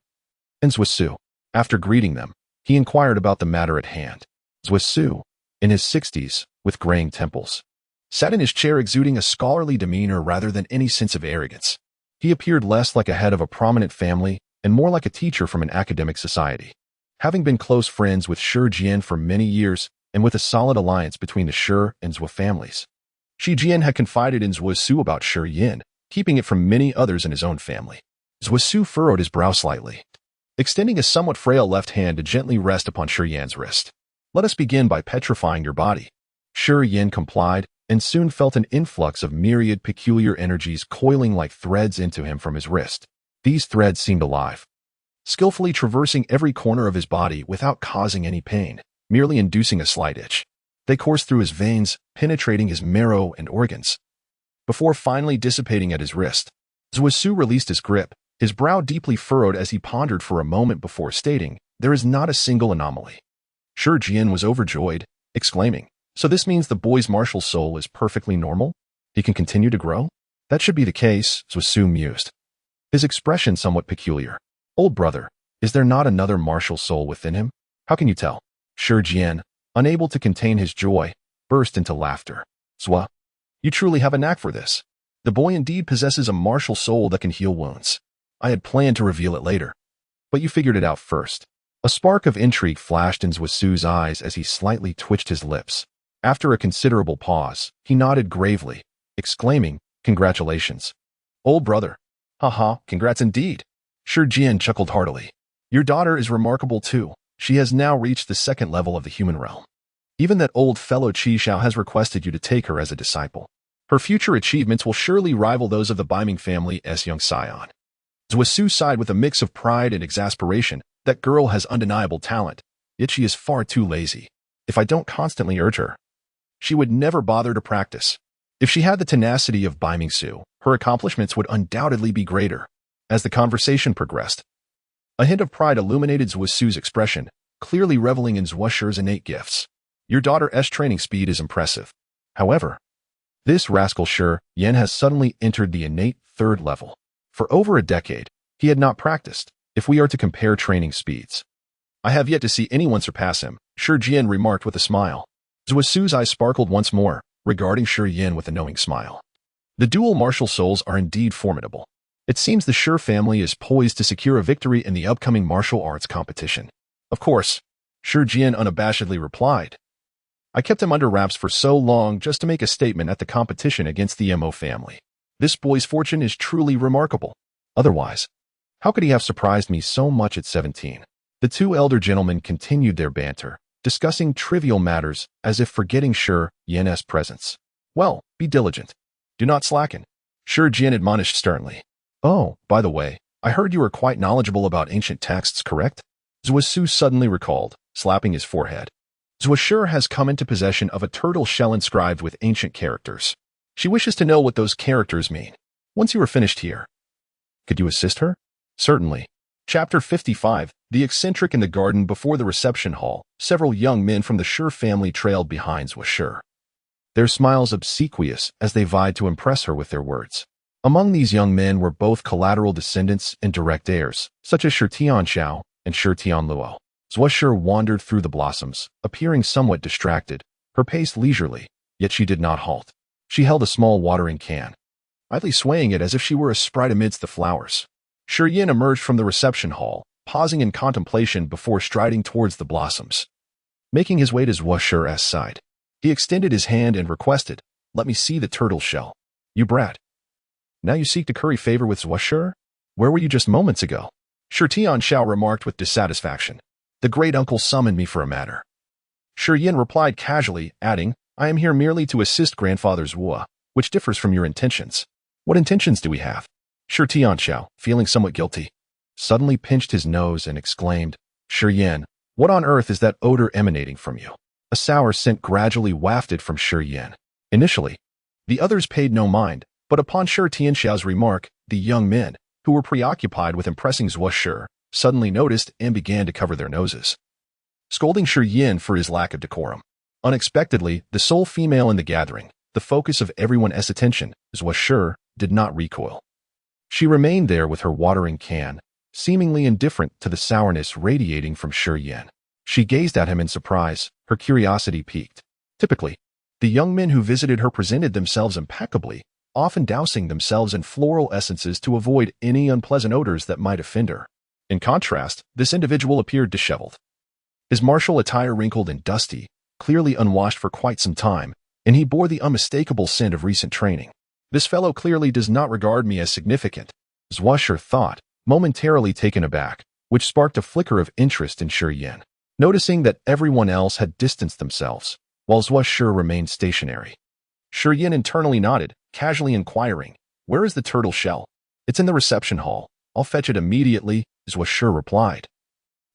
and Zhu Su. After greeting them, he inquired about the matter at hand. Zhu Su, in his 60s, with graying temples, sat in his chair exuding a scholarly demeanor rather than any sense of arrogance. He appeared less like a head of a prominent family and more like a teacher from an academic society. Having been close friends with Shi Jian for many years and with a solid alliance between the Shi and Zhu families, Shi Jian had confided in Zhu Su about Shi Yan, keeping it from many others in his own family. Zhu Su furrowed his brow slightly, extending a somewhat frail left hand to gently rest upon Shi Yan's wrist. Let us begin by petrifying your body. Shi Yan complied, and soon felt an influx of myriad peculiar energies coiling like threads into him from his wrist. These threads seemed alive, skillfully traversing every corner of his body without causing any pain, merely inducing a slight itch. They coursed through his veins, penetrating his marrow and organs, before finally dissipating at his wrist. Zhu Su released his grip, his brow deeply furrowed as he pondered for a moment before stating, "There is not a single anomaly." Shi Jian was overjoyed, exclaiming, "So this means the boy's martial soul is perfectly normal? He can continue to grow?" "That should be the case," Zhu Su mused, his expression somewhat peculiar. "Old brother, is there not another martial soul within him? How can you tell?" Shi Jian, unable to contain his joy, burst into laughter. "Zhu, you truly have a knack for this. The boy indeed possesses a martial soul that can heal wounds. I had planned to reveal it later, but you figured it out first." A spark of intrigue flashed in Zhu Su's eyes as he slightly twitched his lips. After a considerable pause, he nodded gravely, exclaiming, "Congratulations, old brother." "Haha, congrats indeed." Shi Jian chuckled heartily. "Your daughter is remarkable too. She has now reached the second level of the human realm. Even that old fellow Qi Xiao has requested you to take her as a disciple. Her future achievements will surely rival those of the Biming family's young scion. Zhuo Su sighed with a mix of pride and exasperation. That girl has undeniable talent, yet she is far too lazy. If I don't constantly urge her, she would never bother to practice. If she had the tenacity of Biming Su, her accomplishments would undoubtedly be greater. As the conversation progressed, a hint of pride illuminated Zhuo Su's expression, clearly reveling in Zhuo Shi's innate gifts. Your daughter's training speed is impressive. However, this rascal Shi Yan has suddenly entered the innate third level. For over a decade, he had not practiced, if we are to compare training speeds. I have yet to see anyone surpass him, Shi Jian remarked with a smile. Zhuo Su's eyes sparkled once more, regarding Shi Yan with a knowing smile. The dual martial souls are indeed formidable. It seems the Shi family is poised to secure a victory in the upcoming martial arts competition. Of course, Shi Jian unabashedly replied. I kept him under wraps for so long just to make a statement at the competition against the Mo family. This boy's fortune is truly remarkable. Otherwise, how could he have surprised me so much at 17? The two elder gentlemen continued their banter, discussing trivial matters as if forgetting Shi Yan's presence. Well, be diligent. Do not slacken, Shi Jian admonished sternly. Oh, by the way, I heard you are quite knowledgeable about ancient texts, correct? Zhuo Su suddenly recalled, slapping his forehead. Zhuo Shi has come into possession of a turtle shell inscribed with ancient characters. She wishes to know what those characters mean. Once you are finished here, could you assist her? Certainly. Chapter 55, The Eccentric in the Garden. Before the reception hall, several young men from the Shi family trailed behind Zhuo Shi. Their smiles obsequious as they vied to impress her with their words. Among these young men were both collateral descendants and direct heirs, such as Shi Tianxiao and Shi Tianluo. Zhuo Shi wandered through the blossoms, appearing somewhat distracted, her pace leisurely, yet she did not halt. She held a small watering can, idly swaying it as if she were a sprite amidst the flowers. Shi Yan emerged from the reception hall, pausing in contemplation before striding towards the blossoms. Making his way to Zhuo Shi's side, he extended his hand and requested, "Let me see the turtle shell." "You brat. Now you seek to curry favor with Zhuo Shi? Where were you just moments ago?" Shi Tianxiao remarked with dissatisfaction. "The great uncle summoned me for a matter." Shi Yan replied casually, adding, "I am here merely to assist grandfather Zhuo, which differs from your intentions." "What intentions do we have?" Shi Tianxiao, feeling somewhat guilty, suddenly pinched his nose and exclaimed, "Shi Yan, what on earth is that odor emanating from you?" A sour scent gradually wafted from Shi Yan. Initially, the others paid no mind, but upon Shi Tianxiao's remark, the young men, who were preoccupied with impressing Zhuo Shi, suddenly noticed and began to cover their noses, scolding Shi Yan for his lack of decorum. Unexpectedly, the sole female in the gathering, the focus of everyone's attention, Zhuo Shi, did not recoil. She remained there with her watering can, seemingly indifferent to the sourness radiating from Shi Yan. She gazed at him in surprise, her curiosity piqued. Typically, the young men who visited her presented themselves impeccably, often dousing themselves in floral essences to avoid any unpleasant odors that might offend her. In contrast, this individual appeared disheveled. His martial attire wrinkled and dusty, clearly unwashed for quite some time, and he bore the unmistakable scent of recent training. This fellow clearly does not regard me as significant, Zhuo Shi thought, momentarily taken aback, which sparked a flicker of interest in Shi Yan. Noticing that everyone else had distanced themselves, while Zhuo Shi remained stationary. Shi Yan internally nodded, casually inquiring, "Where is the turtle shell?" "It's in the reception hall. I'll fetch it immediately," Zhuo Shi replied.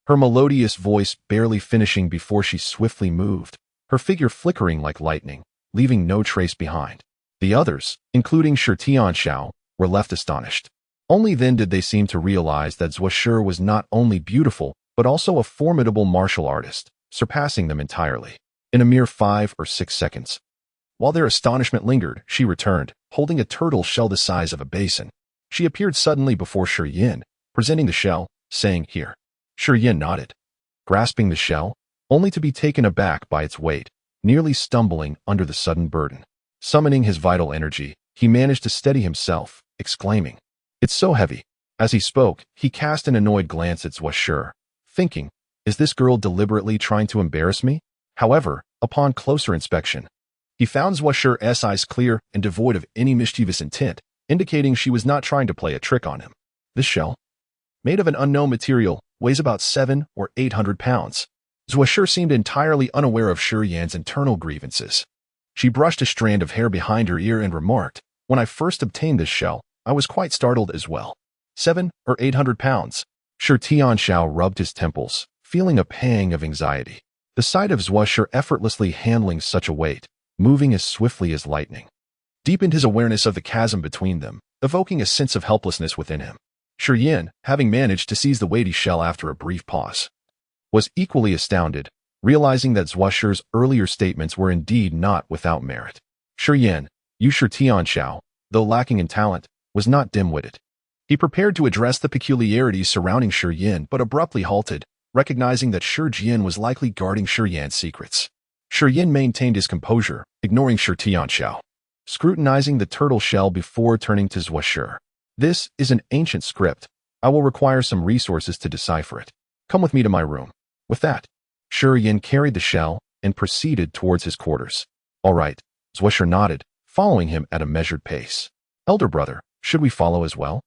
Her melodious voice barely finishing before she swiftly moved, her figure flickering like lightning, leaving no trace behind. The others, including Shi Tianxiao, were left astonished. Only then did they seem to realize that Zhuo Shi was not only beautiful, but also a formidable martial artist, surpassing them entirely. In a mere 5 or 6 seconds. While their astonishment lingered, she returned, holding a turtle shell the size of a basin. She appeared suddenly before Shi Yan, presenting the shell, saying, "Here." Shi Yan nodded, grasping the shell, only to be taken aback by its weight, nearly stumbling under the sudden burden. Summoning his vital energy, he managed to steady himself, exclaiming, "It's so heavy." As he spoke, he cast an annoyed glance at Zhuo Shi, thinking, "Is this girl deliberately trying to embarrass me?" However, upon closer inspection, he found Zhuo Shi's eyes clear and devoid of any mischievous intent, indicating she was not trying to play a trick on him. "This shell? made of an unknown material, weighs about 700 or 800 pounds. Zhuo seemed entirely unaware of Shi Yan's internal grievances. She brushed a strand of hair behind her ear and remarked, "When I first obtained this shell, I was quite startled as well. 700 or 800 pounds. Shi Tianxiao rubbed his temples, feeling a pang of anxiety. The sight of Zhuo effortlessly handling such a weight, moving as swiftly as lightning, deepened his awareness of the chasm between them, evoking a sense of helplessness within him. Shi Yan, having managed to seize the weighty shell after a brief pause, was equally astounded, realizing that Zhuo's earlier statements were indeed not without merit. Shi Yan, Shi Tianxiao, though lacking in talent, was not dim-witted. He prepared to address the peculiarities surrounding Shi Yan but abruptly halted, recognizing that Shi Jian was likely guarding Shi Yan's secrets. Shi Yan maintained his composure, ignoring Shi Tianxiao, scrutinizing the turtle shell before turning to Zhuo. "This is an ancient script. I will require some resources to decipher it. Come with me to my room." With that, Shi Yan carried the shell and proceeded towards his quarters. "All right," Zhuo nodded, following him at a measured pace. "Elder brother, should we follow as well?"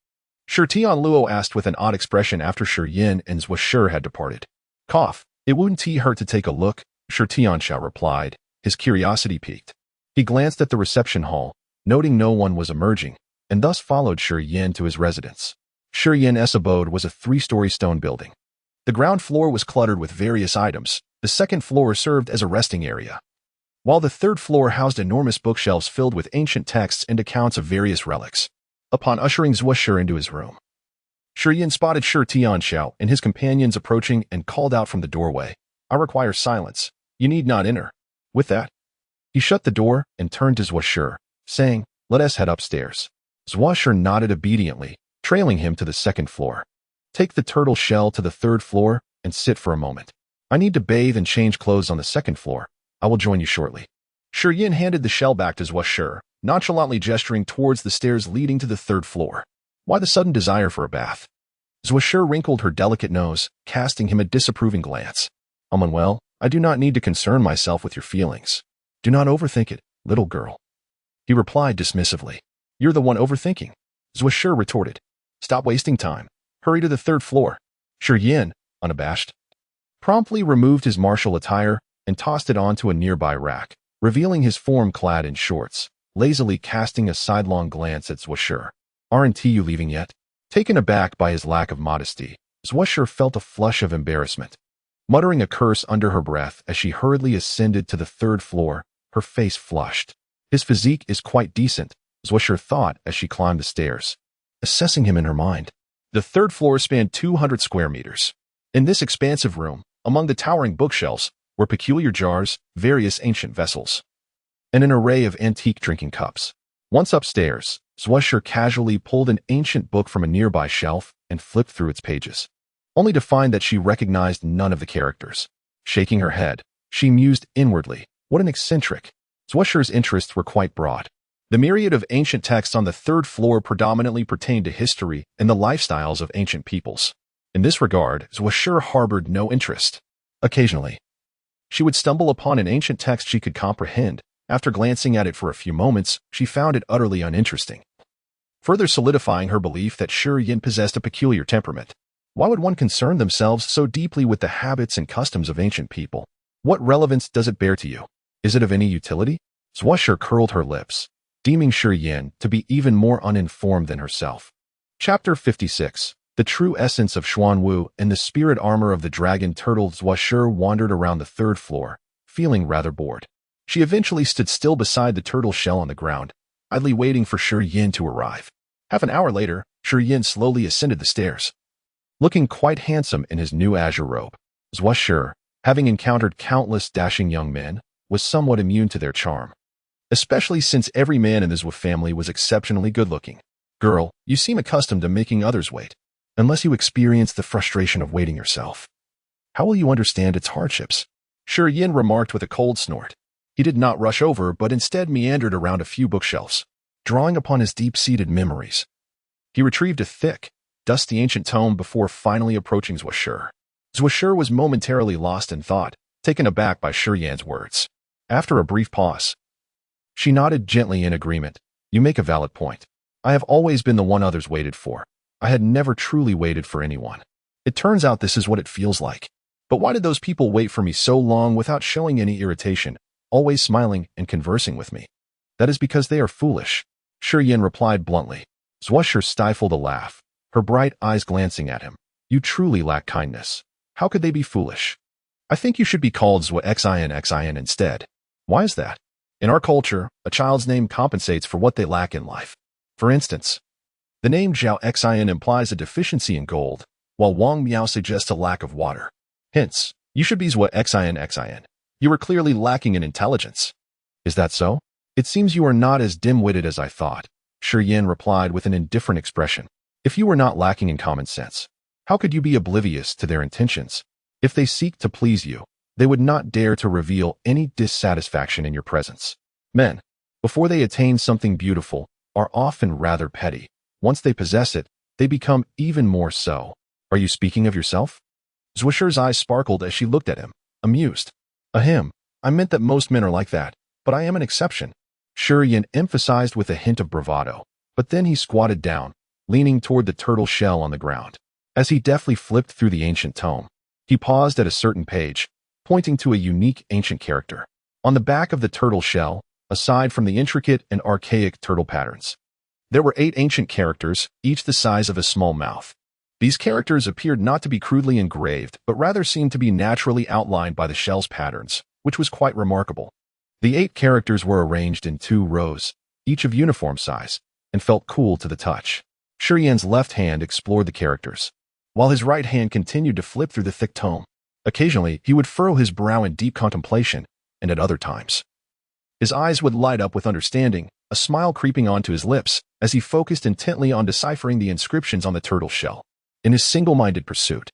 Shi Tianluo asked with an odd expression after Shi Yan and Zhuo had departed. "Cough, it wouldn't hurt to take a look," Shi Tianxiao replied, his curiosity piqued. He glanced at the reception hall, noting no one was emerging, and thus followed Shi Yan to his residence. Shi Yan's abode was a 3-story stone building. The ground floor was cluttered with various items. The second floor served as a resting area, while the third floor housed enormous bookshelves filled with ancient texts and accounts of various relics. Upon ushering Zhuo into his room, Shi Yan spotted Shi Tianxiao and his companions approaching and called out from the doorway, "I require silence. You need not enter." With that, he shut the door and turned to Zhuo, saying, "Let us head upstairs." Zhuo nodded obediently, trailing him to the second floor. "Take the turtle shell to the third floor and sit for a moment. I need to bathe and change clothes on the second floor. I will join you shortly." Shi Yan handed the shell back to Zhuo, nonchalantly gesturing towards the stairs leading to the third floor. Why the sudden desire for a bath? Zhuo wrinkled her delicate nose, casting him a disapproving glance. "Well, I do not need to concern myself with your feelings. Do not overthink it, little girl." He replied dismissively. "You're the one overthinking," Zhuo retorted. "Stop wasting time. Hurry to the third floor." Shi Yan, unabashed, promptly removed his martial attire and tossed it onto a nearby rack, revealing his form clad in shorts, lazily casting a sidelong glance at Zhuo. "Aren't you leaving yet?" Taken aback by his lack of modesty, Zhuo felt a flush of embarrassment. Muttering a curse under her breath as she hurriedly ascended to the third floor, her face flushed. His physique is quite decent, Zhuo thought as she climbed the stairs, assessing him in her mind. The third floor spanned 200 square meters. In this expansive room, among the towering bookshelves, were peculiar jars, various ancient vessels, and an array of antique drinking cups. Once upstairs, Zhuo casually pulled an ancient book from a nearby shelf and flipped through its pages, only to find that she recognized none of the characters. Shaking her head, she mused inwardly, "What an eccentric." Zhuo's interests were quite broad. The myriad of ancient texts on the third floor predominantly pertained to history and the lifestyles of ancient peoples. In this regard, Zhuo harbored no interest. Occasionally, she would stumble upon an ancient text she could comprehend. After glancing at it for a few moments, she found it utterly uninteresting, further solidifying her belief that Shi Yan possessed a peculiar temperament. Why would one concern themselves so deeply with the habits and customs of ancient people? What relevance does it bear to you? Is it of any utility? Zhuo curled her lips, deeming Shi Yan to be even more uninformed than herself. Chapter 56. The True Essence of Xuanwu and the Spirit Armor of the Dragon Turtle. Zhuo wandered around the third floor, feeling rather bored. She eventually stood still beside the turtle shell on the ground, idly waiting for Shi Yan to arrive. Half an hour later, Shi Yan slowly ascended the stairs, looking quite handsome in his new azure robe. Zhuo, having encountered countless dashing young men, was somewhat immune to their charm, especially since every man in the Zhuo family was exceptionally good-looking. "Girl, you seem accustomed to making others wait, unless you experience the frustration of waiting yourself. How will you understand its hardships?" Shi Yan remarked with a cold snort. He did not rush over, but instead meandered around a few bookshelves, drawing upon his deep-seated memories. He retrieved a thick, dusty ancient tome before finally approaching Zhuo. Zhuo was momentarily lost in thought, taken aback by Shi Yan's words. After a brief pause, she nodded gently in agreement. "You make a valid point. I have always been the one others waited for. I had never truly waited for anyone. It turns out this is what it feels like. But why did those people wait for me so long without showing any irritation, always smiling and conversing with me? That is because they are foolish, Shi Yin replied bluntly. Zhuoshi stifled a laugh, her bright eyes glancing at him. You truly lack kindness. How could they be foolish? I think you should be called Xin instead. Why is that? In our culture, a child's name compensates for what they lack in life. For instance, the name Zhao Xin implies a deficiency in gold, while Wang Miao suggests a lack of water. Hence, you should be Xin. You are clearly lacking in intelligence. Is that so? It seems you are not as dim-witted as I thought, Shi Yin replied with an indifferent expression. If you were not lacking in common sense, how could you be oblivious to their intentions? If they seek to please you, they would not dare to reveal any dissatisfaction in your presence. Men, before they attain something beautiful, are often rather petty. Once they possess it, they become even more so. Are you speaking of yourself? Zhuoshi's eyes sparkled as she looked at him, amused. Ahem, I meant that most men are like that, but I am an exception. Shi Yin emphasized with a hint of bravado, but then he squatted down, leaning toward the turtle shell on the ground. As he deftly flipped through the ancient tome, he paused at a certain page, pointing to a unique ancient character. On the back of the turtle shell, aside from the intricate and archaic turtle patterns, there were 8 ancient characters, each the size of a small mouth. These characters appeared not to be crudely engraved, but rather seemed to be naturally outlined by the shell's patterns, which was quite remarkable. The 8 characters were arranged in 2 rows, each of uniform size, and felt cool to the touch. Shi Yin's left hand explored the characters, while his right hand continued to flip through the thick tome. Occasionally, he would furrow his brow in deep contemplation, and at other times, his eyes would light up with understanding, a smile creeping onto his lips as he focused intently on deciphering the inscriptions on the turtle shell. In his single-minded pursuit,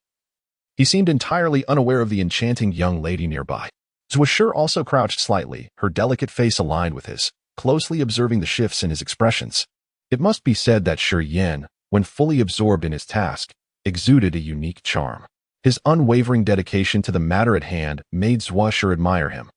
he seemed entirely unaware of the enchanting young lady nearby. Zhuoshi also crouched slightly, her delicate face aligned with his, closely observing the shifts in his expressions. It must be said that Shi Yin, when fully absorbed in his task, exuded a unique charm. His unwavering dedication to the matter at hand made Zhuoshi admire him,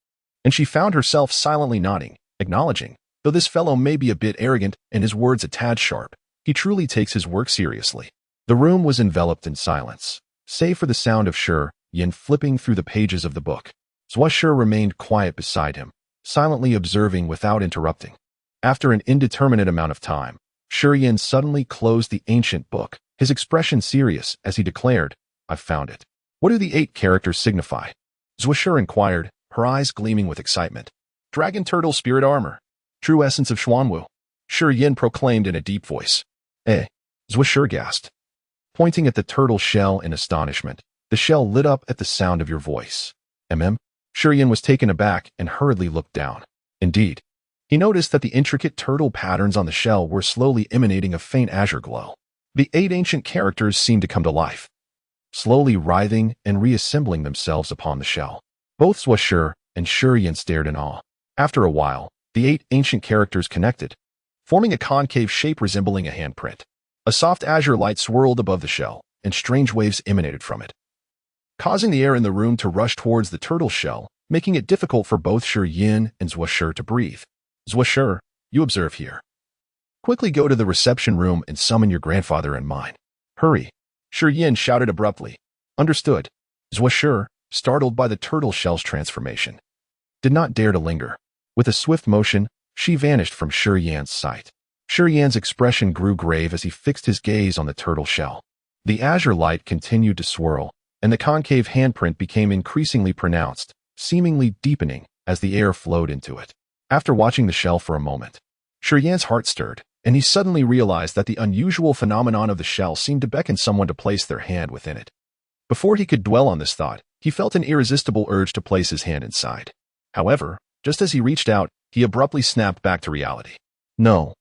and she found herself silently nodding, acknowledging, though this fellow may be a bit arrogant and his words a tad sharp, he truly takes his work seriously. The room was enveloped in silence, save for the sound of Shi Yin flipping through the pages of the book. Zhuoshi remained quiet beside him, silently observing without interrupting. After an indeterminate amount of time, Shi Yin suddenly closed the ancient book, his expression serious as he declared, I've found it. What do the 8 characters signify? Zhuoshi inquired, her eyes gleaming with excitement. Dragon turtle spirit armor. True essence of Xuanwu. Shi Yin proclaimed in a deep voice. Zhuoshi gasped. Pointing at the turtle shell in astonishment, the shell lit up at the sound of your voice. Shi Yin was taken aback and hurriedly looked down. Indeed, he noticed that the intricate turtle patterns on the shell were slowly emanating a faint azure glow. The 8 ancient characters seemed to come to life, slowly writhing and reassembling themselves upon the shell. Both Zhuoshi and Shi Yin stared in awe. After a while, the 8 ancient characters connected, forming a concave shape resembling a handprint. A soft azure light swirled above the shell, and strange waves emanated from it, causing the air in the room to rush towards the turtle shell, making it difficult for both Shi Yin and Zhuoshi to breathe. Zhuoshi, you observe here. Quickly go to the reception room and summon your grandfather and mine. Hurry, Shi Yin shouted abruptly. Understood. Zhuoshi, startled by the turtle shell's transformation, did not dare to linger. With a swift motion, she vanished from Shi Yin's sight. Shi Yin's expression grew grave as he fixed his gaze on the turtle shell. The azure light continued to swirl, and the concave handprint became increasingly pronounced, seemingly deepening as the air flowed into it. After watching the shell for a moment, Shi Yin's heart stirred, and he suddenly realized that the unusual phenomenon of the shell seemed to beckon someone to place their hand within it. Before he could dwell on this thought, he felt an irresistible urge to place his hand inside. However, just as he reached out, he abruptly snapped back to reality. No.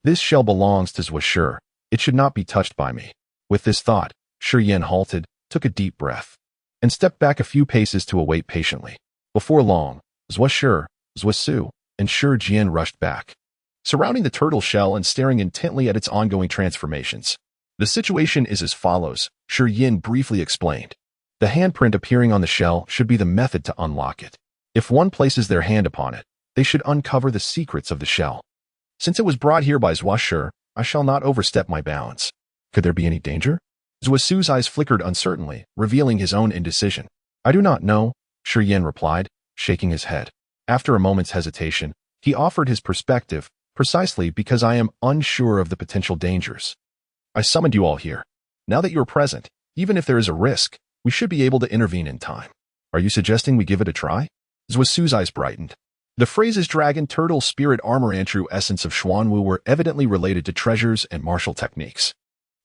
This shell belongs to Zhuoshi. It should not be touched by me. With this thought, Shi Yin halted, took a deep breath, and stepped back a few paces to await patiently. Before long, Zhuoshi, Zhuosu, and Shi Yin rushed back, surrounding the turtle shell and staring intently at its ongoing transformations. The situation is as follows, Shi Yin briefly explained. The handprint appearing on the shell should be the method to unlock it. If one places their hand upon it, they should uncover the secrets of the shell. Since it was brought here by Zhuoshi, I shall not overstep my bounds. Could there be any danger? Zuosu's eyes flickered uncertainly, revealing his own indecision. I do not know, Shi Yin replied, shaking his head. After a moment's hesitation, he offered his perspective, precisely because I am unsure of the potential dangers. I summoned you all here. Now that you are present, even if there is a risk, we should be able to intervene in time. Are you suggesting we give it a try? Zuosu's eyes brightened. The phrases dragon, turtle, spirit armor, and true essence of Xuanwu were evidently related to treasures and martial techniques.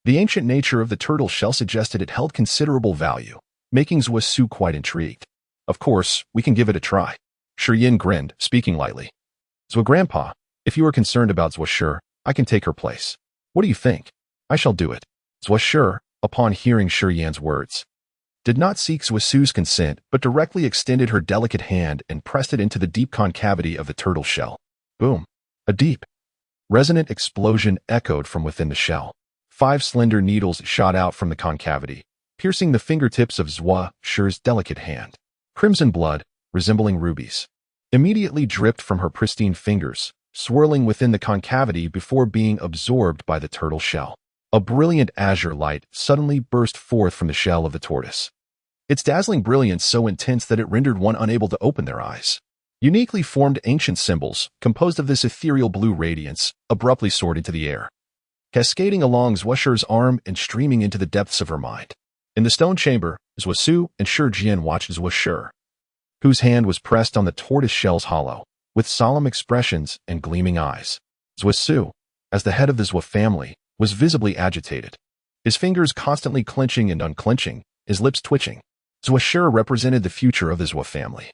The ancient nature of the turtle shell suggested it held considerable value, making Zuosu quite intrigued. Of course, we can give it a try. Shi Yin grinned, speaking lightly. Zhuo Grandpa, if you are concerned about Zuoshi, I can take her place. What do you think? I shall do it. Zuoshi, upon hearing Shi Yin's words, did not seek Zuosu's consent, but directly extended her delicate hand and pressed it into the deep concavity of the turtle shell. Boom! A deep, resonant explosion echoed from within the shell. 5 slender needles shot out from the concavity, piercing the fingertips of Zuoshi's delicate hand. Crimson blood, resembling rubies, immediately dripped from her pristine fingers, swirling within the concavity before being absorbed by the turtle shell. A brilliant azure light suddenly burst forth from the shell of the tortoise. Its dazzling brilliance so intense that it rendered one unable to open their eyes. Uniquely formed ancient symbols, composed of this ethereal blue radiance, abruptly soared into the air, cascading along Zuoshi's arm and streaming into the depths of her mind. In the stone chamber, Zuosu and Shi Jian watched Zuoshi, whose hand was pressed on the tortoise shell's hollow, with solemn expressions and gleaming eyes. Zuosu, as the head of the Zuo family, was visibly agitated, his fingers constantly clenching and unclenching, his lips twitching. Zuoshi represented the future of the Zuo family.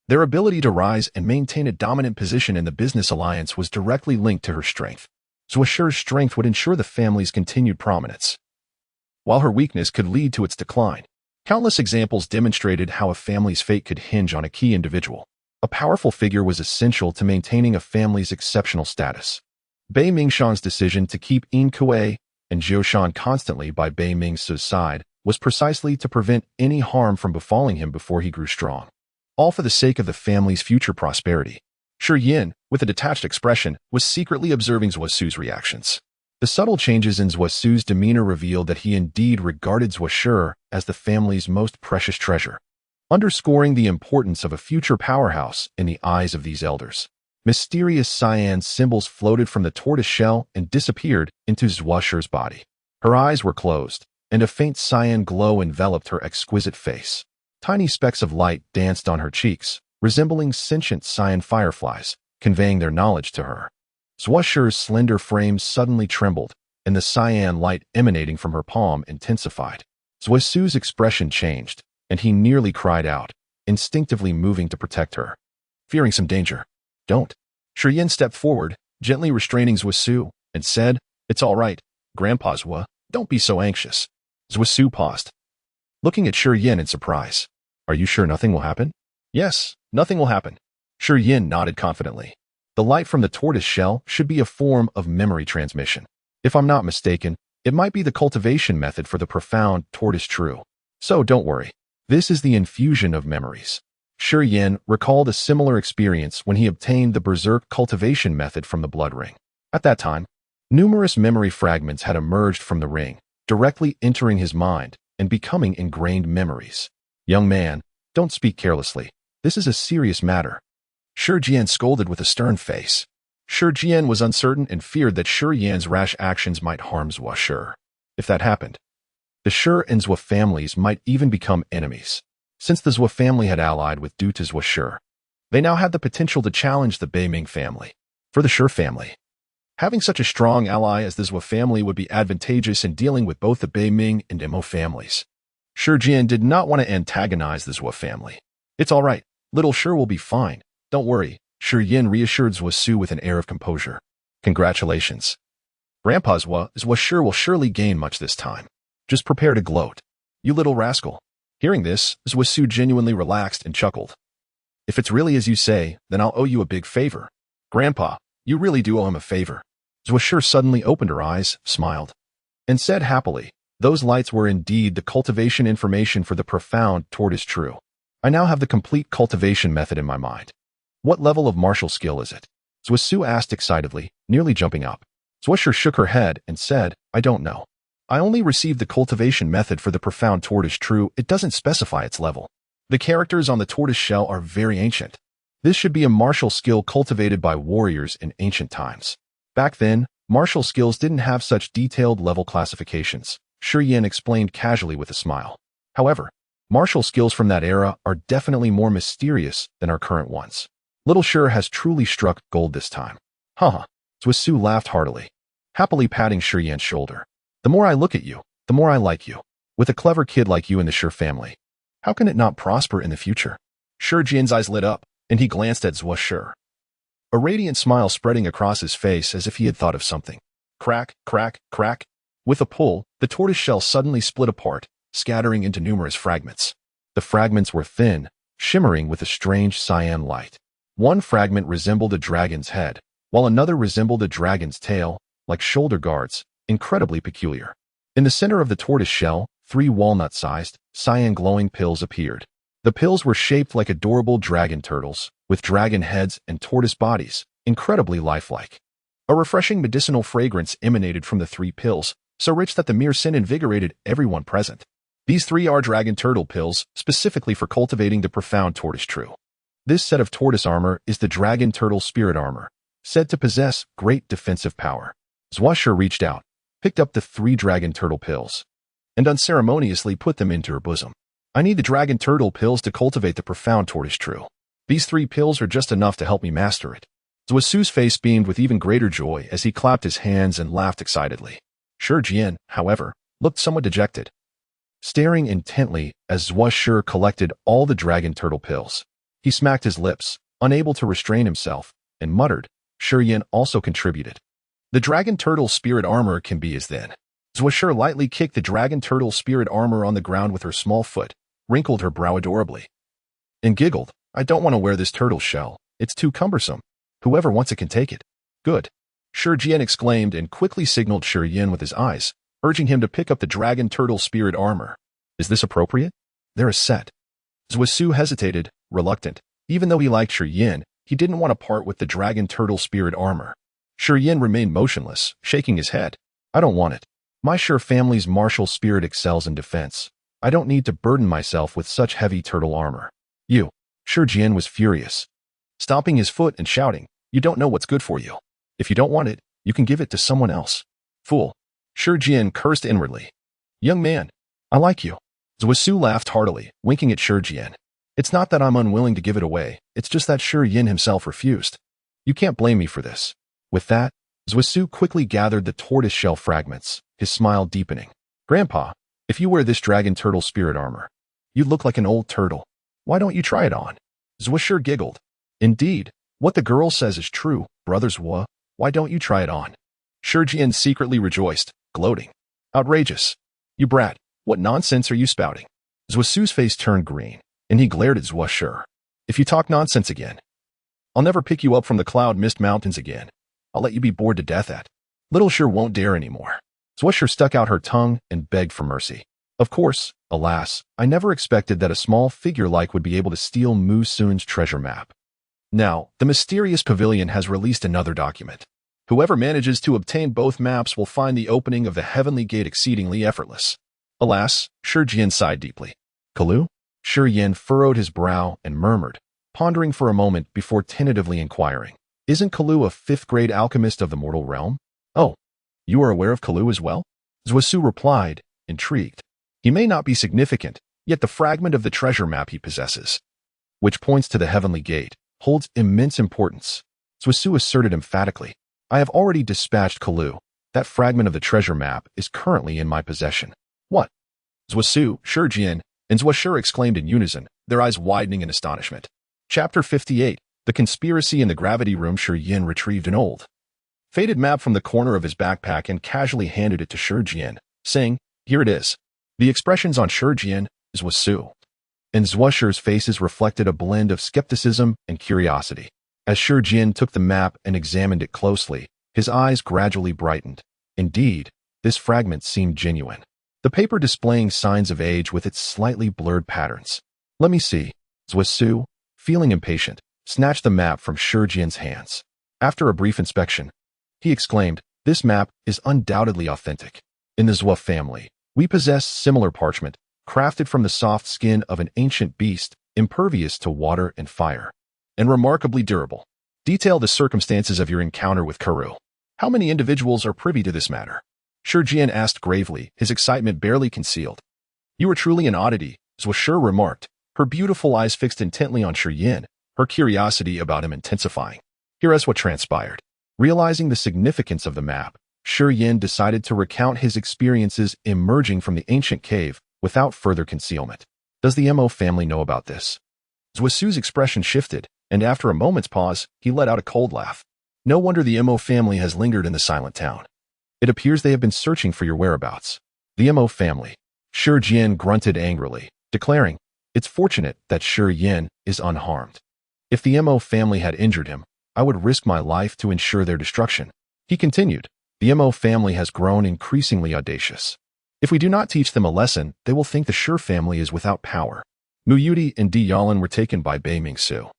Their ability to rise and maintain a dominant position in the business alliance was directly linked to her strength. Zuoshi's strength would ensure the family's continued prominence, while her weakness could lead to its decline. Countless examples demonstrated how a family's fate could hinge on a key individual. A powerful figure was essential to maintaining a family's exceptional status. Bei Mingshan's decision to keep Yin Kuei and Zhou Shan constantly by Bei Mingsu's side was precisely to prevent any harm from befalling him before he grew strong. All for the sake of the family's future prosperity. Shi Yin, with a detached expression, was secretly observing Zuosu's reactions. The subtle changes in Zuosu's demeanor revealed that he indeed regarded Zuoshi as the family's most precious treasure, underscoring the importance of a future powerhouse in the eyes of these elders. Mysterious cyan symbols floated from the tortoise shell and disappeared into Zuoshi's body. Her eyes were closed, and a faint cyan glow enveloped her exquisite face. Tiny specks of light danced on her cheeks, resembling sentient cyan fireflies, conveying their knowledge to her. Zuoshi's slender frame suddenly trembled, and the cyan light emanating from her palm intensified. Zuosu's expression changed, and he nearly cried out, instinctively moving to protect her. Fearing some danger. Don't. Shi Yin stepped forward, gently restraining Zuosu, and said, It's all right, Grandpa Zhuo, don't be so anxious. Zuosu paused, looking at Shi Yin in surprise. Are you sure nothing will happen? Yes, nothing will happen. Shi Yin nodded confidently. The light from the tortoise shell should be a form of memory transmission. If I'm not mistaken, it might be the cultivation method for the profound tortoise true. So don't worry. This is the infusion of memories. Shi Yin recalled a similar experience when he obtained the berserk cultivation method from the blood ring. At that time, numerous memory fragments had emerged from the ring, directly entering his mind and becoming ingrained memories. Young man, don't speak carelessly. This is a serious matter. Shi Jian scolded with a stern face. Shi Jian was uncertain and feared that Shi Yan's rash actions might harm Zuoshi. If that happened, the Shi and Zuo families might even become enemies. Since the Zuo family had allied with due to Zuoshi, they now had the potential to challenge the Bei Ming family. For the Shi family, having such a strong ally as the Zuo family would be advantageous in dealing with both the Bei Ming and Mo families. Shi Jian did not want to antagonize the Zuo family. It's all right. Little Shi will be fine. Don't worry, Shi Yin reassured Zuosu with an air of composure. Congratulations. Grandpa Zuoshi will surely gain much this time. Just prepare to gloat. You little rascal. Hearing this, Zuosu genuinely relaxed and chuckled. If it's really as you say, then I'll owe you a big favor. Grandpa, you really do owe him a favor. Zuoshi suddenly opened her eyes, smiled, and said happily, those lights were indeed the cultivation information for the profound tortoise true. I now have the complete cultivation method in my mind. What level of martial skill is it? Zuosu asked excitedly, nearly jumping up. Zuoshi shook her head and said, I don't know. I only received the cultivation method for the profound tortoise true, it doesn't specify its level. The characters on the tortoise shell are very ancient. This should be a martial skill cultivated by warriors in ancient times. Back then, martial skills didn't have such detailed level classifications, Shi Yin explained casually with a smile. However, martial skills from that era are definitely more mysterious than our current ones. Little Shi has truly struck gold this time. Haha. Zhusu laughed heartily, happily patting Shi Yin's shoulder. The more I look at you, the more I like you. With a clever kid like you in the Shi family, how can it not prosper in the future? Shi Jin's eyes lit up, and he glanced at Zhusu. A radiant smile spreading across his face as if he had thought of something. Crack, crack, crack. With a pull, the tortoise shell suddenly split apart, scattering into numerous fragments. The fragments were thin, shimmering with a strange cyan light. One fragment resembled a dragon's head, while another resembled a dragon's tail, like shoulder guards, incredibly peculiar. In the center of the tortoise shell, 3 walnut-sized, cyan glowing pills appeared. The pills were shaped like adorable dragon turtles, with dragon heads and tortoise bodies, incredibly lifelike. A refreshing medicinal fragrance emanated from the 3 pills, so rich that the mere scent invigorated everyone present. These 3 are dragon turtle pills, specifically for cultivating the profound tortoise true. This set of tortoise armor is the dragon turtle spirit armor, said to possess great defensive power. Zhusu reached out, picked up the 3 dragon turtle pills, and unceremoniously put them into her bosom. I need the dragon turtle pills to cultivate the profound tortoise true. These 3 pills are just enough to help me master it. Zhusu's face beamed with even greater joy as he clapped his hands and laughed excitedly. Shi Jin, however, looked somewhat dejected, staring intently as Zhusu collected all the dragon turtle pills. He smacked his lips, unable to restrain himself, and muttered. Shi Yin also contributed. The dragon turtle spirit armor can be as then. Zhusu lightly kicked the dragon turtle spirit armor on the ground with her small foot, wrinkled her brow adorably, and giggled. I don't want to wear this turtle shell. It's too cumbersome. Whoever wants it can take it. Good. Shi Jian exclaimed and quickly signaled Shi Yin with his eyes, urging him to pick up the dragon turtle spirit armor. Is this appropriate? They're a set. Zhusu hesitated, reluctant. Even though he liked Shi Yin, he didn't want to part with the dragon turtle spirit armor. Shi Yin remained motionless, shaking his head. I don't want it. My Shi family's martial spirit excels in defense. I don't need to burden myself with such heavy turtle armor. You. Shi Jian was furious, stomping his foot and shouting, you don't know what's good for you. If you don't want it, you can give it to someone else. Fool. Shi Jian cursed inwardly. Young man, I like you. Zhusu laughed heartily, winking at Shi Jian. It's not that I'm unwilling to give it away, it's just that Shi Yin himself refused. You can't blame me for this. With that, Zhusu quickly gathered the tortoise shell fragments, his smile deepening. Grandpa, if you wear this dragon turtle spirit armor, you look like an old turtle. Why don't you try it on? Zhusu giggled. Indeed, what the girl says is true, brothers Zhu. Why don't you try it on? Shi Jian secretly rejoiced, gloating. Outrageous. You brat, what nonsense are you spouting? Zhusu's face turned green, and he glared at Zhusu. If you talk nonsense again, I'll never pick you up from the cloud mist mountains again. I'll let you be bored to death at. Little Shi won't dare anymore. Zhusu stuck out her tongue and begged for mercy. Of course, alas, I never expected that a small figure like would be able to steal Mu Sun's treasure map. Now, the mysterious pavilion has released another document. Whoever manages to obtain both maps will find the opening of the heavenly gate exceedingly effortless. Alas, Shi Jian sighed deeply. Kalu? Shi Yin furrowed his brow and murmured, pondering for a moment before tentatively inquiring. Isn't Kalu a 5th-grade alchemist of the mortal realm? Oh, you are aware of Kalu as well? Zhusu replied, intrigued. He may not be significant, yet the fragment of the treasure map he possesses, which points to the heavenly gate, holds immense importance. Zhusu asserted emphatically. I have already dispatched Kalu. That fragment of the treasure map is currently in my possession. What? Zhusu, Shi Jian, and Zhusu exclaimed in unison, their eyes widening in astonishment. Chapter 58. The Conspiracy in the Gravity Room. Shi Yin retrieved an old, faded map from the corner of his backpack and casually handed it to Shi Jian, saying, here it is. The expressions on Shi Jian, Zhusu, and Zhusu's faces reflected a blend of skepticism and curiosity. As Shi Jian took the map and examined it closely, his eyes gradually brightened. Indeed, this fragment seemed genuine. The paper displaying signs of age with its slightly blurred patterns. Let me see. Zhusu, feeling impatient, snatched the map from Shi Jian's hands. After a brief inspection, he exclaimed, this map is undoubtedly authentic. In the Zhua family, we possess similar parchment, crafted from the soft skin of an ancient beast, impervious to water and fire, and remarkably durable. Detail the circumstances of your encounter with Karu. How many individuals are privy to this matter? Shi Jian asked gravely, his excitement barely concealed. You are truly an oddity, Zhua Shi remarked, her beautiful eyes fixed intently on Shi Yin, her curiosity about him intensifying. Here is what transpired. Realizing the significance of the map, Shi Yin decided to recount his experiences emerging from the ancient cave without further concealment. Does the Mo family know about this? Zhua Su's expression shifted, and after a moment's pause, he let out a cold laugh. No wonder the Mo family has lingered in the silent town. It appears they have been searching for your whereabouts. The Mo family. Shi Jian grunted angrily, declaring, It's fortunate that Shi Yin is unharmed. If the Mo family had injured him, I would risk my life to ensure their destruction. He continued, The Mo family has grown increasingly audacious. If we do not teach them a lesson, they will think the Shi family is without power. Mu Yudi and Di Yalan were taken by Bei Mingsu.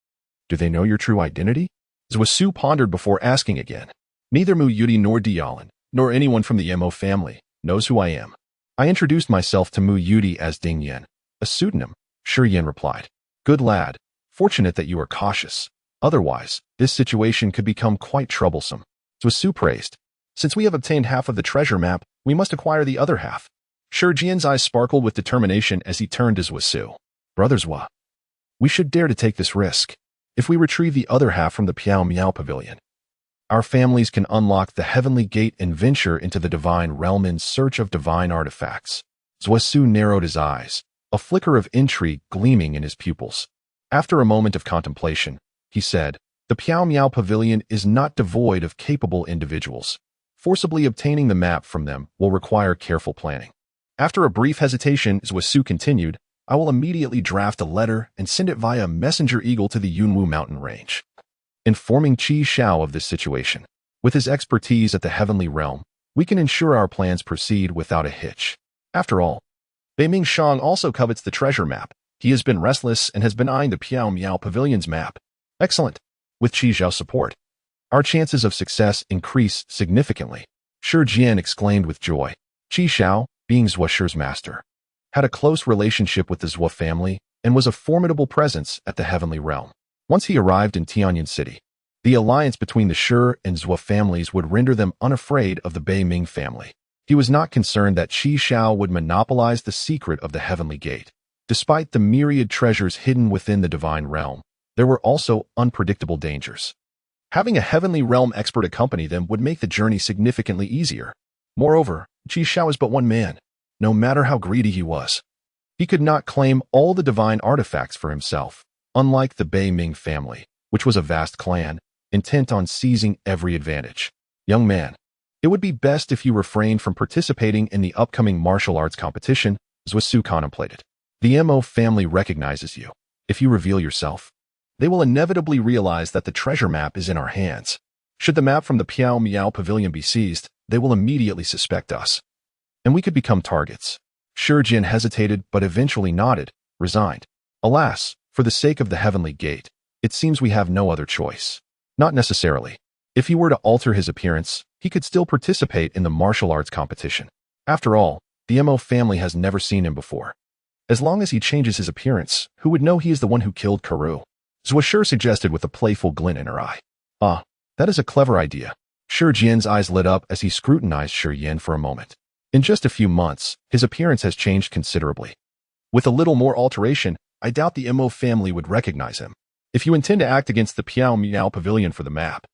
Do they know your true identity? Zhua Su pondered before asking again. Neither Mu Yudi nor Di Yalan, nor anyone from the Mo family, knows who I am. I introduced myself to Mu Yudi as Ding Yin, a pseudonym, Shi Yin replied. Good lad. Fortunate that you are cautious. Otherwise, this situation could become quite troublesome. Zhua Su praised. Since we have obtained half of the treasure map, we must acquire the other half. Shi Jian's eyes sparkled with determination as he turned to Zhua Su. Brother Zhua, we should dare to take this risk. If we retrieve the other half from the Piao Miao Pavilion, our families can unlock the heavenly gate and venture into the divine realm in search of divine artifacts. Zhua Su narrowed his eyes, a flicker of intrigue gleaming in his pupils. After a moment of contemplation, he said, The Piao Miao Pavilion is not devoid of capable individuals. Forcibly obtaining the map from them will require careful planning. After a brief hesitation, Zhua Su continued, I will immediately draft a letter and send it via messenger eagle to the Yunwu mountain range, informing Qi Xiao of this situation. With his expertise at the heavenly realm, we can ensure our plans proceed without a hitch. After all, Bei Mingshang also covets the treasure map. He has been restless and has been eyeing the Piao Miao Pavilion's map. Excellent. With Qi Xiao's support, our chances of success increase significantly. Shi Jian exclaimed with joy. Qi Xiao, being Zhua Shi's master, had a close relationship with the Zhua family and was a formidable presence at the heavenly realm. Once he arrived in Tianyan City, the alliance between the Shi and Zhua families would render them unafraid of the Bei Ming family. He was not concerned that Qi Xiao would monopolize the secret of the heavenly gate. Despite the myriad treasures hidden within the divine realm, there were also unpredictable dangers. Having a heavenly realm expert accompany them would make the journey significantly easier. Moreover, Qi Xiao is but one man. No matter how greedy he was, he could not claim all the divine artifacts for himself, unlike the Bei Ming family, which was a vast clan, intent on seizing every advantage. Young man, it would be best if you refrained from participating in the upcoming martial arts competition, Zhua Su contemplated. The Mo family recognizes you. If you reveal yourself, they will inevitably realize that the treasure map is in our hands. Should the map from the Piao Miao Pavilion be seized, they will immediately suspect us, and we could become targets. Shi Jian hesitated but eventually nodded, resigned. Alas, for the sake of the heavenly gate, it seems we have no other choice. Not necessarily. If he were to alter his appearance, he could still participate in the martial arts competition. After all, the Mo family has never seen him before. As long as he changes his appearance, who would know he is the one who killed Karu? Zhua Shi suggested with a playful glint in her eye. Ah, that is a clever idea. Shi Jian's eyes lit up as he scrutinized Shi Yin for a moment. In just a few months, his appearance has changed considerably. With a little more alteration, I doubt the Mo family would recognize him. If you intend to act against the Piao Miao Pavilion for the map,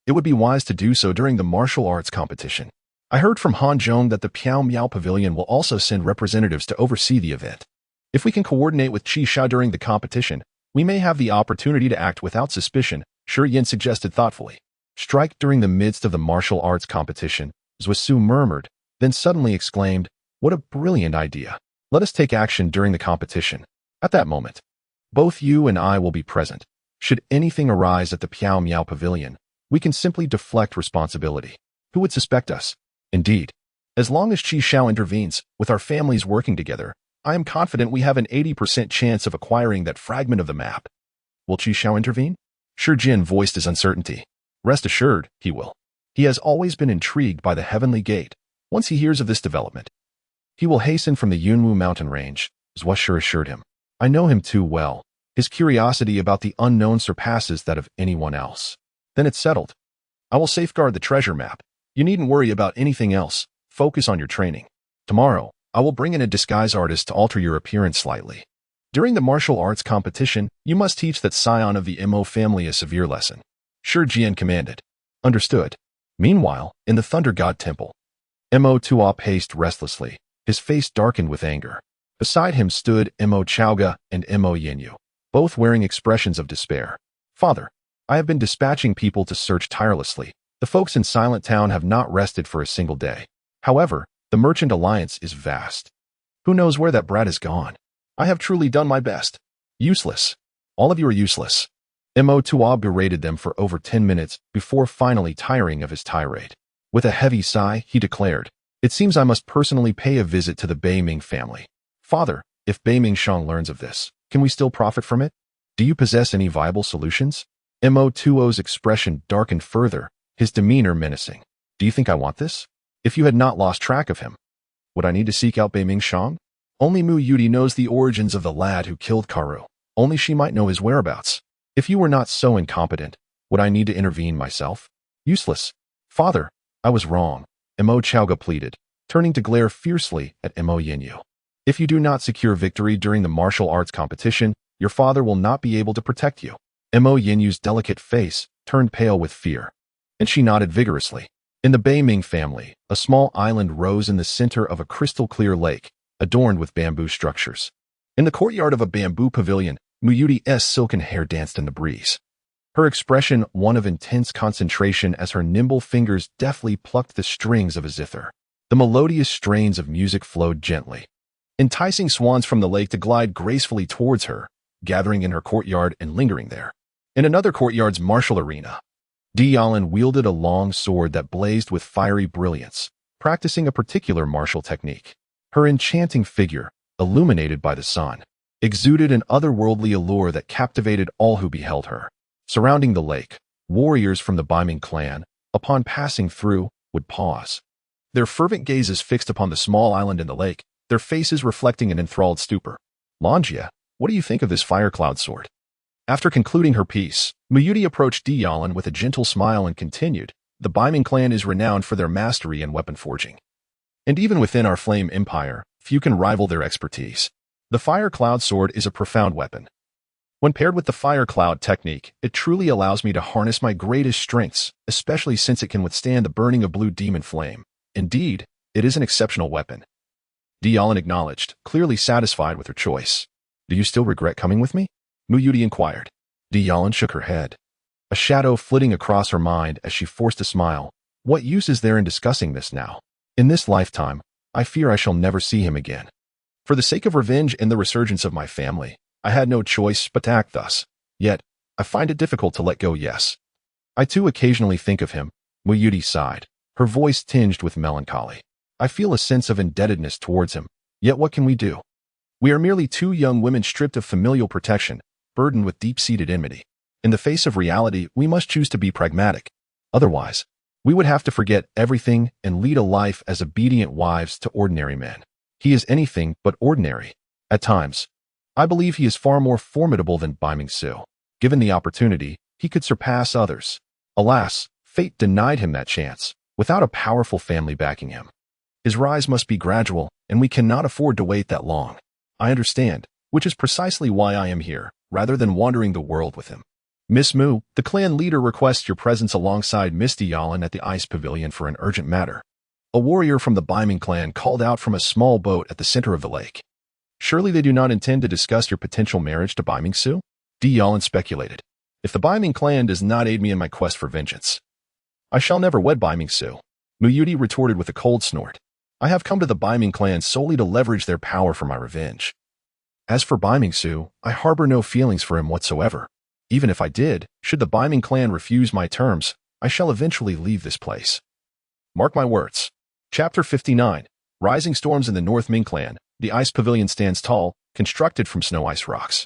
it would be wise to do so during the martial arts competition. I heard from Han Zhong that the Piao Miao Pavilion will also send representatives to oversee the event. If we can coordinate with Qi Xiao during the competition, we may have the opportunity to act without suspicion, Shi Yin suggested thoughtfully. Strike during the midst of the martial arts competition, Zhua Su murmured, then suddenly exclaimed, What a brilliant idea. Let us take action during the competition. At that moment, both you and I will be present. Should anything arise at the Piao Miao Pavilion, we can simply deflect responsibility. Who would suspect us? Indeed, as long as Qi Xiao intervenes, with our families working together, I am confident we have an 80% chance of acquiring that fragment of the map. Will Qi Xiao intervene? Shi Jian voiced his uncertainty. Rest assured, he will. He has always been intrigued by the heavenly gate, Once he hears of this development, he will hasten from the Yunwu mountain range, Zhuo assured him. I know him too well. His curiosity about the unknown surpasses that of anyone else. Then it's settled. I will safeguard the treasure map. You needn't worry about anything else. Focus on your training. Tomorrow, I will bring in a disguise artist to alter your appearance slightly. During the martial arts competition, you must teach that scion of the Mo family a severe lesson. Shi Jian commanded. Understood. Meanwhile, in the Thunder God Temple, Mo Tuo paced restlessly, his face darkened with anger. Beside him stood Mo Chaoga and Mo Yinyu, both wearing expressions of despair. Father, I have been dispatching people to search tirelessly. The folks in Silent Town have not rested for a single day. However, the Merchant Alliance is vast. Who knows where that brat has gone? I have truly done my best. Useless. All of you are useless. Mo Tuo berated them for over 10 minutes before finally tiring of his tirade. With a heavy sigh, he declared, It seems I must personally pay a visit to the Beiming family. Father, if Beiming Shang learns of this, can we still profit from it? Do you possess any viable solutions? Mo Tuo's expression darkened further, his demeanor menacing. Do you think I want this? If you had not lost track of him, would I need to seek out Beiming Shang? Only Mu Yudi knows the origins of the lad who killed Karu. Only she might know his whereabouts. If you were not so incompetent, would I need to intervene myself? Useless. Father, I was wrong, Mo Chaoga pleaded, turning to glare fiercely at Mo Yinyu. If you do not secure victory during the martial arts competition, your father will not be able to protect you. Mo Yinyu's delicate face turned pale with fear, and she nodded vigorously. In the Beiming family, a small island rose in the center of a crystal-clear lake, adorned with bamboo structures. In the courtyard of a bamboo pavilion, Muyudi's silken hair danced in the breeze. Her expression one of intense concentration as her nimble fingers deftly plucked the strings of a zither. The melodious strains of music flowed gently, enticing swans from the lake to glide gracefully towards her, gathering in her courtyard and lingering there. In another courtyard's martial arena, Deicide wielded a long sword that blazed with fiery brilliance, practicing a particular martial technique. Her enchanting figure, illuminated by the sun, exuded an otherworldly allure that captivated all who beheld her. Surrounding the lake, warriors from the Beiming clan, upon passing through, would pause, their fervent gazes fixed upon the small island in the lake, their faces reflecting an enthralled stupor. Longia, what do you think of this fire cloud sword? After concluding her piece, Muyudi approached Deicide with a gentle smile and continued, The Beiming clan is renowned for their mastery in weapon forging. And even within our Flame Empire, few can rival their expertise. The Fire Cloud Sword is a profound weapon. When paired with the Fire Cloud technique, it truly allows me to harness my greatest strengths, especially since it can withstand the burning of blue demon flame. Indeed, it is an exceptional weapon. Deicide acknowledged, clearly satisfied with her choice. Do you still regret coming with me? Muyudi inquired. Deicide shook her head, a shadow flitting across her mind as she forced a smile. What use is there in discussing this now? In this lifetime, I fear I shall never see him again. For the sake of revenge and the resurgence of my family, I had no choice but to act thus. Yet, I find it difficult to let go, yes. I too occasionally think of him, Muyudi sighed, her voice tinged with melancholy. I feel a sense of indebtedness towards him, yet what can we do? We are merely two young women stripped of familial protection, burdened with deep-seated enmity. In the face of reality, we must choose to be pragmatic. Otherwise, we would have to forget everything and lead a life as obedient wives to ordinary men. He is anything but ordinary. At times, I believe he is far more formidable than Beiming Su. Given the opportunity, he could surpass others. Alas, fate denied him that chance, without a powerful family backing him. His rise must be gradual, and we cannot afford to wait that long. I understand, which is precisely why I am here, rather than wandering the world with him. Miss Mu, the clan leader requests your presence alongside Miss Deicide at the ice pavilion for an urgent matter. A warrior from the Beiming clan called out from a small boat at the center of the lake. Surely they do not intend to discuss your potential marriage to Beiming Su? Deicide speculated. If the Beiming clan does not aid me in my quest for vengeance, I shall never wed Beiming Su. Muyudi retorted with a cold snort. I have come to the Beiming clan solely to leverage their power for my revenge. As for Beiming Su, I harbor no feelings for him whatsoever. Even if I did, should the Beiming clan refuse my terms, I shall eventually leave this place. Mark my words. Chapter 59. Rising storms in the North Ming clan. The ice pavilion stands tall, constructed from snow ice rocks,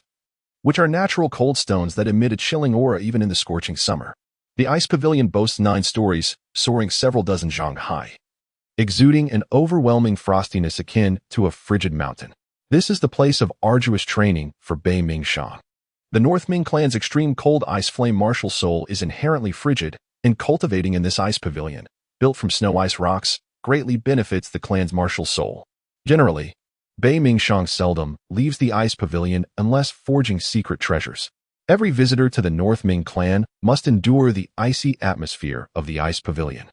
which are natural cold stones that emit a chilling aura even in the scorching summer. The ice pavilion boasts 9 stories, soaring several dozen zhang high. exuding an overwhelming frostiness akin to a frigid mountain. This is the place of arduous training for Bei Ming Shang. The North Ming clan's extreme cold ice flame martial soul is inherently frigid, and cultivating in this ice pavilion, built from snow ice rocks, greatly benefits the clan's martial soul. Generally, Bei Ming Shang seldom leaves the ice pavilion unless forging secret treasures. Every visitor to the North Ming clan must endure the icy atmosphere of the ice pavilion,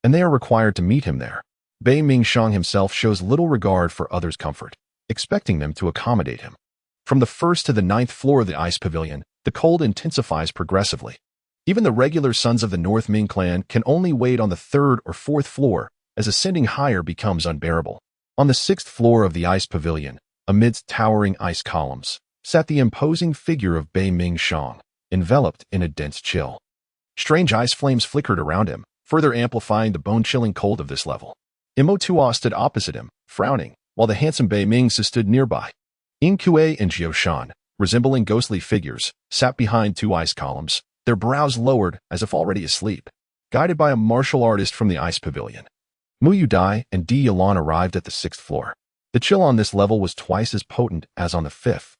and they are required to meet him there. Bei Ming Shang himself shows little regard for others' comfort, expecting them to accommodate him. From the 1st to the 9th floor of the ice pavilion, the cold intensifies progressively. Even the regular sons of the North Ming clan can only wait on the 3rd or 4th floor, as ascending higher becomes unbearable. On the 6th floor of the ice pavilion, amidst towering ice columns, sat the imposing figure of Bei Ming Shang, enveloped in a dense chill. Strange ice flames flickered around him, further amplifying the bone-chilling cold of this level. Mo Tuo stood opposite him, frowning, while the handsome Bei Ming stood nearby. Ying Kue and Jiao Shan, resembling ghostly figures, sat behind 2 ice columns, their brows lowered as if already asleep, guided by a martial artist from the ice pavilion. Mu Yudai and Di Yalan arrived at the 6th floor. The chill on this level was twice as potent as on the 5th.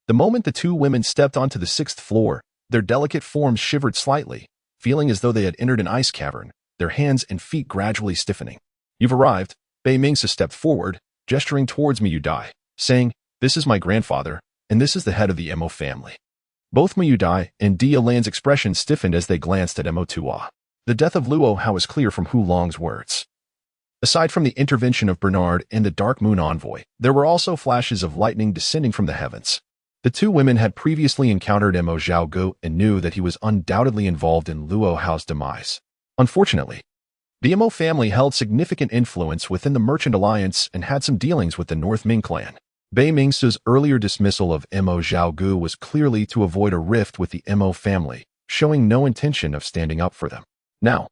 The moment the 2 women stepped onto the 6th floor, their delicate forms shivered slightly, feeling as though they had entered an ice cavern, their hands and feet gradually stiffening. "You've arrived." Bei Mingsa stepped forward, gesturing towards Mu Yudai, saying, "This is my grandfather, and this is the head of the Mo family." Both Mu Yudai and Di Yalan's expression stiffened as they glanced at Mo Tuo. The death of Luo Hao is clear from Hu Long's words. Aside from the intervention of Bernard and the Dark Moon Envoy, there were also flashes of lightning descending from the heavens. The 2 women had previously encountered Mo Zhaogu and knew that he was undoubtedly involved in Luo Hao's demise. Unfortunately, the Mo family held significant influence within the Merchant Alliance and had some dealings with the North Ming clan. Bei Mingsa's earlier dismissal of Mo Zhaogu was clearly to avoid a rift with the Mo family, showing no intention of standing up for them. Now,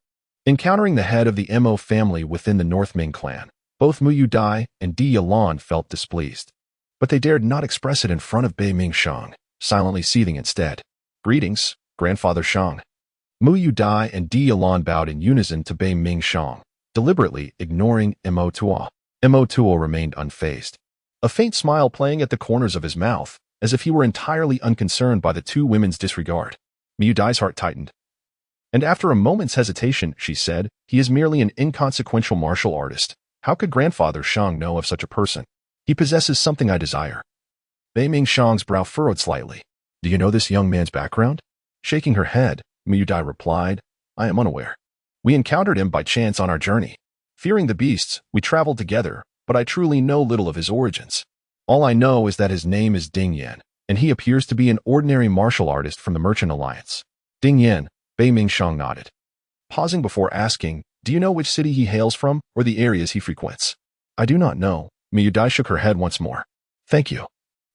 encountering the head of the Mo family within the North Ming clan, both Mu Yudai and Di Yalan felt displeased. But they dared not express it in front of Bei Ming Shang, silently seething instead. "Greetings, Grandfather Shang." Mu Yudai and Di Yalan bowed in unison to Bei Ming Shang, deliberately ignoring Mo Tuo. Mo Tuo remained unfazed, a faint smile playing at the corners of his mouth, as if he were entirely unconcerned by the 2 women's disregard. Mu Yudai's heart tightened. And after a moment's hesitation, she said, "He is merely an inconsequential martial artist. How could Grandfather Shang know of such a person? He possesses something I desire." Bei Ming Shang's brow furrowed slightly. "Do you know this young man's background?" Shaking her head, Mu Yudai replied, "I am unaware. We encountered him by chance on our journey. Fearing the beasts, we traveled together, but I truly know little of his origins. All I know is that his name is Ding Yan, and he appears to be an ordinary martial artist from the Merchant Alliance." "Ding Yan," Bei Ming Shang nodded, pausing before asking, "Do you know which city he hails from or the areas he frequents?" "I do not know." Mu Yudai shook her head once more. "Thank you,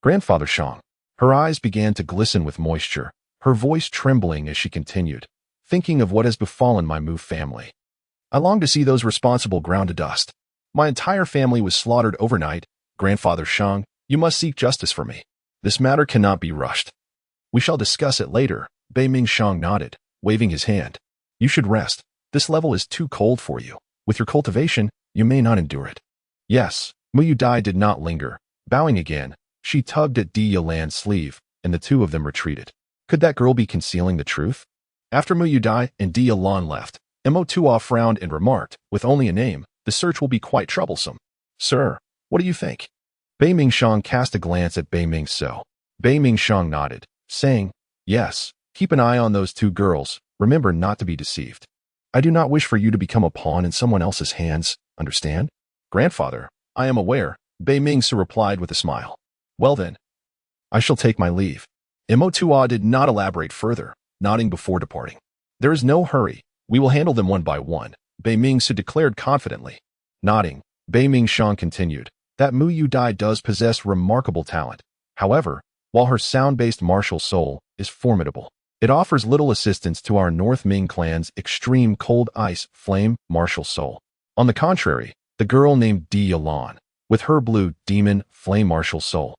Grandfather Shang." Her eyes began to glisten with moisture, her voice trembling as she continued, "Thinking of what has befallen my Mu family. I long to see those responsible ground to dust. My entire family was slaughtered overnight. Grandfather Shang, you must seek justice for me. This matter cannot be rushed." "We shall discuss it later." Bei Ming Shang nodded, waving his hand. "You should rest. This level is too cold for you. With your cultivation, you may not endure it." "Yes." Mu Yudai did not linger. Bowing again, she tugged at Di Yalan's sleeve, and the 2 of them retreated. Could that girl be concealing the truth? After Mu Yudai and Di Yalan left, Mo Tuo frowned and remarked, "With only a name, the search will be quite troublesome." "Sir, what do you think?" Bei Ming Shang cast a glance at Bei Ming So. Bei Ming Shang nodded, saying, "Yes, keep an eye on those 2 girls. Remember not to be deceived. I do not wish for you to become a pawn in someone else's hands, understand?" "Grandfather, I am aware," Bei Ming So replied with a smile. "Well then, I shall take my leave." Mo Tuo did not elaborate further, nodding before departing. "There is no hurry. We will handle them one by one," Bei Ming So declared confidently. Nodding, Bei Ming Shang continued, "That Mu Yudai does possess remarkable talent. However, while her sound-based martial soul is formidable, it offers little assistance to our North Ming clan's extreme cold ice flame martial soul. On the contrary, the girl named Di Yalan, with her blue demon flame martial soul,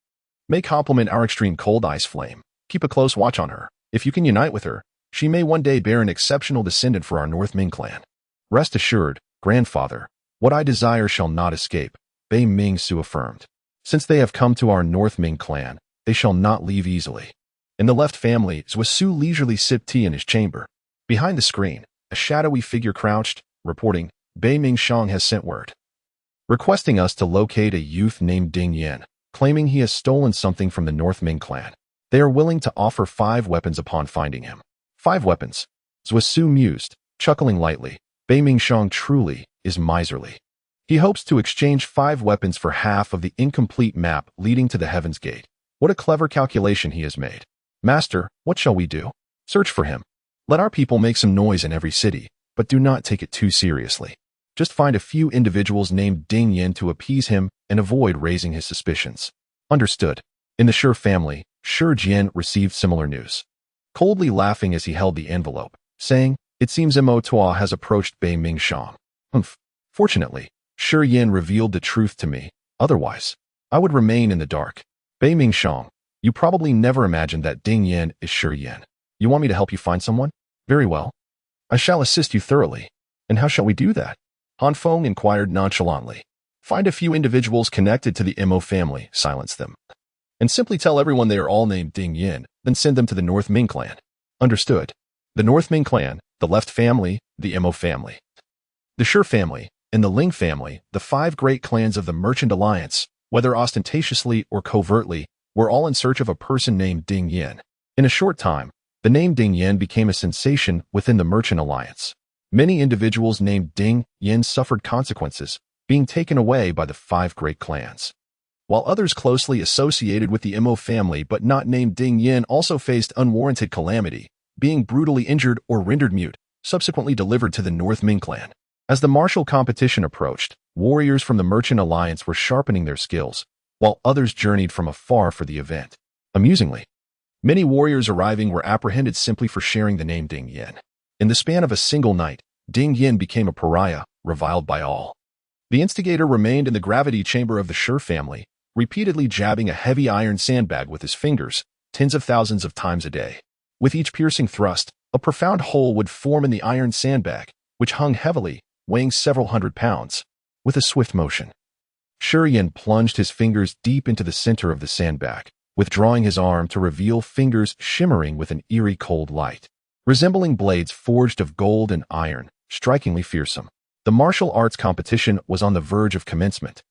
may complement our extreme cold ice flame. Keep a close watch on her. If you can unite with her, she may one day bear an exceptional descendant for our North Ming clan." "Rest assured, Grandfather, What I desire shall not escape, Bei Ming Su affirmed. Since they have come to our North Ming clan, they shall not leave easily. In the left family, Zhou Su leisurely sipped tea in his chamber. Behind the screen, a shadowy figure crouched, reporting, Bei Ming Shang has sent word, requesting us to locate a youth named Ding Yin, claiming he has stolen something from the North Ming clan. They are willing to offer 5 weapons upon finding him. 5 weapons. Zhou Su mused, chuckling lightly. Bei Ming Shang truly is miserly. He hopes to exchange 5 weapons for half of the incomplete map leading to the Heaven's Gate. What a clever calculation he has made. Master, what shall we do? Search for him. Let our people make some noise in every city, but do not take it too seriously. Just find a few individuals named Ding Yin to appease him and avoid raising his suspicions. Understood. In the Shi family, Shi Jian received similar news. Coldly laughing as he held the envelope, saying, it seems Mo Tua has approached Bei Ming Shang. Fortunately, Shi Yin revealed the truth to me, otherwise, I would remain in the dark. Bei Ming Shang, you probably never imagined that Ding Yin is Shi Yin. You want me to help you find someone? Very well. I shall assist you thoroughly. And how shall we do that? Han Feng inquired nonchalantly. Find a few individuals connected to the Mo family, silence them. And simply tell everyone they are all named Ding Yin, then send them to the North Ming clan. Understood. The North Ming clan, the Left family, the Mo family, the Shi family, and the Ling family, the 5 great clans of the Merchant Alliance, whether ostentatiously or covertly, were all in search of a person named Ding Yin. In a short time, the name Ding Yin became a sensation within the Merchant Alliance. Many individuals named Ding Yin suffered consequences, being taken away by the 5 great clans. While others closely associated with the Mo family but not named Ding Yin also faced unwarranted calamity, being brutally injured or rendered mute, subsequently delivered to the North Ming clan. As the martial competition approached, warriors from the Merchant Alliance were sharpening their skills, while others journeyed from afar for the event. Amusingly, many warriors arriving were apprehended simply for sharing the name Ding Yin. In the span of a single night, Ding Yin became a pariah, reviled by all. The instigator remained in the gravity chamber of the Shi family, repeatedly jabbing a heavy iron sandbag with his fingers, tens of thousands of times a day. With each piercing thrust, a profound hole would form in the iron sandbag, which hung heavily, weighing several hundred pounds. With a swift motion, Shi Yin plunged his fingers deep into the center of the sandbag, withdrawing his arm to reveal fingers shimmering with an eerie cold light, resembling blades forged of gold and iron, strikingly fearsome. The martial arts competition was on the verge of commencement,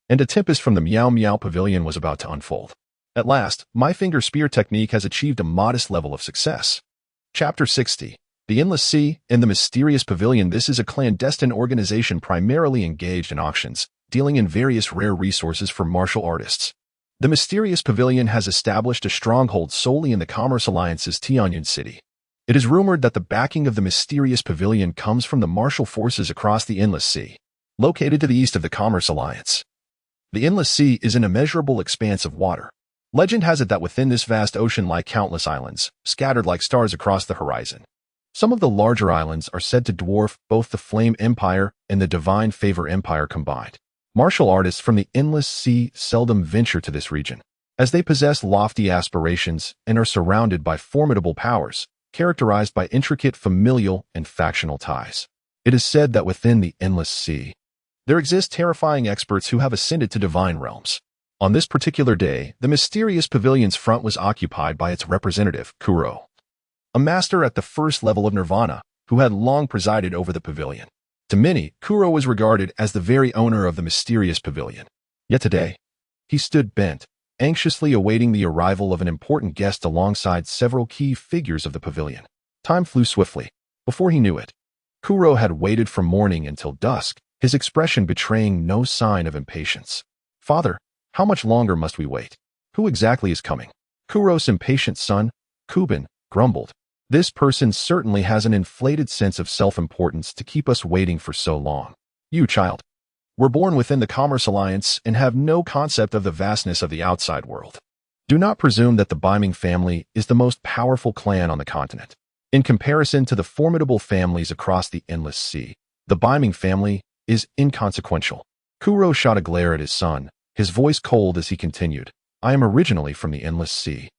and a tempest from the Miao Miao Pavilion was about to unfold. At last, my finger spear technique has achieved a modest level of success. Chapter 60. The Endless Sea and the Mysterious Pavilion. This is a clandestine organization primarily engaged in auctions, dealing in various rare resources for martial artists. The Mysterious Pavilion has established a stronghold solely in the Commerce Alliance's Tianyuan city. It is rumored that the backing of the Mysterious Pavilion comes from the martial forces across the Endless Sea, located to the east of the Commerce Alliance. The Endless Sea is an immeasurable expanse of water. Legend has it that within this vast ocean lie countless islands, scattered like stars across the horizon. Some of the larger islands are said to dwarf both the Flame Empire and the Divine Favor Empire combined. Martial artists from the Endless Sea seldom venture to this region, as they possess lofty aspirations and are surrounded by formidable powers, characterized by intricate familial and factional ties. It is said that within the Endless Sea, there exist terrifying experts who have ascended to divine realms. On this particular day, the Mysterious Pavilion's front was occupied by its representative, Kuro, a master at the first level of Nirvana, who had long presided over the pavilion. To many, Kuro was regarded as the very owner of the Mysterious Pavilion. Yet today, he stood bent, anxiously awaiting the arrival of an important guest alongside several key figures of the pavilion. Time flew swiftly. Before he knew it, Kuro had waited from morning until dusk, his expression betraying no sign of impatience. Father, how much longer must we wait? Who exactly is coming? Kuro's impatient son, Kuben, grumbled. This person certainly has an inflated sense of self-importance to keep us waiting for so long. You, child, were born within the Commerce Alliance and have no concept of the vastness of the outside world. Do not presume that the Biming family is the most powerful clan on the continent. In comparison to the formidable families across the Endless Sea, the Biming family is inconsequential. Kuro shot a glare at his son, his voice cold as he continued. I am originally from the Endless Sea,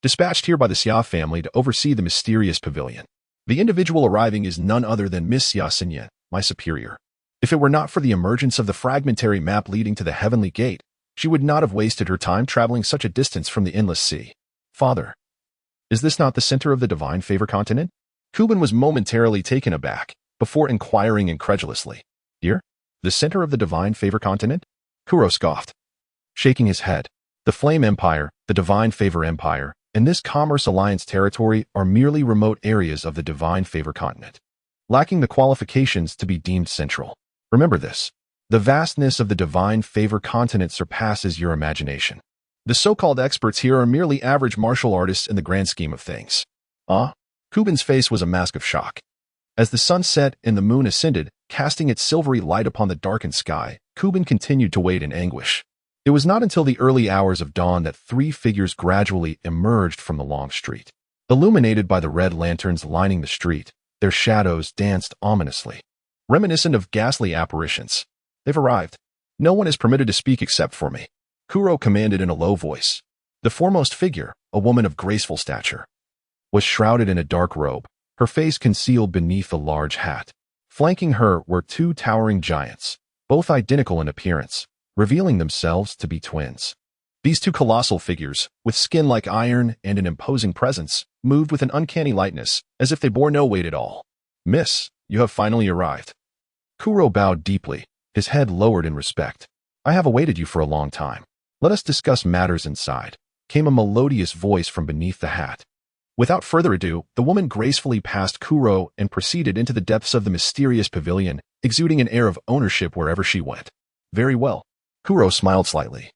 dispatched here by the Xia family to oversee the Mysterious Pavilion. The individual arriving is none other than Miss Xia Xinyan, my superior. If it were not for the emergence of the fragmentary map leading to the Heavenly Gate, she would not have wasted her time traveling such a distance from the endless sea. Father, is this not the center of the Divine Favor continent? Kuben was momentarily taken aback, before inquiring incredulously. Dear? The center of the Divine Favor continent? Kuro scoffed, shaking his head. The Flame Empire, the Divine Favor Empire, and this Commerce Alliance territory are merely remote areas of the Divine Favor continent, lacking the qualifications to be deemed central. Remember this. The vastness of the Divine Favor continent surpasses your imagination. The so-called experts here are merely average martial artists in the grand scheme of things. Kuben's face was a mask of shock. As the sun set and the moon ascended, casting its silvery light upon the darkened sky, Kuben continued to wait in anguish. It was not until the early hours of dawn that three figures gradually emerged from the long street. Illuminated by the red lanterns lining the street, their shadows danced ominously, reminiscent of ghastly apparitions. They've arrived. No one is permitted to speak except for me, Kuro commanded in a low voice. The foremost figure, a woman of graceful stature, was shrouded in a dark robe, her face concealed beneath a large hat. Flanking her were two towering giants, both identical in appearance, revealing themselves to be twins. These two colossal figures, with skin like iron and an imposing presence, moved with an uncanny lightness, as if they bore no weight at all. Miss, you have finally arrived. Kuro bowed deeply, his head lowered in respect. I have awaited you for a long time. Let us discuss matters inside, came a melodious voice from beneath the hat. Without further ado, the woman gracefully passed Kuro and proceeded into the depths of the mysterious pavilion, exuding an air of ownership wherever she went. Very well. Kuro smiled slightly,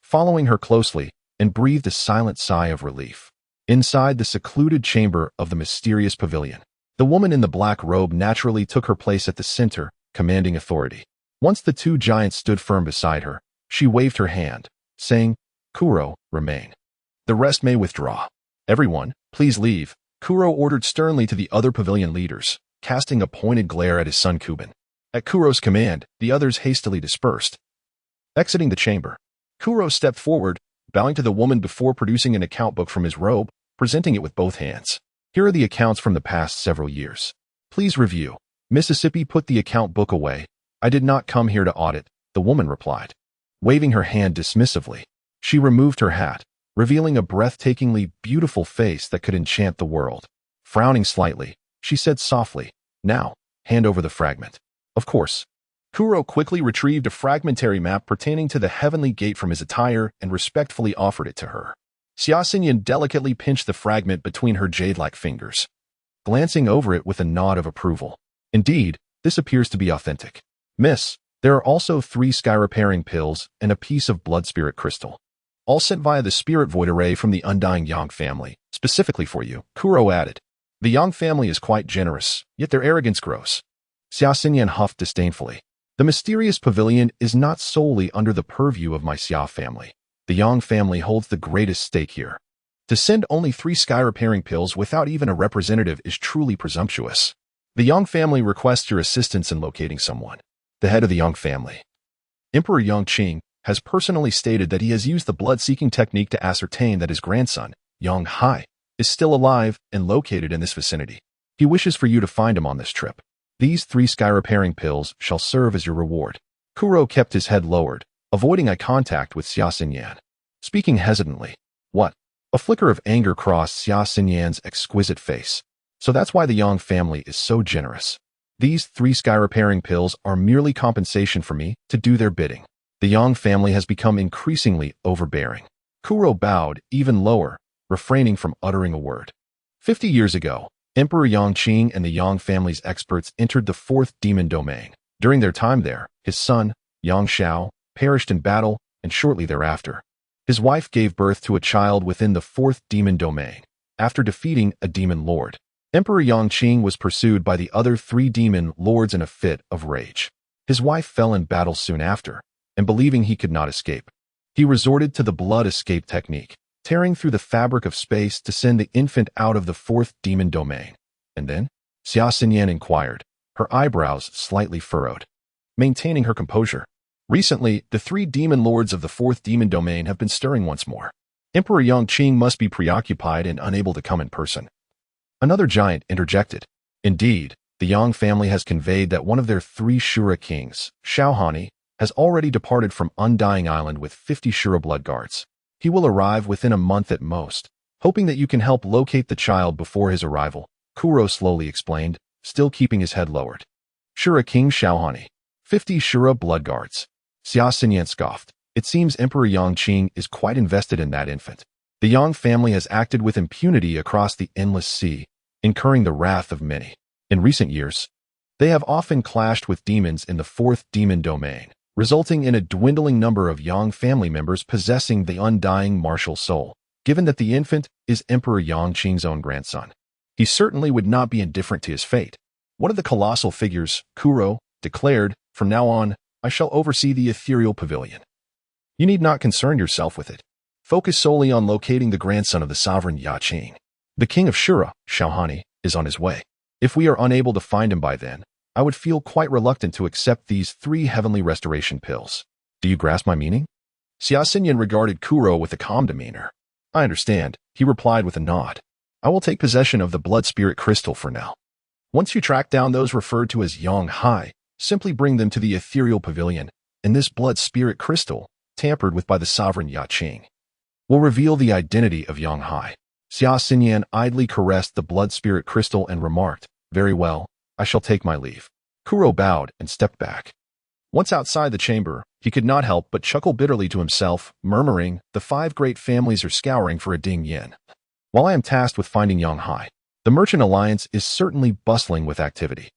following her closely, and breathed a silent sigh of relief. Inside the secluded chamber of the mysterious pavilion, the woman in the black robe naturally took her place at the center, commanding authority. Once the two giants stood firm beside her, she waved her hand, saying, Kuro, remain. The rest may withdraw. Everyone, please leave, Kuro ordered sternly to the other pavilion leaders, casting a pointed glare at his son Kuben. At Kuro's command, the others hastily dispersed. Exiting the chamber, Kuro stepped forward, bowing to the woman before producing an account book from his robe, presenting it with both hands. Here are the accounts from the past several years. Please review. Mississippi put the account book away. I did not come here to audit, the woman replied. Waving her hand dismissively, she removed her hat, revealing a breathtakingly beautiful face that could enchant the world. Frowning slightly, she said softly, now, hand over the fragment. Of course. Kuro quickly retrieved a fragmentary map pertaining to the Heavenly Gate from his attire and respectfully offered it to her. Xia Xinyan delicately pinched the fragment between her jade-like fingers, glancing over it with a nod of approval. Indeed, this appears to be authentic. Miss, there are also 3 sky-repairing pills and a piece of blood spirit crystal, all sent via the spirit void array from the undying Yang family, specifically for you, Kuro added. The Yang family is quite generous, yet their arrogance grows. Xia Xinyan huffed disdainfully. The mysterious pavilion is not solely under the purview of my Xia family. The Yang family holds the greatest stake here. To send only 3 sky-repairing pills without even a representative is truly presumptuous. The Yang family requests your assistance in locating someone. The head of the Yang family, Emperor Yang Qing, has personally stated that he has used the blood-seeking technique to ascertain that his grandson, Yang Hai, is still alive and located in this vicinity. He wishes for you to find him on this trip. These 3 sky-repairing pills shall serve as your reward. Kuro kept his head lowered, avoiding eye contact with Xia Xinyan. Speaking hesitantly. What? A flicker of anger crossed Xia Xinyan's exquisite face. So that's why the Yang family is so generous. These 3 sky-repairing pills are merely compensation for me to do their bidding. The Yang family has become increasingly overbearing. Kuro bowed even lower, refraining from uttering a word. 50 years ago, Emperor Yang Qing and the Yang family's experts entered the 4th demon domain. During their time there, his son, Yang Xiao, perished in battle, and shortly thereafter, his wife gave birth to a child within the 4th demon domain, after defeating a demon lord. Emperor Yang Qing was pursued by the other 3 demon lords in a fit of rage. His wife fell in battle soon after, and believing he could not escape, he resorted to the blood escape technique, tearing through the fabric of space to send the infant out of the 4th demon domain. And then? Xia Xinyan inquired, her eyebrows slightly furrowed, maintaining her composure. Recently, the 3 demon lords of the 4th demon domain have been stirring once more. Emperor Yang Qing must be preoccupied and unable to come in person. Another giant interjected. Indeed, The Yang family has conveyed that one of their 3 Shura kings, Xiaohani, has already departed from Undying Island with 50 Shura blood guards. He will arrive within a month at most, hoping that you can help locate the child before his arrival, Kuro slowly explained, still keeping his head lowered. Shura King Xiaohani. 50 Shura blood guards. Xia Xinyan scoffed. It seems Emperor Yang Qing is quite invested in that infant. The Yang family has acted with impunity across the endless sea, incurring the wrath of many. In recent years, they have often clashed with demons in the 4th demon domain, resulting in a dwindling number of Yang family members possessing the undying martial soul. Given that the infant is Emperor Yang Qing's own grandson, he certainly would not be indifferent to his fate. One of the colossal figures, Kuro, declared, "From now on, I shall oversee the ethereal pavilion. You need not concern yourself with it. Focus solely on locating the grandson of the sovereign Ya Qing. The king of Shura, Xiaohani, is on his way. If we are unable to find him by then, I would feel quite reluctant to accept these 3 heavenly restoration pills. Do you grasp my meaning?" Xia Xinyan regarded Kuro with a calm demeanor. "I understand," he replied with a nod. "I will take possession of the blood spirit crystal for now. Once you track down those referred to as Yang Hai, simply bring them to the ethereal pavilion, and this blood spirit crystal, tampered with by the sovereign Ya Qing, will reveal the identity of Yang Hai." Xia Xinyan idly caressed the blood spirit crystal and remarked, "Very well, I shall take my leave." Kuro bowed and stepped back. Once outside the chamber, he could not help but chuckle bitterly to himself, murmuring, "The 5 great families are scouring for a Ding Yin, while I am tasked with finding Yang Hai. The Merchant Alliance is certainly bustling with activity."